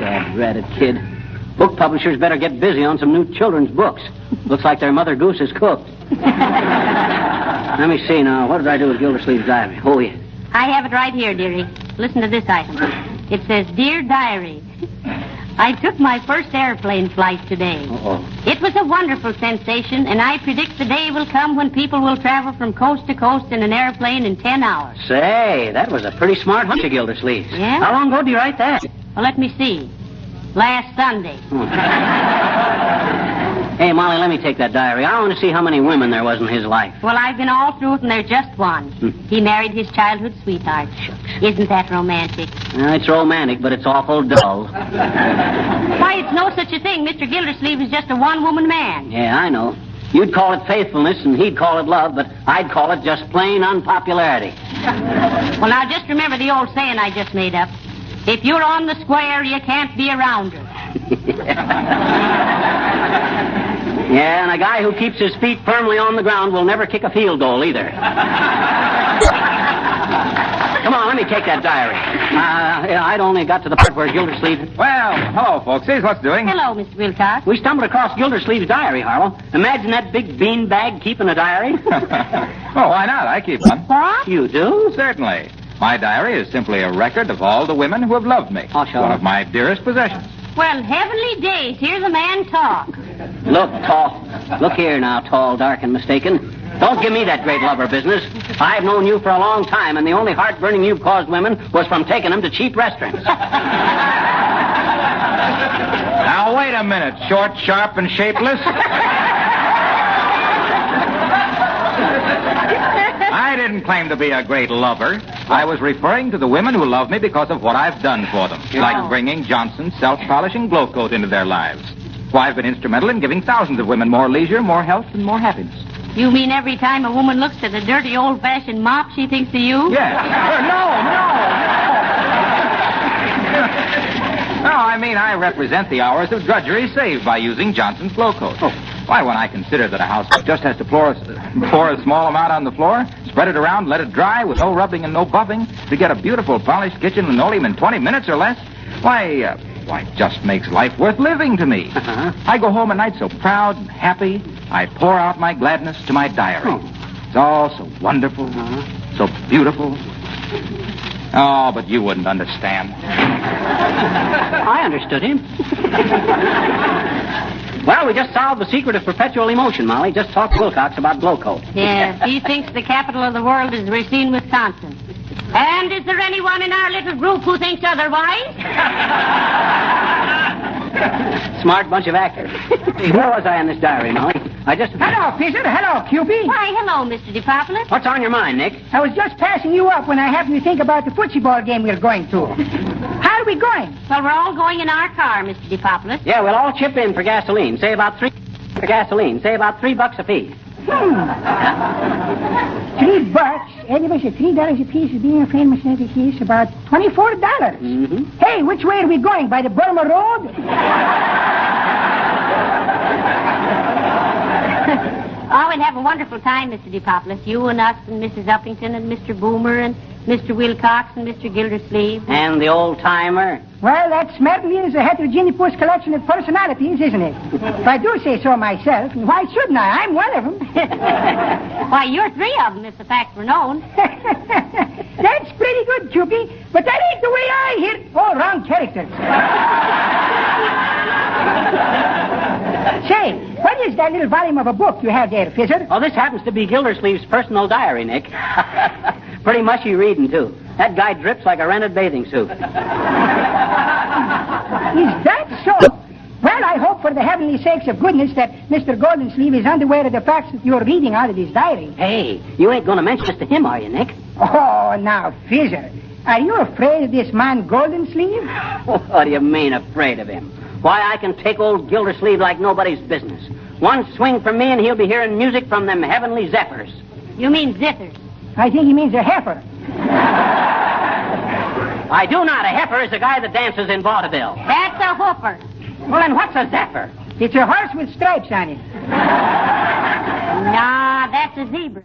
Dad-ratted kid. Book publishers better get busy on some new children's books. Looks like their Mother Goose is cooked. Let me see now. What did I do with Gildersleeve's Diary? Oh, yeah. I have it right here, dearie. Listen to this item. It says, Dear Diary, I took my first airplane flight today. Uh-oh. It was a wonderful sensation, and I predict the day will come when people will travel from coast to coast in an airplane in 10 hours. Say, that was a pretty smart hunch of Gildersleeve's. Yeah? How long ago did you write that? Well, let me see. Last Sunday. Hey, Molly, let me take that diary. I want to see how many women there was in his life. Well, I've been all through it, and there's just one. He married his childhood sweetheart. Shucks. Isn't that romantic? It's romantic, but it's awful dull. Why, it's no such a thing. Mr. Gildersleeve is just a one-woman man. Yeah, I know. You'd call it faithfulness, and he'd call it love, but I'd call it just plain unpopularity. Well, now, just remember the old saying I just made up. If you're on the square, you can't be around her. Yeah, and a guy who keeps his feet firmly on the ground will never kick a field goal either. Come on, let me take that diary. I'd only got to the part where Gildersleeve... Well, hello, folksies. What's doing? Hello, Mr. Wilcox. We stumbled across Gildersleeve's Diary, Harlow. Imagine that big beanbag keeping a diary. Oh, why not? I keep one. What? You do? Certainly. My diary is simply a record of all the women who have loved me. Oh, sure. One of my dearest possessions. Well, heavenly days, hear the man talk. Look here now, tall, dark, and mistaken. Don't give me that great lover business. I've known you for a long time, and the only heartburning you've caused women was from taking them to cheap restaurants. Now, wait a minute, short, sharp, and shapeless. I didn't claim to be a great lover. I was referring to the women who love me because of what I've done for them. Like bringing Johnson's self-polishing glow coat into their lives. Why, I've been instrumental in giving thousands of women more leisure, more health, and more happiness. You mean every time a woman looks at a dirty old-fashioned mop, she thinks of you? Yes. No, I mean I represent the hours of drudgery saved by using Johnson's glow coat. Oh. Why, when I consider that a housewife just has to pour a small amount on the floor, spread it around, let it dry with no rubbing and no buffing to get a beautiful polished kitchen linoleum in 20 minutes or less, why, it just makes life worth living to me. Uh-huh. I go home at night so proud and happy, I pour out my gladness to my diary. Oh. It's all so wonderful, so beautiful. Oh, but you wouldn't understand. I understood him. Well, we just solved the secret of perpetual emotion, Molly. Just talk to Wilcox about glow coat. Yes, he thinks the capital of the world is Racine, Wisconsin. And is there anyone in our little group who thinks otherwise? Smart bunch of actors. Where was I in this diary, Molly? Hello, Fisher. Hello, Cupid. Why, hello, Mr. DePopulis. What's on your mind, Nick? I was just passing you up when I happened to think about the footsie ball game we're going to. How are we going? Well, we're all going in our car, Mr. DePopulis. Yeah, we'll all chip in for gasoline. Say about $3 apiece. $3. Anyway, $3 a piece is being a famous as it is about $24. Mm-hmm. Hey, which way are we going? By the Burma Road? Oh, we'd have a wonderful time, Mr. DePopulis. You and us and Mrs. Uppington and Mr. Boomer and Mr. Wilcox and Mr. Gildersleeve. And the old-timer. Well, that certainly is a heterogeneous collection of personalities, isn't it? If I do say so myself, and why shouldn't I? I'm one of them. Why, you're three of them, if the fact were known. That's pretty good, Cupid, but that ain't the way I hit. Oh, wrong character. Say, what is that little volume of a book you have there, Fisher? Oh, this happens to be Gildersleeve's personal diary, Nick. Pretty mushy reading, too. That guy drips like a rented bathing suit. Is that so? Well, I hope for the heavenly sakes of goodness that Mr. Goldensleeve is unaware of the facts that you're reading out of his diary. Hey, you ain't going to mention this to him, are you, Nick? Oh, now, Fisher, are you afraid of this man Goldensleeve? What do you mean, afraid of him? Why, I can take old Gildersleeve like nobody's business. One swing from me and he'll be hearing music from them heavenly zephyrs. You mean zithers. I think he means a heifer. I do not. A heifer is a guy that dances in vaudeville. That's a whooper. Well, then what's a zephyr? It's a horse with stripes on it. Nah, that's a zebra.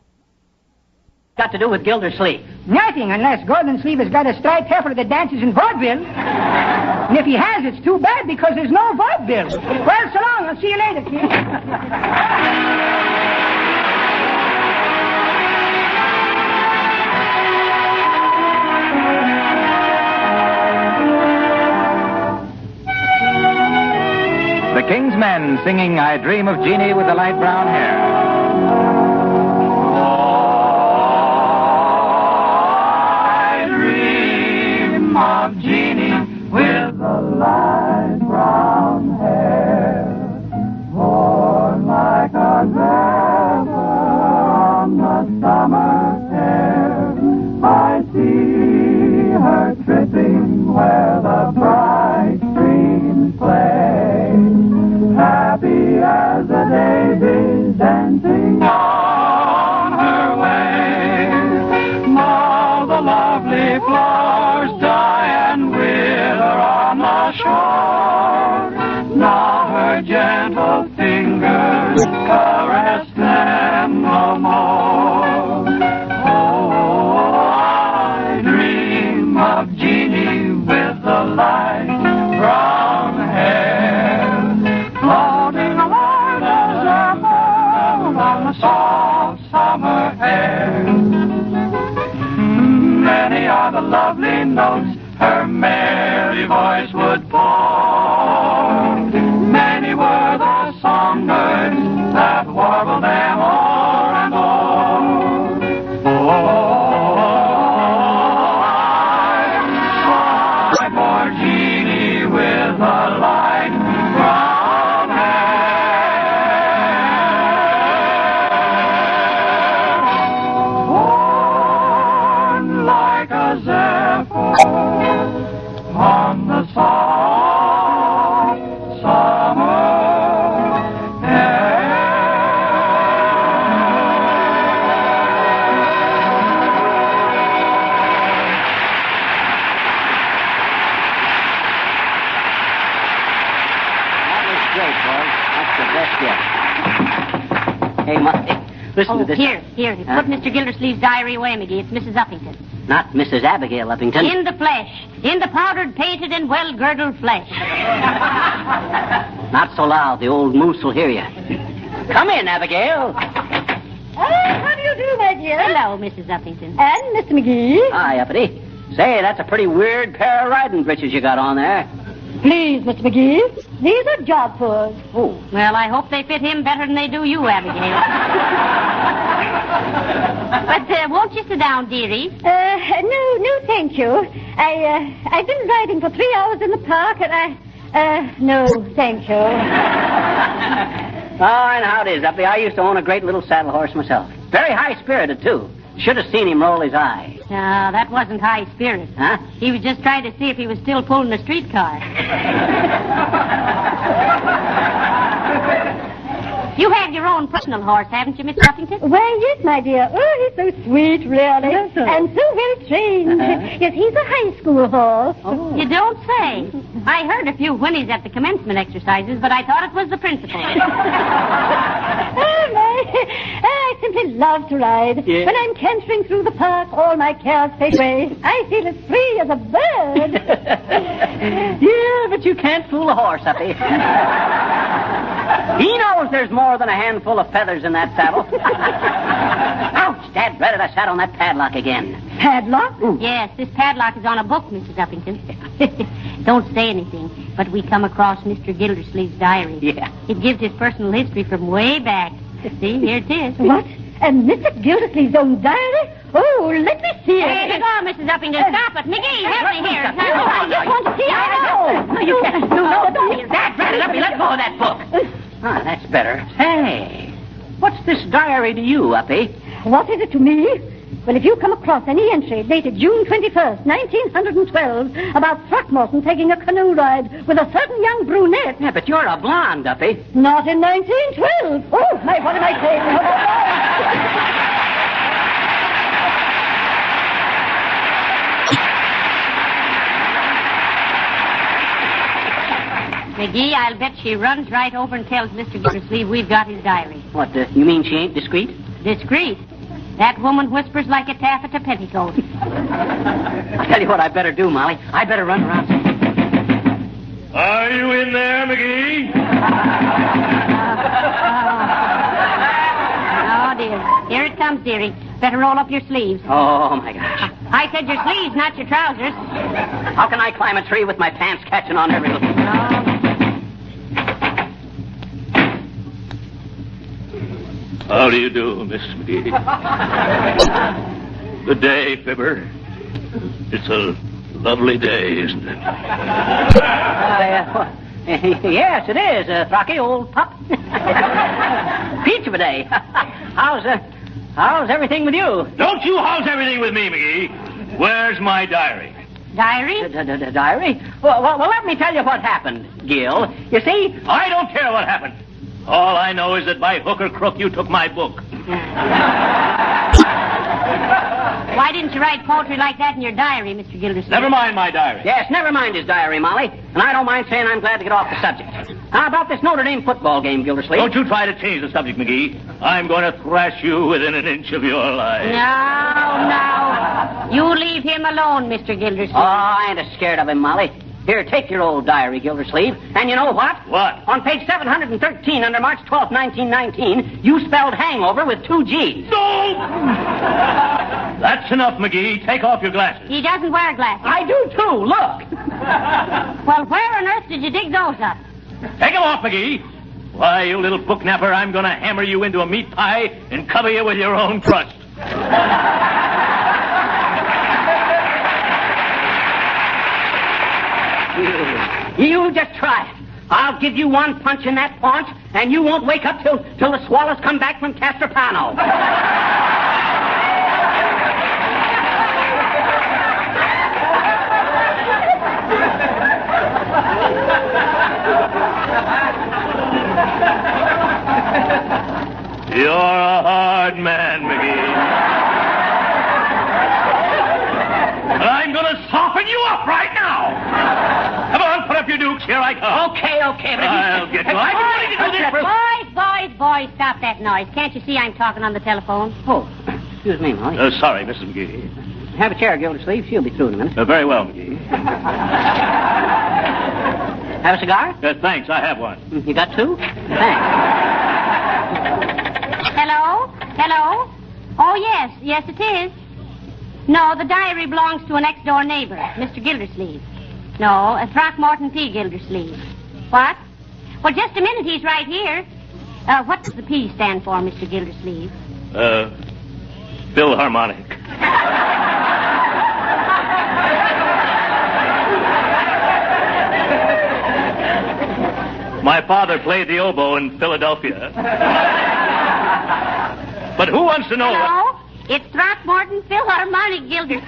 Got to do with Gildersleeve? Nothing, unless Goldensleeve has got a striped heifer that dances in vaudeville. And if he has, it's too bad because there's no vaudeville. Well, so long. I'll see you later, kid. The King's Men singing I Dream of Jeannie with the light brown hair. I dream of Jeannie with the light brown hair, born like a river on the summer air. I see her tripping where the bright streams play, happy as a daisy dancing on her way. Now the lovely flowers die and wither on the shore. Now her gentle fingers caress them no more. Oh, I dream of Jeannie with the light brown hair, floating along the zephyr on the soft summer air. Many are the lovely notes her merry voice would pour. Many were the songbirds that warbled them o'er and o'er. Oh, I for Jeannie with the light brown hair, born like a zephyr on the soft summer air. That was great, boys. That's the best yet. Hey, Molly, listen to this. Here. Put Mr. Gildersleeve's diary away, McGee. It's Mrs. Uppington. Not Mrs. Abigail Uppington. In the flesh. In the powdered, painted, and well-girdled flesh. Not so loud. The old moose will hear you. Come in, Abigail. How do you do, my dear? Hello, Mrs. Uppington. And Mr. McGee. Hi, Uppity. Say, that's a pretty weird pair of riding breeches you got on there. Please, Mr. McGee. These are job tours. Oh. Well, I hope they fit him better than they do you, Abigail. But won't you sit down, dearie? No, thank you. I've been riding for 3 hours in the park, and no, thank you. and how it is, Uppy. I used to own a great little saddle horse myself. Very high-spirited, too. Should have seen him roll his eye. No, that wasn't high spirit. Huh? He was just trying to see if he was still pulling a streetcar. You have your own personal horse, haven't you, Miss Buffington? Why, yes, my dear. Oh, he's so sweet, really. Yes, sir. And so well trained. Yes, he's a high school horse. Oh. You don't say. I heard a few whinnies at the commencement exercises, but I thought it was the principal. I simply love to ride. Yeah. When I'm cantering through the park, all my cares fade away. I feel as free as a bird. Yeah, but you can't fool a horse, Uppy. He knows there's more than a handful of feathers in that saddle. Ouch! Dad, dreaded I sat on that padlock again. Padlock? Yes, this padlock is on a book, Mrs. Uppington. Don't say anything, but we come across Mr. Gildersleeve's diary. Yeah. It gives his personal history from way back. See, here it is. What? And Mr. Gildersleeve's own diary? Oh, let me see it. Hey, go, Mrs. Uppington. Stop it. McGee, help me here. I just want to see it. No, you can't. No. Dad, dreaded Uppy, let go of that book. Ah, that's better. Hey, what's this diary to you, Uppy? What is it to me? Well, if you come across any entry dated June 21st, 1912, about Throckmorton taking a canoe ride with a certain young brunette... Yeah, but you're a blonde, Uppy. Not in 1912. Oh, my, what am I saying? McGee, I'll bet she runs right over and tells Mr. Gildersleeve we've got his diary. What, you mean she ain't discreet? Discreet. That woman whispers like a taffeta petticoat. I'll tell you what I better do, Molly. I better run around. Are you in there, McGee? Oh, dear. Here it comes, dearie. Better roll up your sleeves. Oh, my gosh. I said your sleeves, not your trousers. How can I climb a tree with my pants catching on every little... How do you do, Miss McGee? Good day, Fibber. It's a lovely day, isn't it? Yes, it is, Rocky, old pup. Peach of a day. How's everything with you? Don't you how's everything with me, McGee. Where's my diary? Diary? Diary? Well, let me tell you what happened, Gil. You see... I don't care what happened. All I know is that by hook or crook you took my book. Why didn't you write poetry like that in your diary, Mr. Gildersleeve? Never mind my diary. Yes, never mind his diary, Molly. And I don't mind saying I'm glad to get off the subject. How about this Notre Dame football game, Gildersleeve? Don't you try to change the subject, McGee. I'm going to thrash you within an inch of your life. No. You leave him alone, Mr. Gildersleeve. Oh, I ain't scared of him, Molly. Here, take your old diary, Gildersleeve. And you know what? What? On page 713, under March 12th, 1919, you spelled hangover with 2 G's. No! That's enough, McGee. Take off your glasses. He doesn't wear glasses. I do, too. Look. Well, where on earth did you dig those up? Take them off, McGee. Why, you little book napper, I'm going to hammer you into a meat pie and cover you with your own crust. You just try it. I'll give you one punch in that paunch, and you won't wake up till the swallows come back from Castropano. You're a hard man, McGee. But I'm going to soften you up right now. Come on, put up your dukes. Here I come. Okay, but I'll get you. I've been waiting to do this for... Boys, stop that noise. Can't you see I'm talking on the telephone? Oh, excuse me, Molly. Sorry, Mrs. McGee. Have a chair, Gildersleeve. She'll be through in a minute. Very well, McGee. Have a cigar? Thanks, I have one. You got 2? Thanks. Hello? Oh, yes, it is. No, the diary belongs to a next-door neighbor, Mr. Gildersleeve. No, Throckmorton P. Gildersleeve. What? Well, just a minute, he's right here. What does the P stand for, Mr. Gildersleeve? Philharmonic. My My father played the oboe in Philadelphia. But who wants to know Hello? It's Throckmorton Philharmonic, Gildersleeve.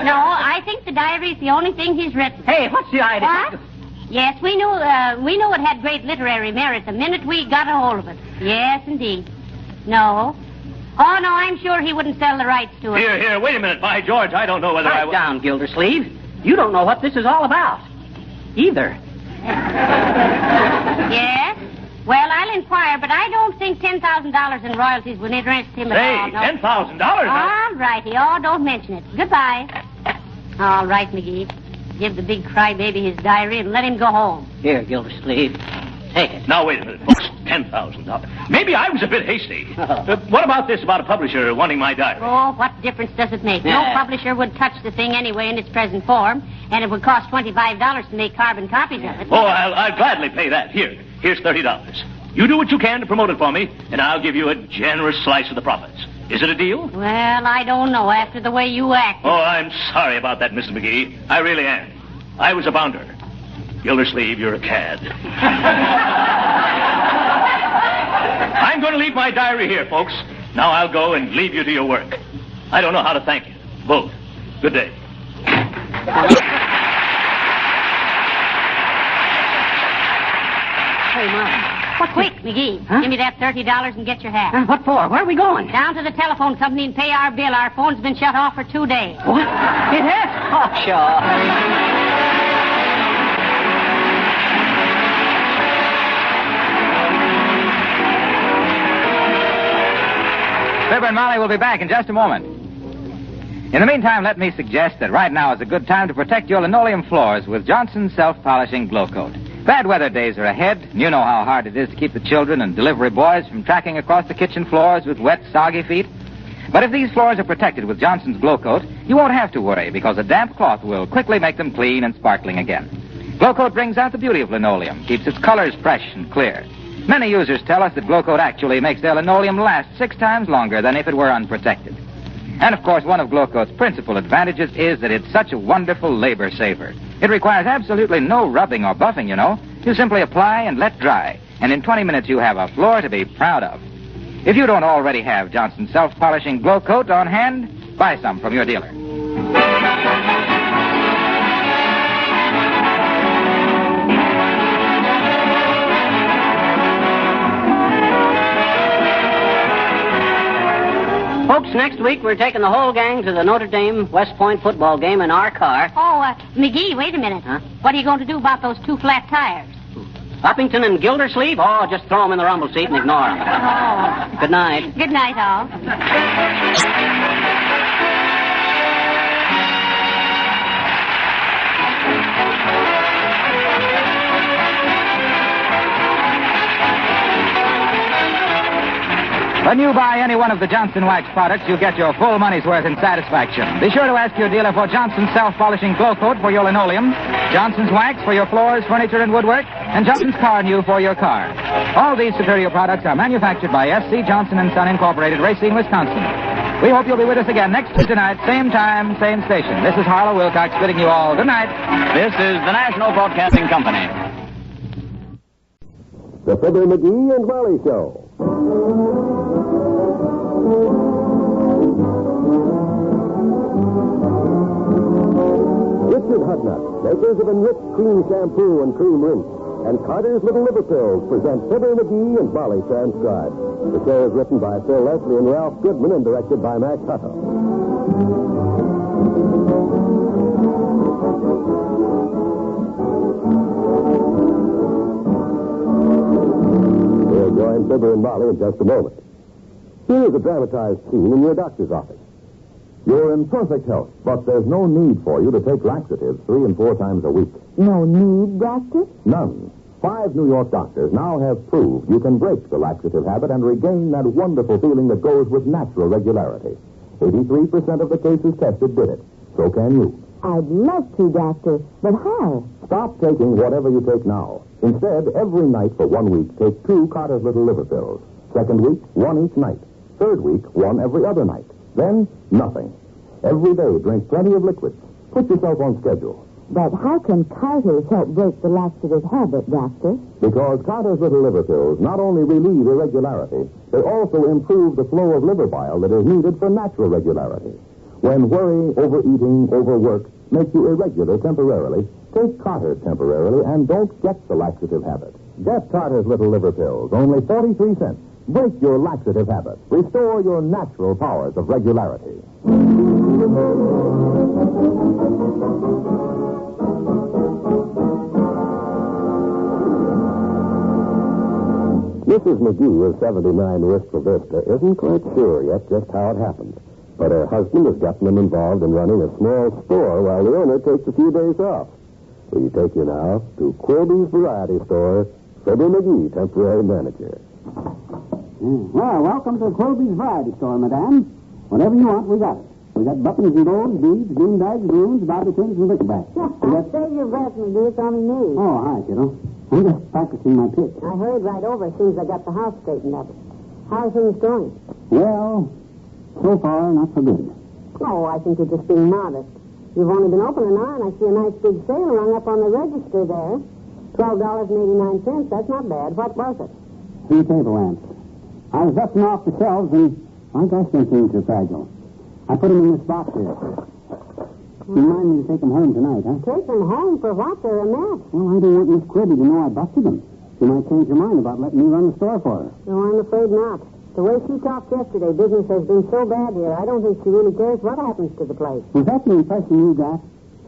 No, I think the diary's the only thing he's written. Hey, what's the idea? What? Yes, we knew it had great literary merit the minute we got a hold of it. Yes, indeed. No. Oh, no, I'm sure he wouldn't sell the rights to it. Here, wait a minute. By George, I don't know whether Pipe down, Gildersleeve. You don't know what this is all about. Either. Yes? Well, I'll inquire, but I don't think $10,000 in royalties would interest him at all. No. $10,000? All righty. Oh, don't mention it. Goodbye. All right, McGee. Give the big crybaby his diary and let him go home. Here, Gildersleeve. Take it. Now, wait a minute, folks. $10,000. Maybe I was a bit hasty. What about this about a publisher wanting my diary? Oh, what difference does it make? No publisher would touch the thing anyway in its present form, and it would cost $25 to make carbon copies of it. Oh, I'll gladly pay that. Here's $30. You do what you can to promote it for me, and I'll give you a generous slice of the profits. Is it a deal? Well, I don't know after the way you act. Oh, I'm sorry about that, Mr. McGee. I really am. I was a bounder. Gildersleeve, you're a cad. I'm going to leave my diary here, folks. Now I'll go and leave you to your work. I don't know how to thank you. Both. Good day. Hey, Mom. What? Quick, McGee. Huh? Give me that $30 and get your hat. What for? Where are we going? Down to the telephone company and pay our bill. Our phone's been shut off for 2 days. What? It has? Oh, sure. Fibber and Molly will be back in just a moment. In the meantime, let me suggest that right now is a good time to protect your linoleum floors with Johnson's self-polishing Glow Coat. Bad weather days are ahead, and you know how hard it is to keep the children and delivery boys from tracking across the kitchen floors with wet, soggy feet. But if these floors are protected with Johnson's Glow Coat, you won't have to worry because a damp cloth will quickly make them clean and sparkling again. Glow Coat brings out the beauty of linoleum, keeps its colors fresh and clear. Many users tell us that Glow Coat actually makes their linoleum last 6 times longer than if it were unprotected. And, of course, one of Glow Coat's principal advantages is that it's such a wonderful labor saver. It requires absolutely no rubbing or buffing, you know. You simply apply and let dry, and in 20 minutes you have a floor to be proud of. If you don't already have Johnson's self-polishing Glow Coat on hand, buy some from your dealer. Folks, next week we're taking the whole gang to the Notre Dame West Point football game in our car. Oh, McGee, wait a minute. Huh? What are you going to do about those 2 flat tires? Uppington and Gildersleeve? Oh, just throw them in the rumble seat and ignore them. Oh. Good night. Good night, all. When you buy any one of the Johnson Wax products, you get your full money's worth in satisfaction. Be sure to ask your dealer for Johnson's self-polishing Glow Coat for your linoleum, Johnson's Wax for your floors, furniture, and woodwork, and Johnson's Car New for your car. All these superior products are manufactured by S.C. Johnson & Son Incorporated, Racine, Wisconsin. We hope you'll be with us again next Tuesday night, same time, same station. This is Harlow Wilcox bidding you all good night. This is the National Broadcasting Company. The Fibber McGee and Molly Show. Richard Hudnut, makers of Enriched Cream Shampoo and Cream Rinse, and Carter's Little Liver Pills present Fibber McGee and Molly Transcribed. The show is written by Phil Leslie and Ralph Goodman and directed by Max Hutto. We'll join Fibber and Molly in just a moment. Here is a dramatized scene in your doctor's office. You're in perfect health, but there's no need for you to take laxatives 3 and 4 times a week. No need, Doctor? None. 5 New York doctors now have proved you can break the laxative habit and regain that wonderful feeling that goes with natural regularity. 83% of the cases tested did it. So can you. I'd love to, Doctor, but how? Stop taking whatever you take now. Instead, every night for 1 week, take 2 Carter's Little Liver Pills. Second week, 1 each night. Third week, 1 every other night. Then, nothing. Every day, drink plenty of liquids. Put yourself on schedule. But how can Carter's help break the laxative habit, Doctor? Because Carter's Little Liver Pills not only relieve irregularity, they also improve the flow of liver bile that is needed for natural regularity. When worry, overeating, overwork makes you irregular temporarily, take Carter's temporarily and don't get the laxative habit. Get Carter's Little Liver Pills, only 43 cents. Break your laxative habit. Restore your natural powers of regularity. Mrs. McGee of 79 Wistful Vista isn't quite sure yet just how it happened. But her husband has gotten them involved in running a small store while the owner takes a few days off. We take you now to Quilby's Variety Store, Fibber McGee, temporary manager. Well, welcome to Quilby's Variety Store, madame. Whatever you want, we got it. We got buttons and gold, beads, green bags, balloons, bobby pins, and brickbats. Save your breath, McGee. It's only me. Oh, hi, kiddo. I'm just practicing my pitch. I hurried right over as soon as I got the house straightened up. How are things going? Well, so far, not so good. Oh, I think you're just being modest. You've only been open an hour, and I see a nice big sale rung up on the register there. $12.89. That's not bad. What was it? 3 table lamps. I was dusting off the shelves, and I guess them things are fragile. I put them in this box here. Remind me to take them home tonight, huh? Take them home for what? They're a mess. Well, I don't want Miss Quibby to know I busted them. She might change her mind about letting me run the store for her. No, I'm afraid not. The way she talked yesterday, business has been so bad here, I don't think she really cares what happens to the place. Was that the impression you got?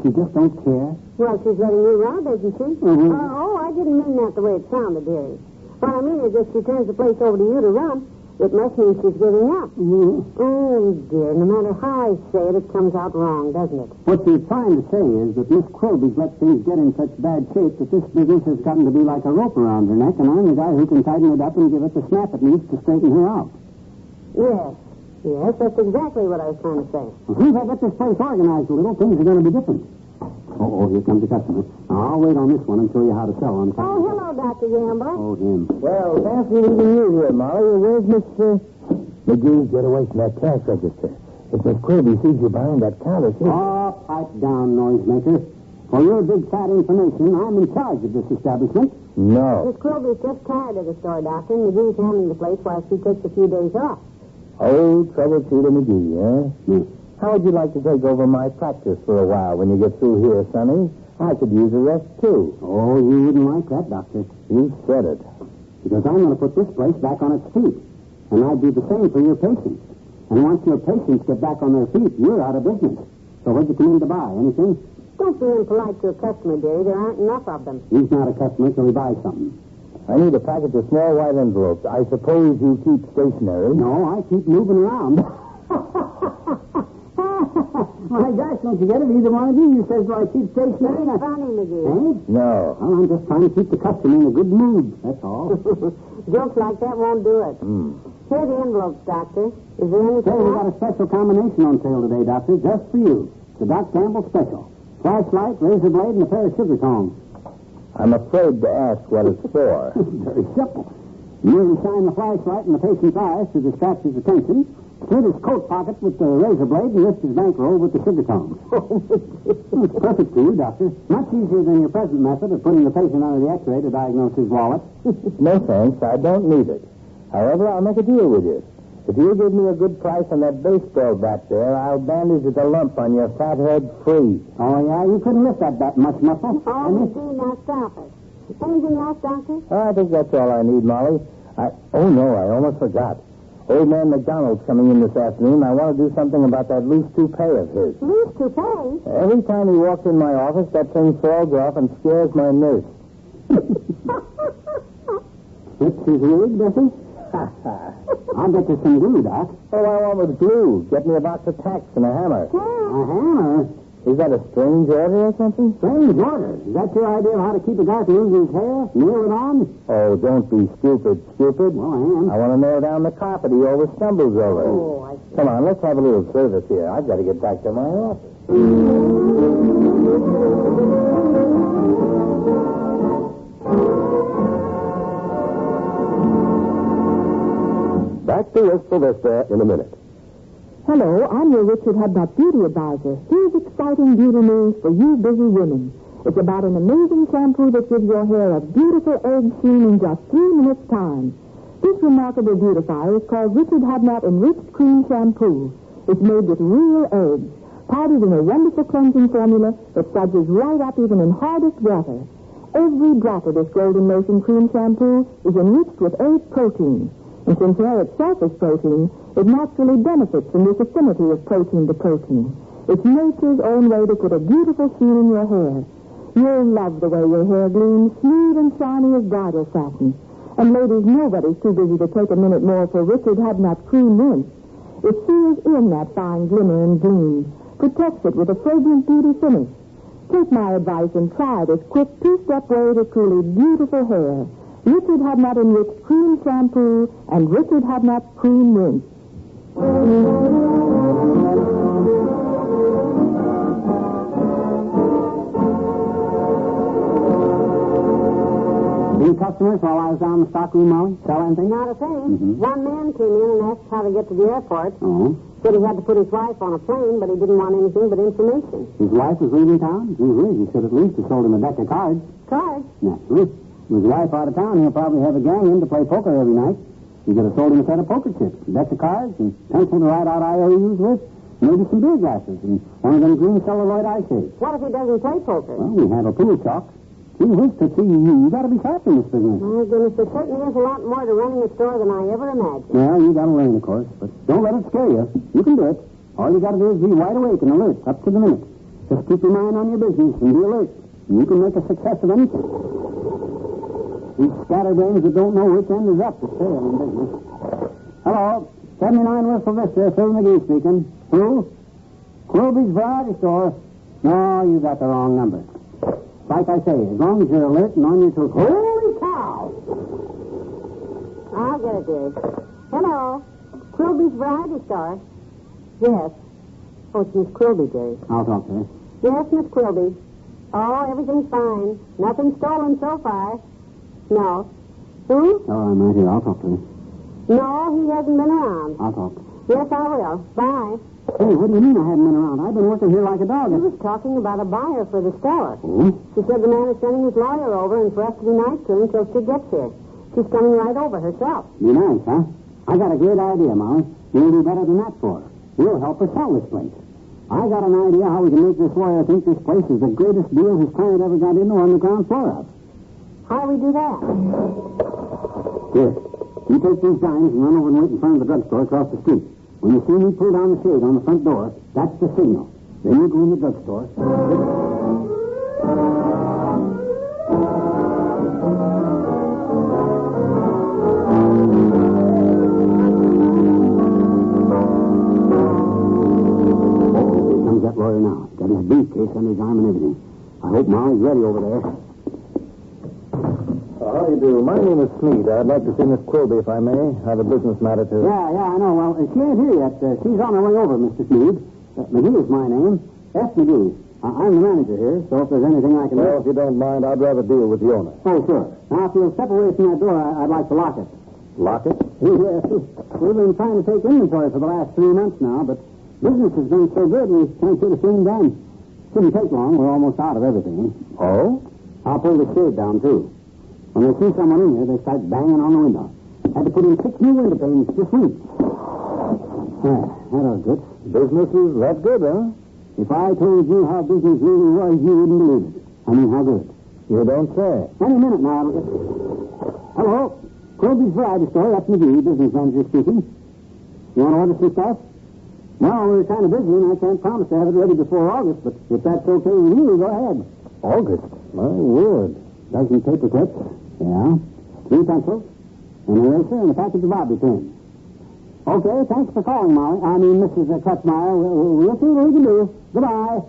She just don't care? Well, she's letting you run, isn't she? Mm-hmm. I didn't mean that the way it sounded, dearie. What I mean is if she turns the place over to you to run, it must mean she's giving up. Mm-hmm. Oh, dear, no matter how I say it, it comes out wrong, doesn't it? What she's trying to say is that Miss Quilby's let things get in such bad shape that this business has gotten to be like a rope around her neck, and I'm the guy who can tighten it up and give it the snap it needs to straighten her out. Yes, that's exactly what I was trying to say. Well, since I get this place organized a little, things are going to be different. Oh, here comes the customer. Now, I'll wait on this one and show you how to sell on top. Oh, hello, Dr. Gamble. Oh, him. Well, fancy meeting you here, Molly. Where's Mr. McGee? Get away from that cash register. If Miss Quilby sees you behind that counter, she'll... Oh, pipe down, noisemaker. For your big fat information, I'm in charge of this establishment. No. Miss Quilby's just tired of the store, Doctor, and McGee's handling the place while she takes a few days off. Oh, troubleshooter McGee, huh? Yes. How would you like to take over my practice for a while when you get through here, Sonny? I could use a rest, too. Oh, you wouldn't like that, Doctor. You said it. Because I'm going to put this place back on its feet. And I'd do the same for your patients. And once your patients get back on their feet, you're out of business. So what'd you come in to buy? Anything? Don't be impolite to a customer, dearie. There aren't enough of them. He's not a customer till he buys something. I need a package of small white envelopes. I suppose you keep stationery. No, I keep moving around. My gosh, don't you get it? Either one of you says, well, I keep stationery. It's funny, McGee. Eh? No. Well, I'm just trying to keep the customer in a good mood, that's all. Jokes like that won't do it. Here are the envelopes, Doctor. Is there anything Say, we else? got a special combination on sale today, Doctor, just for you. The Doc Campbell special. Flashlight, razor blade, and a pair of sugar tongs. I'm afraid to ask what it's for. Very simple. You merely shine the flashlight in the patient's eyes to distract his attention, slit his coat pocket with the razor blade, and lift his bankroll with the sugar tongs. It's perfect for you, Doctor. Much easier than your present method of putting the patient under the x-ray to diagnose his wallet. No, thanks. I don't need it. However, I'll make a deal with you. If you give me a good price on that baseball bat there, I'll bandage the lump on your fat head free. Oh, yeah? You couldn't lift that bat much, muscle. Oh, McGee, now stop it. Anything else, Doctor? I think that's all I need, Molly. Oh, no, I almost forgot. Old man McDonald's coming in this afternoon. I want to do something about that loose toupee of his. Loose toupee? Every time he walks in my office, that thing falls off and scares my nurse. Fix his wig, Bessie? I'll get you some glue, Doc. All I want was glue. Get me a box of tacks and a hammer. A hammer? Is that a strange order or something? Strange order? Is that your idea of how to keep a guy from losing his hair? Nail it on? Oh, don't be stupid. Well, I am. I want to nail down the carpet he always stumbles over. Oh, I see. Come on, let's have a little service here. I've got to get back to my office. Back to Wistful Vista in a minute. Hello, I'm your Richard Hudnut beauty advisor. Here's a exciting beauty news for you busy women. It's about an amazing shampoo that gives your hair a beautiful egg sheen in just 3 minutes' time. This remarkable beautifier is called Richard Hadnot Enriched Cream Shampoo. It's made with real eggs, powdered in a wonderful cleansing formula that sludges right up even in hardest water. Every drop of this golden lotion cream shampoo is enriched with egg protein. And since hair itself is protein, it naturally benefits from this affinity of protein to protein. It's nature's own way to put a beautiful sheen in your hair. You'll love the way your hair gleams, smooth and shiny as bridal satin. And ladies, nobody's too busy to take a minute more for Richard Hadnot Cream Rinse. It seals in that fine glimmer and gleam, protects it with a fragrant beauty finish. Take my advice and try this quick two-step way to truly beautiful hair. Richard Hadnot Enriched Cream Shampoo and Richard Hadnot Cream Rinse. Any customers while I was down in the stockroom, Molly? Sell anything? Not a thing. One man came in and asked how to get to the airport. Oh. Said he had to put his wife on a plane, but he didn't want anything but information. His wife was leaving town? He should at least have sold him a deck of cards. Cards? Naturally. With his wife out of town, he'll probably have a gang in to play poker every night. He could have sold him a set of poker chips, a deck of cards, and pencil to write out IOUs with, maybe some beer glasses, and one of them green celluloid eye shades. What if he doesn't play poker? Well, we handle pool chalk. Gee whiz, Tootsie, you got to be sharp in this business. My goodness, there certainly is a lot more to running a store than I ever imagined. Yeah, you got to learn, of course, but don't let it scare you. You can do it. All you got to do is be wide awake and alert, up to the minute. Just keep your mind on your business and be alert. And you can make a success of anything. These scatterbrains that don't know which end is up to fail in business. Hello, 79 Wistful Vista, Fibber McGee speaking. Who? Clobber's Variety Store. No, you got the wrong number. Like I say, as long as you're alert and on your toes. Holy cow! I'll get it, dear. Hello. Quilby's Variety Store. Yes. Oh, it's Miss Quilby, dearie. I'll talk to her. Yes, Miss Quilby. Oh, everything's fine. Nothing stolen so far. No. Who? Oh, I'm right here. I'll talk to her. No, he hasn't been around. I'll talk. Yes, I will. Bye. Hey, what do you mean I haven't been around? I've been working here like a dog. He was talking about a buyer for the store. Oh? She said the man is sending his lawyer over and for us to be nice to him until she gets here. She's coming right over herself. Be nice, huh? I got a great idea, Molly. You'll do better than that for her. We'll help her sell this place. I got an idea how we can make this lawyer think this place is the greatest deal his client ever got into on the ground floor of. How do we do that? Here. You take these dimes and run over and wait in front of the drugstore across the street. When you see me pull down the shade on the front door, that's the signal. Then you go in the drugstore. That lawyer now. Got his briefcase under his arm and everything. I hope Molly's ready over there. How do you do? My name is Sneed. I'd like to see Miss Quilby, if I may. I have a business matter to... Yeah, I know. Well, she ain't here yet. She's on her way over, Mr. Sneed. McGee is my name. F. McGee. I'm the manager here, so if there's anything I can do... Well, if you don't mind, I'd rather deal with the owner. Oh, sure. Now, if you'll step away from that door, I'd like to lock it. Lock it? Yes. We've been trying to take inventory for the last 3 months now, but... business has been so good, we can't get a thing done. Shouldn't take long. We're almost out of everything. Oh? I'll pull the shade down, too. When they see someone in here, they start banging on the window. Had to put in 6 new window panes this week. That was good. Business is that good, huh? If I told you how business really was, you wouldn't believe it. I mean, how good. You don't say. Any minute now. Hello. Clobber's Variety Store. That's McGee, business manager speaking. You want to order some stuff? Well, we're kind of busy, and I can't promise to have it ready before August, but if that's okay with you, go ahead. August? My word. Dozen paper clips. Yeah. 3 pencils. An eraser and a package of bobby pins. Okay, thanks for calling, Molly. I mean, Mrs. Krutzmeyer. We'll see what we can do. Goodbye.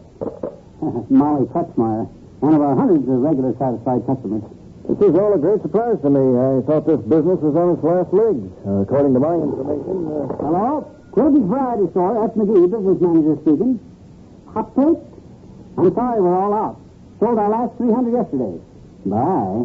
Molly Krutzmeyer. One of our hundreds of regular satisfied customers. This is all a great surprise to me. I thought this business was on its last legs. According to my information... Hello? Quilby's Variety Store. F. McGee, business manager speaking. Hot cake? I'm sorry, we're all out. Sold our last 300 yesterday. Bye.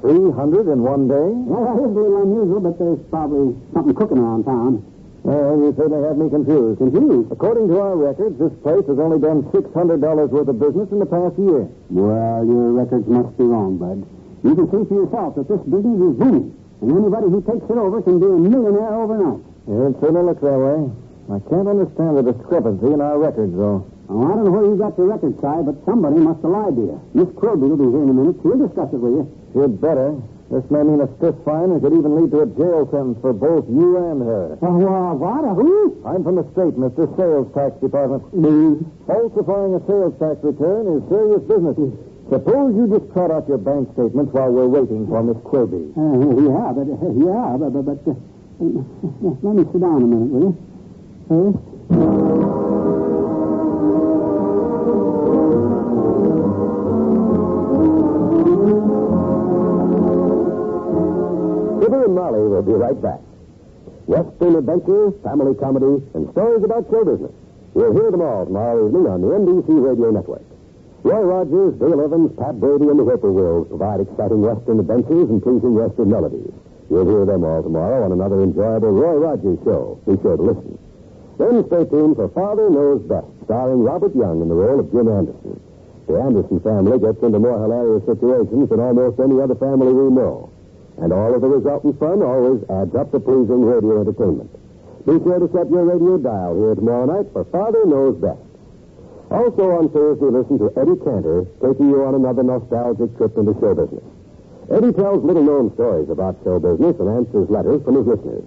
300 in one day? Well, that is a little unusual, but there's probably something cooking around town. Well, you certainly have me confused. Confused? According to our records, this place has only done $600 worth of business in the past year. Well, your records must be wrong, Bud. You can see for yourself that this business is booming, and anybody who takes it over can be a millionaire overnight. Yeah, it certainly looks that way. I can't understand the discrepancy in our records, though. Oh, I don't know where you got your records, Si, but somebody must have lied to you. Miss Quilby will be here in a minute. She'll discuss it with you. You'd better. This may mean a stiff fine and could even lead to a jail sentence for both you and her. What? Who? I'm from the state, Mr. Sales Tax Department. Falsifying a sales tax return is serious business. Suppose you just trot out your bank statements while we're waiting for Miss Quilby. But let me sit down a minute, will you? Fibber and Molly will be right back. Western adventure, family comedy, and stories about show business. You'll hear them all tomorrow evening on the NBC Radio Network. Roy Rogers, Dale Evans, Pat Brady, and the Whippoorwills provide exciting Western adventures and pleasing Western melodies. You'll hear them all tomorrow on another enjoyable Roy Rogers show. Be sure to listen. Then stay tuned for Father Knows Best, starring Robert Young in the role of Jim Anderson. The Anderson family gets into more hilarious situations than almost any other family we know. And all of the resultant fun always adds up to pleasing radio entertainment. Be sure to set your radio dial here tomorrow night for Father Knows Best. Also on Thursday, listen to Eddie Cantor taking you on another nostalgic trip into show business. Eddie tells little-known stories about show business and answers letters from his listeners.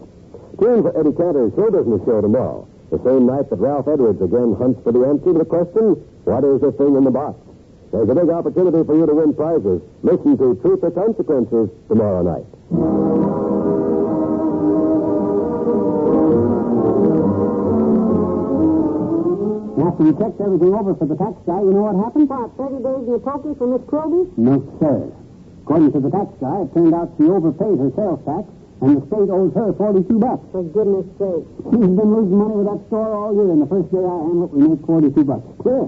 Tune for Eddie Cantor's show business show tomorrow, the same night that Ralph Edwards again hunts for the answer to the question, what is the thing in the box? There's a big opportunity for you to win prizes. Listen to Truth or Consequences tomorrow night. After we checked everything over for the tax guy, you know what happened? What, 30 days in the poker for Miss Quilby? No, sir. According to the tax guy, it turned out she overpaid her sales tax, and the state owes her $42. For goodness sake. She's been losing money with that store all year, and the first day I handle it, we make $42. Clear.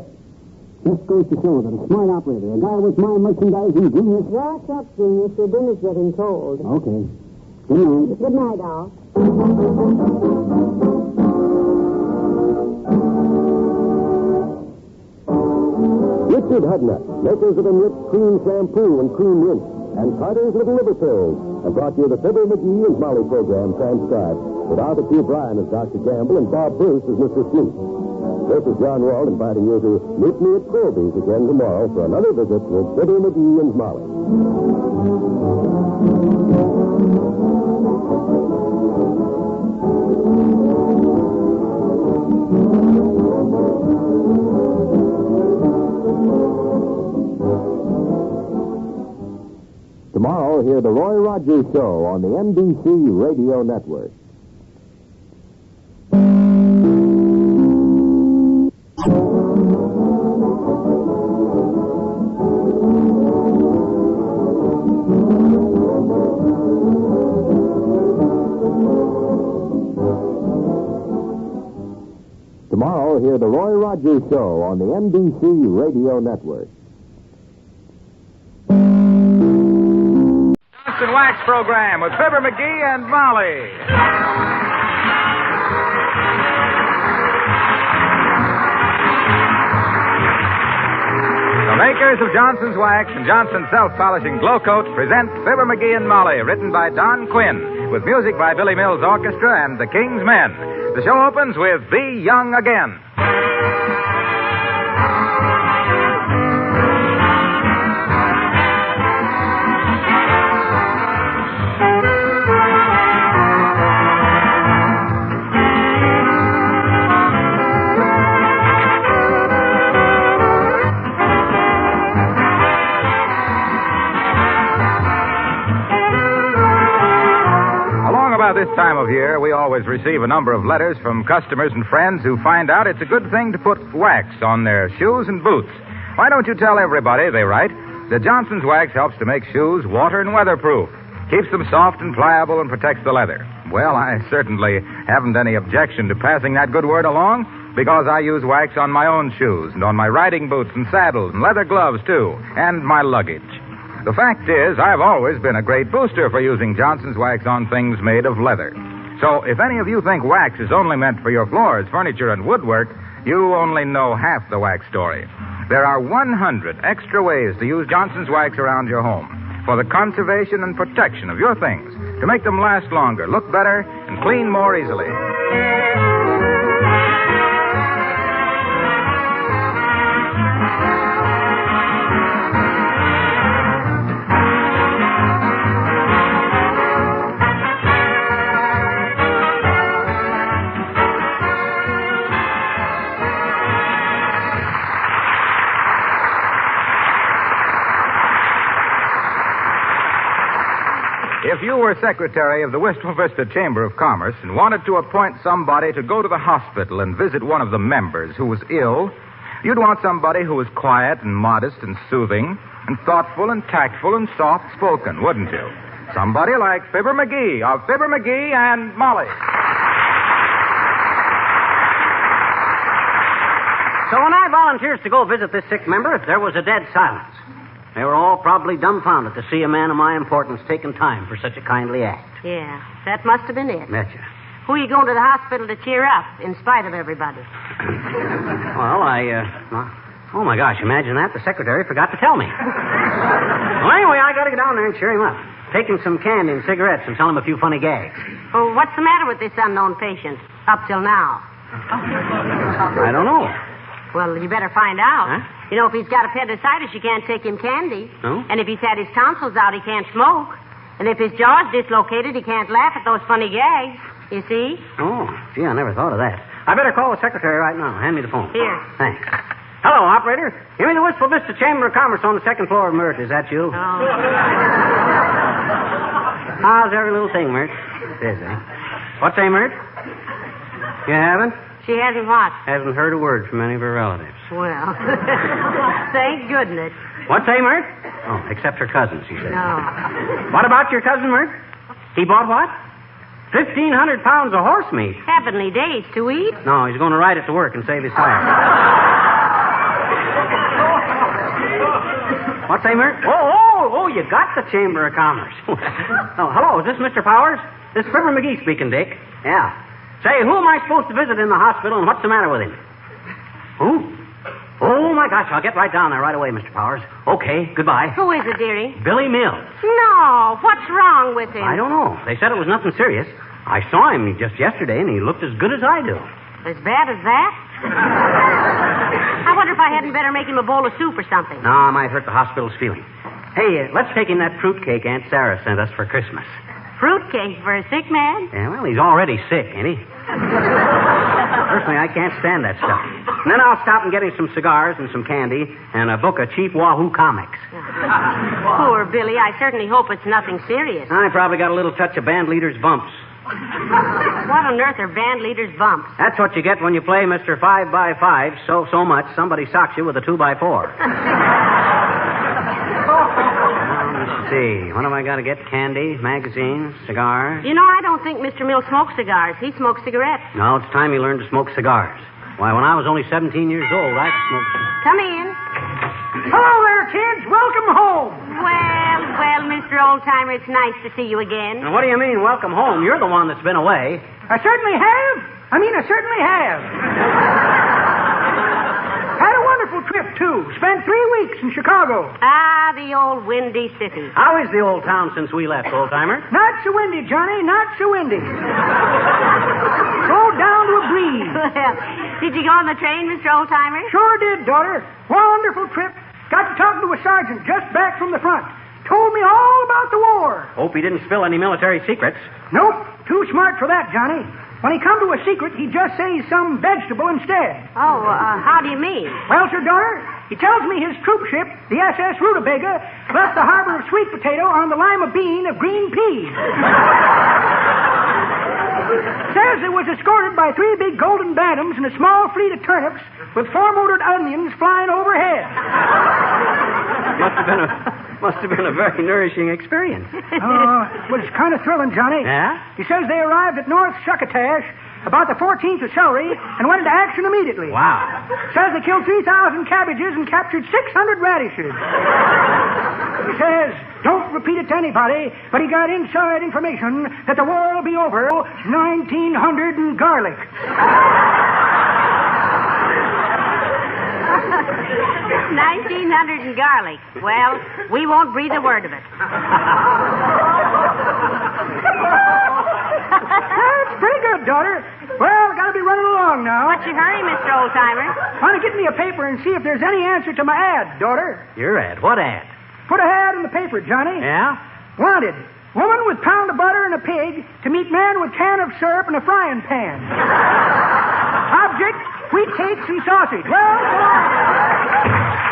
Just goes to show that a smart operator, a guy with my merchandising genius... What's up, genius? Your dinner's getting cold. Okay. Good night. Good night, all. Richard Hudnut, makers of Enriched Cream Shampoo and Cream Rinse, and Carter's Little Liver Pills, have brought you the Fibber McGee and Molly program transcribed with Arthur Q. Bryan as Dr. Gamble and Bob Bruce as Mr. Sleep. This is John Wald inviting you to meet me at Quilby's again tomorrow for another visit with Fibber McGee and Molly. Tomorrow, hear the Roy Rogers Show on the NBC Radio Network. Tomorrow, hear the Roy Rogers Show on the NBC Radio Network. Johnson Wax Program with Fibber McGee and Molly. The makers of Johnson's Wax and Johnson's Self-Polishing Glow Coat present Fibber McGee and Molly, written by Don Quinn, with music by Billy Mills Orchestra and the King's Men. The show opens with Be Young Again. This time of year, we always receive a number of letters from customers and friends who find out it's a good thing to put wax on their shoes and boots. Why don't you tell everybody, they write, that Johnson's Wax helps to make shoes water and weatherproof, keeps them soft and pliable, and protects the leather. Well, I certainly haven't any objection to passing that good word along, because I use wax on my own shoes and on my riding boots and saddles and leather gloves, too, and my luggage. The fact is, I've always been a great booster for using Johnson's Wax on things made of leather. So if any of you think wax is only meant for your floors, furniture, and woodwork, you only know half the wax story. There are 100 extra ways to use Johnson's wax around your home for the conservation and protection of your things, to make them last longer, look better, and clean more easily. If you were secretary of the Wistful Vista Chamber of Commerce and wanted to appoint somebody to go to the hospital and visit one of the members who was ill, you'd want somebody who was quiet and modest and soothing and thoughtful and tactful and soft-spoken, wouldn't you? Somebody like Fibber McGee of Fibber McGee and Molly. So when I volunteered to go visit this sick member, there was a dead silence. They were all probably dumbfounded to see a man of my importance taking time for such a kindly act. Yeah, that must have been it. Betcha. Who are you going to the hospital to cheer up, in spite of everybody? Well, oh, my gosh, imagine that. The secretary forgot to tell me. Well, anyway, I got to get down there and cheer him up. Take him some candy and cigarettes and tell him a few funny gags. Oh, what's the matter with this unknown patient, up till now? I don't know. Well, you better find out. Huh? You know, if he's got appendicitis, you can't take him candy. No? And if he's had his tonsils out, he can't smoke. And if his jaw's dislocated, he can't laugh at those funny gags. You see? Oh, gee, I never thought of that. I better call the secretary right now. Hand me the phone. Here. Thanks. Hello, operator. Give me the Wistful Vista Chamber of Commerce on the second floor of Mert. Is that you? Oh. How's every little thing, Mert? It is, eh? What say, Mert? You haven't? She hasn't what? Hasn't heard a word from any of her relatives. Well, thank goodness. What say, Mert? Oh, except her cousin, she said. No. What about your cousin, Mert? He bought what? 1,500 pounds of horse meat. Heavenly days to eat? No, he's going to ride it to work and save his tire. What say, Mert? Oh, you got the Chamber of Commerce. Oh, hello, is this Mr. Powers? This is Fibber McGee speaking, Dick. Yeah. Say, who am I supposed to visit in the hospital, and what's the matter with him? Who? Oh, my gosh, I'll get right down there right away, Mr. Powers. Okay, goodbye. Who is it, dearie? Billy Mills. No, what's wrong with him? I don't know. They said it was nothing serious. I saw him just yesterday, and he looked as good as I do. As bad as that? I wonder if I hadn't better make him a bowl of soup or something. No, I might hurt the hospital's feeling. Hey, let's take him that fruitcake Aunt Sarah sent us for Christmas. Fruitcake for a sick man? Yeah, well, he's already sick, ain't he? Personally, I can't stand that stuff. And then I'll stop and get him some cigars and some candy and a book of cheap Wahoo comics. Poor Billy. I certainly hope it's nothing serious. I probably got a little touch of band leader's bumps. What on earth are band leader's bumps? That's what you get when you play Mr. 5x5 so much somebody socks you with a 2x4. Let's see. What have I got to get? Candy, magazines, cigars? You know, I don't think Mr. Mill smokes cigars. He smokes cigarettes. No, it's time he learned to smoke cigars. Why, when I was only 17 years old, I smoked... Come in. Hello there, kids. Welcome home. Well, Mr. Oldtimer, it's nice to see you again. Now, what do you mean, welcome home? You're the one that's been away. I certainly have. I certainly have. Had a wonderful trip, too. Spent 3 weeks in Chicago. Ah, the old windy city. How is the old town since we left, old-timer? Not so windy, Johnny. Not so windy. Go down to a breeze. Well, did you go on the train, Mr. Oldtimer? Sure did, daughter. Wonderful trip. Got to talk to a sergeant just back from the front. Told me all about the war. Hope he didn't spill any military secrets. Nope. Too smart for that, Johnny. When he come to a secret, he just says some vegetable instead. Oh, how do you mean? Well, sir, daughter, he tells me his troop ship, the SS Rutabaga, left the harbor of Sweet Potato on the Lima Bean of Green Peas. Says it was escorted by 3 big golden bantams and a small fleet of turnips with 4-motored onions flying overhead. Must have been a very nourishing experience. It was kind of thrilling, Johnny. Yeah? He says they arrived at North Succotash about the 14th of celery and went into action immediately. Wow. Says they killed 3,000 cabbages and captured 600 radishes. He says, don't repeat it to anybody, but he got inside information that the war will be over 1900 and garlic. 1900 and garlic. Well, we won't breathe a word of it. That's pretty good, daughter. Well, gotta be running along now. What's your hurry, Mr. Oldtimer? Want to get me a paper and see if there's any answer to my ad, daughter. Your ad? What ad? Put a ad in the paper, Johnny. Yeah? Wanted. Woman with pound of butter and a pig to meet man with can of syrup and a frying pan. Object, wheat cakes and sausage. Well, come on.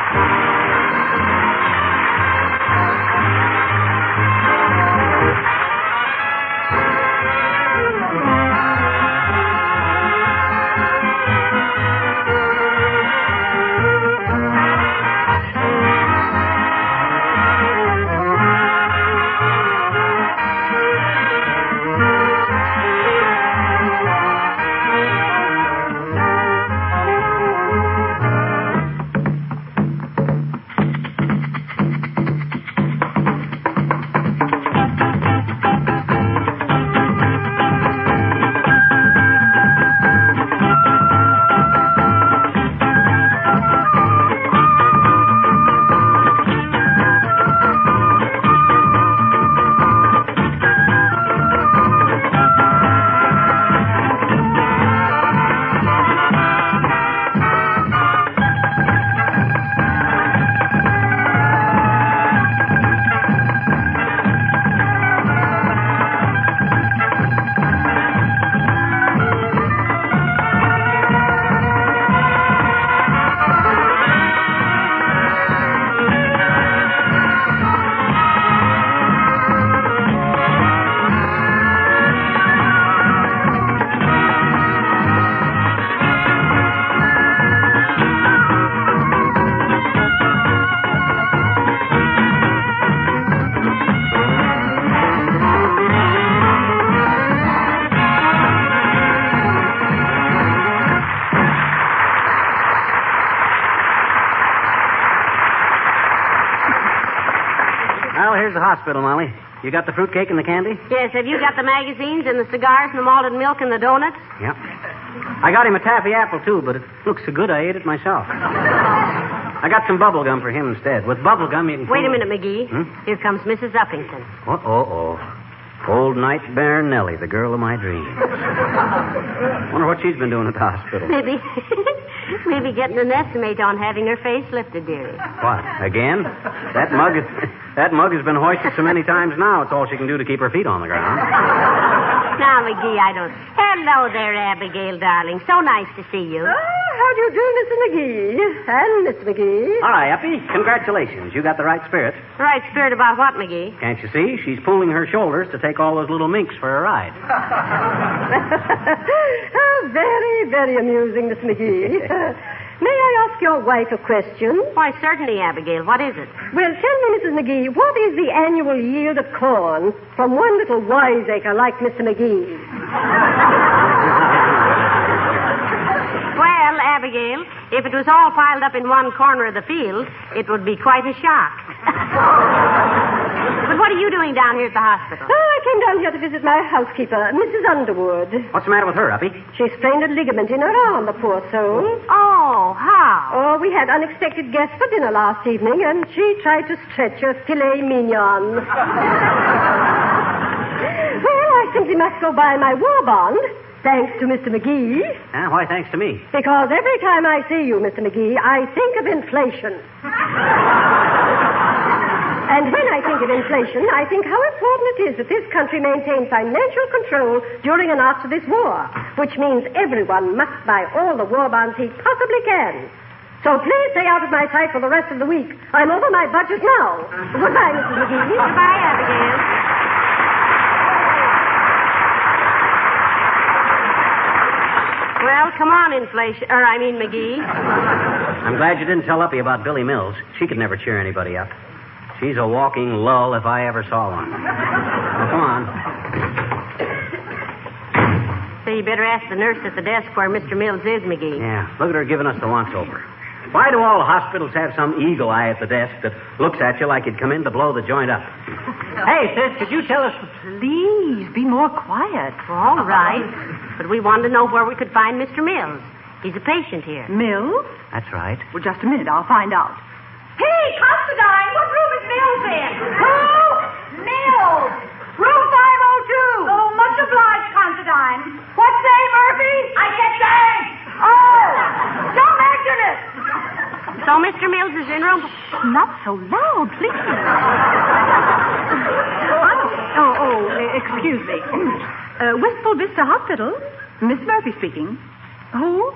Here's the hospital, Molly. You got the fruitcake and the candy? Yes, have you got the magazines and the cigars and the malted milk and the donuts? Yep. I got him a taffy apple, too, but it looks so good I ate it myself. I got some bubble gum for him instead. With bubble gum, you can... Wait a minute, McGee. Here comes Mrs. Uppington. Oh. Old Nightmare Nellie, the girl of my dreams. Wonder what she's been doing at the hospital. Maybe getting an estimate on having her face lifted, dearie. What, again? That mug has been hoisted so many times now, it's all she can do to keep her feet on the ground. Now, McGee, I don't... Hello there, Abigail, darling. So nice to see you. How do you do, Mr. McGee? And Miss McGee. Hi, Uppy. Congratulations. You got the right spirit. The right spirit about what, McGee? Can't you see? She's pulling her shoulders to take all those little minks for a ride. How very, very amusing, Miss McGee. May I ask your wife a question? Why, certainly, Abigail. What is it? Well, tell me, Mrs. McGee, what is the annual yield of corn from one little wiseacre like Mr. McGee? Well, Abigail, if it was all piled up in one corner of the field, it would be quite a shock. But what are you doing down here at the hospital? Oh, I came down here to visit my housekeeper, Mrs. Underwood. What's the matter with her, Uppy? She sprained a ligament in her arm, the poor soul. Oh, how? Oh, we had unexpected guests for dinner last evening, and she tried to stretch her filet mignon. Well, I simply must go buy my war bond. Thanks to Mr. McGee. Why thanks to me? Because every time I see you, Mr. McGee, I think of inflation. And when I think of inflation, I think how important it is that this country maintain financial control during and after this war, which means everyone must buy all the war bonds he possibly can. So please stay out of my sight for the rest of the week. I'm over my budget now. Goodbye, Mrs. McGee. Goodbye, Abigail. Well, come on, McGee. I'm glad you didn't tell Uppy about Billy Mills. She could never cheer anybody up. She's a walking lull if I ever saw one. Well, come on. So you better ask the nurse at the desk where Mr. Mills is, McGee. Yeah, look at her giving us the once over. Why do all hospitals have some eagle eye at the desk that looks at you like you'd come in to blow the joint up? Hey, sis, could you tell us... Please, be more quiet. All right. But we wanted to know where we could find Mr. Mills. He's a patient here. Mills? That's right. Well, just a minute. I'll find out. Hey, Considine, what room is Mills in? Who? Mills. Room 502. Oh, much obliged, Considine. What say, Murphy? I said thanks. Oh, don't mention it. So Mr. Mills is in room... Not so loud, please. Excuse me. Wistful Vista Hospital. Miss Murphy speaking. Who?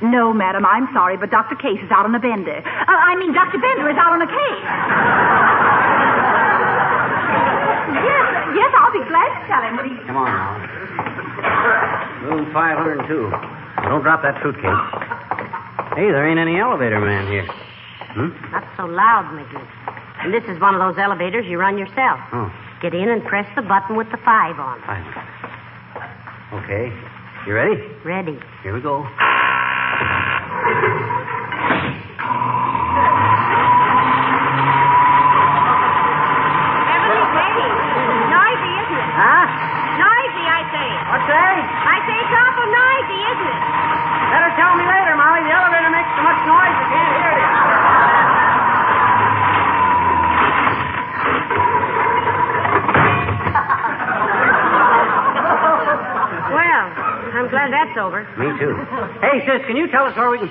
No, madam, I'm sorry, but Dr. Case is out on a bender. Dr. Bender is out on a case. Yes, I'll be glad to tell him. Come on now. Room 502. Don't drop that fruitcake. Hey, there ain't any elevator man here. Not so loud, McGee. And this is one of those elevators you run yourself. Oh. Get in and press the button with the 5 on. 5. Okay. You ready? Ready. Here we go. Heavenly Peggy. Noisy, isn't it? Huh? Noisy, I say. What's that? I say it's awful noisy, isn't it? Better tell me later, Molly. The elevator makes so much noise I can't hear you. Well, I'm glad that's over. Me too. Hey, sis, can you tell us where we can...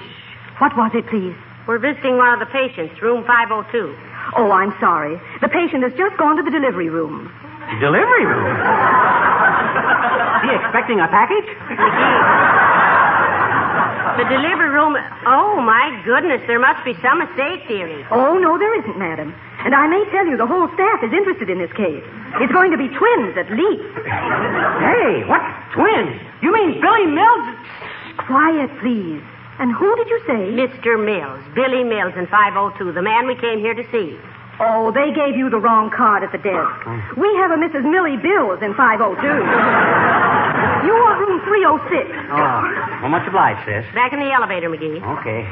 What was it, please? We're visiting one of the patients, room 502. Oh, I'm sorry. The patient has just gone to the delivery room. Delivery room? Is he expecting a package? The delivery room... Oh, my goodness, there must be some mistake, dearie. Oh, no, there isn't, madam. And I may tell you the whole staff is interested in this case. It's going to be twins, at least. Hey, what? Twins? You mean Billy Mills? Quiet, please. And who did you say? Mr. Mills. Billy Mills in 502, the man we came here to see. Oh, they gave you the wrong card at the desk. We have a Mrs. Millie Bills in 502. You are room 306. Oh, well, much obliged, sis. Back in the elevator, McGee. Okay.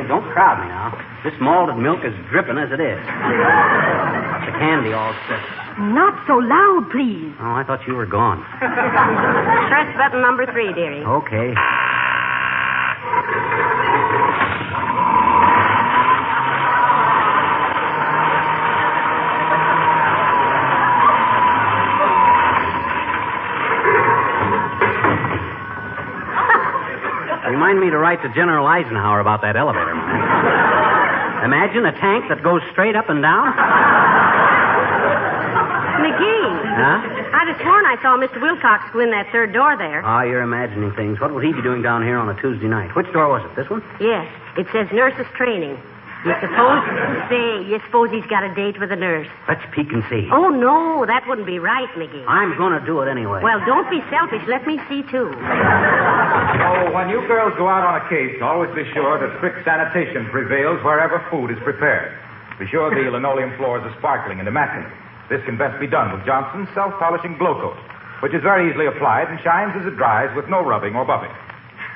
Don't crowd me now. This malted milk is dripping as it is. The candy all set. Not so loud, please. Oh, I thought you were gone. Press button number 3, dearie. Okay. Remind me to write to General Eisenhower about that elevator. Imagine a tank that goes straight up and down. McGee. Huh? I'd have sworn I saw Mr. Wilcox go in that third door there. Ah, you're imagining things. What would he be doing down here on a Tuesday night? Which door was it? This one? Yes. It says nurses training. You suppose he's got a date with a nurse? Let's peek and see. Oh, no, that wouldn't be right, McGee. I'm going to do it anyway. Well, don't be selfish. Let me see, too. Oh, when you girls go out on a case, always be sure that strict sanitation prevails wherever food is prepared. Be sure the linoleum floors are sparkling and immaculate. This can best be done with Johnson's self-polishing glow coat, which is very easily applied and shines as it dries with no rubbing or buffing.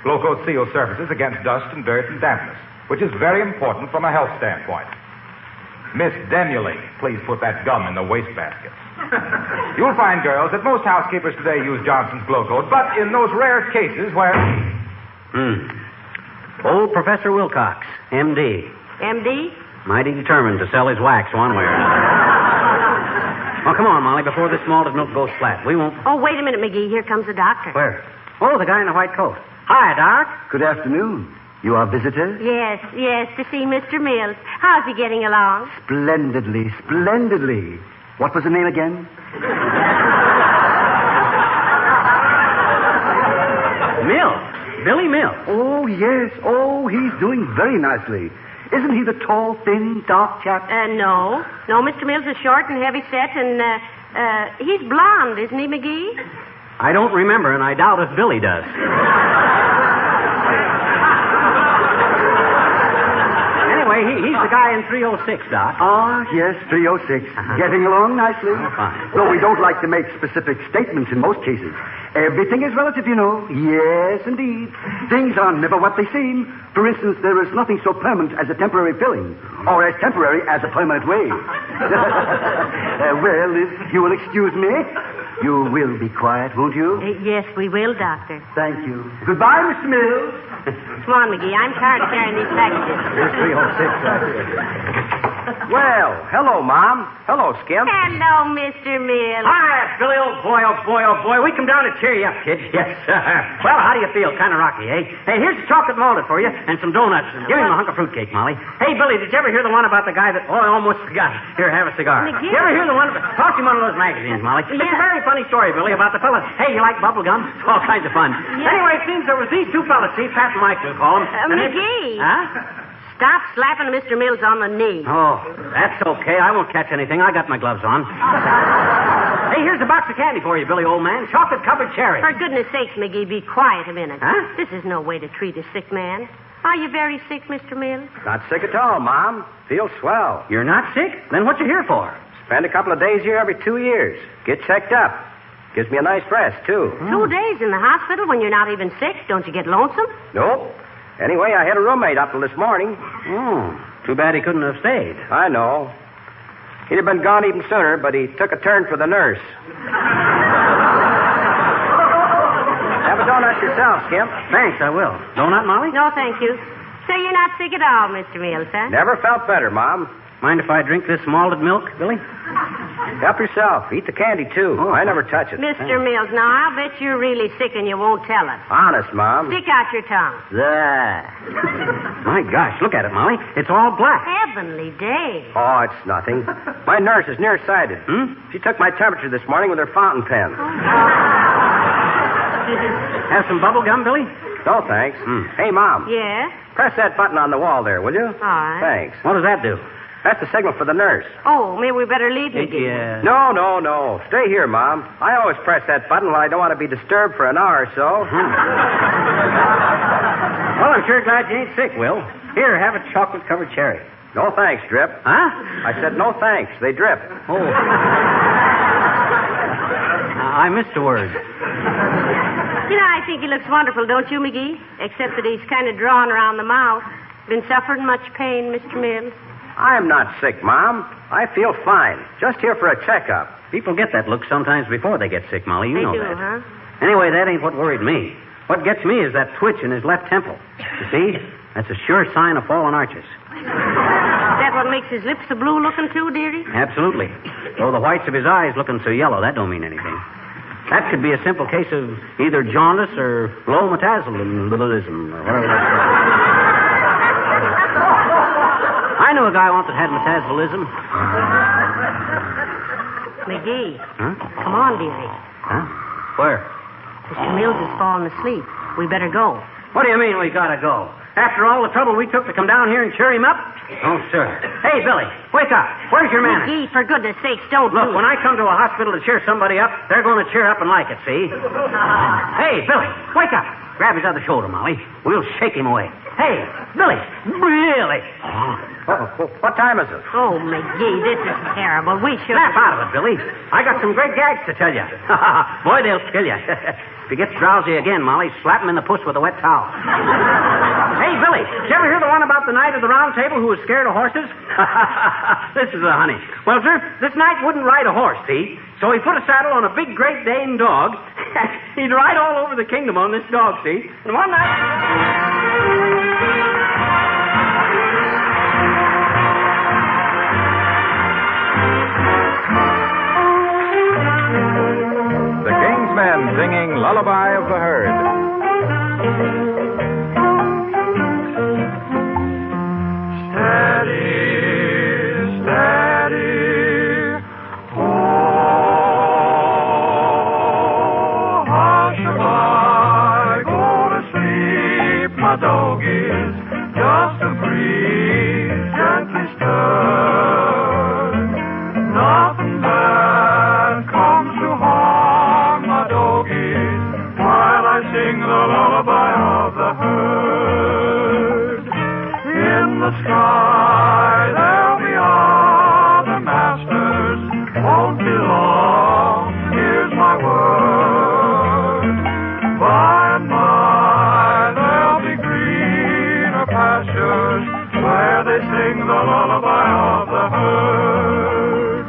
Glow coat seals surfaces against dust and dirt and dampness, which is very important from a health standpoint. Miss Denuley, please put that gum in the wastebasket. You'll find, girls, that most housekeepers today use Johnson's Glow Coat, but in those rare cases where... Old Professor Wilcox, M.D. M.D.? Mighty determined to sell his wax one way or another. Oh, come on, Molly, before this malted milk goes flat. We won't... Oh, wait a minute, McGee. Here comes the doctor. Where? Oh, the guy in the white coat. Hi, Doc. Good afternoon. You are visitors? Yes, to see Mr. Mills. How's he getting along? Splendidly. What was the name again? Mills. Billy Mills. Oh, yes. Oh, he's doing very nicely. Isn't he the tall, thin, dark chap? No. No, Mr. Mills is short and heavy set, and, he's blonde, isn't he, McGee? I don't remember, and I doubt if Billy does. Hey, he's the guy in 306, Doc. Ah, yes, 306. Getting along nicely. Oh, fine. Though we don't like to make specific statements in most cases. Everything is relative, you know. Yes, indeed. Things are never what they seem. For instance, there is nothing so permanent as a temporary filling, or as temporary as a permanent wave. Well, if you will excuse me, you will be quiet, won't you? Yes, we will, Doctor. Thank you. Goodbye, Mr. Mills. Come on, McGee. I'm tired of carrying these packages. Here's 306 right here. Well, hello, Mom. Hello, Skim. Hello, Mr. Mills. Hi, Billy, old boy, oh boy, oh boy. We come down to cheer you up, kid. Yes, sir. Well, how do you feel? Kind of rocky, eh? Hey, here's a chocolate malted for you and some donuts. Give him a hunk of fruitcake, Molly. Hey, Billy, did you ever hear the one about the guy that... Oh, I almost forgot. Here, have a cigar. McGee. You ever hear the one... Toss him one of those magazines, Molly. It's a very funny story, Billy, about the fella. Hey, you like bubble gum? It's all kinds of fun. Yeah. Anyway, it seems there was these two fellas, see, Pat and Mike, we'll call them. McGee. Huh? Stop slapping Mr. Mills on the knee. Oh, that's okay. I won't catch anything. I got my gloves on. Hey, here's a box of candy for you, Billy, old man. Chocolate-covered cherry. For goodness sakes, McGee, be quiet a minute. Huh? This is no way to treat a sick man. Are you very sick, Mr. Mills? Not sick at all, Mom. Feel swell. You're not sick? Then what you here for? Spend a couple of days here every 2 years. Get checked up. Gives me a nice rest, too. 2 days in the hospital when you're not even sick? Don't you get lonesome? Nope. Anyway, I had a roommate up till this morning. Too bad he couldn't have stayed. I know. He'd have been gone even sooner, but he took a turn for the nurse. Have a donut yourself, Skimp. Thanks, I will. Donut, Molly? No, thank you. So you're not sick at all, Mr. Mills, huh? Never felt better, Mom. Mind if I drink this malted milk, Billy? Help yourself. Eat the candy, too. Oh. I never touch it. Mr. Mills, now I'll bet you're really sick and you won't tell us. Honest, Mom. Stick out your tongue. There. My gosh, look at it, Molly. It's all black. Heavenly day. Oh, it's nothing. My nurse is nearsighted. She took my temperature this morning with her fountain pen. Have some bubble gum, Billy? No, thanks. Hey, Mom. Yeah? Press that button on the wall there, will you? All right. Thanks. What does that do? That's the signal for the nurse. Oh, maybe we better leave McGee. Yeah. No. Stay here, Mom. I always press that button when I don't want to be disturbed for an hour or so. Well, I'm sure glad you ain't sick, Will. Here, have a chocolate-covered cherry. No thanks, Drip. Huh? I said no thanks. They drip. Oh. I missed a word. You know, I think he looks wonderful, don't you, McGee? Except that he's kind of drawn around the mouth. Been suffering much pain, Mr. Mills? I'm not sick, Mom. I feel fine. Just here for a checkup. People get that look sometimes before they get sick, Molly. You know They do, that. huh? Anyway, that ain't what worried me. What gets me is that twitch in his left temple. You see? That's a sure sign of fallen arches. Is that what makes his lips so blue looking too, dearie? Absolutely. Though the whites of his eyes looking so yellow, that don't mean anything. That could be a simple case of either jaundice or low metabolism or whatever that's called. I knew a guy once that had metabolism. McGee. Huh? Come on, dearie. Huh? Where? Mr. Mills has fallen asleep. We better go. What do you mean we gotta go? After all the trouble we took to come down here and cheer him up? Oh, sir. Hey, Billy, wake up. Where's your manners? McGee, for goodness sakes, don't Look, do when it. I come to a hospital to cheer somebody up, they're going to cheer up and like it, see? Hey, Billy, wake up. Grab his other shoulder, Molly. We'll shake him away. Hey, Billy, really? What time is it? Oh, McGee, this is terrible. We should... Snap out of it, Billy. I got some great gags to tell you. Boy, they'll kill you. If he gets drowsy again, Molly, slap him in the puss with a wet towel. Hey, Billy, did you ever hear the one about the knight of the round table who was scared of horses? This is a honey. Well, sir, this knight wouldn't ride a horse, see? So he put a saddle on a big Great Dane dog. He'd ride all over the kingdom on this dog, see? And one night... The King's Men singing Lullaby of the Herd. While I the sky there'll be other masters. Won't be long, here's my word. By and by there'll be greener pastures where they sing the lullaby of the herd.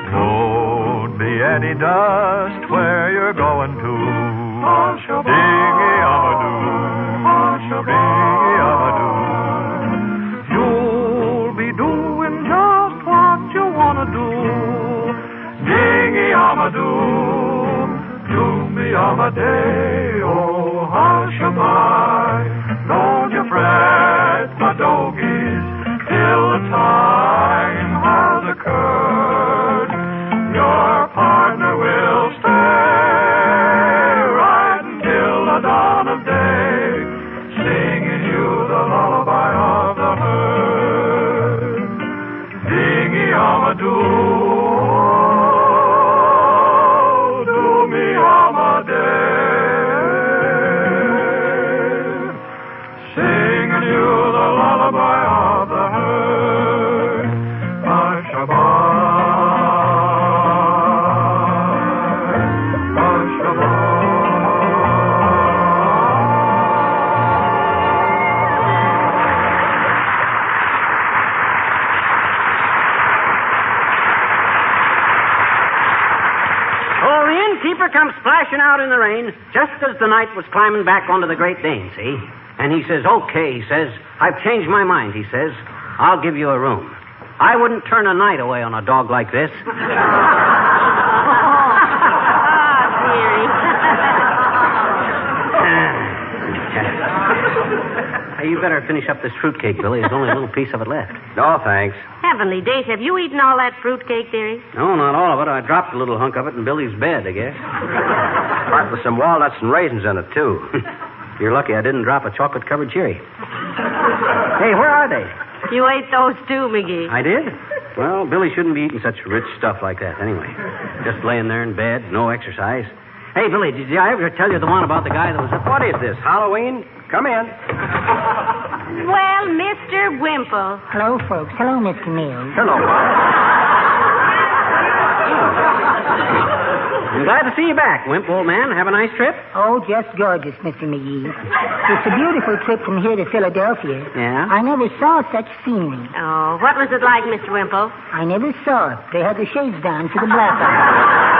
Don't be any dust where you're going to. Dingy-amadoo, you'll be doing just what you want to do. Dingy-amadoo, doom-be-amadeo, hush-a-bye. Don't you fret, my doggies, till the time has occurred. Your partner will stay right until the dawn of day, singing you the lullaby of the herd. Dingy-amadoo, do-me-amadee, singing you the lullaby of the herd. Hush-a-bye. Keeper comes splashing out in the rain just as the knight was climbing back onto the Great Dane, see? And he says, okay, he says, I've changed my mind, he says. I'll give you a room. I wouldn't turn a knight away on a dog like this. Hey, you better finish up this fruitcake, Billy. There's only a little piece of it left. No, thanks. Heavenly days, have you eaten all that fruitcake, dearie? No, not all of it. I dropped a little hunk of it in Billy's bed, I guess. Part with some walnuts and raisins in it, too. You're lucky I didn't drop a chocolate-covered cherry. Hey, where are they? You ate those too, McGee. I did? Well, Billy shouldn't be eating such rich stuff like that anyway. Just laying there in bed, no exercise. Hey, Billy, did I ever tell you the one about the guy that was... What is this, Halloween? Come in. Well, Mr. Wimple. Hello, folks. Hello, Mr. Mills. Hello, I'm glad to see you back, Wimp, old man. Have a nice trip? Oh, just gorgeous, Mr. McGee. It's a beautiful trip from here to Philadelphia. Yeah? I never saw such scenery. Oh, what was it like, Mr. Wimple? I never saw it. They had the shades down for the black eye.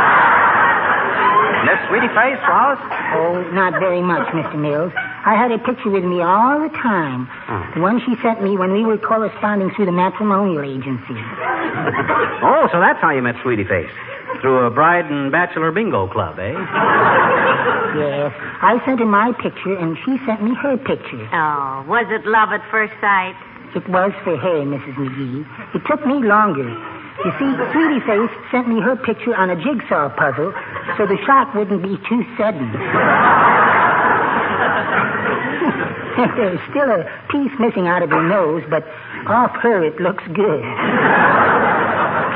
Miss Sweetie Face, Wallace? Oh, not very much, Mr. Mills. I had a picture with me all the time. The one she sent me when we were corresponding through the matrimonial agency. Oh, so that's how you met Sweetie Face. Through a bride and bachelor bingo club, eh? Yes. I sent her my picture, and she sent me her picture. Oh, was it love at first sight? It was for her, Mrs. McGee. It took me longer. You see, Sweetie Face sent me her picture on a jigsaw puzzle, so the shock wouldn't be too sudden. There's still a piece missing out of her nose, but off her it looks good.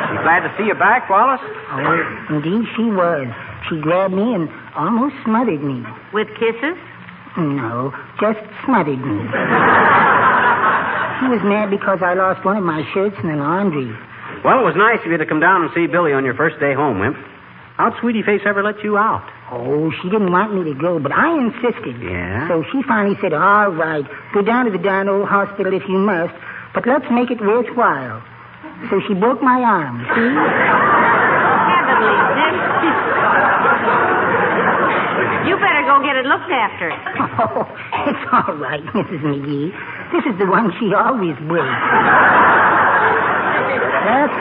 You glad to see you back, Wallace? Oh, indeed she was. She grabbed me and almost smothered me. With kisses? No, just smothered me. She was mad because I lost one of my shirts in the laundry. Well, it was nice of you to come down and see Billy on your first day home, Wimp. How'd Sweetie Face ever let you out? Oh, she didn't want me to go, but I insisted. Yeah? So she finally said, all right, go down to the darn old hospital if you must, but let's make it worthwhile. So she broke my arm, see? Heavenly days. You better go get it looked after. Oh, it's all right, Mrs. McGee. This is the one she always breaks. Last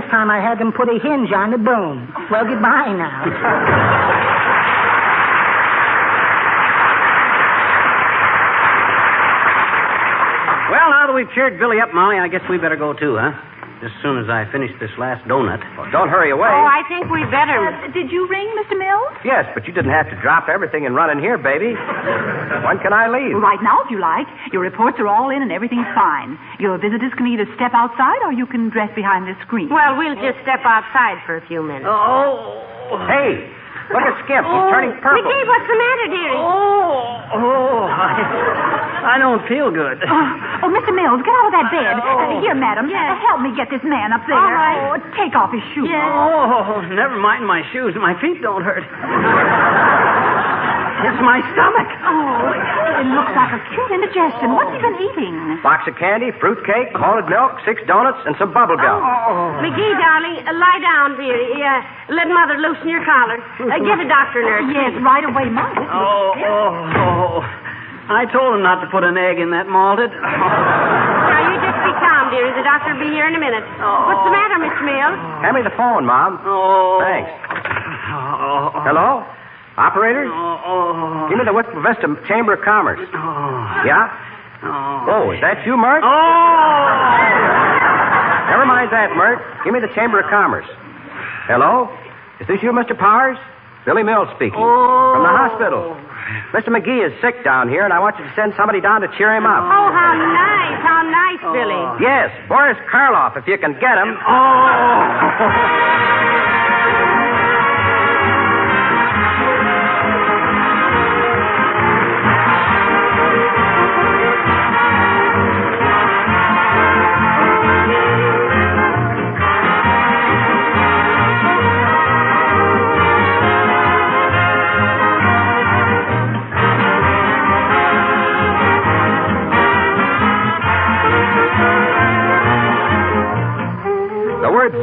time I had them put a hinge on the bone. Well, goodbye now. Well, now that we've cheered Billy up, Molly, I guess we better go too, huh? As soon as I finish this last donut. Well, don't hurry away. Oh, I think we'd better. Did you ring, Mr. Mills? Yes, but you didn't have to drop everything and run in here, baby. When can I leave? Right now, if you like. Your reports are all in and everything's fine. Your visitors can either step outside or you can dress behind this screen. Well, we'll just step outside for a few minutes. Oh. Hey, look at Skip. He's turning purple. McGee, what's the matter, dearie? I don't feel good. Oh, Mr. Mills, get out of that bed. Here, madam. Help me get this man up there. All right. Oh, take off his shoes. Oh, never mind my shoes. My feet don't hurt. It's my stomach. Oh, it looks like acute indigestion. What's he been eating? Box of candy, fruitcake, malted milk, 6 donuts, and some bubble gum. McGee, darling, lie down, dearie. Let Mother loosen your collar. Get a doctor, nurse. Yes, right away, Mother. Oh. I told him not to put an egg in that malted. Now, you just be calm, dearie. The doctor will be here in a minute. What's the matter, Mr. Mills? Hand me the phone, Mom. Thanks. Hello? Operator? Give me the Wistful Vista Chamber of Commerce. Yeah? Oh, is that you, Mert? Never mind that, Mert. Give me the Chamber of Commerce. Hello? Is this you, Mr. Powers? Billy Mills speaking. From the hospital. Mr. McGee is sick down here, and I want you to send somebody down to cheer him up. Oh, how nice. How nice, Billy. Yes, Boris Karloff, if you can get him.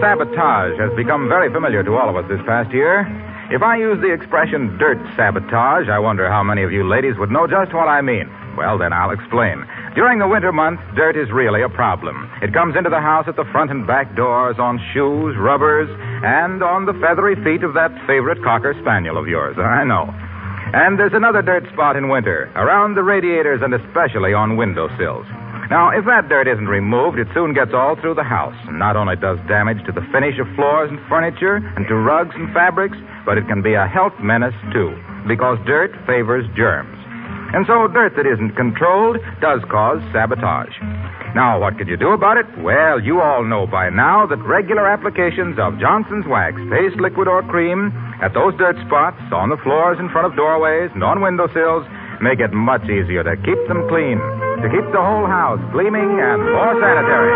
Sabotage has become very familiar to all of us this past year. If I use the expression dirt sabotage, I wonder how many of you ladies would know just what I mean. Well, then I'll explain. During the winter months, dirt is really a problem. It comes into the house at the front and back doors, on shoes, rubbers, and on the feathery feet of that favorite Cocker Spaniel of yours. I know. And there's another dirt spot in winter, around the radiators and especially on windowsills. Now, if that dirt isn't removed, it soon gets all through the house. And not only does damage to the finish of floors and furniture and to rugs and fabrics, but it can be a health menace, too, because dirt favors germs. And so dirt that isn't controlled does cause sabotage. Now, what could you do about it? Well, you all know by now that regular applications of Johnson's Wax, paste, liquid, or cream at those dirt spots on the floors in front of doorways and on windowsills make it much easier to keep them clean, to keep the whole house gleaming and more sanitary.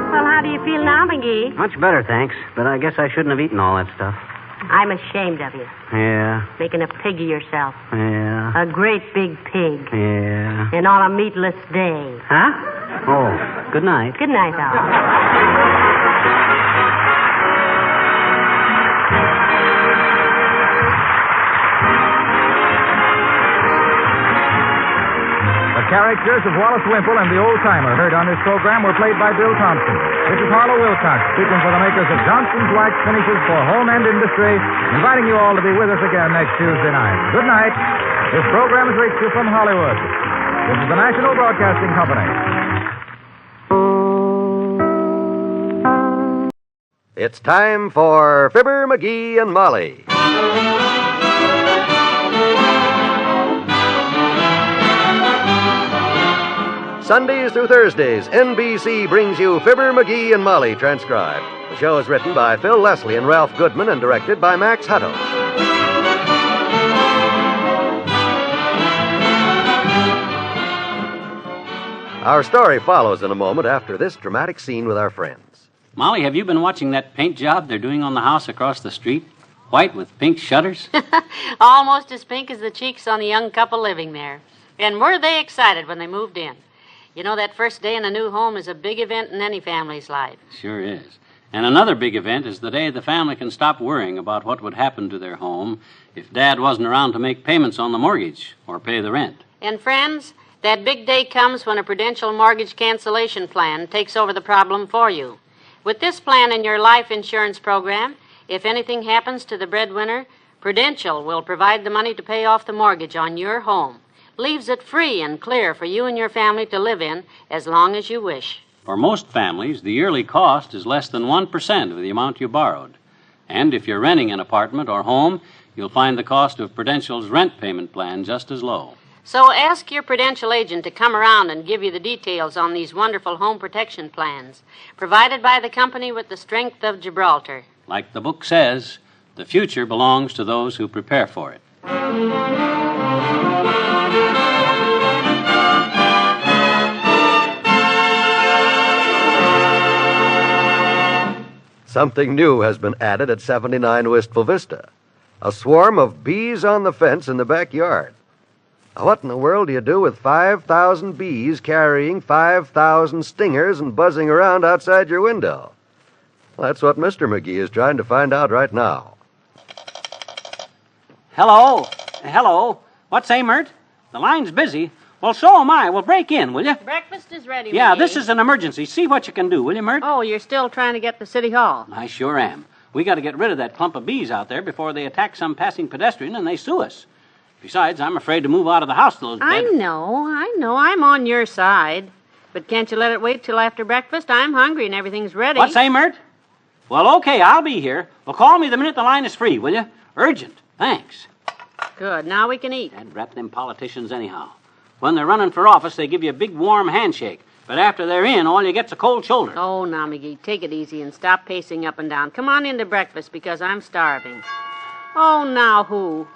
Well, how do you feel now, McGee? Much better, thanks. But I guess I shouldn't have eaten all that stuff. I'm ashamed of you. Yeah. Making a pig of yourself. Yeah. A great big pig. Yeah. And on a meatless day. Huh? Oh, good night. Good night, Al. The characters of Wallace Wimple and the Old Timer heard on this program were played by Bill Thompson. This is Harlow Wilcox speaking for the makers of Johnson's Wax Finishes for Home and Industry, inviting you all to be with us again next Tuesday night. Good night. This program has reached you from Hollywood. This is the National Broadcasting Company. It's time for Fibber McGee and Molly. Sundays through Thursdays, NBC brings you Fibber McGee and Molly transcribed. The show is written by Phil Leslie and Ralph Goodman and directed by Max Hutto. Our story follows in a moment after this dramatic scene with our friends. Molly, have you been watching that paint job they're doing on the house across the street? White with pink shutters? Almost as pink as the cheeks on the young couple living there. And were they excited when they moved in? You know, that first day in a new home is a big event in any family's life. Sure is. And another big event is the day the family can stop worrying about what would happen to their home if Dad wasn't around to make payments on the mortgage or pay the rent. And friends, that big day comes when a Prudential mortgage cancellation plan takes over the problem for you. With this plan in your life insurance program, if anything happens to the breadwinner, Prudential will provide the money to pay off the mortgage on your home. Leaves it free and clear for you and your family to live in as long as you wish. For most families, the yearly cost is less than 1% of the amount you borrowed. And if you're renting an apartment or home, you'll find the cost of Prudential's rent payment plan just as low. So ask your prudential agent to come around and give you the details on these wonderful home protection plans, provided by the company with the strength of Gibraltar. Like the book says, the future belongs to those who prepare for it. Something new has been added at 79 Wistful Vista. A swarm of bees on the fence in the backyard. Now, what in the world do you do with 5,000 bees carrying 5,000 stingers and buzzing around outside your window? Well, that's what Mr. McGee is trying to find out right now. Hello? Hello? What's say, Mert? The line's busy. Well, so am I. Well, break in, will you? Breakfast is ready, Yeah, McGee. this is an emergency. See what you can do, will you, Mert? Oh, you're still trying to get to City Hall. I sure am. We got to get rid of that clump of bees out there before they attack some passing pedestrian and they sue us. Besides, I'm afraid to move out of the house till those I know. I'm on your side. But can't you let it wait till after breakfast? I'm hungry and everything's ready. What say, Mert? Well, okay, I'll be here. Well, call me the minute the line is free, will you? Urgent. Thanks. Good. Now we can eat. I'd rap them politicians anyhow. When they're running for office, they give you a big, warm handshake. But after they're in, all you get's a cold shoulder. Oh, now, McGee, take it easy and stop pacing up and down. Come on into breakfast because I'm starving. Oh, now who?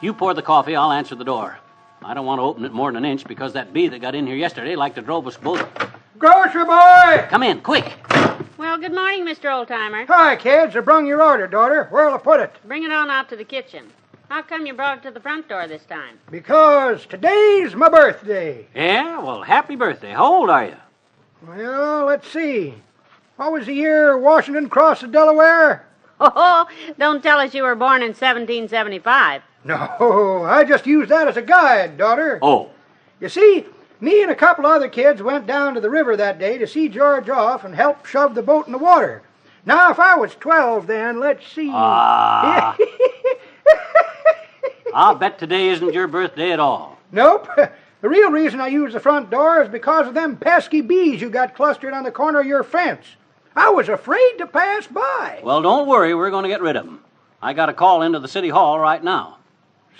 You pour the coffee, I'll answer the door. I don't want to open it more than an inch because that bee that got in here yesterday like to drove us both. Grocery boy! Come in, quick. Well, good morning, Mr. Oldtimer. Hi, kids. I brung your order, daughter. Where'll I put it? Bring it on out to the kitchen. How come you brought it to the front door this time? Because today's my birthday. Yeah? Well, happy birthday. How old are you? Well, let's see. What was the year Washington crossed the Delaware? Oh, don't tell us you were born in 1775. No, I just used that as a guide, daughter. Oh. You see, me and a couple other kids went down to the river that day to see George off and help shove the boat in the water. Now, if I was 12 then, let's see. I'll bet today isn't your birthday at all. Nope. The real reason I use the front door is because of them pesky bees you got clustered on the corner of your fence. I was afraid to pass by. Well, don't worry. We're going to get rid of them. I got a call into the City Hall right now.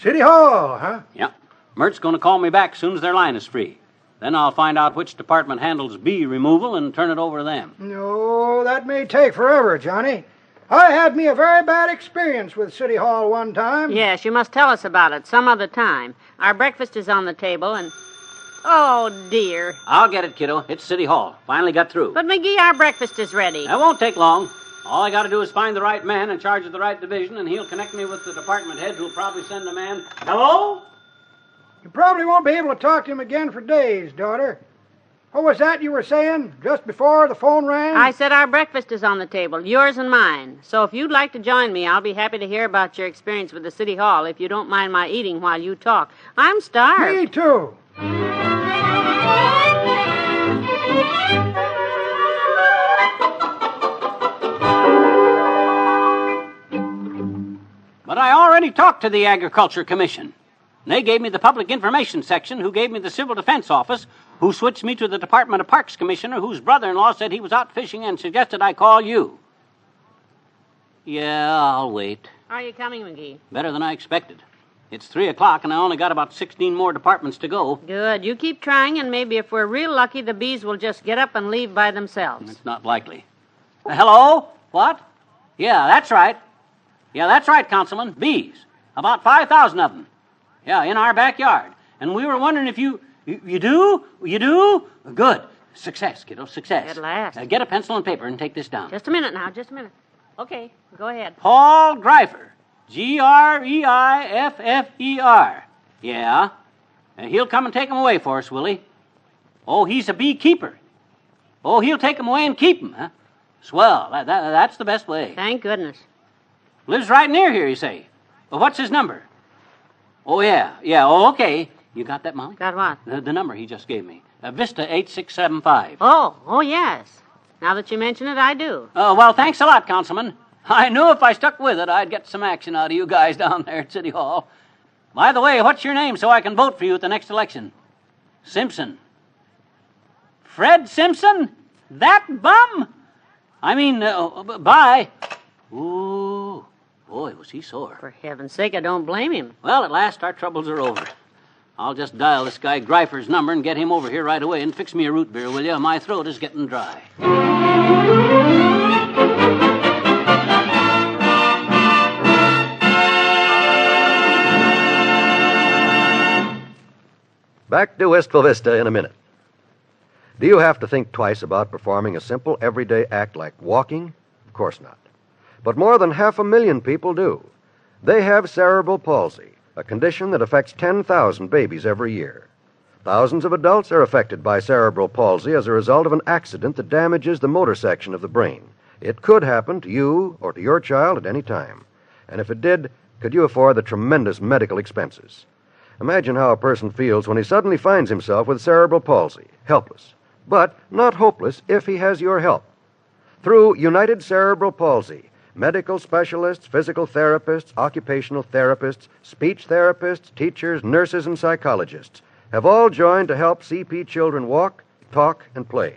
City Hall, huh? Yeah. Mert's going to call me back as soon as their line is free. Then I'll find out which department handles bee removal and turn it over to them. No, that may take forever, Johnny. I had me a very bad experience with City Hall one time. Yes, you must tell us about it some other time. Our breakfast is on the table and... Oh, dear. I'll get it, kiddo. It's City Hall. Finally got through. But, McGee, our breakfast is ready. That won't take long. All I got to do is find the right man in charge of the right division, and he'll connect me with the department head who'll probably send a man. Hello? You probably won't be able to talk to him again for days, daughter. What was that you were saying just before the phone rang? I said our breakfast is on the table, yours and mine. So if you'd like to join me, I'll be happy to hear about your experience with the City Hall if you don't mind my eating while you talk. I'm starved. Me too. But I already talked to the Agriculture Commission. They gave me the Public Information Section, who gave me the Civil Defense Office, who switched me to the Department of Parks Commissioner, whose brother-in-law said he was out fishing and suggested I call you. Yeah, I'll wait. Are you coming, McGee? Better than I expected. It's 3 o'clock, and I only got about 16 more departments to go. Good. You keep trying, and maybe if we're real lucky, the bees will just get up and leave by themselves. It's not likely. Hello? What? Yeah, that's right. Yeah, that's right, Councilman. Bees. About 5,000 of them. Yeah, in our backyard. And we were wondering if you do? You do? Good. Success, kiddo, success. At last. Get a pencil and paper and take this down. Just a minute now, just a minute. Okay, go ahead. Paul Greifer. Greiffer. Yeah. He'll come and take them away for us, will he? Oh, he's a beekeeper. Oh, he'll take them away and keep them, huh? Swell. That's the best way. Thank goodness. Lives right near here, you say. Well, what's his number? Oh, yeah. Oh, okay. You got that, Molly? Got what? The number he just gave me. Vista 8675. Oh, yes. Now that you mention it, I do. Oh, well, thanks a lot, Councilman. I knew if I stuck with it, I'd get some action out of you guys down there at City Hall. By the way, what's your name so I can vote for you at the next election? Simpson. Fred Simpson? That bum? I mean, bye. Ooh, boy, was he sore. For heaven's sake, I don't blame him. Well, at last our troubles are over. I'll just dial this guy Greifer's number and get him over here right away and fix me a root beer, will you? My throat is getting dry. Back to Wistful Vista in a minute. Do you have to think twice about performing a simple everyday act like walking? Of course not. But more than 500,000 people do. They have cerebral palsy, a condition that affects 10,000 babies every year. Thousands of adults are affected by cerebral palsy as a result of an accident that damages the motor section of the brain. It could happen to you or to your child at any time. And if it did, could you afford the tremendous medical expenses? Imagine how a person feels when he suddenly finds himself with cerebral palsy, helpless, but not hopeless if he has your help. Through United Cerebral Palsy, medical specialists, physical therapists, occupational therapists, speech therapists, teachers, nurses, and psychologists have all joined to help CP children walk, talk, and play.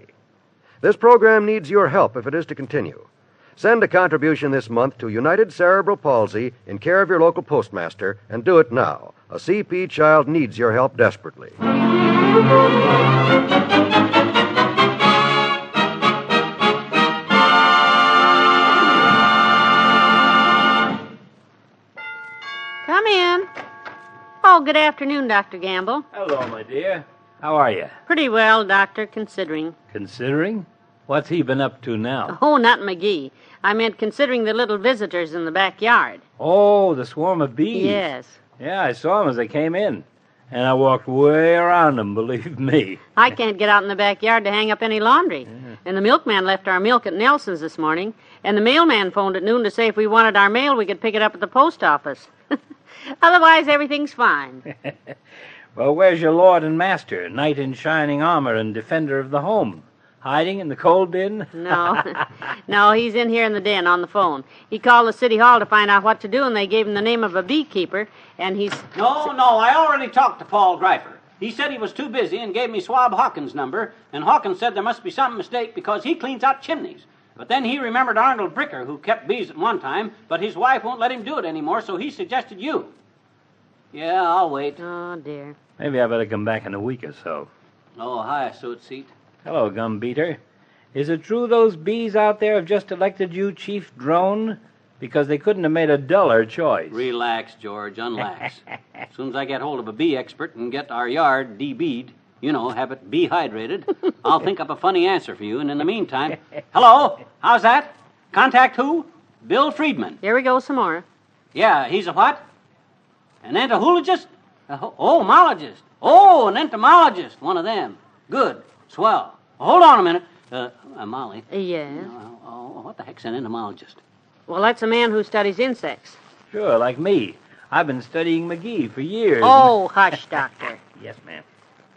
This program needs your help if it is to continue. Send a contribution this month to United Cerebral Palsy in care of your local postmaster, and do it now. A CP child needs your help desperately. Come in. Oh, good afternoon, Dr. Gamble. Hello, my dear. How are you? Pretty well, Doctor, considering. Considering? What's he been up to now? Oh, not McGee. I meant considering the little visitors in the backyard. Oh, the swarm of bees. Yes. Yeah, I saw them as they came in. And I walked way around them, believe me. I can't get out in the backyard to hang up any laundry. Yeah. And the milkman left our milk at Nelson's this morning. And the mailman phoned at noon to say if we wanted our mail, we could pick it up at the post office. Otherwise, everything's fine. Well, where's your lord and master, knight in shining armor and defender of the home? Hiding in the coal bin? No. No, he's in here in the den on the phone. He called the city hall to find out what to do, and they gave him the name of a beekeeper, and he's... No, I already talked to Paul Greifer. He said he was too busy and gave me Swab Hawkins' number, and Hawkins said there must be some mistake because he cleans out chimneys. But then he remembered Arnold Bricker, who kept bees at one time, but his wife won't let him do it anymore, so he suggested you. Yeah, I'll wait. Oh, dear. Maybe I better come back in a week or so. Oh, hi, Suit Seat. Hello, Gumbeater. Is it true those bees out there have just elected you chief drone? Because they couldn't have made a duller choice. Relax, George, unlax. As soon as I get hold of a bee expert and get our yard de-beed, have it bee-hydrated, I'll think up a funny answer for you, and in the meantime... Hello? How's that? Contact who? Bill Friedman. Here we go some more. Yeah, he's a what? An entomologist? Mologist. Oh, an entomologist. One of them. Good. Swell. Hold on a minute. Molly. Yes? What the heck's an entomologist? Well, that's a man who studies insects. Sure, like me. I've been studying McGee for years. Oh, hush, Doctor. Yes, ma'am.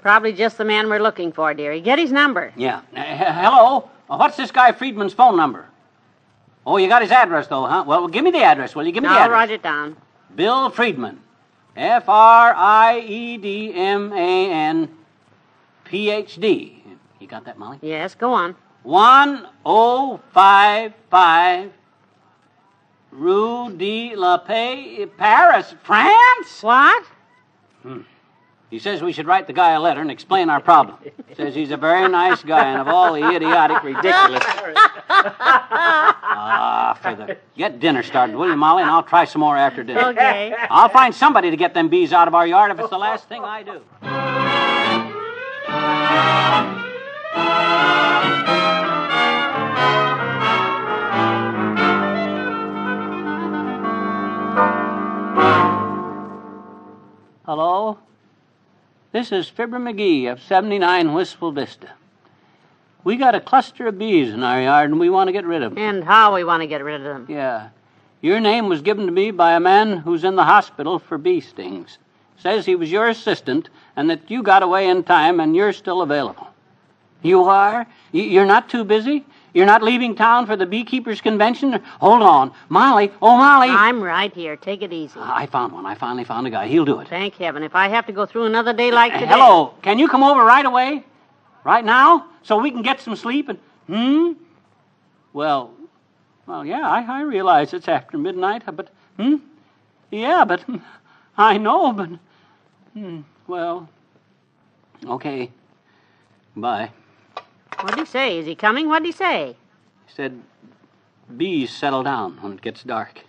Probably just the man we're looking for, dearie. Get his number. Yeah. Hello? What's this guy Friedman's phone number? Oh, you got his address, though, huh? Well, give me the address, will you? Give me the address. I'll write it down. Bill Friedman. Friedman, Ph.D. You got that, Molly? Yes, go on. 1055 Rue de la Paix, Paris, France? What? He says we should write the guy a letter and explain our problem. Says he's a very nice guy, and of all the idiotic, ridiculous... Get dinner started, will you, Molly? And I'll try some more after dinner. Okay. I'll find somebody to get them bees out of our yard if it's the last thing I do. Hello? This is Fibber McGee of 79 Wistful Vista. We got a cluster of bees in our yard, and we want to get rid of them. And how we want to get rid of them. Yeah. Your name was given to me by a man who's in the hospital for bee stings. Says he was your assistant, and that you got away in time, and you're still available. You are? You're not too busy? You're not leaving town for the beekeepers' convention? Hold on. Molly. Oh, Molly. I'm right here. Take it easy. I found one. I finally found a guy. He'll do it. Thank heaven. If I have to go through another day like today... Hello. Can you come over right away? Right now? So we can get some sleep and... Well, yeah, I realize it's after midnight, but... Yeah, but... I know, but... Well, okay. Bye. What'd he say? Is he coming? What'd he say? He said bees settle down when it gets dark.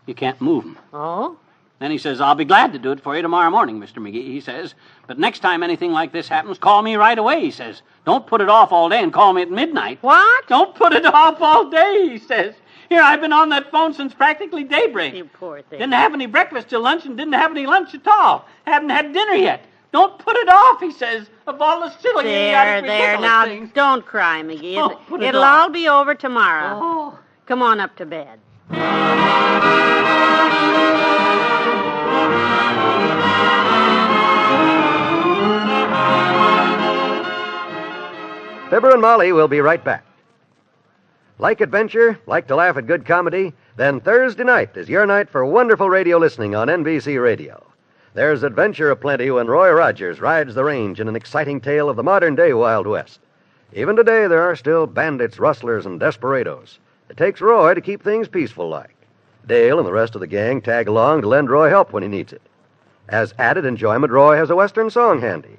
You can't move them. Oh? Then he says, I'll be glad to do it for you tomorrow morning, Mr. McGee, he says. But next time anything like this happens, call me right away, he says. Don't put it off all day and call me at midnight. What? Don't put it off all day, he says. Here, I've been on that phone since practically daybreak. You poor thing. Didn't have any breakfast till lunch and didn't have any lunch at all. Haven't had dinner yet. Don't put it off, he says, of all the silly idiotic, ridiculous now, things. Don't cry, McGee. Oh, put it It'll off. all be over tomorrow. Oh. Come on up to bed. Fibber and Molly will be right back. Like adventure? Like to laugh at good comedy? Then Thursday night is your night for wonderful radio listening on NBC Radio. There's adventure aplenty when Roy Rogers rides the range in an exciting tale of the modern-day Wild West. Even today, there are still bandits, rustlers, and desperados. It takes Roy to keep things peaceful-like. Dale and the rest of the gang tag along to lend Roy help when he needs it. As added enjoyment, Roy has a Western song handy.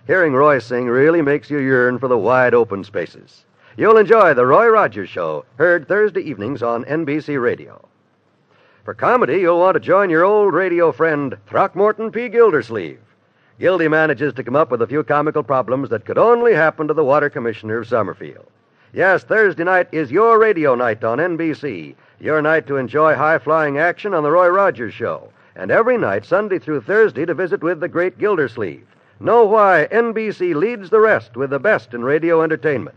Hearing Roy sing really makes you yearn for the wide open spaces. You'll enjoy the Roy Rogers Show, heard Thursday evenings on NBC Radio. For comedy, you'll want to join your old radio friend, Throckmorton P. Gildersleeve. Gildy manages to come up with a few comical problems that could only happen to the Water Commissioner of Summerfield. Yes, Thursday night is your radio night on NBC, your night to enjoy high-flying action on the Roy Rogers Show, and every night, Sunday through Thursday, to visit with the great Gildersleeve. Know why NBC leads the rest with the best in radio entertainment.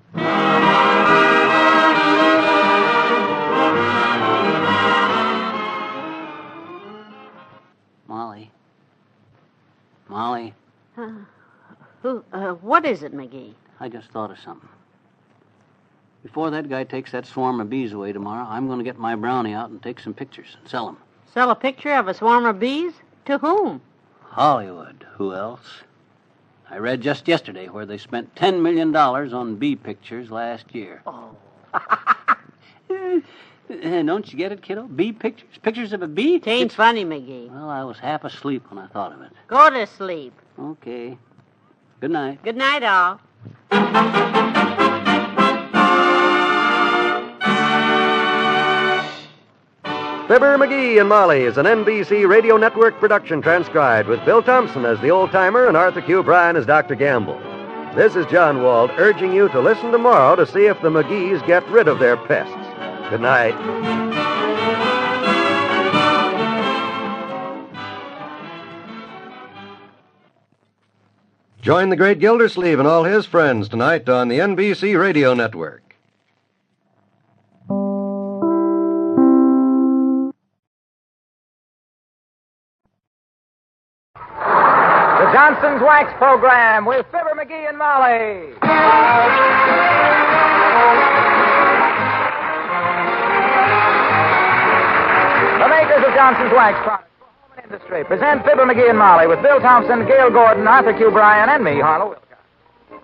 Molly. What is it, McGee? I just thought of something. Before that guy takes that swarm of bees away tomorrow, I'm going to get my brownie out and take some pictures and sell them. Sell a picture of a swarm of bees? To whom? Hollywood. Who else? I read just yesterday where they spent $10 million on bee pictures last year. Oh. Don't you get it, kiddo? Bee pictures? Pictures of a bee? Tain't funny, McGee. Well, I was half asleep when I thought of it. Go to sleep. Okay. Good night. Good night, all. Fibber McGee and Molly is an NBC Radio Network production transcribed with Bill Thompson as the old-timer and Arthur Q. Bryan as Dr. Gamble. This is John Wald urging you to listen tomorrow to see if the McGees get rid of their pests. Good night. Join the great Gildersleeve and all his friends tonight on the NBC Radio Network. The Johnson's Wax Program with Fibber McGee and Molly. The makers of Johnson's Wax products for home and industry present Fibber McGee and Molly with Bill Thompson, Gail Gordon, Arthur Q. Bryan, and me, Harlow Wilcox.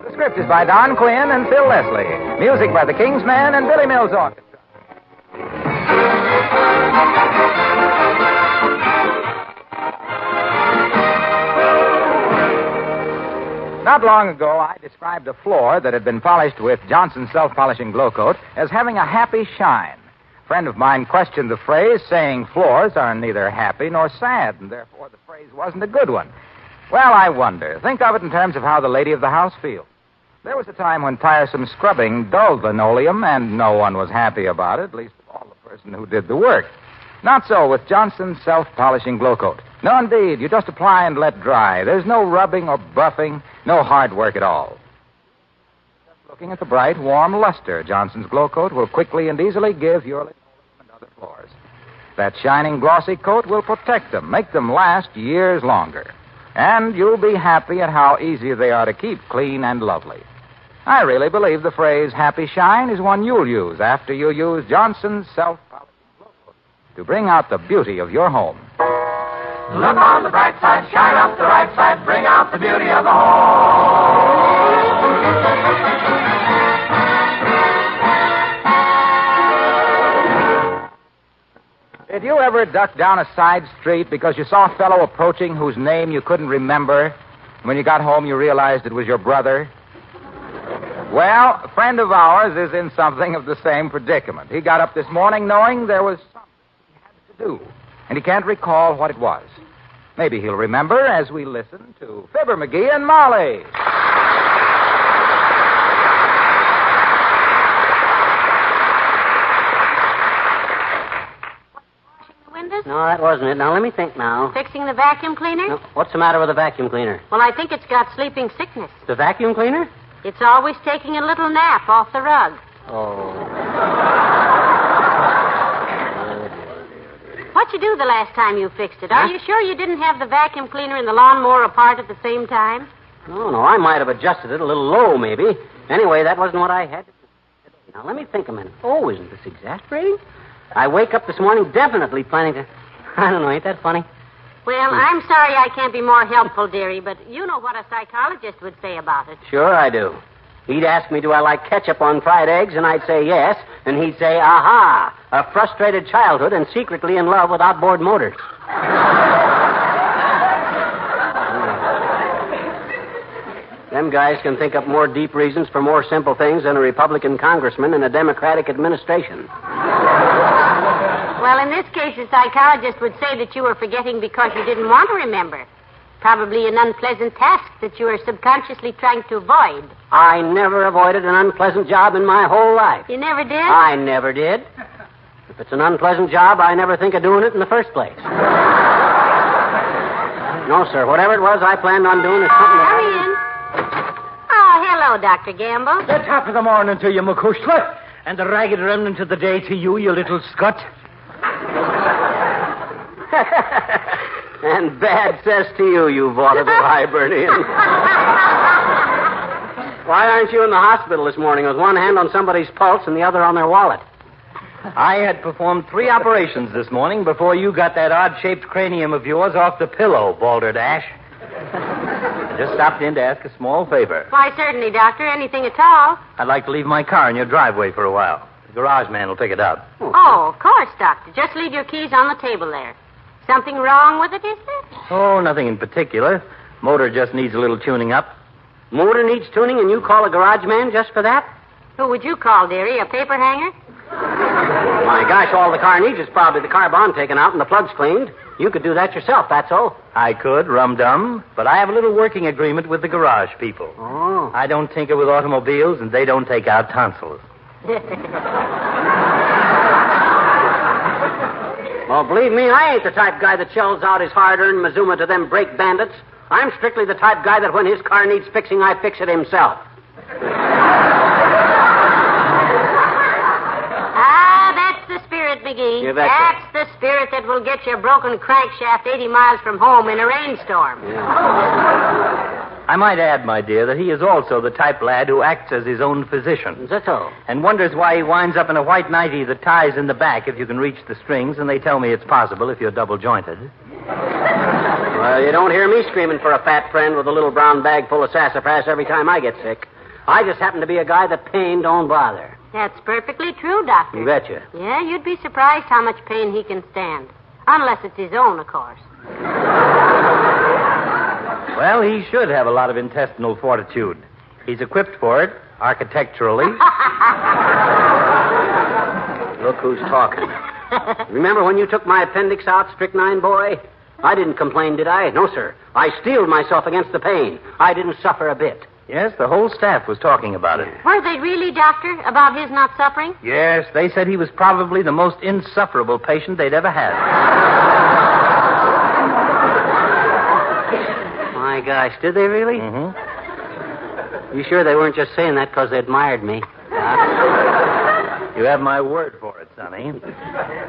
The script is by Don Quinn and Phil Leslie. Music by the King's Men and Billy Mills Orchestra. Not long ago, I described a floor that had been polished with Johnson's self-polishing glow coat as having a happy shine. A friend of mine questioned the phrase, saying floors are neither happy nor sad, and therefore the phrase wasn't a good one. Well, I wonder. Think of it in terms of how the lady of the house feels. There was a time when tiresome scrubbing dulled linoleum, and no one was happy about it, at least of all the person who did the work. Not so with Johnson's self-polishing glow coat. No, indeed. You just apply and let dry. There's no rubbing or buffing, no hard work at all. Just looking at the bright, warm luster Johnson's glow coat will quickly and easily give your linoleum and other floors. That shining, glossy coat will protect them, make them last years longer. And you'll be happy at how easy they are to keep clean and lovely. I really believe the phrase happy shine is one you'll use after you use Johnson's self-polishing glow coat to bring out the beauty of your home. Look on the bright side, shine up the right side, bring out the beauty of the home. Did you ever duck down a side street because you saw a fellow approaching whose name you couldn't remember? When you got home, you realized it was your brother? Well, a friend of ours is in something of the same predicament. He got up this morning knowing there was something he had to do, and he can't recall what it was. Maybe he'll remember as we listen to Fibber McGee and Molly. No, that wasn't it. Now, let me think now. Fixing the vacuum cleaner? No, what's the matter with the vacuum cleaner? Well, I think it's got sleeping sickness. The vacuum cleaner? It's always taking a little nap off the rug. Oh. What'd you do the last time you fixed it? Are you sure you didn't have the vacuum cleaner and the lawnmower apart at the same time? No, I might have adjusted it a little low, maybe. Anyway, that wasn't what I had. Now, let me think a minute. Oh, isn't this exasperating? I wake up this morning definitely planning to... I don't know, ain't that funny? Well, I'm sorry I can't be more helpful, dearie, but you know what a psychologist would say about it. Sure I do. He'd ask me, do I like ketchup on fried eggs? And I'd say yes. And he'd say, aha, a frustrated childhood and secretly in love with outboard motors. Them guys can think up more deep reasons for more simple things than a Republican congressman in a Democratic administration. Well, in this case, a psychologist would say that you were forgetting because you didn't want to remember. Probably an unpleasant task that you were subconsciously trying to avoid. I never avoided an unpleasant job in my whole life. You never did? I never did. If it's an unpleasant job, I never think of doing it in the first place. No, sir. Whatever it was I planned on doing is something that... Come in. Oh, hello, Dr. Gamble. The top of the morning to you, McCushla. And the ragged remnant of the day to you, you little scut. And bad cess to you, you vaudeville Hibernian. Why aren't you in the hospital this morning with one hand on somebody's pulse and the other on their wallet? I had performed 3 operations this morning before you got that odd-shaped cranium of yours off the pillow, Balderdash. I just stopped in to ask a small favor. Why, certainly, Doctor. Anything at all. I'd like to leave my car in your driveway for a while. The garage man will pick it up. Oh, of course, Doctor. Just leave your keys on the table there. Something wrong with it, is there? Oh, nothing in particular. Motor just needs a little tuning up. Motor needs tuning and you call a garage man just for that? Who would you call, dearie? A paper hanger? My gosh, all the car needs is probably the carbon taken out and the plugs cleaned. You could do that yourself, that's all. I could, rum-dum, but I have a little working agreement with the garage people. Oh. I don't tinker with automobiles, and they don't take out tonsils. Well, believe me, I ain't the type guy that shells out his hard-earned Mazuma to them brake bandits. I'm strictly the type guy that when his car needs fixing, I fix it himself. McGee. You betcha. That's the spirit that will get your broken crankshaft 80 miles from home in a rainstorm. Yeah. I might add, my dear, that he is also the type lad who acts as his own physician. Is that so? And wonders why he winds up in a white nightie that ties in the back if you can reach the strings, and they tell me it's possible if you're double-jointed. Well, you don't hear me screaming for a fat friend with a little brown bag full of sassafras every time I get sick. I just happen to be a guy that pain don't bother. That's perfectly true, Doctor. You betcha. Yeah, you'd be surprised how much pain he can stand. Unless it's his own, of course. Well, he should have a lot of intestinal fortitude. He's equipped for it, architecturally. Look who's talking. Remember when you took my appendix out, strychnine boy? I didn't complain, did I? No, sir. I steeled myself against the pain. I didn't suffer a bit. Yes, the whole staff was talking about it. Were they really, Doctor, about his not suffering? Yes, they said he was probably the most insufferable patient they'd ever had. My gosh, did they really? Mm-hmm. You sure they weren't just saying that because they admired me? You have my word for it, Sonny.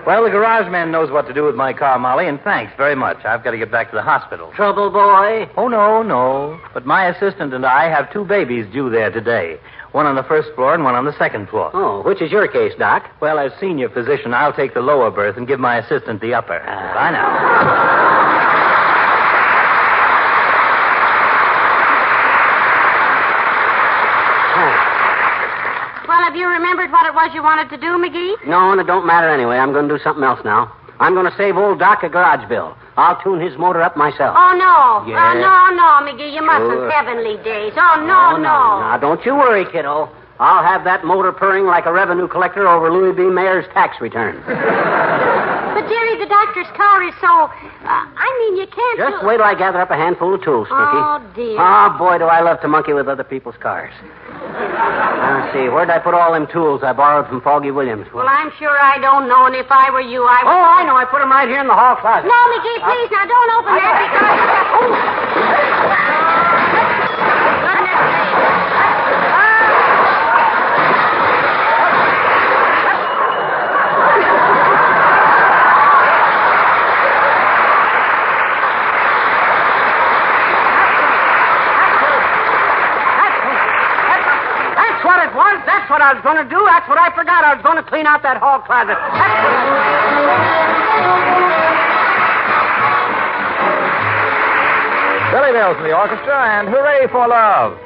Well, the garage man knows what to do with my car, Molly, and thanks very much. I've got to get back to the hospital. Trouble, boy? Oh, no. But my assistant and I have 2 babies due there today. One on the first floor and one on the second floor. Oh, which is your case, Doc? Well, as senior physician, I'll take the lower berth and give my assistant the upper. Bye now. Well, have you remembered what it was you wanted to do, McGee? No, and it don't matter anyway. I'm going to do something else now. I'm going to save old Doc a garage bill. I'll tune his motor up myself. Oh, no. Yeah. No, McGee, you mustn't. Sure. Heavenly days. Oh, no. Now, don't you worry, kiddo. I'll have that motor purring like a revenue collector over Louis B. Mayer's tax return. But, dearie, the doctor's car is so... you can't... Just wait till I gather up a handful of tools, Sticky. Oh, dear. Oh, boy, do I love to monkey with other people's cars. Let's see, where'd I put all them tools I borrowed from Foggy Williams? Well, I'm sure I don't know, and if I were you, I would... Oh, I know. I put them right here in the hall closet. No, McGee, please, now don't open that because... That's what I was going to do. That's what I forgot. I was going to clean out that hall closet. Billy Mills in the orchestra, and hooray for love.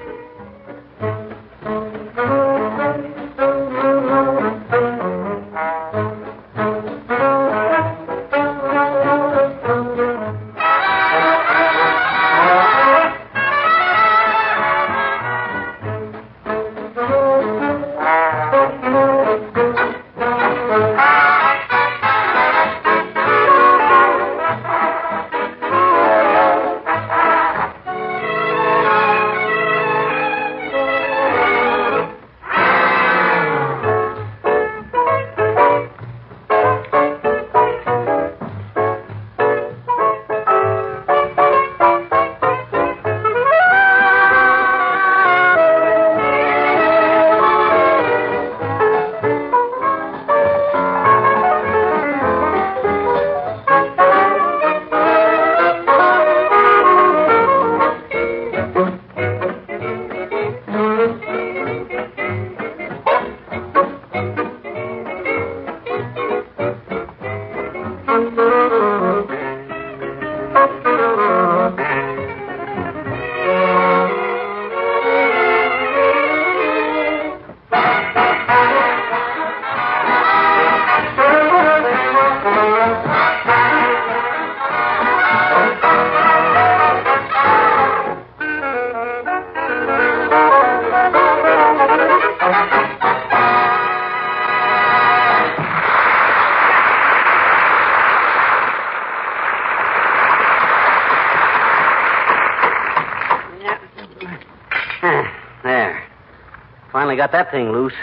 Finally got that thing loose.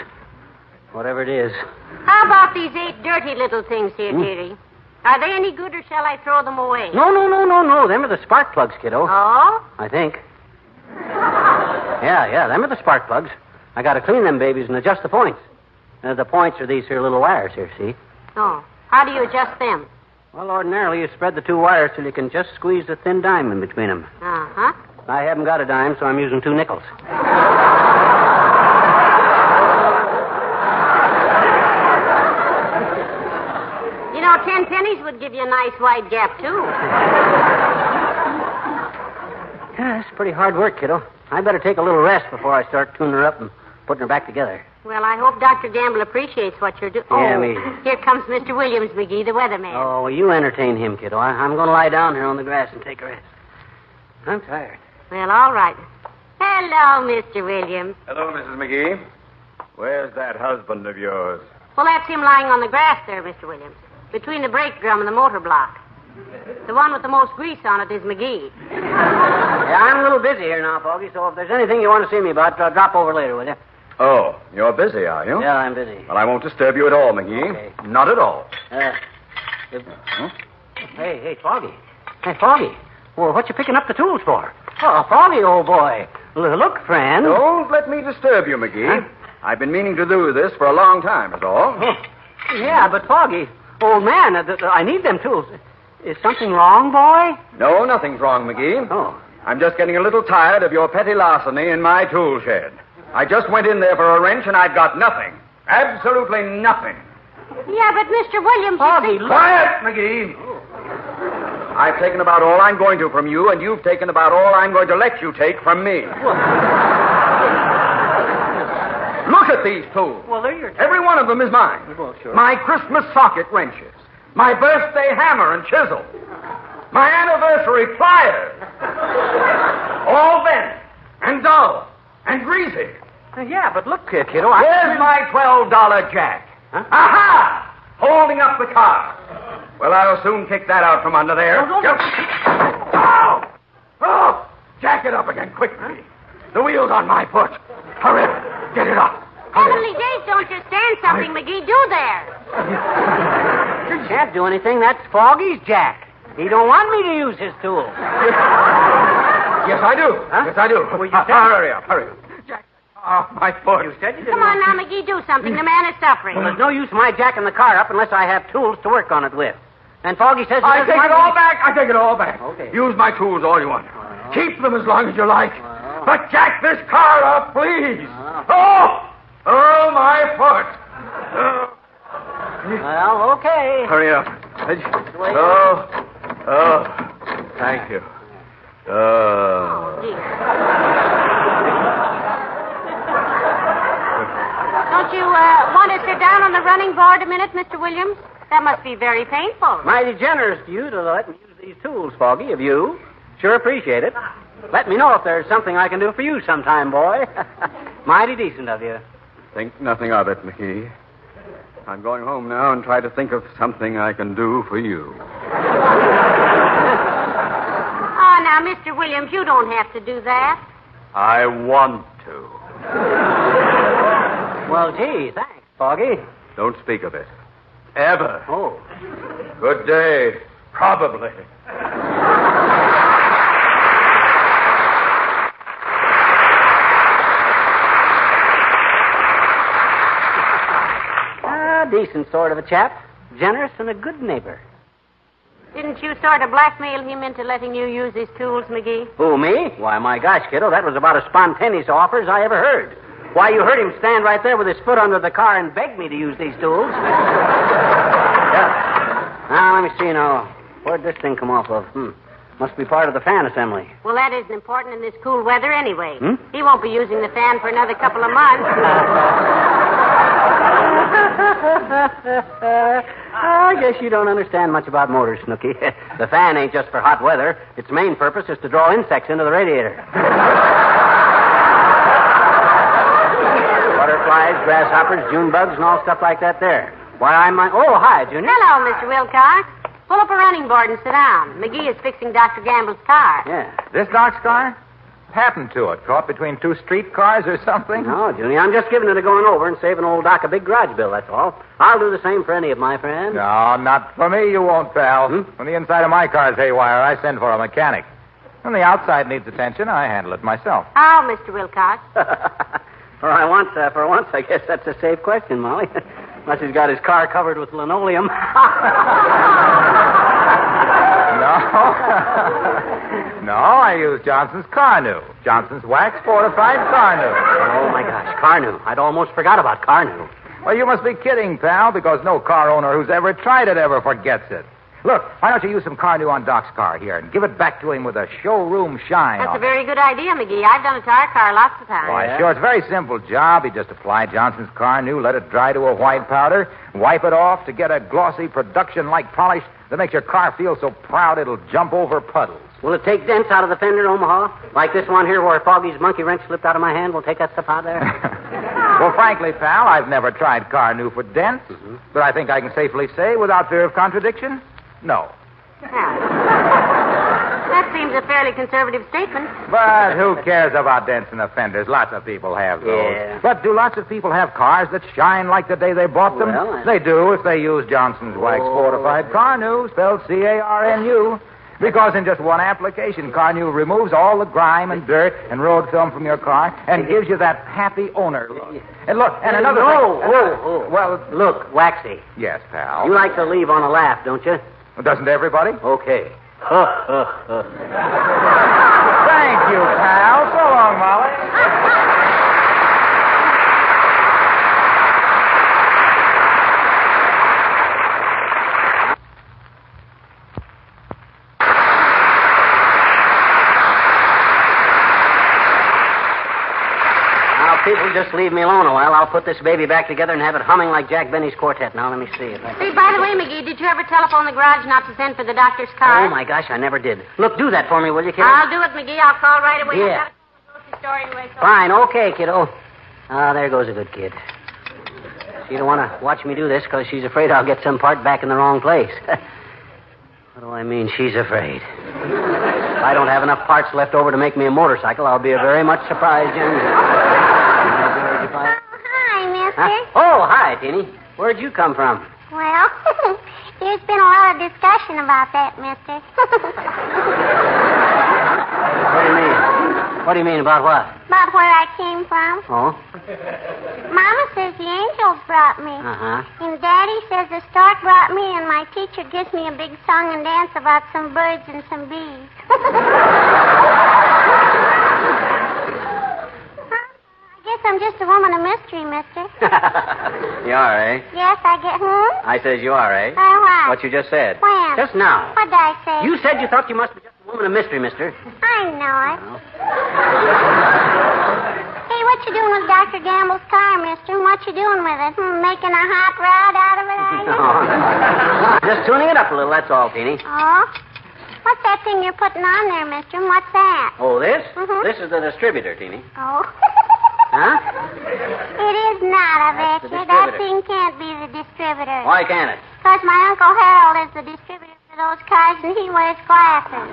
Whatever it is. How about these 8 dirty little things here, dearie? Are they any good, or shall I throw them away? No. Them are the spark plugs, kiddo. Oh? I think. Yeah, them are the spark plugs. I got to clean them babies and adjust the points. The points are these here little wires here, see? Oh. How do you adjust them? Well, ordinarily you spread the 2 wires till you can just squeeze a thin dime in between them. Uh-huh. I haven't got a dime, so I'm using 2 nickels. You know, 10 pennies would give you a nice wide gap, too. Yeah, that's pretty hard work, kiddo. I better take a little rest before I start tuning her up and putting her back together. Well, I hope Dr. Gamble appreciates what you're doing. Yeah, oh, me. Here comes Mr. Williams, McGee, the weatherman. Oh, you entertain him, kiddo. I'm going to lie down here on the grass and take a rest. I'm tired. Well, all right. Hello, Mr. Williams. Hello, Mrs. McGee. Where's that husband of yours? Well, that's him lying on the grass there, Mr. Williams, between the brake drum and the motor block. The one with the most grease on it is McGee. Yeah, I'm a little busy here now, Foggy, so if there's anything you want to see me about, drop over later, will you? Oh, you're busy, are you? Yeah, I'm busy. Well, I won't disturb you at all, McGee. Okay. Not at all. Hey, Foggy. Hey, Foggy. Well, what you picking up the tools for? Oh, Foggy, old boy. Look, friend. Don't let me disturb you, McGee. Huh? I've been meaning to do this for a long time, is all. Yeah, but Foggy, old man, I need them tools. Is something wrong, boy? No, nothing's wrong, McGee. Oh. I'm just getting a little tired of your petty larceny in my tool shed. I just went in there for a wrench, and I've got nothing. Absolutely nothing. Yeah, but Mr. Williams... Foggy, Quiet, McGee. I've taken about all I'm going to from you, and you've taken about all I'm going to let you take from me. Look at these tools. Well, they're your... Every one of them is mine. Well, sure. My Christmas socket wrenches. My birthday hammer and chisel. My anniversary pliers. All bent and dull and greasy. Yeah, but look, kiddo, Where's my $12 jack? Huh? Aha! Holding up the car. Well, I'll soon kick that out from under there. Oh! Oh! Jack it up again, quickly. The wheel's on my foot. Hurry up. Get it up. Heavenly days, don't you stand something, McGee. Do there. You can't do anything. That's Foggy's jack. He don't want me to use his tool. Yes, I do. Huh? Yes, I do. Well, you said... Hurry up. Jack. Oh, my foot. You said you didn't... Come on now, McGee, do something. The man is suffering. Well, there's no use my jacking the car up unless I have tools to work on it with. And Foggy says... I take it all back. I take it all back. Okay. Use my tools all you want. Keep them as long as you like. But jack this car up, please. Oh! Oh, my foot. Well, okay. Hurry up. Oh, thank you. Don't you want to sit down on the running board a minute, Mr. Williams? That must be very painful. Mighty generous to you to let me use these tools, Foggy, of you. Sure appreciate it. Let me know if there's something I can do for you sometime, boy. Mighty decent of you. Think nothing of it, McGee. I'm going home now and try to think of something I can do for you. Oh, now, Mr. Williams, you don't have to do that. I want to. Well, gee, thanks, Foggy. Don't speak of it. Ever. Oh. Good day. Probably. Decent sort of a chap. Generous and a good neighbor. Didn't you sort of blackmail him into letting you use his tools, McGee? Who, me? Why, my gosh, kiddo, that was about as spontaneous offer as I ever heard. Why, you heard him stand right there with his foot under the car and beg me to use these tools. Yeah. Now, let me see now. Where'd this thing come off of? Must be part of the fan assembly. Well, that isn't important in this cool weather anyway. Hmm? He won't be using the fan for another couple of months. I guess you don't understand much about motors, Snooky. The fan ain't just for hot weather. Its main purpose is to draw insects into the radiator. Butterflies, grasshoppers, June bugs, and all stuff like that there. Why, I might... Oh, hi, Junior. Hello, Mr. Wilcox. Pull up a running board and sit down. McGee is fixing Dr. Gamble's car. Yeah. This Doc's car? What happened to it? Caught between two street cars or something? No, Junior, I'm just giving it a going over and saving old Doc a big garage bill, that's all. I'll do the same for any of my friends. No, not for me, you won't, pal. When the inside of my car's haywire, I send for a mechanic. When the outside needs attention, I handle it myself. How, Mr. Wilcox? For once, I guess that's a safe question, Molly. Unless he's got his car covered with linoleum. No, I use Johnson's Carnu. Johnson's wax fortified Carnu. Oh, my gosh, Carnu. I'd almost forgot about Carnu. Well, you must be kidding, pal, because no car owner who's ever tried it ever forgets it. Look, why don't you use some Carnu on Doc's car here and give it back to him with a showroom shine That's on a very good idea, McGee. I've done it to our car lots of times. Why, sure, it's a very simple job. You just apply Johnson's Carnu, let it dry to a white powder, wipe it off to get a glossy production-like polish that makes your car feel so proud it'll jump over puddles. Will it take dents out of the fender, Omaha? Like this one here where Foggy's monkey wrench slipped out of my hand? We'll take that stuff out there? Well, frankly, pal, I've never tried Carnu for dents, but I think I can safely say, without fear of contradiction, no. That seems a fairly conservative statement. But who cares about dents in the fenders? Lots of people have those. Yeah. But do lots of people have cars that shine like the day they bought them? Well, They do if they use Johnson's Wax Fortified Carnu, spelled C-A-R-N-U. Because in just one application, Carnu removes all the grime and dirt and road film from your car and gives you that happy owner look. And look, and another thing. Well, look, Waxy. Yes, pal. You like to leave on a laugh, don't you? Well, doesn't everybody? Okay. Thank you, pal. So long, Molly. people just leave me alone a while, I'll put this baby back together and have it humming like Jack Benny's quartet. Now, let me see if I... Say, by the way, McGee, did you ever telephone the garage not to send for the doctor's car? Oh, my gosh, I never did. Look, do that for me, will you, kiddo? I'll do it, McGee. I'll call right away. Yeah. I've got to go to the grocery store anyway. So... Fine, okay, kiddo. Ah, there goes a good kid. She don't want to watch me do this because she's afraid I'll get some part back in the wrong place. What do I mean, she's afraid? If I don't have enough parts left over to make me a motorcycle, I'll be a very much surprised young man. Hi, mister. Huh? Oh, hi, Teeny. Where'd you come from? Well, there's been a lot of discussion about that, mister. What do you mean? What do you mean about what? About where I came from. Oh? Mama says the angels brought me. Uh-huh. And Daddy says the stork brought me, and my teacher gives me a big song and dance about some birds and some bees. I guess I'm just a woman of mystery, mister. You are, eh? Yes, I get... I says you are, eh? What? What you just said. When? Just now. What did I say? You said you thought you must be just a woman of mystery, mister. I know it. Hey, what you doing with Dr. Gamble's car, mister? What you doing with it? Making a hot rod out of it, are you? No. Just tuning it up a little, that's all, Teeny. Oh? What's that thing you're putting on there, mister? And what's that? Oh, this? Mhm. This is the distributor, Teeny. Oh. Huh? It is not, I bet the you. That distributor. thing can't be the distributor. Why can't it? Because my Uncle Harold is the distributor for those cars, and he wears glasses.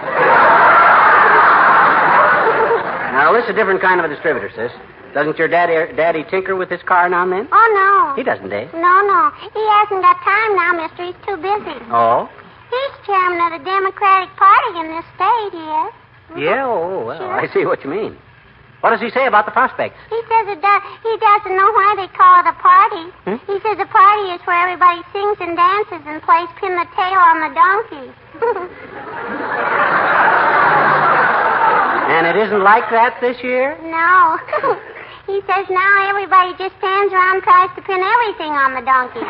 Now, this is a different kind of a distributor, sis. Doesn't your daddy tinker with his car now and then? Oh, no. He doesn't, eh? No. He hasn't got time now, mister. He's too busy. Oh? He's chairman of the Democratic Party in this state, he is. Yeah, oh, well, Sure. I see what you mean. What does he say about the prospects? He says he doesn't know why they call it a party. He says a party is where everybody sings and dances and plays pin the tail on the donkey. And it isn't like that this year? No. He says now everybody just stands around and tries to pin everything on the donkey.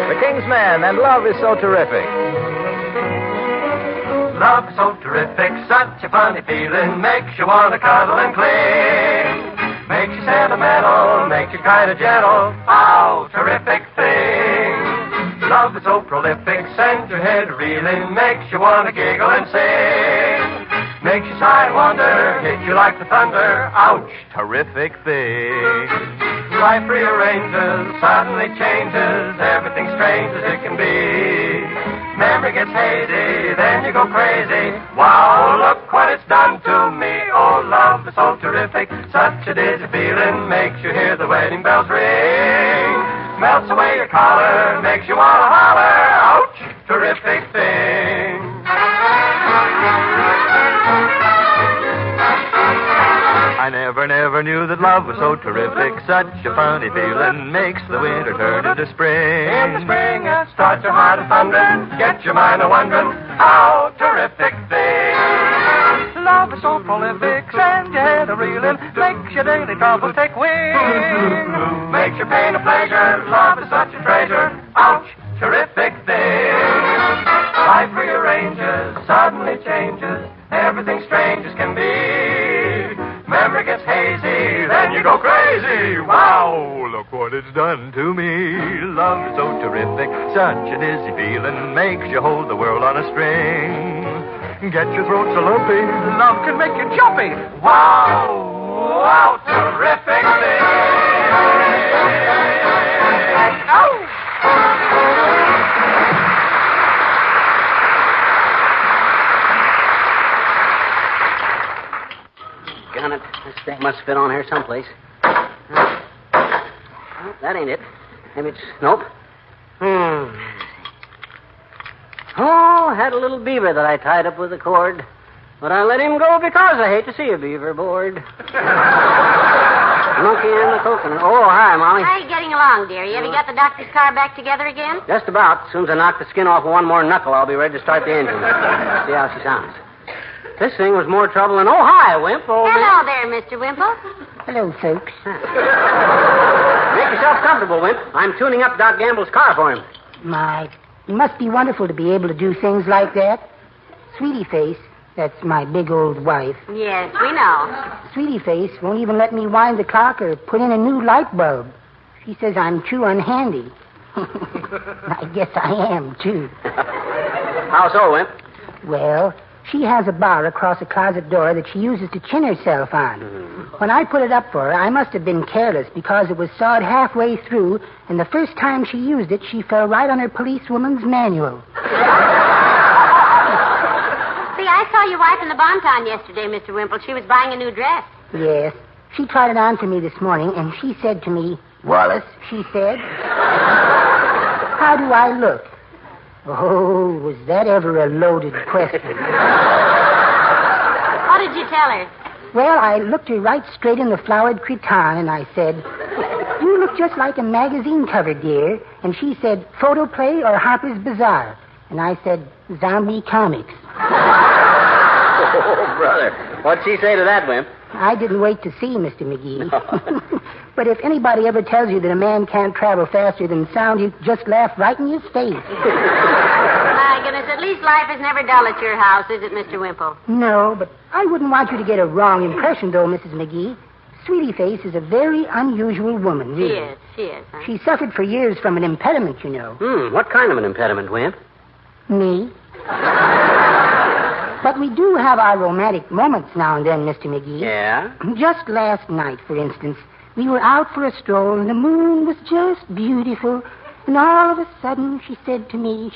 The King's Men and Love is So Terrific. Love is so terrific, such a funny feeling, makes you want to cuddle and cling. Makes you sentimental, makes you kind of gentle. Oh, terrific thing. Love is so prolific, sends your head reeling, makes you want to giggle and sing. Makes you sigh and wonder, hit you like the thunder. Ouch, terrific thing. Life rearranges, suddenly changes, everything strange as it can be. Memory gets hazy, then you go crazy. Wow, look what it's done to me. Oh, love is so terrific, such a dizzy feeling, makes you hear the wedding bells ring. Melts away your collar, makes you want to holler. Ouch, terrific thing. I never knew that love was so terrific. Such a funny feeling makes the winter turn into spring. In the spring, it starts your heart a thundering, gets your mind a wondering. How terrific thing! Love is so prolific, sends your head a reeling, makes your daily troubles take wing. Makes your pain a pleasure, love is such a treasure. Ouch, terrific thing! Life rearranges, suddenly changes, everything strange as can be. Memory gets hazy, then you go crazy. Wow, look what it's done to me. Love is so terrific, such a dizzy feeling, makes you hold the world on a string. Get your throat so lumpy, love can make you jumpy. Wow, wow, terrific thing. Ow! Got it. This thing must fit on here someplace. Oh, that ain't it. Maybe it's... Nope. Oh, I had a little beaver that I tied up with a cord. But I let him go because I hate to see a beaver bored. Monkey and the coconut. Oh, hi, Molly. How are you getting along, dearie? Have you got the doctor's car back together again? Just about. As soon as I knock the skin off one more knuckle, I'll be ready to start the engine. See how she sounds. This thing was more trouble than... Oh, hi, Wimp. Hello there, Mr. Wimple. Hello, folks. Make yourself comfortable, Wimp. I'm tuning up Doc Gamble's car for him. My It must be wonderful to be able to do things like that. Sweetie Face, that's my big old wife. Yes, we know. Sweetie Face won't even let me wind the clock or put in a new light bulb. She says I'm too unhandy. I guess I am, too. How so, Wimp? Well, she has a bar across a closet door that she uses to chin herself on. When I put it up for her, I must have been careless because it was sawed halfway through, and the first time she used it, she fell right on her policewoman's manual. See, I saw your wife in the Bonton yesterday, Mr. Wimple. She was buying a new dress. Yes. She tried it on for me this morning, and she said to me, "Wallace," she said, "how do I look?" Oh, was that ever a loaded question? What did you tell her? Well, I looked her right straight in the flowered cretonne, and I said, "You look just like a magazine cover, dear." And she said, "Photoplay or Harper's Bazaar?" And I said, "Zombie Comics." Oh, brother. What'd she say to that, Wimp? I didn't wait to see, Mr. McGee. But if anybody ever tells you that a man can't travel faster than sound, you just laugh right in his face. My goodness, at least life is never dull at your house, is it, Mr. Wimple? No, but I wouldn't want you to get a wrong impression, though, Mrs. McGee. Sweetie Face is a very unusual woman, really. She is. Huh? She suffered for years from an impediment, you know. What kind of an impediment, Wimp? Me. But we do have our romantic moments now and then, Mr. McGee. Yeah? Just last night, for instance, we were out for a stroll, and the moon was just beautiful. And all of a sudden, she said to me,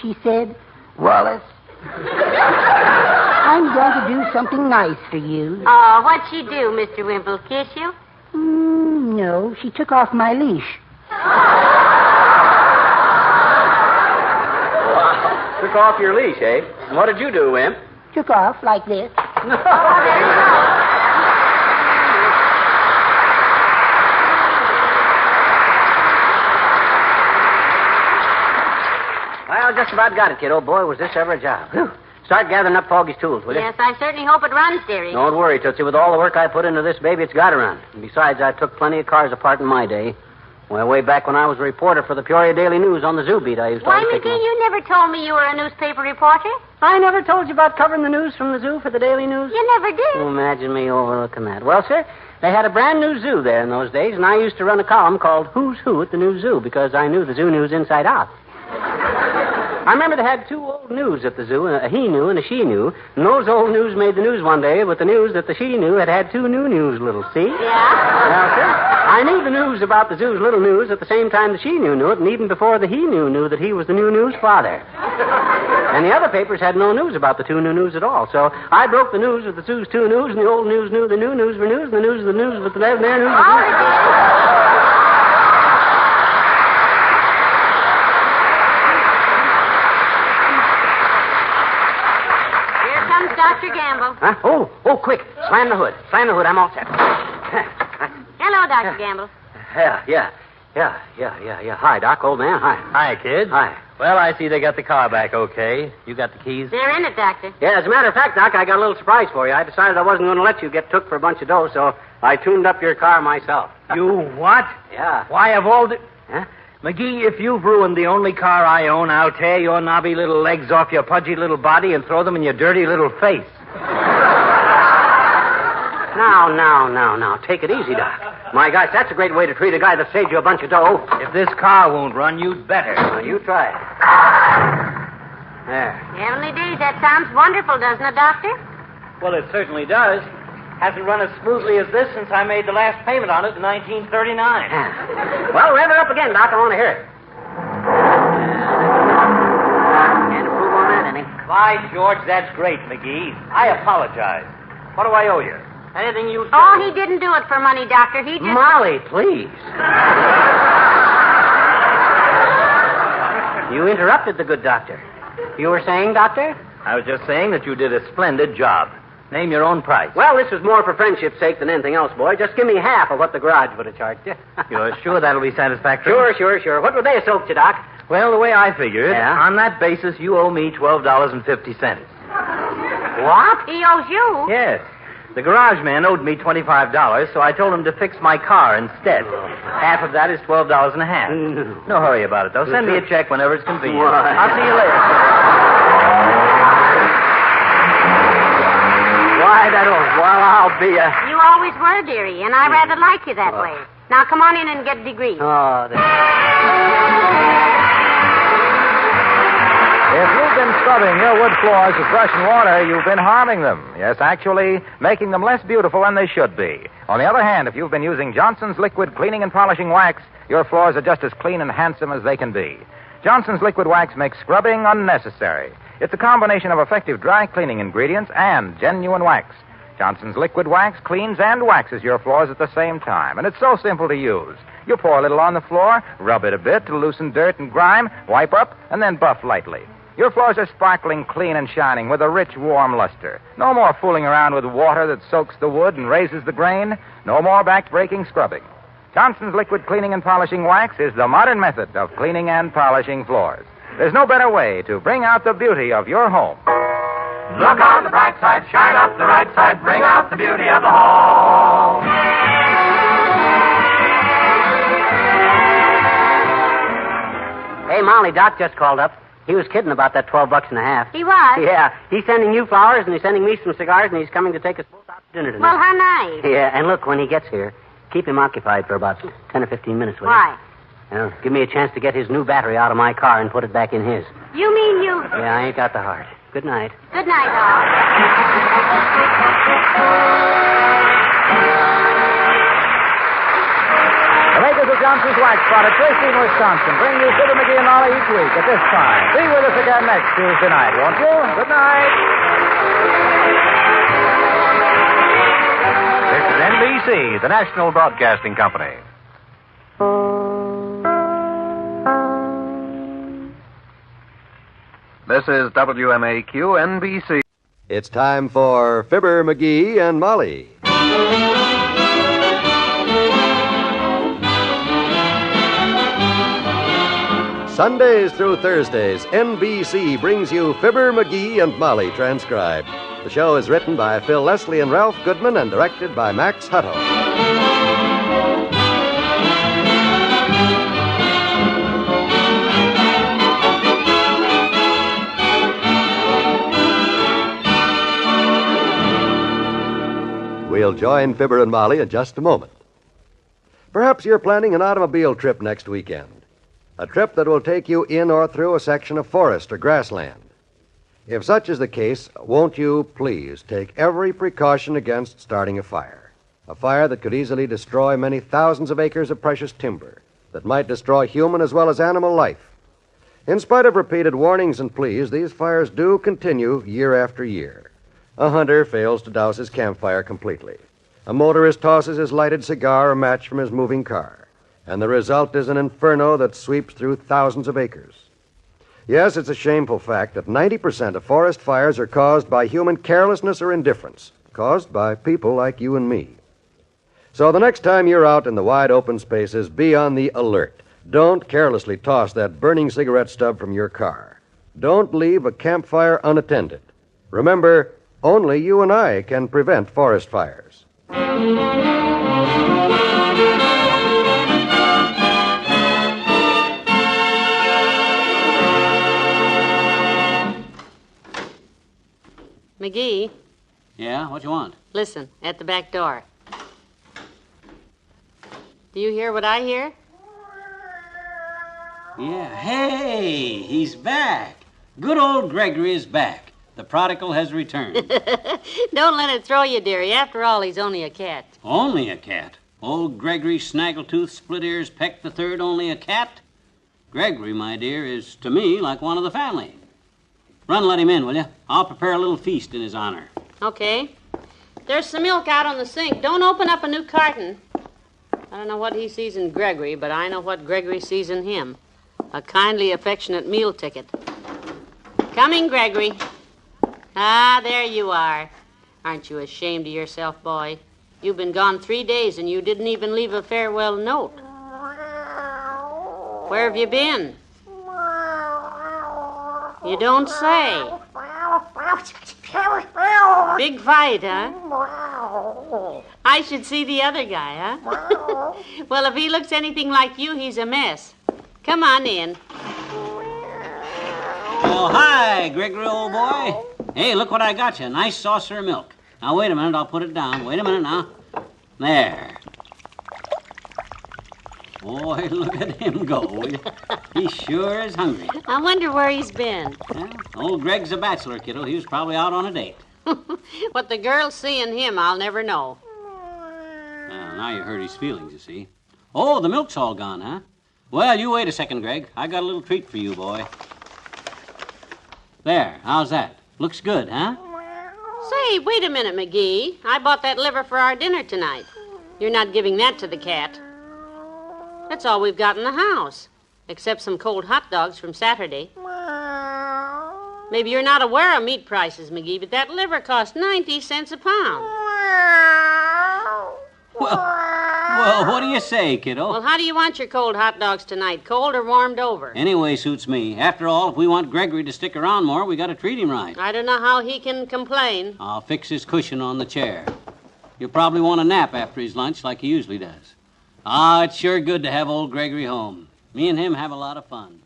"Wallace, I'm going to do something nice for you." Oh, what'd she do, Mr. Wimple? Kiss you? No, she took off my leash. Wow. Took off your leash, eh? And what did you do, Wimp? Took off like this. Well, just about got it, kiddo. Boy, was this ever a job. Whew. Start gathering up Foggy's tools, will you? Yes, I certainly hope it runs, dearie. Don't worry, Tootsie. With all the work I put into this baby, it's got to run. And besides, I took plenty of cars apart in my day. Well, way back when I was a reporter for the Peoria Daily News on the zoo beat, I used to... Why, McGee, you never told me you were a newspaper reporter. I never told you about covering the news from the zoo for the Daily News? You never did. Oh, imagine me overlooking that. Well, sir, they had a brand new zoo there in those days, and I used to run a column called Who's Who at the New Zoo because I knew the zoo news inside out. I remember they had two old news at the zoo, a he knew and a she knew. And those old news made the news one day, but the news that the she knew had two new news, little, see? Yeah? Well, sir, I knew the news about the zoo's little news at the same time the she knew it, and even before the he knew that he was the new news father. And the other papers had no news about the two new news at all. So I broke the news with the zoo's two news, and the old news knew the new news for news, and the news of the news with their news. Dr. Gamble. Huh? Oh, quick. Slam the hood. I'm all set. Hello, Dr. Gamble. Yeah. Hi, Doc, old man. Hi. Hi, kid. Hi. Well, I see they got the car back okay. You got the keys? They're in it, Doctor. Yeah, as a matter of fact, Doc, I got a little surprise for you. I decided I wasn't going to let you get took for a bunch of dough, so I tuned up your car myself. You what? Yeah. Why, of all the... Huh? McGee, if you've ruined the only car I own, I'll tear your knobby little legs off your pudgy little body and throw them in your dirty little face. Now. Take it easy, Doc. My gosh, that's a great way to treat a guy that saved you a bunch of dough. If this car won't run, you'd better. Well, you try it. There. Heavenly days, that sounds wonderful, doesn't it, Doctor? Well, it certainly does. Hasn't run as smoothly as this since I made the last payment on it in 1939. Well, rev it up again, Doc. I want to hear it. Can't improve on that any. By George, that's great, McGee. I apologize. What do I owe you? Anything you say? Oh, he didn't do it for money, Doctor. He just... Molly, please. You interrupted the good doctor. You were saying, Doctor? I was just saying that you did a splendid job. Name your own price. Well, this was more for friendship's sake than anything else, boy. Just give me half of what the garage would have charged you. You're sure that'll be satisfactory? Sure. What would they have soaked you, Doc? Well, the way I figure it, Yeah? on that basis, you owe me $12.50. What? He owes you? Yes. The garage man owed me $25, so I told him to fix my car instead. Half of that is $12.50. No hurry about it, though. Send me a check whenever it's convenient. I'll see you later. Why, that old... Well, I'll be a... You always were, dearie, and I rather like you that way. Now, come on in and get degreased. Oh, if you've been scrubbing your wood floors with brush and water, you've been harming them. Yes, actually, making them less beautiful than they should be. On the other hand, if you've been using Johnson's Liquid Cleaning and Polishing Wax, your floors are just as clean and handsome as they can be. Johnson's Liquid Wax makes scrubbing unnecessary. It's a combination of effective dry cleaning ingredients and genuine wax. Johnson's Liquid Wax cleans and waxes your floors at the same time, and it's so simple to use. You pour a little on the floor, rub it a bit to loosen dirt and grime, wipe up, and then buff lightly. Your floors are sparkling clean and shining with a rich, warm luster. No more fooling around with water that soaks the wood and raises the grain. No more back-breaking scrubbing. Johnson's Liquid Cleaning and Polishing Wax is the modern method of cleaning and polishing floors. There's no better way to bring out the beauty of your home. Look on the bright side, shine up the right side, bring out the beauty of the home. Hey, Molly, Doc just called up. He was kidding about that $12.50. He was? Yeah, he's sending you flowers, and he's sending me some cigars, and he's coming to take us both out to dinner tonight. Well, how nice. Yeah, and look, when he gets here, keep him occupied for about 10 or 15 minutes, will you? Why? Well, give me a chance to get his new battery out of my car and put it back in his. You mean you... Yeah, I ain't got the heart. Good night. Good night, Doc. The makers of Johnson's Wax Products, Racine, Wisconsin, bring you Fibber McGee and Molly each week at this time. Be with us again next Tuesday night, won't you? Good night. This is NBC, the National Broadcasting Company. This is WMAQ NBC. It's time for Fibber McGee and Molly. Sundays through Thursdays, NBC brings you Fibber McGee and Molly transcribed. The show is written by Phil Leslie and Ralph Goodman and directed by Max Hutto. We'll join Fibber and Molly in just a moment. Perhaps you're planning an automobile trip next weekend. A trip that will take you in or through a section of forest or grassland. If such is the case, won't you please take every precaution against starting a fire? A fire that could easily destroy many thousands of acres of precious timber, that might destroy human as well as animal life. In spite of repeated warnings and pleas, these fires do continue year after year. A hunter fails to douse his campfire completely. A motorist tosses his lighted cigar or match from his moving car. And the result is an inferno that sweeps through thousands of acres. Yes, it's a shameful fact that 90% of forest fires are caused by human carelessness or indifference, caused by people like you and me. So the next time you're out in the wide open spaces, be on the alert. Don't carelessly toss that burning cigarette stub from your car. Don't leave a campfire unattended. Remember, only you and I can prevent forest fires. McGee, Yeah, what you want? listen, at the back door. Do you hear what I hear? Yeah, hey, he's back. Good old Gregory is back. The prodigal has returned. Don't let it throw you, dearie. After all, he's only a cat. Only a cat. Old Gregory Snaggletooth, Split Ears, Peck the Third, only a cat? Gregory, my dear, is to me like one of the family. Run, let him in, will you? I'll prepare a little feast in his honor. Okay. There's some milk out on the sink. Don't open up a new carton. I don't know what he sees in Gregory, but I know what Gregory sees in him. A kindly, affectionate meal ticket. Coming, Gregory. Ah, there you are. Aren't you ashamed of yourself, boy? You've been gone 3 days and you didn't even leave a farewell note. Where have you been? You don't say. Big fight, huh? I should see the other guy, huh? Well, if he looks anything like you, he's a mess. Come on in. Oh, hi, Gregory, old boy. Hey, look what I got you. A nice saucer of milk. Now, wait a minute. I'll put it down. Wait a minute now. There. Boy, look at him go, will you? He sure is hungry. I wonder where he's been. Well, old Greg's a bachelor, kiddo. He was probably out on a date. What the girls see in him, I'll never know. Well, now you hurt his feelings, you see. Oh, the milk's all gone, huh? Well, you wait a second, Greg. I got a little treat for you, boy. There, how's that? Looks good, huh? Say, wait a minute, McGee. I bought that liver for our dinner tonight. You're not giving that to the cat. That's all we've got in the house, except some cold hot dogs from Saturday. Maybe you're not aware of meat prices, McGee, but that liver costs 90 cents a pound. Well, what do you say, kiddo? Well, how do you want your cold hot dogs tonight, cold or warmed over? Anyway, suits me. After all, if we want Gregory to stick around more, we got to treat him right. I don't know how he can complain. I'll fix his cushion on the chair. He'll probably want a nap after his lunch like he usually does. Ah, it's sure good to have old Gregory home. Me and him have a lot of fun.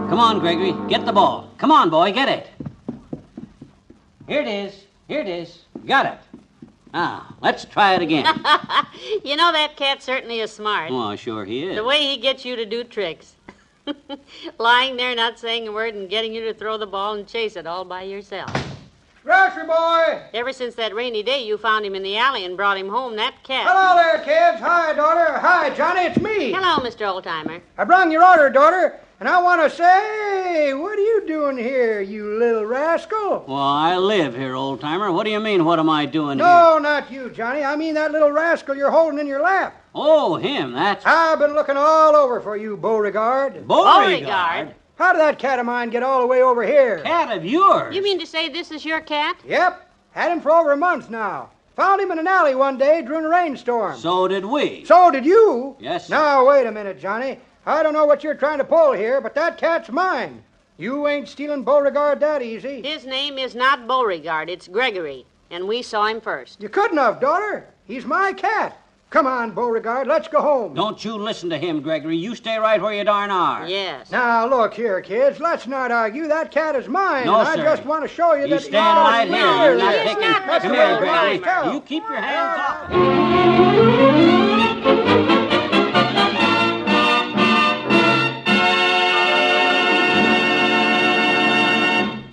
Come on, Gregory. Get the ball. Come on, boy. Get it. Here it is. Here it is. Got it. Now, let's try it again. You know, that cat certainly is smart. Oh, sure he is. The way he gets you to do tricks. Lying there, not saying a word, and getting you to throw the ball and chase it all by yourself. Grocery boy! Ever since that rainy day you found him in the alley and brought him home, that cat... Hello there, kids. Hi, daughter. Hi, Johnny. It's me. Hello, Mr. Oldtimer. I brung your order, daughter, and I want to say, what are you doing here, you little rascal? Well, I live here, old-timer. What do you mean, what am I doing here? No, not you, Johnny. I mean that little rascal you're holding in your lap. Oh, him. That's... I've been looking all over for you, Beauregard. Beauregard? How did that cat of mine get all the way over here? Cat of yours? You mean to say this is your cat? Yep. Had him for over a month now. Found him in an alley one day during a rainstorm. So did we. So did you? Yes, sir. Now, wait a minute, Johnny. I don't know what you're trying to pull here, but that cat's mine. You ain't stealing Beauregard that easy. His name is not Beauregard, it's Gregory, and we saw him first. You couldn't have, daughter. He's my cat. Come on, Beauregard, let's go home. Don't you listen to him, Gregory. You stay right where you darn are. Yes. Now, look here, kids. Let's not argue. That cat is mine. No, and sir. I just want to show you that... Stand right here. You're not He's taking... not, Come Mr. here, Gregory. Oldtimer. You keep your hands off.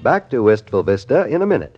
Back to Wistful Vista in a minute.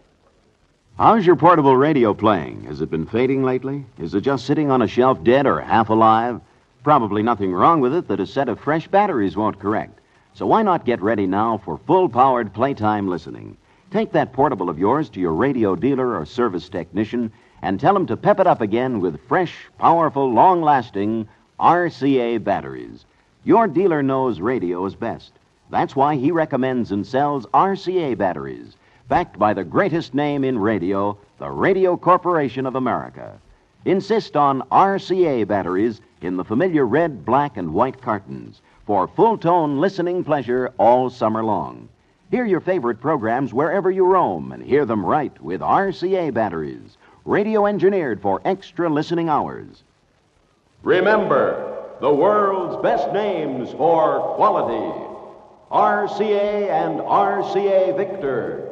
How's your portable radio playing? Has it been fading lately? Is it just sitting on a shelf dead or half alive? Probably nothing wrong with it that a set of fresh batteries won't correct. So why not get ready now for full-powered playtime listening? Take that portable of yours to your radio dealer or service technician and tell him to pep it up again with fresh, powerful, long-lasting RCA batteries. Your dealer knows radio is best. That's why he recommends and sells RCA batteries, backed by the greatest name in radio, the Radio Corporation of America. Insist on RCA batteries in the familiar red, black, and white cartons for full-tone listening pleasure all summer long. Hear your favorite programs wherever you roam and hear them right with RCA batteries, radio engineered for extra listening hours. Remember, the world's best names for quality. RCA and RCA Victor.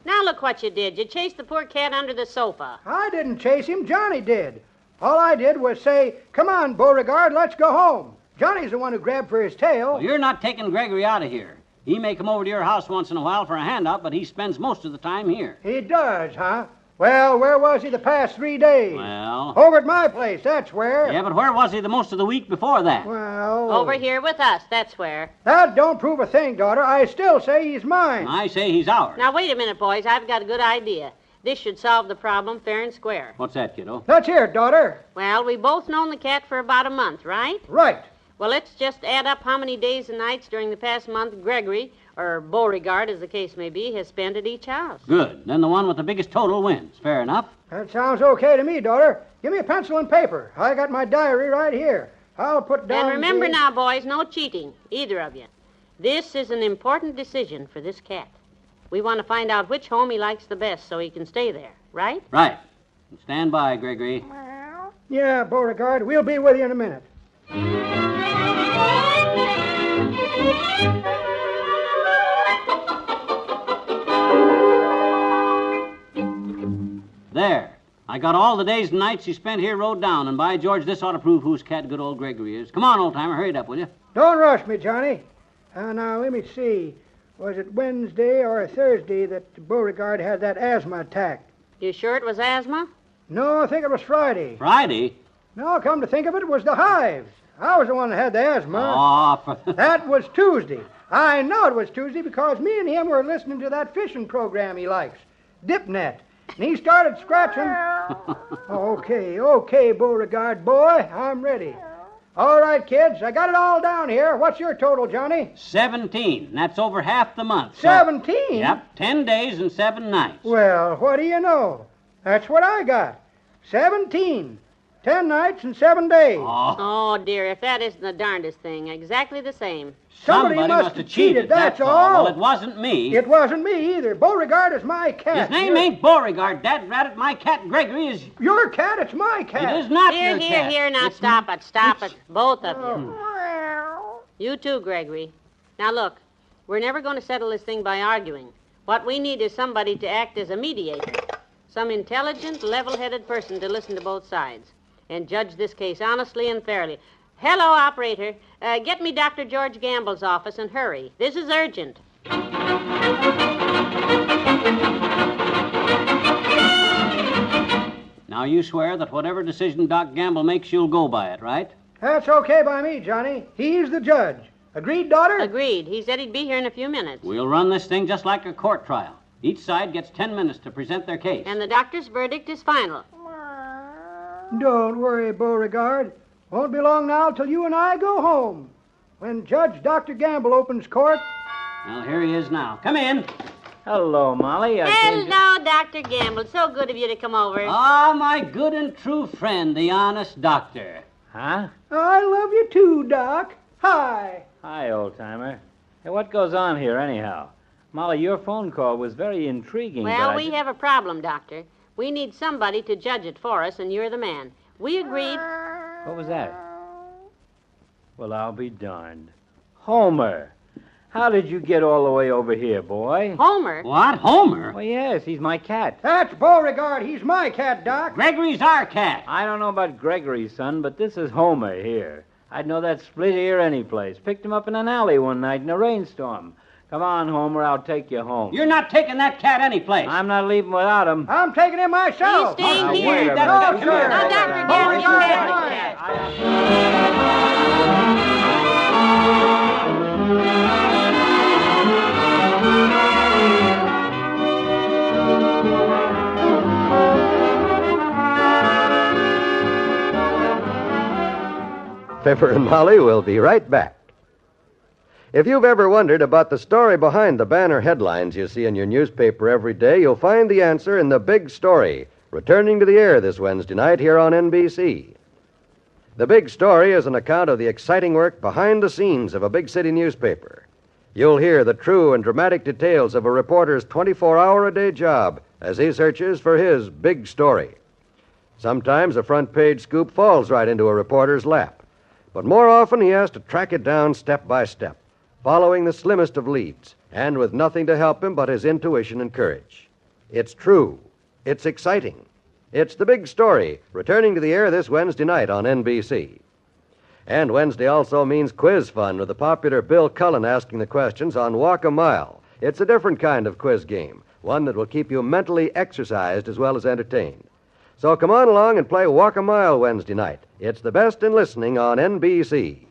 Now look what you did. You chased the poor cat under the sofa. I didn't chase him. Johnny did. All I did was say, come on, Beauregard, let's go home. Johnny's the one who grabbed for his tail. Well, you're not taking Gregory out of here. He may come over to your house once in a while for a handout, but he spends most of the time here. He does, huh? Well, where was he the past 3 days? Well... Over at my place, that's where. Yeah, but where was he the most of the week before that? Well... Over here with us, that's where. That don't prove a thing, daughter. I still say he's mine. I say he's ours. Now, wait a minute, boys. I've got a good idea. This should solve the problem fair and square. What's that, kiddo? Let's hear it, daughter. Well, we both known the cat for about a month, right? Right. Well, let's just add up how many days and nights during the past month Gregory, or Beauregard, as the case may be, has spent at each house. Good. Then the one with the biggest total wins. Fair enough. That sounds okay to me, daughter. Give me a pencil and paper. I got my diary right here. I'll put down... And remember now, boys, no cheating, either of you. This is an important decision for this cat. We want to find out which home he likes the best so he can stay there, right? Right. Stand by, Gregory. Yeah, Beauregard. We'll be with you in a minute. There. I got all the days and nights he spent here wrote down, and by George, this ought to prove whose cat good old Gregory is. Come on, old-timer, hurry it up, will you? Don't rush me, Johnny. Now, let me see. Was it Wednesday or Thursday that Beauregard had that asthma attack? You sure it was asthma? No, I think it was Friday. Friday? No, come to think of it, it was the hives. I was the one that had the asthma. Oh, That was Tuesday. I know it was Tuesday because me and him were listening to that fishing program he likes, Dipnet. And he started scratching. Okay, Beauregard boy, I'm ready. All right, kids, I got it all down here. What's your total, Johnny? 17. That's over half the month. 17? Yep, 10 days and 7 nights. Well, what do you know? That's what I got. 17. 10 nights and 7 days. Oh, dear, if that isn't the darndest thing. Exactly the same. Somebody must have cheated, that's all. Well, it wasn't me. It wasn't me either. Beauregard is my cat. His name ain't Beauregard, Dad Rat. My cat Gregory is... Your cat, it's my cat. It is not Here, your cat. Here, now stop it, both of you. You too, Gregory. Now look, we're never going to settle this thing by arguing. What we need is somebody to act as a mediator. Some intelligent, level-headed person to listen to both sides and judge this case honestly and fairly. Hello, operator. Get me Dr. George Gamble's office and hurry. This is urgent. Now, you swear that whatever decision Doc Gamble makes, you'll go by it, right? That's okay by me, Johnny. He's the judge. Agreed, daughter? Agreed. He said he'd be here in a few minutes. We'll run this thing just like a court trial. Each side gets 10 minutes to present their case. And the doctor's verdict is final. Don't worry, Beauregard. Won't be long now till you and I go home. When Judge Dr. Gamble opens court... Well, here he is now. Come in. Hello, Molly. Hello, Dr. Gamble. So good of you to come over. Ah, my good and true friend, the honest doctor. Huh? I love you too, Doc. Hi. Hi, old-timer. Hey, what goes on here, anyhow? Molly, your phone call was very intriguing. Well, we have a problem, Doctor. We need somebody to judge it for us, and you're the man. We agreed... What was that? Well, I'll be darned. Homer! How did you get all the way over here, boy? Homer? What? Homer? Well, yes, he's my cat. That's Beauregard. He's my cat, Doc. Gregory's our cat. I don't know about Gregory's son, but this is Homer here. I'd know that split ear any place. Picked him up in an alley one night in a rainstorm. Come on, Homer, I'll take you home. You're not taking that cat anyplace. I'm not leaving without him. I'm taking him myself. He's staying here. Wait a minute. Now, Dr. Gamble, you Fibber and Molly will be right back. If you've ever wondered about the story behind the banner headlines you see in your newspaper every day, you'll find the answer in The Big Story, returning to the air this Wednesday night here on NBC. The Big Story is an account of the exciting work behind the scenes of a big city newspaper. You'll hear the true and dramatic details of a reporter's 24-hour-a-day job as he searches for his big story. Sometimes a front-page scoop falls right into a reporter's lap, but more often he has to track it down step by step, following the slimmest of leads, and with nothing to help him but his intuition and courage. It's true. It's exciting. It's The Big Story, returning to the air this Wednesday night on NBC. And Wednesday also means quiz fun with the popular Bill Cullen asking the questions on Walk a Mile. It's a different kind of quiz game, one that will keep you mentally exercised as well as entertained. So come on along and play Walk a Mile Wednesday night. It's the best in listening on NBC.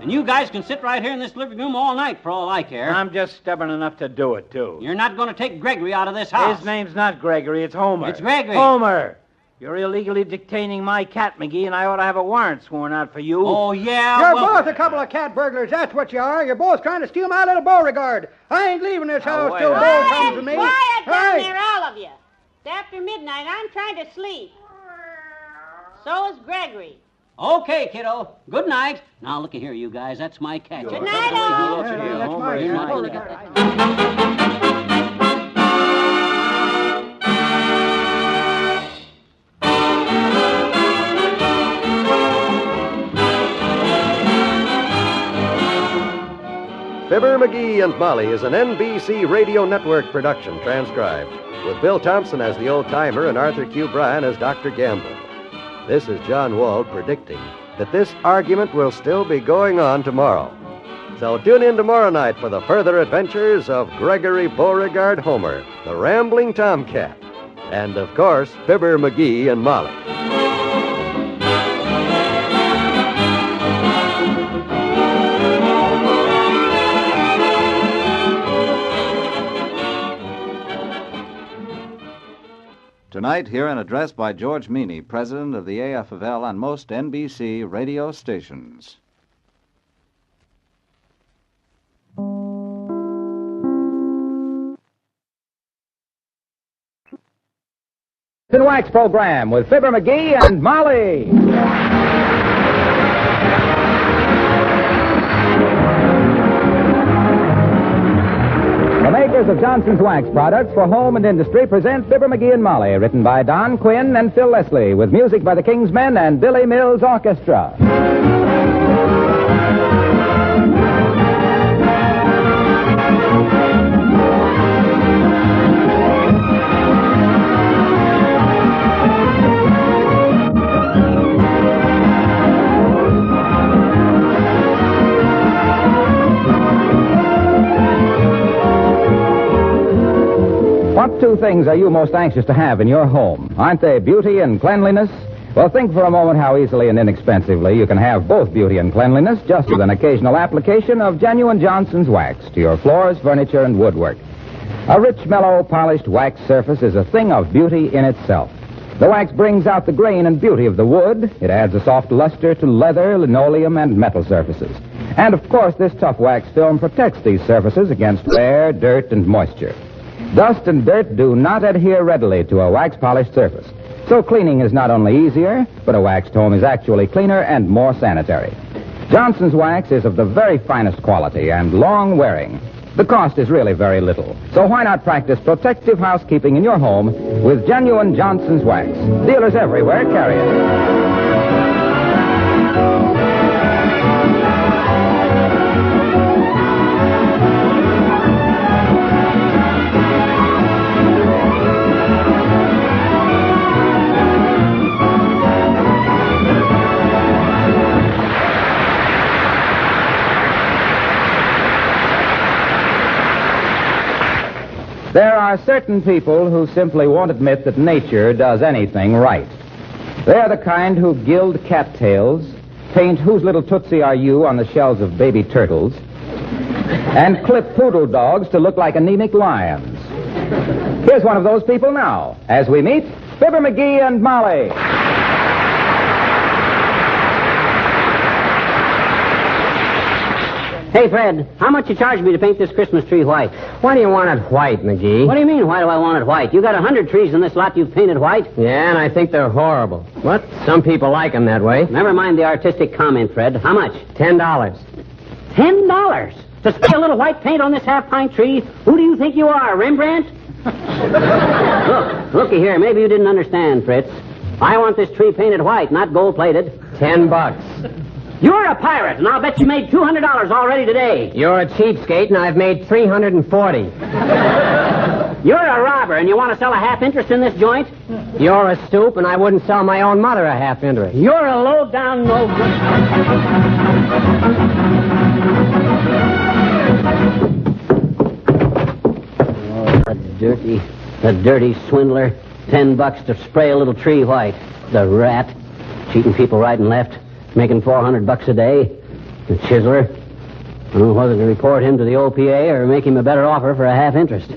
And you You guys can sit right here in this living room all night for all I care. I'm just stubborn enough to do it, too. You're not going to take Gregory out of this house. His name's not Gregory, it's Homer. It's Gregory. Homer! You're illegally detaining my cat, McGee, and I ought to have a warrant sworn out for you. Oh, yeah? You're both a couple of cat burglars, that's what you are. You're both trying to steal my little Beauregard. I ain't leaving this house till Bo comes to me. Quiet down there, all of you. It's after midnight. I'm trying to sleep. So is Gregory. Okay, kiddo. Good night. Now, looky here, you guys. That's my cat. Good night, all. That's my You're not cat. going to get that. Fibber McGee and Molly is an NBC Radio Network production transcribed, with Bill Thompson as the old-timer and Arthur Q. Bryan as Dr. Gamble. This is John Wald predicting that this argument will still be going on tomorrow. So tune in tomorrow night for the further adventures of Gregory Beauregard Homer, the Rambling Tomcat, and, of course, Fibber McGee and Molly. Tonight, hear an address by George Meany, president of the AFL on most NBC radio stations. The Wax program with Fibber McGee and Molly. The makers of Johnson's Wax products for home and industry present Fibber McGee and Molly, written by Don Quinn and Phil Leslie, with music by the King's Men and Billy Mills Orchestra. What two things are you most anxious to have in your home? Aren't they beauty and cleanliness? Well, think for a moment how easily and inexpensively you can have both beauty and cleanliness just with an occasional application of genuine Johnson's Wax to your floors, furniture, and woodwork. A rich, mellow, polished wax surface is a thing of beauty in itself. The wax brings out the grain and beauty of the wood. It adds a soft luster to leather, linoleum, and metal surfaces. And, of course, this tough wax film protects these surfaces against wear, dirt, and moisture. Dust and dirt do not adhere readily to a wax-polished surface. So cleaning is not only easier, but a waxed home is actually cleaner and more sanitary. Johnson's Wax is of the very finest quality and long-wearing. The cost is really very little. So why not practice protective housekeeping in your home with genuine Johnson's Wax? Dealers everywhere carry it. There are certain people who simply won't admit that nature does anything right. They're the kind who gild cattails, paint Whose Little Tootsie Are You on the shells of baby turtles, and clip poodle dogs to look like anemic lions. Here's one of those people now, as we meet Fibber McGee and Molly. Hey, Fred, how much you charge me to paint this Christmas tree white? Why do you want it white, McGee? What do you mean, why do I want it white? You got 100 trees in this lot you've painted white. Yeah, and I think they're horrible. What? Some people like them that way. Never mind the artistic comment, Fred. How much? $10. $10? To spray a little white paint on this half-pint tree? Who do you think you are, Rembrandt? Looky here. Maybe you didn't understand, Fritz. I want this tree painted white, not gold-plated. $10. You're a pirate, and I'll bet you made $200 already today. You're a cheapskate, and I've made $340. You're a robber, and you want to sell a half interest in this joint? You're a stoop, and I wouldn't sell my own mother a half interest. You're a low-down, no-good... The dirty swindler. $10 to spray a little tree white. The rat. Cheating people right and left. Making $400 a day. The chiseler. I don't know whether to report him to the OPA or make him a better offer for a half interest.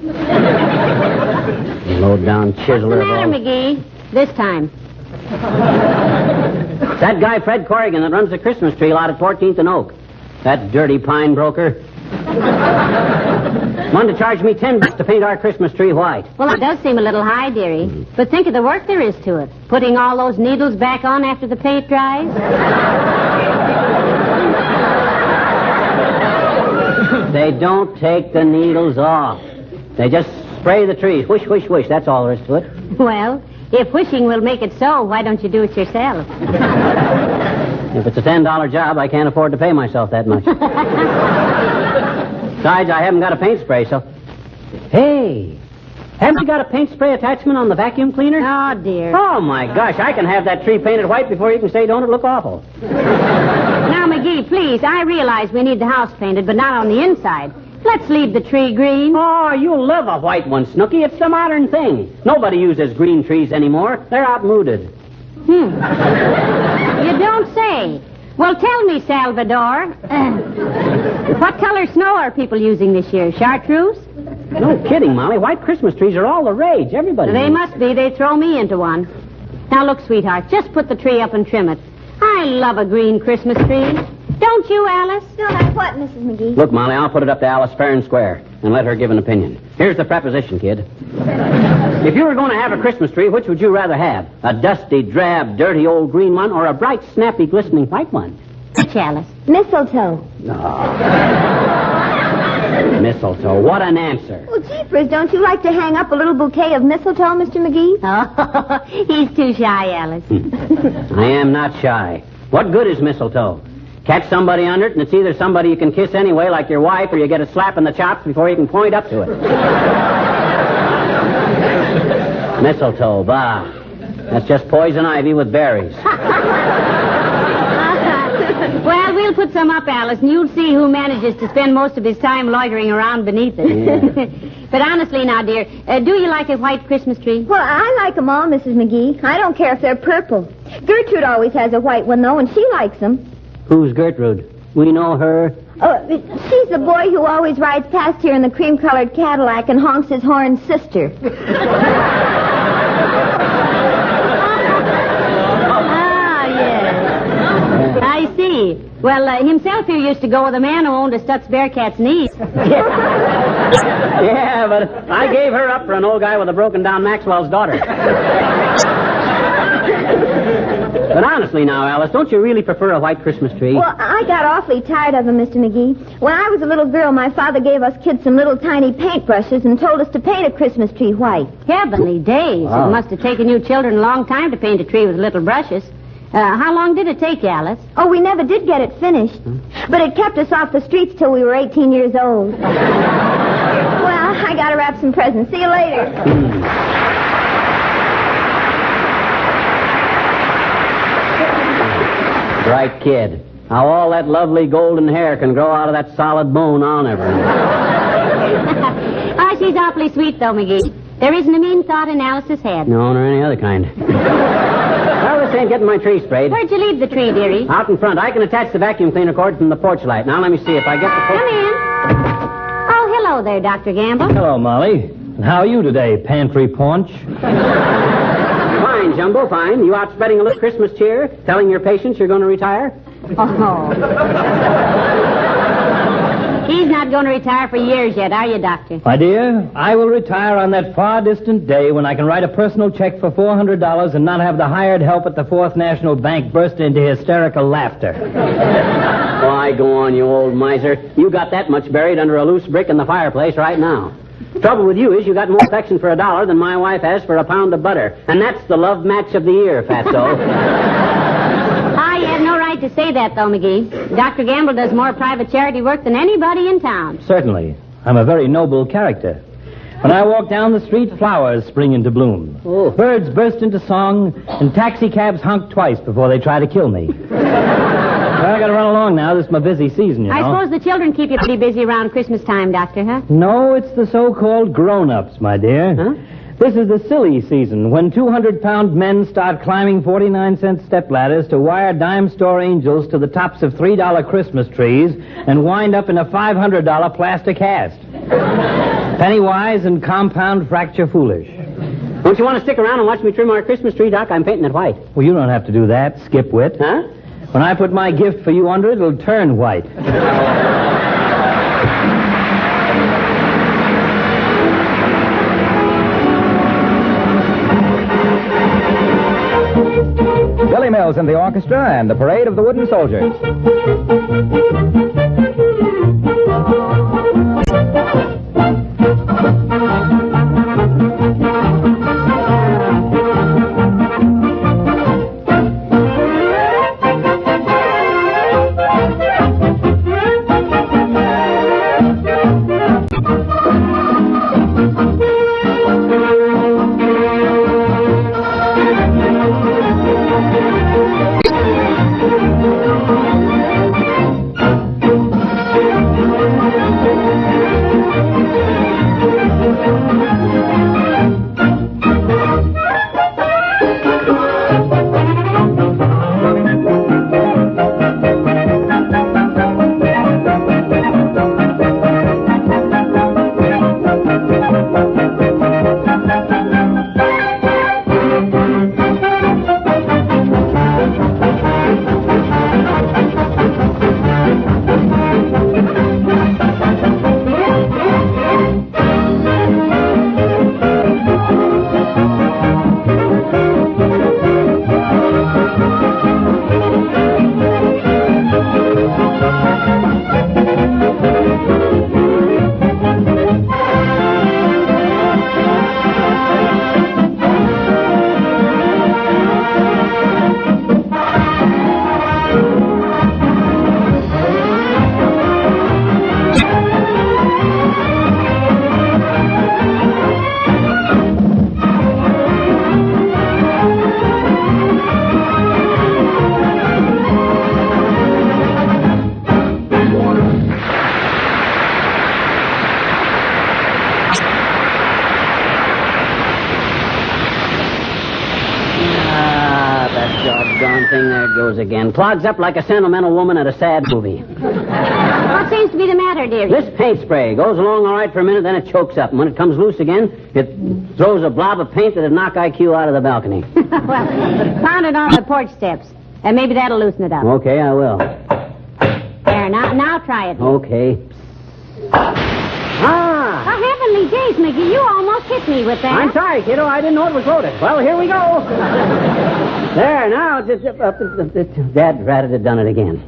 Low-down chiseler. What's the matter, McGee? This time. That guy, Fred Corrigan, that runs the Christmas tree lot at 14th and Oak. That dirty pine broker. Wanted to charge me $10 to paint our Christmas tree white. Well, it does seem a little high, dearie. But think of the work there is to it. Putting all those needles back on after the paint dries. They don't take the needles off. They just spray the trees. Whoosh, whoosh, whoosh. That's all there is to it. Well, if wishing will make it so, why don't you do it yourself? If it's a $10 job, I can't afford to pay myself that much. Besides, I haven't got a paint spray, so... Hey! Haven't you got a paint spray attachment on the vacuum cleaner? Oh, dear. Oh, my gosh. I can have that tree painted white before you can say, don't it look awful? Now, McGee, please, I realize we need the house painted, but not on the inside. Let's leave the tree green. Oh, you'll love a white one, Snooky. It's the modern thing. Nobody uses green trees anymore. They're outmoded. You don't say. Well, tell me, Salvador. What color snow are people using this year? Chartreuse? No kidding, Molly. White Christmas trees are all the rage. Everybody. They must be. They throw me into one. Now, look, sweetheart, just put the tree up and trim it. I love a green Christmas tree. Don't you, Alice? No, that's what, Mrs. McGee? Look, Molly, I'll put it up to Alice fair and square and let her give an opinion. Here's the preposition, kid. If you were going to have a Christmas tree, which would you rather have? A dusty, drab, dirty old green one or a bright, snappy, glistening white one? Which, Alice? Mistletoe. Mistletoe. What an answer. Well, jeepers, don't you like to hang up a little bouquet of mistletoe, Mr. McGee? Oh, he's too shy, Alice. I am not shy. What good is mistletoe? Catch somebody under it, and it's either somebody you can kiss anyway, like your wife, or you get a slap in the chops before you can point up to it. Mistletoe, bah. That's just poison ivy with berries. Well, we'll put some up, Alice, and you'll see who manages to spend most of his time loitering around beneath it. Yeah. But honestly now, dear, do you like a white Christmas tree? Well, I like them all, Mrs. McGee. I don't care if they're purple. Gertrude always has a white one, though, and she likes them. Who's Gertrude? We know her. Oh, she's the boy who always rides past here in the cream-colored Cadillac and honks his horn, sister. I see. Well, himself here used to go with a man who owned a Stutz Bearcat's niece. Yeah, but I gave her up for an old guy with a broken-down Maxwell's daughter. But honestly now, Alice, don't you really prefer a white Christmas tree? Well, I got awfully tired of them, Mr. McGee. When I was a little girl, my father gave us kids some little tiny paintbrushes and told us to paint a Christmas tree white. Heavenly days. Wow. It must have taken you children a long time to paint a tree with little brushes. How long did it take you, Alice? Oh, we never did get it finished. But it kept us off the streets till we were 18 years old. Well, I gotta wrap some presents. See you later. Bright kid. How all that lovely golden hair can grow out of that solid bone, I'll never know. Oh, she's awfully sweet, though, McGee. There isn't a mean thought in Alice's head. No, nor any other kind. Well, this ain't getting my tree sprayed. Where'd you leave the tree, dearie? Out in front. I can attach the vacuum cleaner cord from the porch light. Now, let me see if I get the... Come in. Oh, hello there, Dr. Gamble. Hello, Molly. And how are you today, pantry paunch? Fine, Jumbo, fine. You out spreading a little Christmas cheer, telling your patients you're going to retire? Oh. He's not going to retire for years yet, are you, Doctor? My dear, I will retire on that far distant day when I can write a personal check for $400 and not have the hired help at the Fourth National Bank burst into hysterical laughter. Why, go on, you old miser. You got that much buried under a loose brick in the fireplace right now. The trouble with you is you got more affection for $1 than my wife has for a pound of butter. And that's the love match of the year, Fatso. I have no right to say that, though, McGee. Dr. Gamble does more private charity work than anybody in town. Certainly. I'm a very noble character. When I walk down the street, flowers spring into bloom. Oh. Birds burst into song, and taxicabs honk twice before they try to kill me. Well, I gotta run along now. This is my busy season, you know. I suppose the children keep you pretty busy around Christmas time, Doctor, huh? No, it's the so-called grown-ups, my dear. Huh? This is the silly season when 200-pound men start climbing 49-cent stepladders to wire dime store angels to the tops of $3 Christmas trees and wind up in a $500 plastic cast. Pennywise and compound fracture foolish. Don't you want to stick around and watch me trim our Christmas tree, Doc? I'm painting it white. Well, you don't have to do that, skipwit. Huh? When I put my gift for you under it, it'll turn white. Billy Mills and the orchestra and the Parade of the Wooden Soldiers. Again. Clogs up like a sentimental woman at a sad movie. What seems to be the matter, dearie? This paint spray goes along all right for a minute, then it chokes up. And when it comes loose again, it throws a blob of paint that'd knock IQ out of the balcony. Well, pound it on the porch steps, and maybe that'll loosen it up. Okay, I will. There, now try it. Okay. Ah! Oh, heavenly days, McGee, you almost hit me with that. I'm sorry, kiddo. I didn't know it was loaded. Well, here we go. There, now, Dad ratted had done it again.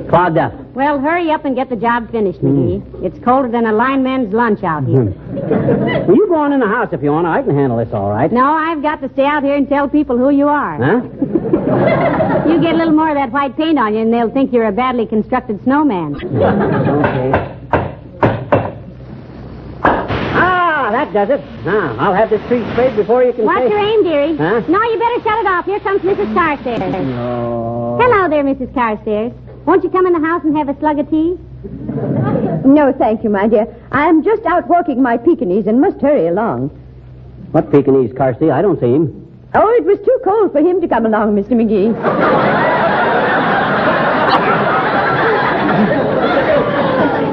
Clogged up. Well, hurry up and get the job finished, McGee. It's colder than a lineman's lunch out here. Well, you go on in the house if you want to. I can handle this all right. No, I've got to stay out here and tell people who you are. Huh? You get a little more of that white paint on you, and they'll think you're a badly constructed snowman. Okay. That does it. Now, I'll have this tree sprayed before you can Watch your aim, dearie. Huh? No, you better shut it off. Here comes Mrs. Carstairs. No. Hello there, Mrs. Carstairs. Won't you come in the house and have a slug of tea? No, thank you, my dear. I'm just out walking my Pekingese and must hurry along. What Pekingese, Carsey? I don't see him. Oh, it was too cold for him to come along, Mr. McGee.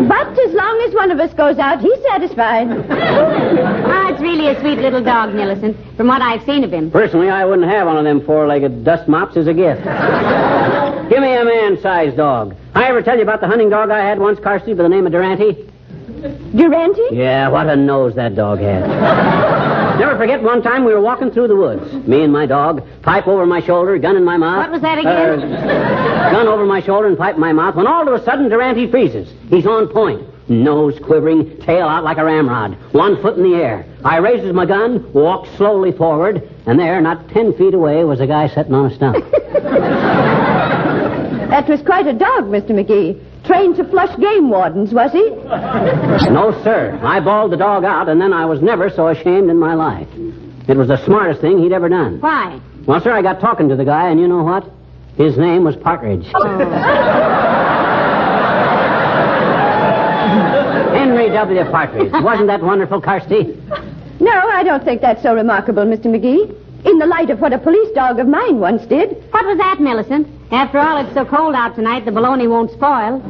But as long as one of us goes out, he's satisfied. It's really a sweet little dog, Millicent, from what I've seen of him. Personally, I wouldn't have one of them four-legged dust mops as a gift. Give me a man-sized dog. I ever tell you about the hunting dog I had once, Carsey, by the name of Durante? Durante? Yeah, what a nose that dog had. Never forget one time we were walking through the woods. Me and my dog, pipe over my shoulder, gun in my mouth. What was that again? Gun over my shoulder and pipe in my mouth, when all of a sudden Durante freezes. He's on point. Nose quivering, tail out like a ramrod, 1 foot in the air. I raises my gun, walks slowly forward, and there, not 10 feet away, was a guy sitting on a stump. That was quite a dog, Mr. McGee. Trained to flush game wardens, was he? No, sir. I bawled the dog out, and then I was never so ashamed in my life. It was the smartest thing he'd ever done. Why? Well, sir, I got talking to the guy, and you know what? His name was Partridge. Henry W. Partridge. Wasn't that wonderful, Carsey? No, I don't think that's so remarkable, Mr. McGee. In the light of what a police dog of mine once did. What was that, Millicent? After all, it's so cold out tonight, the bologna won't spoil.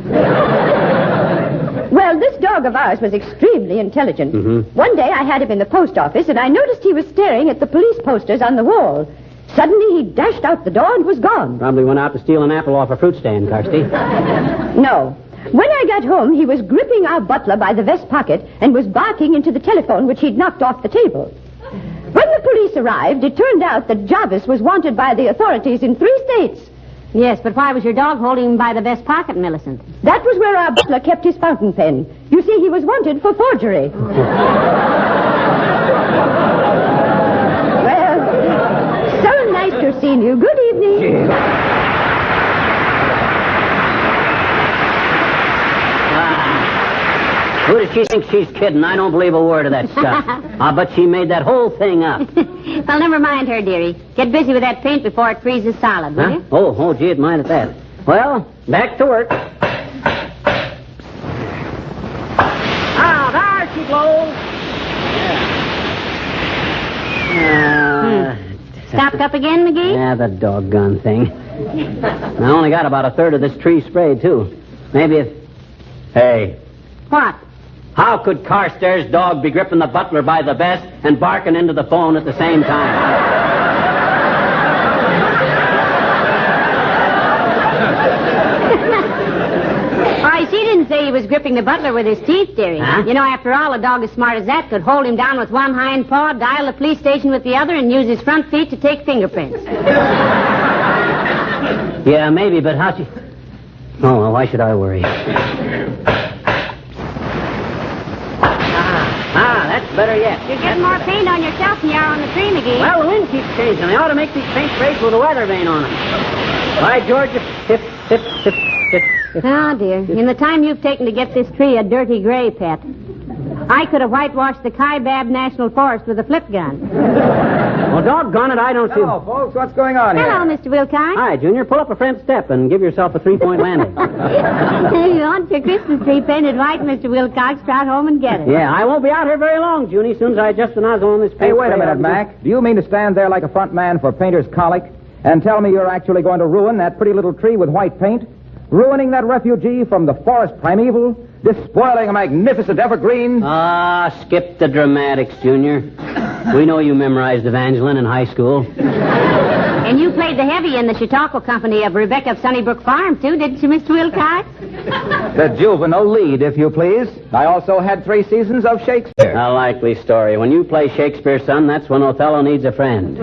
Well, this dog of ours was extremely intelligent. Mm-hmm. One day I had him in the post office, and I noticed he was staring at the police posters on the wall. Suddenly, he dashed out the door and was gone. Probably went out to steal an apple off a fruit stand, Kirsty. No. When I got home, he was gripping our butler by the vest pocket and was barking into the telephone, which he'd knocked off the table. When the police arrived, it turned out that Jarvis was wanted by the authorities in 3 states. Yes, but why was your dog holding him by the vest pocket, Millicent? That was where our butler kept his fountain pen. You see, he was wanted for forgery. Well, so nice to have seen you. Good evening. Who does she think she's kidding? I don't believe a word of that stuff. I bet she made that whole thing up. Well, never mind her, dearie. Get busy with that paint before it freezes solid, will you? Oh, gee, it might at that. Well, back to work. There she blows. Stopped up again, McGee? Yeah, the doggone thing. I only got about a third of this tree sprayed, too. Maybe if... Hey. What? How could Carstairs' dog be gripping the butler by the vest and barking into the phone at the same time? Why, she didn't say he was gripping the butler with his teeth, dearie. Huh? You know, after all, a dog as smart as that could hold him down with one hind paw, dial the police station with the other, and use his front feet to take fingerprints. Yeah, maybe, but how she... Oh, well, why should I worry? That's better yet. You're getting more paint on yourself than you are on the tree, McGee. Well, the wind keeps changing. They ought to make these paint sprays with a weather vane on them. By George, hip. Oh, dear. In the time you've taken to get this tree a dirty gray, Pet, I could have whitewashed the Kaibab National Forest with a flip gun. Well, doggone it, I don't see... Hello, folks. What's going on here? Hello, Mr. Wilcox. Hi, Junior. Pull up a front step and give yourself a 3-point landing. You want your Christmas tree painted white, Mr. Wilcox? Trot home and get it. Yeah, I won't be out here very long, Junie, as soon as I adjust the nozzle on this paint. Hey, wait a minute, Mac. Do you mean to stand there like a front man for painter's colic and tell me you're actually going to ruin that pretty little tree with white paint? Ruining that refugee from the forest primeval? Despoiling a magnificent evergreen? Skip the dramatics, Junior. We know you memorized Evangeline in high school. And you played the heavy in the Chautauqua Company of Rebecca of Sunnybrook Farm, too, didn't you, Mr. Wilcox? The juvenile lead, if you please. I also had 3 seasons of Shakespeare. A likely story. When you play Shakespeare, son, that's when Othello needs a friend.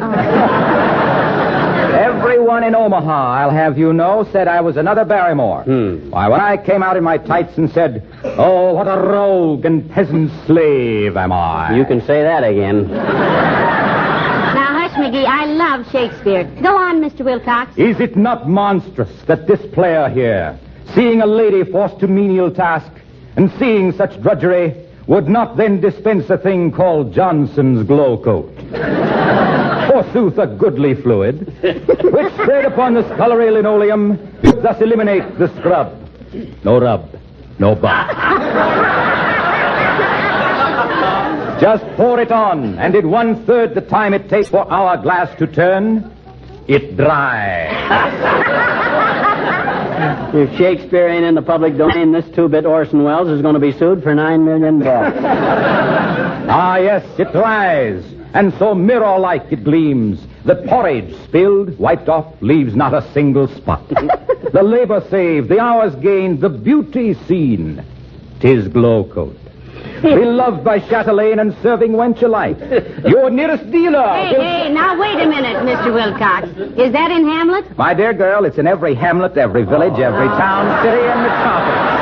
Everyone in Omaha, I'll have you know, said I was another Barrymore. Why, when I came out in my tights and said, "Oh, what a rogue and peasant slave am I." You can say that again. Now, hush, McGee. I love Shakespeare. Go on, Mr. Wilcox. Is it not monstrous that this player here, seeing a lady forced to menial task and seeing such drudgery, would not then dispense a thing called Johnson's glow coat? Forsooth, a goodly fluid, which spread upon the scullery linoleum, thus eliminate the scrub. No rub, no bump. Just pour it on, and in 1/3 the time it takes for our glass to turn, it dries. If Shakespeare ain't in the public domain, this 2-bit Orson Welles is going to be sued for $9 million. Yes, it dries. And so mirror-like it gleams. The porridge spilled, wiped off, leaves not a single spot. The labor saved, the hours gained, the beauty seen. 'Tis glow coat. Beloved by chatelaine and serving wench alike. Your nearest dealer. Hey, now wait a minute, Mr. Wilcox. Is that in Hamlet? My dear girl, it's in every hamlet, every village, every town, city, and metropolis.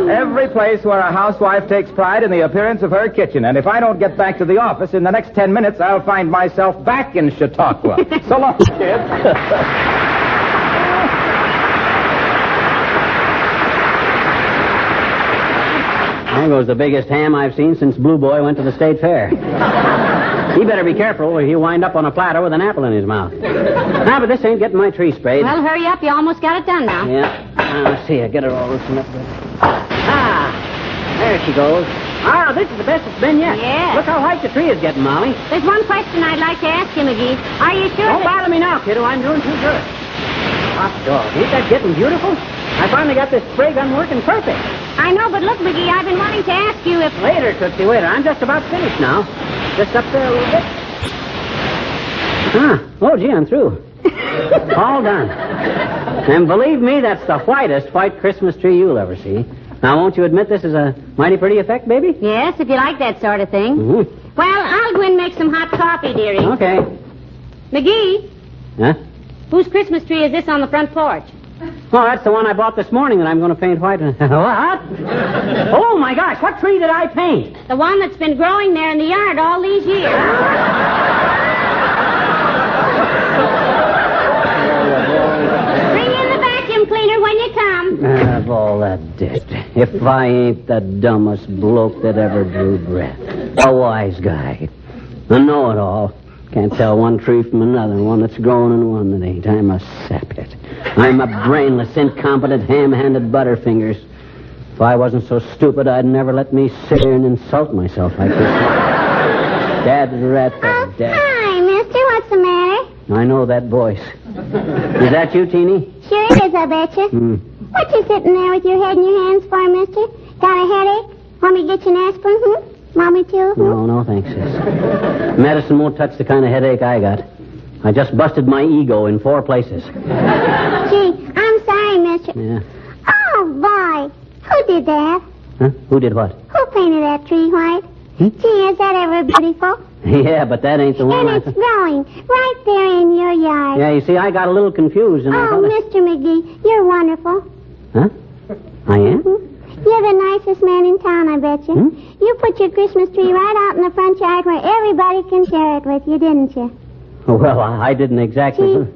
Every place where a housewife takes pride in the appearance of her kitchen. And if I don't get back to the office in the next 10 minutes, I'll find myself back in Chautauqua. So long, kid. There goes the biggest ham I've seen since Blue Boy went to the state fair. He better be careful or he'll wind up on a platter with an apple in his mouth. Now, but this ain't getting my tree sprayed. Well, hurry up. You almost got it done now. Yeah. Let's see. I get her all loosened up. There she goes. Ah, this is the best it's been yet. Yeah. Look how high the tree is getting, Molly. There's one question I'd like to ask you, McGee. Are you sure Don't bother me now, kiddo. I'm doing too good. Hot dog. Ain't that getting beautiful? I finally got this spray gun working perfect. I know, but look, McGee, I've been wanting to ask you if... Later, Tootsie, later. I'm just about finished now. Just up there a little bit. Oh, gee, I'm through. All done. And believe me, that's the whitest white Christmas tree you'll ever see. Now, won't you admit this is a mighty pretty effect, baby? Yes, if you like that sort of thing. Mm-hmm. Well, I'll go and make some hot coffee, dearie. Okay. McGee, Huh? whose Christmas tree is this on the front porch? Oh, that's the one I bought this morning that I'm going to paint white. What? Oh, my gosh, what tree did I paint? The one that's been growing there in the yard all these years. Bring in the vacuum cleaner when you come. Of all that dirt. If I ain't the dumbest bloke that ever drew breath. A wise guy. A know-it-all. Can't tell one tree from another, one that's growing and one that ain't. I'm a saphead. I'm a brainless, incompetent, ham-handed butterfingers. If I wasn't so stupid, I'd never let me sit here and insult myself like this. Dad rat the dad. Hi, mister. What's the matter? I know that voice. Is that you, Teeny? Sure it is, I betcha. What you sitting there with your head in your hands for, mister? Got a headache? Want me to get you an aspirin, Want me to? No, thanks, sis. Medicine won't touch the kind of headache I got. I just busted my ego in 4 places. Gee, I'm sorry, mister. Yeah. Oh, boy. Who did that? Huh? Who did what? Who painted that tree white? Gee, is that ever beautiful? Yeah, but that ain't the one. And it's growing right there in your yard. Yeah, you see, I got a little confused. And Oh, Mr. McGee, you're wonderful. Huh? I am? You're the nicest man in town, I bet you. You put your Christmas tree right out in the front yard where everybody can share it with you, didn't you? Well, I didn't exactly. Gee,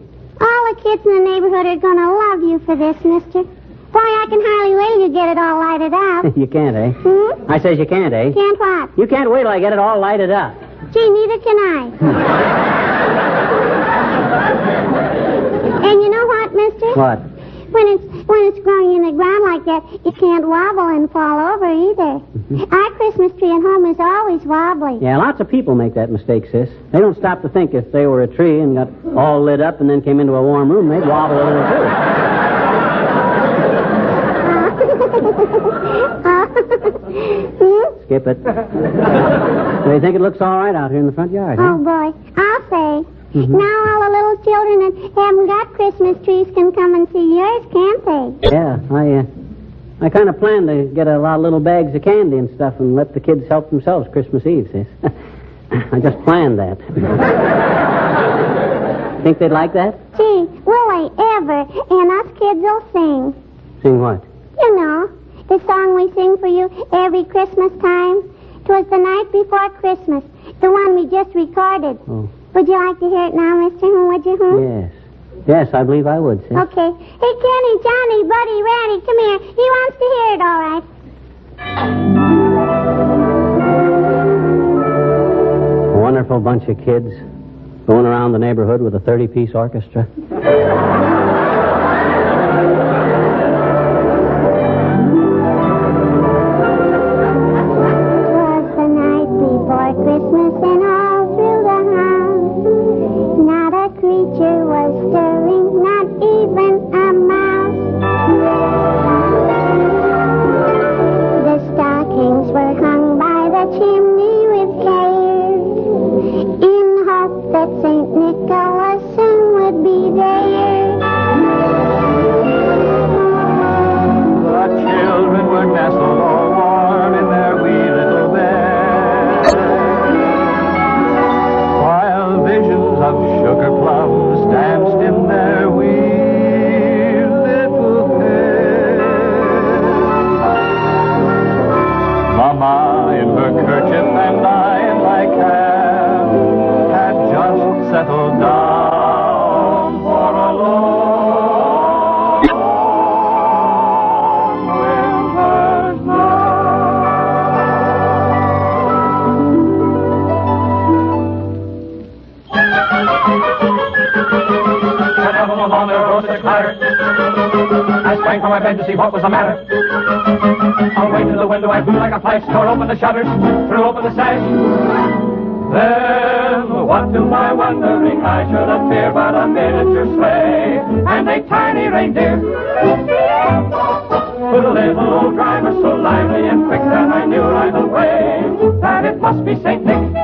all the kids in the neighborhood are going to love you for this, mister. Boy, I can hardly wait till you get it all lighted up. You can't, eh? I says you can't, eh? Can't what? You can't wait till I get it all lighted up. Gee, neither can I. And you know what, mister? What? When it's growing in the ground like that, it can't wobble and fall over either. Our Christmas tree at home is always wobbly. Yeah, lots of people make that mistake, sis. They don't stop to think if they were a tree and got all lit up and then came into a warm room, they'd wobble a little too. Skip it. So you think it looks all right out here in the front yard, huh? Oh, boy. I'll say. Now all the little children that haven't got Christmas trees can come and see yours, can't they? Yeah, I kind of planned to get a lot of little bags of candy and stuff and let the kids help themselves Christmas Eve, sis. I just planned that. Think they'd like that? Gee, will they ever? And us kids will sing. Sing what? You know, the song we sing for you every Christmas time. 'Twas the night before Christmas, the one we just recorded. Oh. Would you like to hear it now, mister? Would you? Yes, I believe I would, sis. Okay. Hey, Kenny, Johnny, Buddy, Ratty, come here. He wants to hear it, all right. A wonderful bunch of kids going around the neighborhood with a 30-piece orchestra. That St. Nicholas soon would be there. along, there goes the clatter. I sprang from my bed to see what was the matter. Away to the window I flew like a flash, tore open the shutters, threw open the sash. Then, what to my wondering, I should appear but a miniature sleigh and a tiny reindeer. With a little old driver so lively and quick that I knew right away that it must be St. Nick.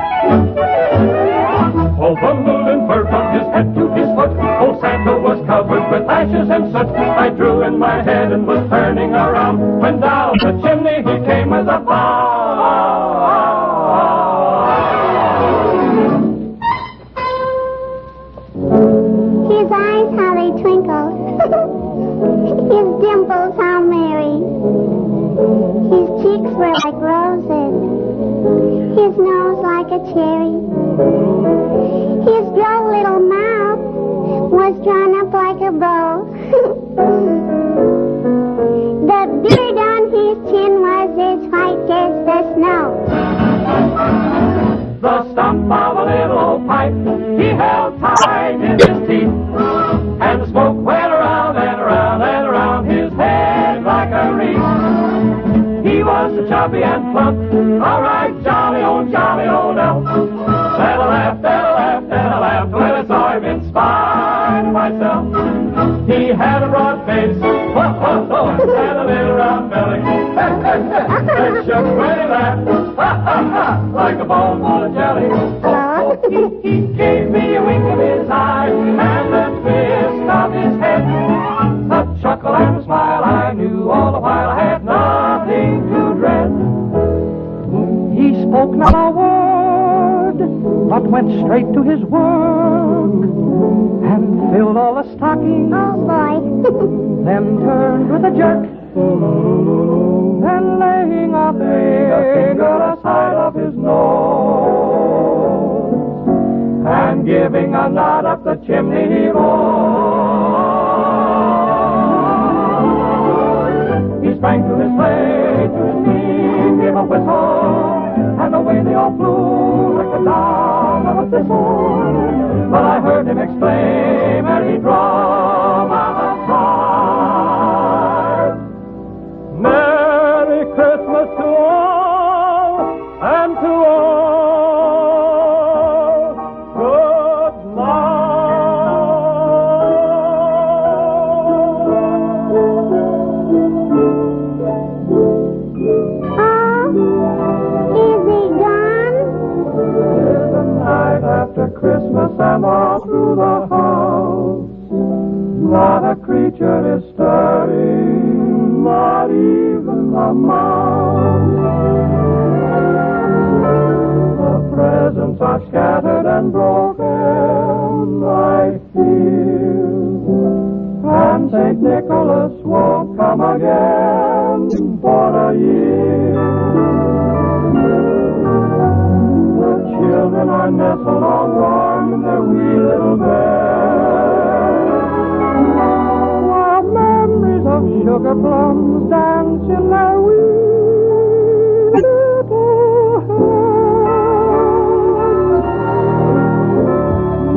All bundled in fur from his head to his foot, old Santa was covered with ashes and soot. I drew in my head and was turning around when down the chimney he came with a bow. His eyes, how they twinkle. His dimples, how merry. His cheeks were like roses. His nose like a cherry. His droll little mouth was drawn up like a bow. The beard on his chin was as white as the snow. The stump of a little old pipe he held tight in his teeth, and the smoke went around and around and around his head like a wreath. He was so chubby and plump, all right, jolly old elf. Then I laughed when I saw him in spite of myself. He had a broad face, and a little round belly. That shook when he laughed, like a bowl full of jelly. He gave me a wink of his eye and a twist of his head. A chuckle and a smile I knew all the while I had nothing to dread. He spoke not a word, but went straight to his work and filled all the stockings. Oh, boy. Then turned with a jerk, and laying a finger aside of his nose, and giving a nod up the chimney he rolled. He sprang to his sleigh, to his feet, gave a whistle, and away they all flew like the down of a thistle. But I heard him exclaim as he drove on the side, Merry Christmas to all, and to all, good Christmas and all through the house, not a creature is stirring, not even a mouse. The presents are scattered and broken, I fear, and St. Nicholas won't come again for a year. Children are nestled all warm in their wee little beds, while memories of sugar plums dance in their wee little heads.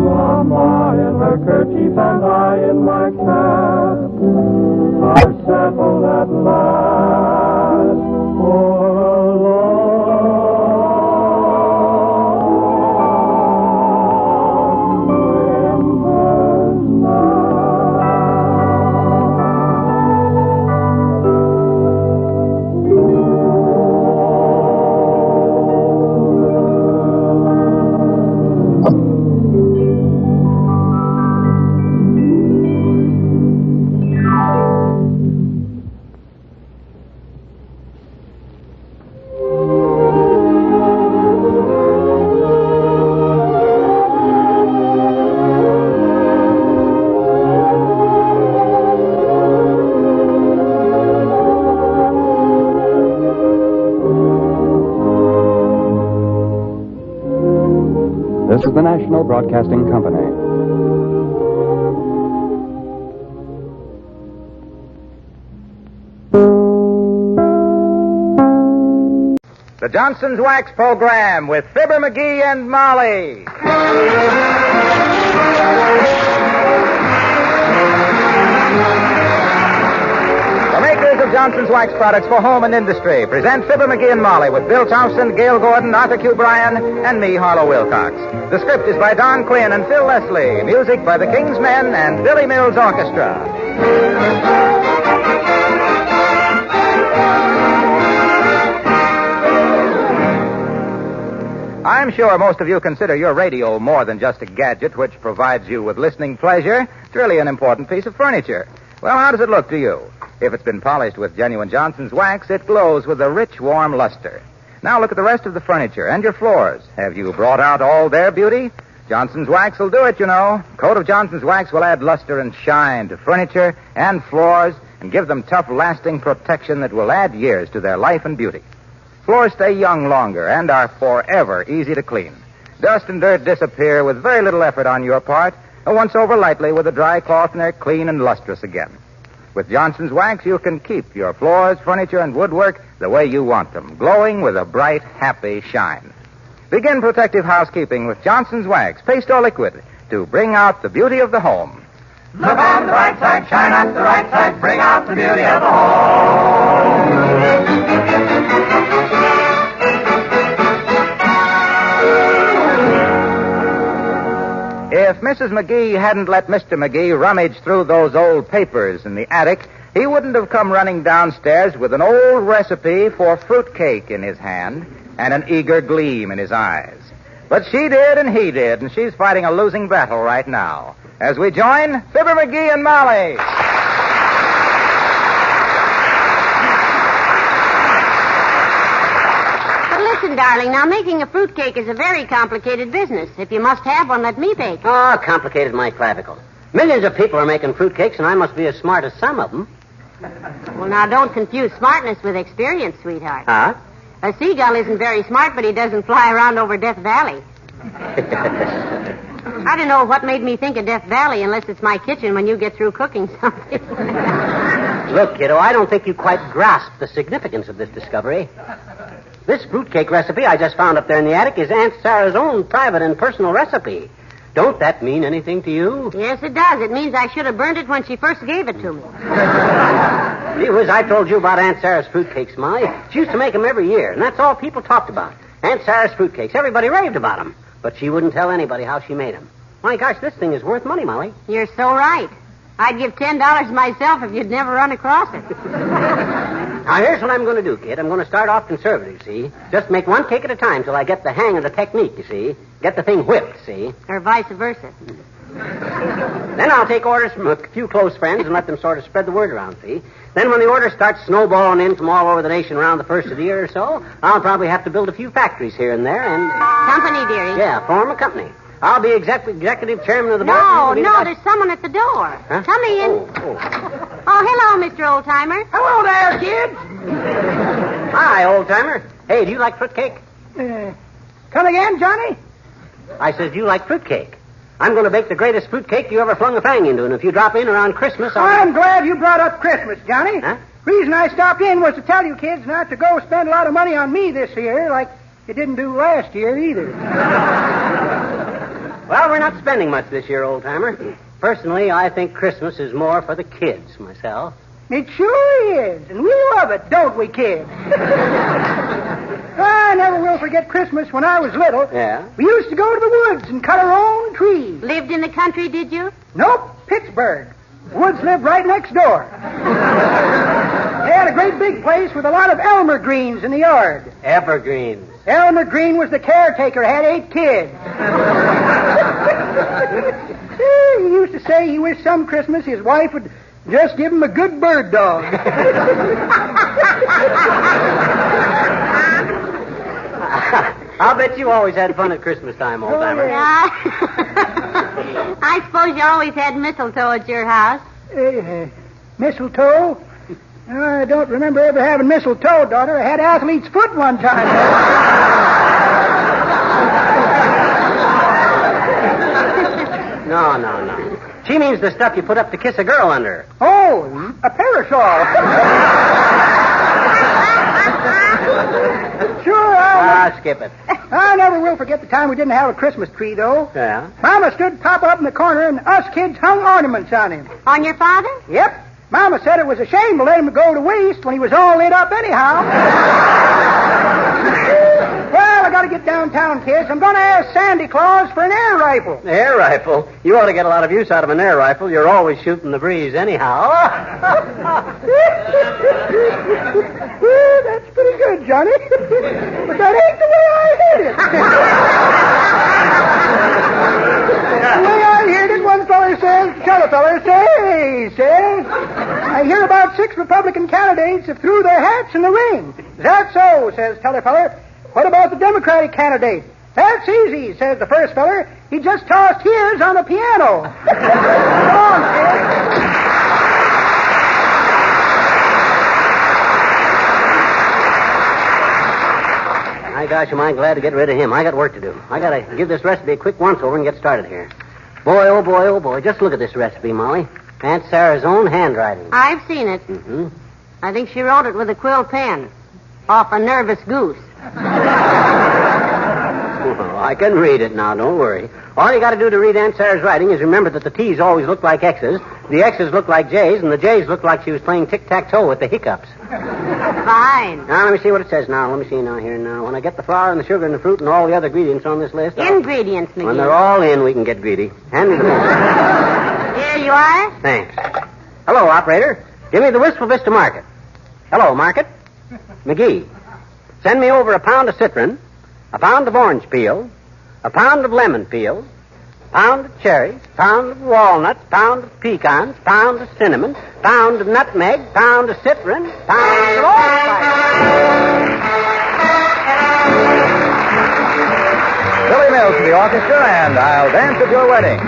Mama in her kerchief and I in my cap are settled at last for a long This is the National Broadcasting Company. The Johnson's Wax Program with Fibber McGee and Molly. Johnson's Wax Products for Home and Industry present Fibber McGee and Molly with Bill Thompson, Gail Gordon, Arthur Q. Bryan, and me, Harlow Wilcox. The script is by Don Quinn and Phil Leslie. Music by the King's Men and Billy Mills Orchestra. I'm sure most of you consider your radio more than just a gadget which provides you with listening pleasure. It's really an important piece of furniture. Well, how does it look to you? If it's been polished with genuine Johnson's wax, it glows with a rich, warm luster. Now look at the rest of the furniture and your floors. Have you brought out all their beauty? Johnson's wax will do it, you know. A coat of Johnson's wax will add luster and shine to furniture and floors and give them tough, lasting protection that will add years to their life and beauty. Floors stay young longer and are forever easy to clean. Dust and dirt disappear with very little effort on your part, and once over lightly with a dry cloth and they're clean and lustrous again. With Johnson's wax, you can keep your floors, furniture, and woodwork the way you want them, glowing with a bright, happy shine. Begin protective housekeeping with Johnson's wax, paste or liquid, to bring out the beauty of the home. Look on the bright side, shine on the right side, bring out the beauty of the home. If Mrs. McGee hadn't let Mr. McGee rummage through those old papers in the attic, he wouldn't have come running downstairs with an old recipe for fruitcake in his hand and an eager gleam in his eyes. But she did and he did, and she's fighting a losing battle right now. As we join Fibber McGee and Molly. Listen, darling, now making a fruitcake is a very complicated business. If you must have one, let me bake. Oh, complicated my clavicle. Millions of people are making fruitcakes, and I must be as smart as some of them. Well, now, don't confuse smartness with experience, sweetheart. Huh? A seagull isn't very smart, but he doesn't fly around over Death Valley. I don't know what made me think of Death Valley unless it's my kitchen when you get through cooking something. Look, kiddo, I don't think you quite grasp the significance of this discovery. This fruitcake recipe I just found up there in the attic is Aunt Sarah's own private and personal recipe. Don't that mean anything to you? Yes, it does. It means I should have burned it when she first gave it to me. Gee whiz, I told you about Aunt Sarah's fruitcakes, Molly. She used to make them every year, and that's all people talked about. Aunt Sarah's fruitcakes. Everybody raved about them. But she wouldn't tell anybody how she made them. My gosh, this thing is worth money, Molly. You're so right. I'd give $10 myself if you'd never run across it. Now, here's what I'm going to do, kid. I'm going to start off conservative, see? Just make one cake at a time till I get the hang of the technique, you see? Get the thing whipped, see? Or vice versa. Then I'll take orders from a few close friends and let them sort of spread the word around, see? Then when the orders start snowballing in from all over the nation around the first of the year or so, I'll probably have to build a few factories here and there and... Company, dearie. Yeah, form a company. I'll be executive chairman of the board. No, there's someone at the door. Huh? Come in. Oh, hello, Mr. Oldtimer. Hello there, kids. Hi, old-timer. Hey, do you like fruitcake? Come again, Johnny? I says, do you like fruitcake? I'm going to bake the greatest fruitcake you ever flung a fang into, and if you drop in around Christmas, I'm glad you brought up Christmas, Johnny. Huh? Reason I stopped in was to tell you kids not to go spend a lot of money on me this year, like you didn't do last year either. Well, we're not spending much this year, old-timer. Personally, I think Christmas is more for the kids, myself. It sure is, and we love it, don't we, kids? I never will forget Christmas when I was little. Yeah? We used to go to the woods and cut our own trees. Lived in the country, did you? Nope, Pittsburgh. The woods lived right next door. They had a great big place with a lot of Elmer greens in the yard. Evergreens. Elmer Green was the caretaker, had 8 kids. He used to say he wished some Christmas his wife would just give him a good bird dog. I'll bet you always had fun at Christmas time, old-timer. I suppose you always had mistletoe at your house. Mistletoe? I don't remember ever having mistletoe, daughter. I had athlete's foot one time. No. She means the stuff you put up to kiss a girl under. Oh, a parasol. Sure, skip it. I never will forget the time we didn't have a Christmas tree, though. Yeah? Mama stood Papa up in the corner, and us kids hung ornaments on him. On your father? Yep. Mama said it was a shame to let him go to waste when he was all lit up anyhow. Well, I gotta get downtown, kids. I'm gonna ask Sandy Claus for an air rifle. Air rifle? You ought to get a lot of use out of an air rifle. You're always shooting the breeze anyhow. That's pretty good, Johnny. But that ain't the way I heard it. The way I heard it, one feller says to t'other feller, says, I hear about 6 Republican candidates have threw their hats in the ring. Is that so, says t'other feller. What about the Democratic candidate? That's easy, says the first feller. He just tossed his on the piano. Come on, kid. My gosh, am I glad to get rid of him. I got work to do. I got to give this recipe a quick once-over and get started here. Boy, oh boy, oh boy. Just look at this recipe, Molly. Aunt Sarah's own handwriting. I've seen it. Mm-hmm. I think she wrote it with a quill pen. Off a nervous goose. Well, I can read it now, don't worry. All you got to do to read Aunt Sarah's writing is remember that the T's always look like X's, the X's look like J's, and the J's look like she was playing tic-tac-toe with the hiccups. Fine. Now, let me see what it says now. Let me see now here now. When I get the flour and the sugar and the fruit and all the other ingredients on this list... Ingredients, McGee. When they're all in, we can get greedy. Hand me the list. Here you are. Thanks. Hello, operator. Give me the Wistful Vista Market. Hello, Market. McGee. Send me over a pound of citron, a pound of orange peel, a pound of lemon peel, a pound of cherries, a pound of walnuts, a pound of pecans, a pound of cinnamon, a pound of nutmeg, a pound of citron, a pound of allspice. Billy Mills to the orchestra, and I'll Dance at Your Wedding.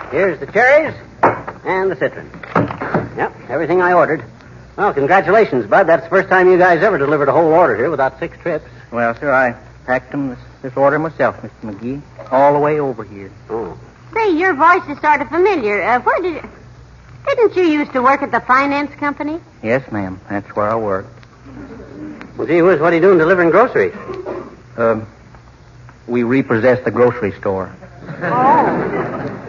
Here's the cherries and the citron. Yep, everything I ordered. Well, congratulations, Bud. That's the first time you guys ever delivered a whole order here without 6 trips. Well, sir, I packed this order myself, Mr. McGee, all the way over here. Oh. Say, your voice is sort of familiar. Didn't you used to work at the finance company? Yes, ma'am. That's where I work. Well, gee whiz, what are you doing delivering groceries? We repossess the grocery store. Oh.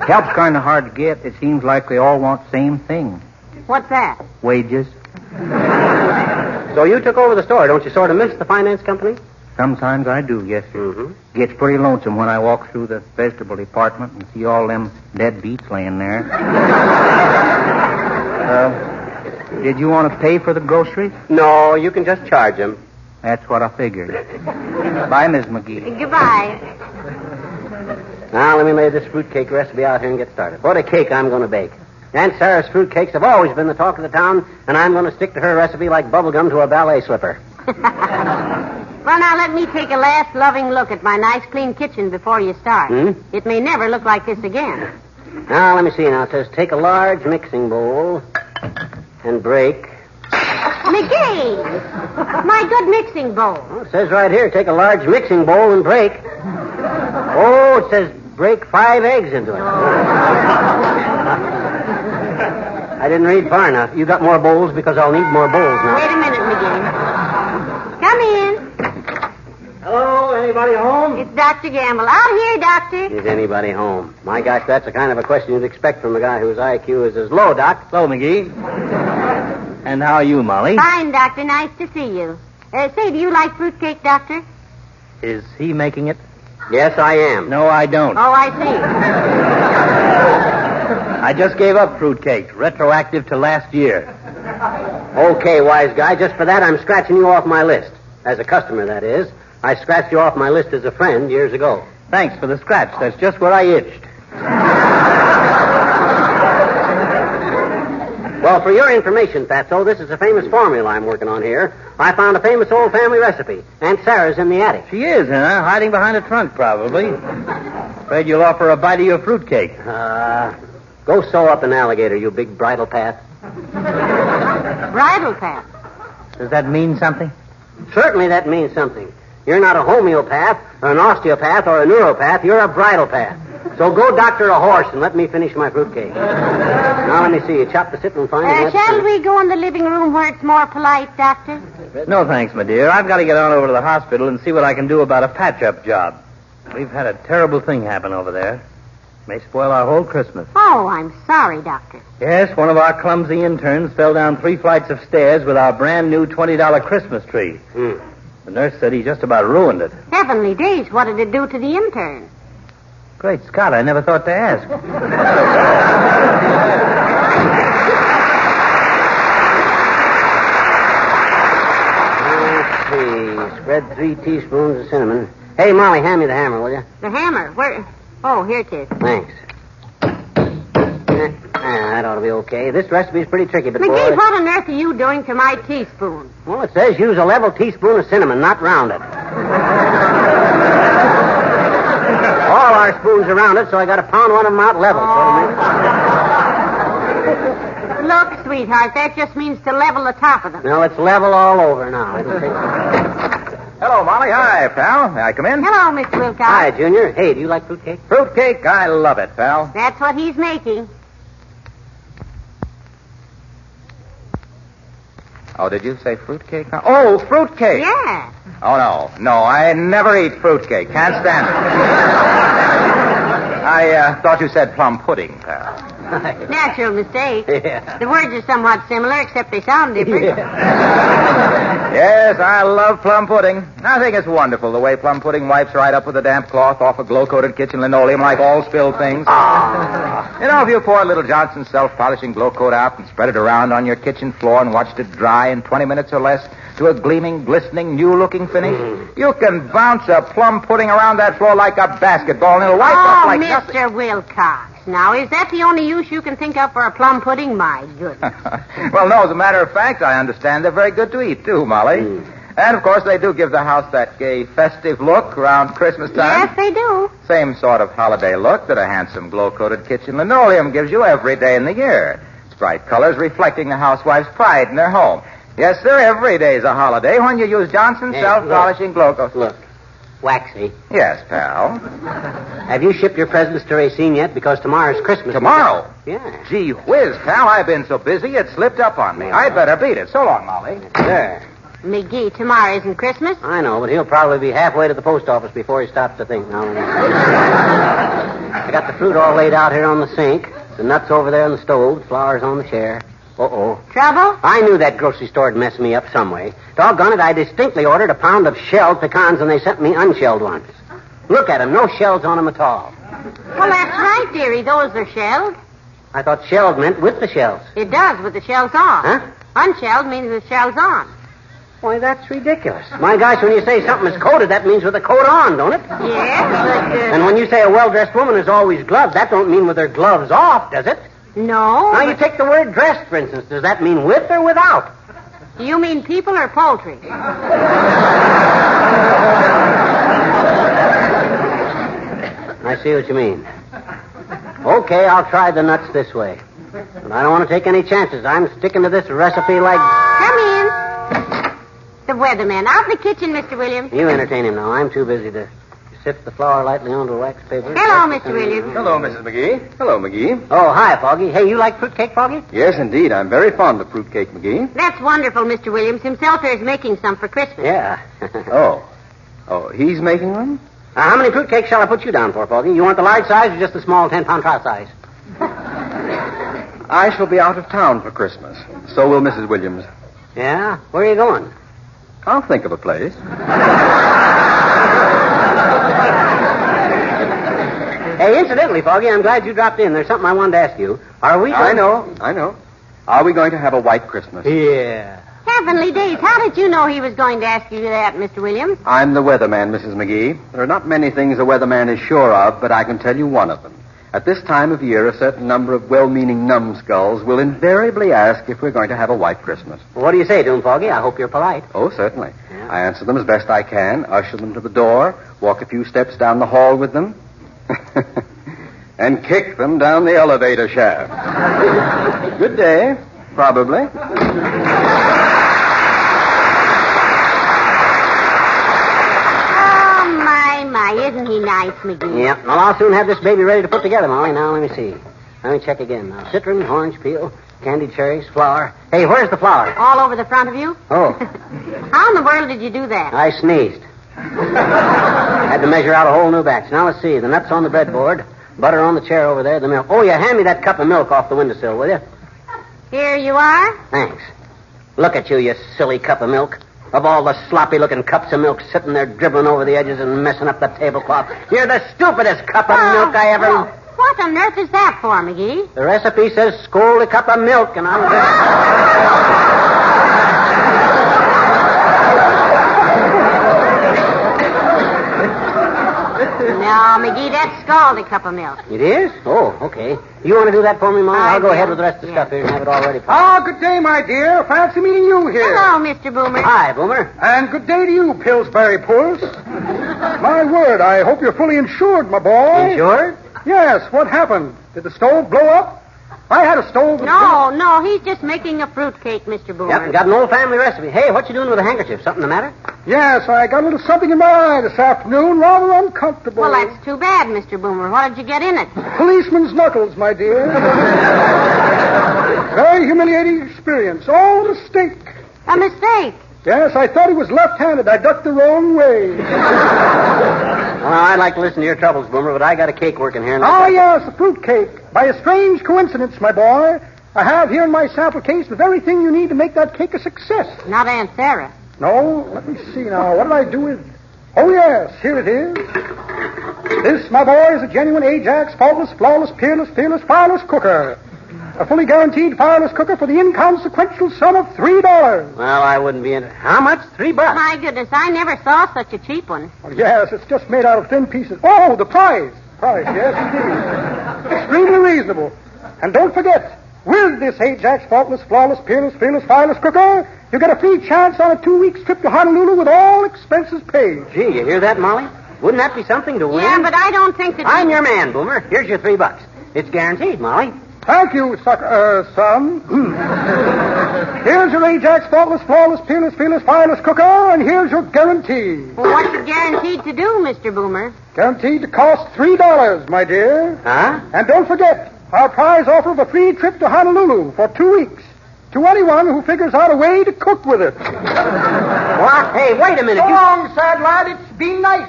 Help's kind of hard to get. It seems like we all want the same thing. What's that? Wages. So you took over the store. Don't you sort of miss the finance company? Sometimes I do, yes, sir. Mm-hmm. Gets pretty lonesome when I walk through the vegetable department and see all them dead beets laying there. Did you want to pay for the groceries? No, you can just charge them. That's what I figured. Bye, Miss McGee. Goodbye. Now, let me lay this fruitcake recipe out here and get started. What a cake I'm going to bake. Aunt Sarah's fruitcakes have always been the talk of the town, and I'm going to stick to her recipe like bubblegum to a ballet slipper. Well, now let me take a last loving look at my nice clean kitchen before you start. It may never look like this again. Now, let me see. Now, it says take a large mixing bowl and break. McGee! My good mixing bowl. Well, it says right here, take a large mixing bowl and break. Oh, it says break 5 eggs into it. I didn't read far enough. You got more bowls because I'll need more bowls now. Wait a minute, McGee. Come in. Hello, anybody home? It's Dr. Gamble. Out here, Doctor. Is anybody home? My gosh, that's the kind of a question you'd expect from a guy whose IQ is as low, Doc. Hello, McGee. And how are you, Molly? Fine, Doctor. Nice to see you. Say, do you like fruitcake, Doctor? Is he making it? Yes, I am. No, I don't. Oh, I see. I just gave up fruitcake, retroactive to last year. Okay, wise guy. Just for that, I'm scratching you off my list. As a customer, that is. I scratched you off my list as a friend years ago. Thanks for the scratch. That's just where I itched. Well, for your information, Fatso, this is a famous formula I'm working on here. I found a famous old family recipe. Aunt Sarah's in the attic. She is, huh? Hiding behind a trunk, probably. Afraid you'll offer a bite of your fruitcake. Go sew up an alligator, you big bridle path. Bridle path? Does that mean something? Certainly that means something. You're not a homeopath, or an osteopath, or a neuropath. You're a bridle path. So go doctor a horse and let me finish my fruitcake. Now, let me see. You chop the sitting fine. Shall we go in the living room where it's more polite, Doctor? No, thanks, my dear. I've got to get on over to the hospital and see what I can do about a patch-up job. We've had a terrible thing happen over there. May spoil our whole Christmas. Oh, I'm sorry, Doctor. Yes, one of our clumsy interns fell down 3 flights of stairs with our brand-new $20 Christmas tree. The nurse said he just about ruined it. Heavenly days, what did it do to the intern? Great Scott, I never thought to ask. Let's see. Spread 3 teaspoons of cinnamon. Hey, Molly, hand me the hammer, will you? The hammer? Where? Oh, here it is. Thanks. That ought to be okay. This recipe's pretty tricky, but McGee, what on earth are you doing to my teaspoon? Well, it says use a level teaspoon of cinnamon, not rounded. All our spoons are rounded, so I got to pound one of them out level. Look, sweetheart, that just means to level the top of them. Well, it's level all over now. Hello, Molly. Hi, pal. May I come in? Hello, Mr. Wilcox. Hi, Junior. Hey, do you like fruitcake? Fruitcake? I love it, pal. That's what he's making. Oh, did you say fruitcake? Oh, fruitcake. Yeah. Oh, no. No, I never eat fruitcake. Can't stand it. I thought you said plum pudding, pal. Natural mistake. Yeah. The words are somewhat similar, except they sound different. Yes, I love plum pudding. I think it's wonderful the way plum pudding wipes right up with a damp cloth off a glow-coated kitchen linoleum like all spilled things. You know, if you pour a little Johnson's self-polishing glow coat out and spread it around on your kitchen floor and watched it dry in 20 minutes or less to a gleaming, glistening, new-looking finish, you can bounce a plum pudding around that floor like a basketball and it'll wipe up like nothing. Mr. Wilcox. Now, is that the only use you can think of for a plum pudding? My goodness. Well, no, as a matter of fact, I understand they're very good to eat, too, Molly. And, of course, they do give the house that gay, festive look around Christmas time. Yes, they do. Same sort of holiday look that a handsome glow-coated kitchen linoleum gives you every day in the year. Its bright colors reflecting the housewife's pride in their home. Yes, sir, every day's a holiday when you use Johnson's self-polishing glow coat. Look. Waxy. Yes, pal. Have you shipped your presents to Racine yet? Because tomorrow's Christmas. Tomorrow? Yeah. Gee whiz, pal, I've been so busy it slipped up on me. I'd better beat it. So long, Molly. There. McGee, tomorrow isn't Christmas. I know, but he'll probably be halfway to the post office before he stops to think. Now, I got the fruit all laid out here on the sink, the nuts over there on the stove, flowers on the chair. Uh-oh. Trouble? I knew that grocery store would mess me up some way. Doggone it, I distinctly ordered a pound of shelled pecans, and they sent me unshelled ones. Look at them, no shells on them at all. Well, that's right, dearie. Those are shelled. I thought shelled meant with the shells. It does, with the shells on. Huh? Unshelled means with shells on. Why, that's ridiculous. My gosh, when you say something is coated, that means with a coat on, don't it? Yes, but... And when you say a well-dressed woman is always gloved, that don't mean with her gloves off, does it? No. Now, you take the word dressed, for instance. Does that mean with or without? Do you mean people or poultry? I see what you mean. Okay, I'll try the nuts this way. But I don't want to take any chances. I'm sticking to this recipe like... Come in. The weatherman. Out in the kitchen, Mr. Williams. You entertain him now. I'm too busy to sift the flour lightly onto wax paper. Hello, Mr. Williams. Hello, Mrs. McGee. Hello, McGee. Oh, hi, Foggy. Hey, you like fruitcake, Foggy? Yes, indeed. I'm very fond of fruitcake, McGee. That's wonderful, Mr. Williams. Himself is making some for Christmas. Yeah. Oh, he's making one? How many fruitcakes shall I put you down for, Foggy? You want the large size or just the small 10-pound trial size? I shall be out of town for Christmas. So will Mrs. Williams. Yeah? Where are you going? I'll think of a place. Hey, incidentally, Foggy, I'm glad you dropped in. There's something I wanted to ask you. Are we... I know. Are we going to have a white Christmas? Yeah. Heavenly days. How did you know he was going to ask you that, Mr. Williams? I'm the weatherman, Mrs. McGee. There are not many things a weatherman is sure of, but I can tell you one of them. At this time of year, a certain number of well-meaning numbskulls will invariably ask if we're going to have a white Christmas. Well, what do you say to him, Foggy? I hope you're polite. Oh, certainly. Yeah. I answer them as best I can, usher them to the door, walk a few steps down the hall with them, and kick them down the elevator shaft. Good day, probably. Isn't he nice, McGee? Yeah. Well, I'll soon have this baby ready to put together, Molly. Now, let me see. Let me check again. Now, citron, orange peel, candied cherries, flour. Hey, where's the flour? All over the front of you? Oh. How in the world did you do that? I sneezed. Had to measure out a whole new batch. Now, let's see. The nuts on the breadboard, butter on the chair over there, the milk. Oh, yeah, hand me that cup of milk off the windowsill, will you? Here you are. Thanks. Look at you silly cup of milk. Of all the sloppy-looking cups of milk sitting there dribbling over the edges and messing up the tablecloth, you're the stupidest cup of milk I ever... Oh, what on earth is that for, McGee? The recipe says scold a cup of milk, and I'm just... No, McGee, that's scalded cup of milk. It is? Oh, okay. You want to do that for me, Molly? I'll go ahead with the rest of the stuff here and have it all ready for you. Ah, good day, my dear. Fancy meeting you here. Hello, Mr. Boomer. Hi, Boomer. And good day to you, Pillsbury Puss. My word, I hope you're fully insured, my boy. Insured? Yes. What happened? Did the stove blow up? I had a stove... No, he's just making a fruitcake, Mr. Boomer. Yep, and got an old family recipe. Hey, what you doing with a handkerchief? Something the matter? Yes, I got a little something in my eye this afternoon. Rather uncomfortable. Well, that's too bad, Mr. Boomer. What did you get in it? Policeman's knuckles, my dear. Very humiliating experience. All a mistake. A mistake? Yes, I thought he was left-handed. I ducked the wrong way. Well, I'd like to listen to your troubles, Boomer, but I got a cake working here. Yes, a fruitcake. By a strange coincidence, my boy, I have here in my sample case the very thing you need to make that cake a success. Not Aunt Sarah. No, let me see now. What did I do with... Oh, yes, here it is. This, my boy, is a genuine Ajax, faultless, flawless, peerless, fireless cooker. A fully guaranteed fireless cooker for the inconsequential sum of $3. Well, I wouldn't be in it. How much? $3? My goodness, I never saw such a cheap one. Oh, yes, it's just made out of thin pieces. Oh, the price. Yes, indeed. Extremely reasonable. And don't forget, with this Ajax faultless, flawless, peerless, fireless cooker, you get a free chance on a 2-week trip to Honolulu with all expenses paid. Gee, you hear that, Molly? Wouldn't that be something to win? Yeah, but I don't think that... I'm your man, Boomer. Here's your $3. It's guaranteed, Molly. Thank you, son. Here's your Ajax faultless, flawless, peerless, fireless cooker, and here's your guarantee. Well, what's it guaranteed to do, Mr. Boomer? Guaranteed to cost $3, my dear. Huh? And don't forget, our prize offer of a free trip to Honolulu for 2 weeks to anyone who figures out a way to cook with it. What? Hey, wait a minute. So long, sad lad. It's been nice.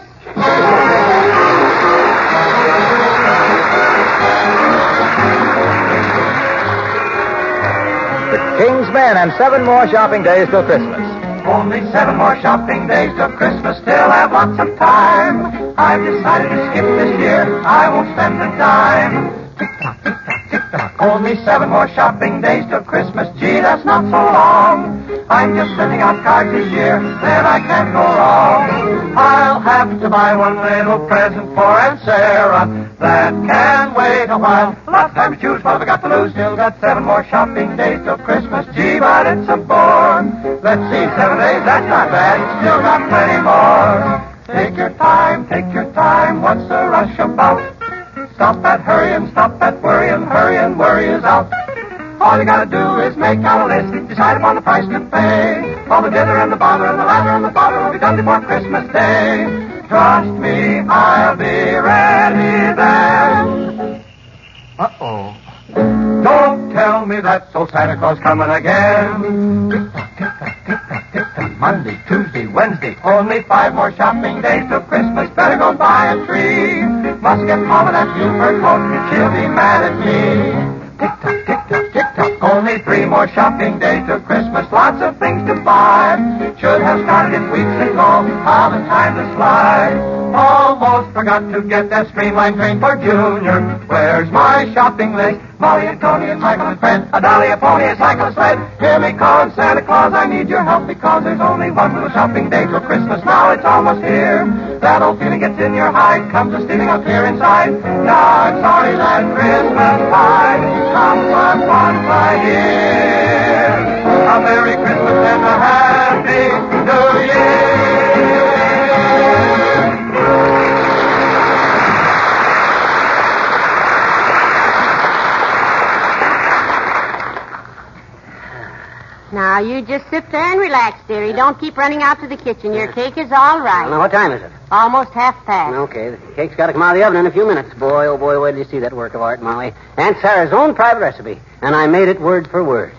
The King's Men and 7 more shopping days till Christmas. Only 7 more shopping days till Christmas, still have lots of time. I've decided to skip this year, I won't spend a dime. Tick-tock, tick-tock, tick-tock. Only 7 more shopping days till Christmas, gee, that's not so long. I'm just sending out cards this year, then I can't go wrong. I'll have to buy one little present for Aunt Sarah. That can wait a while. Lots of time to choose, what have I got to lose? Still got 7 more shopping days till Christmas. Gee, but it's a bore. Let's see, 7 days, that's not bad. Still got plenty more. Take your time, what's the rush about? Stop that hurrying, stop that worrying, worry is out. All you gotta do is make out a list, decide upon the price to pay. All the dither and the bother and the lather and the bother will be done before Christmas Day. Trust me, I'll be ready then. Uh-oh. Don't tell me that's old Santa Claus coming again. Tick-tock, Monday, Tuesday, Wednesday, only 5 more shopping days till Christmas. Better go buy a tree. Must get Mama that new fur coat, she'll be mad at me. Tick-tock, only 3 more shopping days till Christmas. Lots of things to buy. Should have started it weeks ago. How the time to slide. Almost forgot to get that streamlined train for Junior. Where's my shopping list? Molly and Tony and Michael and Fred, a dolly, a pony, a cycle, a sled. Hear me calling Santa Claus, I need your help because there's only one little shopping day till Christmas. Now it's almost here. That old feeling gets in your hide, comes a stealing up here inside. Now I'm sorry that Christmas tide comes but once a year. A Merry Christmas and a Happy New Year. Now, you just sit there and relax, dearie. Don't keep running out to the kitchen. Your cake is all right. Now, what time is it? Almost half past. Okay, the cake's got to come out of the oven in a few minutes. Boy, oh boy, where did you see that work of art, Molly? Aunt Sarah's own private recipe, and I made it word for word.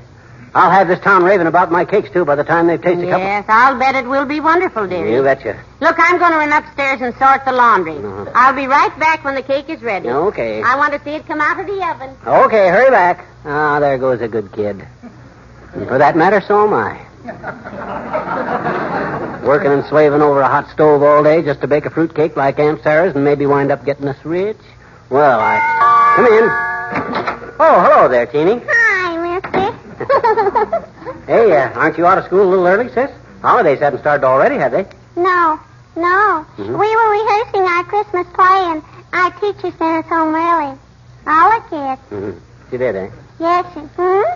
I'll have this town raving about my cakes, too, by the time they've tasted a couple. Yes, I'll bet it will be wonderful, dearie. You betcha. Look, I'm going to run upstairs and sort the laundry. I'll be right back when the cake is ready. Okay. I want to see it come out of the oven. Okay, hurry back. Ah, there goes a good kid. And for that matter, so am I. Working and slaving over a hot stove all day just to bake a fruitcake like Aunt Sarah's and maybe wind up getting us rich? Well, Come in. Oh, hello there, Teeny. Hi, mister. Hey, aren't you out of school a little early, sis? Holidays hadn't started already, had they? No. Mm-hmm. We were rehearsing our Christmas play, and our teacher sent us home early. All the kids. Mm-hmm. She did, eh? Yes,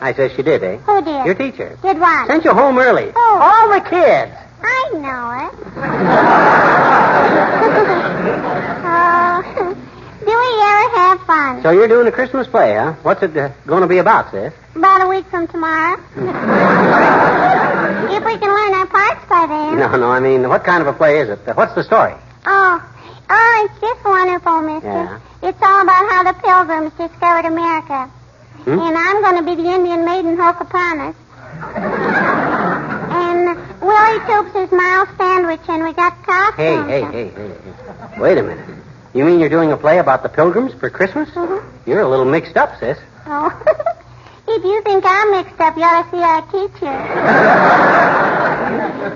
I said she did, eh? Who did? Your teacher. Did what? Sent you home early. Who? All the kids. I know it. Oh, do we ever have fun? So you're doing a Christmas play, huh? What's it going to be about, sis? About a week from tomorrow. If we can learn our parts by then. No, I mean, what kind of a play is it? What's the story? Oh, it's just wonderful, mister. Yeah. It's all about how the Pilgrims discovered America. And I'm going to be the Indian maiden Hocapana. And Willie Toops is Miles Sandwich, and we got costumes. Hey. Wait a minute. You mean you're doing a play about the Pilgrims for Christmas? Mm-hmm. You're a little mixed up, sis. Oh, if you think I'm mixed up, you ought to see our teacher.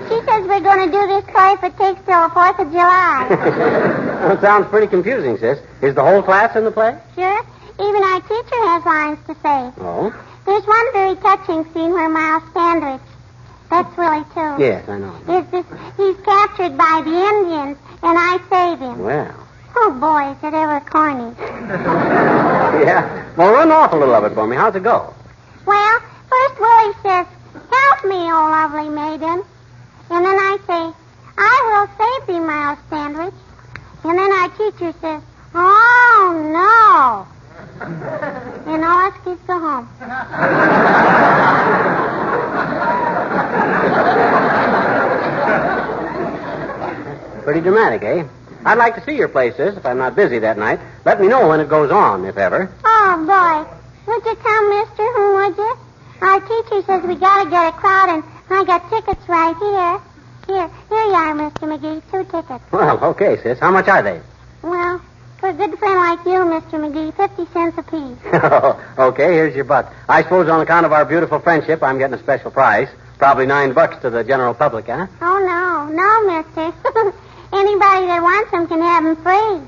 She says we're going to do this play if it takes till the 4th of July. Well, it sounds pretty confusing, sis. Is the whole class in the play? Sure. Even our teacher has lines to say. Oh? There's one very touching scene where Miles Sandwich, that's Willie, too. Yes, I know. He's captured by the Indians, and I save him. Well. Oh, boy, is it ever corny. Yeah. Well, run off a little of it for me. How's it go? Well, first Willie says, "Help me, oh lovely maiden." And then I say, "I will save thee, Miles Sandwich." And then our teacher says, "Oh, no." And all us kids go home. Pretty dramatic, eh? I'd like to see your play, sis, if I'm not busy that night. Let me know when it goes on, if ever. Oh, boy. Would you come, mister? Would you? Our teacher says we got to get a crowd, and I got tickets right here. Here you are, Mr. McGee. 2 tickets. Well, okay, sis. How much are they? Well, for a good friend like you, Mr. McGee, 50 cents apiece. Okay, here's your butt. I suppose on account of our beautiful friendship, I'm getting a special price. Probably $9 to the general public, huh? Oh, no, mister. Anybody that wants them can have them free.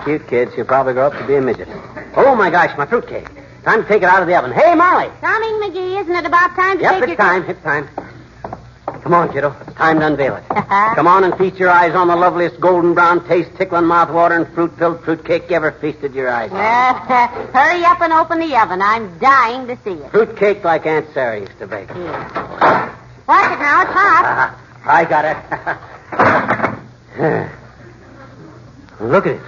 cute kid. She'll probably grow up to be a midget. Oh, my gosh, my fruitcake. Time to take it out of the oven. Hey, Molly. Coming, McGee. Isn't it about time to Yep, take it's your... time. It's time. Come on, kiddo. It's time to unveil it. Come on and feast your eyes on the loveliest golden brown taste, tickling mouth-watering, fruit-filled fruitcake you ever feasted your eyes on. Hurry up and open the oven. I'm dying to see it. Fruitcake like Aunt Sarah used to bake. Watch it now. It's hot. I got it. Look at it.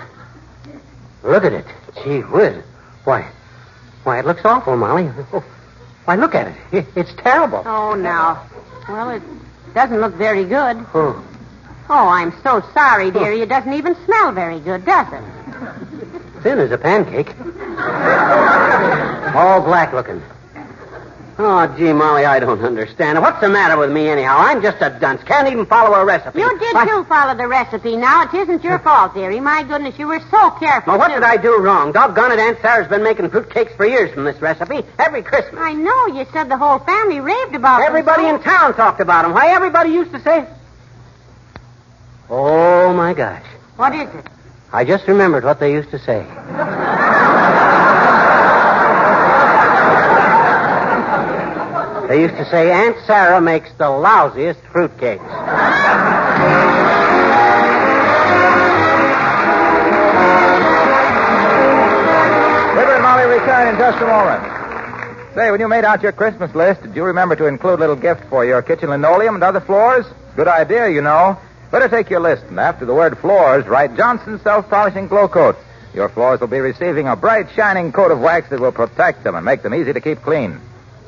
Look at it. Gee whiz. Why, it looks awful, Molly. Oh, why, look at it. It's terrible. Oh, now. Well, it doesn't look very good. Oh. Oh, I'm so sorry, dearie. It doesn't even smell very good, does it? Thin as a pancake. All black looking. Oh, gee, Molly, I don't understand. What's the matter with me, anyhow? I'm just a dunce. Can't even follow a recipe. You did, too, follow the recipe. Now, it isn't your fault, dearie. My goodness, you were so careful. Well, what did I do wrong? Doggone it, Aunt Sarah's been making fruitcakes for years from this recipe. Every Christmas. I know. You said the whole family raved about them. Everybody in town talked about them. Why, everybody used to say... Oh, my gosh. What is it? I just remembered what they used to say. They used to say Aunt Sarah makes the lousiest fruitcakes. Fibber and Molly return in just a moment. Say, when you made out your Christmas list, did you remember to include a little gift for your kitchen linoleum and other floors? Good idea, you know. Better take your list, and after the word floors, write Johnson's Self-Polishing Glow Coat. Your floors will be receiving a bright, shining coat of wax that will protect them and make them easy to keep clean.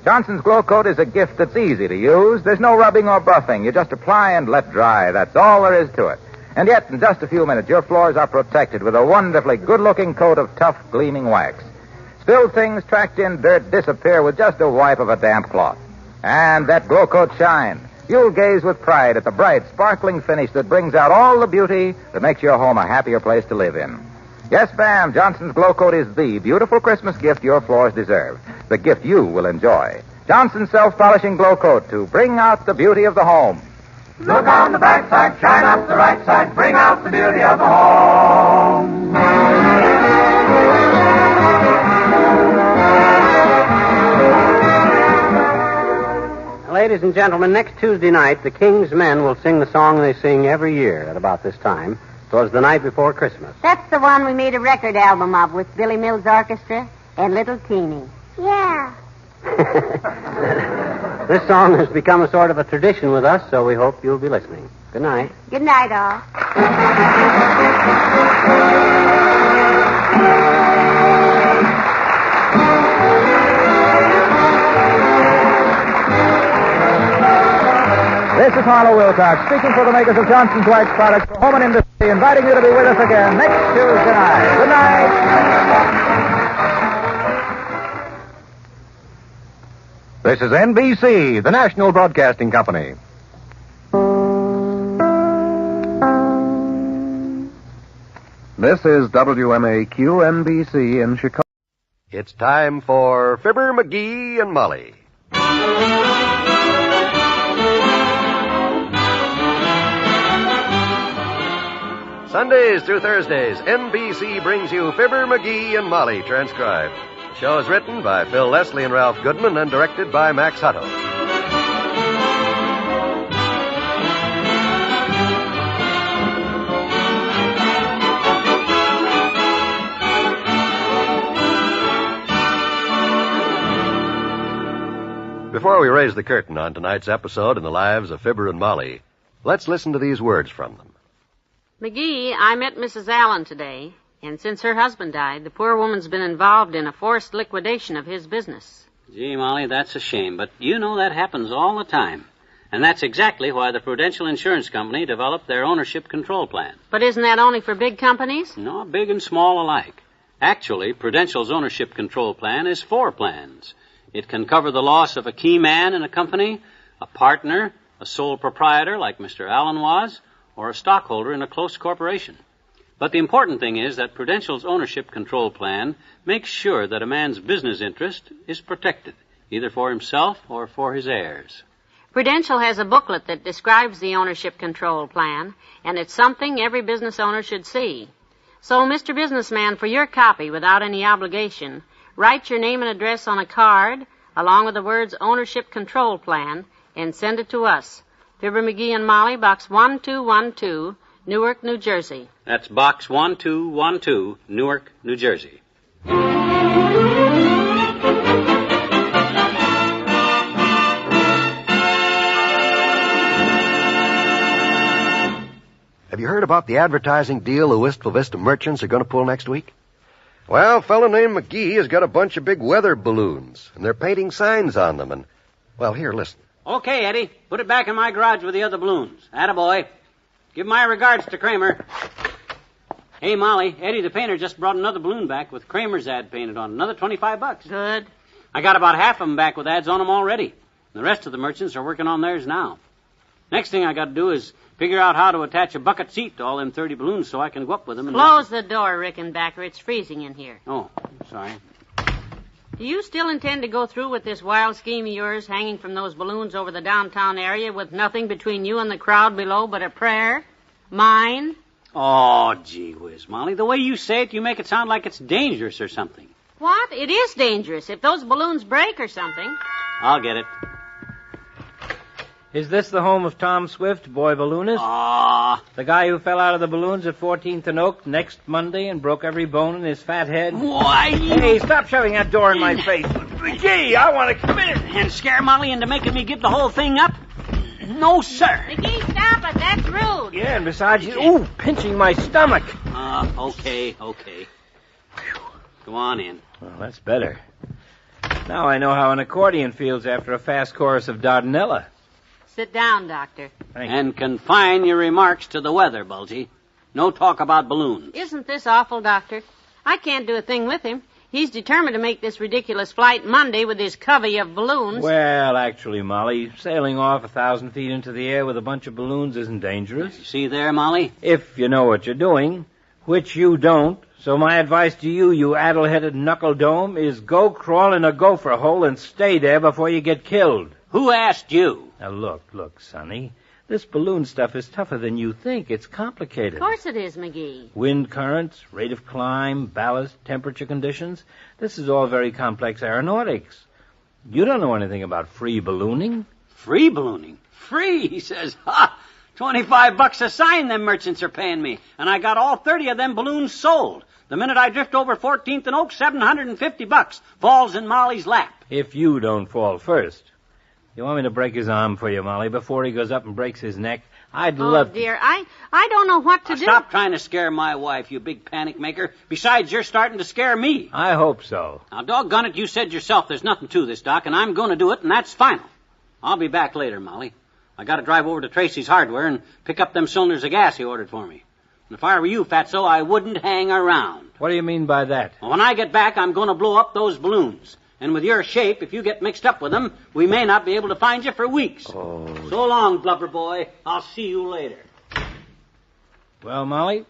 Johnson's Glow Coat is a gift that's easy to use. There's no rubbing or buffing. You just apply and let dry. That's all there is to it. And yet, in just a few minutes, your floors are protected with a wonderfully good-looking coat of tough, gleaming wax. Spilled things, tracked in dirt disappear with just a wipe of a damp cloth. And that Glow Coat shine. You'll gaze with pride at the bright, sparkling finish that brings out all the beauty that makes your home a happier place to live in. Yes, ma'am, Johnson's Glow Coat is the beautiful Christmas gift your floors deserve. The gift you will enjoy. Johnson's Self-Polishing Glow Coat to bring out the beauty of the home. Look on the backside, shine up the right side, bring out the beauty of the home. Ladies and gentlemen, next Tuesday night, the King's Men will sing the song they sing every year at about this time. It was the night before Christmas. That's the one we made a record album of with Billy Mills Orchestra and Little Teeny. Yeah. This song has become a sort of a tradition with us, so we hope you'll be listening. Good night. Good night, all. This is Harlow Wilcox, speaking for the makers of Johnson's Wax products for home and industry, inviting you to be with us again next Tuesday night. Good night. This is NBC, the National Broadcasting Company. This is WMAQ-NBC in Chicago. It's time for Fibber McGee and Molly. Sundays through Thursdays, NBC brings you Fibber McGee and Molly transcribed. The show is written by Phil Leslie and Ralph Goodman and directed by Max Hutto. Before we raise the curtain on tonight's episode in the lives of Fibber and Molly, let's listen to these words from them. McGee, I met Mrs. Allen today, and since her husband died, the poor woman's been involved in a forced liquidation of his business. Gee, Molly, that's a shame, but you know that happens all the time. And that's exactly why the Prudential Insurance Company developed their ownership control plan. But isn't that only for big companies? No, big and small alike. Actually, Prudential's ownership control plan is 4 plans. It can cover the loss of a key man in a company, a partner, a sole proprietor like Mr. Allen was, or a stockholder in a close corporation. But the important thing is that Prudential's ownership control plan makes sure that a man's business interest is protected, either for himself or for his heirs. Prudential has a booklet that describes the ownership control plan, and it's something every business owner should see. So, Mr. Businessman, for your copy, without any obligation, write your name and address on a card, along with the words Ownership Control Plan, and send it to us. Fibber McGee and Molly, Box 1212, Newark, New Jersey. That's Box 1212, Newark, New Jersey. Have you heard about the advertising deal the Wistful Vista merchants are going to pull next week? Well, a fellow named McGee has got a bunch of big weather balloons, and they're painting signs on them, and, well, here, listen. Okay, Eddie. Put it back in my garage with the other balloons. Attaboy. Give my regards to Kramer. Hey, Molly, Eddie the painter just brought another balloon back with Kramer's ad painted on. Another $25. Good. I got about half of them back with ads on them already. The rest of the merchants are working on theirs now. Next thing I got to do is figure out how to attach a bucket seat to all them 30 balloons so I can go up with them. And Close the door, Rickenbacker. It's freezing in here. Oh, sorry. Do you still intend to go through with this wild scheme of yours, hanging from those balloons over the downtown area with nothing between you and the crowd below but a prayer? Mine? Oh, gee whiz, Molly. The way you say it, you make it sound like it's dangerous or something. What? It is dangerous. If those balloons break or something. I'll get it. Is this the home of Tom Swift, boy balloonist? Ah. The guy who fell out of the balloons at 14th and Oak next Monday and broke every bone in his fat head? Why? Hey, stop shoving that door in my face. McGee, I want to come in. And scare Molly into making me give the whole thing up? No, sir. McGee, stop it. That's rude. Yeah, and besides, ooh, pinching my stomach. Okay. Go on in. Well, that's better. Now I know how an accordion feels after a fast chorus of Dardanella. Sit down, Doctor. And confine your remarks to the weather, Bulgy. No talk about balloons. Isn't this awful, Doctor? I can't do a thing with him. He's determined to make this ridiculous flight Monday with his covey of balloons. Well, actually, Molly, sailing off 1,000 feet into the air with a bunch of balloons isn't dangerous. You see there, Molly? If you know what you're doing, which you don't. So my advice to you, you addle-headed knuckle dome, is go crawl in a gopher hole and stay there before you get killed. Who asked you? Now, look, Sonny. This balloon stuff is tougher than you think. It's complicated. Of course it is, McGee. Wind currents, rate of climb, ballast, temperature conditions. This is all very complex aeronautics. You don't know anything about free ballooning. Free ballooning? Free, he says. Ha! $25 a sign them merchants are paying me. And I got all 30 of them balloons sold. The minute I drift over 14th and Oak, $750 falls in Molly's lap. If you don't fall first. You want me to break his arm for you, Molly, before he goes up and breaks his neck? I'd love to. Oh, dear, I don't know what to do. Stop trying to scare my wife, you big panic maker. Besides, you're starting to scare me. I hope so. Now, doggone it, you said yourself there's nothing to this, Doc, and I'm going to do it, and that's final. I'll be back later, Molly. I got to drive over to Tracy's Hardware and pick up them cylinders of gas he ordered for me. And if I were you, Fatso, I wouldn't hang around. What do you mean by that? Well, when I get back, I'm going to blow up those balloons. And with your shape, if you get mixed up with them, we may not be able to find you for weeks. Oh. So long, blubber boy. I'll see you later. Well, Molly,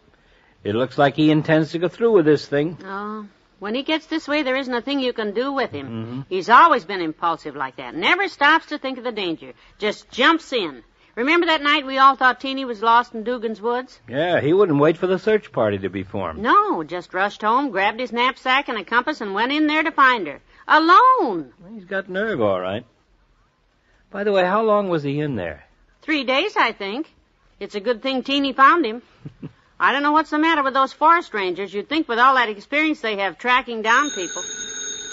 it looks like he intends to go through with this thing. Oh, when he gets this way, there isn't a thing you can do with him. Mm-hmm. He's always been impulsive like that. Never stops to think of the danger. Just jumps in. Remember that night we all thought Teeny was lost in Dugan's woods? Yeah, he wouldn't wait for the search party to be formed. No, just rushed home, grabbed his knapsack and a compass, and went in there to find her. Alone. He's got nerve, all right. By the way, how long was he in there? 3 days, I think. It's a good thing Teeny found him. I don't know what's the matter with those forest rangers. You'd think with all that experience they have tracking down people.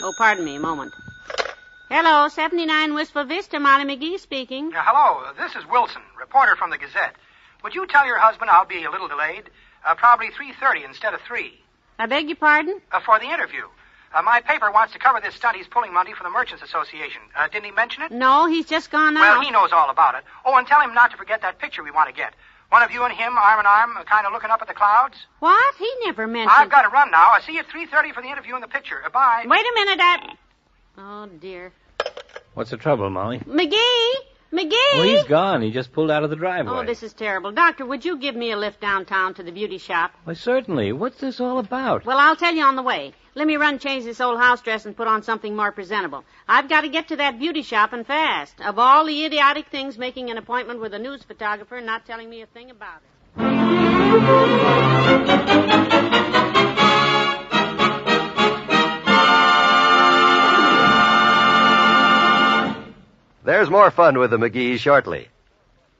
Oh, pardon me, a moment. Hello, 79 Wistful Vista, Molly McGee speaking. Hello, this is Wilson, reporter from the Gazette. Would you tell your husband I'll be a little delayed? Probably 3:30 instead of 3. I beg your pardon? For the interview. My paper wants to cover this stunt he's pulling Monday for the Merchants Association. Didn't he mention it? No, he's just gone out. Well, he knows all about it. Oh, and tell him not to forget that picture we want to get. One of you and him, arm in arm, kind of looking up at the clouds. What? He never mentioned... I've got to run now. I'll see you at 3:30 for the interview and the picture. Bye. Wait a minute, Oh, dear. What's the trouble, Molly? McGee! Oh, he's gone. He just pulled out of the driveway. Oh, this is terrible. Doctor, would you give me a lift downtown to the beauty shop? Why, certainly. What's this all about? Well, I'll tell you on the way. Let me run change this old house dress and put on something more presentable. I've got to get to that beauty shop and fast. Of all the idiotic things, making an appointment with a news photographer and not telling me a thing about it. There's more fun with the McGees shortly.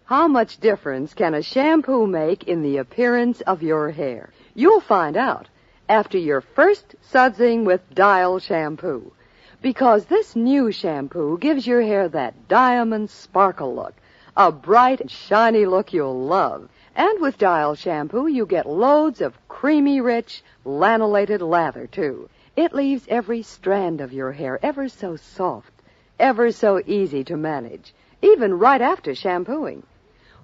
How much difference can a shampoo make in the appearance of your hair? You'll find out after your first sudsing with Dial shampoo. Because this new shampoo gives your hair that diamond sparkle look, a bright and shiny look you'll love. And with Dial shampoo, you get loads of creamy, rich, lanolated lather, too. It leaves every strand of your hair ever so soft, ever so easy to manage, even right after shampooing.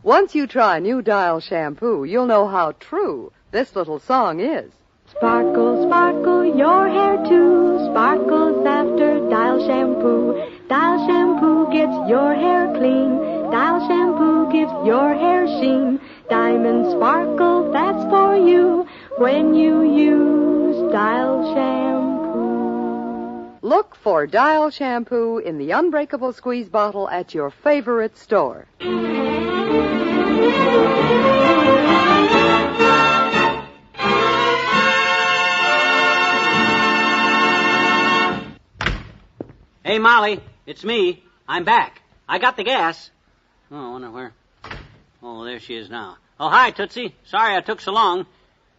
Once you try new Dial shampoo, you'll know how true this little song is. Sparkle, sparkle, your hair too sparkles after Dial shampoo. Dial shampoo gets your hair clean. Dial shampoo gives your hair sheen. Diamond sparkle, that's for you when you use Dial shampoo. Look for Dial shampoo in the unbreakable squeeze bottle at your favorite store. Hey, Molly, it's me. I'm back. I got the gas. Oh, I wonder where. Oh, there she is now. Oh, hi, Tootsie. Sorry I took so long.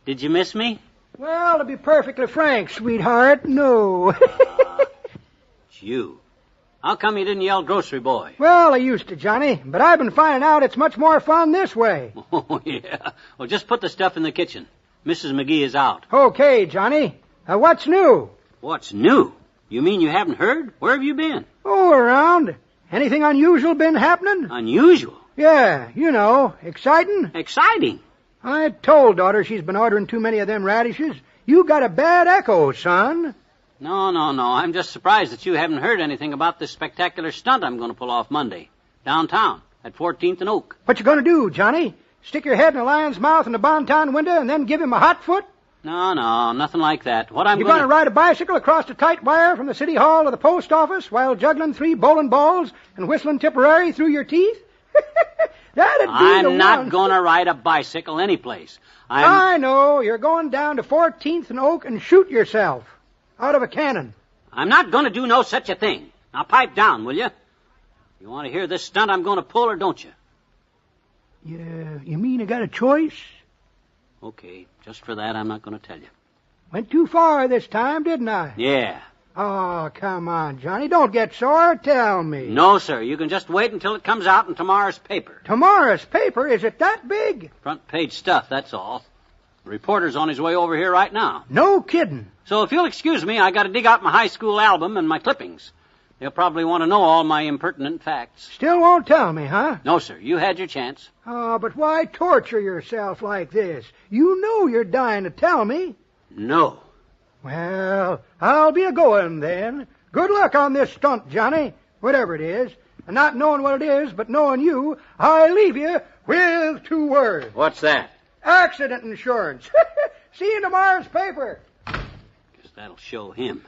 Did you miss me? Well, to be perfectly frank, sweetheart, no. It's you. How come you didn't yell grocery boy? Well, I used to, Johnny, but I've been finding out it's much more fun this way. Oh, yeah. Well, just put the stuff in the kitchen. Mrs. McGee is out. Okay, Johnny. What's new? What's new? You mean you haven't heard? Where have you been? Oh, around. Anything unusual been happening? Unusual? Yeah, you know, exciting. Exciting? I told daughter she's been ordering too many of them radishes. You got a bad echo, son. No. I'm just surprised that you haven't heard anything about this spectacular stunt I'm going to pull off Monday, downtown, at 14th and Oak. What you going to do, Johnny? Stick your head in a lion's mouth in the bonton window and then give him a hot foot? No, nothing like that. What You're going to ride a bicycle across the tight wire from the city hall to the post office while juggling 3 bowling balls and whistling Tipperary through your teeth? That'd be I'm not going to ride a bicycle anyplace. I know. You're going down to 14th and Oak and shoot yourself out of a cannon. I'm not going to do no such a thing. Now pipe down, will you? You want to hear this stunt I'm going to pull, or don't you? You mean I got a choice? Okay, just for that, I'm not going to tell you. Went too far this time, didn't I? Yeah. Oh, come on, Johnny. Don't get sore. Tell me. No, sir. You can just wait until it comes out in tomorrow's paper. Tomorrow's paper? Is it that big? Front page stuff, that's all. The reporter's on his way over here right now. No kidding. So if you'll excuse me, I got to dig out my high school album and my clippings. They'll probably want to know all my impertinent facts. Still won't tell me, huh? No, sir. You had your chance. Oh, but why torture yourself like this? You know you're dying to tell me. No. Well, I'll be a-going then. Good luck on this stunt, Johnny, whatever it is. And not knowing what it is, but knowing you, I leave you with 2 words. What's that? Accident insurance. See you in tomorrow's paper. Guess that'll show him.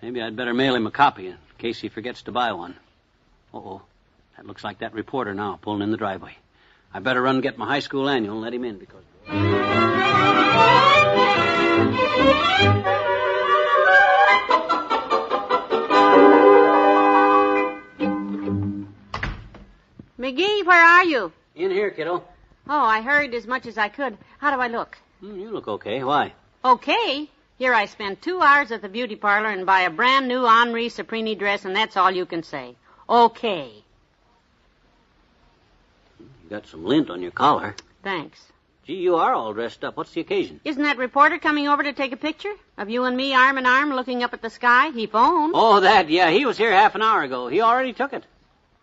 Maybe I'd better mail him a copy in case he forgets to buy one. Uh-oh. That looks like that reporter now, pulling in the driveway. I better run and get my high school annual and let him in because... McGee, where are you? In here, kiddo. Oh, I hurried as much as I could. How do I look? You look okay. Why? Okay. Here I spent 2 hours at the beauty parlor and buy a brand new Henri Saprini dress, and that's all you can say. Okay. You got some lint on your collar. Thanks. Gee, you are all dressed up. What's the occasion? Isn't that reporter coming over to take a picture of you and me arm in arm looking up at the sky? He phoned. Oh, that, yeah. He was here half an hour ago. He already took it.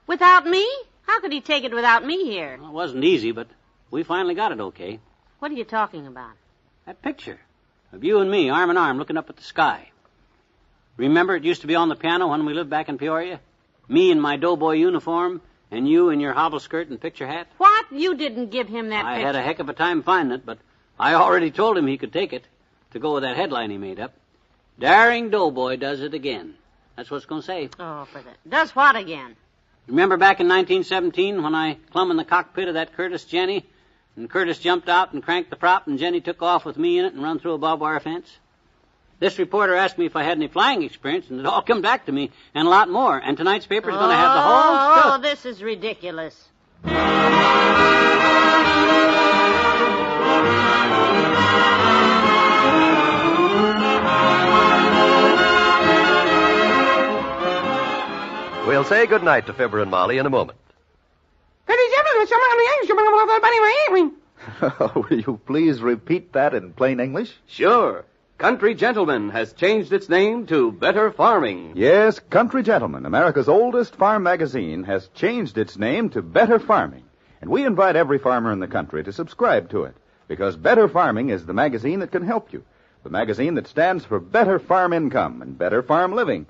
Without me? How could he take it without me here? Well, it wasn't easy, but we finally got it okay. What are you talking about? That picture of you and me arm in arm looking up at the sky. Remember it used to be on the piano when we lived back in Peoria? Me in my doughboy uniform, and you in your hobble skirt and picture hat? What? You didn't give him that I picture. had a heck of a time finding it, but I already told him he could take it to go with that headline he made up. Daring Doughboy does it again. That's what it's going to say. Oh, for that. Does what again? Remember back in 1917 when I clumb in the cockpit of that Curtis Jenny, and Curtis jumped out and cranked the prop, and Jenny took off with me in it and run through a barbed wire fence? This reporter asked me if I had any flying experience, and it all come back to me, and a lot more. And tonight's paper's going to have the whole stuff. Oh, this is ridiculous. We'll say goodnight to Fibber and Molly in a moment. Will you please repeat that in plain English? Sure. Country Gentleman has changed its name to Better Farming. Yes, Country Gentleman, America's oldest farm magazine, has changed its name to Better Farming. And we invite every farmer in the country to subscribe to it, because Better Farming is the magazine that can help you. The magazine that stands for better farm income and better farm living.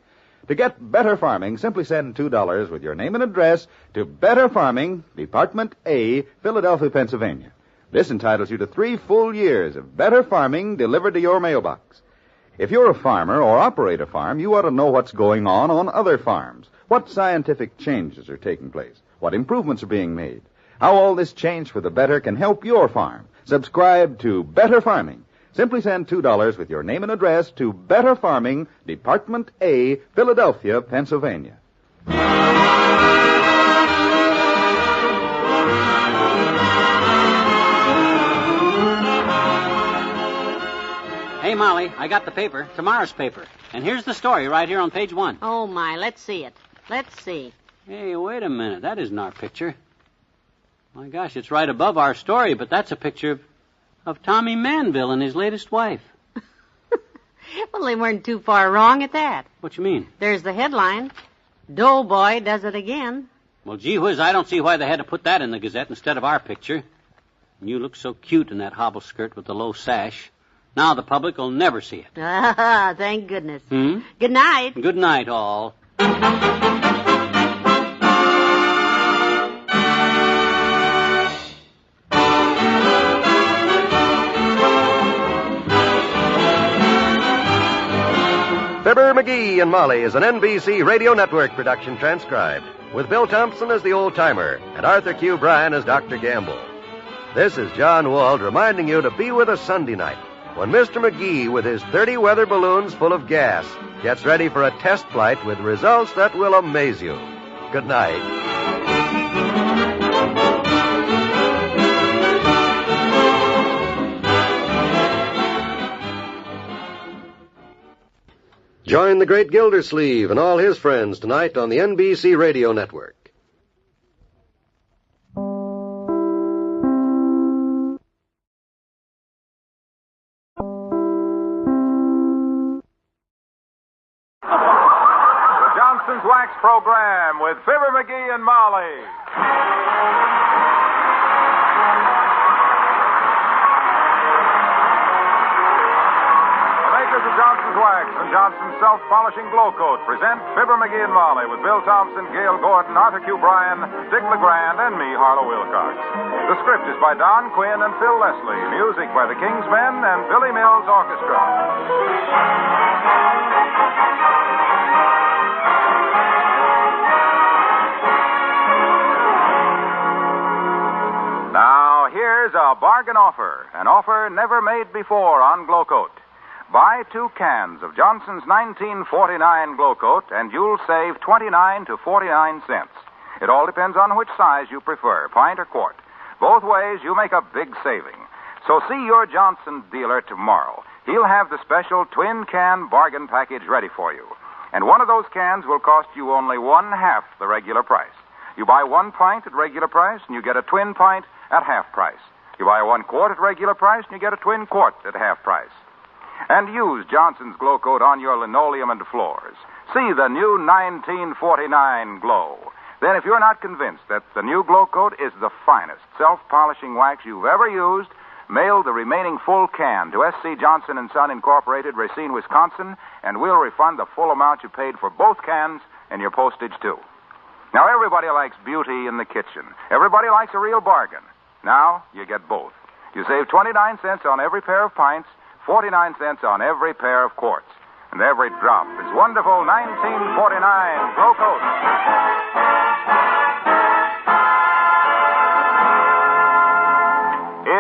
To get Better Farming, simply send $2 with your name and address to Better Farming, Department A, Philadelphia, Pennsylvania. This entitles you to 3 full years of Better Farming delivered to your mailbox. If you're a farmer or operate a farm, you ought to know what's going on other farms. What scientific changes are taking place? What improvements are being made? How all this change for the better can help your farm. Subscribe to Better Farming. Simply send $2 with your name and address to Better Farming, Department A, Philadelphia, Pennsylvania. Hey, Molly, I got the paper, tomorrow's paper. And here's the story right here on page 1. Oh, my, let's see it. Let's see. Hey, wait a minute. That isn't our picture. My gosh, it's right above our story, but that's a picture of Tommy Manville and his latest wife. Well, they weren't too far wrong at that. What you mean? There's the headline. Doughboy does it again. Well, gee whiz, I don't see why they had to put that in the Gazette instead of our picture. And you look so cute in that hobble skirt with the low sash. Now the public will never see it. Ah, thank goodness. Hmm? Good night. Good night, all. Fibber McGee and Molly is an NBC Radio Network production transcribed, with Bill Thompson as the old-timer and Arthur Q. Bryan as Dr. Gamble. This is John Wald reminding you to be with us Sunday night when Mr. McGee, with his 30 weather balloons full of gas, gets ready for a test flight with results that will amaze you. Good night. Join the great Gildersleeve and all his friends tonight on the NBC Radio Network. The Johnson's Wax Program with Fibber McGee and Molly. The Johnson's Wax and Johnson's Self-Polishing Glow Coat present Fibber McGee and Molly with Bill Thompson, Gail Gordon, Arthur Q. Bryan, Dick LeGrand, and me, Harlow Wilcox. The script is by Don Quinn and Phil Leslie. Music by the King's Men and Billy Mills Orchestra. Now, here's a bargain offer. An offer never made before on Glow Coat. Buy 2 cans of Johnson's 1949 Glow Coat, and you'll save 29 to 49 cents. It all depends on which size you prefer, pint or quart. Both ways, you make a big saving. So see your Johnson dealer tomorrow. He'll have the special twin-can bargain package ready for you. And one of those cans will cost you only 1/2 the regular price. You buy 1 pint at regular price, and you get a twin pint at half price. You buy 1 quart at regular price, and you get a twin quart at half price. And use Johnson's Glow Coat on your linoleum and floors. See the new 1949 Glow. Then, if you're not convinced that the new Glow Coat is the finest self-polishing wax you've ever used, mail the remaining full can to S.C. Johnson & Son Incorporated, Racine, Wisconsin, and we'll refund the full amount you paid for both cans and your postage, too. Now, everybody likes beauty in the kitchen. Everybody likes a real bargain. Now, you get both. You save 29 cents on every pair of pints, 49 cents on every pair of quarts. And every drop is wonderful 1949 Glow Coat.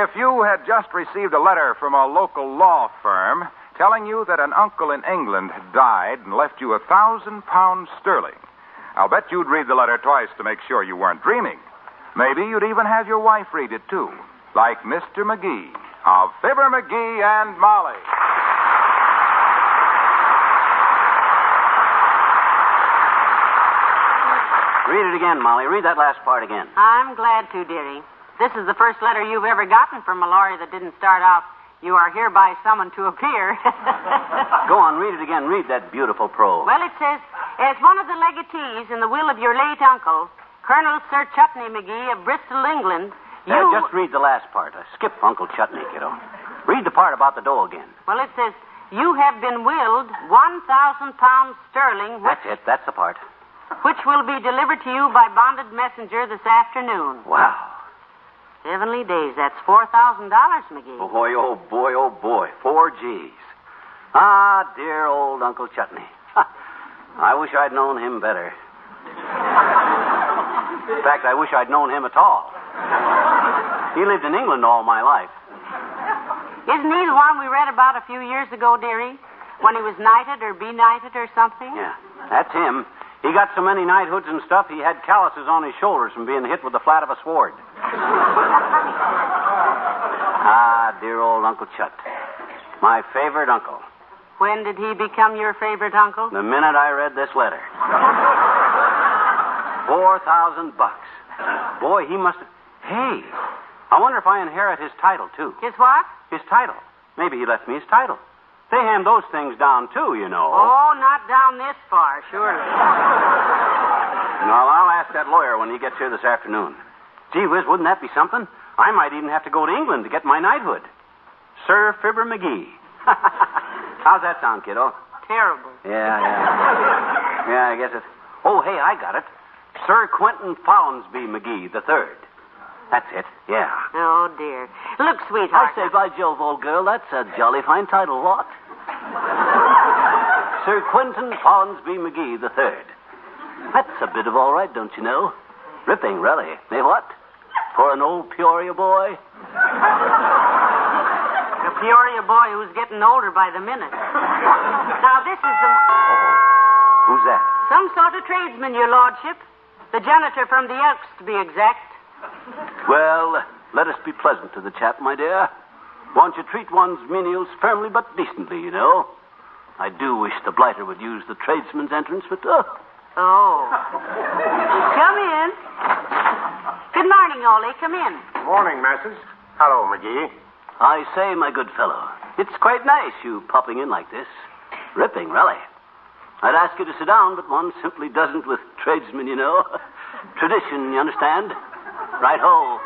If you had just received a letter from a local law firm telling you that an uncle in England had died and left you 1,000 pounds sterling. I'll bet you'd read the letter twice to make sure you weren't dreaming. Maybe you'd even have your wife read it, too, like Mr. McGee of Fibber McGee and Molly. Read it again, Molly. Read that last part again. I'm glad to, dearie. This is the first letter you've ever gotten from a lawyer that didn't start out, "You are hereby summoned to appear." Go on, read it again. Read that beautiful prose. Well, it says, as one of the legatees in the will of your late uncle, Colonel Sir Chutney McGee of Bristol, England, you... Just read the last part. Skip Uncle Chutney, kiddo. Read the part about the dough again. Well, it says, you have been willed 1,000 pounds sterling, That's it. That's the part. which will be delivered to you by bonded messenger this afternoon. Wow. Heavenly days, that's $4,000, McGee. Boy, oh boy, oh boy. 4 G's. Ah, dear old Uncle Chutney. I wish I'd known him better. In fact, I wish I'd known him at all. He lived in England all my life. Isn't he the one we read about a few years ago, dearie? When he was knighted or benighted or something? Yeah, that's him. He got so many knighthoods and stuff, he had calluses on his shoulders from being hit with the flat of a sword. Ah, dear old Uncle Chut. My favorite uncle. When did he become your favorite uncle? The minute I read this letter. $4,000. Boy, he must have... Hey, I wonder if I inherit his title, too. His what? His title. Maybe he left me his title. They hand those things down, too, you know. Oh, not down this far, surely. Well, I'll ask that lawyer when he gets here this afternoon. Gee whiz, wouldn't that be something? I might even have to go to England to get my knighthood. Sir Fibber McGee. How's that sound, kiddo? Terrible. Yeah. Yeah, I guess it... Oh, hey, I got it. Sir Quentin Follansby McGee III. That's it, yeah. Oh, dear. Look, sweetheart. I say, by Jove, old girl, that's a jolly fine title, what? Sir Quentin Follansby McGee III. That's a bit of all right, don't you know? Ripping, really. Eh, what? For an old Peoria boy? A Peoria boy who's getting older by the minute. Now, this is the... Who's that? Some sort of tradesman, your lordship. The janitor from the Elks, to be exact. Well, let us be pleasant to the chap, my dear. Won't you treat one's menials firmly but decently, you know? I do wish the blighter would use the tradesman's entrance, but... Oh. Come in. Good morning, Ollie. Come in. Morning, Messrs. Hello, McGee. I say, my good fellow, it's quite nice you popping in like this. Ripping, really. I'd ask you to sit down, but one simply doesn't with tradesmen, you know. Tradition, you understand? Right-ho.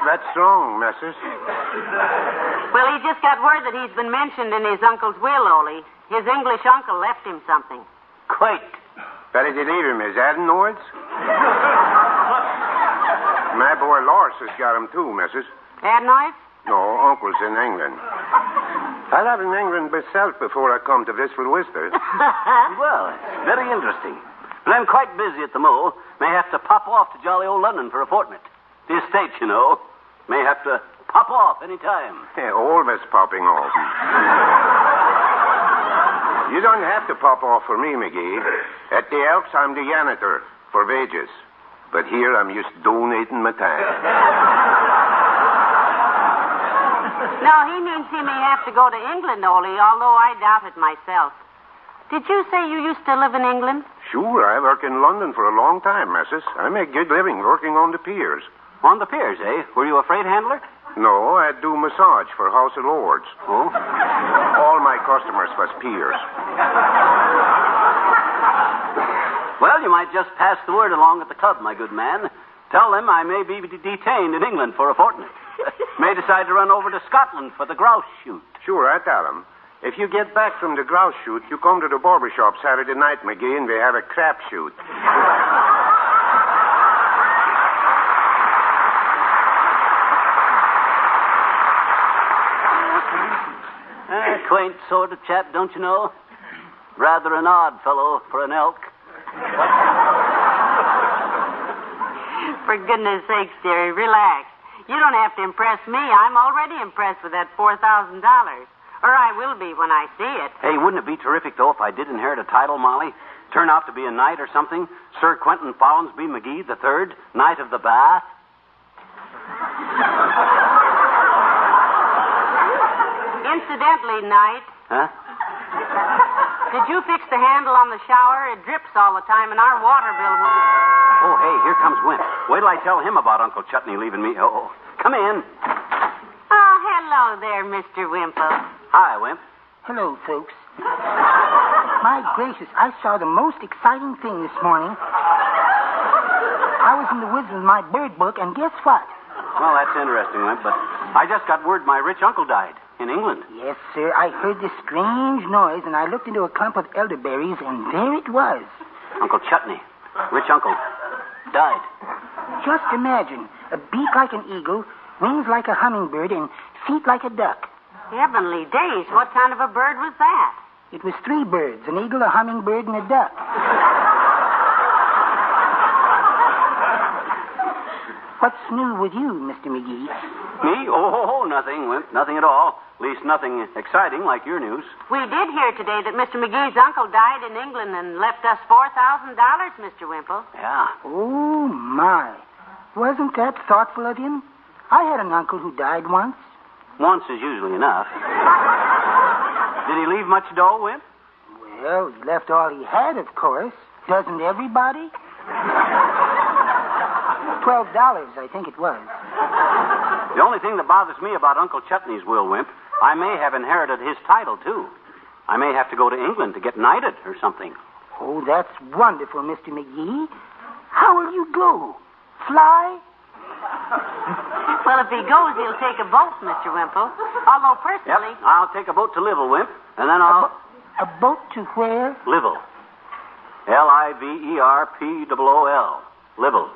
That's wrong, Messrs. Well, he just got word that he's been mentioned in his uncle's will, Ollie. His English uncle left him something. Quaint. Better to leave him, is Adenoids? My boy Lars has got him, too, Messrs. Adenoids? No, uncle's in England. I lived in England myself before I come to Bristol, Worcester. Well, it's very interesting. But I'm quite busy at the Mo. May have to pop off to jolly old London for a fortnight. The estate, you know. May have to pop off any time. Yeah, always popping off. You don't have to pop off for me, McGee. At the Elks, I'm the janitor for wages. But here, I'm just donating my time. No, he means he may have to go to England, Ollie, although I doubt it myself. Did you say you used to live in England? Sure, I worked in London for a long time, Mrs. I make good living working on the piers. On the piers, eh? Were you a freight handler? No, I do massage for House of Lords. Oh? All my customers was piers. Well, you might just pass the word along at the club, my good man. Tell them I may be detained in England for a fortnight. May decide to run over to Scotland for the grouse shoot. Sure, I tell them. If you get back from the grouse shoot, you come to the barber shop Saturday night, McGee, and we have a crap shoot. Quaint sort of chap, don't you know? Rather an odd fellow for an elk. For goodness sakes, dearie, relax. You don't have to impress me. I'm already impressed with that $4,000. Or I will be when I see it. Hey, wouldn't it be terrific, though, if I did inherit a title, Molly? Turn out to be a knight or something? Sir Quentin Follansby McGee the Third, Knight of the Bath? Incidentally, Knight, Huh? did you fix the handle on the shower? It drips all the time, and our water bill will be... Oh, hey, here comes Wimp. Wait till I tell him about Uncle Chutney leaving me. Oh, come in. Oh, hello there, Mr. Wimple. Hi, Wimp. Hello, folks. My gracious, I saw the most exciting thing this morning. I was in the woods with my bird book, and guess what? Well, that's interesting, Wimp, but I just got word my rich uncle died in England. Yes, sir. I heard this strange noise, and I looked into a clump of elderberries, and there it was. Uncle Chutney, rich uncle, died. Just imagine, a beak like an eagle, wings like a hummingbird, and feet like a duck. Heavenly days, what kind of a bird was that? It was 3 birds, an eagle, a hummingbird, and a duck. What's new with you, Mr. McGee? Me? Oh, nothing, Wimp. Nothing at all. At least nothing exciting like your news. We did hear today that Mr. McGee's uncle died in England and left us $4,000, Mr. Wimple. Yeah. Oh, my. Wasn't that thoughtful of him? I had an uncle who died once. Once is usually enough. Did he leave much dough, Wimp? Well, he left all he had, of course. Doesn't everybody? $12, I think it was. The only thing that bothers me about Uncle Chutney's will, Wimp, I may have inherited his title, too. I may have to go to England to get knighted or something. Oh, that's wonderful, Mr. McGee. How will you go? Fly? Well, if he goes, he'll take a boat, Mr. Wimple. Although, personally... Yep, I'll take a boat to Liverpool, Wimp, and then I'll... A boat to where? Liverpool. Liverpool. Liverpool.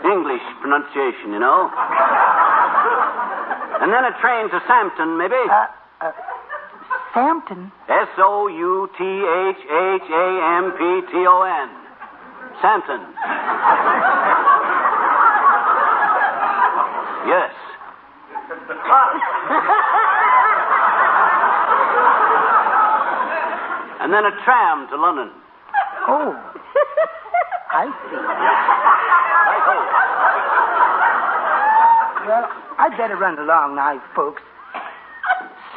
English pronunciation, you know. And then a train to Southampton, maybe. Southampton? Southhampton. Southampton. Yes. And then a tram to London. Oh. I see. Well, I'd better run along now, folks.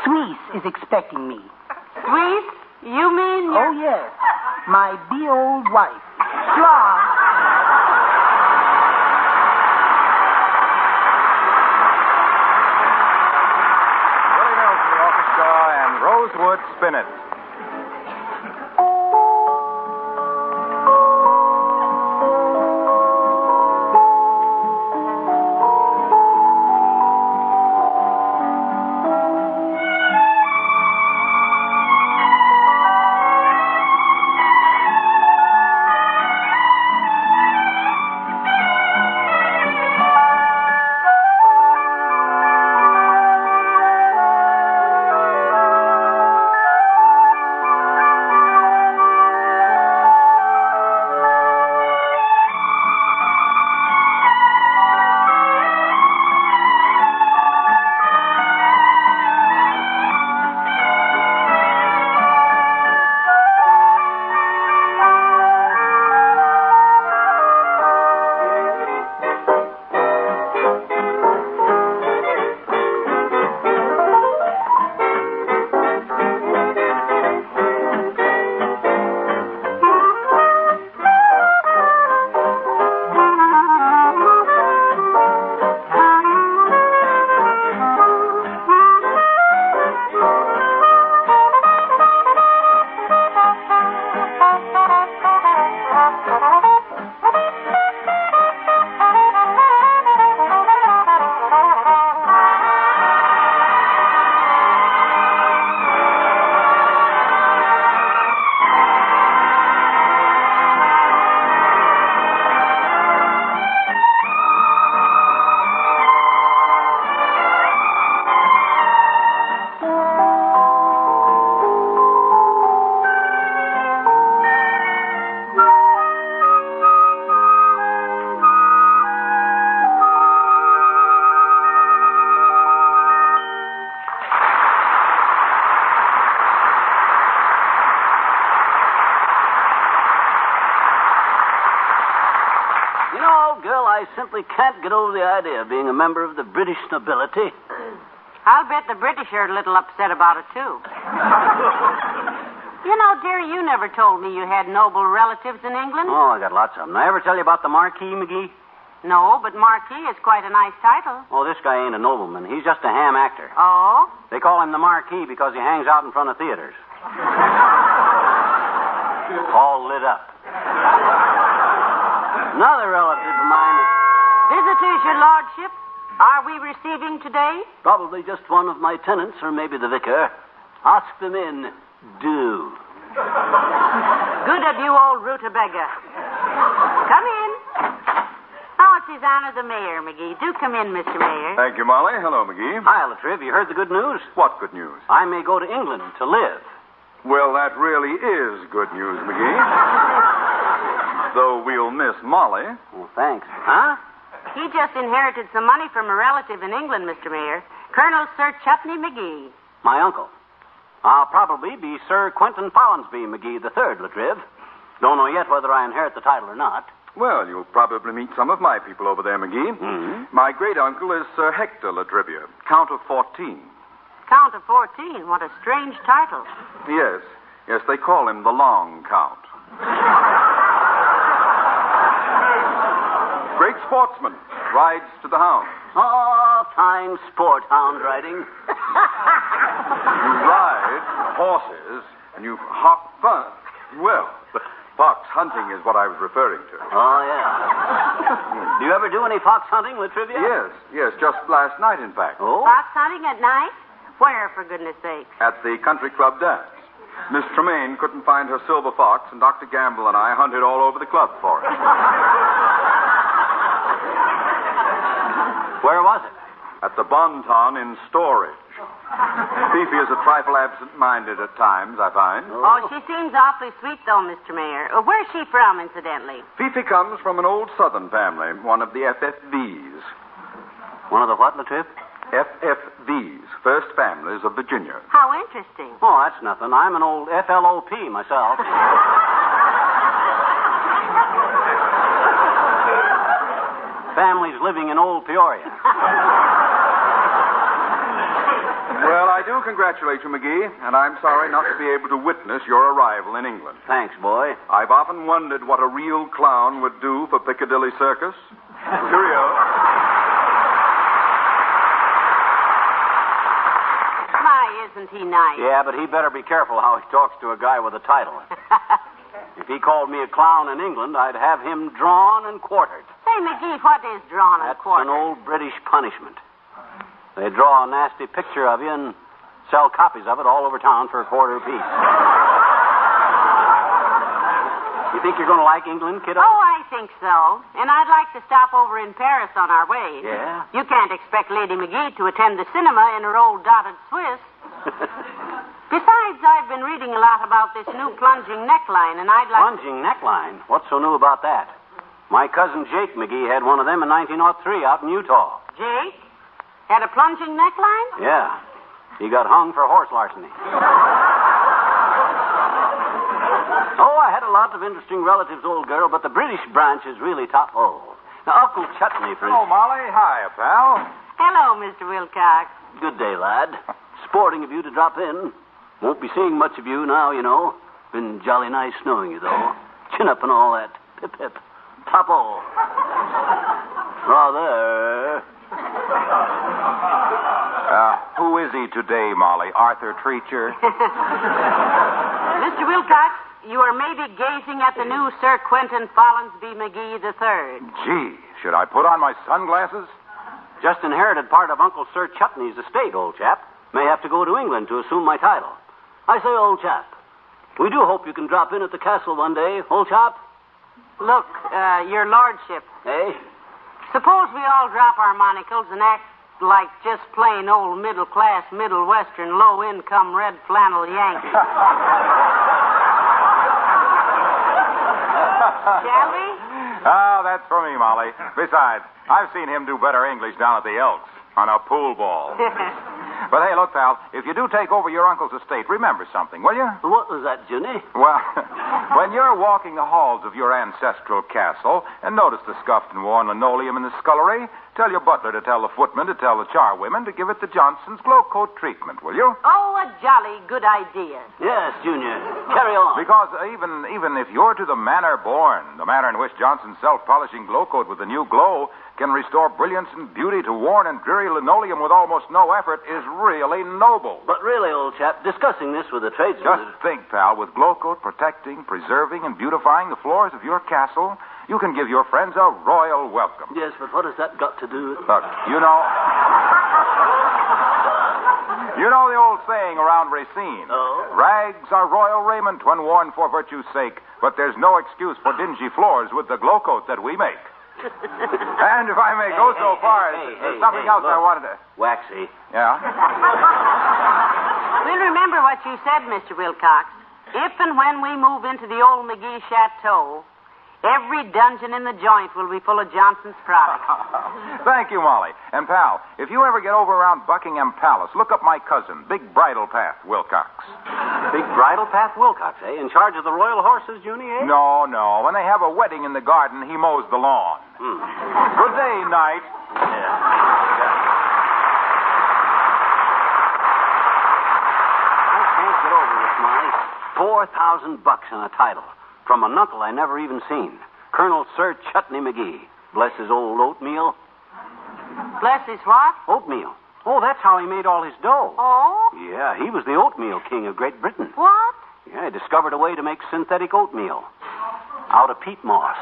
Suisse is expecting me. Suisse? You mean... Oh, yes. My dear old wife. Fly. Willie Nelson, the orchestra, and Rosewood Spinet. simply can't get over the idea of being a member of the British nobility. I'll bet the British are a little upset about it, too. You know, dear, you never told me you had noble relatives in England. Oh, I got lots of them. Did I ever tell you about the Marquis, McGee? No, but Marquis is quite a nice title. Oh, this guy ain't a nobleman. He's just a ham actor. Oh? They call him the Marquis because he hangs out in front of theaters. All lit up. Another relative of mine is... Visitors, your lordship. Are we receiving today? Probably just one of my tenants, or maybe the vicar. Ask them in. Do. Good of you, old rutabaga. Come in. Oh, it's his honor the mayor, McGee. Do come in, Mr. Mayor. Thank you, Molly. Hello, McGee. Hi, Latriv. You heard the good news? What good news? I may go to England to live. Well, that really is good news, McGee. Though we'll miss Molly. Well, thanks. Huh? He just inherited some money from a relative in England, Mr. Mayor. Colonel Sir Chutney McGee. My uncle. I'll probably be Sir Quentin Follinsby McGee III, Latriv. Don't know yet whether I inherit the title or not. Well, you'll probably meet some of my people over there, McGee. Mm-hmm. My great-uncle is Sir Hector Latrivia, Count of 14. Count of 14? What a strange title. Yes, they call him the Long Count. Great sportsman, rides to the hounds. Oh, fine sport, hound riding. You ride horses, and you hop fun. Well, fox hunting is what I was referring to. Oh, yeah. Do you ever do any fox hunting, Latrivia? Yes, just last night, in fact. Oh? Fox hunting at night? Where, for goodness sake? At the country club dance. Miss Tremaine couldn't find her silver fox, and Dr. Gamble and I hunted all over the club for it. Where was it? At the Bon Ton in storage. Fifi is a trifle absent-minded at times, I find. Oh, she seems awfully sweet, though, Mr. Mayor. Where's she from, incidentally? Fifi comes from an old Southern family, one of the FFVs. One of the what, Latriv? FFVs, First Families of Virginia. How interesting. Oh, that's nothing. I'm an old FLOP myself. Families living in old Peoria. Well, I do congratulate you, McGee, and I'm sorry not to be able to witness your arrival in England. Thanks, boy. I've often wondered what a real clown would do for Piccadilly Circus. Cheerio. My, isn't he nice? Yeah, but he better be careful how he talks to a guy with a title. If he called me a clown in England, I'd have him drawn and quartered. Say, McGee, what is drawn and quartered? That's an old British punishment. They draw a nasty picture of you and sell copies of it all over town for a quarter apiece. You think you're going to like England, kiddo? Oh, I think so. And I'd like to stop over in Paris on our way. Yeah? You can't expect Lady McGee to attend the cinema in her old dotted Swiss. Besides, I've been reading a lot about this new plunging neckline, and I'd like... Plunging neckline? What's so new about that? My cousin Jake McGee had one of them in 1903 out in Utah. Jake? Had a plunging neckline? Yeah. He got hung for horse larceny. Oh, I had a lot of interesting relatives, old girl, but the British branch is really top. Oh. Now, Uncle Chutney, for Hello, Molly. Hi, pal. Hello, Mr. Wilcox. Good day, lad. Sporting of you to drop in. Won't be seeing much of you now, you know. Been jolly nice knowing you, though. Chin up and all that. Pip, pip. Topo. Rather. Who is he today, Molly? Arthur Treacher? Mr. Wilcox, you are maybe gazing at the new Sir Quentin Follinsby McGee III. Gee, should I put on my sunglasses? Just inherited part of Uncle Sir Chutney's estate, old chap. May have to go to England to assume my title. I say, old chap, we do hope you can drop in at the castle one day, old chap. Look, your lordship. Hey? Suppose we all drop our monocles and act like just plain old middle-class, Middle Western, low-income, red flannel Yankees. Shall we? Oh, that's for me, Molly. Besides, I've seen him do better English down at the Elks on a pool ball. But hey, look, pal, if you do take over your uncle's estate, remember something, will you? What was that, Ginny? Well, when you're walking the halls of your ancestral castle and notice the scuffed and worn linoleum in the scullery, tell your butler to tell the footman to tell the charwomen to give it the Johnson's glow coat treatment, will you? Oh, a jolly good idea. Yes, Junior. Carry on. Because even if you're to the manner born, the manner in which Johnson's self-polishing glow coat with the new glow can restore brilliance and beauty to worn and dreary linoleum with almost no effort is really noble. But really, old chap, discussing this with the tradesmen... Just think, pal, with glow coat protecting, preserving, and beautifying the floors of your castle, you can give your friends a royal welcome. Yes, but what has that got to do with... Look, you know... You know the old saying around Racine. Oh? Rags are royal raiment when worn for virtue's sake, but there's no excuse for dingy floors with the glow coat that we make. And if I may go so far, there's something else I wanted to... Waxy. Yeah? We'll remember what you said, Mr. Wilcox. If and when we move into the old McGee chateau, every dungeon in the joint will be full of Johnson's products. Thank you, Molly. And, pal, if you ever get over around Buckingham Palace, look up my cousin, Big Bridle Path Wilcox. Big Bridle Path Wilcox, eh? In charge of the royal horses, Junie, eh? No. When they have a wedding in the garden, he mows the lawn. Good day, Knight. I can't get over this, Molly. $4,000 in a title. From an uncle I never even seen. Colonel Sir Chutney McGee. Bless his old oatmeal. Bless his what? Oatmeal. Oh, that's how he made all his dough. Oh? Yeah, he was the oatmeal king of Great Britain. What? Yeah, he discovered a way to make synthetic oatmeal out of peat moss.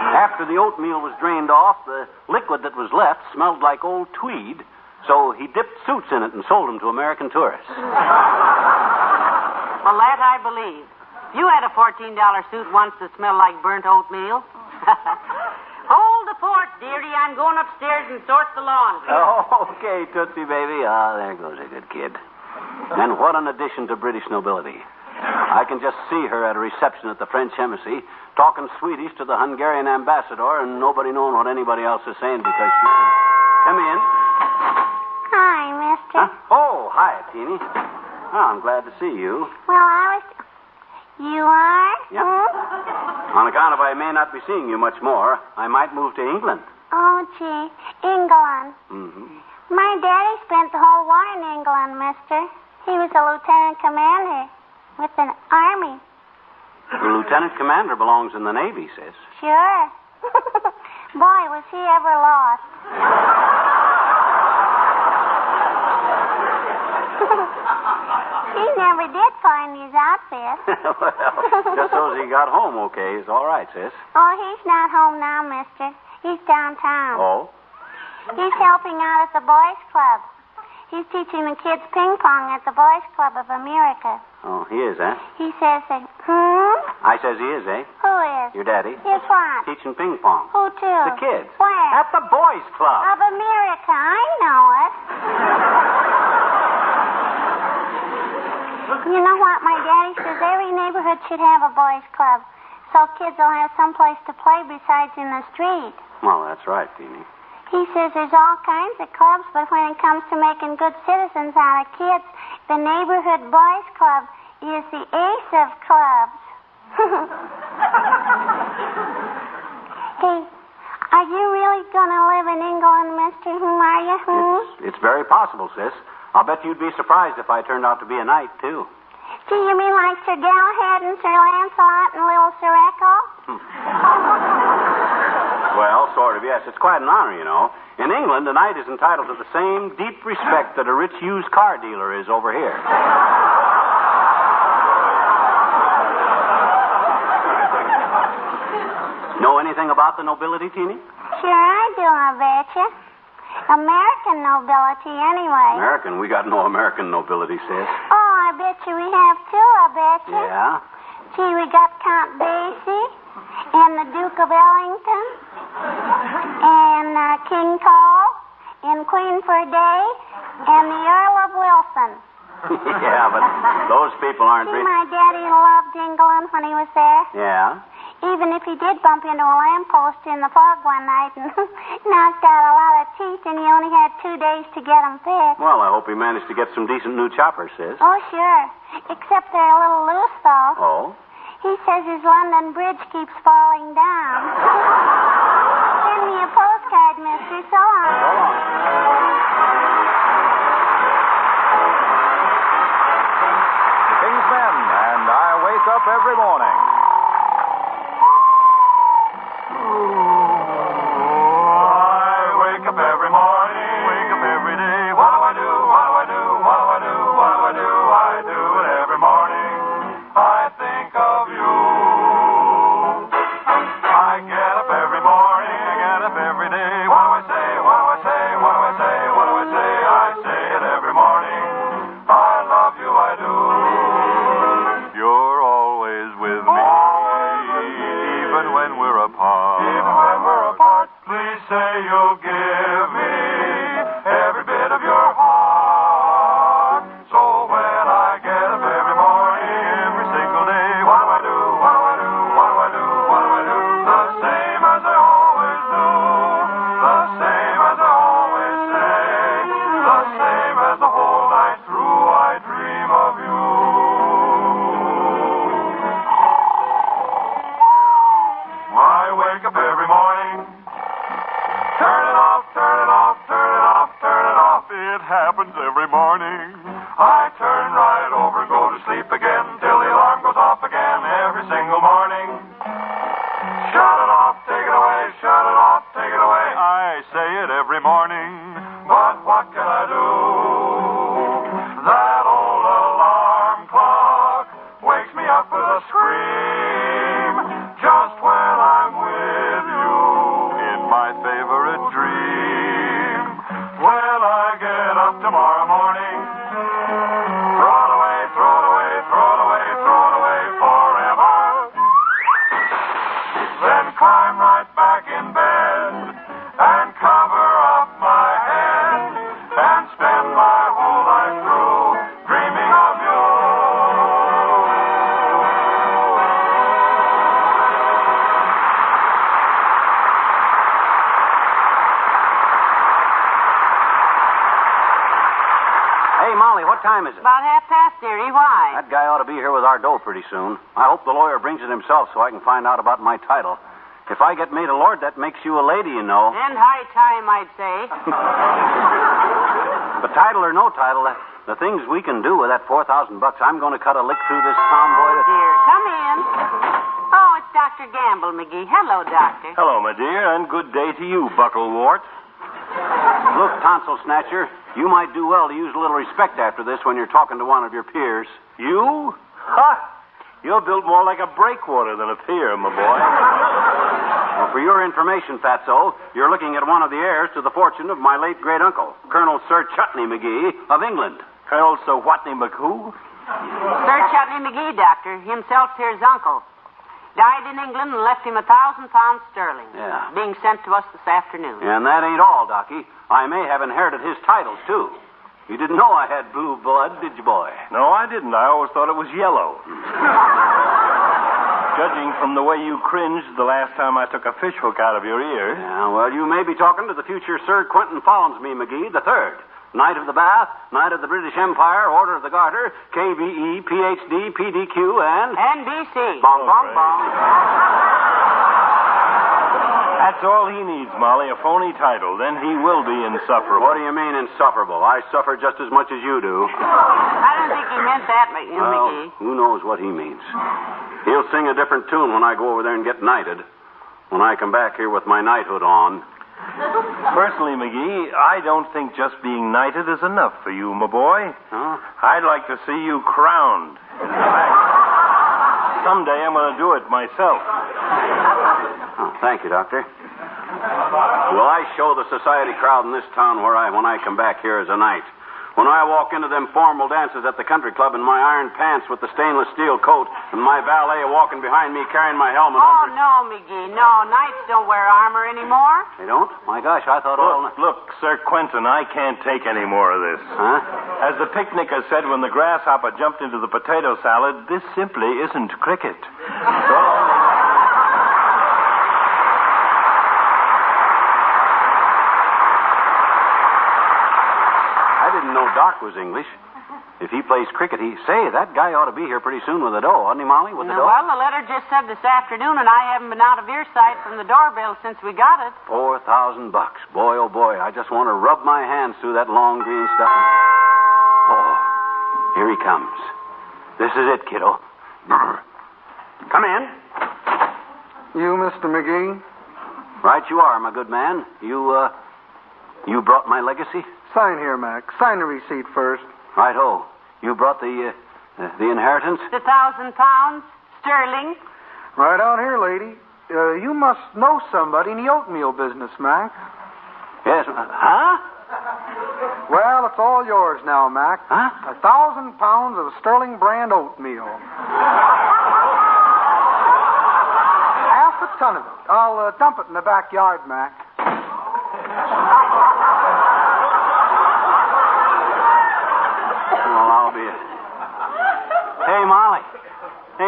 After the oatmeal was drained off, the liquid that was left smelled like old tweed, so he dipped suits in it and sold them to American tourists. Well, that I believe. You had a $14 suit once that smelled like burnt oatmeal. Hold the fort, dearie. I'm going upstairs and sort the laundry. Oh, okay, Tootsie, baby. Ah, there goes a good kid. And what an addition to British nobility. I can just see her at a reception at the French embassy, talking Swedish to the Hungarian ambassador, and nobody knowing what anybody else is saying because she can... Come in. Hi, mister. Huh? Oh, hi, Teeny. Oh, I'm glad to see you. Well, You are? Yeah. On account of I may not be seeing you much more, I might move to England. Oh, gee. England. Mm-hmm. My daddy spent the whole war in England, mister. He was a lieutenant commander with an army. The lieutenant commander belongs in the Navy, sis. Sure. Boy, was he ever lost. He never did find his outfit. Well, just so he got home okay is all right, sis. Oh, he's not home now, mister. He's downtown. Oh? He's helping out at the Boys Club. He's teaching the kids ping pong at the Boys Club of America. Oh, he is, eh? He says that, I says he is, eh? Who is? Your daddy. Is what? Teaching ping pong. Who to? The kids. Where? At the Boys Club. Of America. I know it. You know what? My daddy says every neighborhood should have a Boys Club, so kids will have someplace to play besides in the street. Well, that's right, Teeny. He says there's all kinds of clubs, but when it comes to making good citizens out of kids, the neighborhood Boys Club is the ace of clubs. Hey, are you really going to live in England, mister? Are you? It's very possible, sis. I'll bet you'd be surprised if I turned out to be a knight, too. Do you mean like Sir Galahad and Sir Lancelot and Little Sir Echo? Well, sort of, yes. It's quite an honor, you know. In England, a knight is entitled to the same deep respect that a rich used car dealer is over here. Know anything about the nobility, Teeny? Sure I do, I betcha. American nobility, anyway. American? We got no American nobility, sis. Oh, I bet you we have too, I betcha. Yeah? Gee, we got Count Basie and the Duke of Ellington and King Cole and Queen for a Day and the Earl of Wilson. Yeah, but those people aren't... See, my daddy loved England when he was there. Yeah? Even if he did bump into a lamppost in the fog one night and knocked out a lot of teeth and he only had 2 2 days to get them fixed. Well, I hope he managed to get some decent new choppers, sis. Oh, sure. Except they're a little loose, though. Oh? He says his London Bridge keeps falling down. Send me a postcard, mister. So long. The King's Men, and I wake up every morning. What time is it? About 1:30, dearie. Why? That guy ought to be here with our dough pretty soon. I hope the lawyer brings it himself so I can find out about my title. If I get made a lord, that makes you a lady, you know. And high time, I'd say. But title or no title, the things we can do with that $4,000, I'm going to cut a lick through this tomboy. Dear, come in. Oh, it's Dr. Gamble, McGee. Hello, Doctor. Hello, my dear, and good day to you, Bucklewart. Look, tonsil snatcher, you might do well to use a little respect after this when you're talking to one of your peers. You? Ha! You're built more like a breakwater than a pier, my boy. Well, for your information, Fatso, you're looking at one of the heirs to the fortune of my late great-uncle, Colonel Sir Chutney McGee of England. Colonel Sir Watney McWho? Sir Chutney McGee, Doctor. Himself here's uncle. Died in England and left him £1,000 sterling. Yeah. Being sent to us this afternoon. And that ain't all, Docky. I may have inherited his titles, too. You didn't know I had blue blood, did you, boy? No, I didn't. I always thought it was yellow. Judging from the way you cringed the last time I took a fish hook out of your ear. Yeah, well, you may be talking to the future Sir Quentin Follinsby McGee III. Knight of the Bath, Knight of the British Empire, Order of the Garter, KVE, PhD, PDQ, and... NBC. Bong, bong, bong. That's all he needs, Molly, a phony title. Then he will be insufferable. What do you mean insufferable? I suffer just as much as you do. I don't think he meant that, McGee. Who knows what he means. He'll sing a different tune when I go over there and get knighted. When I come back here with my knighthood on. Personally, McGee, I don't think just being knighted is enough for you, my boy. Huh? I'd like to see you crowned. In fact, someday I'm going to do it myself. Oh, thank you, Doctor. Will I show the society crowd in this town when I come back here as a knight? When I walk into them formal dances at the country club in my iron pants with the stainless steel coat and my valet walking behind me carrying my helmet Oh, no, McGee. No, knights don't wear armor anymore. They don't? My gosh, I thought all... Look, Sir Quentin, I can't take any more of this. Huh? As the picnicker said when the grasshopper jumped into the potato salad, this simply isn't cricket. know Doc was English. If he plays cricket, Say, that guy ought to be here pretty soon with the dough, oughtn't he, Molly, with the dough? Well, the letter just said this afternoon, and I haven't been out of earsight from the doorbell since we got it. $4,000. Boy, oh, boy, I just want to rub my hands through that long green stuff. Oh, here he comes. This is it, kiddo. Come in. You, Mr. McGee? Right you are, my good man. You brought my legacy? Sign here, Mac. Sign the receipt first. Right-ho. You brought the inheritance? The £1,000 sterling. Right on here, lady. You must know somebody in the oatmeal business, Mac. Yes. Huh? Well, it's all yours now, Mac. Huh? 1,000 pounds of Sterling brand oatmeal. Half a ton of it. I'll dump it in the backyard, Mac. Well, I'll be it. Hey,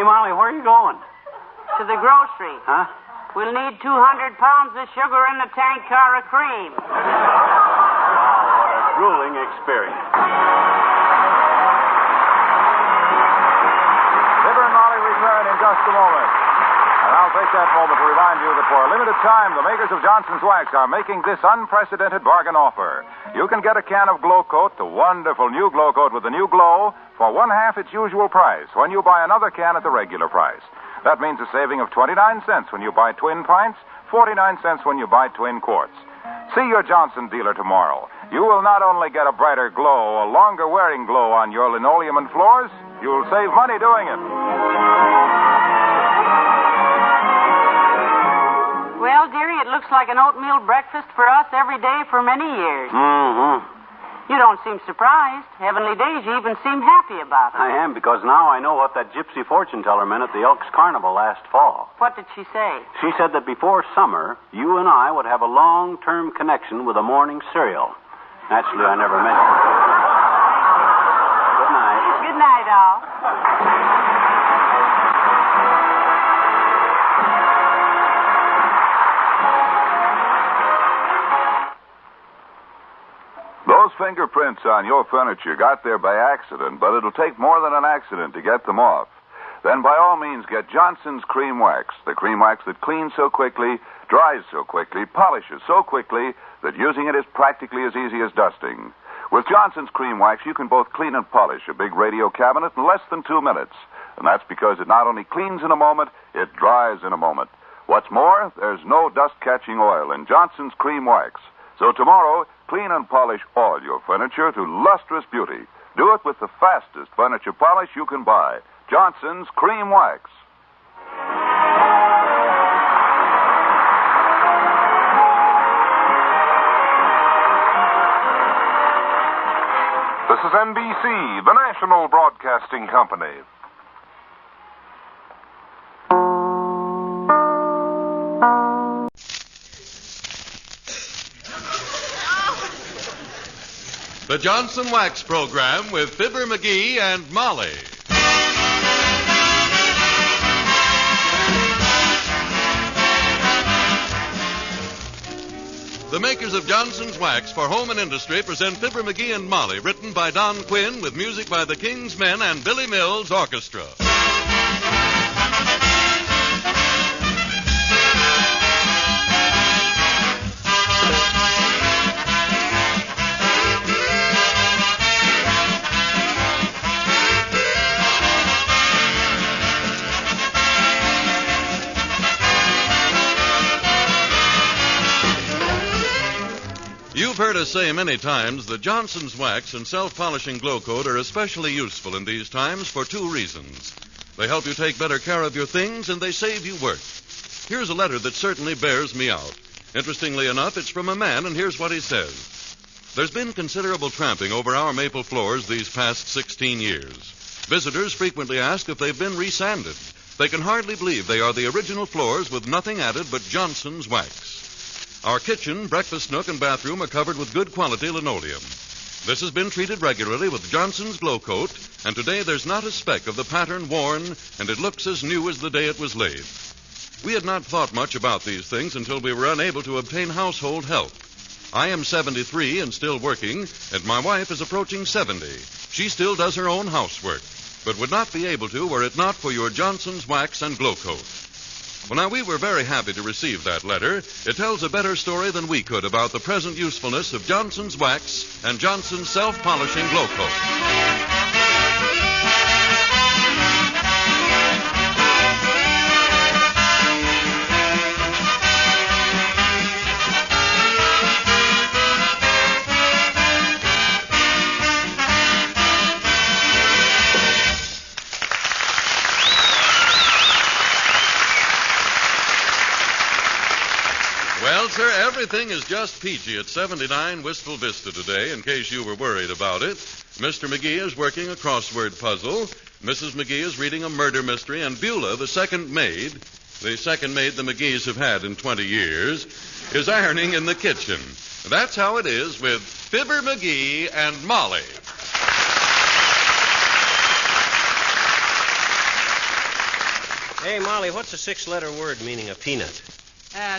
Molly, where are you going? To the grocery. Huh? We'll need 200 pounds of sugar and a tank car of cream. What a grueling experience. Fibber and Molly return in just a moment. And I'll take that moment to remind you that for a limited time, the makers of Johnson's Wax are making this unprecedented bargain offer. You can get a can of Glow Coat, the wonderful new Glow Coat with the new glow, for 1/2 its usual price when you buy another can at the regular price. That means a saving of 29 cents when you buy twin pints, 49 cents when you buy twin quarts. See your Johnson dealer tomorrow. You will not only get a brighter glow, a longer wearing glow on your linoleum and floors, you'll save money doing it. Well, dearie, it looks like an oatmeal breakfast for us every day for many years. Mm-hmm. You don't seem surprised. Heavenly Days, you even seem happy about it. I am, because now I know what that gypsy fortune teller meant at the Elks Carnival last fall. What did she say? She said that before summer, you and I would have a long-term connection with a morning cereal. Naturally, I never meant it. Good night. Good night, all. Those fingerprints on your furniture got there by accident, but it'll take more than an accident to get them off. Then by all means get Johnson's Cream Wax, the cream wax that cleans so quickly, dries so quickly, polishes so quickly that using it is practically as easy as dusting. With Johnson's Cream Wax, you can both clean and polish a big radio cabinet in less than 2 minutes. And that's because it not only cleans in a moment, it dries in a moment. What's more, there's no dust-catching oil in Johnson's Cream Wax. So tomorrow, clean and polish all your furniture to lustrous beauty. Do it with the fastest furniture polish you can buy. Johnson's Cream Wax. This is NBC, the National Broadcasting Company. The Johnson Wax Program with Fibber McGee and Molly. The makers of Johnson's Wax for Home and Industry present Fibber McGee and Molly, written by Don Quinn with music by the King's Men and Billy Mills Orchestra. You've heard us say many times that Johnson's Wax and self-polishing Glow Coat are especially useful in these times for 2 reasons. They help you take better care of your things, and they save you work. Here's a letter that certainly bears me out. Interestingly enough, it's from a man, and here's what he says. There's been considerable tramping over our maple floors these past 16 years. Visitors frequently ask if they've been resanded. They can hardly believe they are the original floors with nothing added but Johnson's Wax. Our kitchen, breakfast nook, and bathroom are covered with good quality linoleum. This has been treated regularly with Johnson's Glow Coat, and today there's not a speck of the pattern worn, and it looks as new as the day it was laid. We had not thought much about these things until we were unable to obtain household help. I am 73 and still working, and my wife is approaching 70. She still does her own housework, but would not be able to were it not for your Johnson's Wax and Glow Coat. Well, now, we were very happy to receive that letter. It tells a better story than we could about the present usefulness of Johnson's Wax and Johnson's Self-Polishing Glow Coat. Well, sir, everything is just peachy at 79 Wistful Vista today, in case you were worried about it. Mr. McGee is working a crossword puzzle. Mrs. McGee is reading a murder mystery, and Beulah, the second maid the McGees have had in 20 years, is ironing in the kitchen. That's how it is with Fibber McGee and Molly. Hey, Molly, what's a 6-letter word meaning a peanut?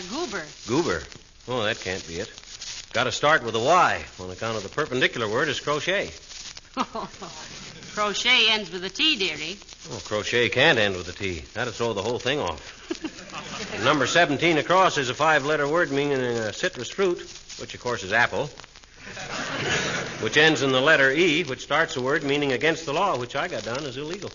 Goober. Goober. Oh, that can't be it. Got to start with a Y. On account of the perpendicular word is crochet. Crochet ends with a T, dearie. Oh, crochet can't end with a T. That'd throw the whole thing off. Number 17 across is a 5-letter word meaning a citrus fruit, which, of course, is apple, which ends in the letter E, which starts a word meaning against the law, which I got down as illegal.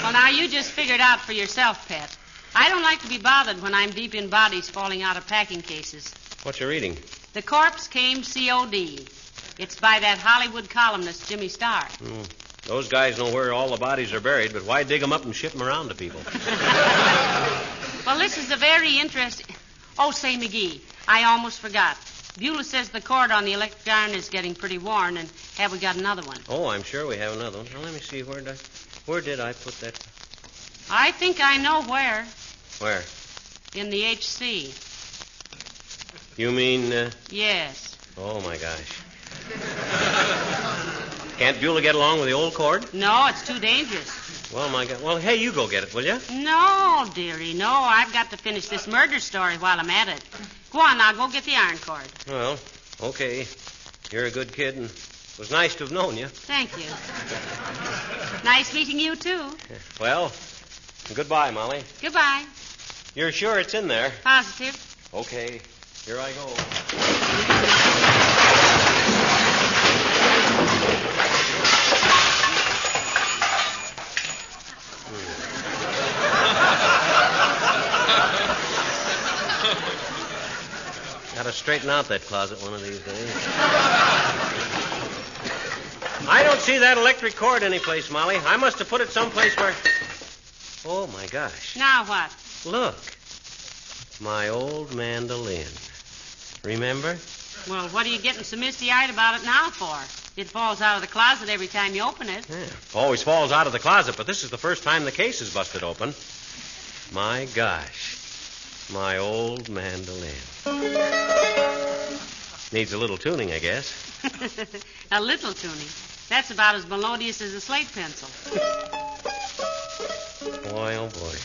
Well, now, you just figured out for yourself, Pet. I don't like to be bothered when I'm deep in bodies falling out of packing cases. What you reading? The Corpse Came C.O.D. It's by that Hollywood columnist, Jimmy Starr. Those guys know where all the bodies are buried, but why dig them up and ship them around to people? Well, this is a very interesting... Oh, say, McGee, I almost forgot. Beulah says the cord on the electric iron is getting pretty worn, and have we got another one? Oh, I'm sure we have another one. Now, let me see, where did I put that? I think I know where. Where? In the HC. You mean... Yes. Oh, my gosh. Can't Beulah get along with the old cord? No, it's too dangerous. Well, my God. Well, hey, you go get it, will you? No, dearie, no. I've got to finish this murder story while I'm at it. Go on now, go get the iron cord. Well, okay. You're a good kid, and it was nice to have known you. Thank you. Nice meeting you, too. Well, goodbye, Molly. Goodbye. You're sure it's in there? Positive. Okay. Here I go. Gotta straighten out that closet one of these days. I don't see that electric cord anyplace, Molly. I must have put it someplace where... Oh, my gosh. Now what? Look. My old mandolin. Remember? Well, what are you getting so misty-eyed about it now for? It falls out of the closet every time you open it. Yeah, always falls out of the closet, but this is the first time the case is busted open. My gosh. My old mandolin. Needs a little tuning, I guess. A little tuning. That's about as melodious as a slate pencil. Boy, oh, boy.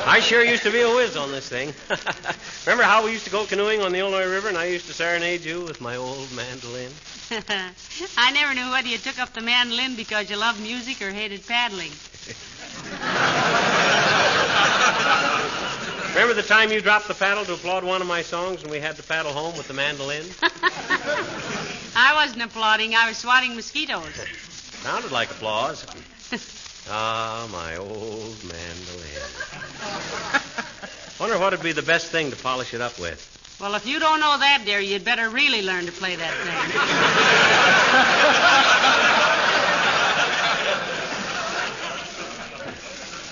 I sure used to be a whiz on this thing. Remember how we used to go canoeing on the Illinois River and I used to serenade you with my old mandolin? I never knew whether you took up the mandolin because you loved music or hated paddling. Remember the time you dropped the paddle to applaud one of my songs and we had to paddle home with the mandolin? I wasn't applauding. I was swatting mosquitoes. Sounded like applause. Ah, my old mandolin. Wonder what would be the best thing to polish it up with. Well, if you don't know that, dear, you'd better really learn to play that thing.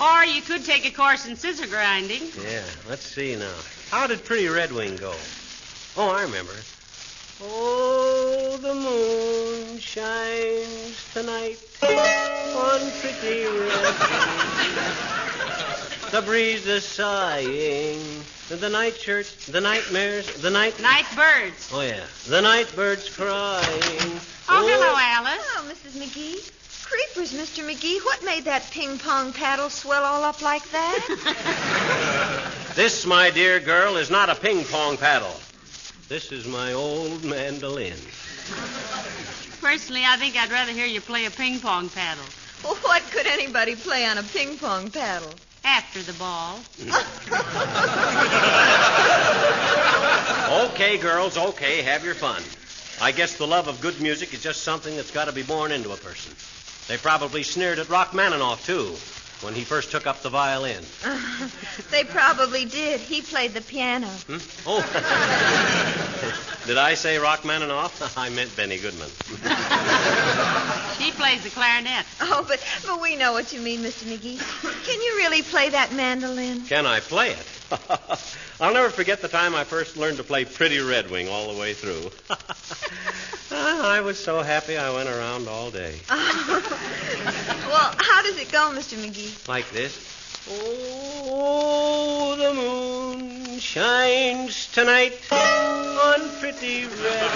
Or you could take a course in scissor grinding. Yeah, let's see now. How did Pretty Red Wing go? Oh, I remember. Oh, the moon shines tonight on Pretty Red Wing. The breeze is sighing. The nightshirts, the nightmares, the night birds. Oh, yeah. The night birds crying. Oh, hello, Alice. Hello, Mrs. McGee. Creepers, Mr. McGee. What made that ping-pong paddle swell all up like that? This, my dear girl, is not a ping-pong paddle. This is my old mandolin. Personally, I think I'd rather hear you play a ping-pong paddle. Well, what could anybody play on a ping-pong paddle? After the ball. Okay, girls, okay. Have your fun. I guess the love of good music is just something that's got to be born into a person. They probably sneered at Rachmaninoff, too, when he first took up the violin. They probably did. He played the piano. Oh. Did I say Rachmaninoff? I meant Benny Goodman. She plays the clarinet. Oh, but we know what you mean, Mr. McGee. Can you really play that mandolin? Can I play it? I'll never forget the time I first learned to play Pretty Red Wing all the way through. I was so happy I went around all day. Well, how does it go, Mr. McGee? Like this. Oh, the moon shines tonight on Pretty Red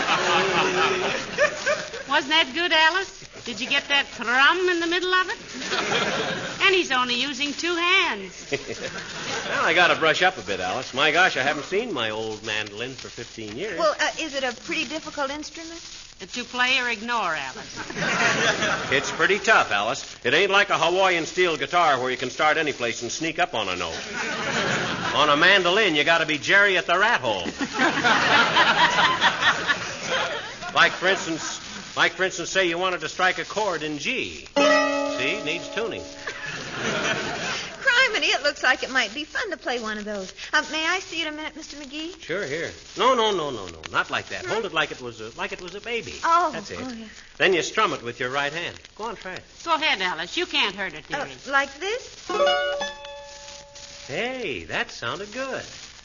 Wing. Wasn't that good, Alice? Did you get that thrum in the middle of it? And he's only using 2 hands. Well, I got to brush up a bit, Alice. My gosh, I haven't seen my old mandolin for 15 years. Well, is it a pretty difficult instrument? To play or ignore, Alice. It's pretty tough, Alice. It ain't like a Hawaiian steel guitar where you can start any place and sneak up on a note. On a mandolin, you got to be Jerry at the rat hole. Like, for instance, say you wanted to strike a chord in G. See, it needs tuning. Criminy, it looks like it might be fun to play one of those. May I see it a minute, Mr. McGee? Sure, here. No. Not like that. Hold it like it was a baby. Oh. That's it. Oh, yeah. Then you strum it with your right hand. Go on, try it. Go ahead, Alice. You can't hurt it, dearie. Like this? Hey, that sounded good.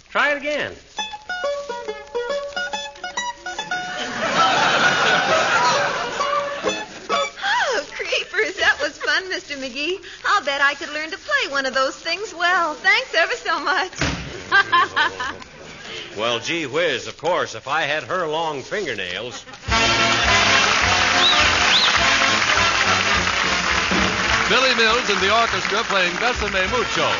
Try it again. That was fun, Mr. McGee. I'll bet I could learn to play one of those things well. Thanks ever so much. Well, gee whiz, of course, if I had her long fingernails. Billy Mills and the orchestra playing Besame Mucho.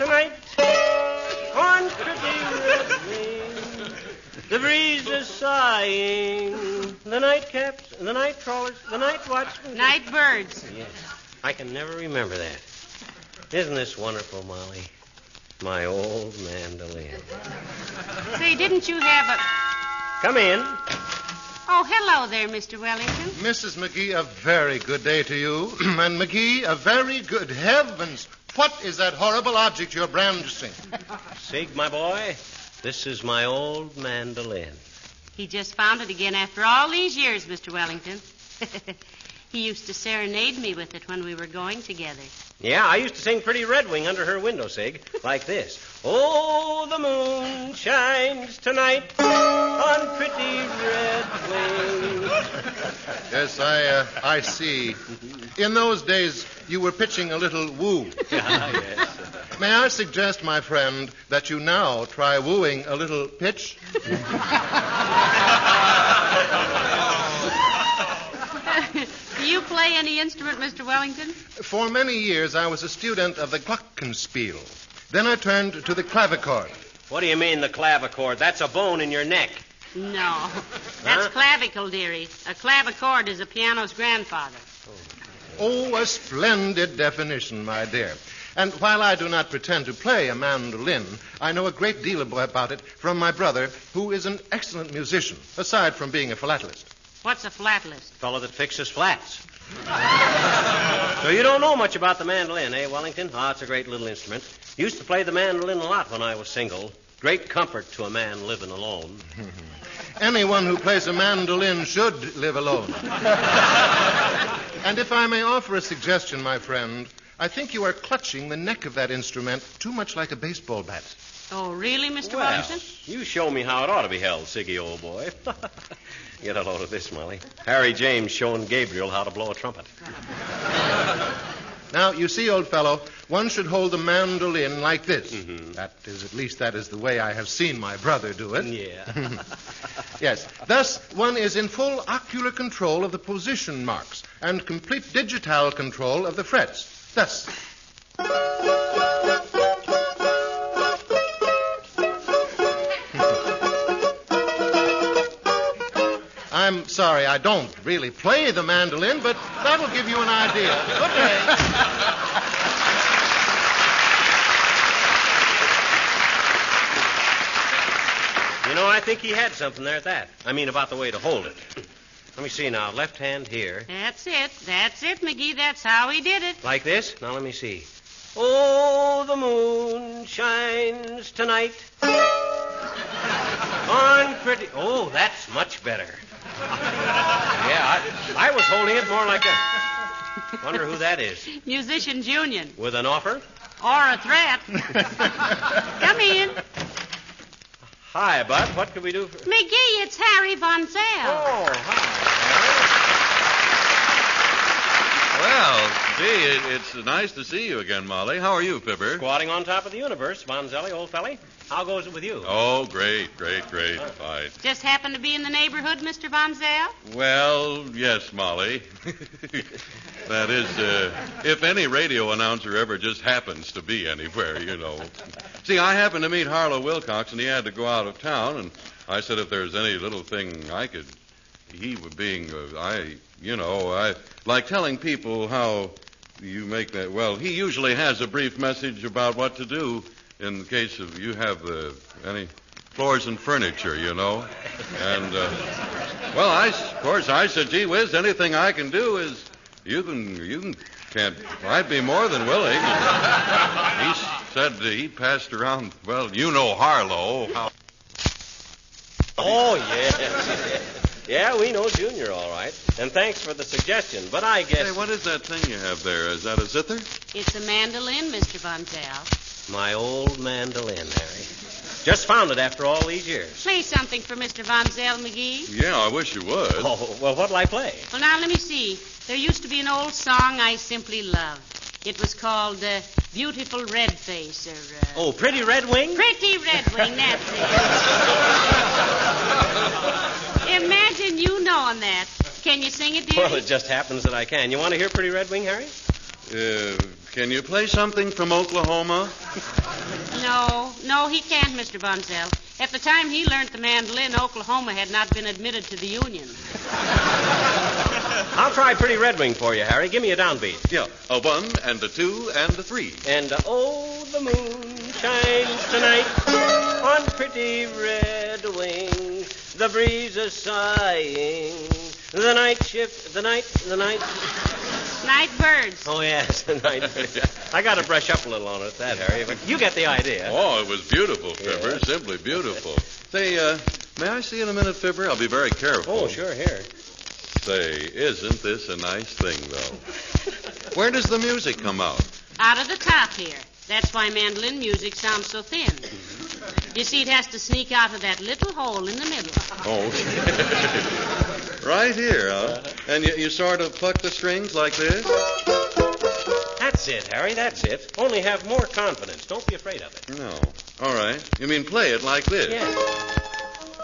tonight on Pretty Red Wing. The breeze is sighing. The nightcaps, the night trawlers, the night watchmen. Night birds. Yes. I can never remember that. Isn't this wonderful, Molly? My old mandolin. Say, didn't you have a... Come in. Oh, hello there, Mr. Wellington. Mrs. McGee, a very good day to you. And McGee, a very good heavens. What is that horrible object you're brandishing? Sig, my boy, this is my old mandolin. He just found it again after all these years, Mr. Wellington. He used to serenade me with it when we were going together. Yeah, I used to sing Pretty Red Wing under her window, Sig, like this. Oh, the moon shines tonight on pretty red wing. Yes, I see. In those days, you were pitching a little woo. Yes. May I suggest, my friend, that you now try wooing a little pitch? Do you play any instrument, Mr. Wellington? For many years, I was a student of the glockenspiel. Then I turned to the clavichord. What do you mean, the clavichord? That's a bone in your neck. No. That's clavicle, dearie. A clavichord is a piano's grandfather. Oh, a splendid definition, my dear. And while I do not pretend to play a mandolin, I know a great deal about it from my brother, who is an excellent musician, aside from being a philatelist. What's a philatelist? Fellow that fixes flats. So you don't know much about the mandolin, eh, Wellington? Oh, it's a great little instrument. Used to play the mandolin a lot when I was single. Great comfort to a man living alone. Anyone who plays a mandolin should live alone. And if I may offer a suggestion, my friend, I think you are clutching the neck of that instrument too much like a baseball bat. Oh, really, Mr. Well, Wellington? you show me how it ought to be held, Siggy, old boy. Get a load of this, Molly. Harry James showing Gabriel how to blow a trumpet. Now, you see, old fellow, one should hold the mandolin like this. Mm-hmm. That is the way I have seen my brother do it. Yeah. Yes. Thus, one is in full ocular control of the position marks and complete digital control of the frets. Thus. I'm sorry, I don't really play the mandolin, but that'll give you an idea. Good day. You know, I think he had something there at that. I mean, about the way to hold it. Let me see now. Left hand here. That's it, McGee. That's how he did it. Like this? Now, let me see. Oh, the moon shines tonight on pretty... Oh, that's much better. Yeah, I was holding it more like a... Wonder who that is. Musician's Union. With an offer? Or a threat. Come in. Hi, Bud. What can we do for... McGee, it's Harry Von Zell. Oh, hi, Well, gee, it's nice to see you again, Molly. How are you, Fibber? Squatting on top of the universe, Von Zelly, old felly. How goes it with you? Oh, great. Fine. Just happened to be in the neighborhood, Mr. Von Zell? Well, yes, Molly. That is, if any radio announcer ever just happens to be anywhere, you know. See, I happened to meet Harlow Wilcox, and he had to go out of town, and I said if there's any little thing I could... He was being, I like telling people how you make that... Well, he usually has a brief message about what to do in case of you have any floors and furniture, you know. And, I said, gee whiz, anything I can do is I'd be more than willing. And he said he passed around, well, you know Harlow. Oh, yes. Yeah, we know Junior, all right. And thanks for the suggestion, but I guess... Hey, what is that thing you have there? Is that a zither? It's a mandolin, Mr. Von Zell. My old mandolin, Harry. Just found it after all these years. Play something for Mr. Von Zell, McGee. Yeah, I wish you would. Oh, well, what'll I play? Well, now, let me see. There used to be an old song I simply loved. It was called Beautiful Red Face, or... Oh, Pretty Red Wing? Pretty Red Wing, that's it. Imagine you knowing that. Can you sing it, dear? Well, it just happens that I can. You want to hear Pretty Red Wing, Harry? Can you play something from Oklahoma? No, he can't, Mr. Von Zell. At the time he learned the mandolin, Oklahoma had not been admitted to the Union. I'll try Pretty Red Wing for you, Harry. Give me a downbeat. Yeah, a 1 and a 2 and a 3. And, oh, the moon shines tonight on pretty red wings. the breeze is sighing, the night shift, the night... Night birds. Oh, yes, the night birds. I got to brush up a little on it, that, Harry, but you get the idea. Oh, it was beautiful, Fibber, simply beautiful. Say, may I see in a minute, Fibber? I'll be very careful. Oh, sure, here. Say, isn't this a nice thing, though? Where does the music come out? Out of the top here. That's why mandolin music sounds so thin. You see, it has to sneak out of that little hole in the middle. Oh, right here, huh? And you sort of pluck the strings like this? That's it, Harry, that's it. Only have more confidence. Don't be afraid of it. No. All right. You mean play it like this? Yeah.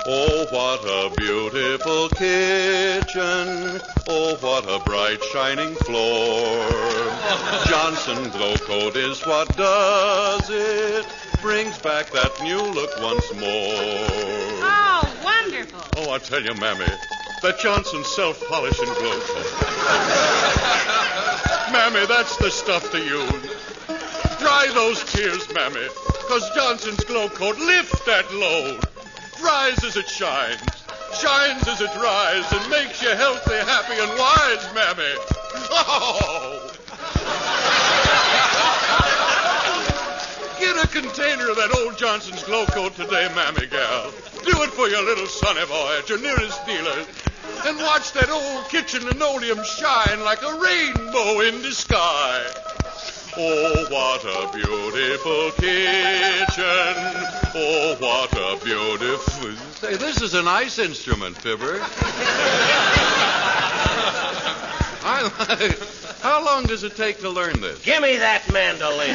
Oh, what a beautiful kitchen. Oh, what a bright, shining floor. Johnson Glow Coat is what does it. Brings back that new look once more. Oh, wonderful. Oh, I tell you, Mammy, that Johnson self-polishing Glow Coat. Mammy, that's the stuff to use. Dry those tears, Mammy, because Johnson's Glow Coat lifts that load. Dries as it shines, shines as it dries, and makes you healthy, happy, and wise, Mammy. Oh! Get a container of that old Johnson's Glow Coat today, Mammy gal. Do it for your little sonny boy at your nearest dealer. And watch that old kitchen linoleum shine like a rainbow in the sky. Oh, what a beautiful kitchen. Oh, what a beautiful... Say, this is a nice instrument, Fibber. How long does it take to learn this? Give me that mandolin.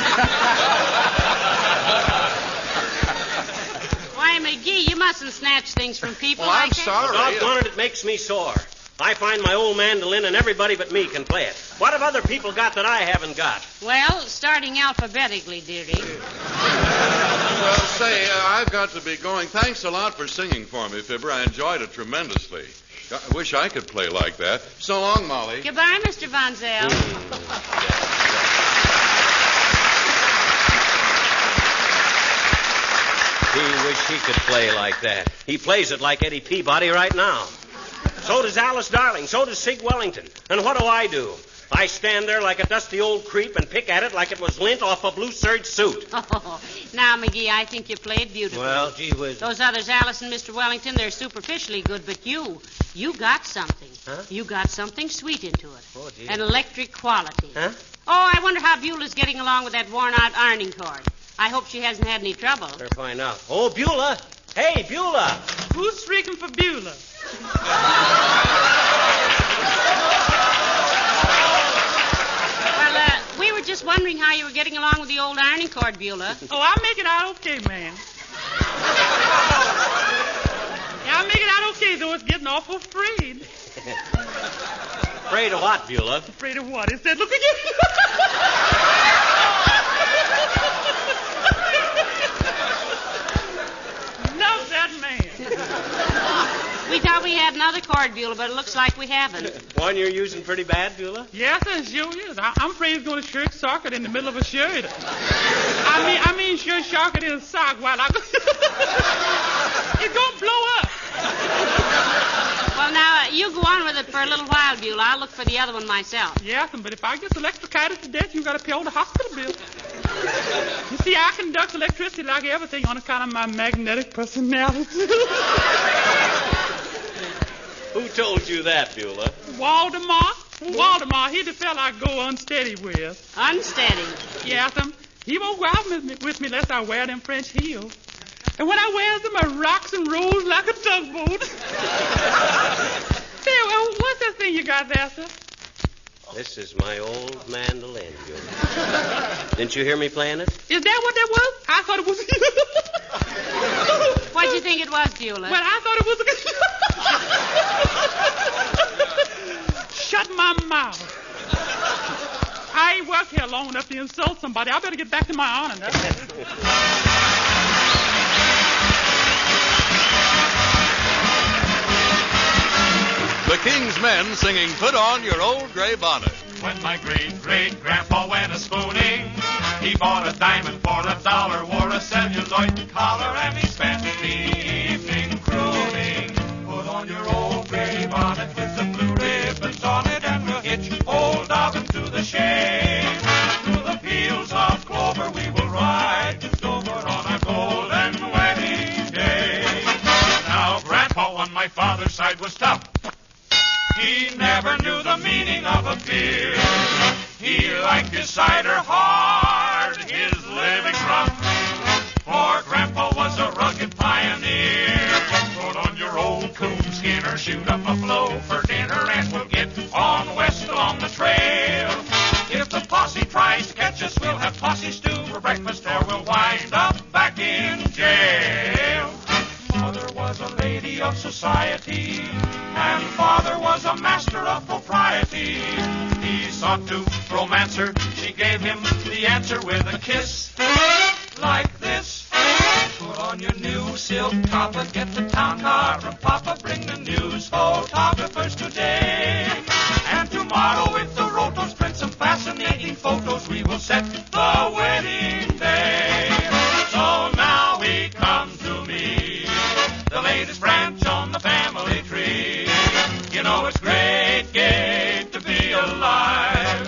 Why, McGee, you mustn't snatch things from people Well, like I'm that. sorry. Doggone it, it makes me sore. I find my old mandolin and everybody but me can play it. What have other people got that I haven't got? Well, starting alphabetically, dearie. Well, say, I've got to be going. Thanks a lot for singing for me, Fibber. I enjoyed it tremendously. I wish I could play like that. So long, Molly. Goodbye, Mr. Von Zell. He wish he could play like that. He plays it like Eddie Peabody right now. So does Alice Darling. So does Sig Wellington. And what do? I stand there like a dusty old creep and pick at it like it was lint off a blue serge suit. Oh, now, McGee, I think you played beautifully. Well, gee whiz. Those others, Alice and Mr. Wellington, they're superficially good, but you got something. Huh? You got something sweet into it. Oh, dear. An electric quality. Huh? Oh, I wonder how Beulah's getting along with that worn-out ironing cord. I hope she hasn't had any trouble. Better find out. Oh, Beulah. Hey, Beulah. Who's shrieking for Beulah? Well, we were just wondering how you were getting along with the old ironing cord, Beulah. Oh, I'll make it out okay, man. Yeah, I'll make it out okay, though it's getting awful frayed. Afraid of what, Beulah? Afraid of what? He said, look again. Love that man. We thought we had another cord, Beulah, but it looks like we haven't. One you're using pretty bad, Beulah? Yes, it sure is. I'm afraid it's going to short socket in the middle of a shirt. I mean short socket in a sock while I... It's going to blow up. Well, now, you go on with it for a little while, Beulah. I'll look for the other one myself. Yes, but if I get electrocuted to death, you got to pay all the hospital bill. You see, I conduct electricity like everything on account of my magnetic personality. Who told you that, Beulah? Waldemar. Waldemar, he the fella I go unsteady with. Unsteady? Yes, he won't go out with me unless I wear them French heels. And when I wears them, I rocks and rolls like a tugboat. Say, what's that thing you got there, sir? This is my old mandolin, Beulah. Didn't you hear me playing it? Is that what that was? I thought it was... What'd you think it was, Beulah? Well, I thought it was... Shut my mouth. I ain't worked here long enough to insult somebody. I better get back to my honor now. The King's Men singing Put On Your Old Gray Bonnet. When my great-great-grandpa went a-spooning, he bought a diamond for $1, wore a celluloid collar, and he spent the evening crooning. backside was tough. He never knew the meaning of a beer. He liked his cider hard, his living rough. For Grandpa was a rugged pioneer. Put on your old coonskin or shoot up a flow for dinner, and we'll get on west along the trail. If the posse tries to catch us, we'll have posse stew for breakfast, or we'll wind up back in jail. Mother was a lady of society, and Father was a master of propriety. He sought to romance her. She gave him the answer with a kiss like this. Put on your new silk topper, get the town car from Papa, bring the news photographers today. And tomorrow with the rotos, print some fascinating photos. We will set the wedding day. So now we come to me, the latest branch on the family tree. You know it's great to be alive.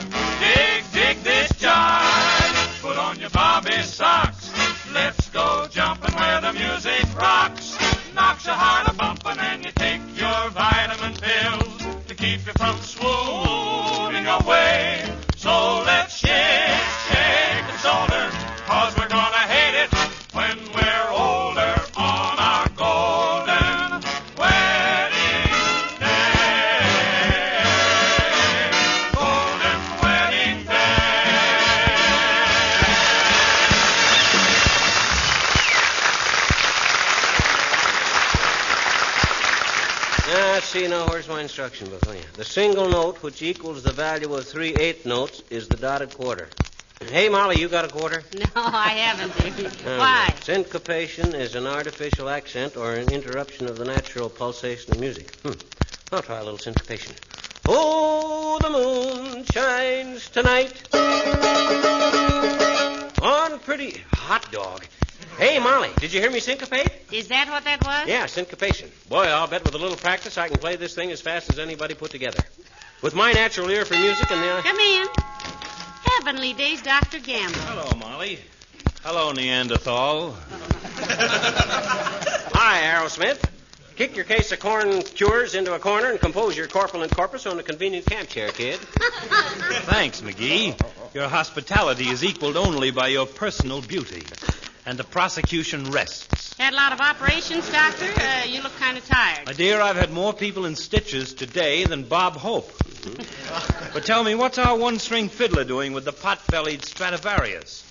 Dig this jive. Put on your Bobby socks. Let's go jumping where the music rocks. Knocks your heart a-bumping, and you take your vitamin pills to keep you from swooning away. So let's shake and shoulder, 'cause we're gonna hate it when we're older on our golden wedding day. Golden wedding See, now, where's my instruction book? Oh, yeah. The single note, which equals the value of 3/8 notes, is the dotted quarter. Hey, Molly, you got a quarter? No, I haven't, Davy. Why? Syncopation is an artificial accent or an interruption of the natural pulsation of music. I'll try a little syncopation. Oh, the moon shines tonight on pretty hot dog. Hey, Molly, did you hear me syncopate? Is that what that was? Yeah, syncopation. Boy, I'll bet with a little practice I can play this thing as fast as anybody put together. With my natural ear for music and the... Come in. Heavenly days, Dr. Gamble. Hello, Molly. Hello, Neanderthal. Hi, Aerosmith. Kick your case of corn cures into a corner and compose your corpulent corpus on a convenient camp chair, kid. Thanks, McGee. Your hospitality is equaled only by your personal beauty. And the prosecution rests. Had a lot of operations, Doctor? You look kind of tired. My dear, I've had more people in stitches today than Bob Hope. But tell me, what's our one-string fiddler doing with the pot-bellied Stradivarius?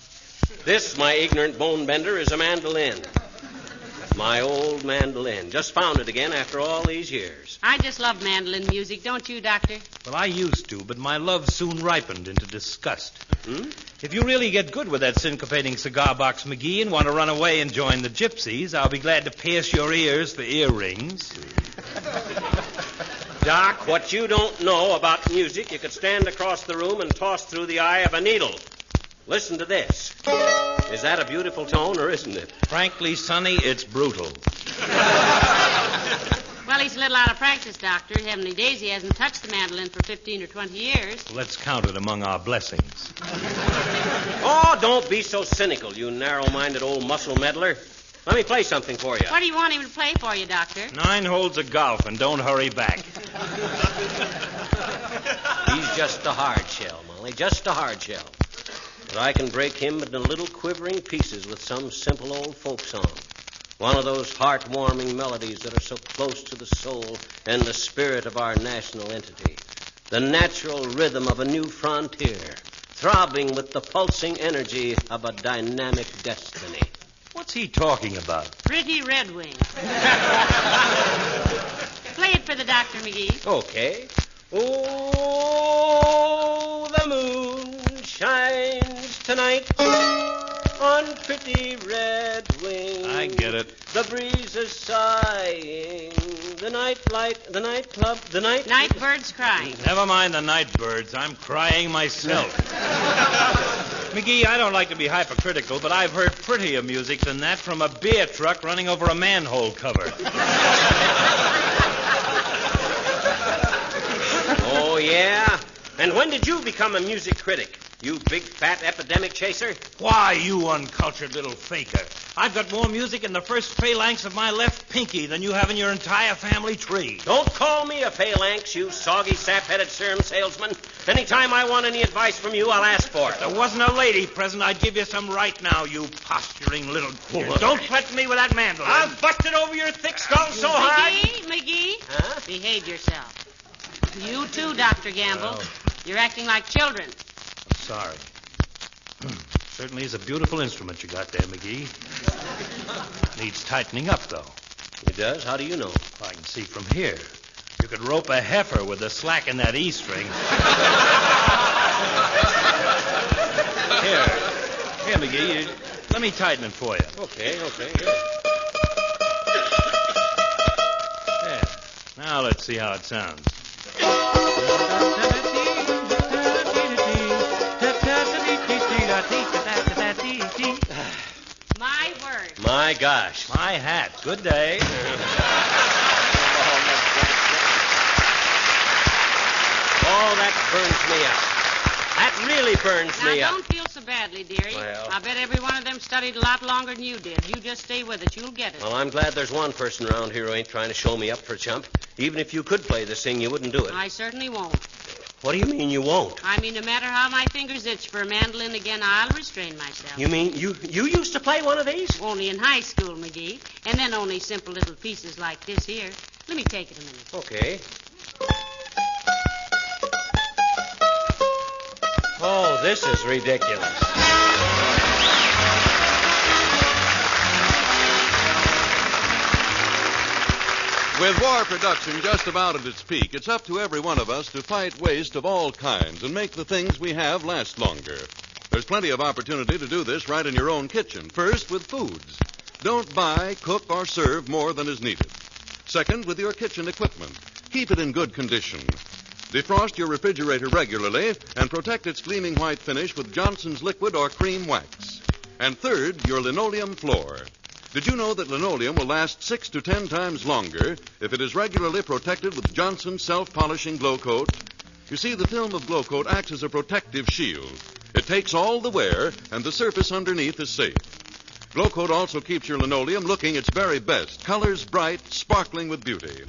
This, my ignorant bone bender, is a mandolin. My old mandolin. Just found it again after all these years. I just love mandolin music, don't you, Doctor? Well, I used to, but my love soon ripened into disgust. If you really get good with that syncopating cigar box, McGee, and want to run away and join the gypsies, I'll be glad to pierce your ears for earrings. Doc, what you don't know about music, you could stand across the room and toss through the eye of a needle. Listen to this. Is that a beautiful tone, or isn't it? Frankly, Sonny, it's brutal. Well, he's a little out of practice, Doctor. Heavenly days, he hasn't touched the mandolin for 15 or 20 years. Let's count it among our blessings. Oh, don't be so cynical, you narrow-minded old muscle meddler. Let me play something for you. What do you want him to play for you, Doctor? 9 holes of golf, and don't hurry back. He's just a hard shell, Molly, just a hard shell. But I can break him into little quivering pieces with some simple old folk song. One of those heart-warming melodies that are so close to the soul and the spirit of our national entity. The natural rhythm of a new frontier, throbbing with the pulsing energy of a dynamic destiny. What's he talking about? Pretty Red Wing. Play it for the Doctor, McGee. Okay. Oh, the moon shines tonight on pretty red wing. I get it. The breeze is sighing. The Night birds crying. Never mind the night birds. I'm crying myself. McGee, I don't like to be hypercritical, but I've heard prettier music than that from a beer truck running over a manhole cover. Oh, yeah? And when did you become a music critic? You big, fat epidemic chaser. Why, you uncultured little faker. I've got more music in the first phalanx of my left pinky than you have in your entire family tree. Don't call me a phalanx, you soggy, sap-headed serum salesman. Anytime I want any advice from you, I'll ask for it. If there wasn't a lady present, I'd give you some right now, you posturing little fool. Don't threaten me with that mandolin. I've busted over your thick skull so hard. McGee, Huh? behave yourself. You too, Dr. Gamble. You're acting like children. Sorry. Certainly is a beautiful instrument you got there, McGee. Needs tightening up, though. It does? How do you know? I can see from here. You could rope a heifer with the slack in that E string. Here, McGee. Let me tighten it for you. Okay. There. Now let's see how it sounds. My word. My gosh. My hat. Good day. Oh, that burns me up. That really burns me Now, up. don't feel so badly, dearie. Well. I bet every one of them studied a lot longer than you did. You just stay with it. You'll get it. Well, I'm glad there's one person around here who ain't trying to show me up for chump. Even if you could play this thing, you wouldn't do it. I certainly won't. What do you mean you won't? I mean, no matter how my fingers itch for a mandolin again, I'll restrain myself. You mean you used to play one of these? Only in high school, McGee. And then only simple little pieces like this here. Let me take it a minute. Okay. Oh, this is ridiculous. With war production just about at its peak, it's up to every one of us to fight waste of all kinds and make the things we have last longer. There's plenty of opportunity to do this right in your own kitchen. First, with foods. Don't buy, cook, or serve more than is needed. Second, with your kitchen equipment. Keep it in good condition. Defrost your refrigerator regularly and protect its gleaming white finish with Johnson's liquid or cream wax. And third, your linoleum floor. Did you know that linoleum will last 6 to 10 times longer if it is regularly protected with Johnson's self-polishing Glow Coat? You see, the film of Glow Coat acts as a protective shield. It takes all the wear, and the surface underneath is safe. Glow Coat also keeps your linoleum looking its very best, colors bright, sparkling with beauty.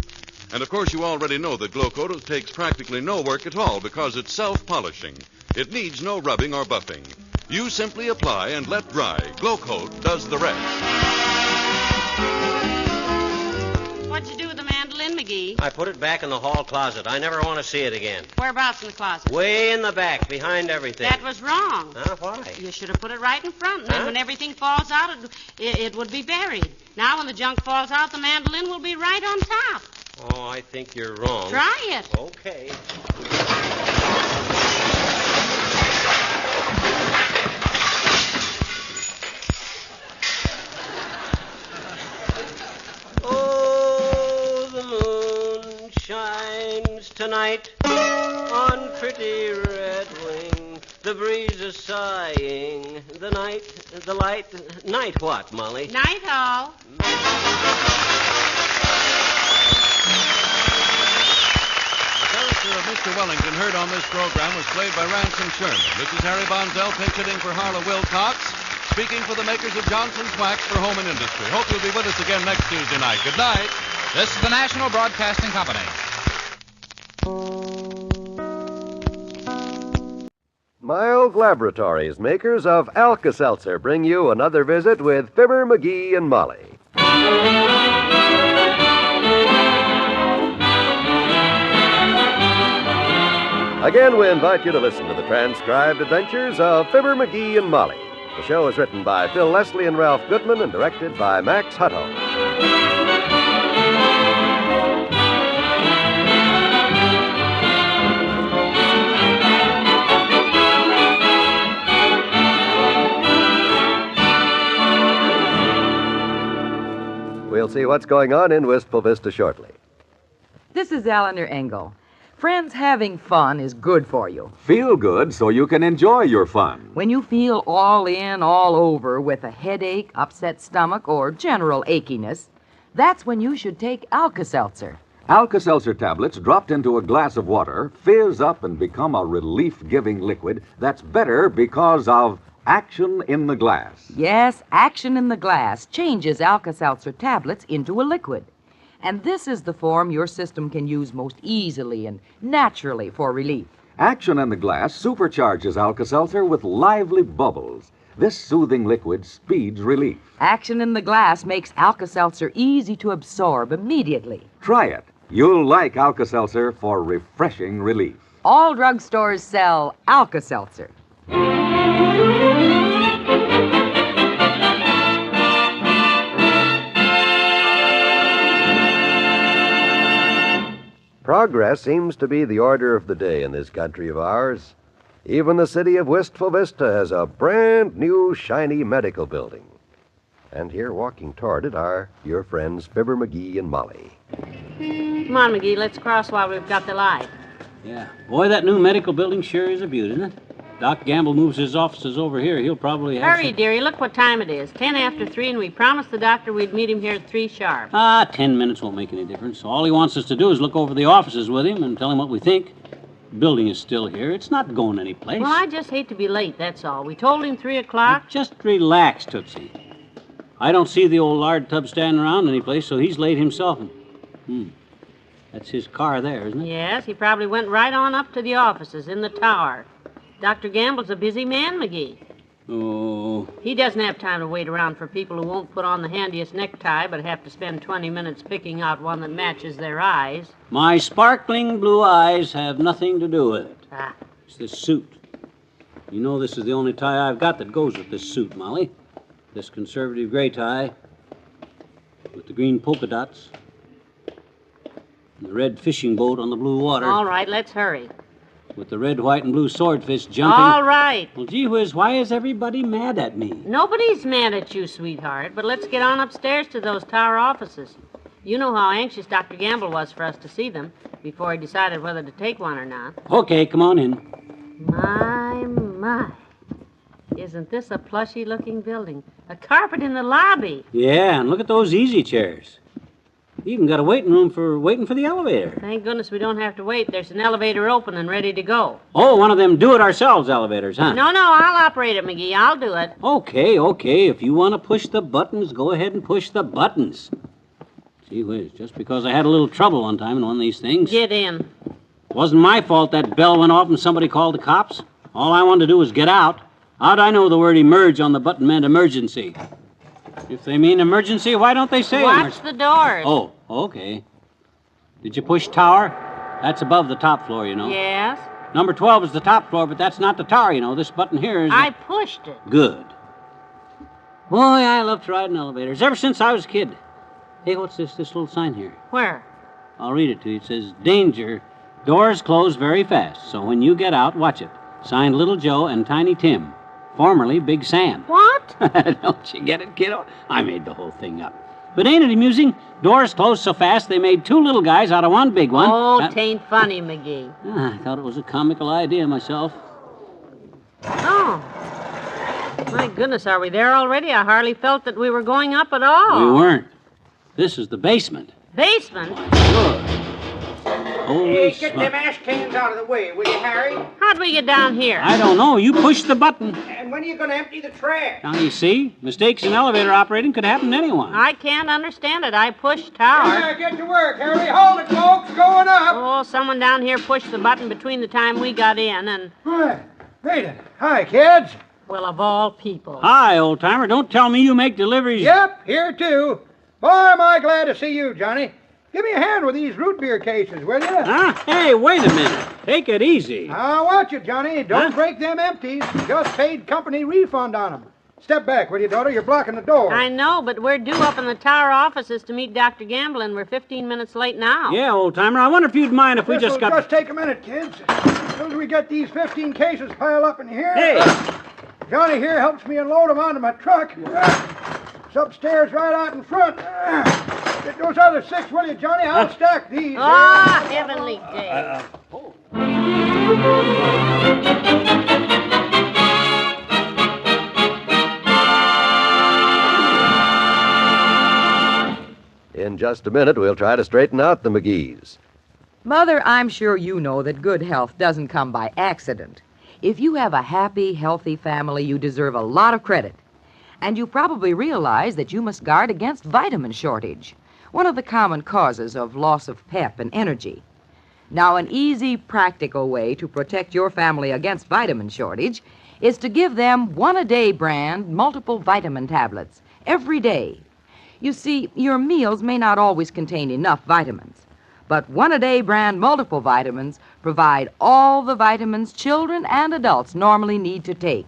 And, of course, you already know that Glow Coat takes practically no work at all because it's self-polishing. It needs no rubbing or buffing. You simply apply and let dry. Glow Coat does the rest. What'd you do with the mandolin, McGee? I put it back in the hall closet. I never want to see it again. Whereabouts in the closet? Way in the back, behind everything. That was wrong. Huh? Why? You should have put it right in front, and then when everything falls out, it would be buried. Now, when the junk falls out, the mandolin will be right on top. Oh, I think you're wrong. Try it. Okay. Oh, the moon shines tonight on pretty red wing. The breeze is sighing. The night what, Molly? Night all. The character of Mr. Wellington heard on this program was played by Ransom Sherman. This is Harry Bonzell pinch hitting for Harlow Wilcox, speaking for the makers of Johnson's Wax for Home and Industry. Hope you'll be with us again next Tuesday night. Good night. This is the National Broadcasting Company. Miles Laboratories, makers of Alka-Seltzer, bring you another visit with Fibber McGee and Molly. Again, we invite you to listen to the transcribed adventures of Fibber McGee and Molly. The show is written by Phil Leslie and Ralph Goodman and directed by Max Hutto. We'll see what's going on in Wistful Vista shortly. This is Eleanor Engel. Friends, having fun is good for you. Feel good so you can enjoy your fun. When you feel all in, all over with a headache, upset stomach, or general achiness, that's when you should take Alka-Seltzer. Alka-Seltzer tablets dropped into a glass of water fizz up and become a relief-giving liquid that's better because of action in the glass. Yes, action in the glass changes Alka-Seltzer tablets into a liquid. And this is the form your system can use most easily and naturally for relief. Action in the glass supercharges Alka-Seltzer with lively bubbles. This soothing liquid speeds relief. Action in the glass makes Alka-Seltzer easy to absorb immediately. Try it. You'll like Alka-Seltzer for refreshing relief. All drugstores sell Alka-Seltzer. Progress seems to be the order of the day in this country of ours. Even the city of Wistful Vista has a brand new, shiny medical building. And here walking toward it are your friends Fibber McGee and Molly. Come on, McGee, let's cross while we've got the light. Yeah. Boy, that new medical building sure is a beaut, isn't it? Doc Gamble moves his offices over here. He'll probably have Hurry, dearie. Look what time it is. 10 after 3, and we promised the doctor we'd meet him here at 3 sharp. 10 minutes won't make any difference. All he wants us to do is look over the offices with him and tell him what we think. The building is still here. It's not going anyplace. Well, I just hate to be late, that's all. We told him 3 o'clock. Just relax, Tootsie. I don't see the old lard tub standing around anyplace, so he's late himself. That's his car there, isn't it? Yes, he probably went right on up to the offices in the tower. Dr. Gamble's a busy man, McGee. Oh. He doesn't have time to wait around for people who won't put on the handiest necktie but have to spend 20 minutes picking out one that matches their eyes. My sparkling blue eyes have nothing to do with it. It's this suit. You know this is the only tie I've got that goes with this suit, Molly. This conservative gray tie with the green polka dots and the red fishing boat on the blue water. All right, let's hurry. With the red, white, and blue swordfish jumping. All right. Well, gee whiz, why is everybody mad at me? Nobody's mad at you, sweetheart, but let's get on upstairs to those tower offices. You know how anxious Dr. Gamble was for us to see them before he decided whether to take one or not. Okay, come on in. My. Isn't this a plushy-looking building? A carpet in the lobby. Yeah, and look at those easy chairs. You even got a waiting room for waiting for the elevator. Thank goodness we don't have to wait. There's an elevator open and ready to go. Oh, one of them do-it-ourselves elevators, huh? No, I'll operate it, McGee. I'll do it. Okay. If you want to push the buttons, go ahead and push the buttons. Gee whiz, just because I had a little trouble one time in one of these things. Get in. Wasn't my fault that bell went off and somebody called the cops. All I wanted to do was get out. How'd I know the word emerge on the button meant emergency? If they mean emergency, why don't they say Watch the doors. Oh, okay. Did you push tower? That's above the top floor, you know. Yes. Number 12 is the top floor, but that's not the tower, you know. This button here is... I pushed it. Good. Boy, I love to ride in elevators ever since I was a kid. Hey, what's this little sign here? Where? I'll read it to you. It says, danger. Doors close very fast, so when you get out, watch it. Signed Little Joe and Tiny Tim. Formerly Big Sam. What? Don't you get it, kiddo? I made the whole thing up. But ain't it amusing? Doors closed so fast they made 2 little guys out of one big one. Oh, tain't funny, McGee. I thought it was a comical idea myself. Oh. My goodness, are we there already? I hardly felt that we were going up at all. We weren't. This is the basement. Basement? Sure. Holy get them ash cans out of the way, will you, Harry? How'd we get down here? I don't know. You push the button. And when are you going to empty the trash? Now, you see, mistakes in elevator operating could happen to anyone. I can't understand it. I pushed tower. Yeah, get to work, Harry. Hold it, folks. Going up. Oh, someone down here pushed the button between the time we got in and... Made it. Hi, kids. Well, of all people. Hi, old-timer. Don't tell me you make deliveries. Yep, here, too. Boy, am I glad to see you, Johnny. Give me a hand with these root beer cases, will you? Huh? Hey, wait a minute. Take it easy. Now, watch it, Johnny. Don't break them empties. Just paid company refund on them. Step back, will you, daughter? You're blocking the door. I know, but we're due up in the tower offices to meet Dr. Gamble, and we're 15 minutes late now. Yeah, old-timer. I wonder if you'd mind if we just got... Just take a minute, kids. As soon as we get these 15 cases piled up in here... Hey! Johnny here helps me unload them onto my truck. It's upstairs right out in front. Get those other 6, will you, Johnny? I'll stack these. Ah, heavenly day. In just a minute, we'll try to straighten out the McGees. Mother, I'm sure you know that good health doesn't come by accident. If you have a happy, healthy family, you deserve a lot of credit. And you probably realize that you must guard against vitamin shortage, one of the common causes of loss of pep and energy. Now, an easy, practical way to protect your family against vitamin shortage is to give them one-a-day brand multiple vitamin tablets every day. You see, your meals may not always contain enough vitamins, but one-a-day brand multiple vitamins provide all the vitamins children and adults normally need to take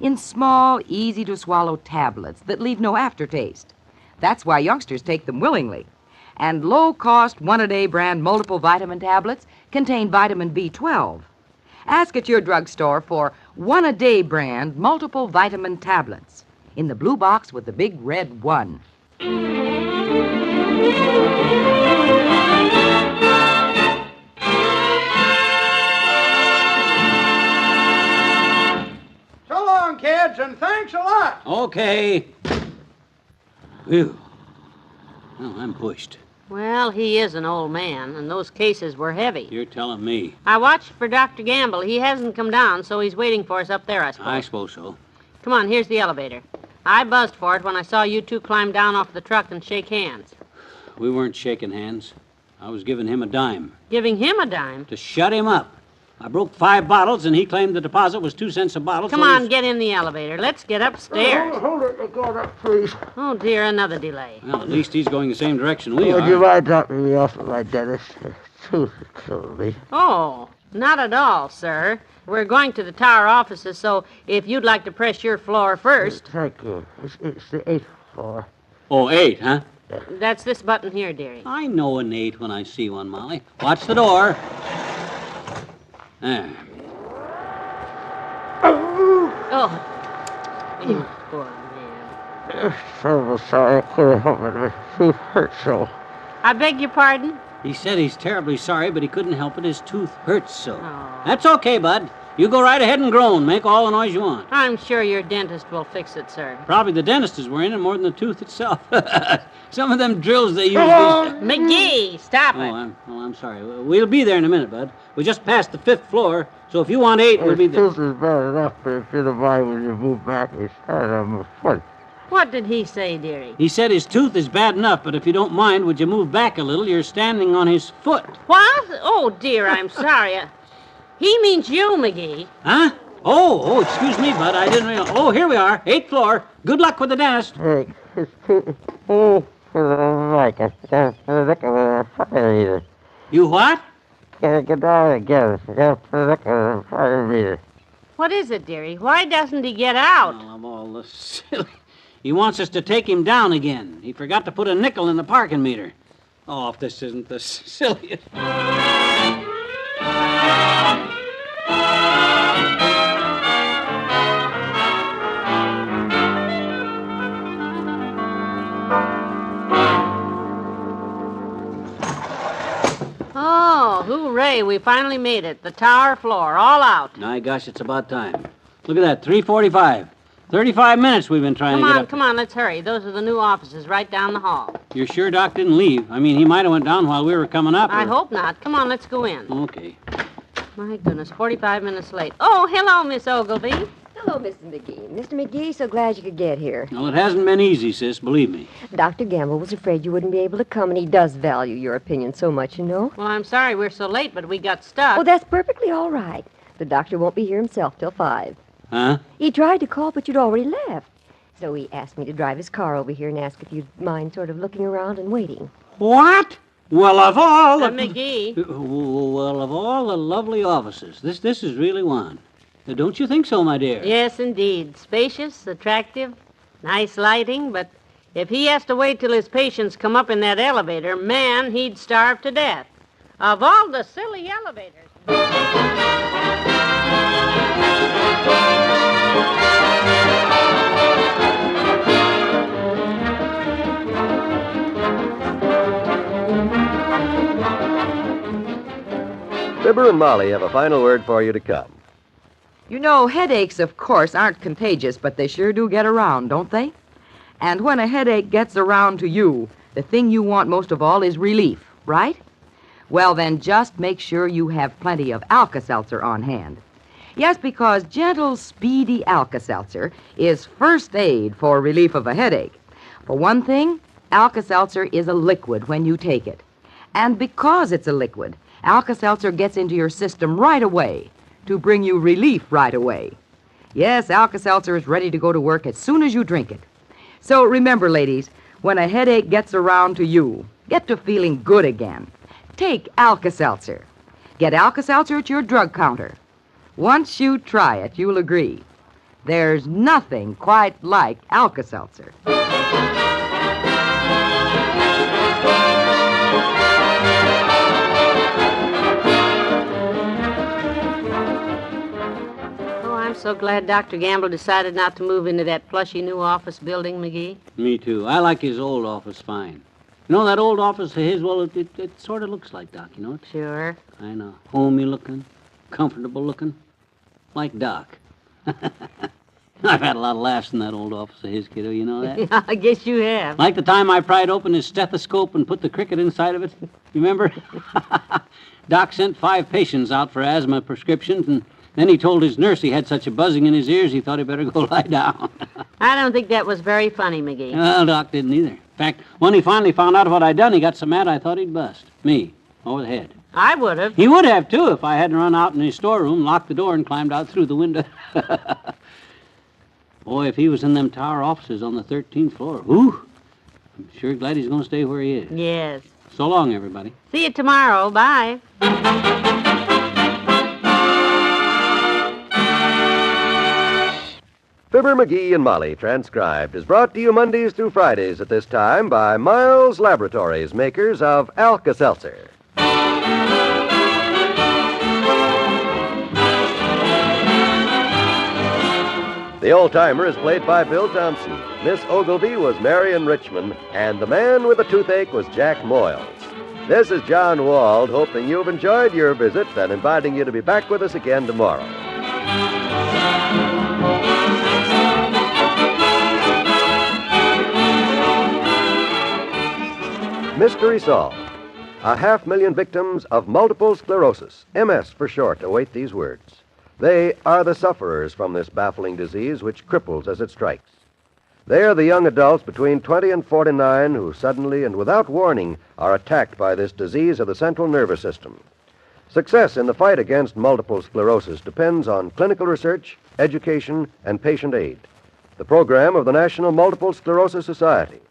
in small, easy-to-swallow tablets that leave no aftertaste. That's why youngsters take them willingly. And low-cost one-a-day brand multiple vitamin tablets contain vitamin B12. Ask at your drugstore for one-a-day brand multiple vitamin tablets in the blue box with the big red 1. So long, kids, and thanks a lot. Okay. Phew. Well, I'm pushed. Well, he is an old man, and those cases were heavy. You're telling me. I watched for Dr. Gamble. He hasn't come down, so he's waiting for us up there, I suppose. I suppose so. Come on, here's the elevator. I buzzed for it when I saw you two climb down off the truck and shake hands. We weren't shaking hands. I was giving him a dime. Giving him a dime? To shut him up. I broke 5 bottles, and he claimed the deposit was 2 cents a bottle. Come on, get in the elevator. Let's get upstairs. Hold it, up, please. Oh, dear, another delay. Well, at least he's going the same direction we are. Would you mind dropping me off at my dentist? Tooth killed me. Oh, not at all, sir. We're going to the tower offices, so if you'd like to press your floor first. Thank you. It's the 8th floor. Oh, 8, huh? That's this button here, dearie. I know an 8 when I see one, Molly. Watch the door. There. Oh. You poor man. So sorry. I couldn't help it. My tooth hurts so. I beg your pardon? He said he's terribly sorry, but he couldn't help it. His tooth hurts so. Oh. That's okay, bud. You go right ahead and groan. Make all the noise you want. I'm sure your dentist will fix it, sir. Probably the dentist is worrying more than the tooth itself. Some of them drills they use McGee, stop it. I'm sorry. We'll be there in a minute, bud. We just passed the 5th floor, so if you want 8, we'll be there. Tooth is bad enough, but if you don't mind when you move back, it's hard on my foot. What did he say, dearie? He said his tooth is bad enough, but if you don't mind, would you move back a little? You're standing on his foot. What? Oh, dear, I'm sorry. He means you, McGee. Huh? Oh, excuse me, bud. I didn't realize. Oh, here we are, 8th floor. Good luck with the dentist. Hey, his tooth. Oh, like I can't look at the fire either. You what? Can't get down again. I can't look at the fire either. What is it, dearie? Why doesn't he get out? Well, of all the silly. He wants us to take him down again. He forgot to put a nickel in the parking meter. Oh, if this isn't the silliest. Oh, hooray, we finally made it. The tower floor, all out. My gosh, it's about time. Look at that, 3:45. 35 minutes we've been trying to get up. Come on, let's hurry. Those are the new offices right down the hall. You're sure Doc didn't leave? I mean, he might have went down while we were coming up. I hope not. Come on, let's go in. Okay. My goodness, 45 minutes late. Oh, hello, Miss Ogilvy. Hello, Mrs. McGee. Mr. McGee, so glad you could get here. Well, it hasn't been easy, sis, believe me. Dr. Gamble was afraid you wouldn't be able to come, and he does value your opinion so much, you know. Well, I'm sorry we're so late, but we got stuck. Oh, that's perfectly all right. The doctor won't be here himself till 5. Huh? He tried to call, but you'd already left. So he asked me to drive his car over here and ask if you'd mind sort of looking around and waiting. What? Well, of all the... McGee. Well, of all the lovely offices, this is really one. Don't you think so, my dear? Yes, indeed. Spacious, attractive, nice lighting, but if he has to wait till his patients come up in that elevator, man, he'd starve to death. Of all the silly elevators... Fibber and Molly have a final word for you to come. You know, headaches, of course, aren't contagious, but they sure do get around, don't they? And when a headache gets around to you, The thing you want most of all is relief, right? Well, then just make sure you have plenty of Alka-Seltzer on hand. Yes, because gentle, speedy Alka-Seltzer is first aid for relief of a headache. For one thing, Alka-Seltzer is a liquid when you take it. And because it's a liquid, Alka-Seltzer gets into your system right away to bring you relief right away. Yes, Alka-Seltzer is ready to go to work as soon as you drink it. So remember, ladies, when a headache gets around to you, get to feeling good again, take Alka-Seltzer. Get Alka-Seltzer at your drug counter. Once you try it, you'll agree. There's nothing quite like Alka-Seltzer. I'm so glad Dr. Gamble decided not to move into that plushy new office building, McGee. Me too. I like his old office fine. You know, that old office of his, well, it sort of looks like Doc, you know? Sure. I know. Homey looking, comfortable looking, like Doc. I've had a lot of laughs in that old office of his, kiddo, you know that? I guess you have. Like the time I pried open his stethoscope and put the cricket inside of it. You remember? Doc sent 5 patients out for asthma prescriptions, and then he told his nurse he had such a buzzing in his ears he thought he better go lie down. I don't think that was very funny, McGee. Well, Doc didn't either. In fact, when he finally found out what I'd done, he got so mad I thought he'd bust. Me, over the head. I would have. He would have, too, if I hadn't run out in his storeroom, locked the door, and climbed out through the window. Boy, if he was in them tower offices on the 13th floor, whew, I'm sure glad he's going to stay where he is. Yes. So long, everybody. See you tomorrow. Bye. Fibber McGee and Molly, transcribed, is brought to you Mondays through Fridays at this time by Miles Laboratories, makers of Alka-Seltzer. The old-timer is played by Bill Johnson. Miss Ogilvy was Marion Richmond, and the man with the toothache was Jack Moyles. This is John Wald, hoping you've enjoyed your visit and inviting you to be back with us again tomorrow. Mystery solved. 500,000 victims of multiple sclerosis, MS for short, await these words. They are the sufferers from this baffling disease which cripples as it strikes. They are the young adults between 20 and 49 who suddenly and without warning are attacked by this disease of the central nervous system. Success in the fight against multiple sclerosis depends on clinical research, education, and patient aid. The program of the National Multiple Sclerosis Society.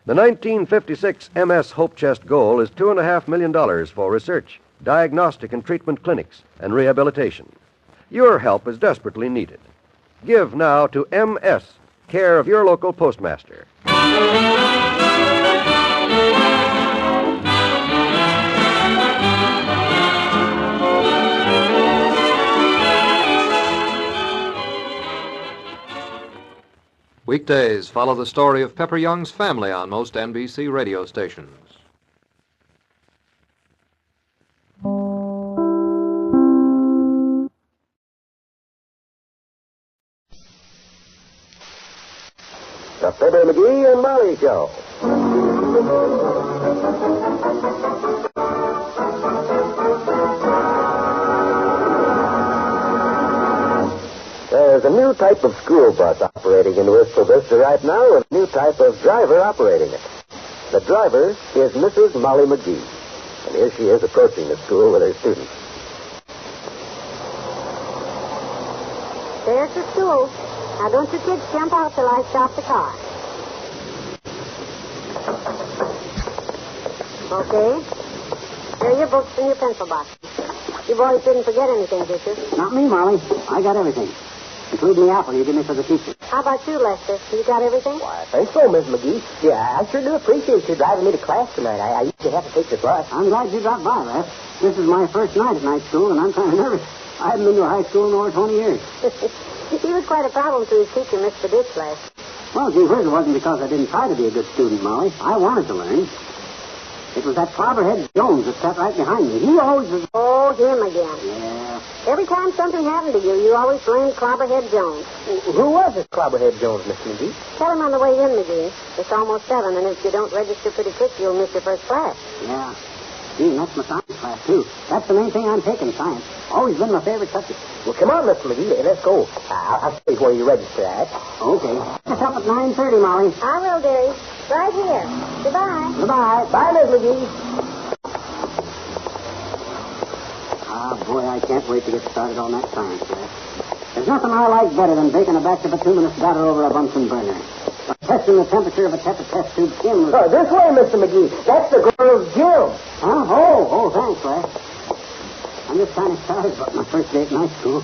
The 1956 MS Hope Chest goal is $2.5 million for research, diagnostic and treatment clinics, and rehabilitation. Your help is desperately needed. Give now to MS, care of your local postmaster. Weekdays follow the story of Pepper Young's family on most NBC radio stations. The Fibber McGee and Molly Show. There's a new type of school bus operating in Wistful Vista right now, and a new type of driver operating it. The driver is Mrs. Molly McGee, and here she is approaching the school with her students. There's the school. Now, don't you kids jump out till I stop the car. Okay. Here are your books and your pencil box. You boys didn't forget anything, did you? Not me, Molly. I got everything, including the apple you give me for the teacher. How about you, Lester? You got everything? Why, thanks so, Miss McGee. Yeah, I sure do appreciate you driving me to class tonight. I usually have to take the bus. I'm glad you dropped by, Les. This is my first night at night school, and I'm kind of nervous. I haven't been to a high school in over 20 years. He was quite a problem to his teacher, Mr. Ditch, last. Well, gee whiz, it wasn't because I didn't try to be a good student, Molly. I wanted to learn. It was that clobberhead Jones that sat right behind me. He always was... Oh, him again. Yeah. Every time something happened to you, you always blamed Clobberhead Jones. Who was this Clobberhead Jones, Mr. McGee? Tell him on the way in, McGee. It's almost 7, and if you don't register pretty quick, you'll miss your first class. Yeah. Gee, that's my science class, too. That's the main thing I'm taking, science. Always been my favorite subject. Well, come on, Mr. McGee. Let's go. I'll see where you register at. Okay. Just up at 9:30, Molly. I will, dearie. Right here. Goodbye. Goodbye. Bye, Miss McGee. Ah, boy, I can't wait to get started on that science class. There's nothing I like better than baking a batch of bituminous batter over a Bunsen burner. Or testing the temperature of a test tube skin. Oh, this way, Mr. McGee. That's the girl's gym. Huh? Oh, thanks, Les. I'm just kind of sorry about my first day at night school.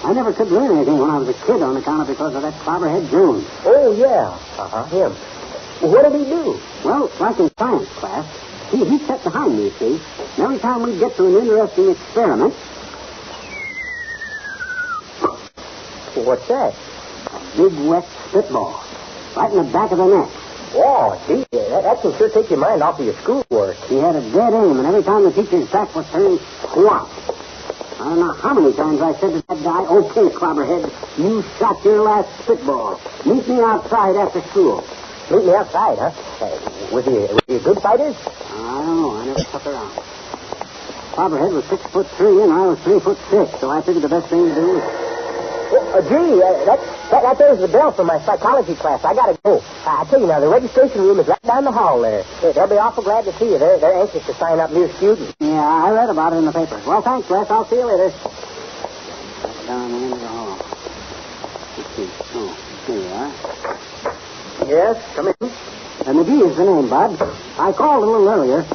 I never could learn anything when I was a kid on account of because of that Clobberhead Jones. Oh, yeah. Him. Well, what did he do? Well, like in science class, he sat behind me, you see. And every time we'd get to an interesting experiment... What's that? A big wet spitball. Right in the back of the neck. Oh, gee, that can sure take your mind off of your schoolwork. He had a dead aim, and every time the teacher's back was turned, whop. I don't know how many times I said to that guy, okay, Clobberhead, you shot your last spitball. Meet me outside after school. Meet me outside, huh? Was he a good fighter? I don't know. I never stuck around. Clobberhead was 6'3", and I was 3'6", so I figured the best thing to do was... Gee, that there's the bell for my psychology class. I gotta go. I tell you now, the registration room is right down the hall there. They'll be awful glad to see you. They're anxious to sign up new students. Yeah, I read about it in the paper. Well, thanks, Les. I'll see you later. That's down the end of the hall. Let's see. Oh, here we are. Yes, come in. McGee is the name, Bud. I called a little earlier.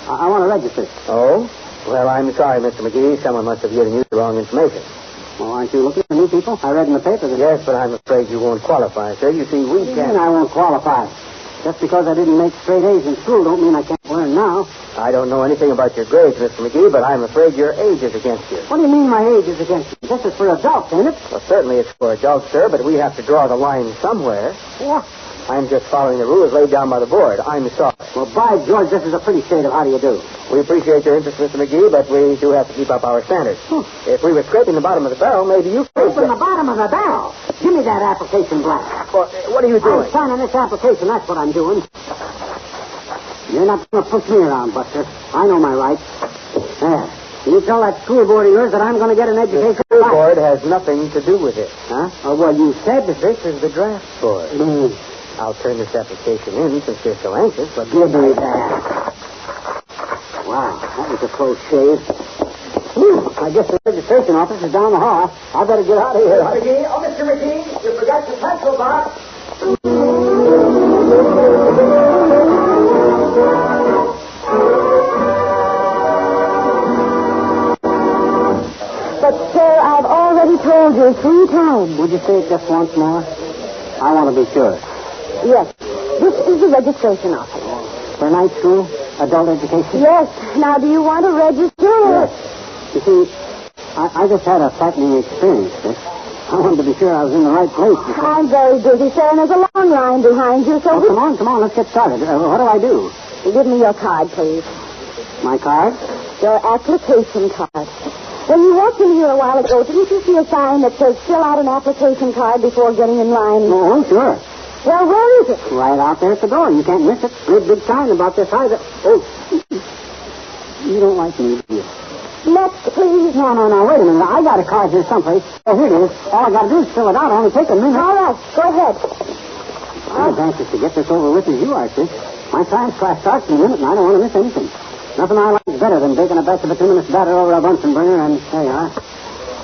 I want to register. Oh? Well, I'm sorry, Mr. McGee. Someone must have given you the wrong information. Well, aren't you looking for new people? I read in the paper that... Yes, but I'm afraid you won't qualify, sir. You see, we can't... I won't qualify. Just because I didn't make straight A's in school don't mean I can't learn now. I don't know anything about your grades, Mr. McGee, but I'm afraid your age is against you. What do you mean my age is against you? This is for adults, ain't it? Well, certainly it's for adults, sir, but we have to draw the line somewhere. What? I'm just following the rules laid down by the board. I'm sorry. Well, by George, this is a pretty state of how do you do. We appreciate your interest, Mr. McGee, but we do have to keep up our standards. If we were scraping the bottom of the barrel, maybe you could... Scraping the bottom of the barrel? Give me that application blank. Well, what are you doing? I'm signing this application, that's what I'm doing. You're not going to push me around, Buster. I know my rights. There. You tell that school board of yours that I'm going to get an education... The school board has nothing to do with it. Huh? Oh, well, you said that this is the draft board. I'll turn this application in since you're so anxious, but... Give me that. Wow, that was a close shave. I guess the registration office is down the hall. I better get out of here. Mr. McGee, you forgot your pencil box. But, sir, I've already told you 3 times. Would you say it just once more? I want to be sure. Yes. This is the registration office. For night school? Adult education? Yes. Now, do you want to register? Yes. You see, I just had a frightening experience, Miss. I wanted to be sure I was in the right place. I'm very busy, sir, and there's a long line behind you, so... Oh, come on, let's get started. What do I do? Give me your card, please. My card? Your application card. When you walked in here a while ago, didn't you see a sign that says fill out an application card before getting in line? Oh, sure. Well, where is it? Right out there at the door. You can't miss it. Great big sign about this high. Oh. You don't like me, do you? Next, please. No. Wait a minute. I got a card here someplace. Oh, here it is. All I got to do is fill it out. It'll only take a minute. All right. Go ahead. I'm as anxious to get this over with as you are, sis. My science class starts in a minute, and I don't want to miss anything. Nothing I like better than baking a batch of bituminous batter over a Bunsen burner, and there you are.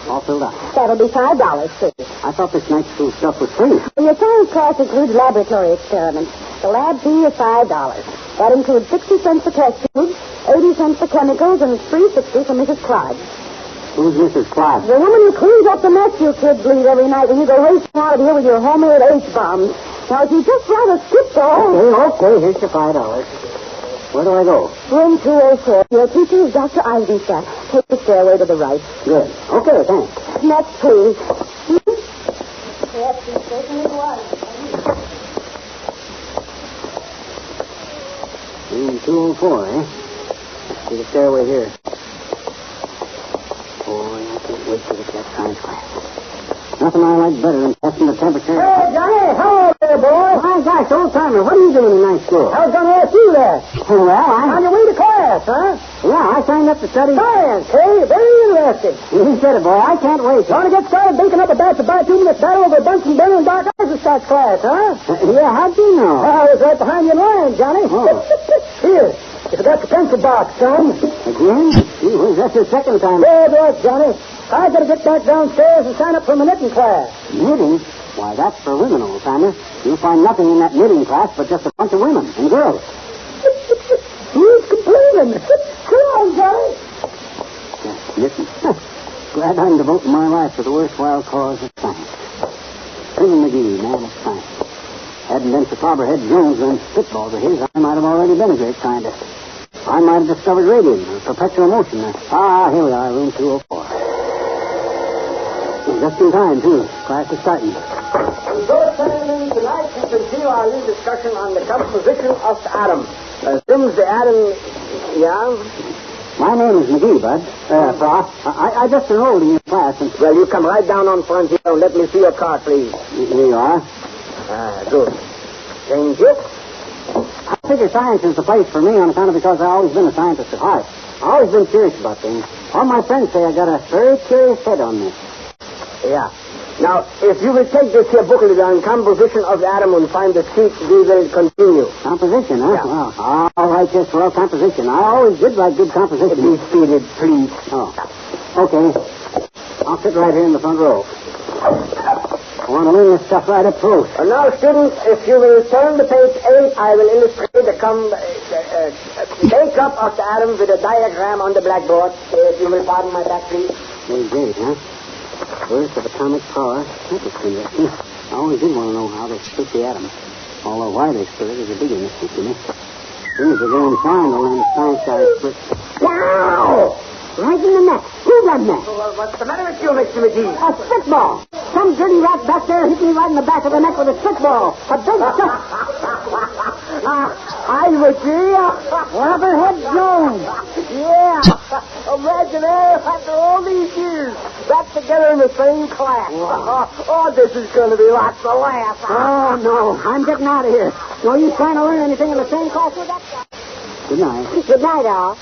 All filled up. That'll be $5, please. I thought this night school stuff was free. Well, your science class includes laboratory experiments. The lab fee is $5. That includes 60 cents for test tubes, 80 cents for chemicals, and $3.60 for Mrs. Clyde. Who's Mrs. Clyde? The woman who cleans up the mess you kids leave every night when you go racing out of here with your homemade H-bombs. Now, if you just rather skip the whole... Okay, here's your $5. Where do I go? Room 204. Your teacher is Dr. Eisenstadt. Take the stairway to the right. Good. Okay, thanks. Next, please. Yes, he certainly was. Room 204, eh? Let's see the stairway here. Oh, yeah. Can't wait to get that science class. Nothing I like better than testing the temperature. Hey, Johnny, hello there, boy. My gosh, old timer, what are you doing in night school? I was going to ask you that. Well, On your way to class, huh? Yeah, I signed up to study. Science, hey? Very interesting. You said it, boy. I can't wait. Want to get started baking up a batch of bituminous batter over Bunsen burner and dark ice starts class, huh? Yeah, how'd you know? I was right behind you in line, Johnny. Oh. Here, you forgot your pencil box, son. Again? Gee whiz, that's your second time. Good work, Johnny. I got to get back downstairs and sign up for my knitting class. Knitting? Why, that's for women, old timer. You'll find nothing in that knitting class but just a bunch of women and girls. Who's complaining? Come on, Johnny. Yeah, knitting. Glad I'm devoting my life to the worthwhile cause of science. Fibber McGee, man of science. Hadn't been for Clobberhead Jones and spitballs of his, I might have already been a great scientist. I might have discovered radium or perpetual motion. Here we are, room 204. Just in time, too. Class is starting. Tonight you continue our little discussion on the composition of the atom. Since the atom... Yeah? My name is McGee, Bud. Frost. I just enrolled in your class. And... Well, you come right down on front here and let me see your card, please. Here you are. Good. Thank you. I figure science is the place for me on account of because I've always been a scientist at heart. I've always been curious about things. All my friends say I got a very curious head on this. Yeah. Now, if you will take this here booklet on composition of the atom and find the sheet, we will continue. Composition, huh? Yeah. Well, I'll write this for composition. I always did like good composition. Be seated, please. Oh. Okay. I'll sit right here in the front row. I want to learn this stuff right up close. Now, students, if you will turn to page 8, I will illustrate the makeup of the atom with a diagram on the blackboard. If you will pardon my back, please. Page 8, huh? Burst of atomic power. That looks interesting. I always did want to know how they split the atom. Although why they split it is a bigger mystery to me. As soon as they go inside, they'll learn science guys split. Wow! Right in the neck. Who done that? Well, what's the matter with you, Mr. McGee? A spitball. Some dirty rat back there hit me right in the back of the neck with a spitball. A big Hi, McGee. Rubberhead Jones. Yeah. Imagine after all these years, back together in the same class. Oh, this is going to be lots of laughs. Oh, no. I'm getting out of here. No use trying to learn anything in the same class with that guy. Good night. Good night, all.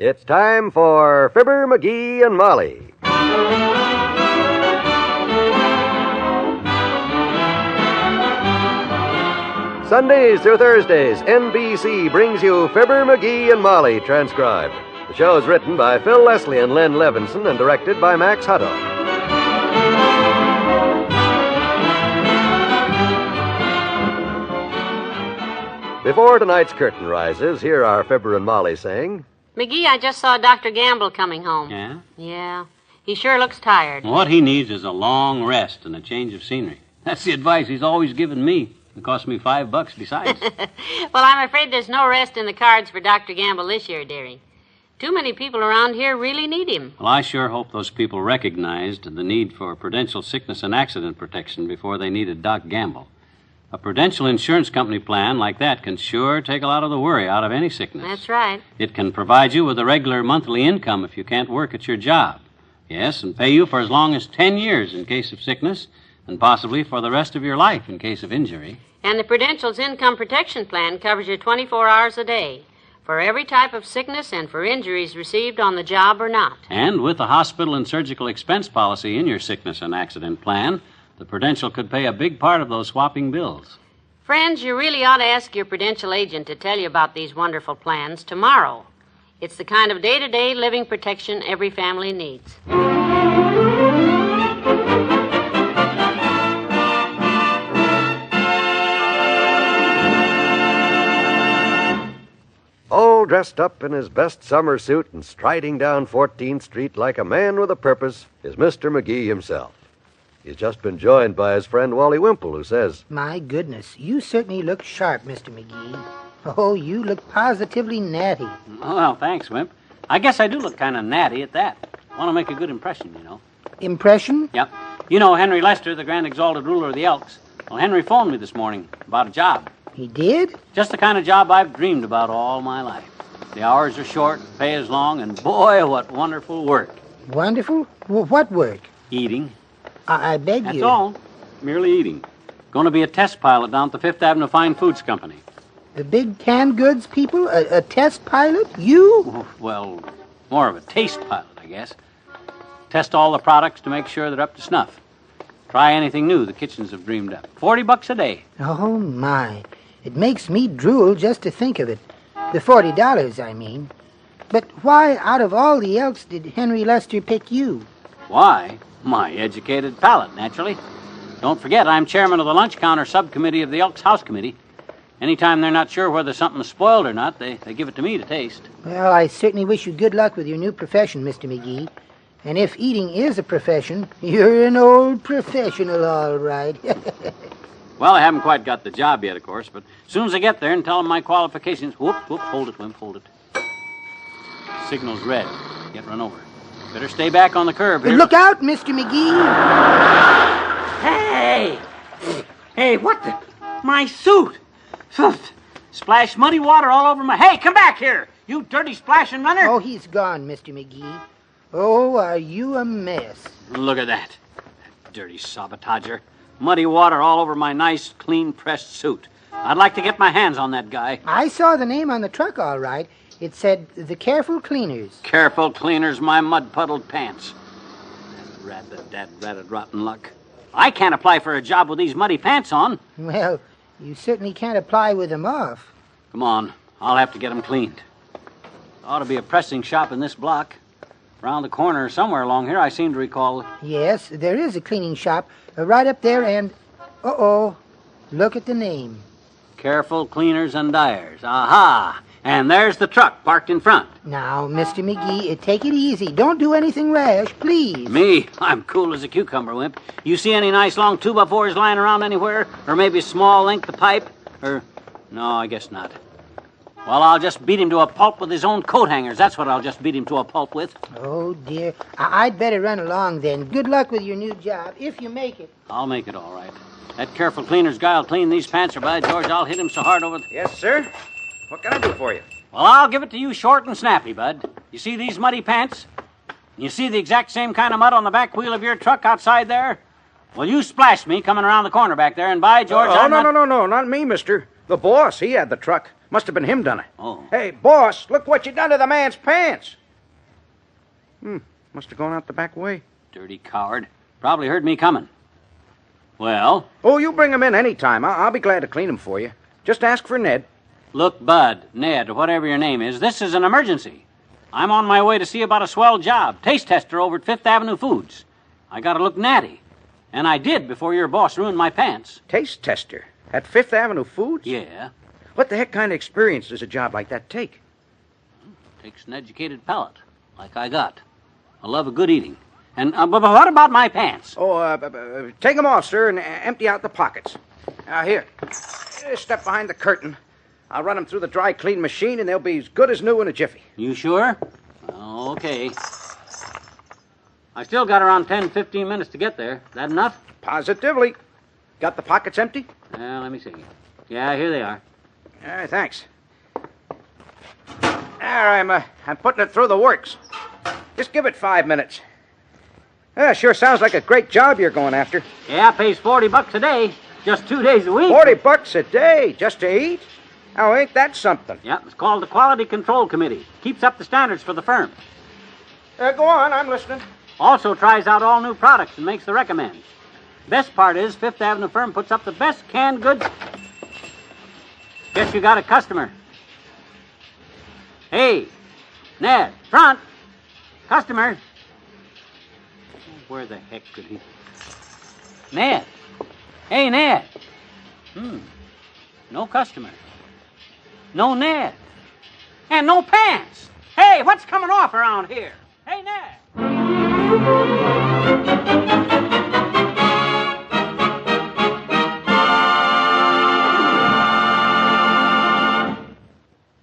It's time for Fibber McGee and Molly. Sundays through Thursdays, NBC brings you Fibber McGee and Molly transcribed. The show is written by Phil Leslie and Len Levinson and directed by Max Hutto. Before tonight's curtain rises, here are Fibber and Molly saying... McGee, I just saw Dr. Gamble coming home. Yeah? Yeah. He sure looks tired. What he needs is a long rest and a change of scenery. That's the advice he's always given me. It cost me $5 besides. Well, I'm afraid there's no rest in the cards for Dr. Gamble this year, dearie. Too many people around here really need him. Well, I sure hope those people recognized the need for prudential sickness and accident protection before they needed Doc Gamble. A prudential insurance company plan like that can sure take a lot of the worry out of any sickness. That's right. It can provide you with a regular monthly income if you can't work at your job. Yes, and pay you for as long as 10 years in case of sickness, and possibly for the rest of your life in case of injury. And the Prudential's Income Protection Plan covers you 24 hours a day for every type of sickness and for injuries received on the job or not. And with the hospital and surgical expense policy in your sickness and accident plan, the Prudential could pay a big part of those swapping bills. Friends, you really ought to ask your Prudential agent to tell you about these wonderful plans tomorrow. It's the kind of day-to-day living protection every family needs. All dressed up in his best summer suit and striding down 14th Street like a man with a purpose is Mr. McGee himself. He's just been joined by his friend Wally Wimple, who says, My goodness, you certainly look sharp, Mr. McGee. Oh, you look positively natty. Oh, well, thanks, Wimp. I guess I do look kind of natty at that. Want to make a good impression, you know. Impression? Yep. You know Henry Lester, the Grand Exalted Ruler of the Elks. Well, Henry phoned me this morning about a job. He did? Just the kind of job I've dreamed about all my life. The hours are short, pay is long, and boy, what wonderful work. Wonderful? What work? Eating. I beg you. That's all. Merely eating. Going to be a test pilot down at the Fifth Avenue Fine Foods Company. The big canned goods people? A test pilot? You? Well, more of a taste pilot, I guess. Test all the products to make sure they're up to snuff. Try anything new the kitchens have dreamed up. $40 a day. Oh, my. It makes me drool just to think of it. The $40, I mean. But why, out of all the Elks, did Henry Lester pick you? Why? My educated palate, naturally. Don't forget, I'm chairman of the lunch counter subcommittee of the Elks House Committee. Anytime they're not sure whether something's spoiled or not, they give it to me to taste. Well, I certainly wish you good luck with your new profession, Mr. McGee. And if eating is a profession, you're an old professional, all right. Well, I haven't quite got the job yet, of course, but as soon as I get there and tell them my qualifications... Whoop, hold it, Wimp, hold it. Signal's red. Get run over. Better stay back on the curb here. Look out, Mr. McGee! Hey! Hey, what the... My suit! Splash muddy water all over my... Hey, come back here, you dirty splashing runner! Oh, he's gone, Mr. McGee. Oh, are you a mess? Look at that. That dirty sabotager. Muddy water all over my nice, clean-pressed suit. I'd like to get my hands on that guy. I saw the name on the truck, all right. It said, the Careful Cleaners. Careful Cleaners, my mud-puddled pants. That ratted rotten luck. I can't apply for a job with these muddy pants on. Well, you certainly can't apply with them off. Come on. I'll have to get them cleaned. Ought to be a pressing shop in this block. Around the corner somewhere along here, I seem to recall. Yes, there is a cleaning shop right up there, and... Uh-oh. Look at the name. Careful Cleaners and Dyers. Aha! And there's the truck parked in front. Now, Mr. McGee, take it easy. Don't do anything rash, please. Me? I'm cool as a cucumber, Wimp. You see any nice long 2x4s lying around anywhere? Or maybe a small length of pipe? Or... No, I guess not. Well, I'll just beat him to a pulp with his own coat hangers. That's what I'll just beat him to a pulp with. Oh, dear. I'd better run along then. Good luck with your new job, if you make it. I'll make it all right. That Careful Cleaners guy will clean these pants, or by George, I'll hit him so hard over the... Yes, sir? What can I do for you? Well, I'll give it to you short and snappy, Bud. You see these muddy pants? You see the exact same kind of mud on the back wheel of your truck outside there? Well, you splashed me coming around the corner back there, and by George, No, not me, mister. The boss, he had the truck. Must have been him done it. Oh. Hey, boss, look what you done to the man's pants. Must have gone out the back way. Dirty coward. Probably heard me coming. Well? Oh, you bring him in any time. I'll be glad to clean him for you. Just ask for Ned. Look, Bud, Ned, or whatever your name is, this is an emergency. I'm on my way to see about a swell job. Taste tester over at Fifth Avenue Foods. I gotta look natty. And I did before your boss ruined my pants. Taste tester? At Fifth Avenue Foods? Yeah. What the heck kind of experience does a job like that take? Takes an educated palate, like I got. I love a good eating. And but what about my pants? Oh, take them off, sir, and empty out the pockets. Here. Step behind the curtain. I'll run them through the dry clean machine, and they'll be as good as new in a jiffy. You sure? Okay. I still got around 10, 15 minutes to get there. That enough? Positively. Got the pockets empty? Let me see. Yeah, here they are. Thanks. There, I'm putting it through the works. Just give it 5 minutes. Sure sounds like a great job you're going after. Yeah, pays $40 a day. Just 2 days a week. $40 a day just to eat? Oh, ain't that something? Yeah, it's called the Quality Control Committee. Keeps up the standards for the firm. Go on, I'm listening. Also tries out all new products and makes the recommends. Best part is Fifth Avenue firm puts up the best canned goods. Guess you got a customer. Hey, Ned, front. Customer. Where the heck could he... Ned. Hey, Ned. No customer. No Ned. And no pants. Hey, what's coming off around here? Hey, Ned.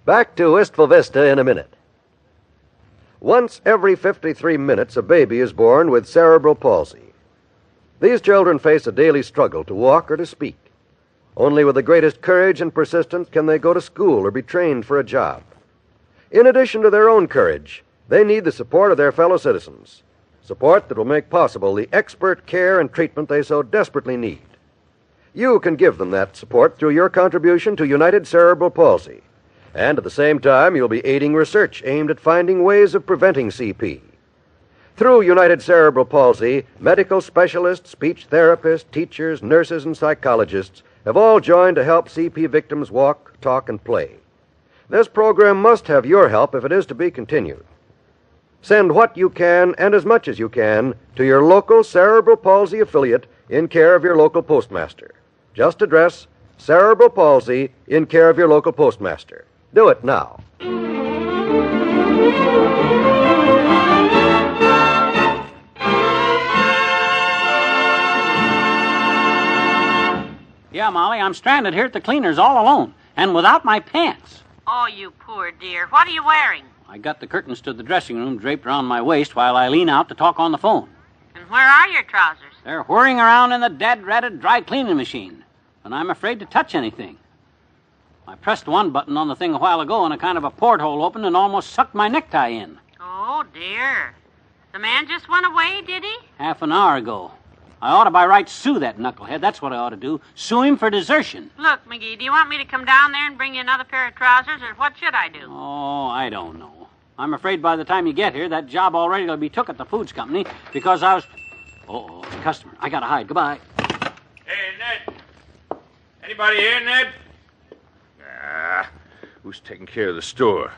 Back to Wistful Vista in a minute. Once every 53 minutes, a baby is born with cerebral palsy. These children face a daily struggle to walk or to speak. Only with the greatest courage and persistence can they go to school or be trained for a job. In addition to their own courage, they need the support of their fellow citizens, support that will make possible the expert care and treatment they so desperately need. You can give them that support through your contribution to United Cerebral Palsy. And at the same time, you'll be aiding research aimed at finding ways of preventing CP. Through United Cerebral Palsy, medical specialists, speech therapists, teachers, nurses, and psychologists have all joined to help CP victims walk, talk, and play. This program must have your help if it is to be continued. Send what you can and as much as you can to your local Cerebral Palsy affiliate in care of your local postmaster. Just address Cerebral Palsy in care of your local postmaster. Do it now. Yeah, Molly, I'm stranded here at the cleaners all alone, and without my pants. Oh, you poor dear. What are you wearing? I got the curtains to the dressing room draped around my waist while I lean out to talk on the phone. And where are your trousers? They're whirring around in the dad-ratted dry cleaning machine, and I'm afraid to touch anything. I pressed one button on the thing a while ago, and a kind of a porthole opened and almost sucked my necktie in. Oh, dear. The man just went away, did he? Half an hour ago. I ought to by rights sue that knucklehead. That's what I ought to do. Sue him for desertion. Look, McGee, do you want me to come down there and bring you another pair of trousers, or what should I do? Oh, I don't know. I'm afraid by the time you get here, that job already will be took at the foods company because I was... Oh, it's a customer. I gotta hide. Goodbye. Hey, Ned. Anybody here, Ned? Who's taking care of the store?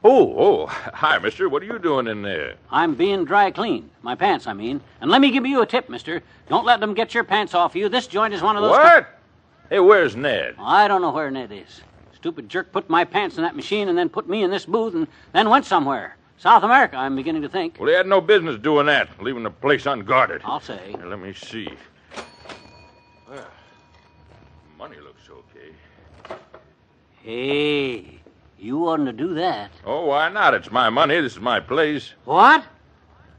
Oh, hi, mister. What are you doing in there? I'm being dry cleaned. My pants, I mean. And let me give you a tip, mister. Don't let them get your pants off you. This joint is one of those... What? Hey, where's Ned? I don't know where Ned is. Stupid jerk put my pants in that machine and then put me in this booth and then went somewhere. South America, I'm beginning to think. Well, he had no business doing that, leaving the place unguarded. I'll say. Here, let me see. Well, money looks okay. Hey, you oughtn't to do that. Oh, why not? It's my money. This is my place. What?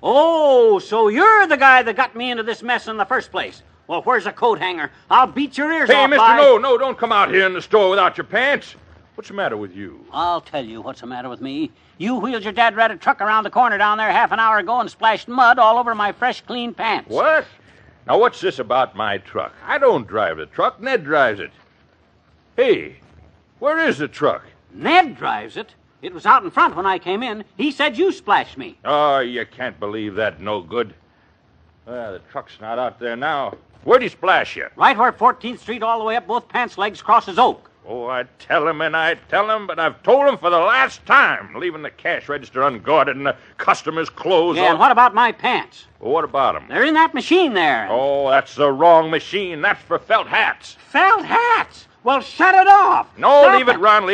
Oh, so you're the guy that got me into this mess in the first place. Well, where's the coat hanger? I'll beat your ears off. Hey, mister, no, don't come out here in the store without your pants. What's the matter with you? I'll tell you what's the matter with me. You wheeled your dad-ratted truck around the corner down there half an hour ago and splashed mud all over my fresh, clean pants. What? Now, what's this about my truck? I don't drive the truck. Ned drives it. Hey, where is the truck? Ned drives it? It was out in front when I came in. He said you splashed me. Oh, you can't believe that. No good. Well, the truck's not out there now. Where'd he splash you? Right where 14th Street all the way up both pants legs crosses Oak. Oh, I tell him and I tell him, but I've told him for the last time, leaving the cash register unguarded and the customers' clothes Yeah, and what about my pants? Well, what about them? They're in that machine there. Oh, that's the wrong machine. That's for felt hats. Felt hats? Well, shut it off. No, Stop leave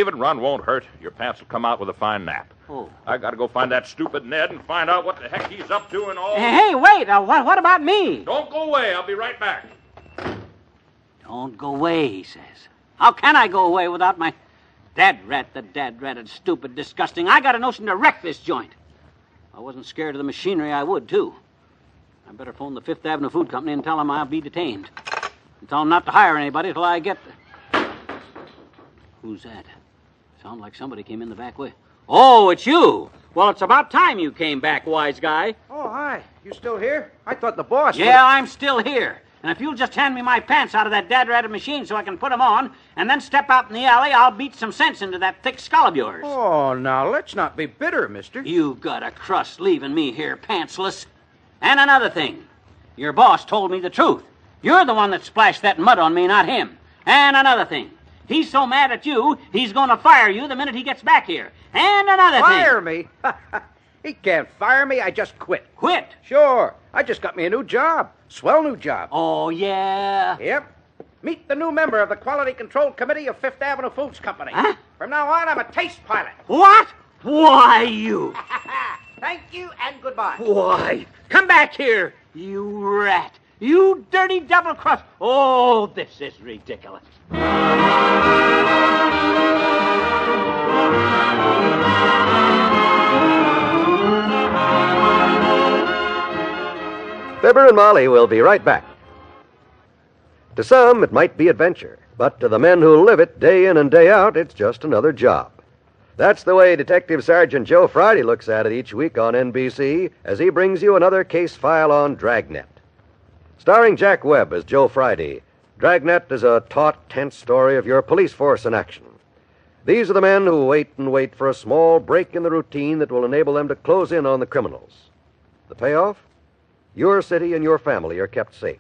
it run. Won't hurt. Your pants will come out with a fine nap. Oh. I gotta go find that stupid Ned and find out what the heck he's up to and all. Hey, wait. What about me? Don't go away. I'll be right back. Don't go away, he says. How can I go away without my dad-ratted, stupid, disgusting? I got a notion to wreck this joint. If I wasn't scared of the machinery, I would, too. I better phone the Fifth Avenue Food Company and tell them I'll be detained. And tell them not to hire anybody till I get... Who's that? Sounds like somebody came in the back way. Oh, it's you. Well, it's about time you came back, wise guy. Oh, hi. You still here? I thought the boss... Yeah, I'm still here. And if you'll just hand me my pants out of that dad-ratted machine so I can put them on, and then step out in the alley, I'll beat some sense into that thick skull of yours. Oh, now, let's not be bitter, mister. You got a crust leaving me here pantsless. And another thing. Your boss told me the truth. You're the one that splashed that mud on me, not him. And another thing. He's so mad at you, he's going to fire you the minute he gets back here. And another thing. Fire me? He can't fire me. I just quit. Quit? Sure. I just got me a new job. Swell new job. Oh, yeah? Yep. Meet the new member of the Quality Control Committee of Fifth Avenue Foods Company. Huh? From now on, I'm a taste pilot. What? Why, you? Thank you and goodbye. Why? Come back here, you rat. You dirty double-cross. Oh, this is ridiculous. Fibber and Molly will be right back. To some, it might be adventure, but to the men who live it day in and day out, it's just another job. That's the way Detective Sergeant Joe Friday looks at it each week on NBC as he brings you another case file on Dragnet. Starring Jack Webb as Joe Friday, Dragnet is a taut, tense story of your police force in action. These are the men who wait and wait for a small break in the routine that will enable them to close in on the criminals. The payoff? Your city and your family are kept safe.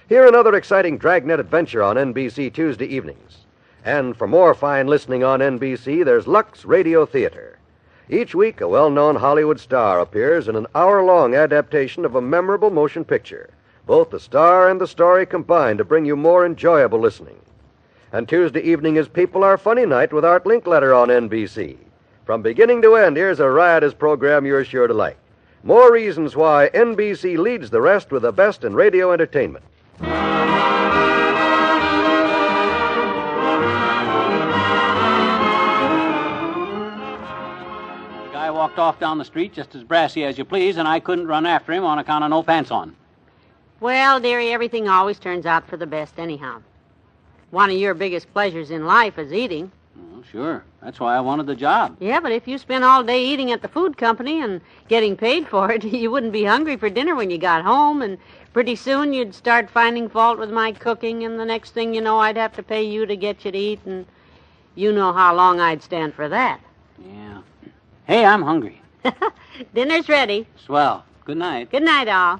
Hear another exciting Dragnet adventure on NBC Tuesday evenings. And for more fine listening on NBC, there's Lux Radio Theater. Each week, a well-known Hollywood star appears in an hour-long adaptation of a memorable motion picture. Both the star and the story combine to bring you more enjoyable listening. And Tuesday evening is People Are Funny Night with Art Linkletter on NBC. From beginning to end, here's a riotous program you're sure to like. More reasons why NBC leads the rest with the best in radio entertainment. The guy walked off down the street just as brassy as you please, and I couldn't run after him on account of no pants on. Well, dearie, everything always turns out for the best anyhow. One of your biggest pleasures in life is eating. Oh, sure. That's why I wanted the job. Yeah, but if you spent all day eating at the food company and getting paid for it, you wouldn't be hungry for dinner when you got home, and pretty soon you'd start finding fault with my cooking, and the next thing you know, I'd have to pay you to get you to eat, and you know how long I'd stand for that. Yeah. Hey, I'm hungry. Dinner's ready. Swell. Good night. Good night, all.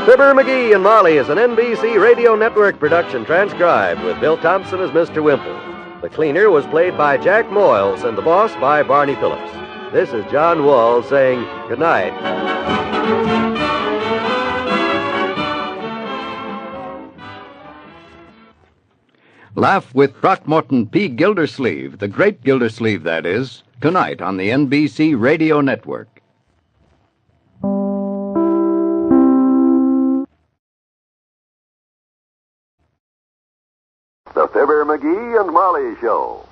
Fibber McGee and Molly is an NBC Radio Network production transcribed with Bill Thompson as Mr. Wimple. The cleaner was played by Jack Moyles and the boss by Barney Phillips. This is John Wall saying good night. Laugh with Throckmorton P. Gildersleeve, the great Gildersleeve, that is, tonight on the NBC Radio Network. The Fibber McGee and Molly Show.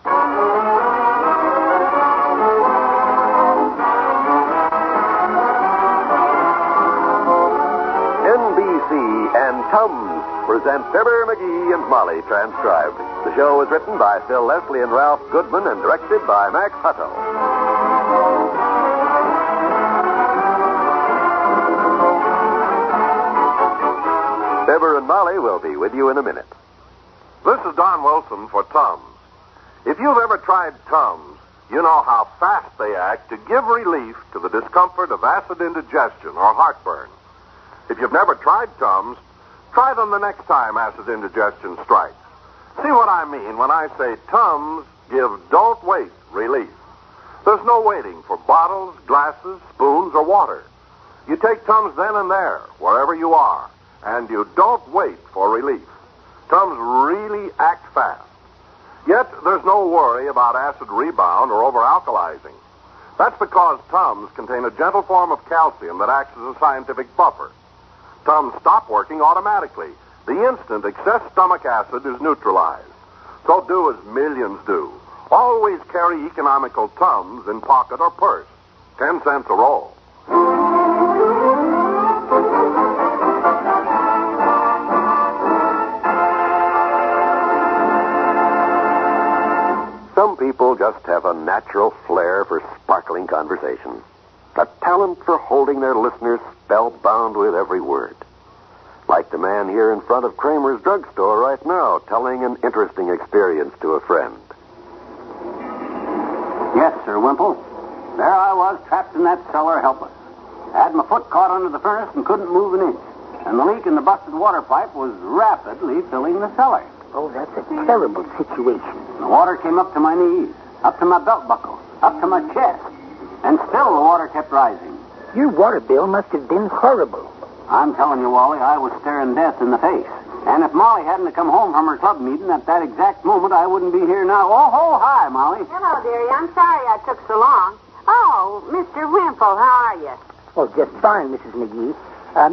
NBC and Tums present Fibber McGee and Molly transcribed. The show was written by Phil Leslie and Ralph Goodman and directed by Max Hutto. Fibber and Molly will be with you in a minute. This is Don Wilson for Tums. If you've ever tried Tums, you know how fast they act to give relief to the discomfort of acid indigestion or heartburn. If you've never tried Tums, try them the next time acid indigestion strikes. See what I mean when I say Tums give don't wait relief. There's no waiting for bottles, glasses, spoons, or water. You take Tums then and there, wherever you are, and you don't wait for relief. Tums really act fast. Yet there's no worry about acid rebound or over-alkalizing. That's because Tums contain a gentle form of calcium that acts as a scientific buffer. Tums stop working automatically the instant excess stomach acid is neutralized. So do as millions do. Always carry economical Tums in pocket or purse. 10 cents a roll. Some people just have a natural flair for sparkling conversation, a talent for holding their listeners spellbound with every word. Like the man here in front of Kramer's drugstore right now, telling an interesting experience to a friend. Yes, Sir Wimple. There I was, trapped in that cellar, helpless. I had my foot caught under the furnace and couldn't move an inch. And the leak in the busted water pipe was rapidly filling the cellar. Oh, that's a terrible situation. The water came up to my knees, up to my belt buckle, up to my chest. And still the water kept rising. Your water bill must have been horrible. I'm telling you, Wally, I was staring death in the face. And if Molly hadn't come home from her club meeting at that exact moment, I wouldn't be here now. Oh, ho, hi, Molly. Hello, dearie. I'm sorry I took so long. Oh, Mr. Wimple, how are you? Oh, just fine, Mrs. McGee.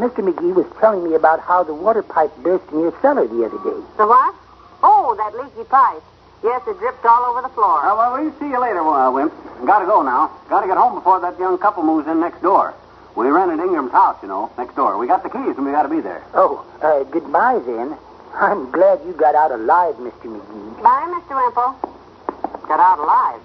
Mr. McGee was telling me about how the water pipe burst in your cellar the other day. The what? Oh, that leaky pipe. Yes, it dripped all over the floor. Well, we'll see you later, Wimp. Gotta go now. Gotta get home before that young couple moves in next door. We rented Ingram's house, next door. We got the keys and we gotta be there. Oh, goodbye then. I'm glad you got out alive, Mr. McGee. Bye, Mr. Wimple. Got out alive.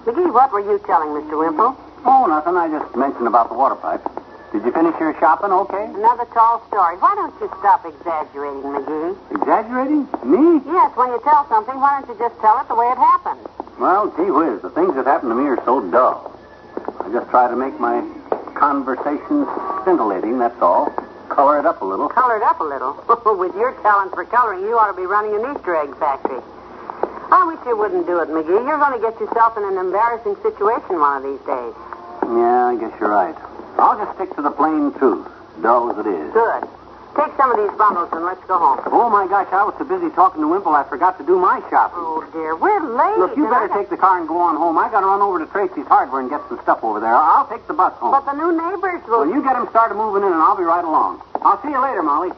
McGee, what were you telling Mr. Wimple? Oh, nothing. I just mentioned about the water pipe. Did you finish your shopping okay? Another tall story. Why don't you stop exaggerating, McGee? Exaggerating? Me? Yes, when you tell something, why don't you just tell it the way it happened? Well, gee whiz, the things that happen to me are so dull. I just try to make my conversation scintillating, that's all. Color it up a little. Color it up a little? With your talent for coloring, you ought to be running an Easter egg factory. I wish you wouldn't do it, McGee. You're going to get yourself in an embarrassing situation one of these days. Yeah, I guess you're right. I'll just stick to the plain truth, dull as it is. Good. Take some of these bundles and let's go home. Oh, my gosh, I was so busy talking to Wimple, I forgot to do my shopping. Oh, dear, we're late. Look, you better take the car and go on home. I got to run over to Tracy's Hardware and get some stuff over there. I'll take the bus home. But the new neighbors will... Well, you get them started moving in, and I'll be right along. I'll see you later, Molly.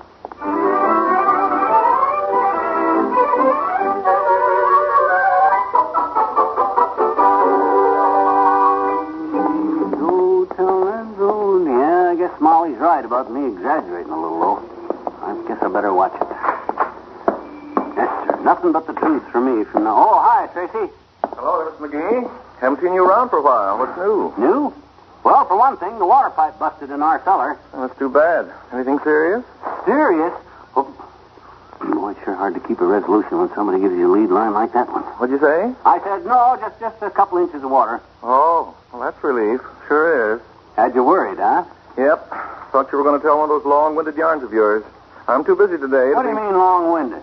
Yeah, I guess Molly's right about me exaggerating a little, though. I guess I better watch it. Yes, sir. Nothing but the truth for me from now. Oh, hi, Tracy. Hello, Mr. McGee. Haven't seen you around for a while. What's new? New? Well, for one thing, the water pipe busted in our cellar. Oh, that's too bad. Anything serious? Serious? Oh, boy, it's sure hard to keep a resolution when somebody gives you a lead line like that one. What'd you say? I said, no, just a couple inches of water. Oh, well, that's relief. Sure is. Had you worried, huh? Yep. Thought you were going to tell one of those long-winded yarns of yours. I'm too busy today. What do you mean long-winded?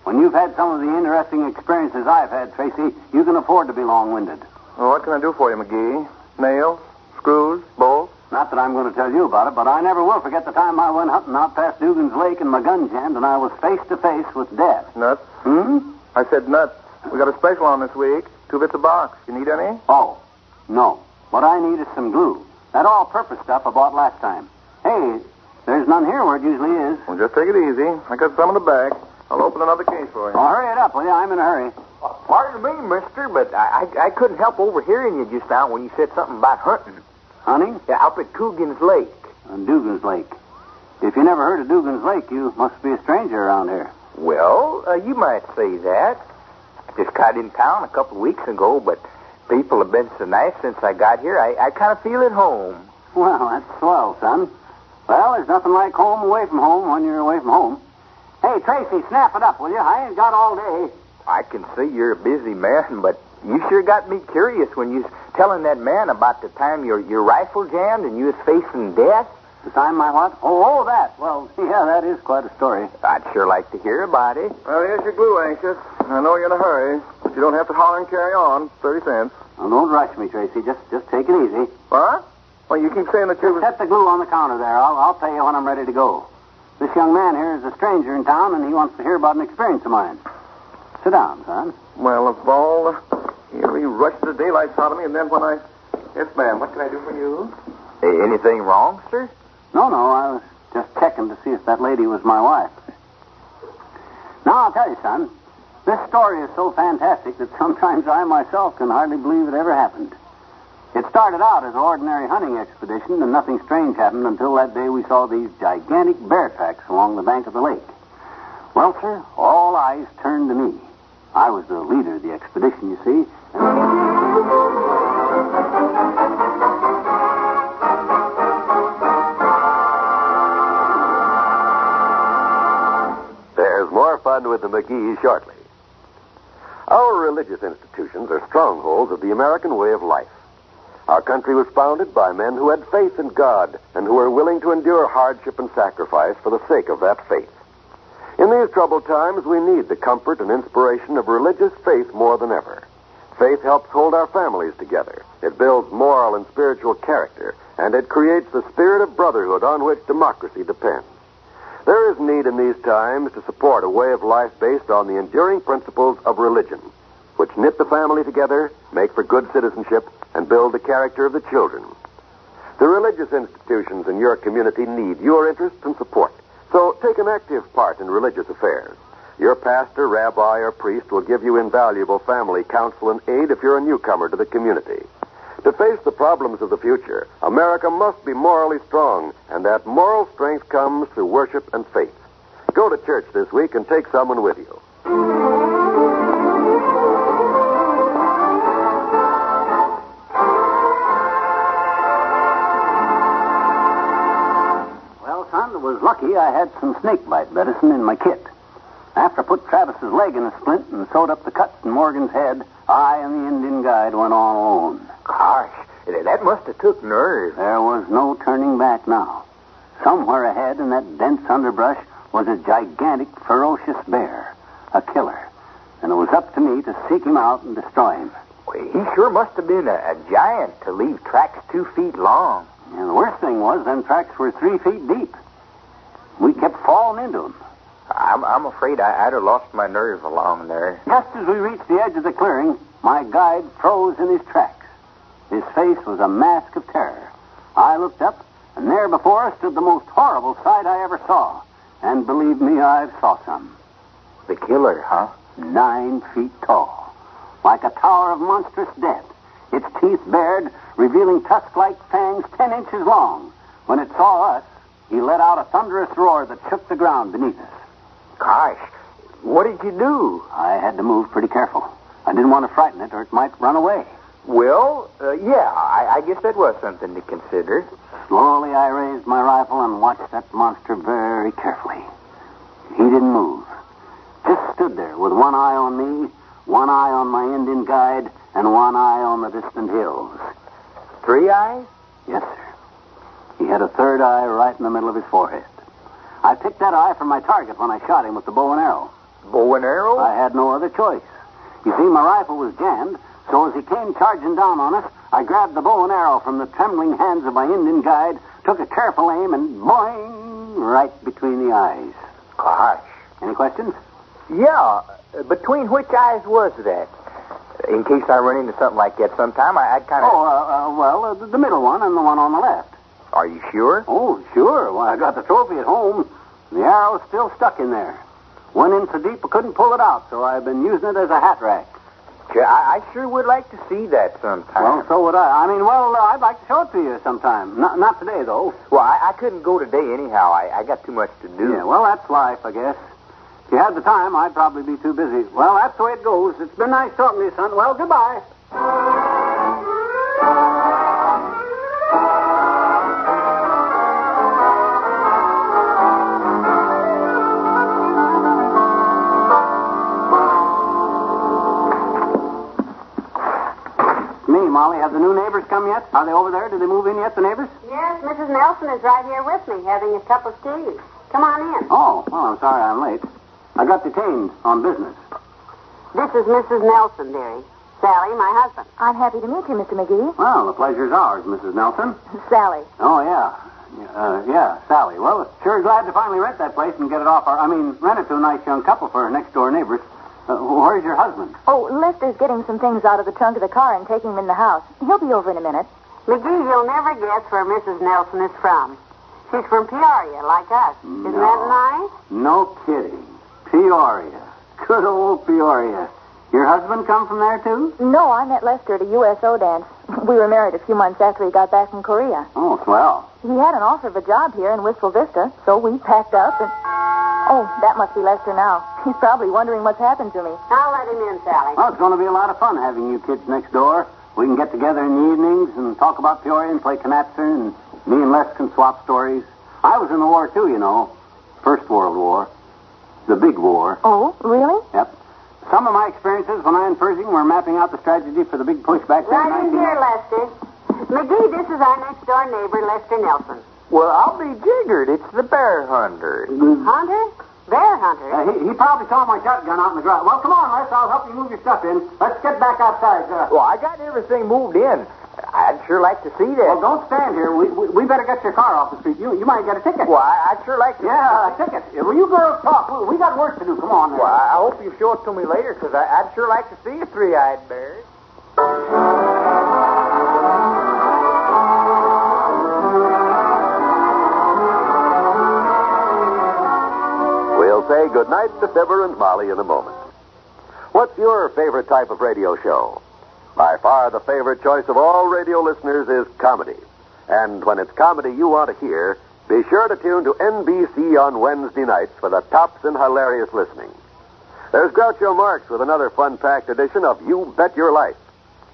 When you've had some of the interesting experiences I've had, Tracy, you can afford to be long-winded. Well, what can I do for you, McGee? Nails? Screws? Bolts? Not that I'm going to tell you about it, but I never will forget the time I went hunting out past Dugan's Lake and my gun jammed and I was face to face with death. Nuts? Hmm? I said nuts. We got a special on this week. 2 bits a box. You need any? Oh, no. What I need is some glue. That all-purpose stuff I bought last time. Hey, there's none here where it usually is. Well, just take it easy. I got some in the bag. I'll open another case for you. Oh, hurry it up, will you? I'm in a hurry. Pardon me, mister, but I couldn't help overhearing you just now when you said something about hunting. Hunting? Yeah, up at Coogan's Lake. On Dugan's Lake. If you never heard of Dugan's Lake, you must be a stranger around here. Well, you might say that. Just got in town a couple of weeks ago, but people have been so nice since I got here, I kind of feel at home. Well, that's swell, son. Well, there's nothing like home away from home when you're away from home. Hey, Tracy, snap it up, will you? I ain't got all day. I can see you're a busy man, but you sure got me curious when you was telling that man about the time your rifle jammed and you was facing death. The time my what? Oh, that. Well, yeah, that is quite a story. I'd sure like to hear about it. Well, here's your glue, Anxious. I know you're in a hurry, but you don't have to holler and carry on. 30 cents. Now, don't rush me, Tracy. Just take it easy. What? Well, you keep saying that you... Set the glue on the counter there. I'll pay you when I'm ready to go. This young man here is a stranger in town, and he wants to hear about an experience of mine. Sit down, son. Well, of all... Here he rushed the daylights out of me, and then when I... Yes, ma'am, what can I do for you? Hey, anything wrong, sir? No, I was just checking to see if that lady was my wife. Now, I'll tell you, son, this story is so fantastic that sometimes I myself can hardly believe it ever happened. It started out as an ordinary hunting expedition, and nothing strange happened until that day we saw these gigantic bear tracks along the bank of the lake. Well, sir, all eyes turned to me. I was the leader of the expedition, you see. There's more fun with the McGees shortly. Our religious institutions are strongholds of the American way of life. Our country was founded by men who had faith in God and who were willing to endure hardship and sacrifice for the sake of that faith. In these troubled times, we need the comfort and inspiration of religious faith more than ever. Faith helps hold our families together. It builds moral and spiritual character, and it creates the spirit of brotherhood on which democracy depends. There is need in these times to support a way of life based on the enduring principles of religion, which knit the family together, make for good citizenship, and build the character of the children. The religious institutions in your community need your interest and support. So take an active part in religious affairs. Your pastor, rabbi, or priest will give you invaluable family counsel and aid if you're a newcomer to the community. To face the problems of the future, America must be morally strong, and that moral strength comes through worship and faith. Go to church this week and take someone with you. Well, son, it was lucky I had some snake bite medicine in my kit. After I put Travis's leg in a splint and sewed up the cut in Morgan's head, I and the Indian guide went on alone. Gosh, that must have took nerve. There was no turning back now. Somewhere ahead in that dense underbrush was a gigantic, ferocious bear, a killer. And it was up to me to seek him out and destroy him. Well, he sure must have been a giant to leave tracks 2 feet long. And the worst thing was, them tracks were 3 feet deep. We kept falling into them. I'm afraid I'd have lost my nerve along there. Just as we reached the edge of the clearing, my guide froze in his tracks. His face was a mask of terror. I looked up, and there before us stood the most horrible sight I ever saw. And believe me, I've saw some. The killer, huh? 9 feet tall, like a tower of monstrous death, its teeth bared, revealing tusk-like fangs 10 inches long. When it saw us, he let out a thunderous roar that shook the ground beneath us. Gosh, what did you do? I had to move pretty careful. I didn't want to frighten it, or it might run away. Well, yeah, I guess that was something to consider. Slowly, I raised my rifle and watched that monster very carefully. He didn't move. Just stood there with one eye on me, one eye on my Indian guide, and one eye on the distant hills. 3 eyes? Yes, sir. He had a third eye right in the middle of his forehead. I picked that eye for my target when I shot him with the bow and arrow. Bow and arrow? I had no other choice. You see, my rifle was jammed, so as he came charging down on us, I grabbed the bow and arrow from the trembling hands of my Indian guide, took a careful aim, and boing, right between the eyes. Gosh. Any questions? Yeah. Between which eyes was that? In case I run into something like that sometime, I'd kind of... The middle one and the one on the left. Are you sure? Oh, sure. Well, I got the trophy at home. The arrow's still stuck in there. Went in so deep I couldn't pull it out, so I've been using it as a hat rack. I sure would like to see that sometime. Well, so would I. I'd like to show it to you sometime. Not today, though. Well, I couldn't go today anyhow. I got too much to do. Yeah, well, that's life, I guess. If you had the time, I'd probably be too busy. Well, that's the way it goes. It's been nice talking to you, son. Well, goodbye. Molly, have the new neighbors come yet? Are they over there? Did they move in yet, the neighbors? Yes, Mrs. Nelson is right here with me, having a cup of tea. Come on in. Oh, well, I'm sorry I'm late. I got detained on business. This is Mrs. Nelson, dearie. Sally, my husband. I'm happy to meet you, Mr. McGee. Well, the pleasure's ours, Mrs. Nelson. Sally. Oh, yeah. Yeah, Sally. Well, sure glad to finally rent that place and get it rent it to a nice young couple for next-door neighbors. Where's your husband? Oh, Lester's getting some things out of the trunk of the car and taking them in the house. He'll be over in a minute. McGee, you'll never guess where Mrs. Nelson is from. She's from Peoria, like us. Isn't that nice? No kidding. Peoria. Good old Peoria. Your husband come from there, too? No, I met Lester at a USO dance. We were married a few months after he got back from Korea. Oh, swell. He had an offer of a job here in Wistful Vista, so we packed up and... Oh, that must be Lester now. He's probably wondering what's happened to me. I'll let him in, Sally. Well, it's going to be a lot of fun having you kids next door. We can get together in the evenings and talk about Peoria and play canasta, and me and Les can swap stories. I was in the war, too, you know. First World War. The big war. Oh, really? Yep. Some of my experiences when I and Pershing were mapping out the strategy for the big pushback... Right in here, Lester. McGee, this is our next-door neighbor, Lester Nelson. Well, I'll be jiggered. It's the bear hunter. Hunter? Bear hunter? He probably saw my shotgun out in the garage. Well, come on, Les. I'll help you move your stuff in. Let's get back outside. Well, I got everything moved in. I'd sure like to see that. Well, don't stand here. We better get your car off the street. You might get a ticket. Well, I'd sure like to. Yeah, a ticket. Well, you girls talk. We got work to do. Come on. Well, I hope you show it to me later, because I'd sure like to see a three-eyed bear. We'll say say goodnight to Fibber and Molly in a moment. What's your favorite type of radio show? By far the favorite choice of all radio listeners is comedy. And when it's comedy you want to hear, be sure to tune to NBC on Wednesday nights for the tops in hilarious listening. There's Groucho Marx with another fun-packed edition of You Bet Your Life.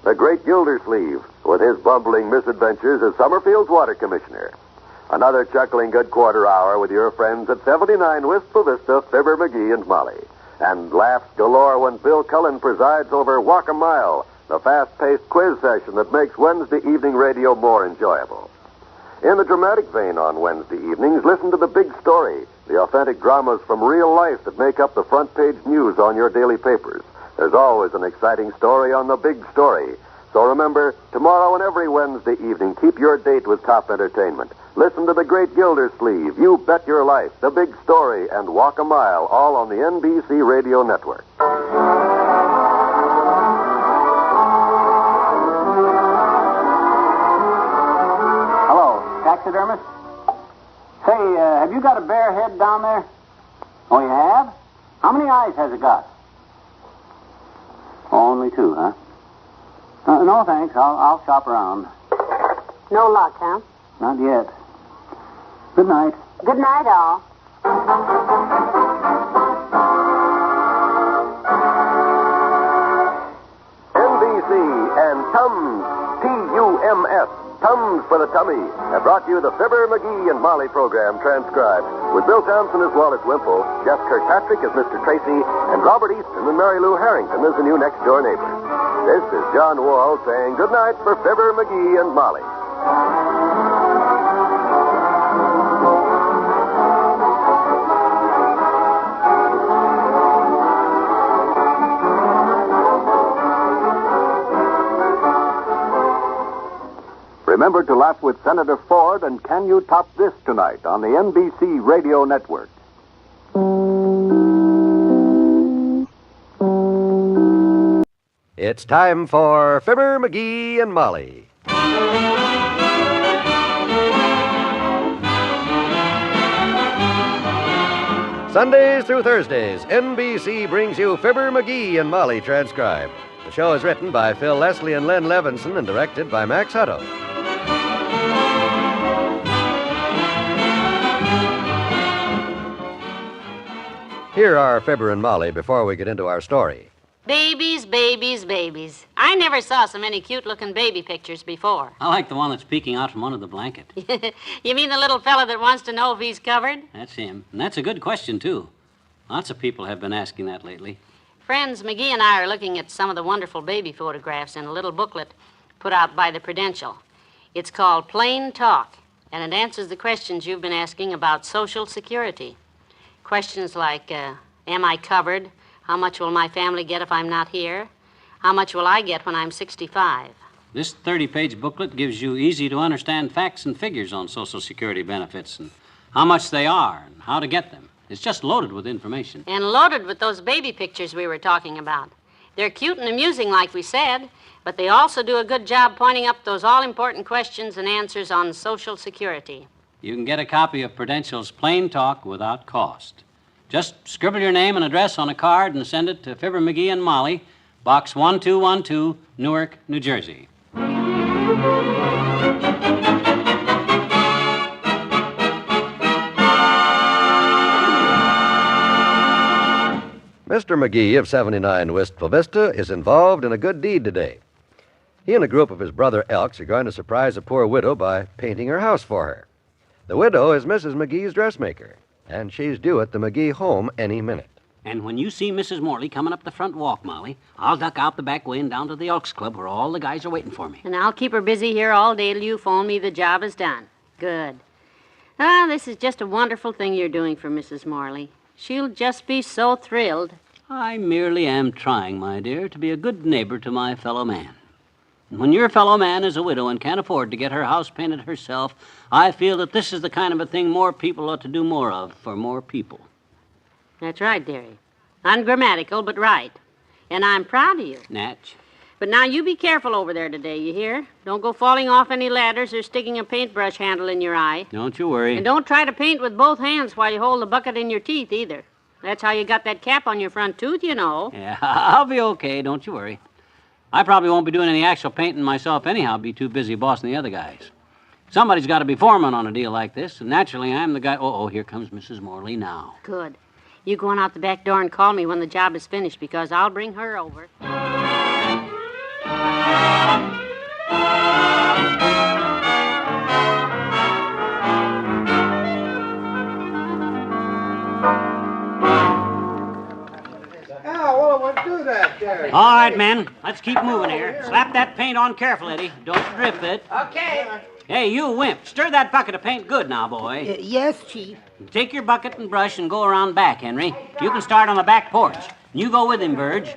The great Gildersleeve with his bumbling misadventures as Summerfield's water commissioner. Another chuckling good quarter hour with your friends at 79 Wistful Vista, Fibber McGee and Molly. And laughs galore when Bill Cullen presides over Walk a Mile, the fast-paced quiz session that makes Wednesday evening radio more enjoyable. In the dramatic vein on Wednesday evenings, listen to The Big Story, the authentic dramas from real life that make up the front page news on your daily papers. There's always an exciting story on The Big Story. So remember, tomorrow and every Wednesday evening, keep your date with top entertainment. Listen to The Great Gildersleeve, You Bet Your Life, The Big Story, and Walk a Mile, all on the NBC Radio Network. Hello, taxidermist? Say, have you got a bear head down there? Oh, you have? How many eyes has it got? Only two, huh? No, thanks. I'll shop around. No luck, huh? Not yet. Good night. Good night, all. NBC and Tums, T-U-M-S, Tums for the Tummy, have brought you the Fibber McGee and Molly program transcribed with Bill Thompson as Wallace Wimple, Jeff Kirkpatrick as Mr. Tracy, and Robert Easton and Mary Lou Harrington as the new next-door neighbors. This is John Wall saying good night for Fibber McGee and Molly. Remember to laugh with Senator Ford and Can You Top This tonight on the NBC Radio Network. It's time for Fibber McGee and Molly. Sundays through Thursdays, NBC brings you Fibber McGee and Molly transcribed. The show is written by Phil Leslie and Len Levinson and directed by Max Hutto. Here are Fibber and Molly before we get into our story. Babies, babies, babies. I never saw so many cute-looking baby pictures before. I like the one that's peeking out from under the blanket. You mean the little fella that wants to know if he's covered? That's him. And that's a good question, too. Lots of people have been asking that lately. Friends, McGee and I are looking at some of the wonderful baby photographs in a little booklet put out by the Prudential. It's called Plain Talk, and it answers the questions you've been asking about Social Security. Questions like, am I covered? How much will my family get if I'm not here? How much will I get when I'm 65? This 30-page booklet gives you easy-to-understand facts and figures on Social Security benefits and how much they are and how to get them. It's just loaded with information. And loaded with those baby pictures we were talking about. They're cute and amusing, like we said, but they also do a good job pointing up those all-important questions and answers on Social Security. You can get a copy of Prudential's Plain Talk without cost. Just scribble your name and address on a card and send it to Fibber McGee and Molly, Box 1212, Newark, New Jersey. Mr. McGee of 79 Wistful Vista is involved in a good deed today. He and a group of his brother Elks are going to surprise a poor widow by painting her house for her. The widow is Mrs. McGee's dressmaker, and she's due at the McGee home any minute. And when you see Mrs. Morley coming up the front walk, Molly, I'll duck out the back way and down to the Elks Club where all the guys are waiting for me. And I'll keep her busy here all day till you phone me the job is done. Good. This is just a wonderful thing you're doing for Mrs. Morley. She'll just be so thrilled. I merely am trying, my dear, to be a good neighbor to my fellow man. And when your fellow man is a widow and can't afford to get her house painted herself, I feel that this is the kind of a thing more people ought to do more of for more people. That's right, dearie. Ungrammatical, but right. And I'm proud of you. Natch. But now you be careful over there today, you hear? Don't go falling off any ladders or sticking a paintbrush handle in your eye. Don't you worry. And don't try to paint with both hands while you hold the bucket in your teeth, either. That's how you got that cap on your front tooth, you know. Yeah, I'll be okay. Don't you worry. I probably won't be doing any actual painting myself anyhow. I'll be too busy bossing the other guys. Somebody's got to be foreman on a deal like this, and naturally I'm the guy... Oh, here comes Mrs. Morley now. Good. You go on out the back door and call me when the job is finished, because I'll bring her over. Do that, Jerry. All right, men. Let's keep moving here. Slap that paint on careful, Eddie. Don't drip it. Okay. Hey, you wimp. Stir that bucket of paint good now, boy. Yes, Chief. Take your bucket and brush and go around back, Henry. You can start on the back porch. You go with him, Burge.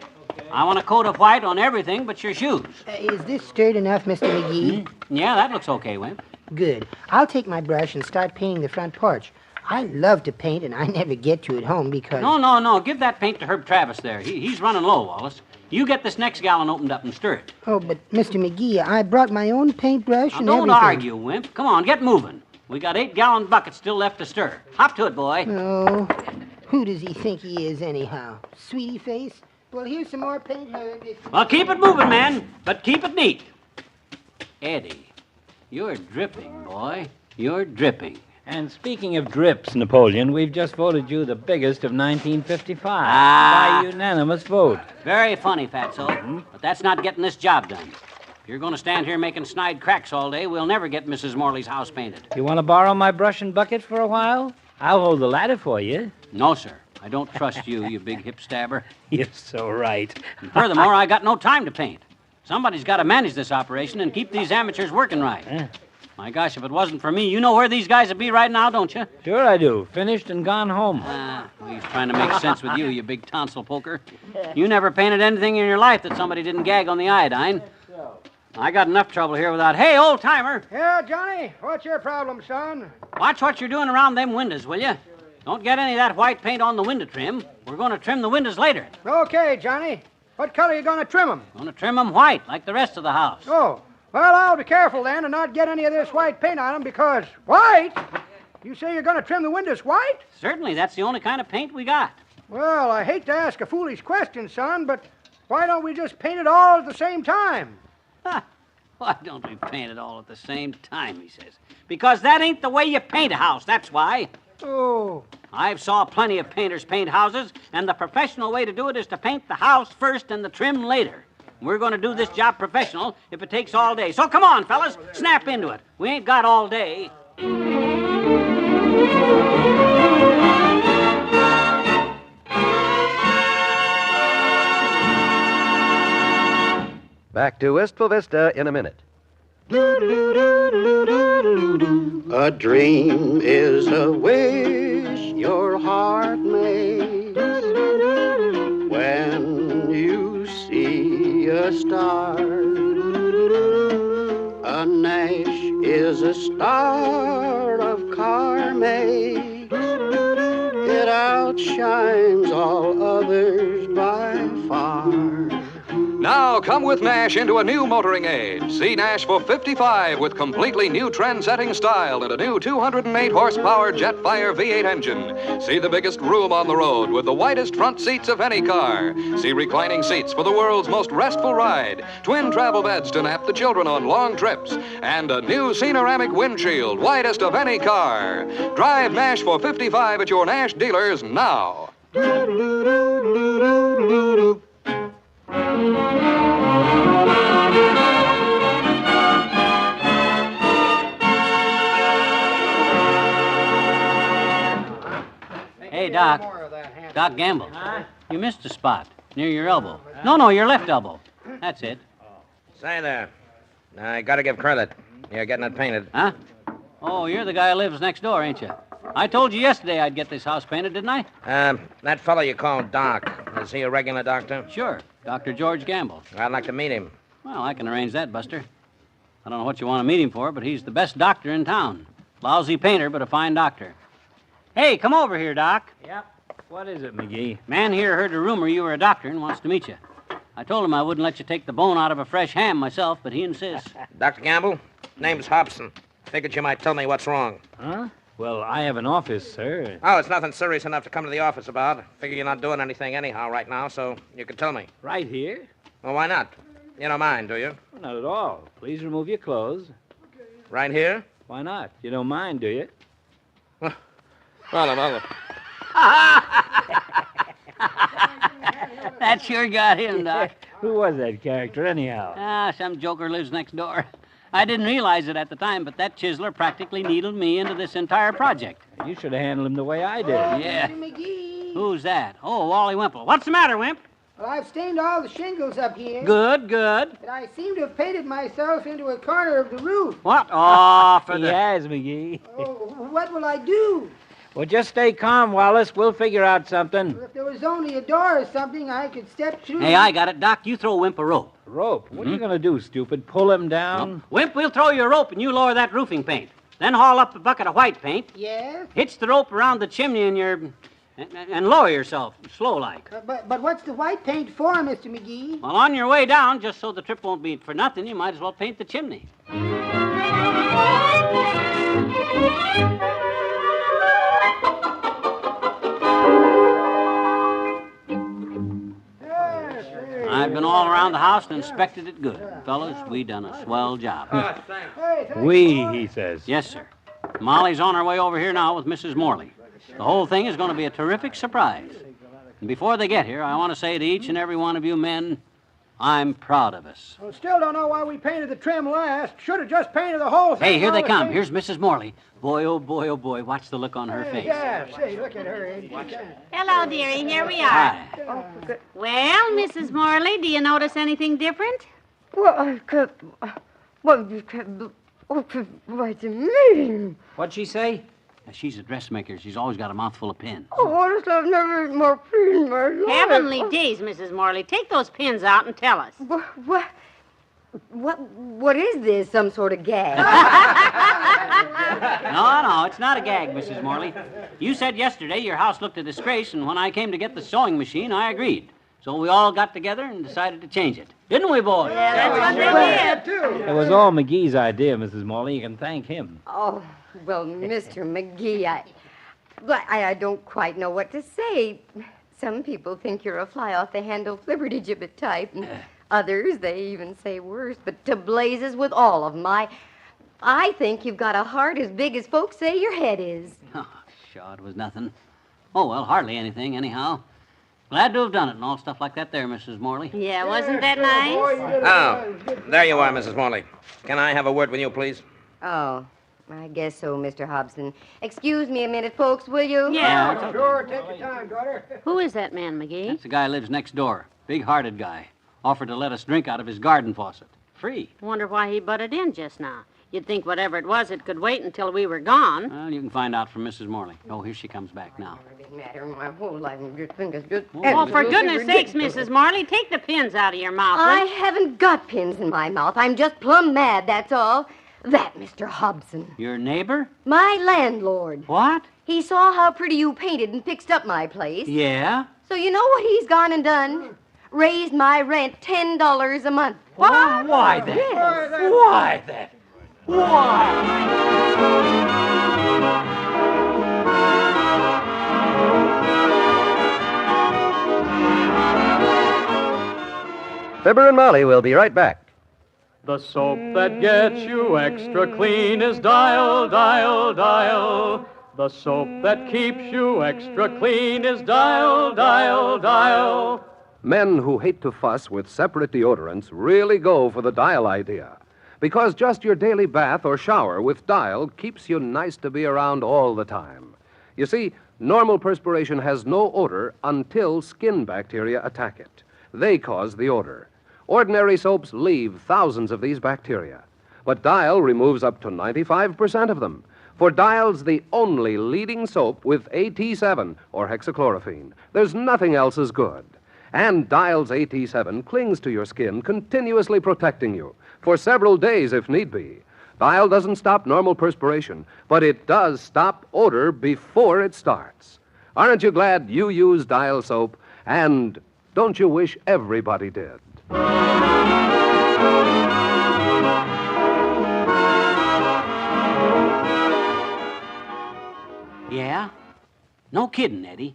I want a coat of white on everything but your shoes. Is this stirred enough, Mr. McGee? Yeah, that looks okay, Wimp. Good. I'll take my brush and start painting the front porch. I love to paint, and I never get to at home because... No. Give that paint to Herb Travis there. He's running low, Wallace. You get this next gallon opened up and stir it. Oh, but Mr. McGee, I brought my own paintbrush and don't everything. Argue, Wimp. Come on, get moving. We got 8-gallon buckets still left to stir. Hop to it, boy. Oh, who does he think he is, anyhow? Sweetie face? Well, here's some more paint, Herb. Well, keep it moving, man, but keep it neat. Eddie, you're dripping, boy. You're dripping. And speaking of drips, Napoleon, we've just voted you the biggest of 1955 by unanimous vote. Very funny, Fatso. But that's not getting this job done. If you're going to stand here making snide cracks all day, we'll never get Mrs. Morley's house painted. You want to borrow my brush and bucket for a while? I'll hold the ladder for you. No, sir. I don't trust you, you big hip stabber. You're so right. And furthermore, I got no time to paint. Somebody's got to manage this operation and keep these amateurs working right. My gosh, if it wasn't for me, you know where these guys would be right now, don't you? Sure I do. Finished and gone home. Well, he's trying to make sense with you, you big tonsil poker. You never painted anything in your life that somebody didn't gag on the iodine. I got enough trouble here without... Hey, old-timer! Yeah, Johnny? What's your problem, son? Watch what you're doing around them windows, will you? Don't get any of that white paint on the window trim. We're going to trim the windows later. Okay, Johnny. What color are you going to trim them? Going to trim them white, like the rest of the house. Oh. Well, I'll be careful then and not get any of this white paint on them because... White? You say you're going to trim the windows white? Certainly. That's the only kind of paint we got. Well, I hate to ask a foolish question, son, but why don't we just paint it all at the same time? Why don't we paint it all at the same time, he says. Because that ain't the way you paint a house, that's why. Oh. I've saw plenty of painters paint houses, and the professional way to do it is to paint the house first and the trim later. We're going to do this job professional if it takes all day. So come on, fellas, snap into it. We ain't got all day. Back to Wistful Vista in a minute. A dream is a wish your heart makes when you see a star. A Nash is a star of car makes. It outshines all others by far. Now come with Nash into a new motoring age. See Nash for $55 with completely new trend-setting style and a new 208-horsepower Jetfire V8 engine. See the biggest room on the road with the widest front seats of any car. See reclining seats for the world's most restful ride. Twin travel beds to nap the children on long trips. And a new Cenoramic windshield, widest of any car. Drive Nash for $55 at your Nash dealers now. Hey, Doc. Doc Gamble. You missed a spot near your elbow. No, your left elbow. That's it. Say there. I gotta give credit. You're getting it painted. Huh? Oh, you're the guy who lives next door, ain't you? I told you yesterday I'd get this house painted, didn't I? That fellow you call Doc. Is he a regular doctor? Sure. Dr. George Gamble. I'd like to meet him. Well, I can arrange that, Buster. I don't know what you want to meet him for, but he's the best doctor in town. Lousy painter, but a fine doctor. Hey, come over here, Doc. Yep. What is it, McGee? Man here heard a rumor you were a doctor and wants to meet you. I told him I wouldn't let you take the bone out of a fresh ham myself, but he insists. Dr. Gamble, name's Hobson. Figured you might tell me what's wrong. Huh? Well, I have an office, sir. Oh, it's nothing serious enough to come to the office about. Figure you're not doing anything anyhow right now, so you can tell me. Right here? Well, why not? You don't mind, do you? Well, not at all. Please remove your clothes. Right here? Why not? You don't mind, do you? Well. That sure got him, Doc. Who was that character, anyhow? Some joker lives next door. I didn't realize it at the time, but that chiseler practically needled me into this entire project. You should have handled him the way I did. Yeah. Mr. McGee. Who's that? Oh, Wally Wimple. What's the matter, Wimp? Well, I've stained all the shingles up here. Good. And I seem to have painted myself into a corner of the roof. What? Oh, for He the... has, McGee. Oh, what will I do? Well, just stay calm, Wallace. We'll figure out something. Well, if there was only a door or something, I could step through. Hey, I got it. Doc, you throw Wimp a rope. Rope? What are you going to do, stupid? Pull him down? No. Wimp, we'll throw you a rope and you lower that roofing paint. Then haul up a bucket of white paint. Yes? Hitch the rope around the chimney and lower yourself, slow-like. But what's the white paint for, Mr. McGee? Well, on your way down, just so the trip won't be for nothing, you might as well paint the chimney. I've been all around the house and inspected it good. Fellas, we done a swell job. He says. Yes, sir. Molly's on her way over here now with Mrs. Morley. The whole thing is going to be a terrific surprise. And before they get here, I want to say to each and every one of you men, I'm proud of us. Well, still don't know why we painted the trim last. Should have just painted the whole thing. Hey, here they all come. the Here's Mrs. Morley. Boy, oh boy, watch the look on her face. Yeah, say, look at her. Hello, dearie. Here we are. Hi. Well, Mrs. Morley, do you notice anything different? Well, you can't... What's the meaning? What'd she say? She's a dressmaker. She's always got a mouthful of pins. Oh, honestly, I've never eaten more pins in my life. Heavenly days, Mrs. Morley. Take those pins out and tell us. What is this? Some sort of gag? No, it's not a gag, Mrs. Morley. You said yesterday your house looked a disgrace, and when I came to get the sewing machine, I agreed. So we all got together and decided to change it. Didn't we, boys? Yeah, that's what they did. It was all McGee's idea, Mrs. Morley. You can thank him. Oh, well, Mr. McGee, I don't quite know what to say. Some people think you're a fly-off-the-handle flibbertigibbet type, and others, they even say worse. But to blazes with all of them, I think you've got a heart as big as folks say your head is. Oh, sure, it was nothing. Oh, well, hardly anything, anyhow. Glad to have done it and all stuff like that there, Mrs. Morley. Yeah, wasn't that nice? Oh, there you are, Mrs. Morley. Can I have a word with you, please? Oh, I guess so, Mr. Hobson. Excuse me a minute, folks, will you? Yeah. Sure, take your time, daughter. Who is that man, McGee? That's the guy who lives next door. Big-hearted guy. Offered to let us drink out of his garden faucet. Free. Wonder why he butted in just now. You'd think whatever it was, it could wait until we were gone. Well, you can find out from Mrs. Morley. Oh, here she comes back now. Matter my whole life. Just Oh, for goodness sakes, Mrs. Morley, take the pins out of your mouth. I haven't got pins in my mouth. I'm just plumb mad, that's all. That Mr. Hobson. Your neighbor? My landlord. What? He saw how pretty you painted and fixed up my place. Yeah? So you know what he's gone and done? Raised my rent $10 a month. What? Why then? Yes. Why then? Fibber and Molly will be right back. The soap that gets you extra clean is Dial, Dial, Dial. The soap that keeps you extra clean is Dial, Dial, Dial. Men who hate to fuss with separate deodorants really go for the Dial idea. Because just your daily bath or shower with Dial keeps you nice to be around all the time. You see, normal perspiration has no odor until skin bacteria attack it. They cause the odor. Ordinary soaps leave thousands of these bacteria. But Dial removes up to 95% of them. For Dial's the only leading soap with AT7, or hexachlorophene. There's nothing else as good. And Dial's AT7 clings to your skin, continuously protecting you, for several days if need be. Dial doesn't stop normal perspiration, but it does stop odor before it starts. Aren't you glad you use Dial soap? And don't you wish everybody did? Yeah? No kidding, Eddie.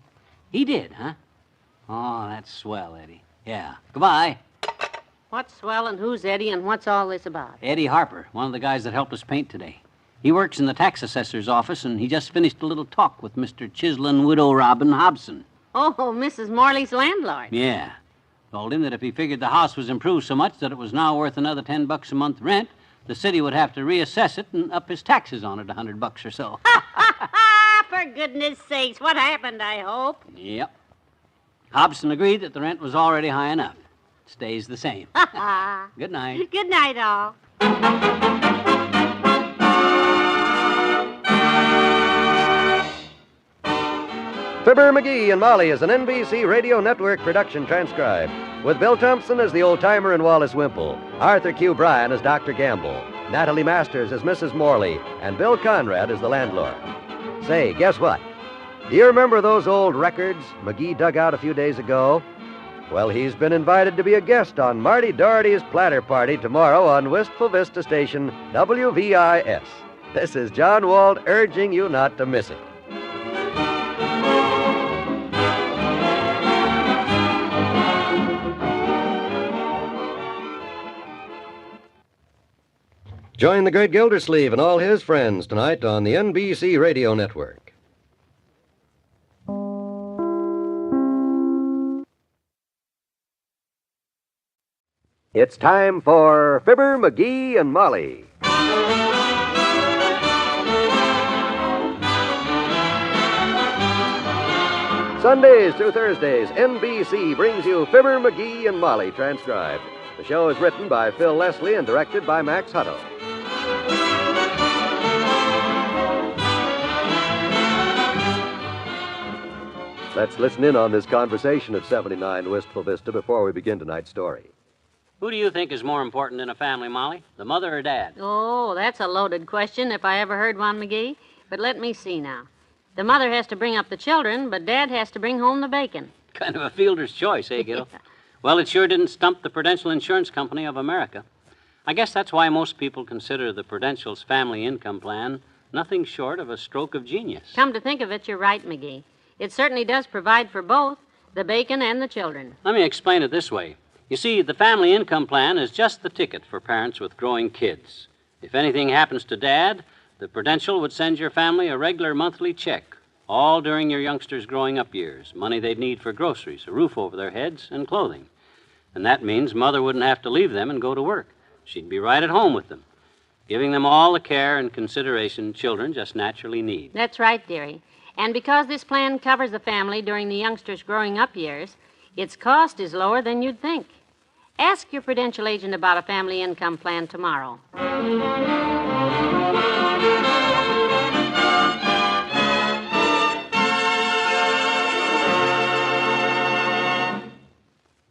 He did, huh? Oh, that's swell, Eddie. Yeah. Goodbye. What's swell and who's Eddie and what's all this about? Eddie Harper, one of the guys that helped us paint today. He works in the tax assessor's office, and he just finished a little talk with Mr. Chislin Widow Robin Hobson. Oh, Mrs. Morley's landlord. Yeah. Told him that if he figured the house was improved so much that it was now worth another $10 a month rent, the city would have to reassess it and up his taxes on it $100 or so. For goodness sakes, what happened, I hope? Yep. Hobson agreed that the rent was already high enough. It stays the same. Good night. Good night, all. Fibber McGee and Molly is an NBC Radio Network production transcribed, with Bill Thompson as the old-timer and Wallace Wimple, Arthur Q. Bryan as Dr. Gamble, Natalie Masters as Mrs. Morley, and Bill Conrad as the landlord. Say, guess what? Do you remember those old records McGee dug out a few days ago? Well, he's been invited to be a guest on Marty Doherty's platter party tomorrow on Wistful Vista Station, WVIS. This is John Wald urging you not to miss it. Join the great Gildersleeve and all his friends tonight on the NBC Radio Network. It's time for Fibber, McGee, and Molly. Sundays through Thursdays, NBC brings you Fibber, McGee, and Molly transcribed. The show is written by Phil Leslie and directed by Max Hutto. Let's listen in on this conversation at 79 Wistful Vista before we begin tonight's story. Who do you think is more important in a family, Molly? The mother or Dad? Oh, that's a loaded question if I ever heard one, McGee. But let me see now. The mother has to bring up the children, but Dad has to bring home the bacon. Kind of a fielder's choice, eh, Gil? Well, it sure didn't stump the Prudential Insurance Company of America. I guess that's why most people consider the Prudential's family income plan nothing short of a stroke of genius. Come to think of it, you're right, McGee. It certainly does provide for both, the bacon and the children. Let me explain it this way. You see, the family income plan is just the ticket for parents with growing kids. If anything happens to Dad, the Prudential would send your family a regular monthly check, all during your youngsters' growing up years, money they'd need for groceries, a roof over their heads, and clothing. And that means Mother wouldn't have to leave them and go to work. She'd be right at home with them, giving them all the care and consideration children just naturally need. That's right, dearie. And because this plan covers the family during the youngsters' growing up years, its cost is lower than you'd think. Ask your Prudential agent about a family income plan tomorrow.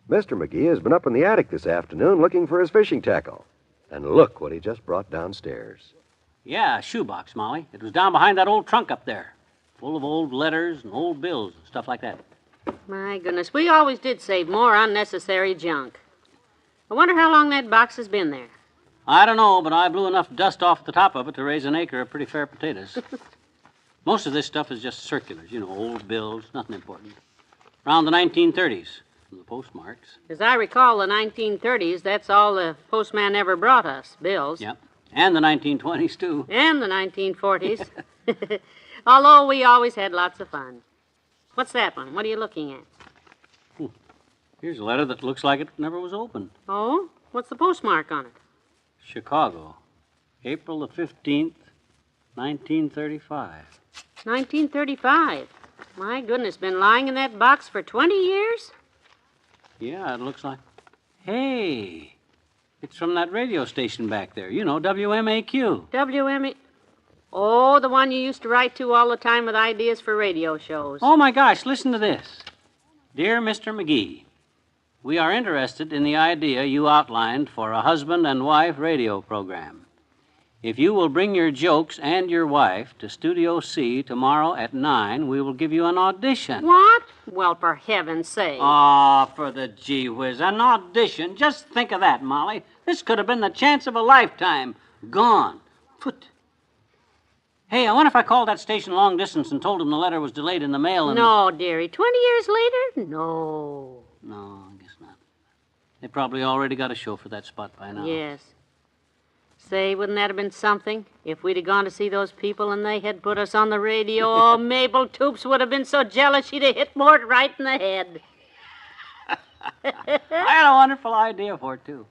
Mr. McGee has been up in the attic this afternoon looking for his fishing tackle. And look what he just brought downstairs. Yeah, a shoebox, Molly. It was down behind that old trunk up there, full of old letters and old bills and stuff like that. My goodness, we always did save more unnecessary junk. I wonder how long that box has been there. I don't know, but I blew enough dust off the top of it to raise an acre of pretty fair potatoes. Most of this stuff is just circulars, old bills, nothing important. Around the 1930s, the postmarks. As I recall, the 1930s, that's all the postman ever brought us, bills. Yep, and the 1920s, too. And the 1940s. Although we always had lots of fun. What's that one? What are you looking at? Here's a letter that looks like it never was opened. Oh? What's the postmark on it? Chicago, April the 15th, 1935. 1935? My goodness, been lying in that box for 20 years? Yeah, it looks like... Hey, it's from that radio station back there. WMAQ. WMA... Oh, the one you used to write to all the time with ideas for radio shows. Oh, my gosh, listen to this. Dear Mr. McGee, we are interested in the idea you outlined for a husband and wife radio program. If you will bring your jokes and your wife to Studio C tomorrow at 9, we will give you an audition. What? Well, for heaven's sake. Ah, for the gee whiz, an audition. Just think of that, Molly. This could have been the chance of a lifetime. Gone. Put. Hey, I wonder if I called that station long distance and told them the letter was delayed in the mail and... No, dearie. 20 years later? No. No, I guess not. They probably already got a show for that spot by now. Yes. Say, wouldn't that have been something? If we'd have gone to see those people and they had put us on the radio, oh, Mabel Toops would have been so jealous she'd have hit Mort right in the head. I had a wonderful idea for it, too.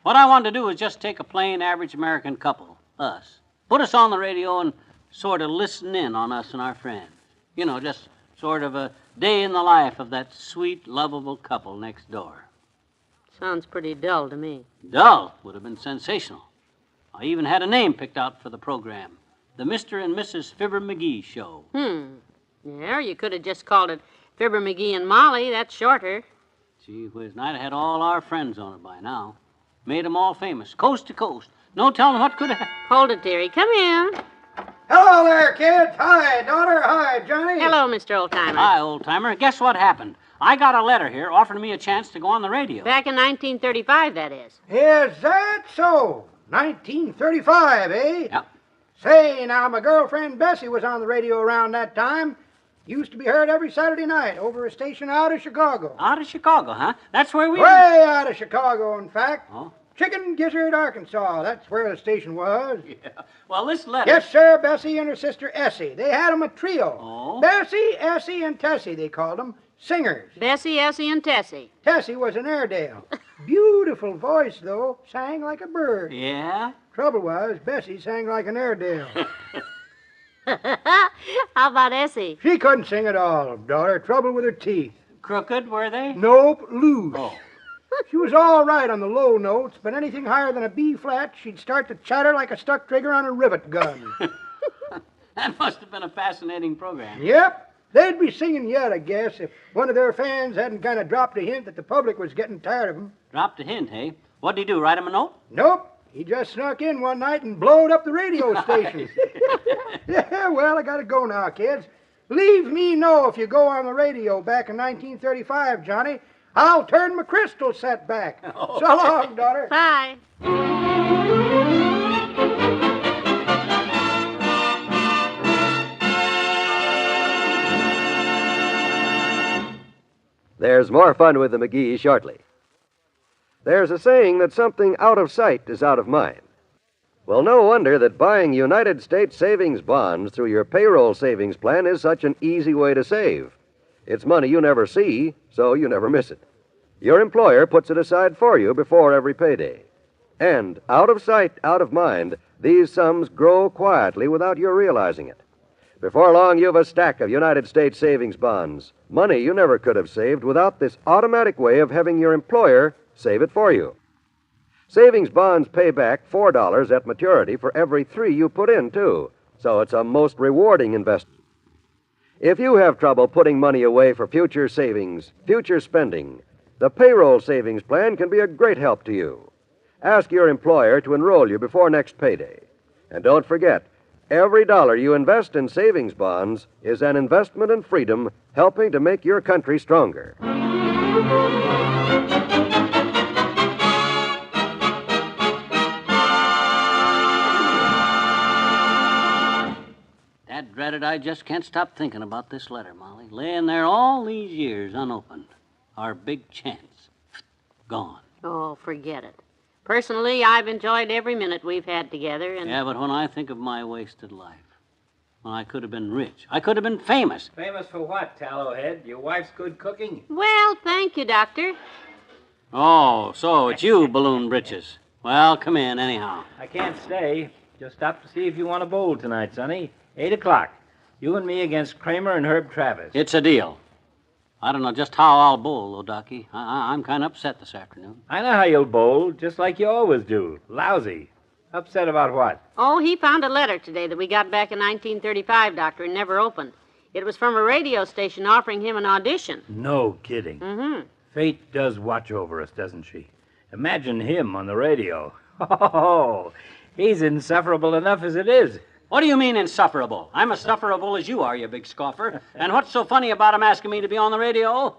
What I wanted to do was just take a plain, average American couple, us, put us on the radio and sort of listen in on us and our friends. You know, just sort of a day in the life of that sweet, lovable couple next door. Sounds pretty dull to me. Dull would have been sensational. I even had a name picked out for the program. The Mr. and Mrs. Fibber McGee Show. Yeah, or you could have just called it Fibber McGee and Molly. That's shorter. Gee whiz, and I'd have had all our friends on it by now. Made them all famous, coast to coast. No telling what could have... Hold it, dearie. Come in. Hello there, kids. Hi, daughter. Hi, Johnny. Hello, Mr. Oldtimer. Hi, old-timer. Guess what happened? I got a letter here offering me a chance to go on the radio. Back in 1935, that is. Is that so? 1935, eh? Yep. Say, now, my girlfriend Bessie was on the radio around that time. Used to be heard every Saturday night over a station out of Chicago. Out of Chicago, huh? That's where we... Way out of Chicago, in fact. Oh? Chicken Gizzard, Arkansas. That's where the station was. Yeah. Well, this letter... Yes, sir, Bessie and her sister Essie. They had 'em a trio. Oh? Bessie, Essie, and Tessie, they called 'em. Singers. Bessie, Essie, and Tessie. Tessie was an Airedale. Beautiful voice, though. Sang like a bird. Yeah? Trouble was, Bessie sang like an Airedale. How about Essie? She couldn't sing at all, daughter. Trouble with her teeth. Crooked, were they? Nope, loose. Oh. She was all right on the low notes, but anything higher than a B flat, she'd start to chatter like a stuck trigger on a rivet gun. That must have been a fascinating program. Yep. They'd be singing yet, I guess, if one of their fans hadn't kind of dropped a hint that the public was getting tired of them. Dropped a hint, hey? What'd he do, write him a note? Nope. He just snuck in one night and blowed up the radio station. Yeah, well, I gotta go now, kids. Leave me know if you go on the radio back in 1935, Johnny. I'll turn my crystal set back. Oh. So long, daughter. Bye. There's more fun with the McGees shortly. There's a saying that something out of sight is out of mind. Well, no wonder that buying United States savings bonds through your payroll savings plan is such an easy way to save. It's money you never see, so you never miss it. Your employer puts it aside for you before every payday. And out of sight, out of mind, these sums grow quietly without your realizing it. Before long, you've a stack of United States savings bonds, money you never could have saved without this automatic way of having your employer save it for you. Savings bonds pay back $4 at maturity for every 3 you put in, too, so it's a most rewarding investment. If you have trouble putting money away for future savings, future spending, the payroll savings plan can be a great help to you. Ask your employer to enroll you before next payday. And don't forget, every dollar you invest in savings bonds is an investment in freedom, helping to make your country stronger. Dad dreaded, I just can't stop thinking about this letter, Molly. Laying there all these years unopened. Our big chance. Gone. Oh, forget it. Personally, I've enjoyed every minute we've had together, and... Yeah, but when I think of my wasted life, when I could have been rich, I could have been famous. Famous for what, Tallowhead? Your wife's good cooking? Well, thank you, Doctor. Oh, so it's you, Balloon Britches. Well, come in, anyhow. I can't stay. Just stopped to see if you want a bowl tonight, Sonny. 8 o'clock. You and me against Kramer and Herb Travis. It's a deal. I don't know just how I'll bowl, though, Docky. I'm kind of upset this afternoon. I know how you'll bowl, just like you always do. Lousy. Upset about what? Oh, he found a letter today that we got back in 1935, Doctor, and never opened. It was from a radio station offering him an audition. No kidding. Mm-hmm. Fate does watch over us, doesn't she? Imagine him on the radio. Oh, he's insufferable enough as it is. What do you mean insufferable? I'm as sufferable as you are, you big scoffer. And what's so funny about him asking me to be on the radio?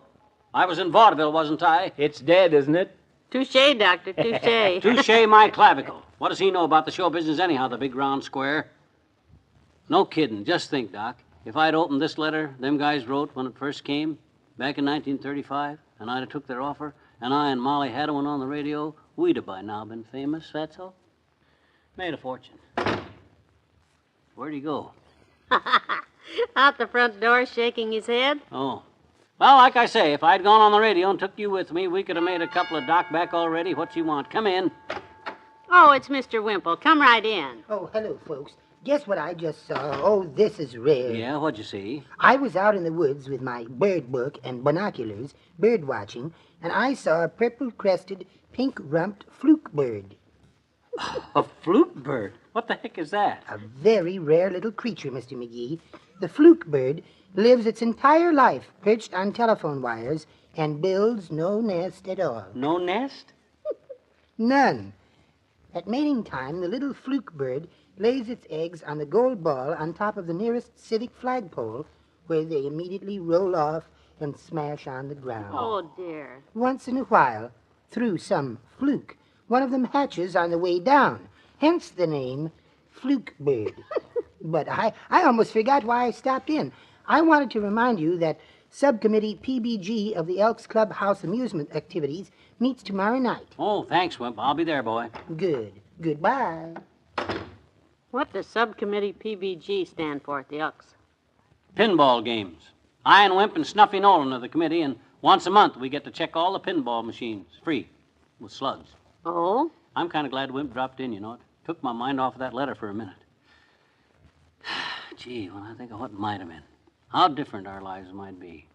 I was in vaudeville, wasn't I? It's dead, isn't it? Touché, Doctor, touché. Touché my clavicle. What does he know about the show business anyhow, the big round square? No kidding. Just think, Doc. If I'd opened this letter them guys wrote when it first came, back in 1935, and I'd have took their offer, and I and Molly had one on the radio, we'd have by now been famous, that's all. Made a fortune. Where'd he go? Out the front door, shaking his head. Oh. Well, like I say, if I'd gone on the radio and took you with me, we could have made a couple of Doc back already. What you want? Come in. Oh, it's Mr. Wimple. Come right in. Oh, hello, folks. Guess what I just saw? Oh, this is rare. Yeah, what'd you see? I was out in the woods with my bird book and binoculars, bird watching, and I saw a purple-crested, pink-rumped fluke bird. A fluke bird? What the heck is that? A very rare little creature, Mr. McGee. The fluke bird lives its entire life perched on telephone wires and builds no nest at all. No nest? None. At mating time, the little fluke bird lays its eggs on the gold ball on top of the nearest civic flagpole, where they immediately roll off and smash on the ground. Oh, dear. Once in a while, through some fluke, one of them hatches on the way down, hence the name fluke bird. But I almost forgot why I stopped in. I wanted to remind you that Subcommittee PBG of the Elks Club House Amusement Activities meets tomorrow night. Oh, thanks, Wimp. I'll be there, boy. Good. Goodbye. What does Subcommittee PBG stand for at the Elks? Pinball games. I and Wimp and Snuffy Nolan are the committee, and once a month we get to check all the pinball machines, free, with slugs. Oh? I'm kind of glad Wimp dropped in, you know. It took my mind off of that letter for a minute. Gee, when I think of what might have been, how different our lives might be.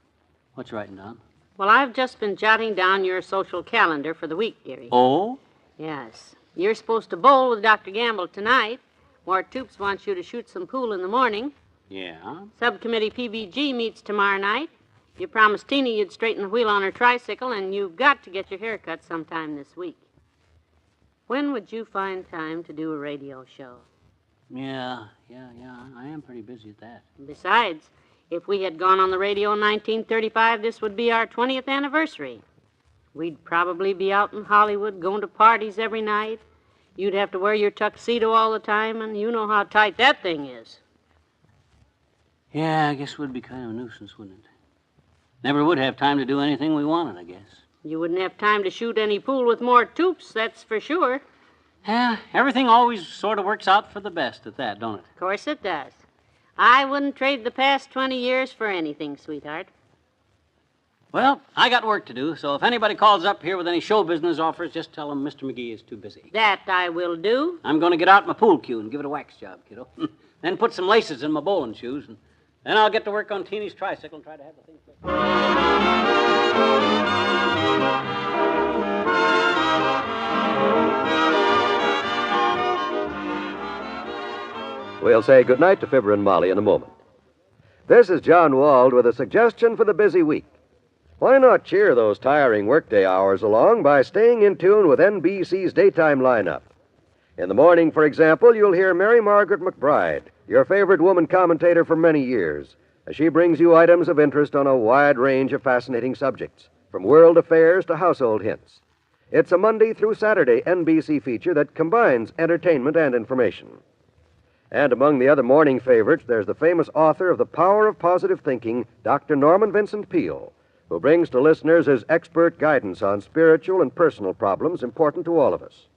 What you writing down? Well, I've just been jotting down your social calendar for the week, dearie. Oh? Yes. You're supposed to bowl with Dr. Gamble tonight. Wart Toops wants you to shoot some pool in the morning. Yeah? Subcommittee PBG meets tomorrow night. You promised Tina you'd straighten the wheel on her tricycle, and you've got to get your hair cut sometime this week. When would you find time to do a radio show? Yeah. I am pretty busy at that. Besides, if we had gone on the radio in 1935, this would be our 20th anniversary. We'd probably be out in Hollywood going to parties every night. You'd have to wear your tuxedo all the time, and you know how tight that thing is. Yeah, I guess it would be kind of a nuisance, wouldn't it? Never would have time to do anything we wanted, I guess. You wouldn't have time to shoot any pool with more Toops, that's for sure. Yeah, everything always sort of works out for the best at that, don't it? Of course it does. I wouldn't trade the past 20 years for anything, sweetheart. Well, I got work to do, so if anybody calls up here with any show business offers, just tell them Mr. McGee is too busy. That I will do. I'm going to get out my pool cue and give it a wax job, kiddo. Then put some laces in my bowling shoes, and then I'll get to work on Teeny's tricycle and try to have the thing fixed. We'll say goodnight to Fibber and Molly in a moment. This is John Wald with a suggestion for the busy week. Why not cheer those tiring workday hours along by staying in tune with NBC's daytime lineup? In the morning, for example, you'll hear Mary Margaret McBride, your favorite woman commentator for many years, as she brings you items of interest on a wide range of fascinating subjects, from world affairs to household hints. It's a Monday through Saturday NBC feature that combines entertainment and information. And among the other morning favorites, there's the famous author of The Power of Positive Thinking, Dr. Norman Vincent Peale, who brings to listeners his expert guidance on spiritual and personal problems important to all of us.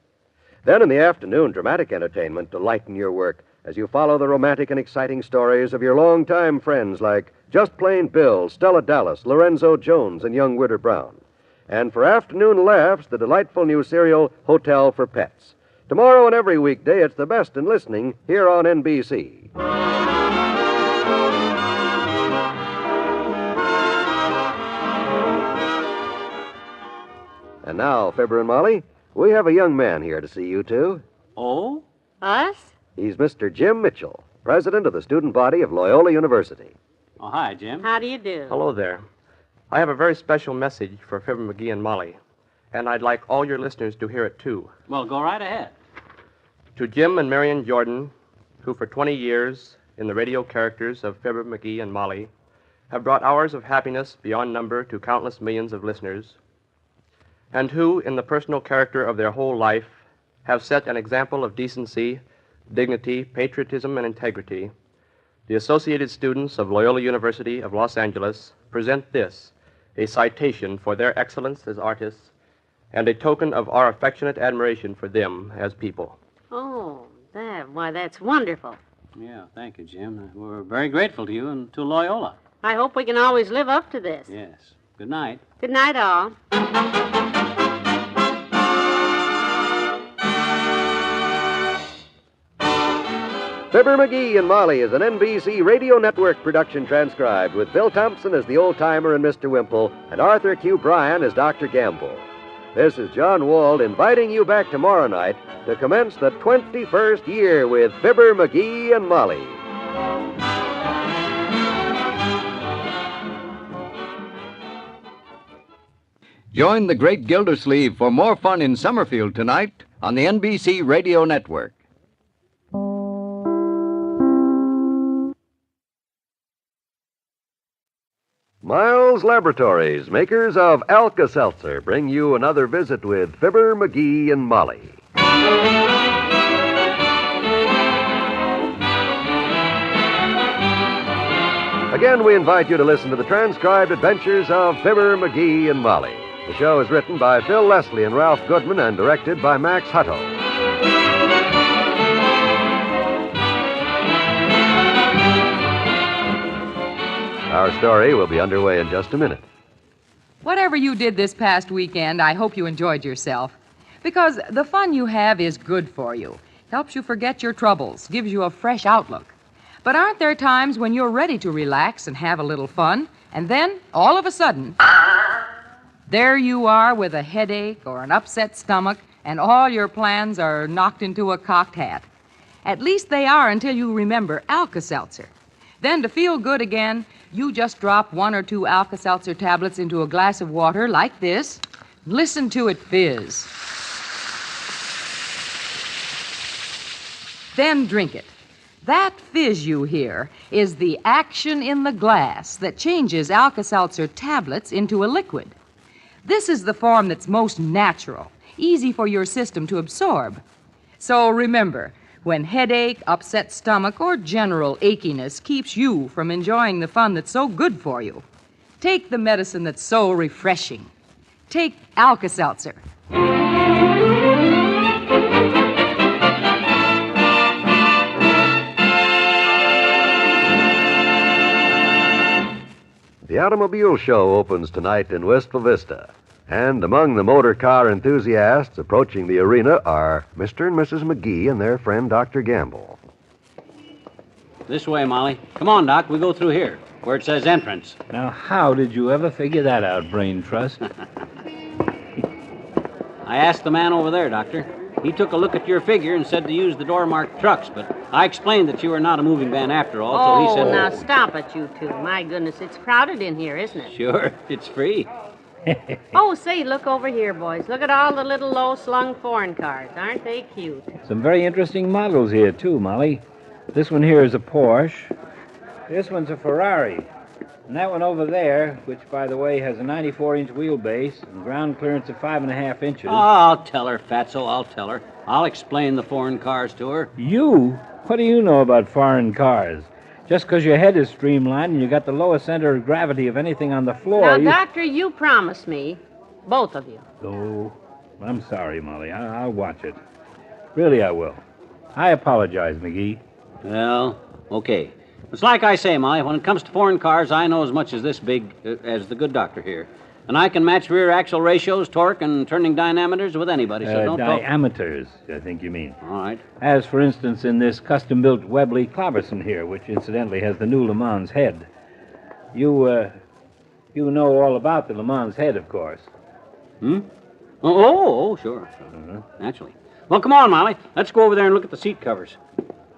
Then in the afternoon, dramatic entertainment to lighten your work as you follow the romantic and exciting stories of your longtime friends like Just Plain Bill, Stella Dallas, Lorenzo Jones, and young Widder Brown. And for afternoon laughs, the delightful new serial Hotel for Pets. Tomorrow and every weekday, it's the best in listening here on NBC. And now, Fibber and Molly, we have a young man here to see you two. Oh? Us? He's Mr. Jim Mitchell, president of the student body of Loyola University. Oh, hi, Jim. How do you do? Hello there. I have a very special message for Fibber McGee and Molly, and I'd like all your listeners to hear it, too. Well, go right ahead. To Jim and Marion Jordan, who for 20 years, in the radio characters of Fibber McGee and Molly, have brought hours of happiness beyond number to countless millions of listeners, and who, in the personal character of their whole life, have set an example of decency, dignity, patriotism, and integrity, the Associated Students of Loyola University of Los Angeles present this, a citation for their excellence as artists and a token of our affectionate admiration for them as people. Oh, that's wonderful. Yeah, thank you, Jim. We're very grateful to you and to Loyola. I hope we can always live up to this. Yes. Good night. Good night, all. Fibber McGee and Molly is an NBC Radio Network production transcribed with Bill Thompson as the old-timer and Mr. Wimple and Arthur Q. Bryan as Dr. Gamble. This is John Wald inviting you back tomorrow night to commence the 21st year with Fibber McGee and Molly. Join the great Gildersleeve for more fun in Summerfield tonight on the NBC Radio Network. Miles Laboratories, makers of Alka-Seltzer, bring you another visit with Fibber McGee and Molly. Again, we invite you to listen to the transcribed adventures of Fibber McGee and Molly. The show is written by Phil Leslie and Ralph Goodman and directed by Max Hutto. Our story will be underway in just a minute. Whatever you did this past weekend, I hope you enjoyed yourself. Because the fun you have is good for you. Helps you forget your troubles, gives you a fresh outlook. But aren't there times when you're ready to relax and have a little fun, and then, all of a sudden, there you are with a headache or an upset stomach, and all your plans are knocked into a cocked hat. At least they are until you remember Alka-Seltzer. Then, to feel good again, you just drop 1 or 2 Alka-Seltzer tablets into a glass of water like this. Listen to it fizz. Then drink it. That fizz you hear is the action in the glass that changes Alka-Seltzer tablets into a liquid. This is the form that's most natural, easy for your system to absorb. So remember, when headache, upset stomach, or general achiness keeps you from enjoying the fun that's so good for you, take the medicine that's so refreshing. Take Alka-Seltzer. The Automobile Show opens tonight in Wistful Vista. And among the motor car enthusiasts approaching the arena are Mr. and Mrs. McGee and their friend, Dr. Gamble. This way, Molly. Come on, Doc. We go through here, where it says entrance. Now, how did you ever figure that out, Brain Trust? I asked the man over there, Doctor. He took a look at your figure and said to use the door-marked trucks, but I explained that you were not a moving van after all, so he said... Oh, now stop it, you two. My goodness, it's crowded in here, isn't it? Sure, it's free. Oh, say, look over here, boys. Look at all the little low-slung foreign cars. Aren't they cute? Some very interesting models here, too, Molly. This one here is a Porsche. This one's a Ferrari. And that one over there, which, by the way, has a 94-inch wheelbase and ground clearance of 5.5 inches. Oh, I'll tell her, Fatso, I'll tell her. I'll explain the foreign cars to her. You? What do you know about foreign cars? Just because your head is streamlined and you got the lowest center of gravity of anything on the floor... Now, Doctor, you promised me, both of you. Oh, I'm sorry, Molly. I'll watch it. Really, I will. I apologize, McGee. Well, okay. It's like I say, Molly, when it comes to foreign cars, I know as much as this big as the good doctor here. And I can match rear axle ratios, torque, and turning diameters with anybody, so don't talk... Diameters, I think you mean. All right. As, for instance, in this custom-built Webley Clobberson here, which incidentally has the new Le Mans head. You know all about the Le Mans head, of course. Oh, sure. Naturally. Well, come on, Molly. Let's go over there and look at the seat covers.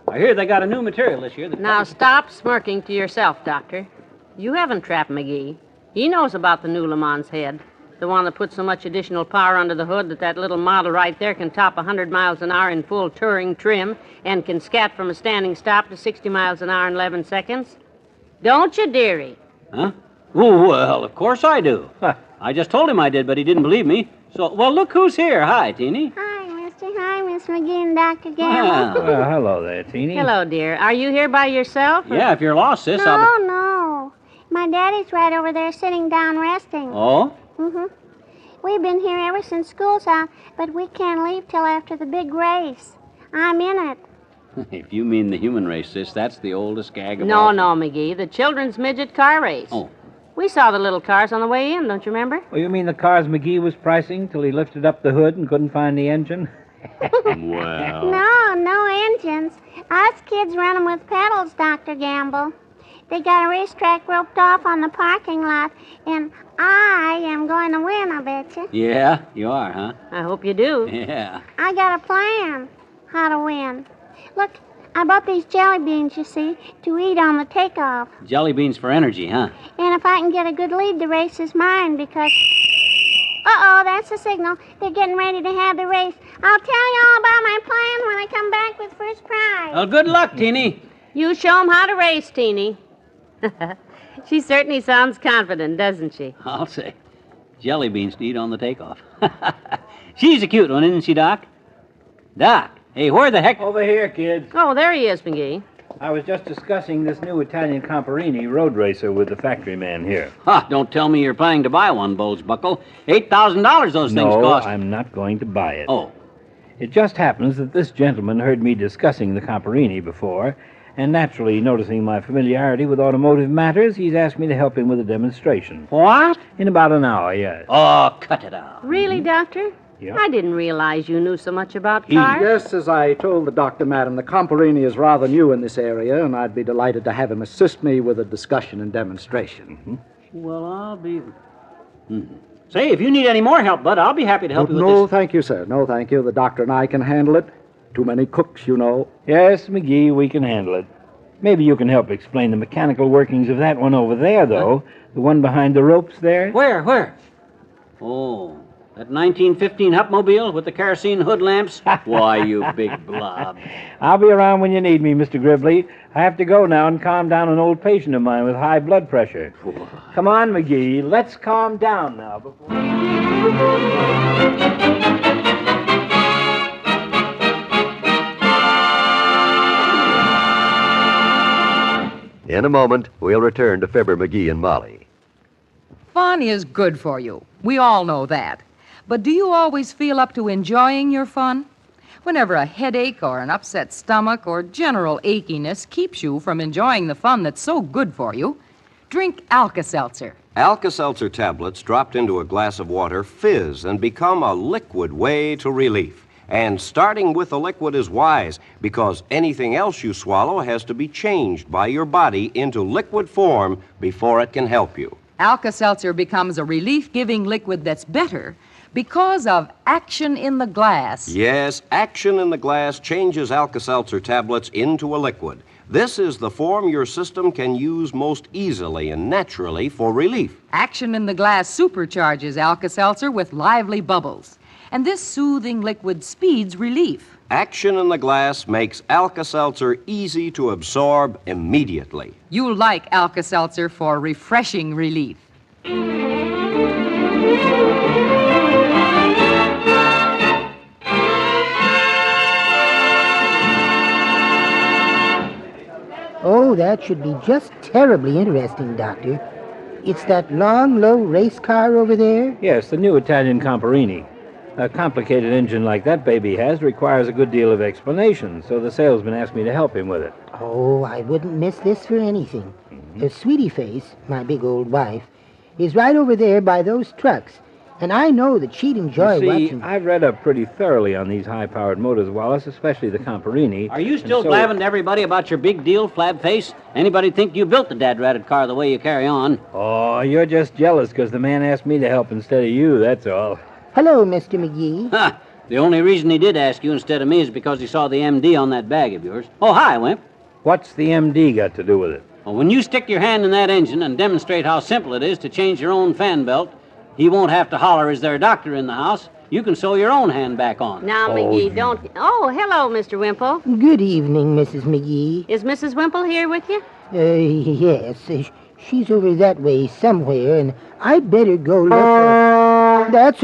I hear they got a new material this year. Now, stop smirking to yourself, Doctor. You haven't trapped McGee. He knows about the new Le Mans head, the one that puts so much additional power under the hood that little model right there can top 100 miles an hour in full touring trim and can scat from a standing stop to 60 miles an hour in 11 seconds. Don't you, dearie? Huh? Oh, well, of course I do. I just told him I did, but he didn't believe me. So, well, look who's here. Hi, Teeny. Hi, mister. Hi, Miss McGee and Dr. Gamble. Well, hello there, Teeny. Hello, dear. Are you here by yourself? or- Yeah, if you're lost, sis, No. My daddy's right over there sitting down resting. Oh? Mm-hmm. We've been here ever since school's out, but we can't leave till after the big race. I'm in it. If you mean the human race, sis, that's the oldest gag of No, all. no, McGee. The children's midget car race. Oh. We saw the little cars on the way in, don't you remember? Oh, you mean the cars McGee was pricing till he lifted up the hood and couldn't find the engine? Well. No engines. Us kids run 'em with pedals, Dr. Gamble. They got a racetrack roped off on the parking lot, and I am going to win, I bet you. Yeah, you are, huh? I hope you do. Yeah. I got a plan how to win. Look, I bought these jelly beans, you see, to eat on the takeoff. Jelly beans for energy, huh? And if I can get a good lead, the race is mine because... Uh-oh, that's the signal. They're getting ready to have the race. I'll tell you all about my plan when I come back with first prize. Well, good luck, Teeny. You show 'em how to race, Teeny. She certainly sounds confident, doesn't she? I'll say. Jelly beans to eat on the takeoff. She's a cute one, isn't she, Doc? Doc, hey, where the heck... Over here, kids. Oh, there he is, McGee. I was just discussing this new Italian Comparini road racer with the factory man here. Ha, don't tell me you're planning to buy one, Bulge Buckle. $8,000 those things cost. No, I'm not going to buy it. Oh. It just happens that this gentleman heard me discussing the Comparini before, and naturally noticing my familiarity with automotive matters, he's asked me to help him with a demonstration. What? In about an hour, yes. Oh, cut it out. Really, Doctor? Yep. I didn't realize you knew so much about cars. Yes, as I told the doctor, madam, the Comparini is rather new in this area, and I'd be delighted to have him assist me with a discussion and demonstration. Mm-hmm. Well, I'll be... Say, if you need any more help, Bud, I'll be happy to help you with No, this. thank you, sir. No, thank you. The doctor and I can handle it. Too many cooks, you know. Yes, McGee, we can handle it. Maybe you can help explain the mechanical workings of that one over there, though. The one behind the ropes there. Where? Oh, that 1915 Hupmobile with the kerosene hood lamps? Why, you big blob. I'll be around when you need me, Mr. Gribley. I have to go now and calm down an old patient of mine with high blood pressure. Come on, McGee. Let's calm down now before... In a moment, we'll return to Fibber McGee and Molly. Fun is good for you. We all know that. But do you always feel up to enjoying your fun? Whenever a headache or an upset stomach or general achiness keeps you from enjoying the fun that's so good for you, drink Alka-Seltzer. Alka-Seltzer tablets dropped into a glass of water fizz and become a liquid way to relief. And starting with the liquid is wise, because anything else you swallow has to be changed by your body into liquid form before it can help you. Alka-Seltzer becomes a relief-giving liquid that's better because of action in the glass. Yes, action in the glass changes Alka-Seltzer tablets into a liquid. This is the form your system can use most easily and naturally for relief. Action in the glass supercharges Alka-Seltzer with lively bubbles. And this soothing liquid speeds relief. Action in the glass makes Alka-Seltzer easy to absorb immediately. You'll like Alka-Seltzer for refreshing relief. Oh, that should be just terribly interesting, Doctor. It's that long, low race car over there? Yes, the new Italian Comparini. A complicated engine like that baby has requires a good deal of explanation, so the salesman asked me to help him with it. Oh, I wouldn't miss this for anything. Sweetie Face, my big old wife, is right over there by those trucks, and I know that she'd enjoy You see, watching... I've read up pretty thoroughly on these high-powered motors, Wallace, especially the Comparini. Are you still blabbing to everybody about your big deal, flab face? Anybody think you built the dad-ratted car the way you carry on? Oh, you're just jealous because the man asked me to help instead of you, that's all. Hello, Mr. McGee. Ha! The only reason he did ask you instead of me is because he saw the MD on that bag of yours. Oh, hi, Wimp. What's the MD got to do with it? Well, when you stick your hand in that engine and demonstrate how simple it is to change your own fan belt, he won't have to holler, is there a doctor in the house? You can sew your own hand back on. Now, McGee, don't... Oh, hello, Mr. Wimple. Good evening, Mrs. McGee. Is Mrs. Wimple here with you? Yes. She's over that way somewhere, and I'd better go look for... That's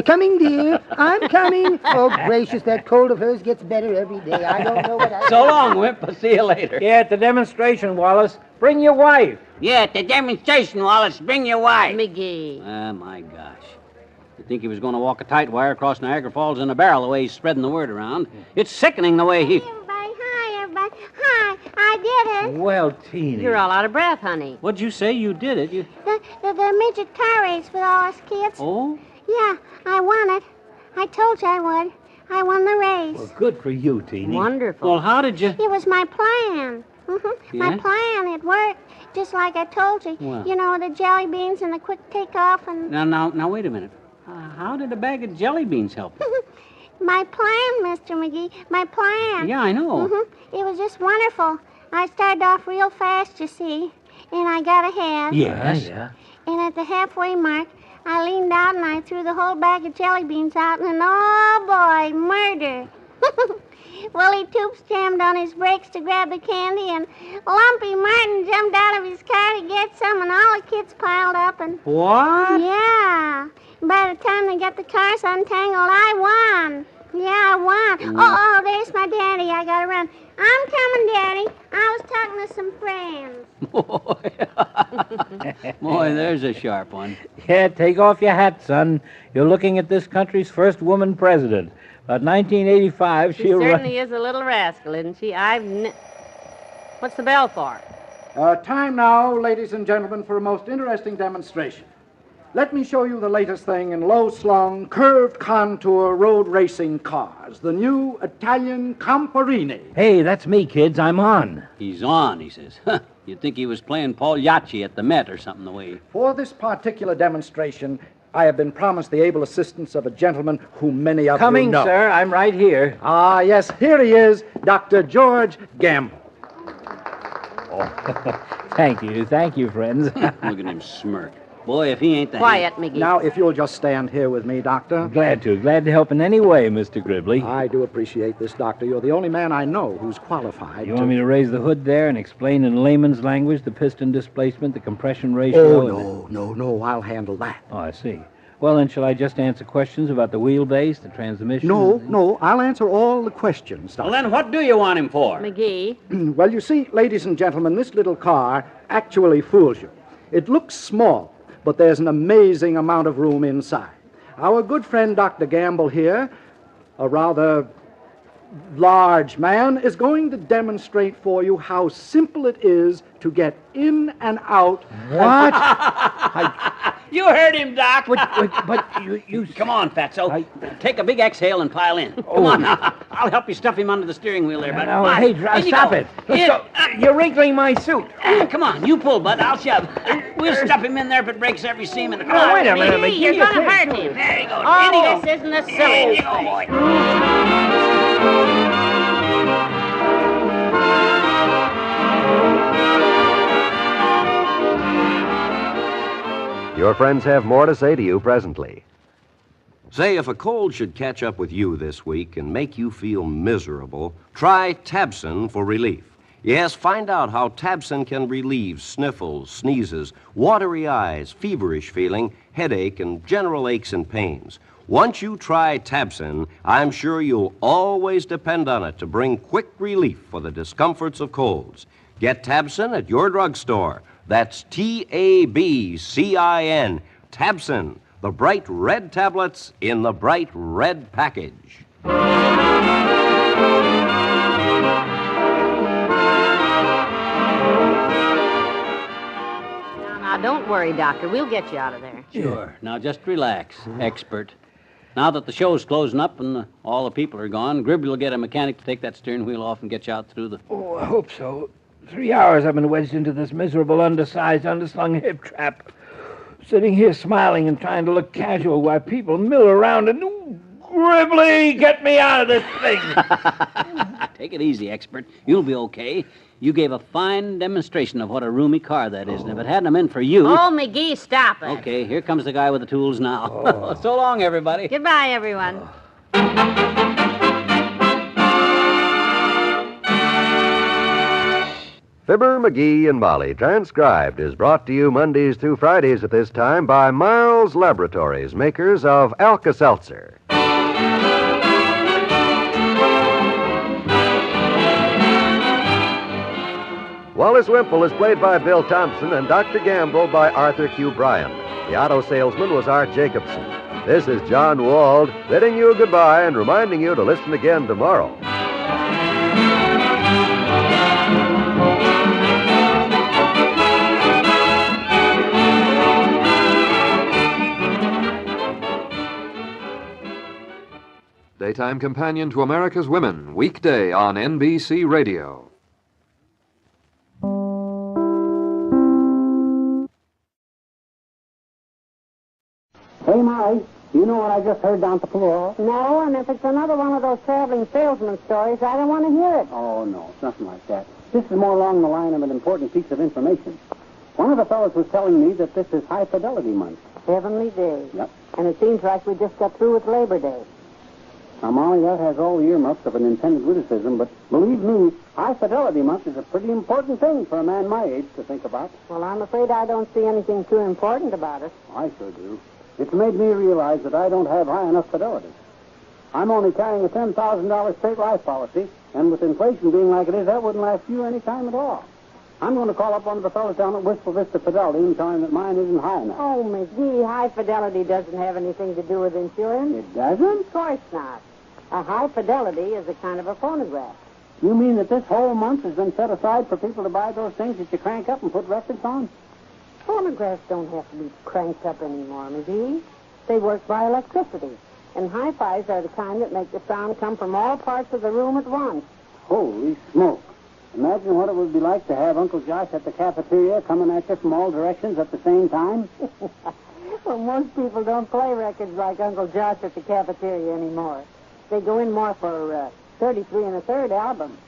coming, dear. I'm coming. Oh, gracious, that cold of hers gets better every day. I don't know what I... So long, Wimp. I'll see you later. Yeah, at the demonstration, Wallace. Bring your wife. Yeah, at the demonstration, Wallace. Bring your wife. McGee. Ah, my gosh. You'd think he was going to walk a tight wire across Niagara Falls in a barrel the way he's spreading the word around. It's sickening the way he... Hi, everybody. Hi, I did it. Well, Teeny. You're all out of breath, honey. What'd you say? You did it? The midget car race with all us kids. Oh? Yeah, I won it. I told you I would. I won the race. Well, good for you, Teeny. Wonderful. Well, how did you... It was my plan. My Yeah? plan, it worked. Just like I told you. Well. You know, the jelly beans and the quick takeoff and... Now, wait a minute. How did a bag of jelly beans help you? My plan, Mr. McGee. My plan. Yeah, I know. It was just wonderful. I started off real fast, you see, and I got ahead. Yes. Yeah. And at the halfway mark, I leaned out and I threw the whole bag of jelly beans out, and oh boy, murder. Willie Toops jammed on his brakes to grab the candy, and Lumpy Martin jumped out of his car to get some, and all the kids piled up, and... What? Yeah. By the time they got the cars untangled, I won. Yeah, I won. Oh, there's my daddy. I gotta run. I'm coming, Daddy. I was talking to some friends. Boy, there's a sharp one. Yeah, take off your hat, son. You're looking at this country's first woman president. About 1985, She she'll certainly is a little rascal, isn't she? What's the bell for? Time now, ladies and gentlemen, for a most interesting demonstration. Let me show you the latest thing in low-slung, curved contour road racing cars, the new Italian Comparini. Hey, that's me, kids. I'm on. He's on, he says. You'd think he was playing Pagliacci at the Met or something the way. For this particular demonstration, I have been promised the able assistance of a gentleman whom many of Coming, you know. sir. I'm right here. Ah, yes, here he is, Dr. George Gamble. Thank you, friends. Look at him smirk. Boy, if he ain't the... Quiet, McGee. Now, if you'll just stand here with me, Doctor. Glad to help in any way, Mr. Gribley. I do appreciate this, Doctor. You're the only man I know who's qualified. You want me to raise the hood there and explain in layman's language the piston displacement, the compression ratio? Oh, no, I'll handle that. Oh, I see. Well, then, shall I just answer questions about the wheelbase, the transmission? No, I'll answer all the questions, Doctor. Well, then what do you want him for? McGee. Well, you see, ladies and gentlemen, this little car actually fools you. It looks small, but there's an amazing amount of room inside. Our good friend Dr. Gamble here, a rather large man, is going to demonstrate for you how simple it is to get in and out. What? You heard him, Doc. But you... Come on, Fatso. Take a big exhale and pile in. Come on. I'll help you stuff him under the steering wheel there, bud. No, Come on. hey, In you stop go. it. In. You're wrinkling my suit. Come on, you pull, bud. I'll shove. We'll stuff him in there if it breaks every seam in the car. No, wait a minute, McGee, you're going to hurt him. There you go. Oh, In you go. this isn't the silliest There you go, thing. boy. Your friends have more to say to you presently. Say, if a cold should catch up with you this week and make you feel miserable, try Tabson for relief. Yes, find out how Tabson can relieve sniffles, sneezes, watery eyes, feverish feeling, headache, and general aches and pains. Once you try Tabson, I'm sure you'll always depend on it to bring quick relief for the discomforts of colds. Get Tabson at your drugstore. That's Tabcin. Tabson, the bright red tablets in the bright red package. Now, don't worry, Doctor. We'll get you out of there. Sure. Now, just relax, expert. Now that the show's closing up and all the people are gone, Gribble will get a mechanic to take that steering wheel off and get you out through the... Oh, I hope so. 3 hours I've been wedged into this miserable, undersized, underslung hip trap. Sitting here smiling and trying to look casual while people mill around and... Gribbly, get me out of this thing! Take it easy, expert. You'll be okay. You gave a fine demonstration of what a roomy car that is, and if it hadn't have been for you... Oh, McGee, stop it. Okay, here comes the guy with the tools now. So long, everybody. Goodbye, everyone. Fibber, McGee, and Molly, transcribed, is brought to you Mondays through Fridays at this time by Miles Laboratories, makers of Alka-Seltzer. Wallace Wimple is played by Bill Thompson and Dr. Gamble by Arthur Q. Bryan. The auto salesman was Art Jacobson. This is John Wald bidding you goodbye and reminding you to listen again tomorrow. Daytime companion to America's Women, weekday on NBC Radio. Hey, Molly, you know what I just heard down at the floor? No, and if it's another one of those traveling salesman stories, I don't want to hear it. Oh, no, it's nothing like that. This is more along the line of an important piece of information. One of the fellows was telling me that this is High Fidelity Month. Heavenly Day. Yep. And it seems like we just got through with Labor Day. Now, Molly, that has all the earmarks of an intended witticism, but believe me, High Fidelity Month is a pretty important thing for a man my age to think about. Well, I'm afraid I don't see anything too important about it. I sure do. It's made me realize that I don't have high enough fidelity. I'm only carrying a $10,000 straight life policy, and with inflation being like it is, that wouldn't last you any time at all. I'm going to call up one of the fellows down at Wistful Vista Fidelity and tell him that mine isn't high enough. Oh, McGee, high fidelity doesn't have anything to do with insurance. It doesn't? Of course not. A high fidelity is a kind of a phonograph. You mean that this whole month has been set aside for people to buy those things that you crank up and put records on? Phonographs don't have to be cranked up anymore, McGee. They work by electricity. And hi-fis are the kind that make the sound come from all parts of the room at once. Holy smoke. Imagine what it would be like to have Uncle Josh at the cafeteria coming at you from all directions at the same time. Well, most people don't play records like Uncle Josh at the cafeteria anymore. They go in more for 33 1/3 albums.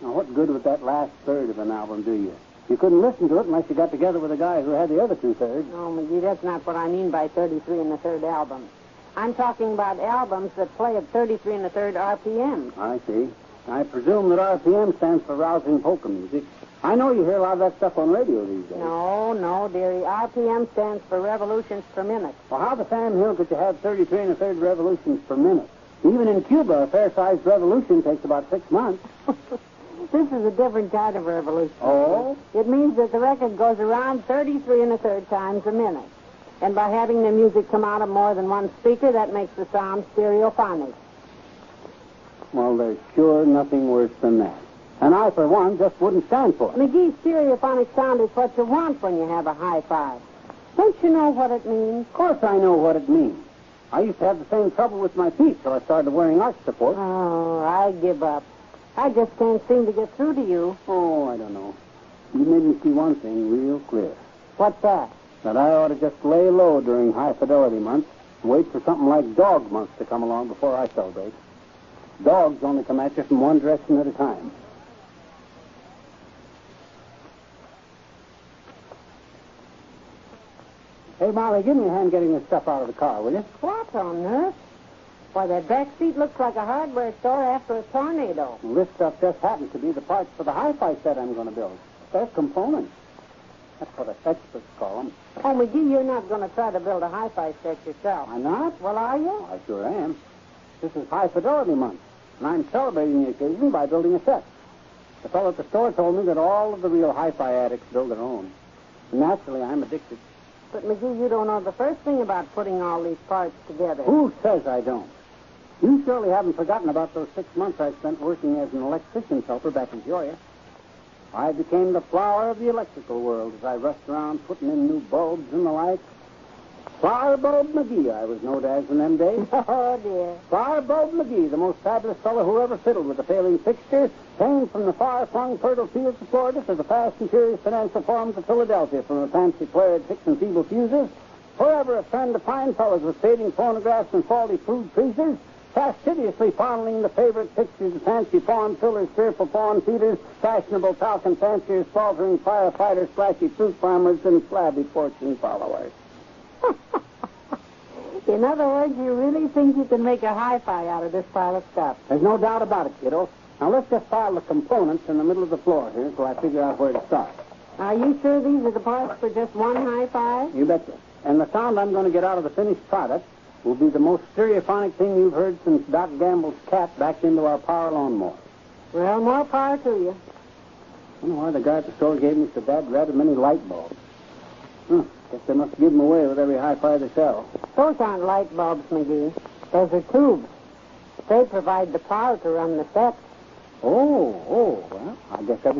Now, what good would that last third of an album do you? You couldn't listen to it unless you got together with a guy who had the other 2/3. No, McGee, that's not what I mean by 33 1/3 albums. I'm talking about albums that play at 33 1/3 RPM. I see. I presume that RPM stands for rousing polka music. I know you hear a lot of that stuff on radio these days. No, dearie. RPM stands for revolutions per minute. Well, how the Sam Hill could you have 33 1/3 revolutions per minute? Even in Cuba, a fair-sized revolution takes about 6 months. This is a different kind of revolution. Oh? It means that the record goes around 33 1/3 times a minute. And by having the music come out of more than one speaker, that makes the sound stereophonic. Well, there's sure nothing worse than that. And I, for one, just wouldn't stand for it. McGee, stereophonic sound is what you want when you have a hi-fi. Don't you know what it means? Of course I know what it means. I used to have the same trouble with my teeth till I started wearing arch support. Oh, I give up. I just can't seem to get through to you. Oh, I don't know. You made me see one thing real clear. What's that? That I ought to just lay low during High Fidelity Month and wait for something like Dog Month to come along before I celebrate. Dogs only come at you from one direction at a time. Hey, Molly, give me a hand getting this stuff out of the car, will you? What on earth? Why, that back seat looks like a hardware store after a tornado. Well, this stuff just happens to be the parts for the hi-fi set I'm going to build. They're components. That's what experts call them. Oh, McGee, you're not going to try to build a hi-fi set yourself. Why not? Well, are you? I sure am. This is High Fidelity Month, and I'm celebrating the occasion by building a set. The fellow at the store told me that all of the real hi-fi addicts build their own. And naturally, I'm addicted. But, McGee, you don't know the first thing about putting all these parts together. Who says I don't? You surely haven't forgotten about those 6 months I spent working as an electrician's helper back in Georgia. I became the flower of the electrical world as I rushed around putting in new bulbs and the like. Flower Bulb McGee, I was known as in them days. Oh, dear. Flower Bulb McGee, the most fabulous fellow who ever fiddled with a failing fixture, came from the far-flung fertile fields of Florida to the fast and furious financial forums of Philadelphia, from a fancy player at fixing feeble fuses, forever a friend to fine fellows with fading phonographs and faulty food freezers, fastidiously fondling the favorite pictures of fancy fawn fillers, fearful fawn feeders, fashionable falcon fanciers, faltering firefighters, flashy fruit farmers, and flabby fortune followers. In other words, you really think you can make a hi-fi out of this pile of stuff? There's no doubt about it, kiddo. Now, let's just pile the components in the middle of the floor here until I figure out where to start. Are you sure these are the parts for just one high five? You betcha. And the sound I'm going to get out of the finished product will be the most stereophonic thing you've heard since Doc Gamble's cat backed into our power lawnmower. Well, more power to you. I don't know why the guy at the store gave me so bad rather many light bulbs. Guess they must give them away with every hi-fi they sell. Those aren't light bulbs, McGee. Those are tubes. They provide the power to run the set. Oh, well, I guess everything